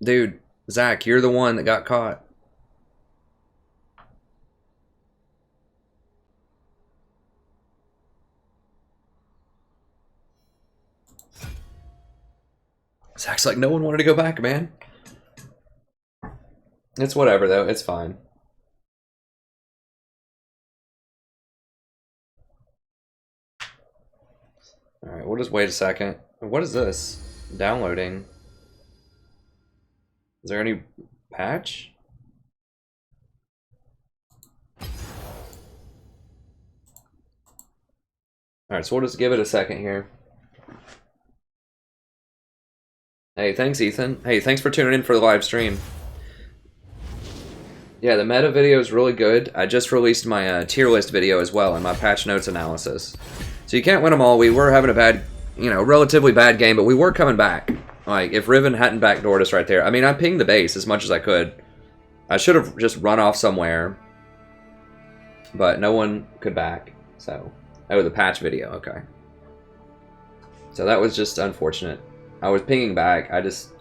Dude, Zach, you're the one that got caught. Zach's like, no one wanted to go back, man. It's whatever, though. It's fine. Alright, we'll just wait a second. What is this? Downloading. Is there any patch? Alright, so we'll just give it a second here. Hey, thanks, Ethan. Hey, thanks for tuning in for the live stream. Yeah, the meta video is really good. I just released my tier list video as well and my patch notes analysis. So you can't win them all. We were having a bad, you know, relatively bad game, but we were coming back. Like, if Riven hadn't backdoored us right there. I mean, I pinged the base as much as I could. I should have just run off somewhere. But no one could back, so... Oh, the patch video, okay. So that was just unfortunate. I was pinging back. I was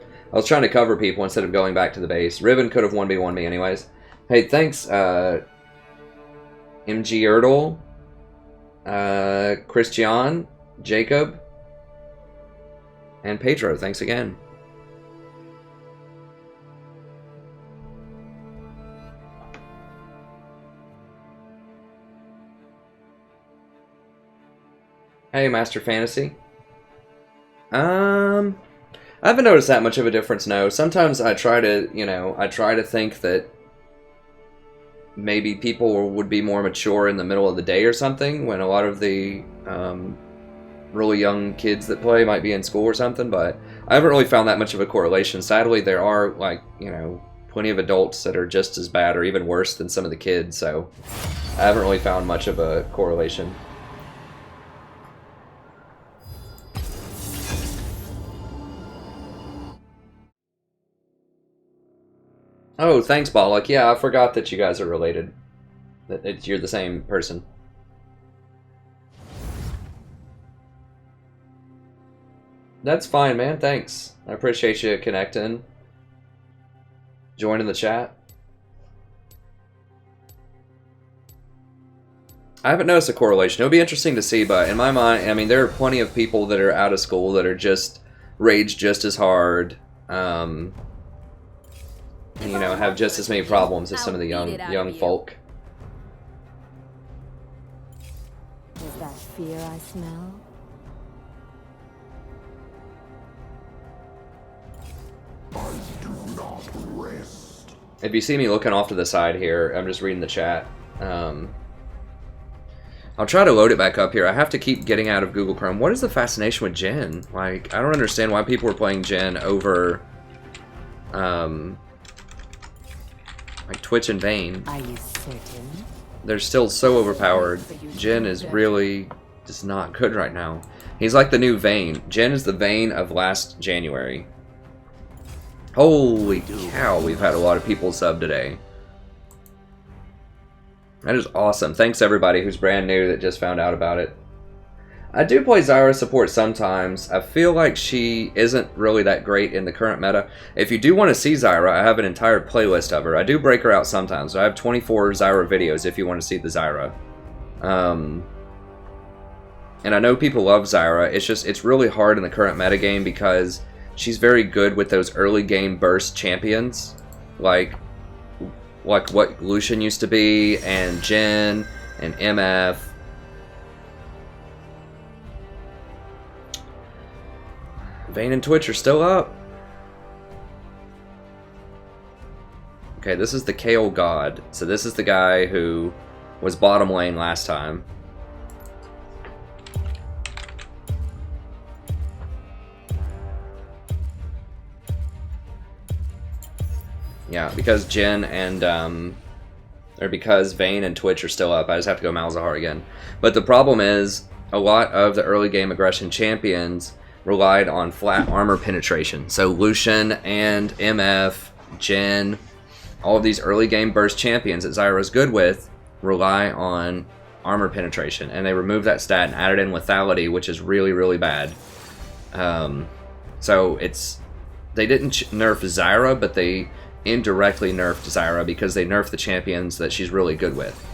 trying to cover people instead of going back to the base. Riven could have 1v1 me anyways. Hey, thanks, MG Erdl, Christian, Jacob, and Pedro. Thanks again. Hey, Master Fantasy. I haven't noticed that much of a difference, no. Sometimes I try to, you know, think that maybe people would be more mature in the middle of the day or something, when a lot of the really young kids that play might be in school or something, but I haven't really found that much of a correlation. Sadly, there are, like, you know, plenty of adults that are just as bad or even worse than some of the kids, so I haven't really found much of a correlation. Oh, thanks, Bollock. Yeah, I forgot that you guys are related. That you're the same person. That's fine, man. Thanks. I appreciate you connecting. Joining the chat. I haven't noticed a correlation. It'll be interesting to see, but in my mind, I mean, there are plenty of people that are out of school that are just rage just as hard. You know, have just as many problems as some of the young folk. Is that fear I smell? I do not rest. If you see me looking off to the side here, I'm just reading the chat. I'll try to load it back up here. I have to keep getting out of Google Chrome. What is the fascination with Jhin? Like, I don't understand why people are playing Jhin over, like Twitch and Vayne. Are you certain? They're still so overpowered. Jhin is really just not good right now. He's like the new Vayne. Jhin is the Vayne of last January. Holy cow, we've had a lot of people sub today. That is awesome. Thanks everybody who's brand new that just found out about it. I do play Zyra support sometimes. I feel like she isn't really that great in the current meta. If you do want to see Zyra, I have an entire playlist of her. I do break her out sometimes. So I have 24 Zyra videos if you want to see the Zyra. And I know people love Zyra. It's really hard in the current metagame because she's very good with those early game burst champions. Like what Lucian used to be, and Jhin, and MF. Vayne and Twitch are still up. Okay, this is the Kale God. So this is the guy who was bottom lane last time. Yeah, because Jhin and or because Vayne and Twitch are still up, I just have to go Malzahar again. But the problem is, a lot of the early game aggression champions relied on flat armor penetration. So Lucian and MF, Jhin, all of these early game burst champions that Zyra's good with rely on armor penetration, and they removed that stat and added in lethality, which is really, really bad. So it's they didn't nerf Zyra, but they indirectly nerfed Zyra because they nerfed the champions that she's really good with.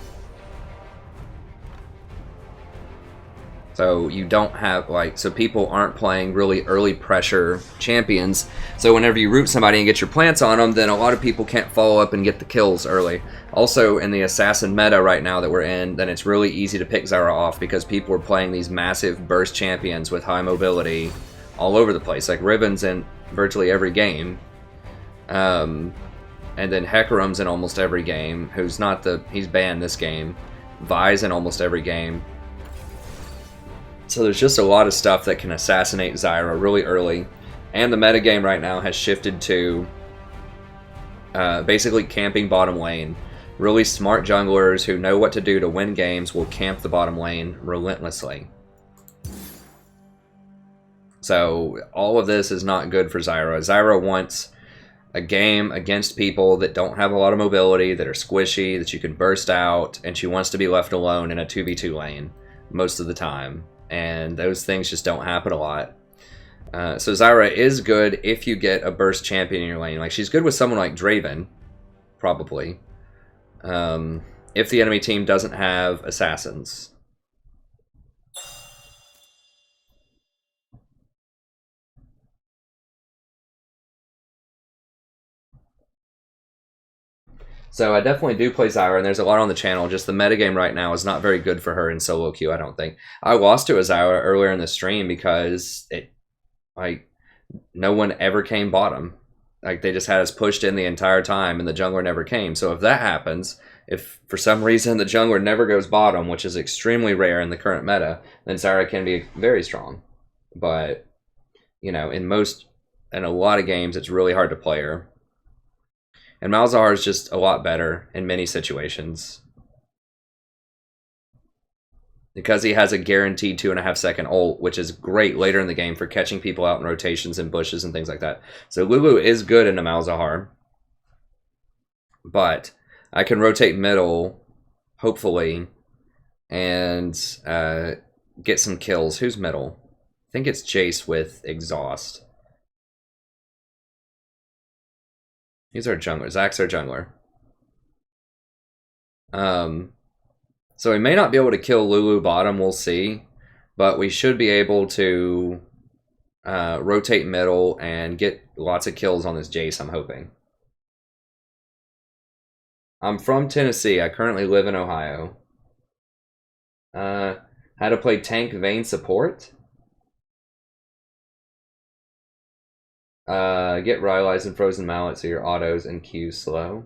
So you don't have, like, so people aren't playing really early pressure champions. So whenever you root somebody and get your plants on them, then a lot of people can't follow up and get the kills early. Also, in the assassin meta right now that we're in, then it's really easy to pick Zyra off because people are playing these massive burst champions with high mobility all over the place. Like Ribbon's in virtually every game. And then Hecarim's in almost every game, he's banned this game. Vi's in almost every game. So there's just a lot of stuff that can assassinate Zyra really early. And the metagame right now has shifted to basically camping bottom lane. Really smart junglers who know what to do to win games will camp the bottom lane relentlessly. So all of this is not good for Zyra. Zyra wants a game against people that don't have a lot of mobility, that are squishy, that you can burst out, and she wants to be left alone in a 2v2 lane most of the time. And those things just don't happen a lot. So Zyra is good if you get a burst champion in your lane. Like, she's good with someone like Draven, probably. If the enemy team doesn't have assassins. So I definitely do play Zyra, and there's a lot on the channel. Just the metagame right now is not very good for her in solo queue, I don't think. I lost to a Zyra earlier in the stream because no one ever came bottom. Like, they just had us pushed in the entire time, and the jungler never came. So if that happens, if for some reason the jungler never goes bottom, which is extremely rare in the current meta, then Zyra can be very strong. But, you know, in a lot of games, it's really hard to play her. And Malzahar is just a lot better in many situations. Because he has a guaranteed 2.5 second ult, which is great later in the game for catching people out in rotations and bushes and things like that. So Lulu is good into Malzahar. But I can rotate middle, hopefully, and get some kills. Who's middle? I think it's Jace with Exhaust. He's our jungler. Zach's our jungler. So we may not be able to kill Lulu bottom, we'll see. But we should be able to rotate middle and get lots of kills on this Jace, I'm hoping. I'm from Tennessee. I currently live in Ohio. How to play tank Vayne support? Get Rylai's and Frozen Mallet so your autos and Qs slow.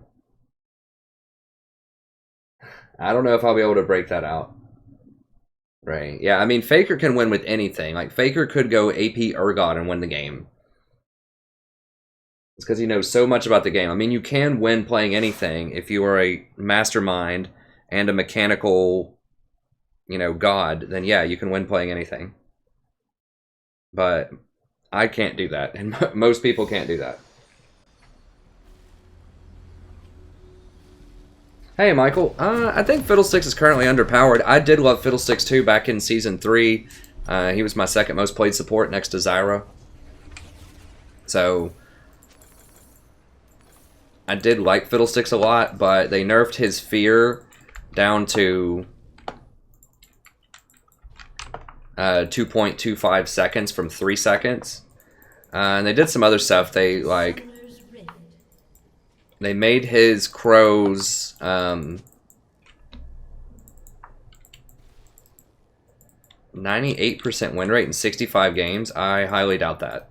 I don't know if I'll be able to break that out. Right. Yeah, I mean, Faker can win with anything. Like, Faker could go AP Urgot and win the game. It's because he knows so much about the game. I mean, you can win playing anything if you are a mastermind and a mechanical, you know, god. Then yeah, you can win playing anything. But I can't do that, and most people can't do that. Hey, Michael. I think Fiddlesticks is currently underpowered. I did love Fiddlesticks too back in Season 3. He was my second most played support next to Zyra. So I did like Fiddlesticks a lot, but they nerfed his fear down to 2.25 seconds from 3 seconds. And they did some other stuff. They made his crows 98% win rate in 65 games. I highly doubt that.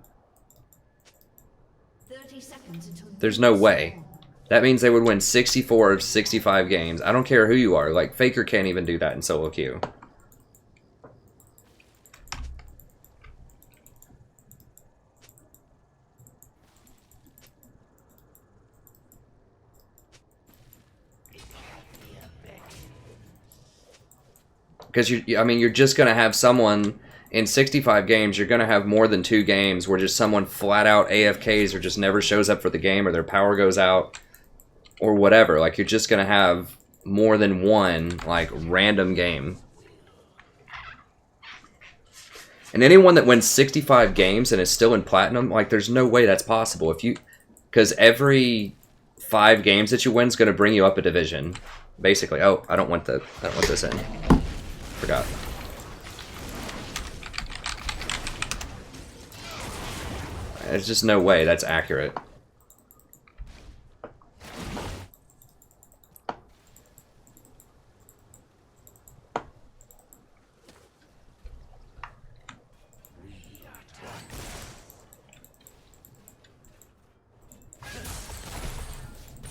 30 seconds until There's no way. That means they would win 64 of 65 games. I don't care who you are. Like, Faker can't even do that in solo queue. Because you're just going to have someone in 65 games, you're going to have more than 2 games where just someone flat out AFKs or just never shows up for the game or their power goes out or whatever. Like, you're just going to have more than one, like, random game. And anyone that wins 65 games and is still in platinum, like, there's no way that's possible. Because every 5 games that you win is going to bring you up a division, basically. Oh, I don't want this in. Forgot. There's just no way that's accurate.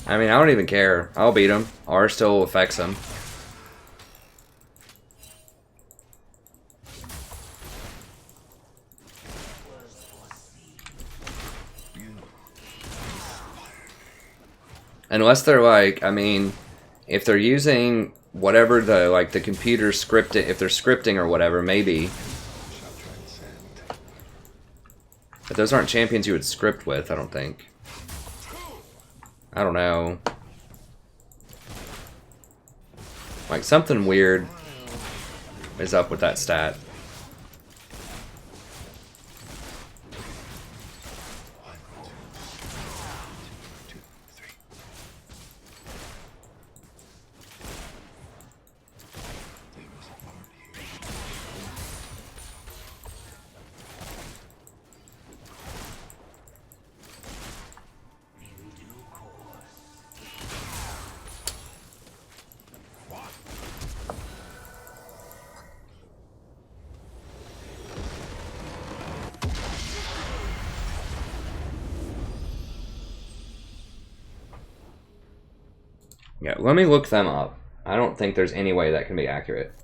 I mean, I don't even care. I'll beat him. R still affects him. Unless they're like, I mean, if they're using whatever the computer script, if they're scripting or whatever, maybe. But those aren't champions you would script with, I don't think. I don't know. Like, something weird is up with that stat. Yeah, let me look them up. I don't think there's any way that can be accurate.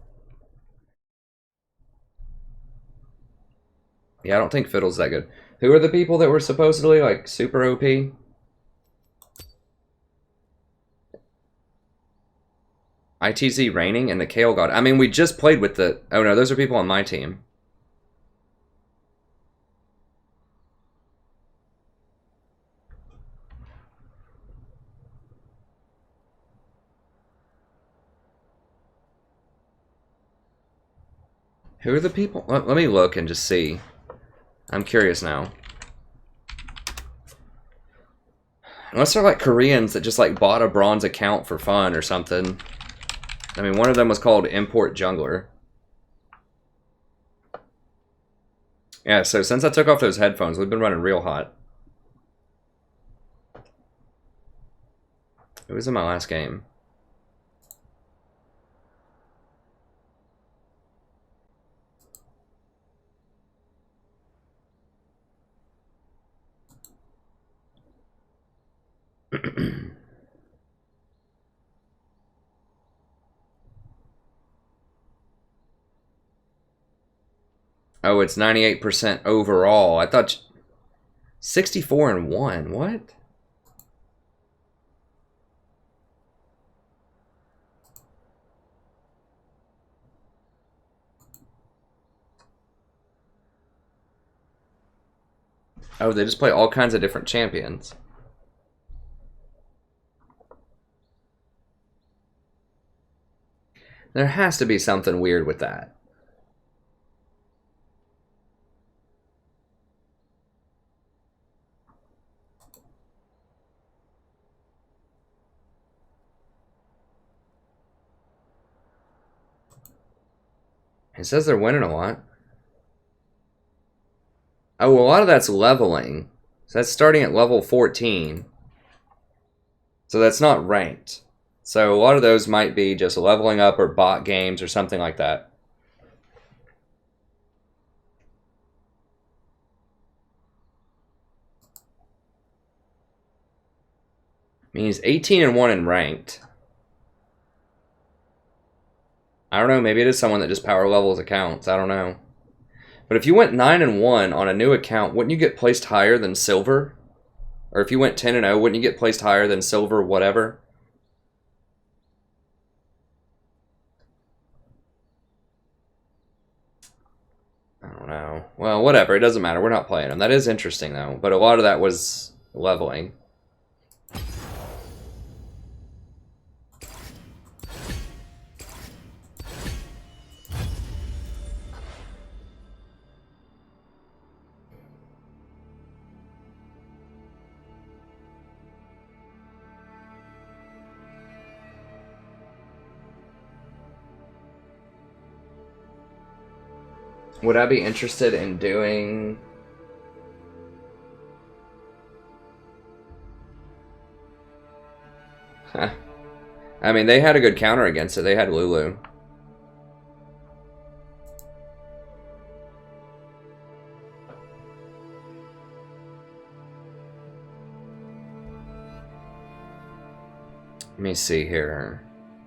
Yeah, I don't think Fiddle's that good. Who are the people that were supposedly, like, super OP? ITZ Reigning and the Kale God. I mean, we just played with the... Oh, no, those are people on my team. Who are the people? Let me look and just see. I'm curious now. Unless they're like Koreans that just like bought a bronze account for fun or something. I mean, one of them was called Import Jungler. Yeah, so since I took off those headphones, we've been running real hot. It was in my last game. Oh, it's 98% overall. I thought 64-1. What? Oh, they just play all kinds of different champions. There has to be something weird with that. It says they're winning a lot. Oh, a lot of that's leveling. So that's starting at level 14. So that's not ranked. So a lot of those might be just leveling up or bot games or something like that. I mean, he's 18-1 in ranked. I don't know, maybe it is someone that just power levels accounts. I don't know. But if you went 9-1 on a new account, wouldn't you get placed higher than silver? Or if you went 10-0, wouldn't you get placed higher than silver whatever? I don't know. Well, whatever. It doesn't matter. We're not playing them. That is interesting, though. But a lot of that was leveling. Would I be interested in doing... Huh. I mean, they had a good counter against it. They had Lulu. Let me see here.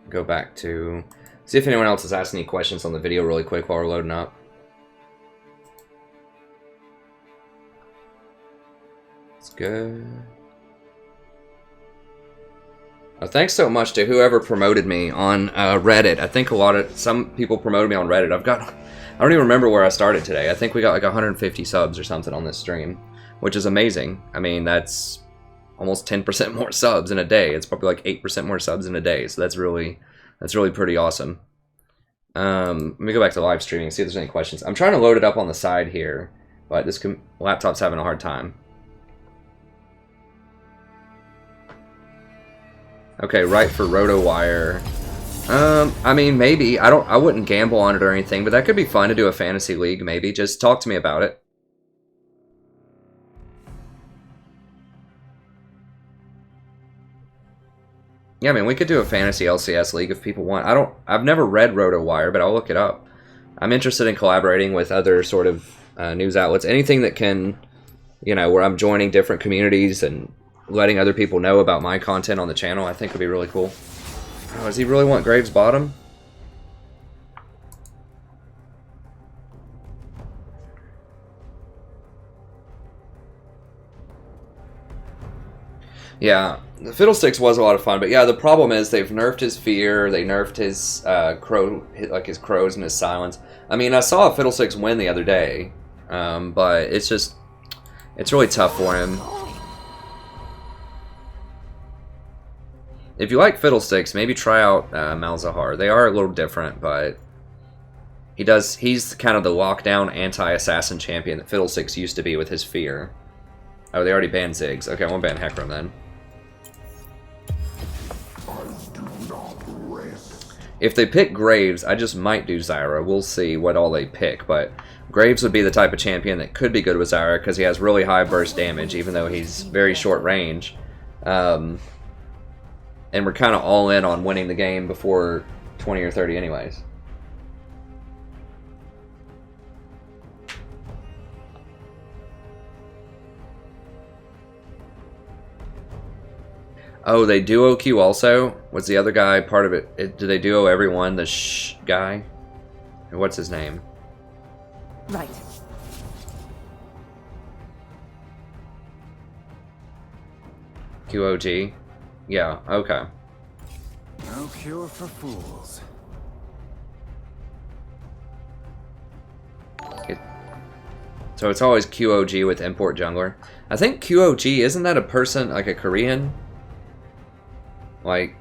Go back to... See if anyone else has asked any questions on the video really quick while we're loading up. It's good. Thanks so much to whoever promoted me on Reddit. I think some people promoted me on Reddit. I don't even remember where I started today. I think we got like 150 subs or something on this stream, which is amazing. I mean, that's almost 10% more subs in a day. It's probably like 8% more subs in a day. So that's really pretty awesome. Let me go back to live streaming and see if there's any questions. I'm trying to load it up on the side here, but this laptop's having a hard time. Okay, right for RotoWire. I mean, maybe. I wouldn't gamble on it or anything, but that could be fun to do a fantasy league, maybe. Just talk to me about it. Yeah, I mean, we could do a fantasy LCS league if people want. I've never read RotoWire, but I'll look it up. I'm interested in collaborating with other sort of news outlets. Anything that can, where I'm joining different communities and letting other people know about my content on the channel, I think would be really cool. Oh, does he really want Graves bottom? Yeah, the Fiddlesticks was a lot of fun, but yeah, the problem is they've nerfed his fear, they nerfed his his crows and his silence. I mean, I saw Fiddlesticks win the other day, but it's really tough for him. If you like Fiddlesticks, maybe try out Malzahar. They are a little different, but he's kind of the lockdown anti-assassin champion that Fiddlesticks used to be with his fear. Oh, they already banned Ziggs. Okay, I won't ban Hecarim then. If they pick Graves, I just might do Zyra. We'll see what all they pick, but Graves would be the type of champion that could be good with Zyra because he has really high burst damage, even though he's very short range. And we're kind of all in on winning the game before 20 or 30 anyways. Oh, they duo Q also? Was the other guy part of it? Do they duo everyone? The guy? What's his name? Right. QOG? Yeah, okay. No cure for fools. So it's always QOG with import jungler. I think QOG, isn't that a person, like a Korean? Like,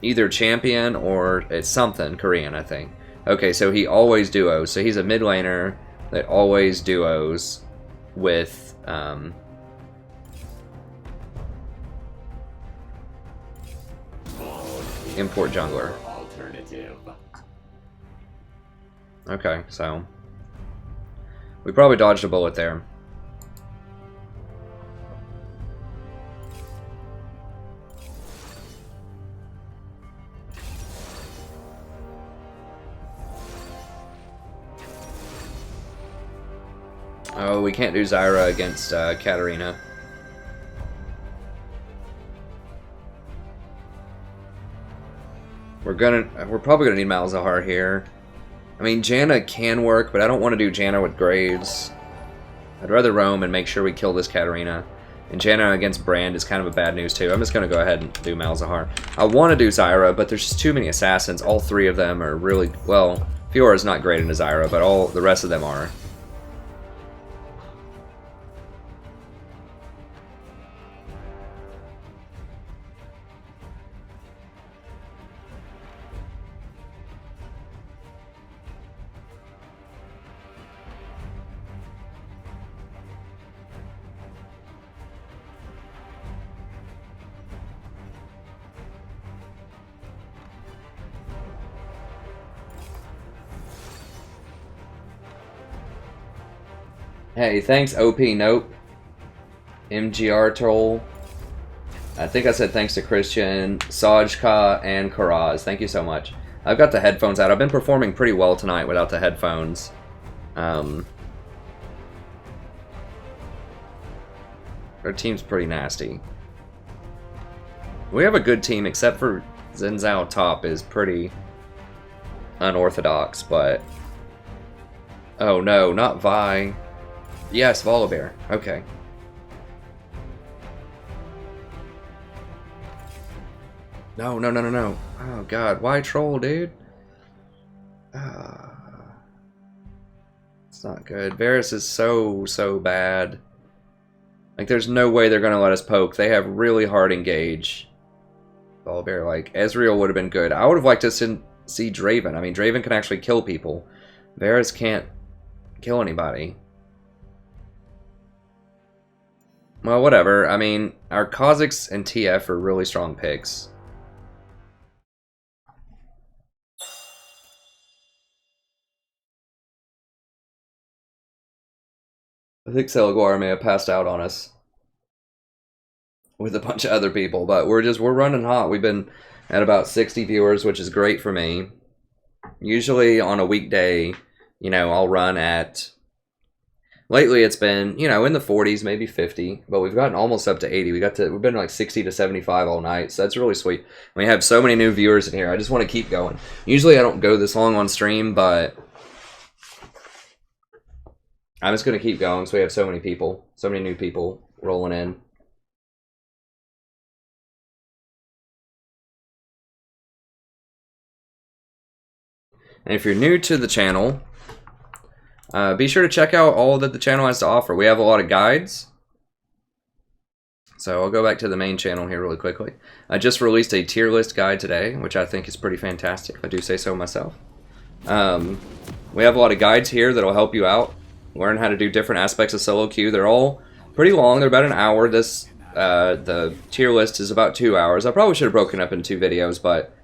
either champion or it's something Korean, I think. Okay, so he always duos. So he's a mid laner that always duos with import jungler. Okay, so we probably dodged a bullet there. Oh, we can't do Zyra against Katarina. We're probably gonna need Malzahar here. I mean, Janna can work, but I don't want to do Janna with Graves. I'd rather roam and make sure we kill this Katarina. And Janna against Brand is kind of a bad news too. I'm just gonna go ahead and do Malzahar. I want to do Zyra, but there's just too many assassins. All three of them are really, well, Fiora's not great into Zyra, but all the rest of them are. Hey, thanks OP Nope. MGR Troll. I think I said thanks to Christian, Sajka, and Karaz. Thank you so much. I've got the headphones out. I've been performing pretty well tonight without the headphones. Our team's pretty nasty. We have a good team, except for Zenzao top is pretty unorthodox, but... Oh no, not Vi. Yes, Volibear. Okay. No, no, no, no, no. Oh god, why troll, dude? It's not good. Varus is so bad. Like, there's no way they're gonna let us poke. They have really hard engage. Volibear, like, Ezreal would have been good. I would have liked to see Draven. I mean, Draven can actually kill people. Varus can't kill anybody. Well, whatever. I mean, our Kha'Zix and TF are really strong picks. I think Celaguar may have passed out on us with a bunch of other people, but we're running hot. We've been at about 60 viewers, which is great for me. Usually on a weekday, you know, I'll run at... Lately it's been, you know, in the 40s, maybe 50, but we've gotten almost up to 80. We've been like 60 to 75 all night, so that's really sweet. We have so many new viewers in here. I just want to keep going. Usually I don't go this long on stream, but I'm just going to keep going, so we have so many people, so many new people rolling in. And if you're new to the channel, be sure to check out all that the channel has to offer. We have a lot of guides. So I'll go back to the main channel here really quickly. I just released a tier list guide today, which I think is pretty fantastic, if I do say so myself. We have a lot of guides here that'll help you out. Learn how to do different aspects of solo queue. They're all pretty long. They're about an hour. The tier list is about 2 hours. I probably should have broken up into 2 videos, but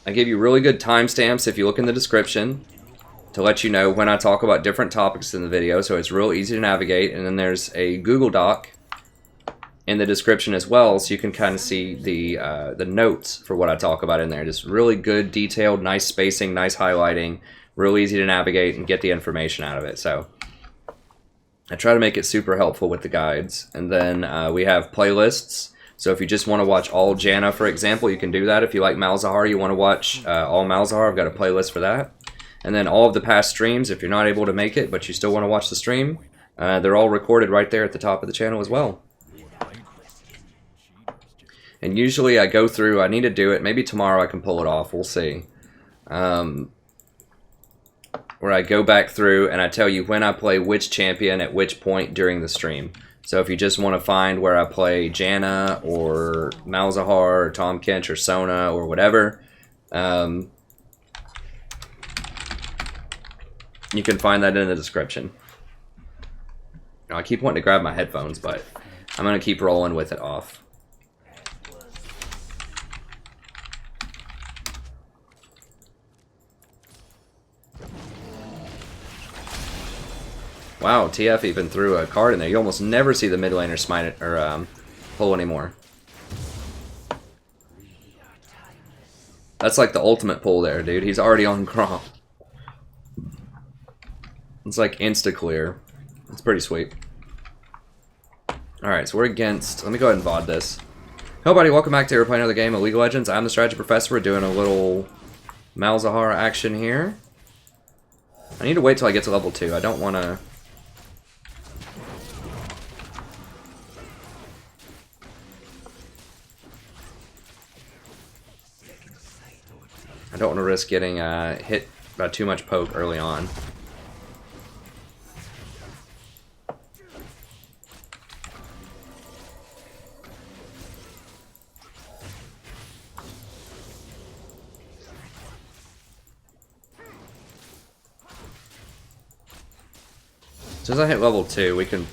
I give you really good timestamps if you look in the description to let you know when I talk about different topics in the video, so it's real easy to navigate. And then there's a Google Doc in the description as well, so you can kind of see the notes for what I talk about in there. Just really good, detailed, nice spacing, nice highlighting, real easy to navigate and get the information out of it. So I try to make it super helpful with the guides. And then we have playlists. So if you just want to watch all Janna, for example, you can do that. If you like Malzahar, you want to watch all Malzahar, I've got a playlist for that. And then all of the past streams, if you're not able to make it, but you still want to watch the stream, they're all recorded right there at the top of the channel as well. And usually I go through, I need to do it, maybe tomorrow I can pull it off, we'll see. Where I go back through and I tell you when I play which champion at which point during the stream. So if you just want to find where I play Janna or Malzahar or Tom Kench or Sona or whatever, you can find that in the description. I keep wanting to grab my headphones, but I'm going to keep rolling with it off. Wow, TF even threw a card in there. You almost never see the mid laner smite it or pull anymore. That's like the ultimate pull there, dude. He's already on Grom. It's like insta-clear. It's pretty sweet. Alright, so we're against... Let me go ahead and VOD this. Hello, buddy. Welcome back to We're Playing Another Game of League of Legends. I'm the Strategy Professor. We're doing a little Malzahar action here. I need to wait till I get to level 2. I don't want to... I don't want to risk getting hit by too much poke early on. As soon as I hit level 2, we can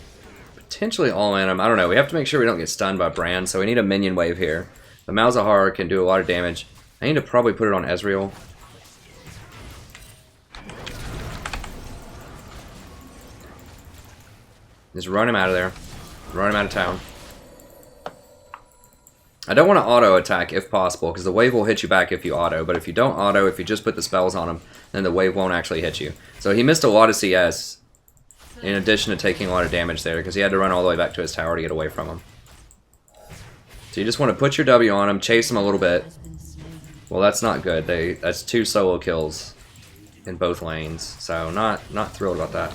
potentially all-in him. I don't know. We have to make sure we don't get stunned by Brand, so we need a minion wave here. The Malzahar can do a lot of damage. I need to probably put it on Ezreal. Just run him out of there. Run him out of town. I don't want to auto attack if possible, because the wave will hit you back if you auto, but if you don't auto, if you just put the spells on him, then the wave won't actually hit you. So he missed a lot of CS, in addition to taking a lot of damage there, because he had to run all the way back to his tower to get away from him. So you just want to put your W on him, chase him a little bit. Well, that's not good. That's 2 solo kills in both lanes, so not thrilled about that.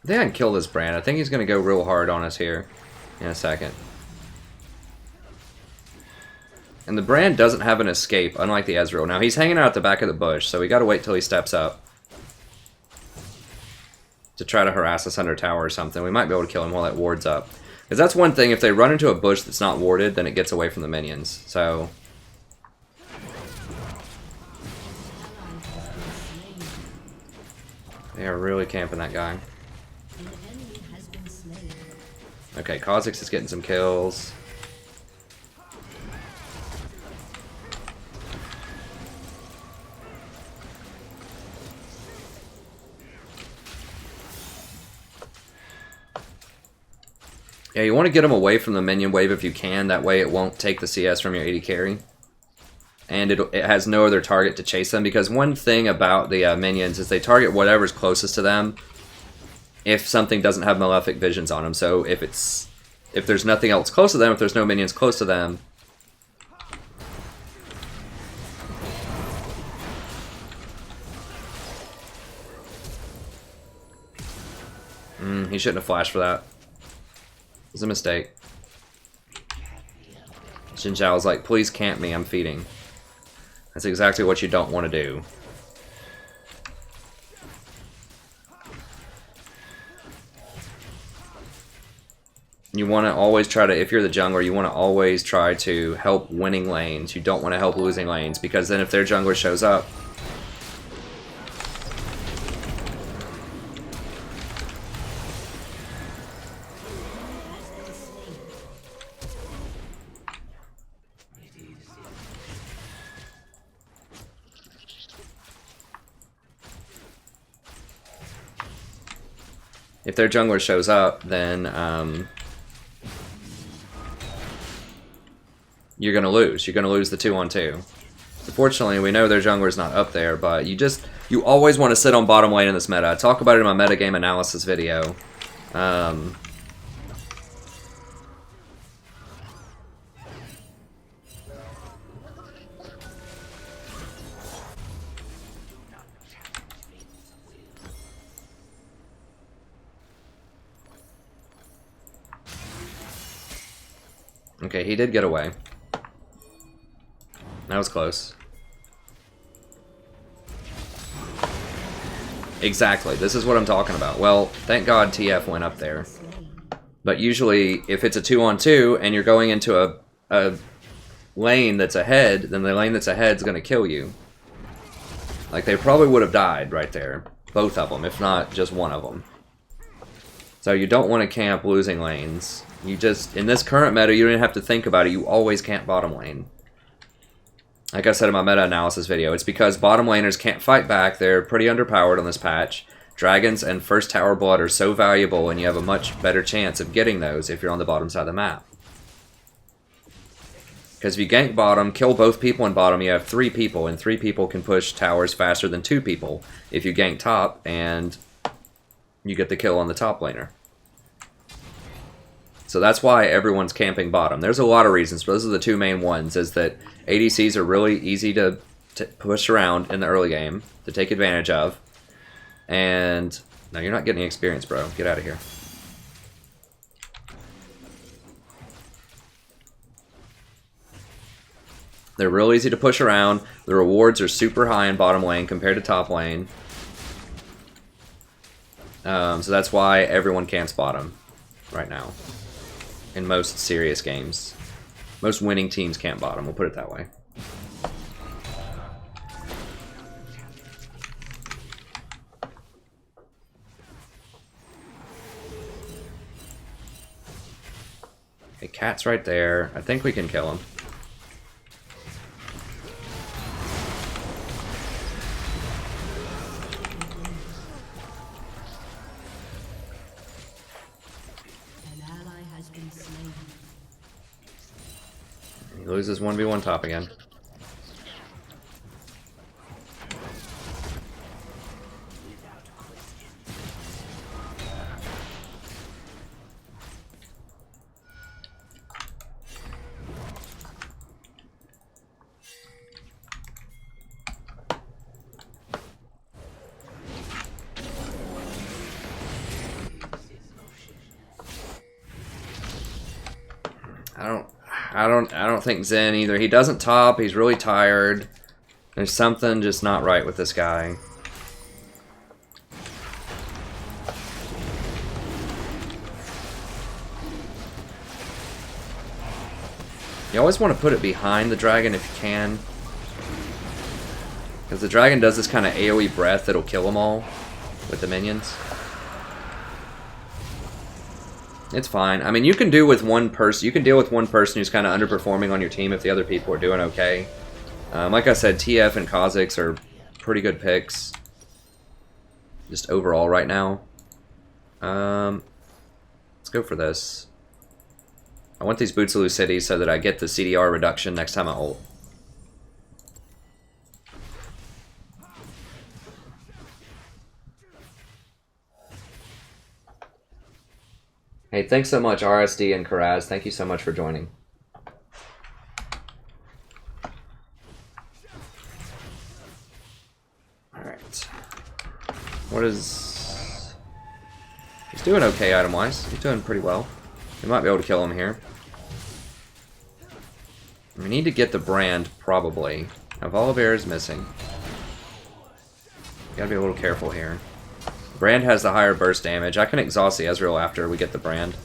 I think I can kill this Brand. I think he's going to go real hard on us here in a second. And the Brand doesn't have an escape, unlike the Ezreal. Now, he's hanging out at the back of the bush, so we got to wait till he steps up to try to harass us under tower or something. We might be able to kill him while that ward's up. Because that's one thing, if they run into a bush that's not warded, then it gets away from the minions. So they are really camping that guy. Okay, Kha'Zix is getting some kills. Yeah, you want to get him away from the minion wave if you can. That way it won't take the CS from your AD carry. And it has no other target to chase them. Because one thing about the minions is they target whatever's closest to them if something doesn't have Malefic Visions on them. So if there's nothing else close to them, if there's no minions close to them, he shouldn't have flashed for that. It was a mistake. Xin Zhao's like, please camp me, I'm feeding. That's exactly what you don't want to do. You want to always try to, if you're the jungler, you want to always try to help winning lanes. You don't want to help losing lanes, because then if their jungler shows up, then you're going to lose. You're going to lose the 2-on-2. Unfortunately, we know their jungler's not up there, but you always want to sit on bottom lane in this meta. I talk about it in my metagame analysis video. Okay, he did get away. That was close. Exactly, this is what I'm talking about. Well, thank God TF went up there. But usually, if it's a 2-on-2 and you're going into a lane that's ahead, then the lane that's ahead is going to kill you. Like, they probably would have died right there. Both of them, if not just one of them. So you don't want to camp losing lanes. You just, in this current meta, you don't even have to think about it. You always camp bottom lane. Like I said in my meta-analysis video, it's because bottom laners can't fight back. They're pretty underpowered on this patch. Dragons and first tower blood are so valuable, and you have a much better chance of getting those if you're on the bottom side of the map. Because if you gank bottom, kill both people in bottom, you have 3 people, and 3 people can push towers faster than 2 people if you gank top, and you get the kill on the top laner. So that's why everyone's camping bottom. There's a lot of reasons, but those are the 2 main ones, is that ADCs are really easy to push around in the early game, to take advantage of. And, no, you're not getting experience, bro. Get out of here. They're real easy to push around. The rewards are super high in bottom lane compared to top lane. So that's why everyone camps bottom right now. in most serious games. Most winning teams can't bottom, we'll put it that way. Okay, cat's right there. I think we can kill him. An ally has been slain. He loses 1v1 top again. I don't think Zen either. He doesn't top, he's really tired. There's something just not right with this guy. You always want to put it behind the dragon if you can. Because the dragon does this kind of AoE breath that'll kill them all with the minions. It's fine. I mean, you can do with one person. You can deal with one person who's kind of underperforming on your team if the other people are doing okay. Like I said, TF and Kha'Zix are pretty good picks. Just overall right now. Let's go for this. I want these Boots-Loo cities so that I get the CDR reduction next time I ult. Hey, thanks so much, RSD and Karaz. Thank you so much for joining. Alright. What is... He's doing okay item-wise. He's doing pretty well. We might be able to kill him here. We need to get the brand, probably. Now, Volibear is missing. Gotta be a little careful here. Brand has the higher burst damage. I can exhaust the Ezreal after we get the brand.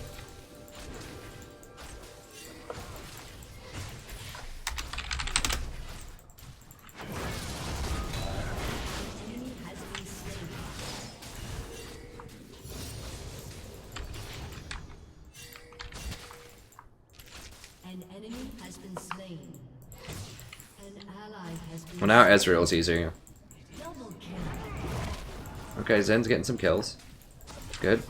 An enemy has been slain. An ally has been Well, now Ezreal's easier. double kill. Okay, Zen's getting some kills. Good.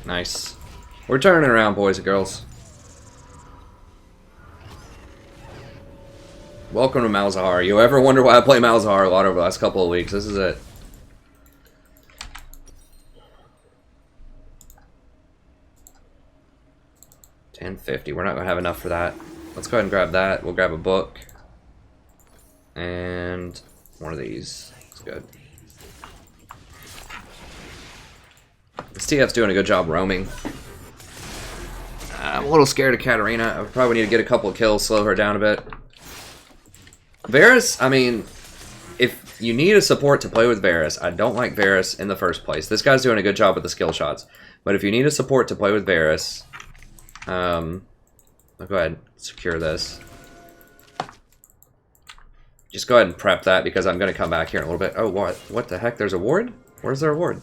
Nice. We're turning around, boys and girls. Welcome to Malzahar. You ever wonder why I play Malzahar a lot over the last couple of weeks? This is it. $10.50. We're not going to have enough for that. Let's go ahead and grab that. We'll grab a book. And one of these. That's good. This TF's doing a good job roaming. I'm a little scared of Katarina. I probably need to get a couple of kills, slow her down a bit. Varus, I mean, if you need a support to play with Varus, I don't like Varus in the first place. This guy's doing a good job with the skill shots. But if you need a support to play with Varus, I'll go ahead and secure this. Just go ahead and prep that because I'm going to come back here in a little bit. Oh, what the heck? There's a ward? Where's their ward?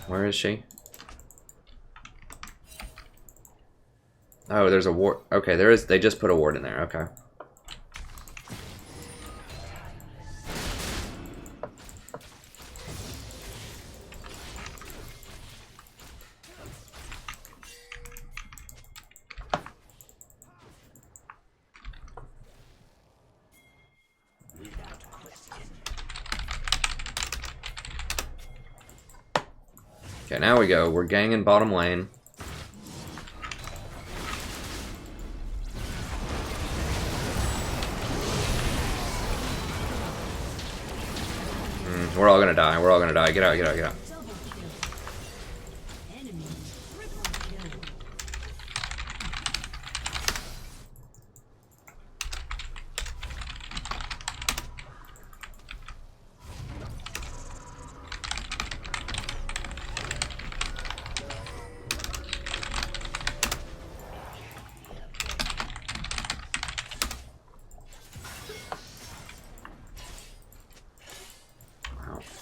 Where is she? Oh, there's a ward. Okay, there is. They just put a ward in there. Okay. Okay, now we go. We're ganging bottom lane. We're all gonna die. We're all gonna die. Get out, get out, get out.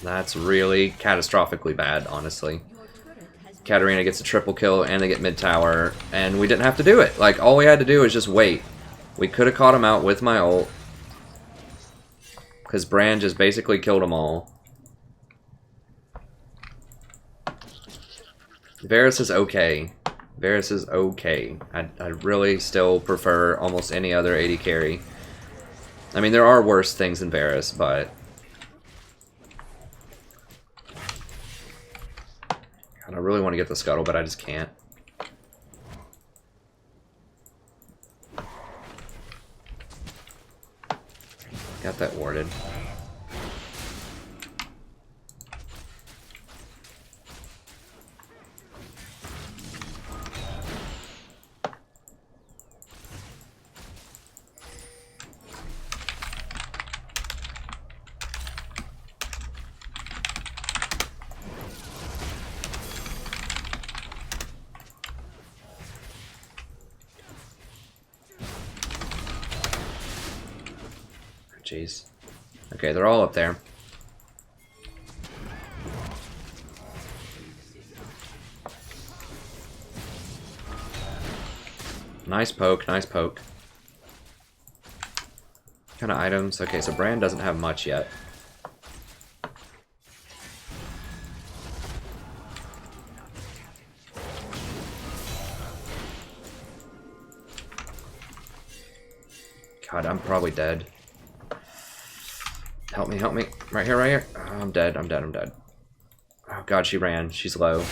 That's really catastrophically bad, honestly. Katarina gets a triple kill and they get mid tower, and we didn't have to do it. Like, all we had to do was just wait. We could have caught him out with my ult. Because Bran just basically killed them all. Varus is okay. Varus is okay. I really still prefer almost any other AD carry. I mean, there are worse things than Varus, but... God, I really want to get the scuttle, but I just can't. Got that warded. Jeez. Okay, they're all up there. Nice poke, nice poke. What kind of items? Okay, so Bran doesn't have much yet. God, I'm probably dead. Help me, help me. Right here, right here. Oh, I'm dead, I'm dead, I'm dead. Oh god, she ran. She's low.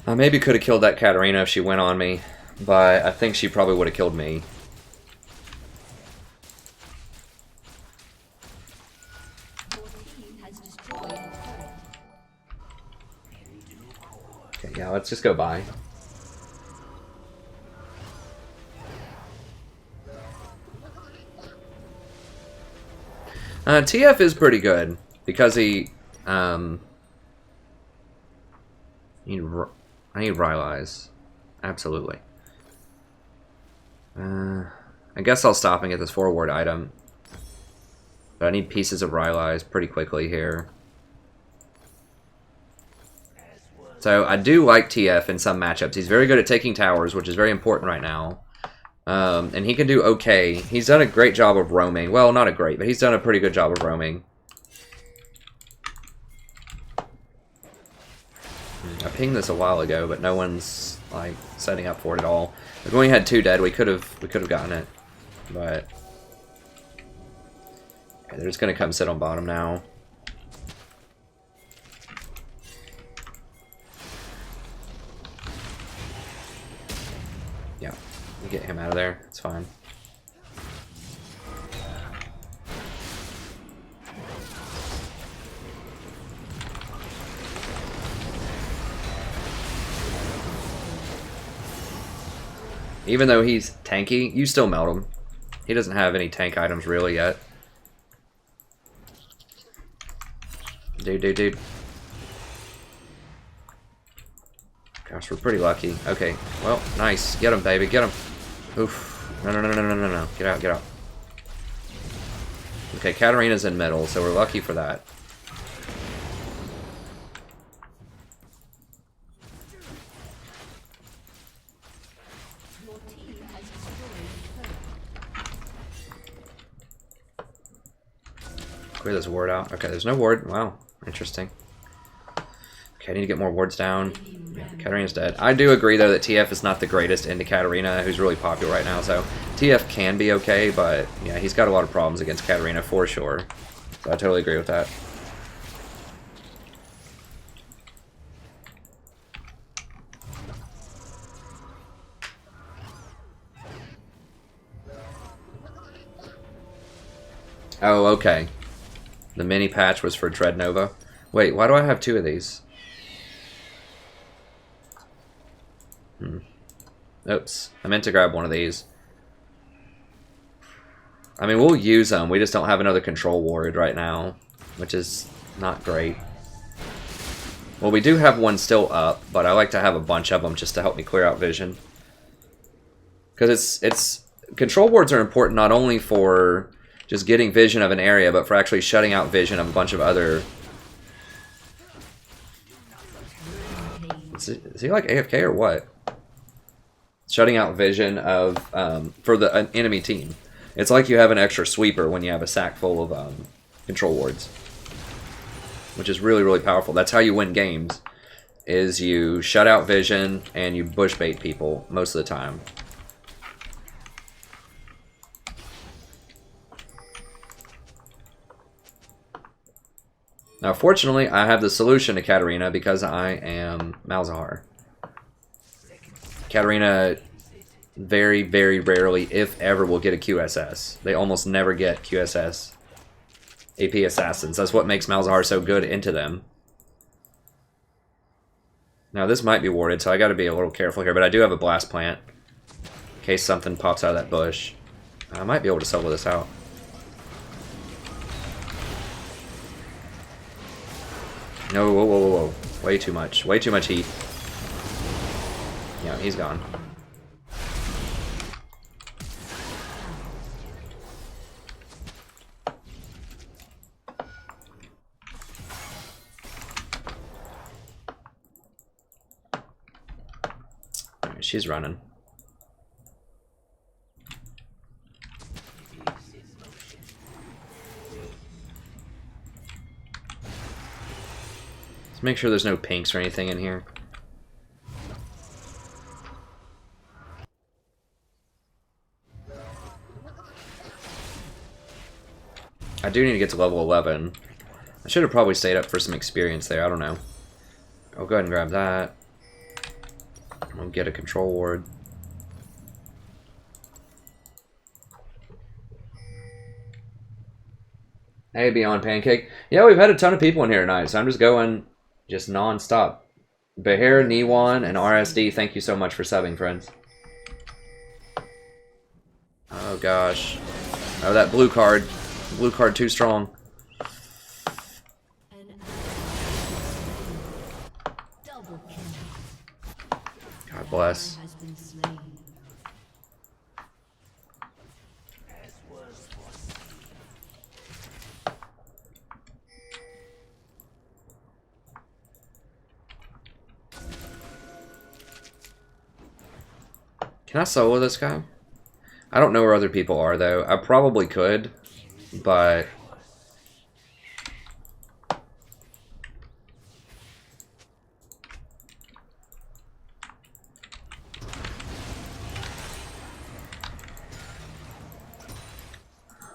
I maybe could have killed that Katarina if she went on me, but I think she probably would have killed me. Okay, yeah, let's just go by. TF is pretty good because he, I need Rylai's. Absolutely. I guess I'll stop and get this forward item. But I need pieces of Rylai's pretty quickly here. So I do like TF in some matchups. He's very good at taking towers, which is very important right now. And he can do okay. He's done a great job of roaming. Well, not a great, but he's done a pretty good job of roaming. I pinged this a while ago, but no one's like setting up for it at all. If we only had 2 dead, we could have gotten it, but okay, they're just gonna come sit on bottom now. Yeah, we get him out of there. It's fine. Even though he's tanky, you still melt him. He doesn't have any tank items really yet. Dude. Gosh, we're pretty lucky. Okay, well, nice. Get him, baby, get him. Oof. No. Get out, get out. Okay, Katarina's in middle, so we're lucky for that. Clear this ward out. Okay, there's no ward. Wow, interesting. Okay, I need to get more wards down. Yeah, Katarina's dead. I do agree, though, that TF is not the greatest into Katarina, who's really popular right now. So TF can be okay, but yeah, he's got a lot of problems against Katarina for sure. So I totally agree with that. Oh, okay. The mini patch was for Dread Nova. Wait, why do I have 2 of these? Oops. I meant to grab one of these. I mean, we'll use them. We just don't have another control ward right now, which is not great. Well, we do have one still up, but I like to have a bunch of them just to help me clear out vision. Because it's control wards are important not only for just getting vision of an area, but for actually shutting out vision of a bunch of other... Is he like AFK or what? Shutting out vision of for the enemy team. It's like you have an extra sweeper when you have a sack full of control wards, which is really, really powerful. That's how you win games, is you shut out vision and you bush bait people most of the time. Now, fortunately, I have the solution to Katarina because I am Malzahar. Katarina very, very rarely, if ever, will get a QSS. They almost never get QSS AP assassins. That's what makes Malzahar so good into them. Now, this might be warded, so I got to be a little careful here, but I do have a blast plant in case something pops out of that bush. I might be able to solo this out. No, whoa, whoa, whoa, whoa. Way too much. Way too much heat. Yeah, he's gone. Alright, she's running. Make sure there's no pinks or anything in here. I do need to get to level 11. I should have probably stayed up for some experience there. I don't know. I'll go ahead and grab that. I'll get a control ward. Hey, Beyond Pancake. Yeah, we've had a ton of people in here tonight, so I'm just going... just non-stop. Behair, Niwan, and RSD, thank you so much for subbing, friends. Oh gosh. Oh, that blue card. Blue card too strong. God bless. Can I solo this guy? I don't know where other people are, though. I probably could, but...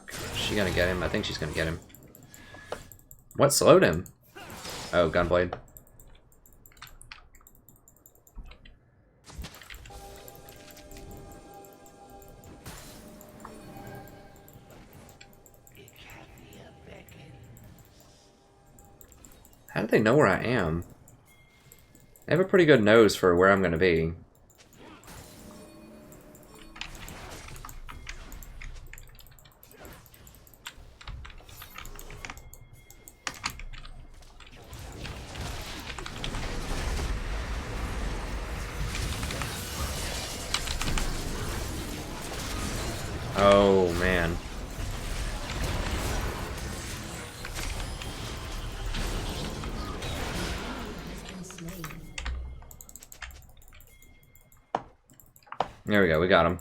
Is she gonna get him? I think she's gonna get him. What slowed him? Oh, Gunblade. How do they know where I am? They have a pretty good nose for where I'm going to be. Oh, man. There we go, we got him.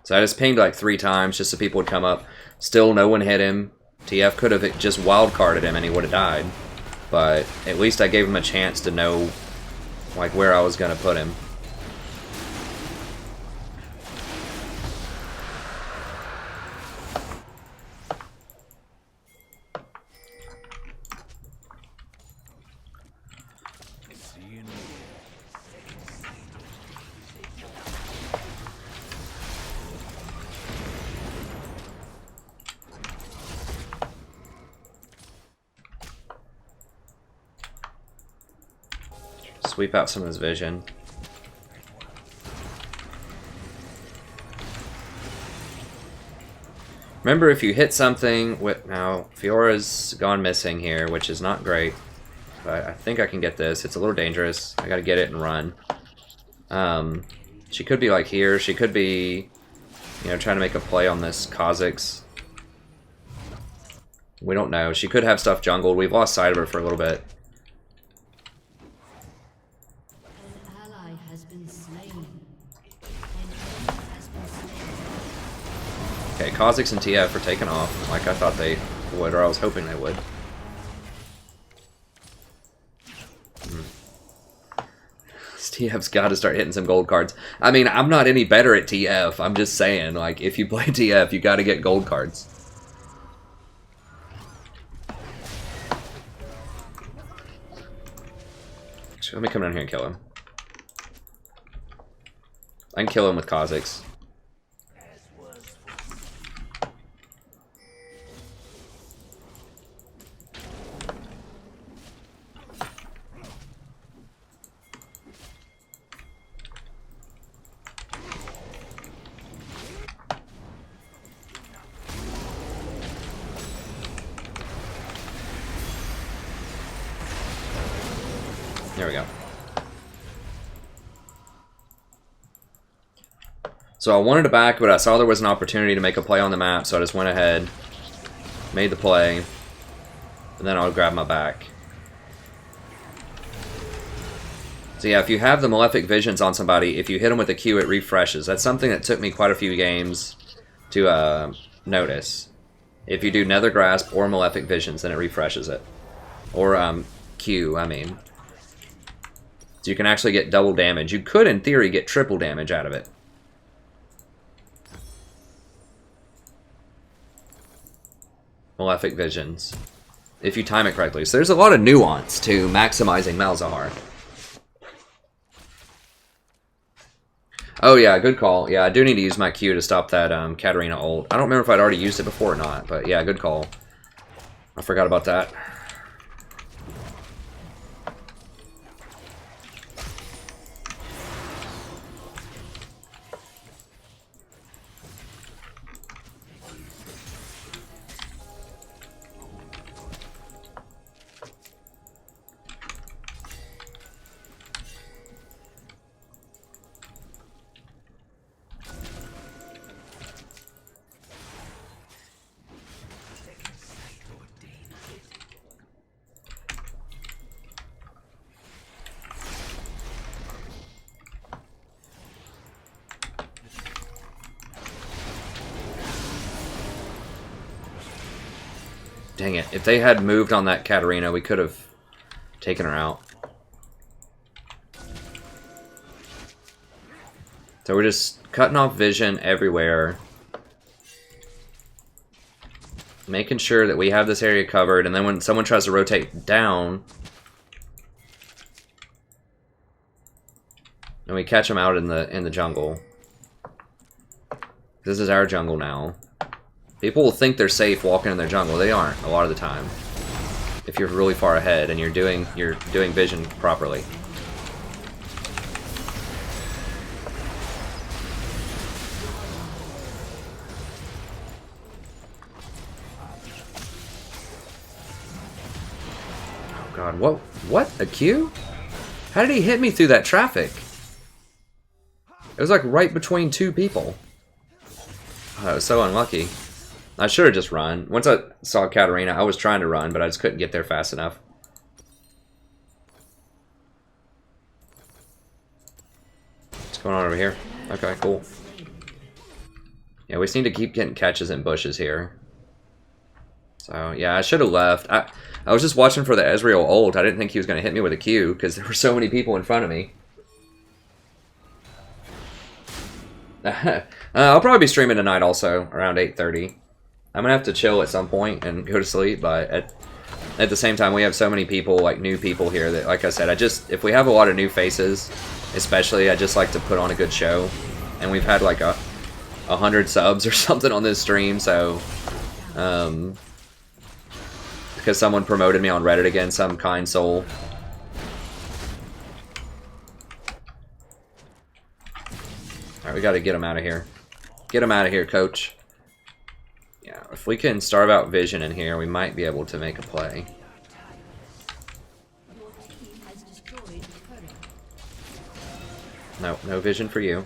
So I just pinged like 3 times just so people would come up. Still no one hit him. TF could have just wildcarded him and he would have died. But at least I gave him a chance to know like where I was going to put him. Sweep out some of his vision. Remember, if you hit something with... Now, Fiora's gone missing here, which is not great. But I think I can get this. It's a little dangerous. I gotta get it and run. She could be like here. She could be, you know, trying to make a play on this Kha'Zix. We don't know. She could have stuff jungled. We've lost sight of her for a little bit. Okay, Kha'Zix and TF are taken off, like I thought they would, or I was hoping they would. TF's got to start hitting some gold cards. I mean, I'm not any better at TF. I'm just saying, like, if you play TF, you got to get gold cards. Let me come down here and kill him. I can kill him with Kha'Zix. There we go. So I wanted to back, but I saw there was an opportunity to make a play on the map, so I just went ahead, made the play, and then I'll grab my back. So yeah, if you have the Malefic Visions on somebody, if you hit them with a Q, it refreshes. That's something that took me quite a few games to notice. If you do Nether Grasp or Malefic Visions, then it refreshes it. Or Q, I mean. So you can actually get double damage. You could, in theory, get triple damage out of it. Malefic Visions. If you time it correctly. So there's a lot of nuance to maximizing Malzahar. Oh yeah, good call. Yeah, I do need to use my Q to stop that Katarina ult. I don't remember if I'd already used it before or not, but yeah, good call. I forgot about that. Dang it. If they had moved on that Katarina, we could have taken her out. So we're just cutting off vision everywhere. Making sure that we have this area covered, and then when someone tries to rotate down, and we catch them out in the jungle. This is our jungle now. People will think they're safe walking in their jungle. They aren't a lot of the time. If you're really far ahead and you're doing vision properly. Oh god, what? A Q? How did he hit me through that traffic? It was like right between two people. Oh, that was so unlucky. I should have just run. Once I saw Katarina, I was trying to run, but I just couldn't get there fast enough. What's going on over here? Okay, cool. Yeah, we just need to keep getting catches in bushes here. So, yeah, I should have left. I was just watching for the Ezreal ult. I didn't think he was going to hit me with a Q, because there were so many people in front of me. I'll probably be streaming tonight also, around 8:30. I'm going to have to chill at some point and go to sleep, but at the same time, we have so many people, like new people here, that, like I said, if we have a lot of new faces, especially, I just like to put on a good show. And we've had like 100 subs or something on this stream, so because someone promoted me on Reddit again, some kind soul. Alright, we gotta get him out of here. Get him out of here, coach. Yeah, if we can starve out Vision in here, we might be able to make a play. No, no Vision for you.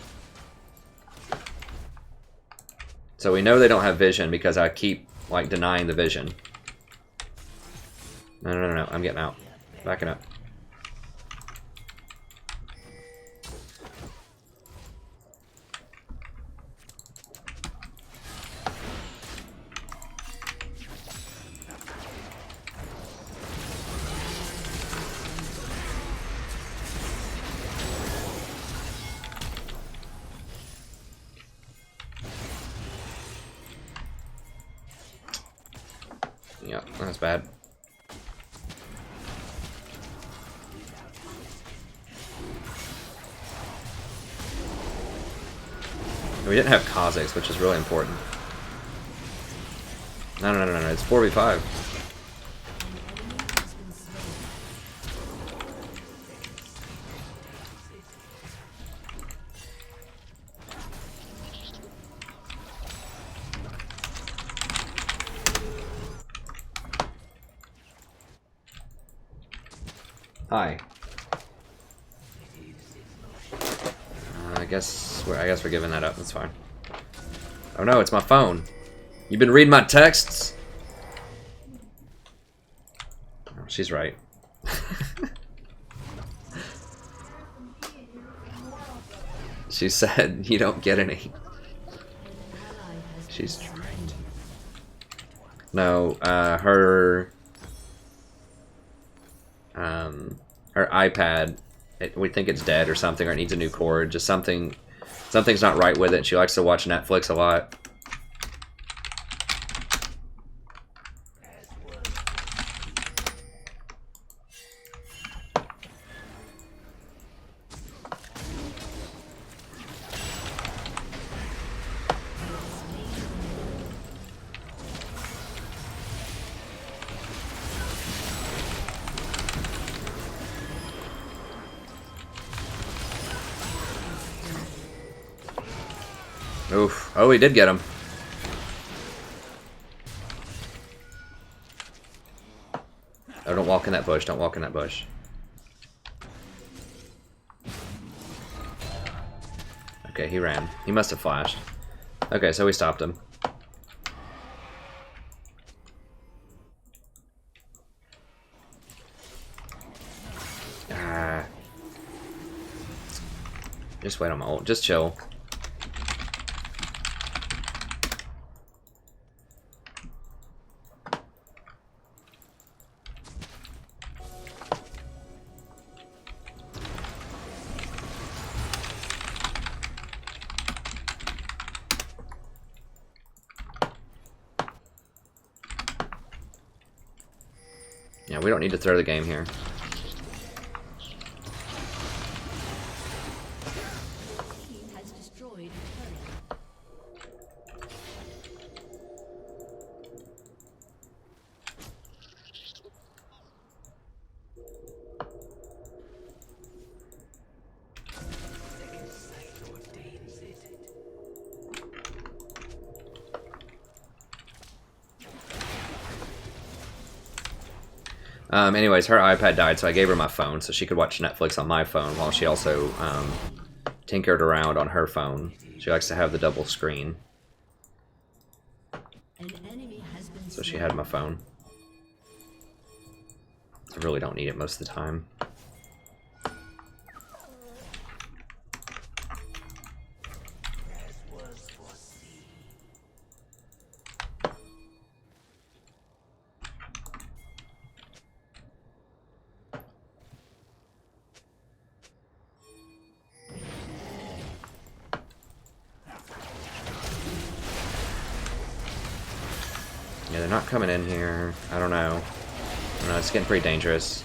So we know they don't have Vision because I keep, like, denying the Vision. No, no, no, no, I'm getting out. Backing up. Yeah, that's bad. We didn't have Kha'Zix, which is really important. No, no, no, no, no, it's 4v5. Hi. I guess we're giving that up. That's fine. Oh no, it's my phone. You've been reading my texts? Oh, she's right. She said you don't get any. She's right. No, her iPad, we think it's dead or something, or it needs a new cord. Just something's not right with it. She likes to watch Netflix a lot. Oof. Oh, we did get him. Oh, don't walk in that bush. Don't walk in that bush. Okay, he ran. He must have flashed. Okay, so we stopped him. Ah. Just wait on my ult. Just chill. Yeah, we don't need to throw the game here. Anyways, her iPad died, so I gave her my phone so she could watch Netflix on my phone while she also tinkered around on her phone. She likes to have the double screen. So she had my phone. I really don't need it most of the time. Yeah, they're not coming in here. I don't know. I don't know, it's getting pretty dangerous.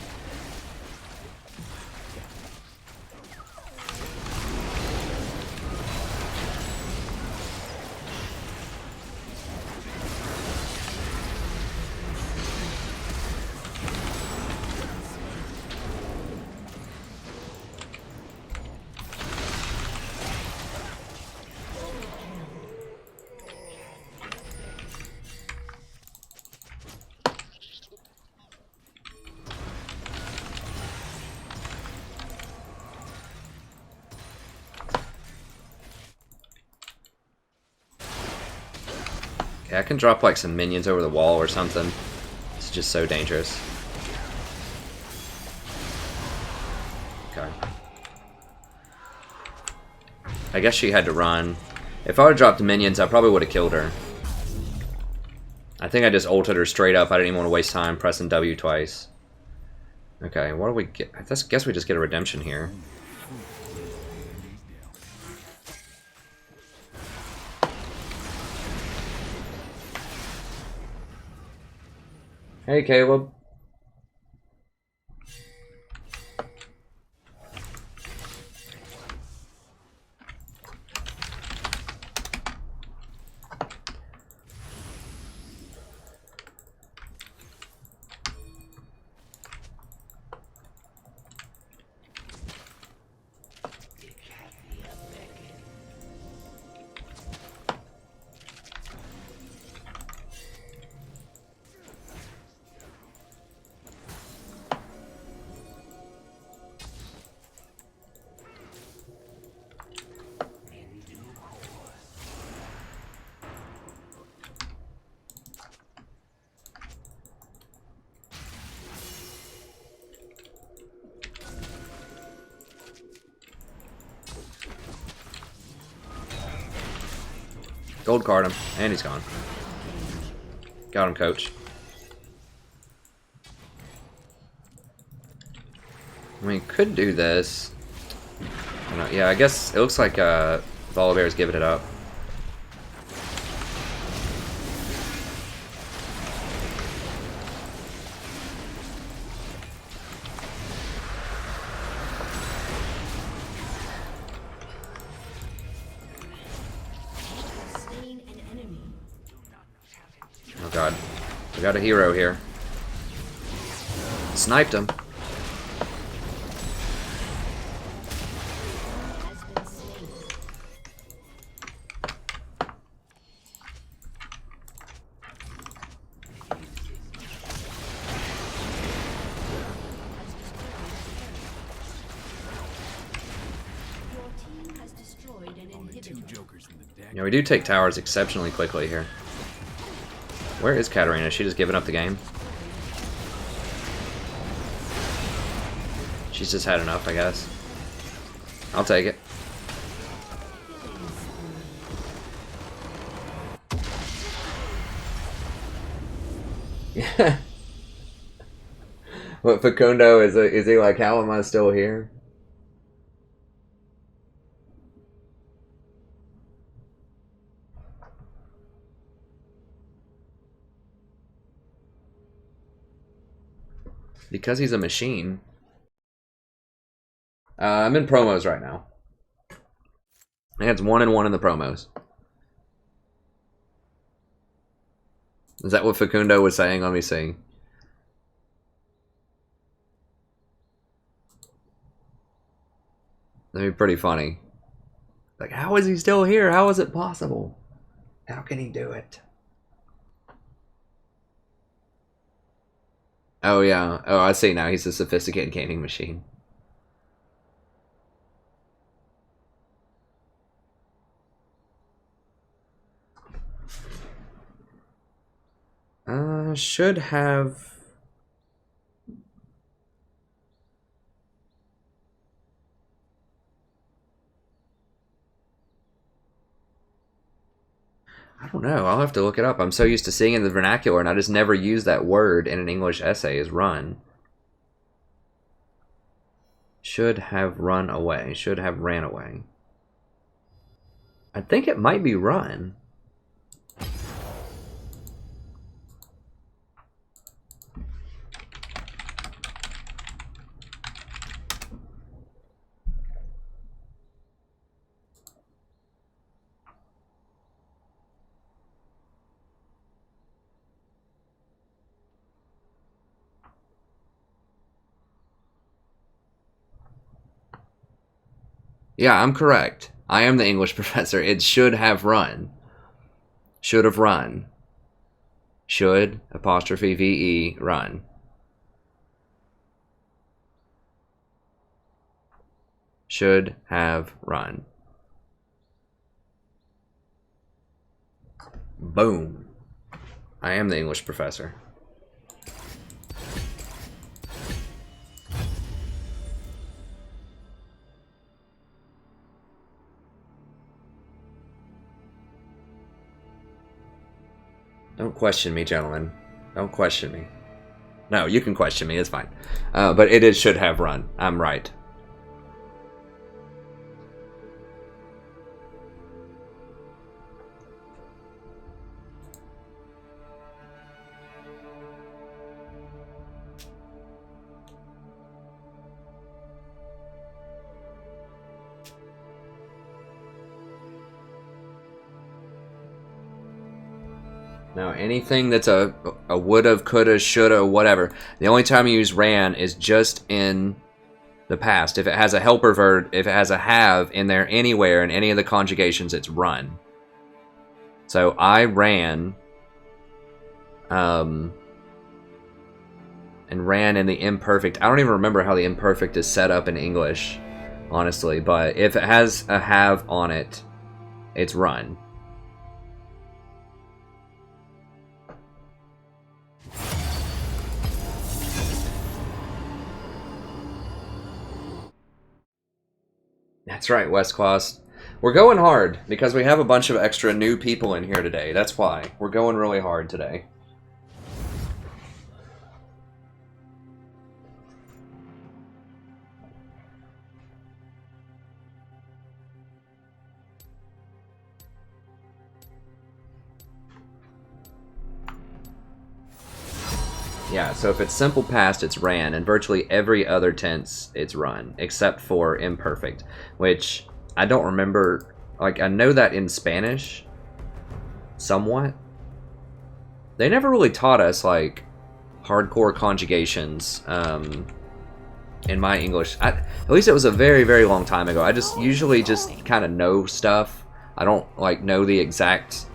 Okay, I can drop like some minions over the wall or something. It's just so dangerous. Okay. I guess she had to run. If I would have dropped the minions, I probably would have killed her. I think I just ulted her straight up. I didn't even want to waste time pressing W twice. Okay, what do we get? I guess we just get a redemption here. Hey, Caleb. Gold card him, and he's gone. Got him, coach. We could do this. I don't know. Yeah, I guess it looks like Volibear's giving it up. Oh god. We got a hero here. Sniped him. Yeah, we do take towers exceptionally quickly here. Where is Katarina? Is she just giving up the game? She's just had enough, I guess. I'll take it. Yeah. What, Facundo, is he like, how am I still here? Because he's a machine. I'm in promos right now. I think it's 1-1 in the promos. Is that what Facundo was saying? Let me see. That'd be pretty funny. Like, how is he still here? How is it possible? How can he do it? Oh, yeah. Oh, I see now. He's a sophisticated gaming machine. Should have... I don't know. I'll have to look it up. I'm so used to seeing it in the vernacular, and I just never use that word in an English essay as run. Should have run away. Should have ran away. I think it might be run. Yeah, I'm correct. I am the English professor. It should have run. Should have run. Should, apostrophe VE, run. Should have run. Boom. I am the English professor. Don't question me, gentlemen. Don't question me. No, you can question me. It's fine. But it is should have run. I'm right. Now, anything that's a would've, coulda, shoulda, whatever. The only time you use ran is just in the past. If it has a helper verb, if it has a have in there anywhere in any of the conjugations, it's run. So I ran, and ran in the imperfect. I don't even remember how the imperfect is set up in English, honestly. But if it has a have on it, it's run. That's right, West Coast. We're going hard because we have a bunch of extra new people in here today. That's why. We're going really hard today. Yeah, so if it's simple past, it's ran, and virtually every other tense, it's run, except for imperfect, which I don't remember. Like, I know that in Spanish, somewhat. They never really taught us, like, hardcore conjugations in my English. At least it was a very, very long time ago. I just usually just kind of know stuff. I don't, like, know the exact,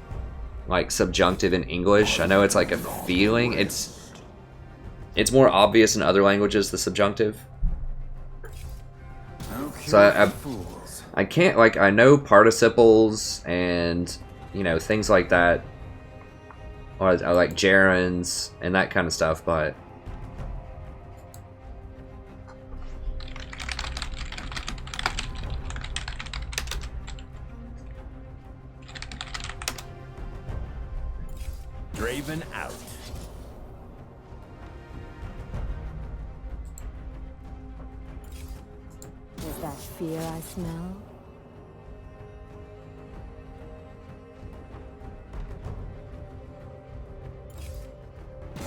like, subjunctive in English. I know it's, like, a feeling. It's more obvious in other languages, the subjunctive. So I can't, like, I know participles and, you know, things like that. Or I like gerunds and that kind of stuff, but... Draven out. Is that fear I smell?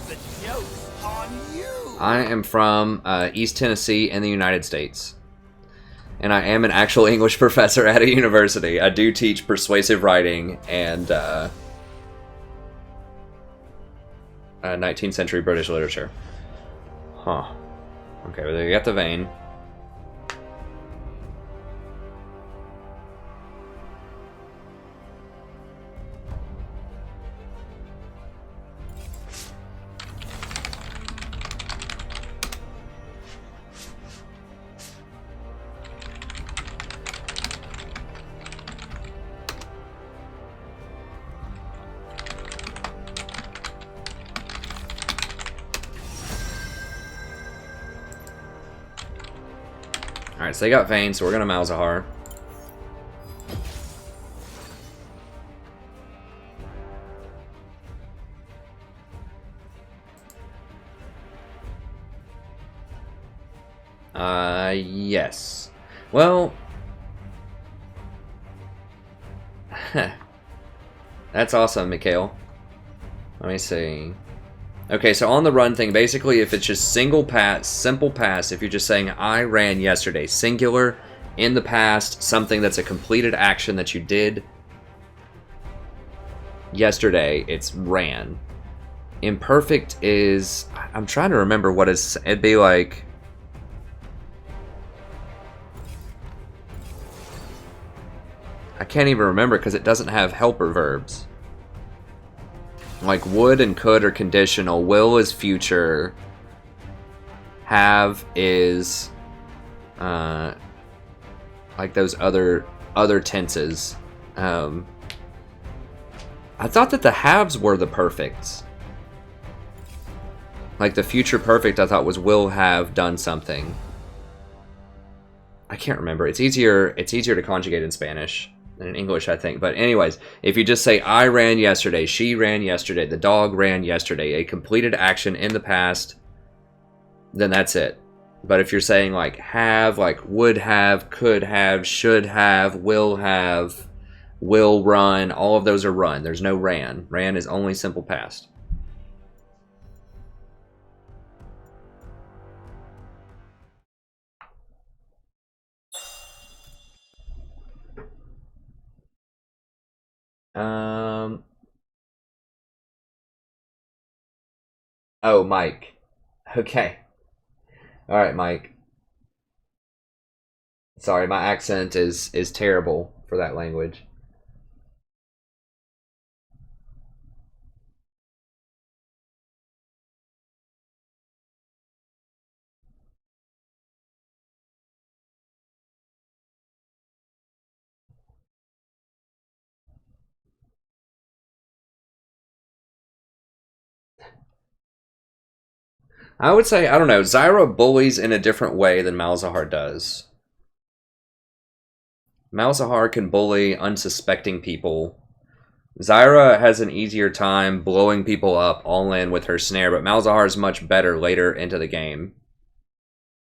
The joke's on you. I am from East Tennessee in the United States. And I am an actual English professor at a university. I do teach persuasive writing and 19th century British literature. Huh. Okay, well, you got the vein. Alright, so they got Vayne, so we're gonna Malzahar. Yes. Well... That's awesome, Mikhail. Let me see. Okay, so on the run thing, basically if it's just single pass, simple pass, if you're just saying, I ran yesterday, singular, in the past, something that's a completed action that you did yesterday, it's ran. Imperfect is, I'm trying to remember what is, it'd be like, can't even remember because it doesn't have helper verbs. Like would and could are conditional. Will is future. Have is like those other tenses. I thought that the haves were the perfects. Like the future perfect I thought was will have done something. I can't remember. It's easier to conjugate in Spanish than in English, I think. But anyways, if you just say I ran yesterday, she ran yesterday, the dog ran yesterday, a completed action in the past, then that's it. But if you're saying like have, like would have, could have, should have, will run, all of those are run. There's no ran. Ran is only simple past. Oh, Mike. Okay. Alright, Mike. Sorry, my accent is terrible for that language. I would say, I don't know, Zyra bullies in a different way than Malzahar does. Malzahar can bully unsuspecting people. Zyra has an easier time blowing people up all in with her snare, but Malzahar is much better later into the game.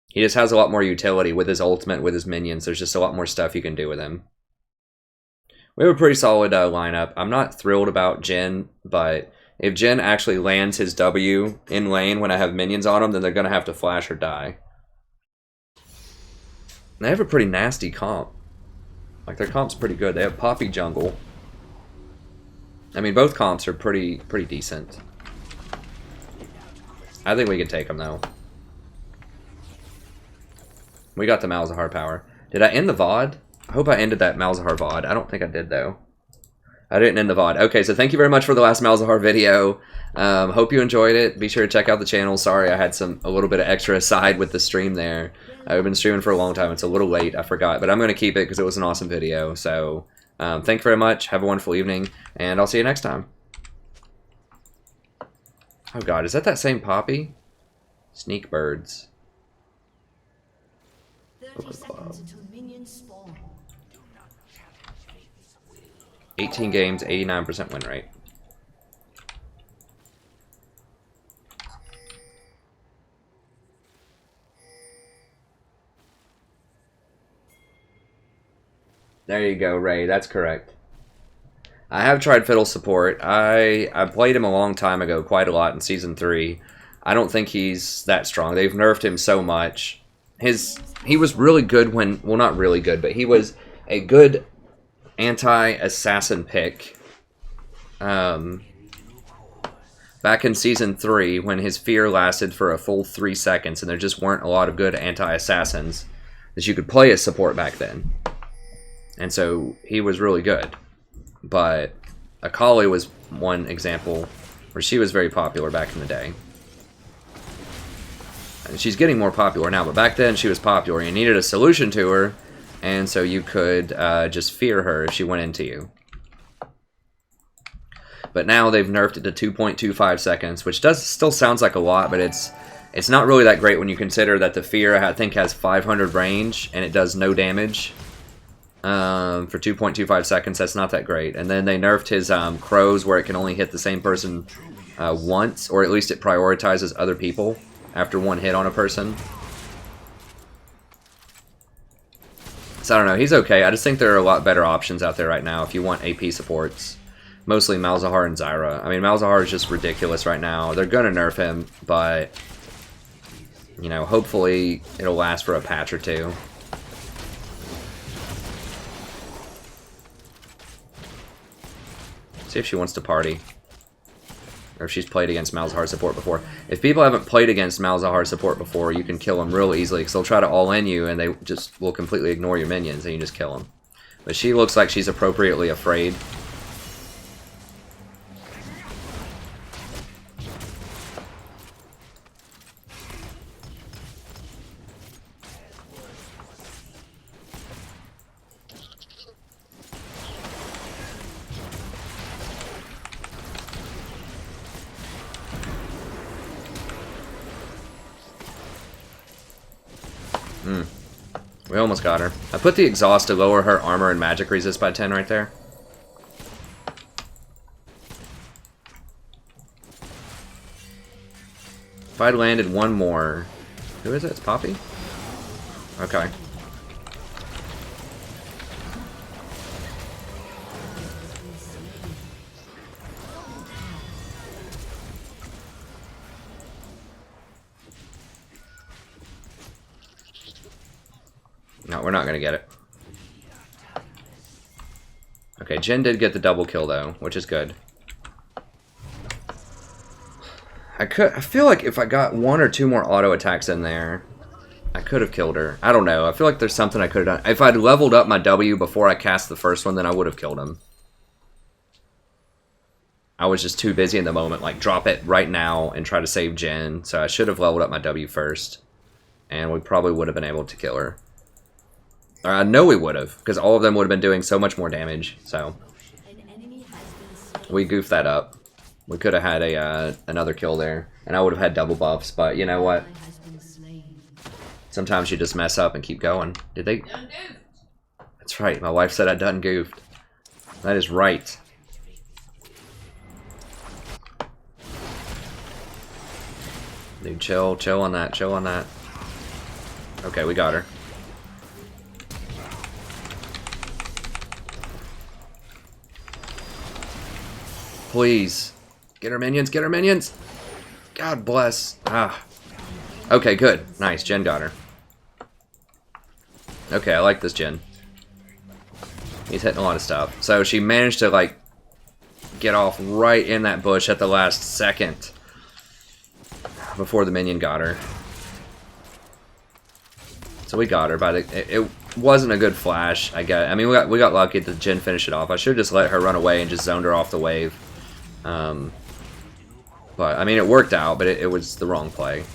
He just has a lot more utility with his ultimate, with his minions. There's just a lot more stuff you can do with him. We have a pretty solid lineup. I'm not thrilled about Jhin, but if Jhin actually lands his W in lane when I have minions on him, then they're going to have to flash or die. They have a pretty nasty comp. Like, their comp's pretty good. They have Poppy Jungle. I mean, both comps are pretty decent. I think we can take them, though. We got the Malzahar power. Did I end the VOD? I hope I ended that Malzahar VOD. I don't think I did, though. I didn't end the VOD. Okay, so thank you very much for the last Malzahar video. Hope you enjoyed it. Be sure to check out the channel. Sorry, I had a little bit of extra aside with the stream there. I've been streaming for a long time. It's a little late. I forgot. But I'm going to keep it because it was an awesome video. So, thank you very much. Have a wonderful evening. And I'll see you next time. Oh, God. Is that same Poppy? Sneak birds. 30 seconds until minions spawn. 18 games, 89% win rate. There you go, Ray. That's correct. I have tried Fiddle support. I played him a long time ago, quite a lot in Season 3. I don't think he's that strong. They've nerfed him so much. He was really good when... Well, not really good, but he was a good anti-assassin pick back in Season 3 when his fear lasted for a full 3 seconds and there just weren't a lot of good anti-assassins that you could play as support back then. And so he was really good. But Akali was one example where she was very popular back in the day. And she's getting more popular now, but back then she was popular. You needed a solution to her, and so you could just fear her if she went into you. But now they've nerfed it to 2.25 seconds, which still sounds like a lot, but it's not really that great when you consider that the fear, I think, has 500 range, and it does no damage. For 2.25 seconds, that's not that great. And then they nerfed his crows where it can only hit the same person once, or at least it prioritizes other people after one hit on a person. So I don't know, he's okay. I just think there are a lot better options out there right now if you want AP supports. Mostly Malzahar and Zyra. I mean, Malzahar is just ridiculous right now. They're gonna nerf him, but you know, hopefully it'll last for a patch or two. See if she wants to party. Or if she's played against Malzahar support before. If people haven't played against Malzahar support before, you can kill them real easily, because they'll try to all-in you, and they just will completely ignore your minions, and you just kill them. But she looks like she's appropriately afraid. We almost got her. I put the exhaust to lower her armor and magic resist by 10 right there. If I'd landed one more... Who is it? It's Poppy? Okay. No, we're not going to get it. Okay, Jin did get the double kill though, which is good. I feel like if I got one or two more auto attacks in there, I could have killed her. I don't know. I feel like there's something I could have done. If I'd leveled up my W before I cast the first one, then I would have killed him. I was just too busy in the moment, like drop it right now and try to save Jin. So I should have leveled up my W first. And we probably would have been able to kill her. I know we would have, because all of them would have been doing so much more damage. So we goofed that up. We could have had another kill there, and I would have had double buffs. But you know what? Sometimes you just mess up and keep going. Did they? That's right. My wife said I done goofed. That is right. Dude, chill on that. Chill on that. Okay, we got her. Please. Get her minions, get her minions! God bless. Ah. Okay, good. Nice, Jen got her. Okay, I like this Jen. He's hitting a lot of stuff. So she managed to, like, get off right in that bush at the last second. Before the minion got her. So we got her, but it wasn't a good flash. I mean, we got lucky that Jen finished it off. I should have just let her run away and just zoned her off the wave. But, I mean, it worked out, but it was the wrong play.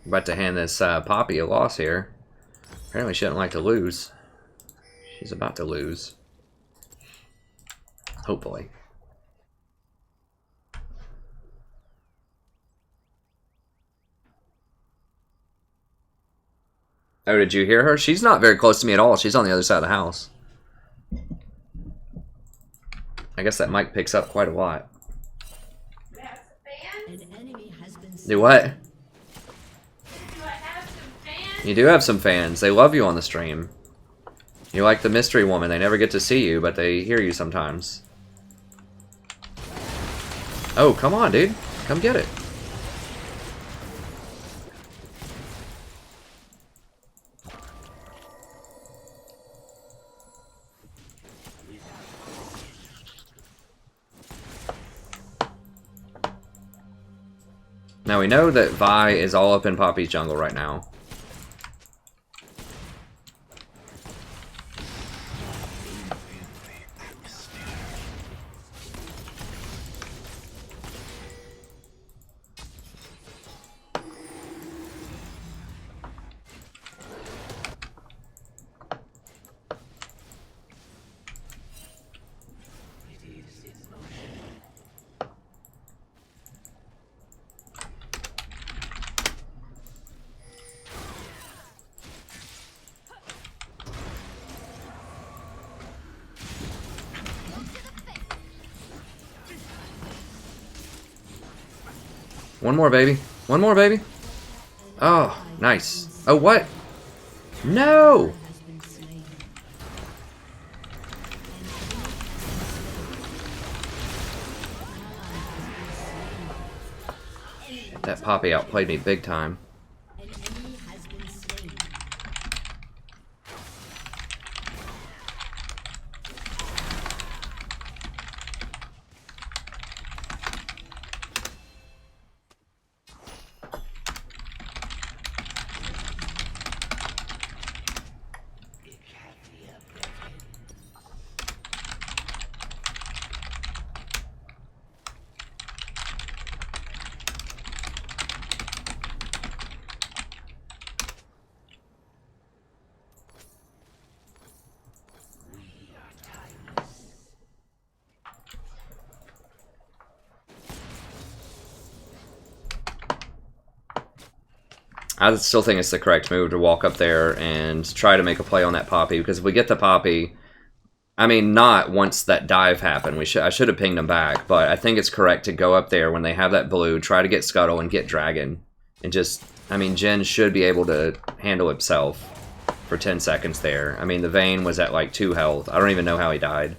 About to hand this Poppy a loss here. Apparently she doesn't like to lose. She's about to lose. Hopefully. Oh, did you hear her? She's not very close to me at all. She's on the other side of the house. I guess that mic picks up quite a lot. Do what? You do have some fans. They love you on the stream. You're like the mystery woman. They never get to see you, but they hear you sometimes. Oh, come on, dude. Come get it. Now we know that Vi is all up in Poppy's jungle right now. One more, baby. One more, baby. Oh, nice. Oh, what? No! That Poppy outplayed me big time. I still think it's the correct move to walk up there and try to make a play on that Poppy, because if we get the Poppy, I mean, not once that dive happened. I should have pinged him back, but I think it's correct to go up there when they have that blue, try to get Scuttle and get Dragon. And just, I mean, Jhin should be able to handle himself for 10 seconds there. I mean, the Vayne was at like 2 health. I don't even know how he died.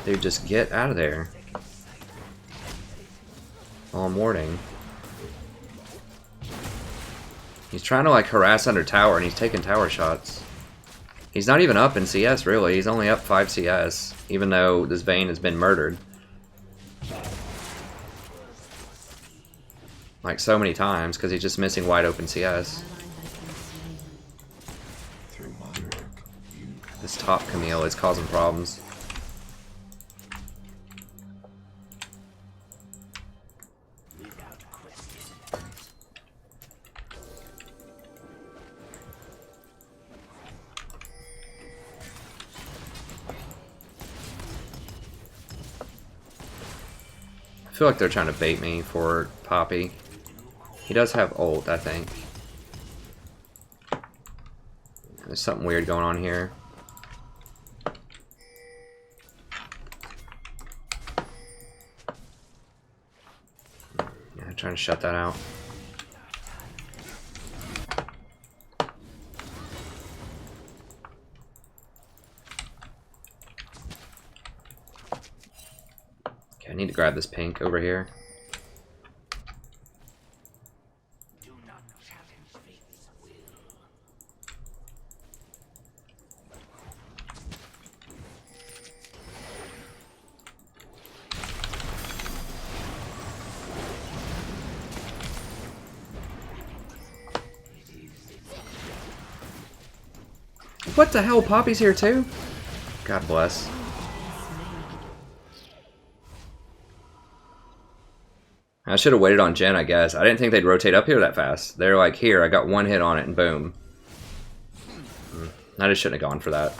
Dude, just get out of there. Oh, I'm warding. He's trying to like harass under tower and he's taking tower shots. He's not even up in CS really, he's only up 5 CS, even though this Vayne has been murdered. Like so many times, because he's just missing wide open CS. This top Camille is causing problems. I feel like they're trying to bait me for Poppy. He does have ult, I think. There's something weird going on here. Yeah, trying to shut that out. I need to grab this pink over here. What the hell? Poppy's here too? God bless. I should have waited on Jen, I guess. I didn't think they'd rotate up here that fast. They're like, here, I got 1 hit on it, and boom. I just shouldn't have gone for that.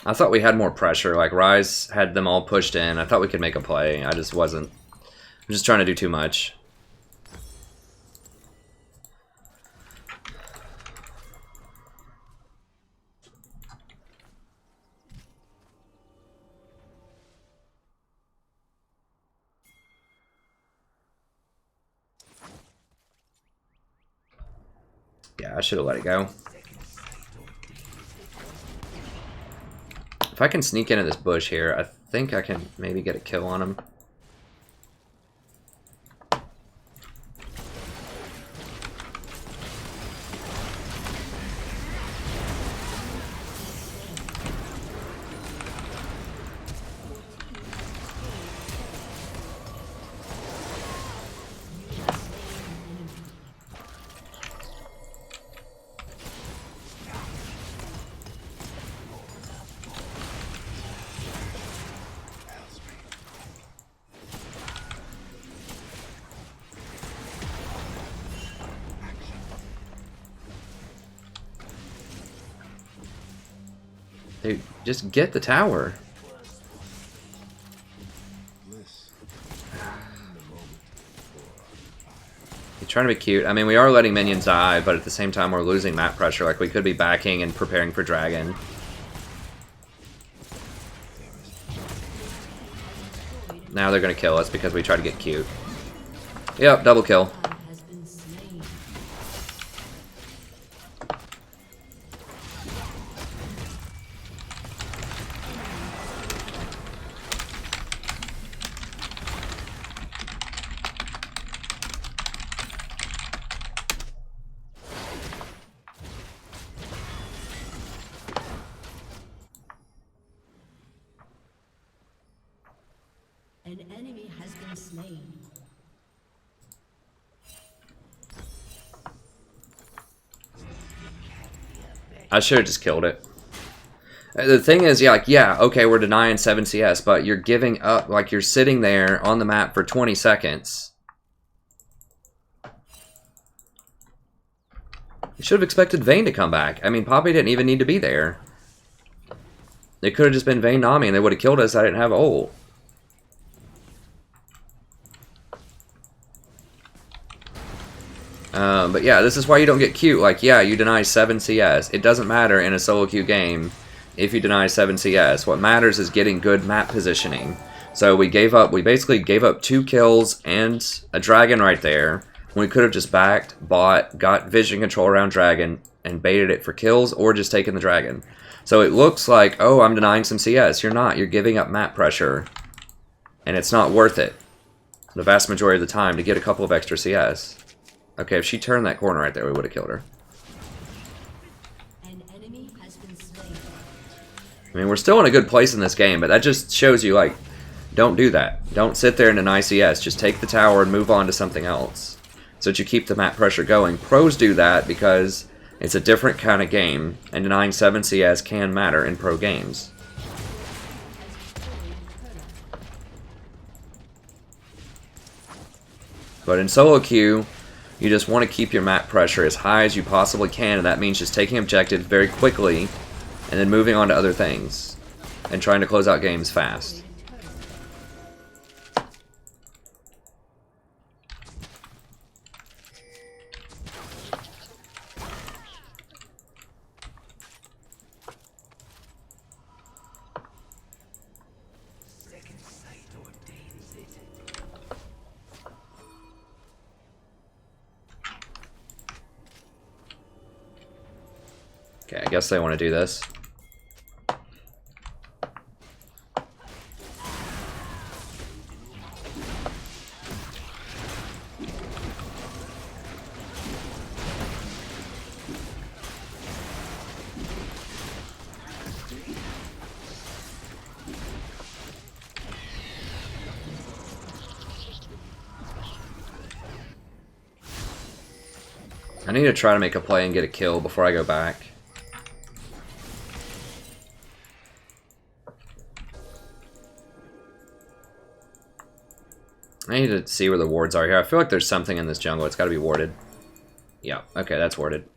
I thought we had more pressure. Like, Ryze had them all pushed in. I thought we could make a play. I just wasn't. I'm just trying to do too much. Yeah, I should have let it go. If I can sneak into this bush here, I think I can maybe get a kill on him. Dude, just get the tower. He's trying to be cute. I mean, we are letting minions die, but at the same time, we're losing map pressure. Like, we could be backing and preparing for Dragon. Now they're gonna kill us because we try to get cute. Yep, double kill. An enemy has been slain. I should have just killed it. The thing is, yeah, like, yeah, okay, we're denying 7 CS, but you're giving up, like, you're sitting there on the map for 20 seconds. You should have expected Vayne to come back. I mean, Poppy didn't even need to be there. It could have just been Vayne Nami and they would have killed us. I didn't have ult. But yeah, this is why you don't get cute. Like, yeah, you deny 7 CS. It doesn't matter in a solo queue game if you deny 7 CS. What matters is getting good map positioning. So we basically gave up 2 kills and a dragon right there. We could have just backed, bought, got vision control around dragon, and baited it for kills, or just taken the dragon. So it looks like, oh, I'm denying some CS. You're not. You're giving up map pressure. And it's not worth it the vast majority of the time to get a couple of extra CS. Okay, if she turned that corner right there, we would have killed her. An enemy has been slain. I mean, we're still in a good place in this game, but that just shows you, like, don't do that. Don't sit there and deny CS. Just take the tower and move on to something else so that you keep the map pressure going. Pros do that because it's a different kind of game, and denying 7 CS can matter in pro games. But in solo queue, you just want to keep your map pressure as high as you possibly can, and that means just taking objectives very quickly and then moving on to other things and trying to close out games fast. Okay, I guess they want to do this. I need to try to make a play and get a kill before I go back. I need to see where the wards are here. I feel like there's something in this jungle. It's got to be warded. Yeah, okay, that's warded.